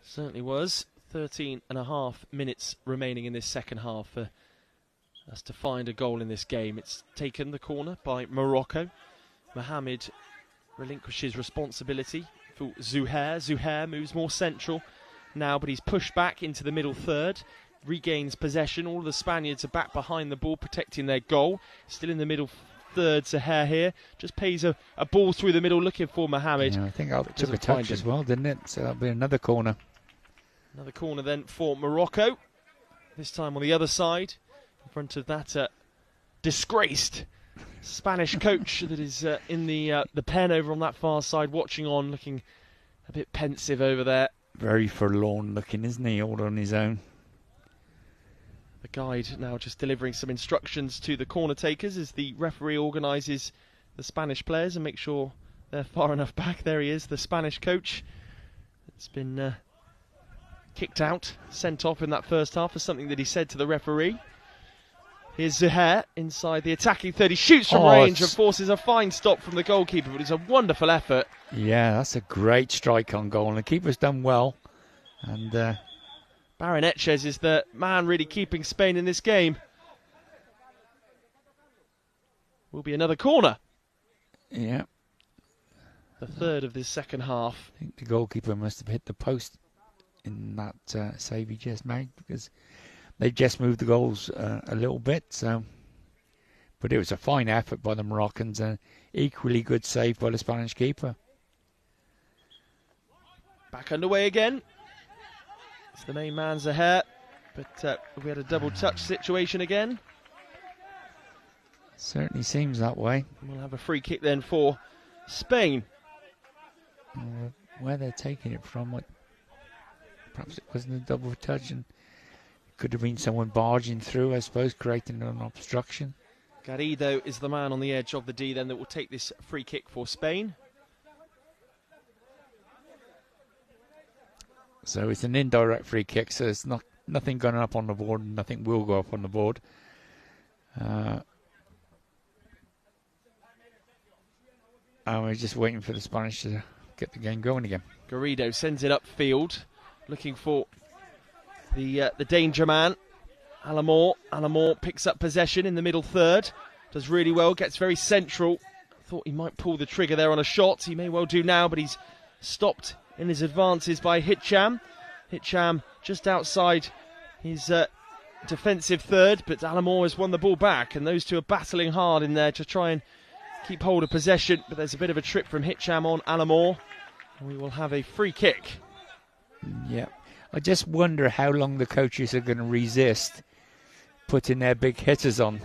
Certainly was. 13 and a half minutes remaining in this second half for us to find a goal in this game. It's taken the corner by Morocco. Mohamed relinquishes responsibility for Zuhair. Zuhair moves more central now, but he's pushed back into the middle third. Regains possession. All of the Spaniards are back behind the ball, protecting their goal. Still in the middle third, Zuhair here. Just pays a ball through the middle, looking for Mohamed. Yeah, I think I took a touch as well, didn't it? So that'll be another corner. Another corner then for Morocco. This time on the other side, in front of that disgraced Spanish coach that is in the pen over on that far side, watching on, looking a bit pensive over there. Very forlorn looking, isn't he, all on his own? The guide now just delivering some instructions to the corner takers as the referee organises the Spanish players and make sure they're far enough back. There he is, the Spanish coach. It's been kicked out, sent off in that first half for something that he said to the referee. Here's Zuhair inside the attacking 30, shoots from range and forces a fine stop from the goalkeeper, but it's a wonderful effort. Yeah, that's a great strike on goal, and the keeper's done well. And Baranetches is the man really keeping Spain in this game. Will be another corner. Yeah. The third of this second half. I think the goalkeeper must have hit the post in that save he just made, because they just moved the goals a little bit. So, but it was a fine effort by the Moroccans and equally good save by the Spanish keeper. Back underway again. It's the main man, Zuhair, but we had a double touch situation again. Certainly seems that way. We'll have a free kick then for Spain. Where they're taking it from, perhaps it wasn't a double touch, and it could have been someone barging through, I suppose, creating an obstruction. Garrido is the man on the edge of the D then that will take this free kick for Spain. So it's an indirect free kick, so it's nothing going up on the board, and nothing will go up on the board. And we're just waiting for the Spanish to get the game going again. Garrido sends it upfield, looking for the danger man, Alamore. Alamore picks up possession in the middle third, does really well, gets very central. Thought he might pull the trigger there on a shot. He may well do now, but he's stopped in his advances by Hitcham. Hitcham just outside his defensive third, but Alamore has won the ball back, and those two are battling hard in there to try and keep hold of possession. But there's a bit of a trip from Hitcham on Alamore, and we will have a free kick. Yeah, I just wonder how long the coaches are going to resist putting their big hitters on.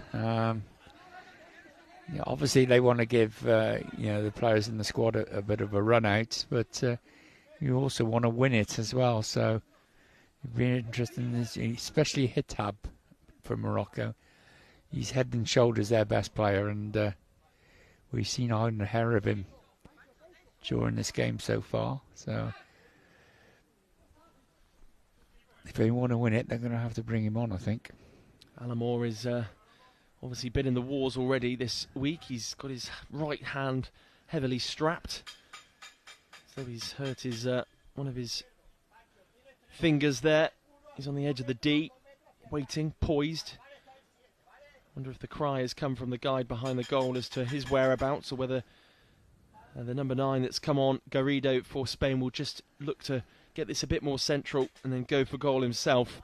Obviously, they want to give the players in the squad a bit of a run out, but you also want to win it as well. So it'd be interesting, especially Hitab from Morocco. He's head and shoulders their best player, and we've seen a hair of him during this game so far. So if they want to win it, they're going to have to bring him on, I think. Alamore is obviously been in the wars already this week. He's got his right hand heavily strapped, so he's hurt his one of his fingers there. He's on the edge of the D, waiting, poised. Wonder if the cry has come from the guide behind the goal as to his whereabouts, or whether the number 9 that's come on, Garrido, for Spain, will just look to get this a bit more central and then go for goal himself.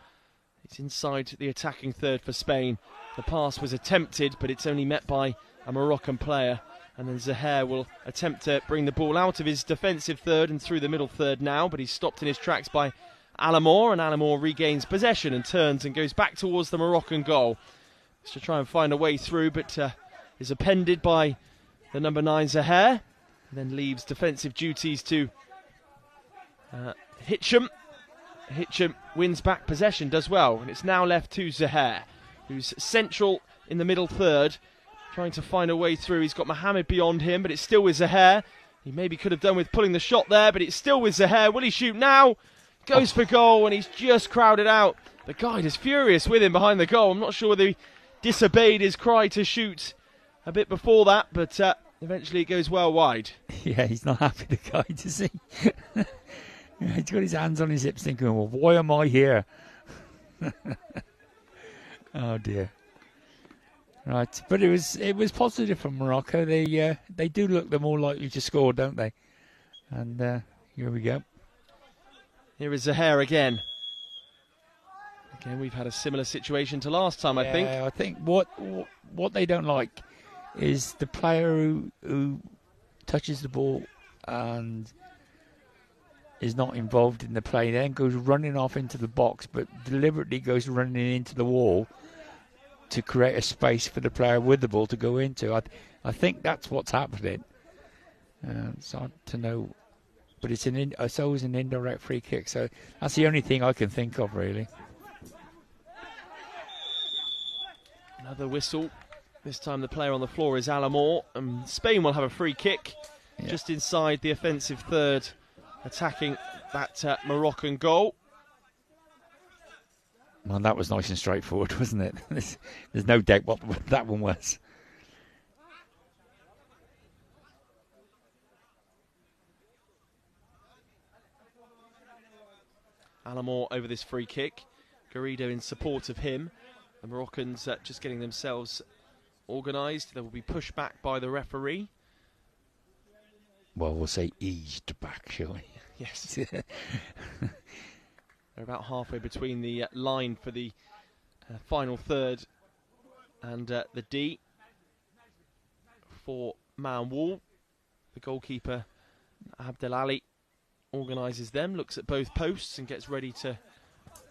It's inside the attacking third for Spain. The pass was attempted, but it's only met by a Moroccan player. And then Zaher will attempt to bring the ball out of his defensive third and through the middle third now, but he's stopped in his tracks by Alamore, and Alamore regains possession and turns and goes back towards the Moroccan goal. Just to try and find a way through, but is appended by the number 9 Zaher, and then leaves defensive duties to Hitcham. Hitcham wins back possession, does well, and it's now left to Zaher, who's central in the middle third, trying to find a way through. He's got Mohamed beyond him, but it's still with Zaher. He maybe could have done with pulling the shot there, but it's still with Zaher. Will he shoot now? Goes for goal, and he's just crowded out. The guide is furious with him behind the goal. I'm not sure whether he disobeyed his cry to shoot a bit before that, but eventually it goes well wide. Yeah, he's not happy, the guide, is he? He's got his hands on his hips thinking, well, why am I here? Oh, dear. Right, but it was positive from Morocco. They do look the more likely to score, don't they? And here we go. Here is Zaher again. Again, we've had a similar situation to last time, I think. I think what they don't like is the player who touches the ball and is not involved in the play, then goes running off into the box, but deliberately goes running into the wall to create a space for the player with the ball to go into. I think that's what's happening. It's hard to know, but it's always an indirect free kick, so that's the only thing I can think of, really. Another whistle. This time the player on the floor is Alamore, and Spain will have a free kick just inside the offensive third, attacking that Moroccan goal. Well, that was nice and straightforward, wasn't it? There's no doubt what that one was. Alamore over this free kick. Garrido in support of him. The Moroccans just getting themselves organised. There will be pushback by the referee. Well, we'll say eased back, shall we? Yes. They're about halfway between the line for the final third and the D for Man Wall. The goalkeeper, Abdel Ali, organises them, looks at both posts and gets ready to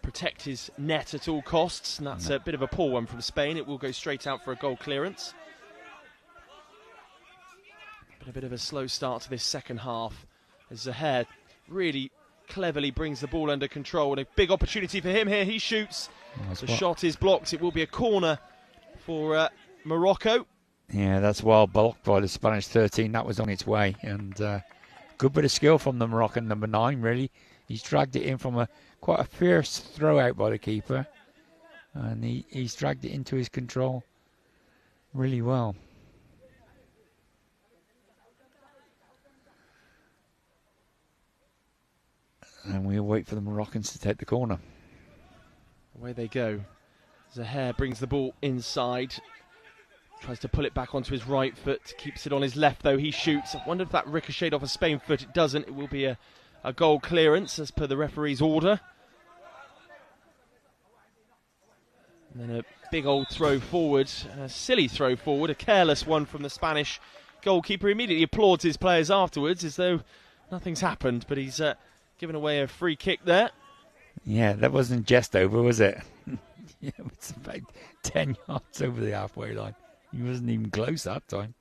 protect his net at all costs. And that's a bit of a poor one from Spain. It will go straight out for a goal clearance. But a bit of a slow start to this second half as Zaher really cleverly brings the ball under control, and a big opportunity for him here. He shoots. The shot is blocked. It will be a corner for Morocco. Yeah, that's well blocked by the Spanish 13. That was on its way, and good bit of skill from the Moroccan number 9, really. He's dragged it in from quite a fierce throw out by the keeper. And he's dragged it into his control really well. And we'll wait for the Moroccans to take the corner. Away they go. Zaher brings the ball inside. Tries to pull it back onto his right foot. Keeps it on his left though. He shoots. I wonder if that ricocheted off a Spain foot. It doesn't. It will be a goal clearance as per the referee's order. And then a big old throw forward. A silly throw forward. A careless one from the Spanish goalkeeper. Immediately applauds his players afterwards as though nothing's happened. But he's given away a free kick there. Yeah, that wasn't just over, was it? Yeah, it was about 10 yards over the halfway line. He wasn't even close that time.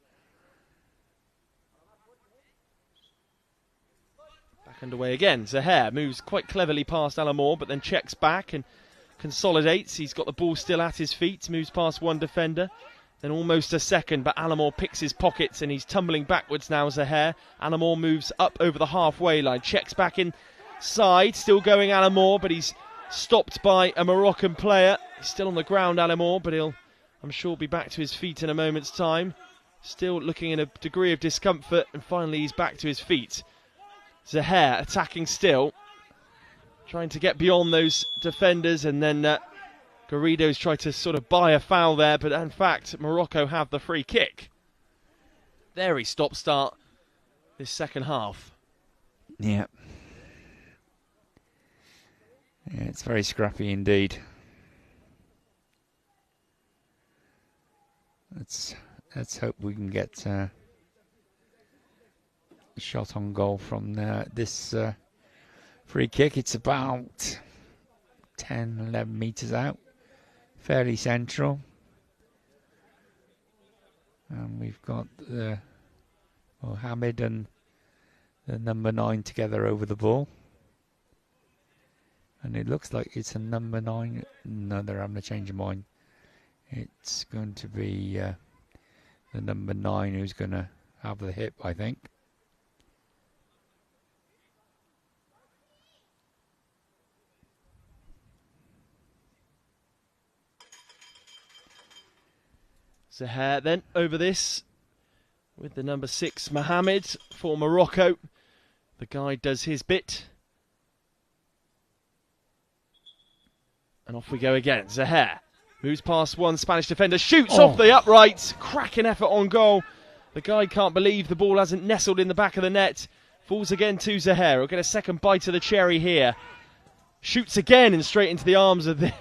Back underway again. Zaher moves quite cleverly past Alamore, but then checks back and consolidates. He's got the ball still at his feet. Moves past one defender. Then almost a second, but Alamore picks his pockets and he's tumbling backwards now, Zaher. Alamore moves up over the halfway line. Checks back inside. Still going Alamore, but he's stopped by a Moroccan player. He's still on the ground, Alamore, but he'll, I'm sure, be back to his feet in a moment's time. Still looking in a degree of discomfort, and finally he's back to his feet. Zaher attacking still, trying to get beyond those defenders, and then Garrido's tried to sort of buy a foul there, but in fact Morocco have the free kick. Very stop-start this second half. Yeah. Yeah, it's very scrappy indeed. Let's hope we can get a shot on goal from this free kick. It's about 10, 11 metres out. Fairly central. And we've got Hamid and the number 9 together over the ball. And it looks like it's a number 9. No, they're having a change of mind. It's going to be the number 9 who's going to have the hip, I think. Zaher then over this with the number 6, Mohamed, for Morocco. The guy does his bit. And off we go again. Zaher moves past one Spanish defender, shoots off the upright. Cracking effort on goal. The guy can't believe the ball hasn't nestled in the back of the net. Falls again to Zaher. He'll get a second bite of the cherry here. Shoots again and straight into the arms of the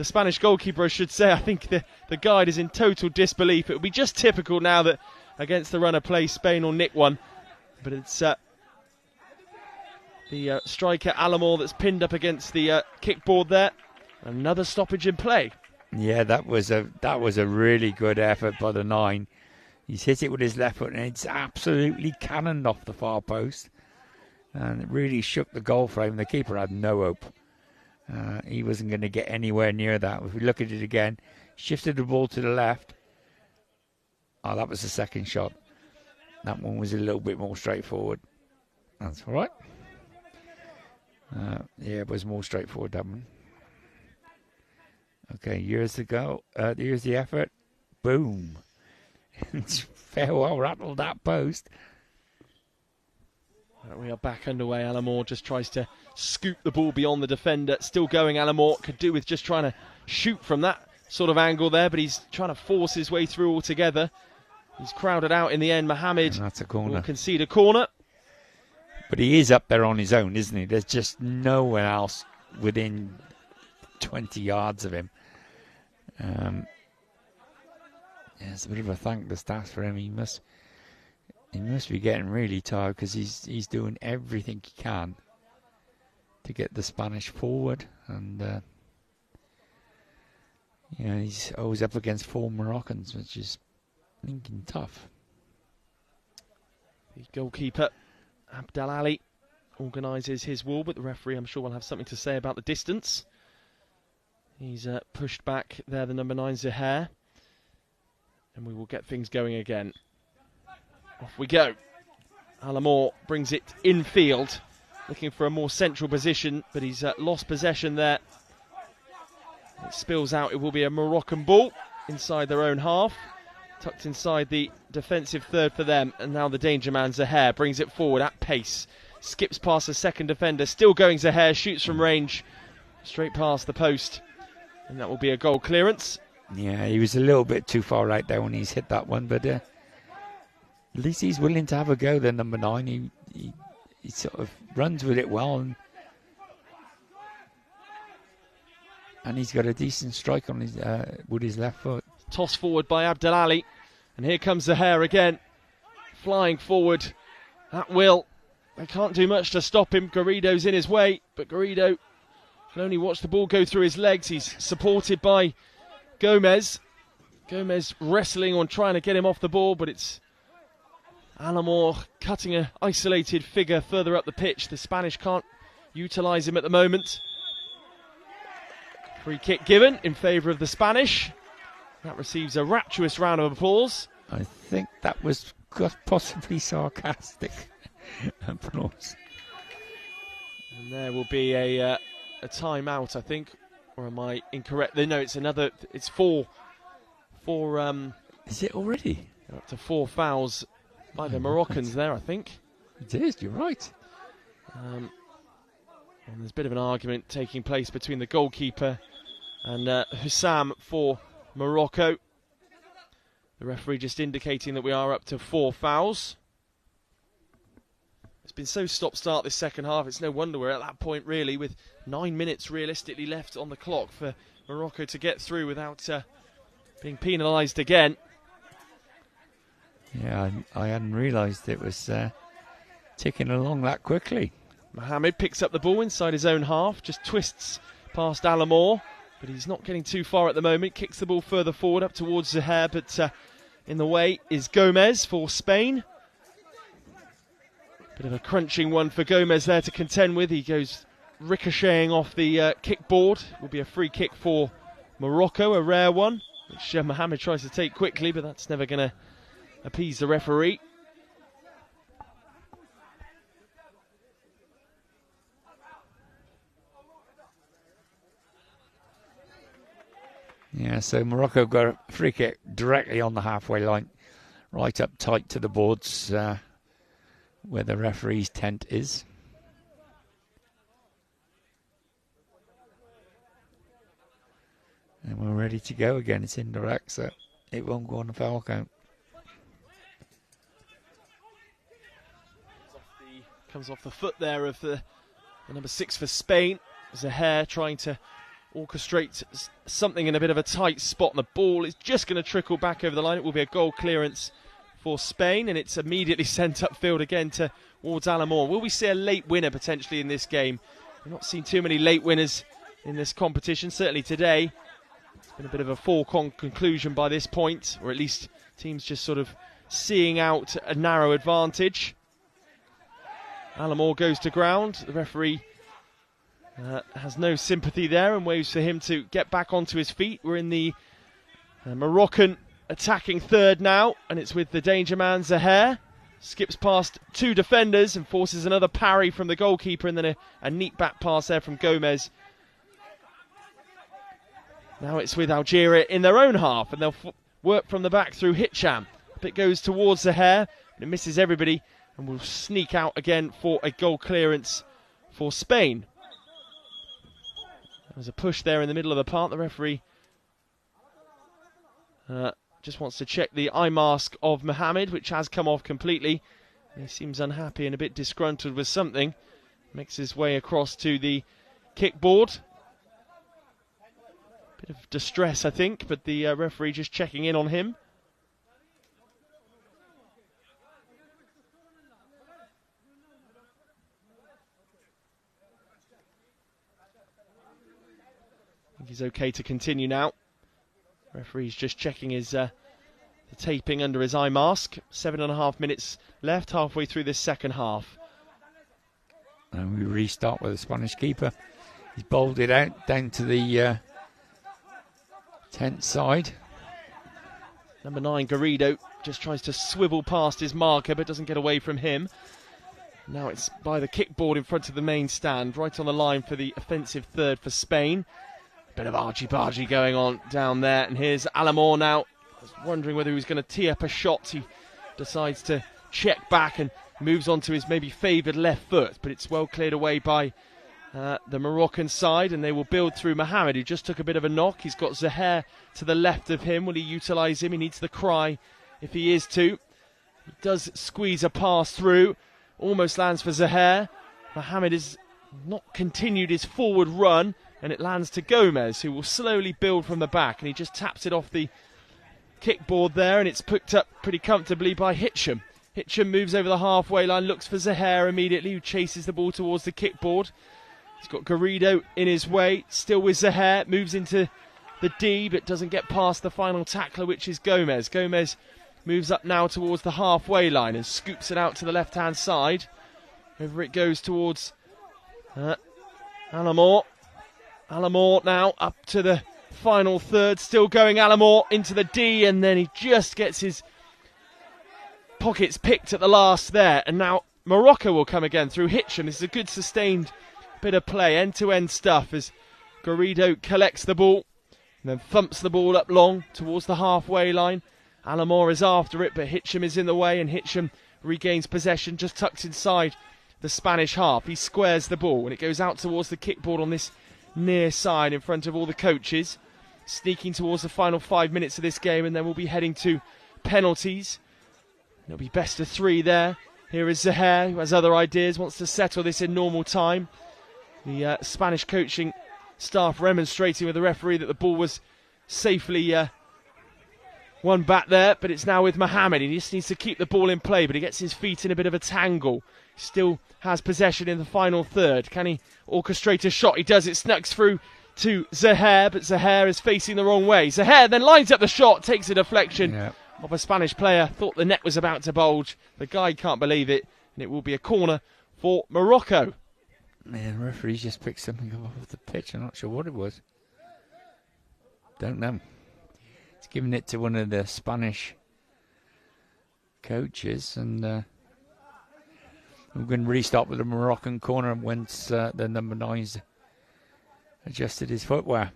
Spanish goalkeeper, I should say. I think the guide is in total disbelief. It would be just typical now that against the run of play, Spain will nick one. But it's the striker Alamore that's pinned up against the kickboard there. Another stoppage in play. Yeah, that was a really good effort by the 9. He's hit it with his left foot and it's absolutely cannoned off the far post. And it really shook the goal frame. The keeper had no hope. He wasn't going to get anywhere near that. If we look at it again, shifted the ball to the left. Oh, that was the second shot. That one was a little bit more straightforward. That's all right. Yeah, it was more straightforward, that one. Okay, here's the goal. Here's the effort. Boom. It's fair well rattled that post. We are back underway. Alamore just tries to scoop the ball beyond the defender. Still going, Alamore. Could do with just trying to shoot from that sort of angle there, but he's trying to force his way through altogether. He's crowded out in the end. Mohamed that's a corner. Will concede a corner. But he is up there on his own, isn't he? There's just no one else within 20 yards of him. Yeah, it's a bit of a thankless task for him. He must be getting really tired because he's doing everything he can to get the Spanish forward, and he's always up against 4 Moroccans, which is thinking tough. The goalkeeper Abdel Ali organises his wall, but the referee, I'm sure, will have something to say about the distance. He's pushed back there, the number 9 Zaher, and we will get things going again. Off we go. Alamore brings it infield. looking for a more central position, but he's lost possession there. It spills out. It will be a Moroccan ball inside their own half, tucked inside the defensive third for them. And now the danger man Zaher brings it forward at pace, skips past the second defender, still going Zaher, shoots from range, straight past the post, and that will be a goal clearance. Yeah, he was a little bit too far out there when he's hit that one, but at least he's willing to have a go. Then number 9, he sort of runs with it well, and he's got a decent strike on his with his left foot. Toss forward by Abdel Ali, and here comes Zaher again, flying forward at will. They can't do much to stop him. Garrido's in his way, but Garrido can only watch the ball go through his legs. He's supported by Gomez. Gomez wrestling on trying to get him off the ball, but it's Alamor cutting an isolated figure further up the pitch. The Spanish can't utilise him at the moment. Free kick given in favour of the Spanish. That receives a rapturous round of applause. I think that was possibly sarcastic applause. And there will be a timeout, I think. Or am I incorrect? No, it's another. It's four. Is it already? Up to 4 fouls by the Moroccans there, I think. It is, you're right. And there's a bit of an argument taking place between the goalkeeper and Hussam for Morocco. The referee just indicating that we are up to 4 fouls. It's been so stop-start this second half, it's no wonder we're at that point really, with 9 minutes realistically left on the clock for Morocco to get through without being penalised again. Yeah, I hadn't realised it was ticking along that quickly. Mohamed picks up the ball inside his own half, just twists past Alamor, but he's not getting too far at the moment. Kicks the ball further forward up towards Zaher, but in the way is Gomez for Spain. Bit of a crunching one for Gomez there to contend with. He goes ricocheting off the kickboard. Will be a free kick for Morocco, a rare one, which Mohamed tries to take quickly, but that's never going to appease the referee. Yeah, so Morocco got a free kick directly on the halfway line, right up tight to the boards where the referee's tent is. And we're ready to go again. It's indirect, so it won't go on the foul count. Comes off the foot there of the number 6 for Spain. Zaher trying to orchestrate something in a bit of a tight spot, and the ball is just going to trickle back over the line. It will be a goal clearance for Spain, and it's immediately sent upfield again towards Alamor. Will we see a late winner potentially in this game? We've not seen too many late winners in this competition, certainly today. It's been a bit of a foregone conclusion by this point, or at least teams just sort of seeing out a narrow advantage. Alamor goes to ground. The referee has no sympathy there and waves for him to get back onto his feet. We're in the Moroccan attacking third now, and it's with the danger man Zaher. Skips past 2 defenders and forces another parry from the goalkeeper, and then a neat back pass there from Gomez. Now it's with Algeria in their own half, and they'll work from the back through Hicham. It goes towards Zaher, and it misses everybody, and will sneak out again for a goal clearance for Spain. There was a push there in the middle of the park. The referee just wants to check the eye mask of Mohamed, which has come off completely. He seems unhappy and a bit disgruntled with something. Makes his way across to the kickboard. Bit of distress, I think, but the referee just checking in on him. I think he's okay to continue now. Referee's just checking his the taping under his eye mask. 7.5 minutes left, halfway through this second half. And we restart with the Spanish keeper. He's bowled it out down to the tent side. Number 9, Garrido, just tries to swivel past his marker but doesn't get away from him. Now it's by the kickboard in front of the main stand, right on the line for the offensive third for Spain. Bit of argy-bargy going on down there, and here's Alamor now. I was wondering whether he was going to tee up a shot. He decides to check back and moves on to his maybe favoured left foot, but it's well cleared away by the Moroccan side, and they will build through Mohamed, who just took a bit of a knock. He's got Zaher to the left of him. Will he utilise him? He needs the cry if he is to. He does squeeze a pass through. Almost lands for Zaher. Mohamed has not continued his forward run, and it lands to Gomez, who will slowly build from the back, and he just taps it off the kickboard there, and it's picked up pretty comfortably by Hitcham. Hitcham moves over the halfway line, looks for Zaher immediately, who chases the ball towards the kickboard. He's got Garrido in his way, still with Zaher, moves into the D, but doesn't get past the final tackler, which is Gomez. Gomez moves up now towards the halfway line and scoops it out to the left-hand side. Over it goes towards Alamor. Alamor now up to the final third, still going Alamor into the D, and then he just gets his pockets picked at the last there. And now Morocco will come again through Hitcham. This is a good sustained bit of play, end-to-end stuff, as Garrido collects the ball and then thumps the ball up long towards the halfway line. Alamor is after it, but Hitcham is in the way, and Hitcham regains possession, just tucked inside the Spanish half. He squares the ball, and it goes out towards the kickboard on this near side in front of all the coaches. Sneaking towards the final 5 minutes of this game, and then we'll be heading to penalties. It'll be best of three there. Here is Zaher, who has other ideas, wants to settle this in normal time. The Spanish coaching staff remonstrating with the referee that the ball was safely won back there, but it's now with Mohamed. He just needs to keep the ball in play, but he gets his feet in a bit of a tangle. Still has possession in the final third. Can he orchestrate a shot? He does. It snucks through to Zaher, but Zaher is facing the wrong way. Zaher then lines up the shot, takes a deflection of a Spanish player. Thought the net was about to bulge. The guy can't believe it, and it will be a corner for Morocco. Yeah, the referee just picked something up off the pitch. I'm not sure what it was. Don't know. He's giving it to one of the Spanish coaches, and we're going to restart with the Moroccan corner once the number 9's adjusted his footwear.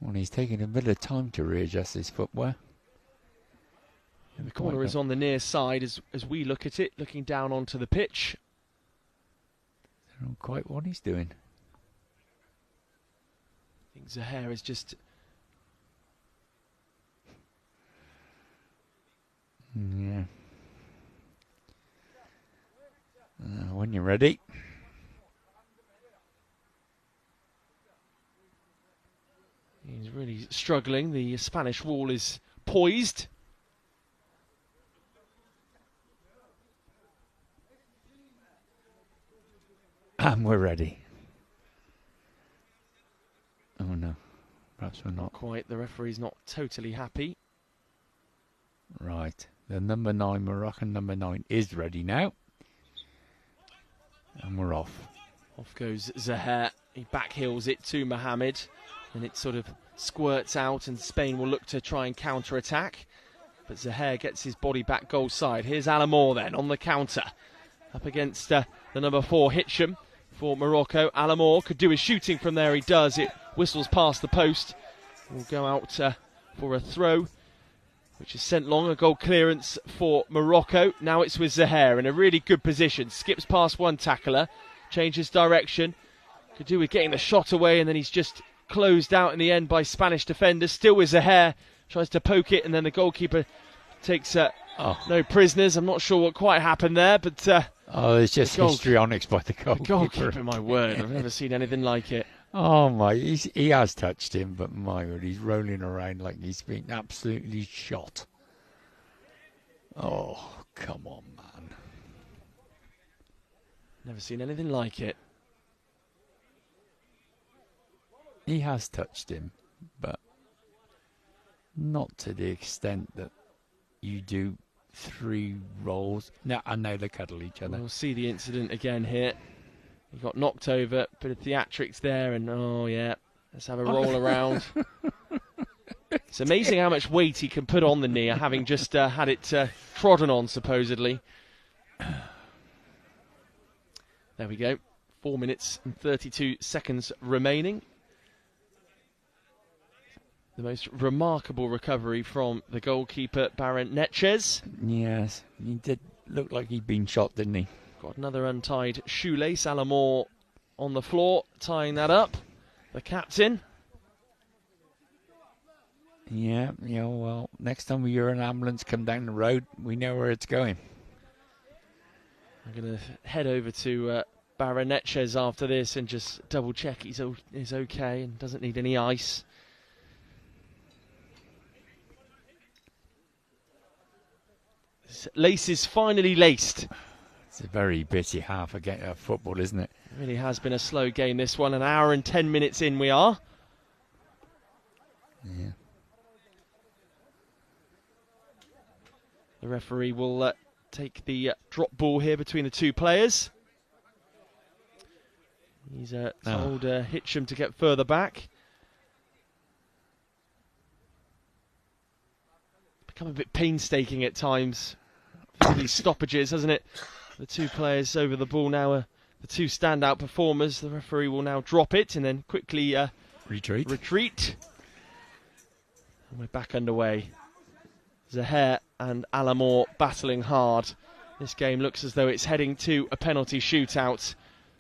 Well, he's taking a bit of time to readjust his footwear. And the corner is on the near side as we look at it, looking down onto the pitch. I don't know quite what he's doing. I think Zaher is just... Yeah. When you're ready. He's really struggling. The Spanish wall is poised. And we're ready. Oh no, perhaps we're not. Quite. The referee's not totally happy. Right. The number 9, Moroccan number 9, is ready now. And we're off. Off goes Zaher. He backheels it to Mohamed. And it sort of squirts out, and Spain will look to try and counter-attack. But Zaher gets his body back goal side. Here's Alamor then on the counter. Up against the number 4, Hitcham for Morocco. Alamor could do his shooting from there. He does. It whistles past the post. Will go out for a throw, which is sent long. A goal clearance for Morocco. Now it's with Zaher in a really good position. Skips past one tackler. Changes direction. Could do with getting the shot away, and then he's just closed out in the end by Spanish defenders. Still with Zaher. Tries to poke it, and then the goalkeeper takes no prisoners. I'm not sure what quite happened there, but... there's just histrionics by the goalkeeper. The goalkeeper, my word. I've never seen anything like it. Oh, my. He has touched him, but my word, he's rolling around like he's been absolutely shot. Oh, come on, man. Never seen anything like it. He has touched him, but not to the extent that you do 3 rolls. No, and now they cuddle each other. We'll see the incident again here. He got knocked over, bit of theatrics there, and Let's have a roll around. It's amazing how much weight he can put on the knee, having just had it trodden on, supposedly. There we go. 4 minutes and 32 seconds remaining. The most remarkable recovery from the goalkeeper, Baron Netchez. Yes, he did look like he'd been shot, didn't he? Got another untied shoelace. Alamore on the floor, tying that up. The captain. Yeah, well, next time we hear an ambulance come down the road, we know where it's going. I'm going to head over to Baron Netchez after this and just double check he's okay and doesn't need any ice. Lace is finally laced. It's a very bitty half of football, isn't it? It really has been a slow game, this one. An hour and 10 minutes in we are. Yeah. The referee will take the drop ball here between the two players. He's told Hitcham to get further back. Become a bit painstaking at times. These stoppages, hasn't it? The two players over the ball now are the two standout performers. The referee will now drop it and then quickly retreat. And we're back underway. Zaher and Alamore battling hard. This game looks as though it's heading to a penalty shootout.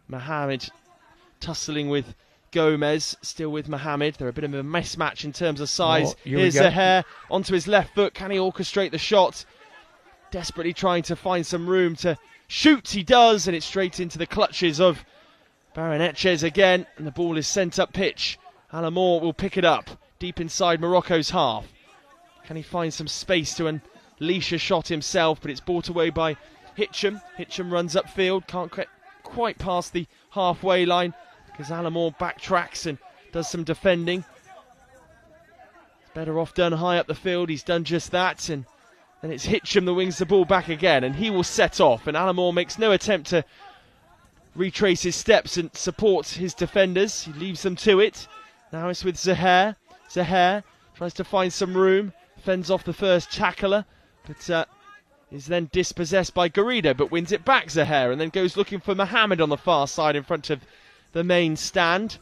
Mohamed tussling with Gomez, still with Mohamed. They're a bit of a mismatch in terms of size. Here's Zaher onto his left foot. Can he orchestrate the shot? Desperately trying to find some room to shoot. He does, and it's straight into the clutches of Baron Netchez again, and the ball is sent up pitch. Alamore will pick it up deep inside Morocco's half. Can he find some space to unleash a shot himself? But it's brought away by Hitcham. Hitcham runs upfield, can't quite pass the halfway line because Alamore backtracks and does some defending. It's better off done high up the field. He's done just that, and then it's Hitcham that wings the ball back again, and he will set off. And Alamore makes no attempt to retrace his steps and support his defenders. He leaves them to it. Now it's with Zaher. Zaher tries to find some room, fends off the first tackler, but is then dispossessed by Garrido, but wins it back, Zaher, and then goes looking for Mohamed on the far side in front of the main stand.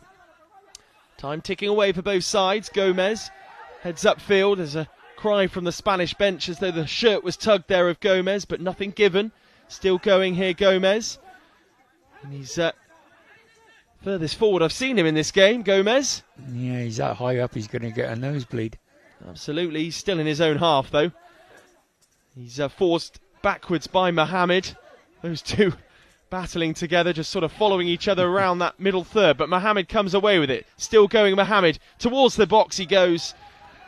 Time ticking away for both sides. Gomez heads upfield. There's a cry from the Spanish bench as though the shirt was tugged there of Gomez, but nothing given. Still going here, Gomez. And he's furthest forward I've seen him in this game, Gomez. Yeah, he's that high up, he's going to get a nosebleed. Absolutely, he's still in his own half though. He's forced backwards by Mohamed. Those two battling together, just sort of following each other around that middle third, but Mohamed comes away with it. Still going Mohamed, towards the box he goes.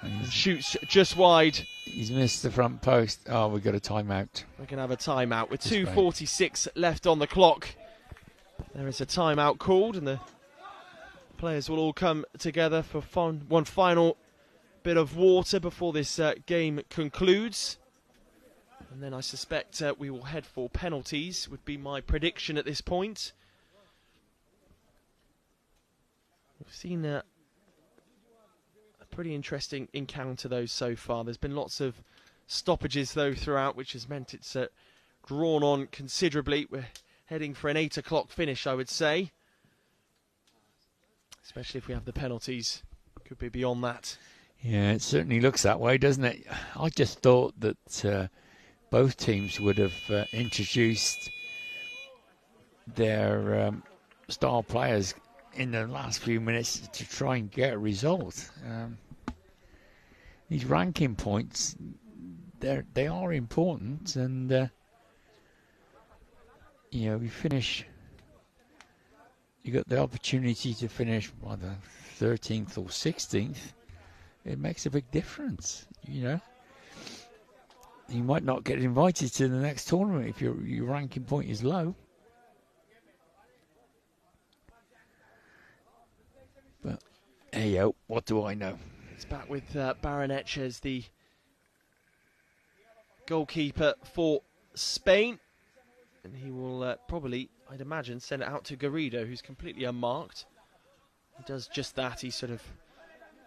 And shoots just wide. He's missed the front post. Oh, we've got a timeout. We're going to have a timeout with 2:46 left on the clock. There is a timeout called, and the players will all come together for one final bit of water before this game concludes. And then I suspect we will head for penalties, would be my prediction at this point. We've seen a pretty interesting encounter though so far. There's been lots of stoppages though throughout, which has meant it's drawn on considerably. We're heading for an 8 o'clock finish, I would say. Especially if we have the penalties. Could be beyond that. Yeah, it certainly looks that way, doesn't it? I just thought that both teams would have introduced their star players in the last few minutes to try and get a result. These ranking points, they are important, and we finish. You got the opportunity to finish either 13th or 16th. It makes a big difference, You might not get invited to the next tournament if your ranking point is low. But hey yo, what do I know? It's back with Baron Netchez, the goalkeeper for Spain. And he will probably, I'd imagine, send it out to Garrido, who's completely unmarked. He does just that. He sort of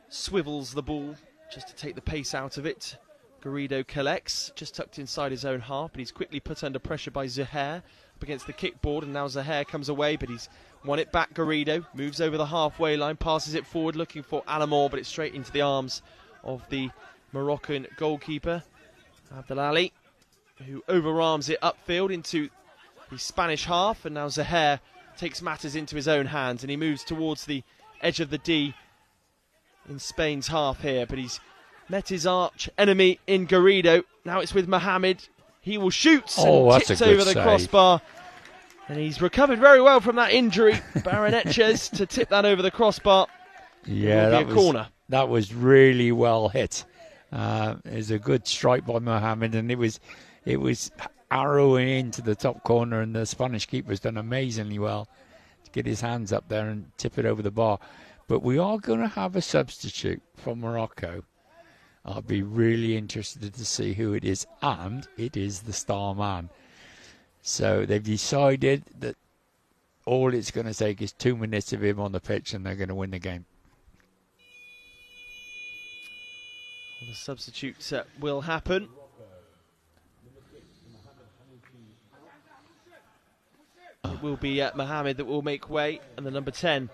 swivels the ball just to take the pace out of it. Garrido collects, just tucked inside his own half, but he's quickly put under pressure by Zaher up against the kickboard, and now Zaher comes away, but he's won it back. Garrido moves over the halfway line, passes it forward, looking for Alamor, but it's straight into the arms of the Moroccan goalkeeper, Abdelali, who overarms it upfield into the Spanish half, and now Zaher takes matters into his own hands, and he moves towards the edge of the D in Spain's half here, but he's met his arch enemy in Garrido. Now it's with Mohamed. He will shoot and tips over the crossbar. And he's recovered very well from that injury. Baranetches to tip that over the crossbar. Yeah, that was a corner. That was really well hit. It was a good strike by Mohamed, and it was arrowing into the top corner, and the Spanish keeper's done amazingly well to get his hands up there and tip it over the bar. But we are going to have a substitute for Morocco. I'll be really interested to see who it is, and it is the star man. So they've decided that all it's going to take is 2 minutes of him on the pitch, and they're going to win the game. Well, the substitute will happen. It will be Mohamed that will make way, and the number 10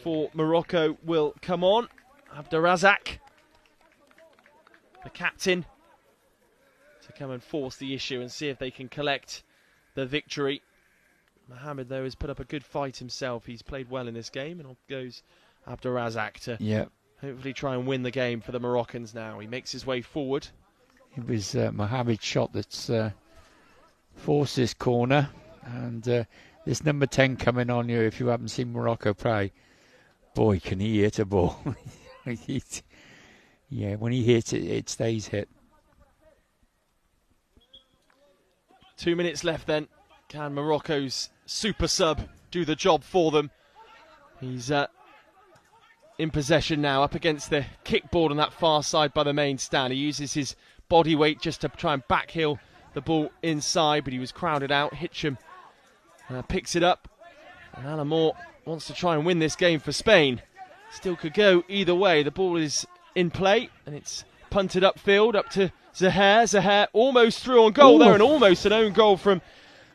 for Morocco will come on. Abderrazak, the captain, to come and force the issue and see if they can collect the victory. Mohamed, though, has put up a good fight himself. He's played well in this game, and off goes Abderrazak to hopefully try and win the game for the Moroccans now. He makes his way forward. It was Mohamed's shot that's forced this corner, and this number 10 coming on you, if you haven't seen Morocco play, boy, can he hit a ball. Yeah, when he hits it, it stays hit. 2 minutes left then. Can Morocco's super sub do the job for them? He's in possession now, up against the kickboard on that far side by the main stand. He uses his body weight just to try and backheel the ball inside, but he was crowded out. Hitcham picks it up, and Alamor wants to try and win this game for Spain. Still could go either way. The ball is in play, and it's punted upfield up to Zaher. Zaher almost through on goal there, and almost an own goal from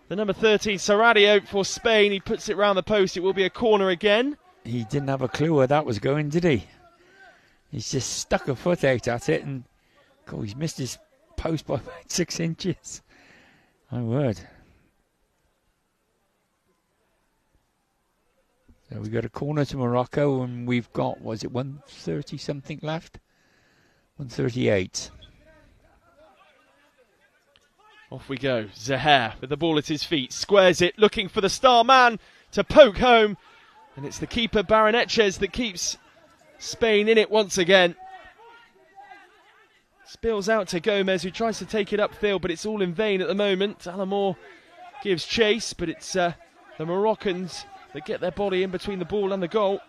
the number 13 Saradio for Spain. He puts it round the post. It will be a corner again. He didn't have a clue where that was going, did he? He's just stuck a foot out at it, and he's missed his post by about 6 inches. My word. So we've got a corner to Morocco, and we've got, was it 130 something left? 138. Off we go. Zaher with the ball at his feet, squares it, looking for the star man to poke home, and it's the keeper Baranetches that keeps Spain in it once again. Spills out to Gomez, who tries to take it upfield, but it's all in vain at the moment. Alamor gives chase, but it's the Moroccans that get their body in between the ball and the goal.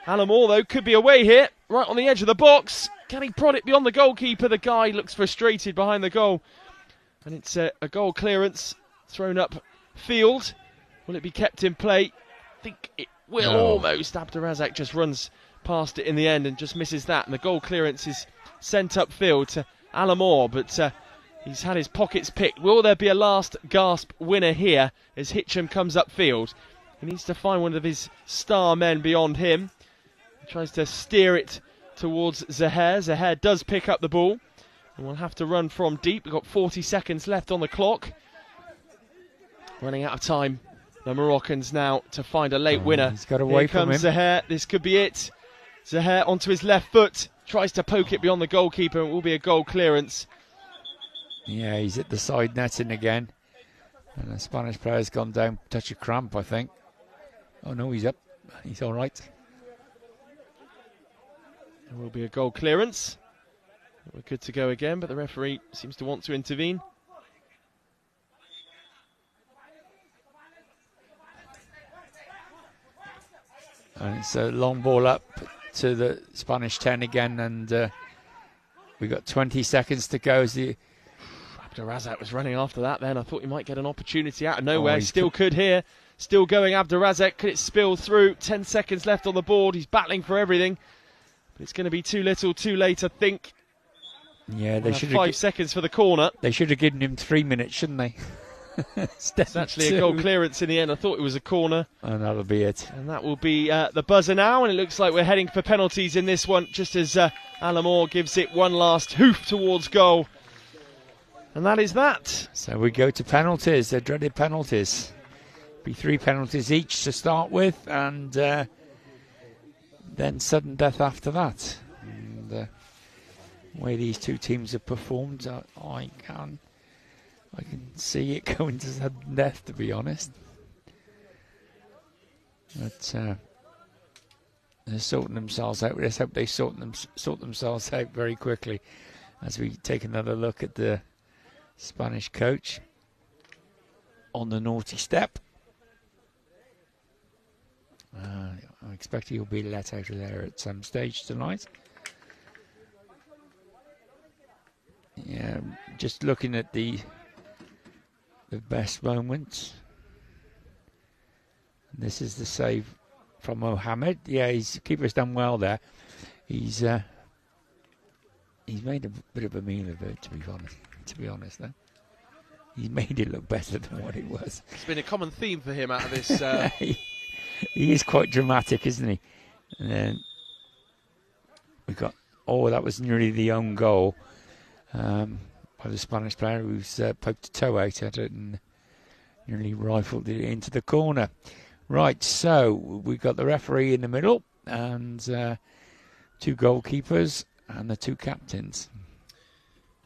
Alamor, though, could be away here, right on the edge of the box. Can he prod it beyond the goalkeeper? The guy looks frustrated behind the goal. And it's a goal clearance thrown up field. Will it be kept in play? I think it will almost. Abderrazak just runs past it in the end and just misses that. And the goal clearance is sent upfield to Alamor, but he's had his pockets picked. Will there be a last gasp winner here as Hitcham comes upfield? He needs to find one of his star men beyond him. He tries to steer it towards Zaher. Zaher does pick up the ball, and we'll have to run from deep. We've got 40 seconds left on the clock. Running out of time, the Moroccans now to find a late winner. He's got away from him. Here comes Zaher. This could be it. Zaher onto his left foot. Tries to poke it beyond the goalkeeper. It will be a goal clearance. Yeah, he's at the side netting again. And the Spanish player's gone down, touch a cramp, I think. Oh no, he's up. He's all right. There will be a goal clearance. We're good to go again, but the referee seems to want to intervene. And it's a long ball up to the Spanish 10 again, and we've got 20 seconds to go. As the Abderrazak was running after that then. I thought he might get an opportunity out of nowhere. Still could here. Still going, Abdurazek. Could it spill through? 10 seconds left on the board. He's battling for everything. But it's going to be too little, too late, I think. Yeah, they should have 5 seconds for the corner. They should have given him 3 minutes, shouldn't they? It's actually a goal clearance in the end. I thought it was a corner. And that'll be it. And that will be the buzzer now. And it looks like we're heading for penalties in this one, just as Alamore gives it one last hoof towards goal. And that is that. So we go to penalties, the dreaded penalties. Be 3 penalties each to start with, and then sudden death after that. And the way these two teams have performed, I can see it going to sudden death, to be honest. But they're sorting themselves out. Let's hope they sort themselves out very quickly as we take another look at the Spanish coach on the naughty step. I expect he'll be let out of there at some stage tonight. Yeah, just looking at the best moments. This is the save from Mohammed. Yeah, keeper's done well there. He's made a bit of a meal of it, to be honest, though. He's made it look better than what it was. It's been a common theme for him out of this. He is quite dramatic, isn't he? And then we got, that was nearly the own goal by the Spanish player who's poked a toe out at it and nearly rifled it into the corner. Right, so we've got the referee in the middle and 2 goalkeepers and the 2 captains.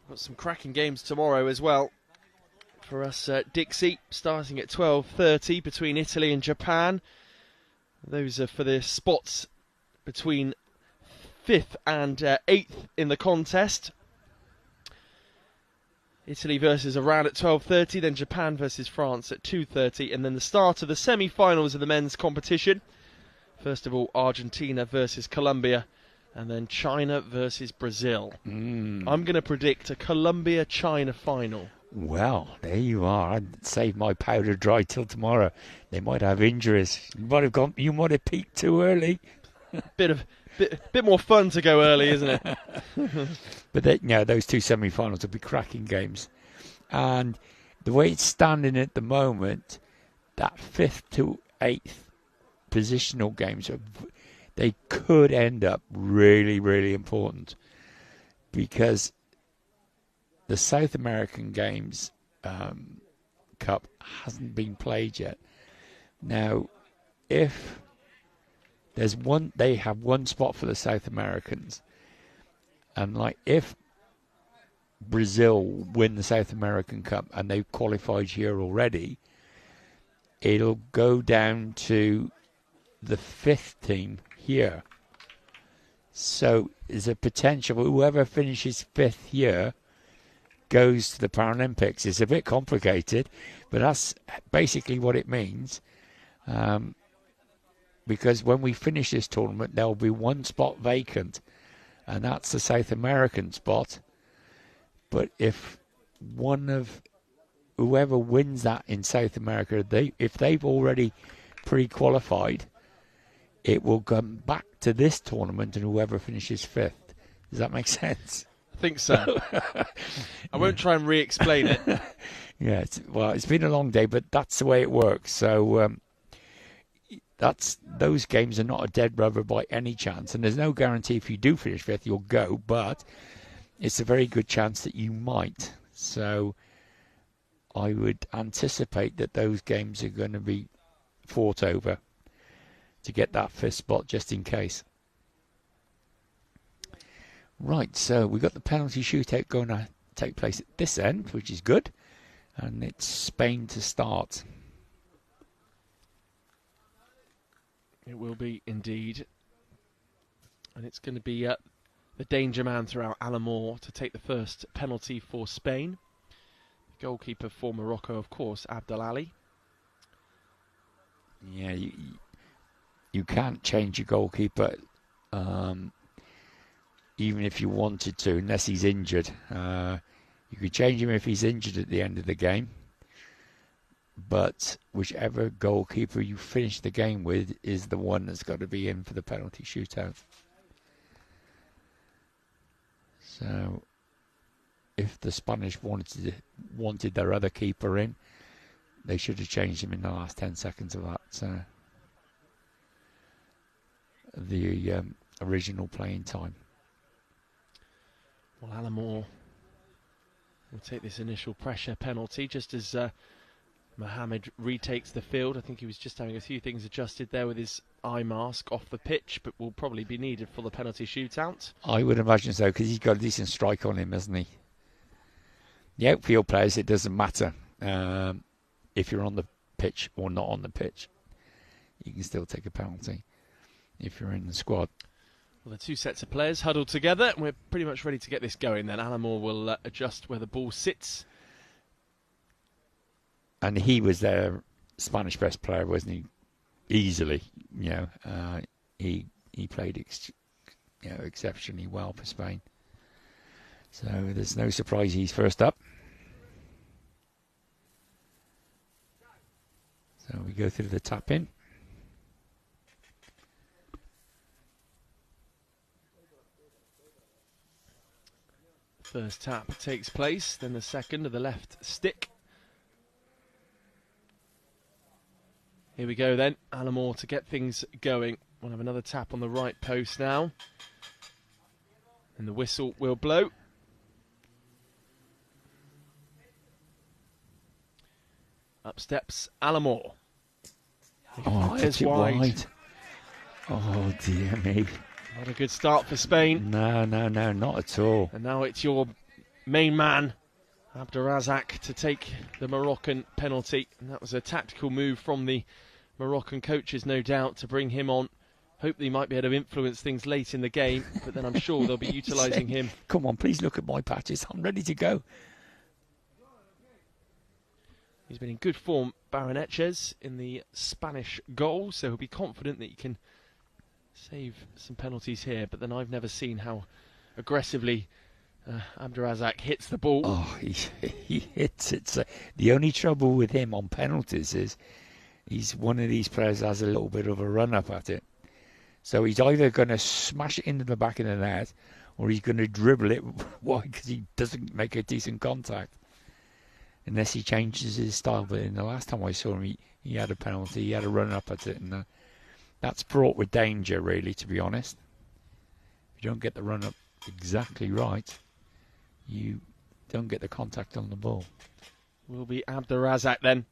Got some cracking games tomorrow as well for us Dixie, starting at 12:30 between Italy and Japan. Those are for the spots between 5th and 8th in the contest. Italy versus Iran at 12:30, then Japan versus France at 2:30, and then the start of the semi-finals of the men's competition. First of all, Argentina versus Colombia, and then China versus Brazil. I'm going to predict a Colombia-China final. Well, there you are. I'd save my powder dry till tomorrow. They might have injuries. You might have peaked too early. Bit more fun to go early, isn't it? But those 2 semi-finals will be cracking games. And the way it's standing at the moment, that 5th to 8th positional games, they could end up really, really important. Because the South American Games Cup hasn't been played yet. Now, if they have 1 spot for the South Americans, and if Brazil win the South American Cup and they've qualified here already, it'll go down to the 5th team here. So there's a potential whoever finishes 5th here goes to the Paralympics. It's a bit complicated, but that's basically what it means. Because when we finish this tournament, there'll be 1 spot vacant, and that's the South American spot. But if whoever wins that in South America, if they've already pre-qualified, it will come back to this tournament, and whoever finishes 5th. Does that make sense? I think so. I won't try and re-explain it. Yeah, it's been a long day, but that's the way it works. So those games are not a dead rubber by any chance, and there's no guarantee if you do finish 5th you'll go, but it's a very good chance that you might. So I would anticipate that those games are going to be fought over to get that 5th spot just in case. Right, so we've got the penalty shootout going to take place at this end, which is good, and it's Spain to start. It will be indeed. And it's going to be the danger man throughout Alamore to take the first penalty for Spain. The goalkeeper for Morocco, of course, Abdel Ali. Yeah, you can't change your goalkeeper even if you wanted to, unless he's injured. You could change him if he's injured at the end of the game. but whichever goalkeeper you finish the game with is the one that's got to be in for the penalty shootout. So if the Spanish wanted their other keeper in, they should have changed him in the last 10 seconds of that the original playing time. Well, Alamore will take this initial pressure penalty just as Mohamed retakes the field. I think he was just having a few things adjusted there with his eye mask off the pitch, but will probably be needed for the penalty shootout. I would imagine so, because he's got a decent strike on him, hasn't he? The outfield players, it doesn't matter if you're on the pitch or not on the pitch. You can still take a penalty if you're in the squad. Well, the two sets of players huddled together, and we're pretty much ready to get this going then. Alamore will adjust where the ball sits. And he was their Spanish best player, wasn't he? Easily, he played exceptionally well for Spain. So there's no surprise he's first up. So we go through the tap in. First tap takes place, then the second to the left stick. Here we go then, Alamore to get things going. We'll have another tap on the right post now. And the whistle will blow. Up steps Alamore. Oh, it's wide. Oh, dear me. Not a good start for Spain. No, not at all. And now it's your main man, Abderrazak, to take the Moroccan penalty. And that was a tactical move from the Moroccan coaches, no doubt, to bring him on. Hope they might be able to influence things late in the game, but then I'm sure they'll be utilising him. Come on, please look at my patches. I'm ready to go. He's been in good form, Baron Etches, in the Spanish goal, so he'll be confident that he can save some penalties here. But then I've never seen how aggressively Abderrazak hits the ball. Oh, he hits it. The only trouble with him on penalties is he's one of these players that has a little bit of a run-up at it. So he's either going to smash it into the back of the net or he's going to dribble it. Why? Because he doesn't make a decent contact. Unless he changes his style. But in the last time I saw him, he had a penalty. He had a run-up at it. And that's fraught with danger, really, to be honest. If you don't get the run-up exactly right, you don't get the contact on the ball. Will be Abderrazak then.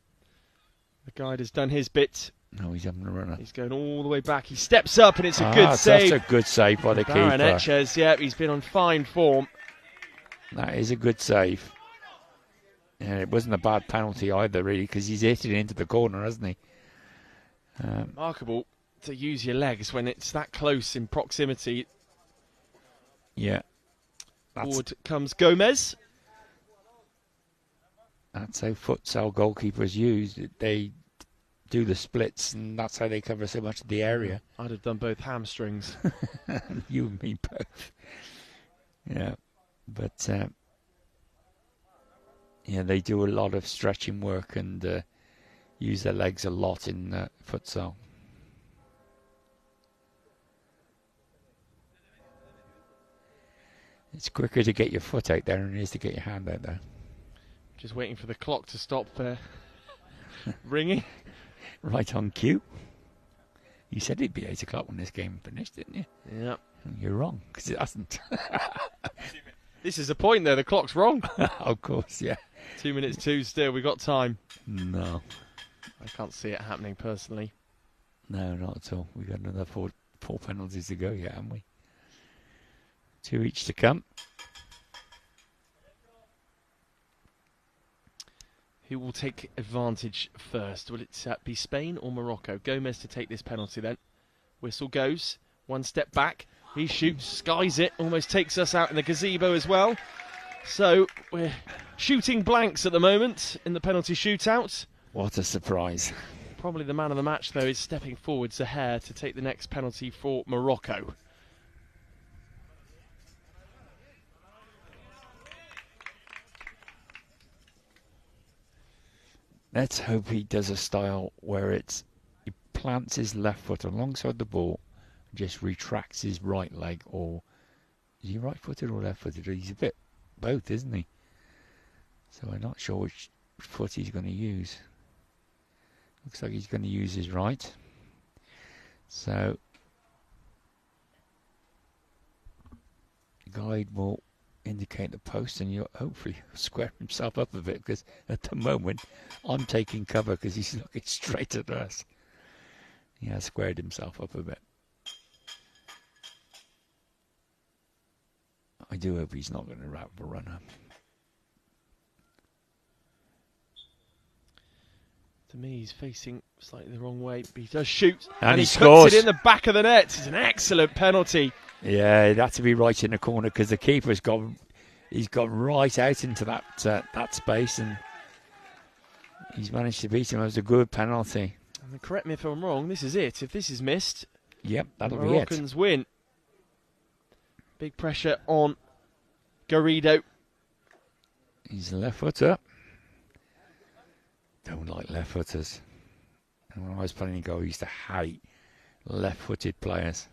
The guide has done his bit. No, he's having a runner. He's going all the way back. He steps up and it's a good save. That's a good save by the keeper. Baron Etches, yeah, he's been on fine form. That is a good save. And it wasn't a bad penalty either, really, because he's hit it into the corner, hasn't he? Remarkable to use your legs when it's that close in proximity. Yeah. Forward comes Gomez. That's how futsal goalkeepers use it. They do the splits, and that's how they cover so much of the area. I'd have done both hamstrings. You and me both. Yeah. But, they do a lot of stretching work and use their legs a lot in futsal. It's quicker to get your foot out there than it is to get your hand out there. Just waiting for the clock to stop ringing. Right on cue. You said it'd be 8 o'clock when this game finished, didn't you? Yeah. You're wrong, because it hasn't. This is the point, though. The clock's wrong. Of course, yeah. 2 minutes 2 still. We've got time. No. I can't see it happening, personally. No, not at all. We've got another four penalties to go yet, haven't we? 2 each to come. Who will take advantage first? Will it be Spain or Morocco? Gomez to take this penalty then. Whistle goes. One step back. He shoots, skies it, almost takes us out in the gazebo as well. So we're shooting blanks at the moment in the penalty shootout. What a surprise. Probably the man of the match, though, is stepping forwards a hair to take the next penalty for Morocco. Let's hope he does a style where he plants his left foot alongside the ball and just retracts his right leg. Or is he right-footed or left-footed? He's a bit both, isn't he? So I'm not sure which foot he's going to use. Looks like he's going to use his right. So the guide will indicate the post, and you'll hopefully square himself up a bit, because at the moment I'm taking cover because he's looking straight at us. He has squared himself up a bit. I do hope he's not going to wrap a runner. To me, he's facing slightly the wrong way, but he does shoot. And he puts scores it in the back of the net. It's an excellent penalty. Yeah, it had to be right in the corner because the keeper's gone right out into that space, and he's managed to beat him. It was a good penalty. And correct me if I'm wrong, this is it. If this is missed, yep, that'll be it. Moroccans win. Big pressure on Garrido. He's a left footer. Don't like left footers. And when I was playing goal, I used to hate left footed players.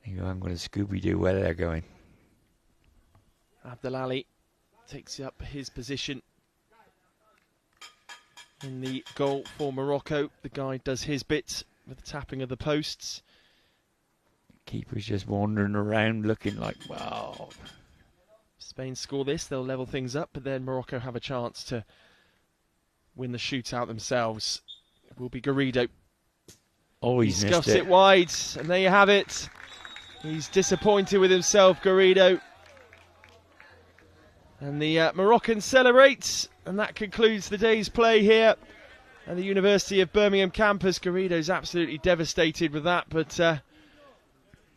You know, I'm going to Scooby-Doo where they're going. Abdelali takes up his position in the goal for Morocco. The guy does his bit with the tapping of the posts. Keeper's just wandering around looking like, wow. Spain score this, they'll level things up, but then Morocco have a chance to win the shootout themselves. It will be Garrido. Oh, he missed scuffs it. it wide, and there you have it. He's disappointed with himself, Garrido. And the Moroccans celebrate, and that concludes the day's play here at the University of Birmingham campus. Garrido's absolutely devastated with that, but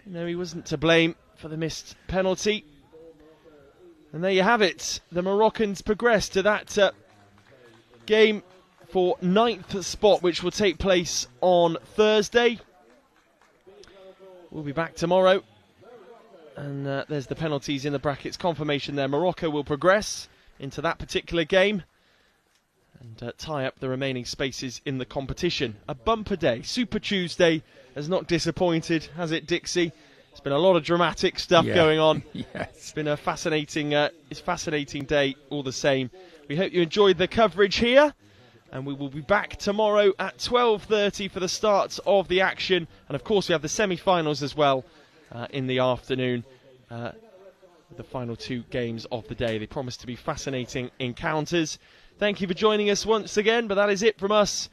he wasn't to blame for the missed penalty. And there you have it. The Moroccans progress to that game for 9th spot, which will take place on Thursday. We'll be back tomorrow. And there's the penalties in the brackets confirmation there. Morocco will progress into that particular game and tie up the remaining spaces in the competition. A bumper day. Super Tuesday has not disappointed, has it, Dixie? There's been a lot of dramatic stuff going on. Yes. It's been a fascinating day all the same. We hope you enjoyed the coverage here. And we will be back tomorrow at 12:30 for the start of the action. And of course we have the semi-finals as well in the afternoon. The final 2 games of the day. They promise to be fascinating encounters. Thank you for joining us once again. But that is it from us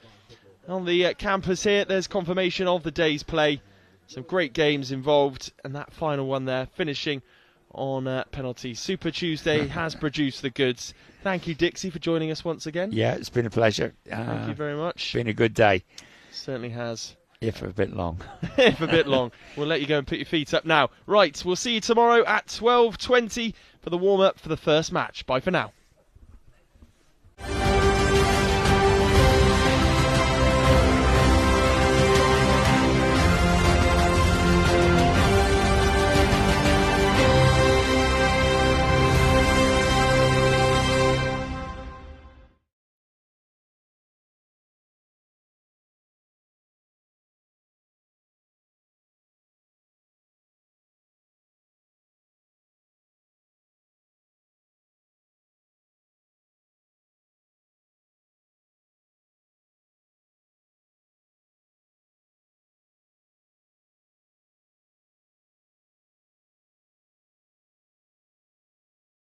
on the campus here. There's confirmation of the day's play. Some great games involved. And that final one there finishing on penalties. Super Tuesday has produced the goods. Thank you, Dixie, for joining us once again. Yeah, it's been a pleasure. Thank you very much. It's been a good day. Certainly has. If a bit long. If a bit long. We'll let you go and put your feet up now. Right, we'll see you tomorrow at 12:20 for the warm-up for the first match. Bye for now.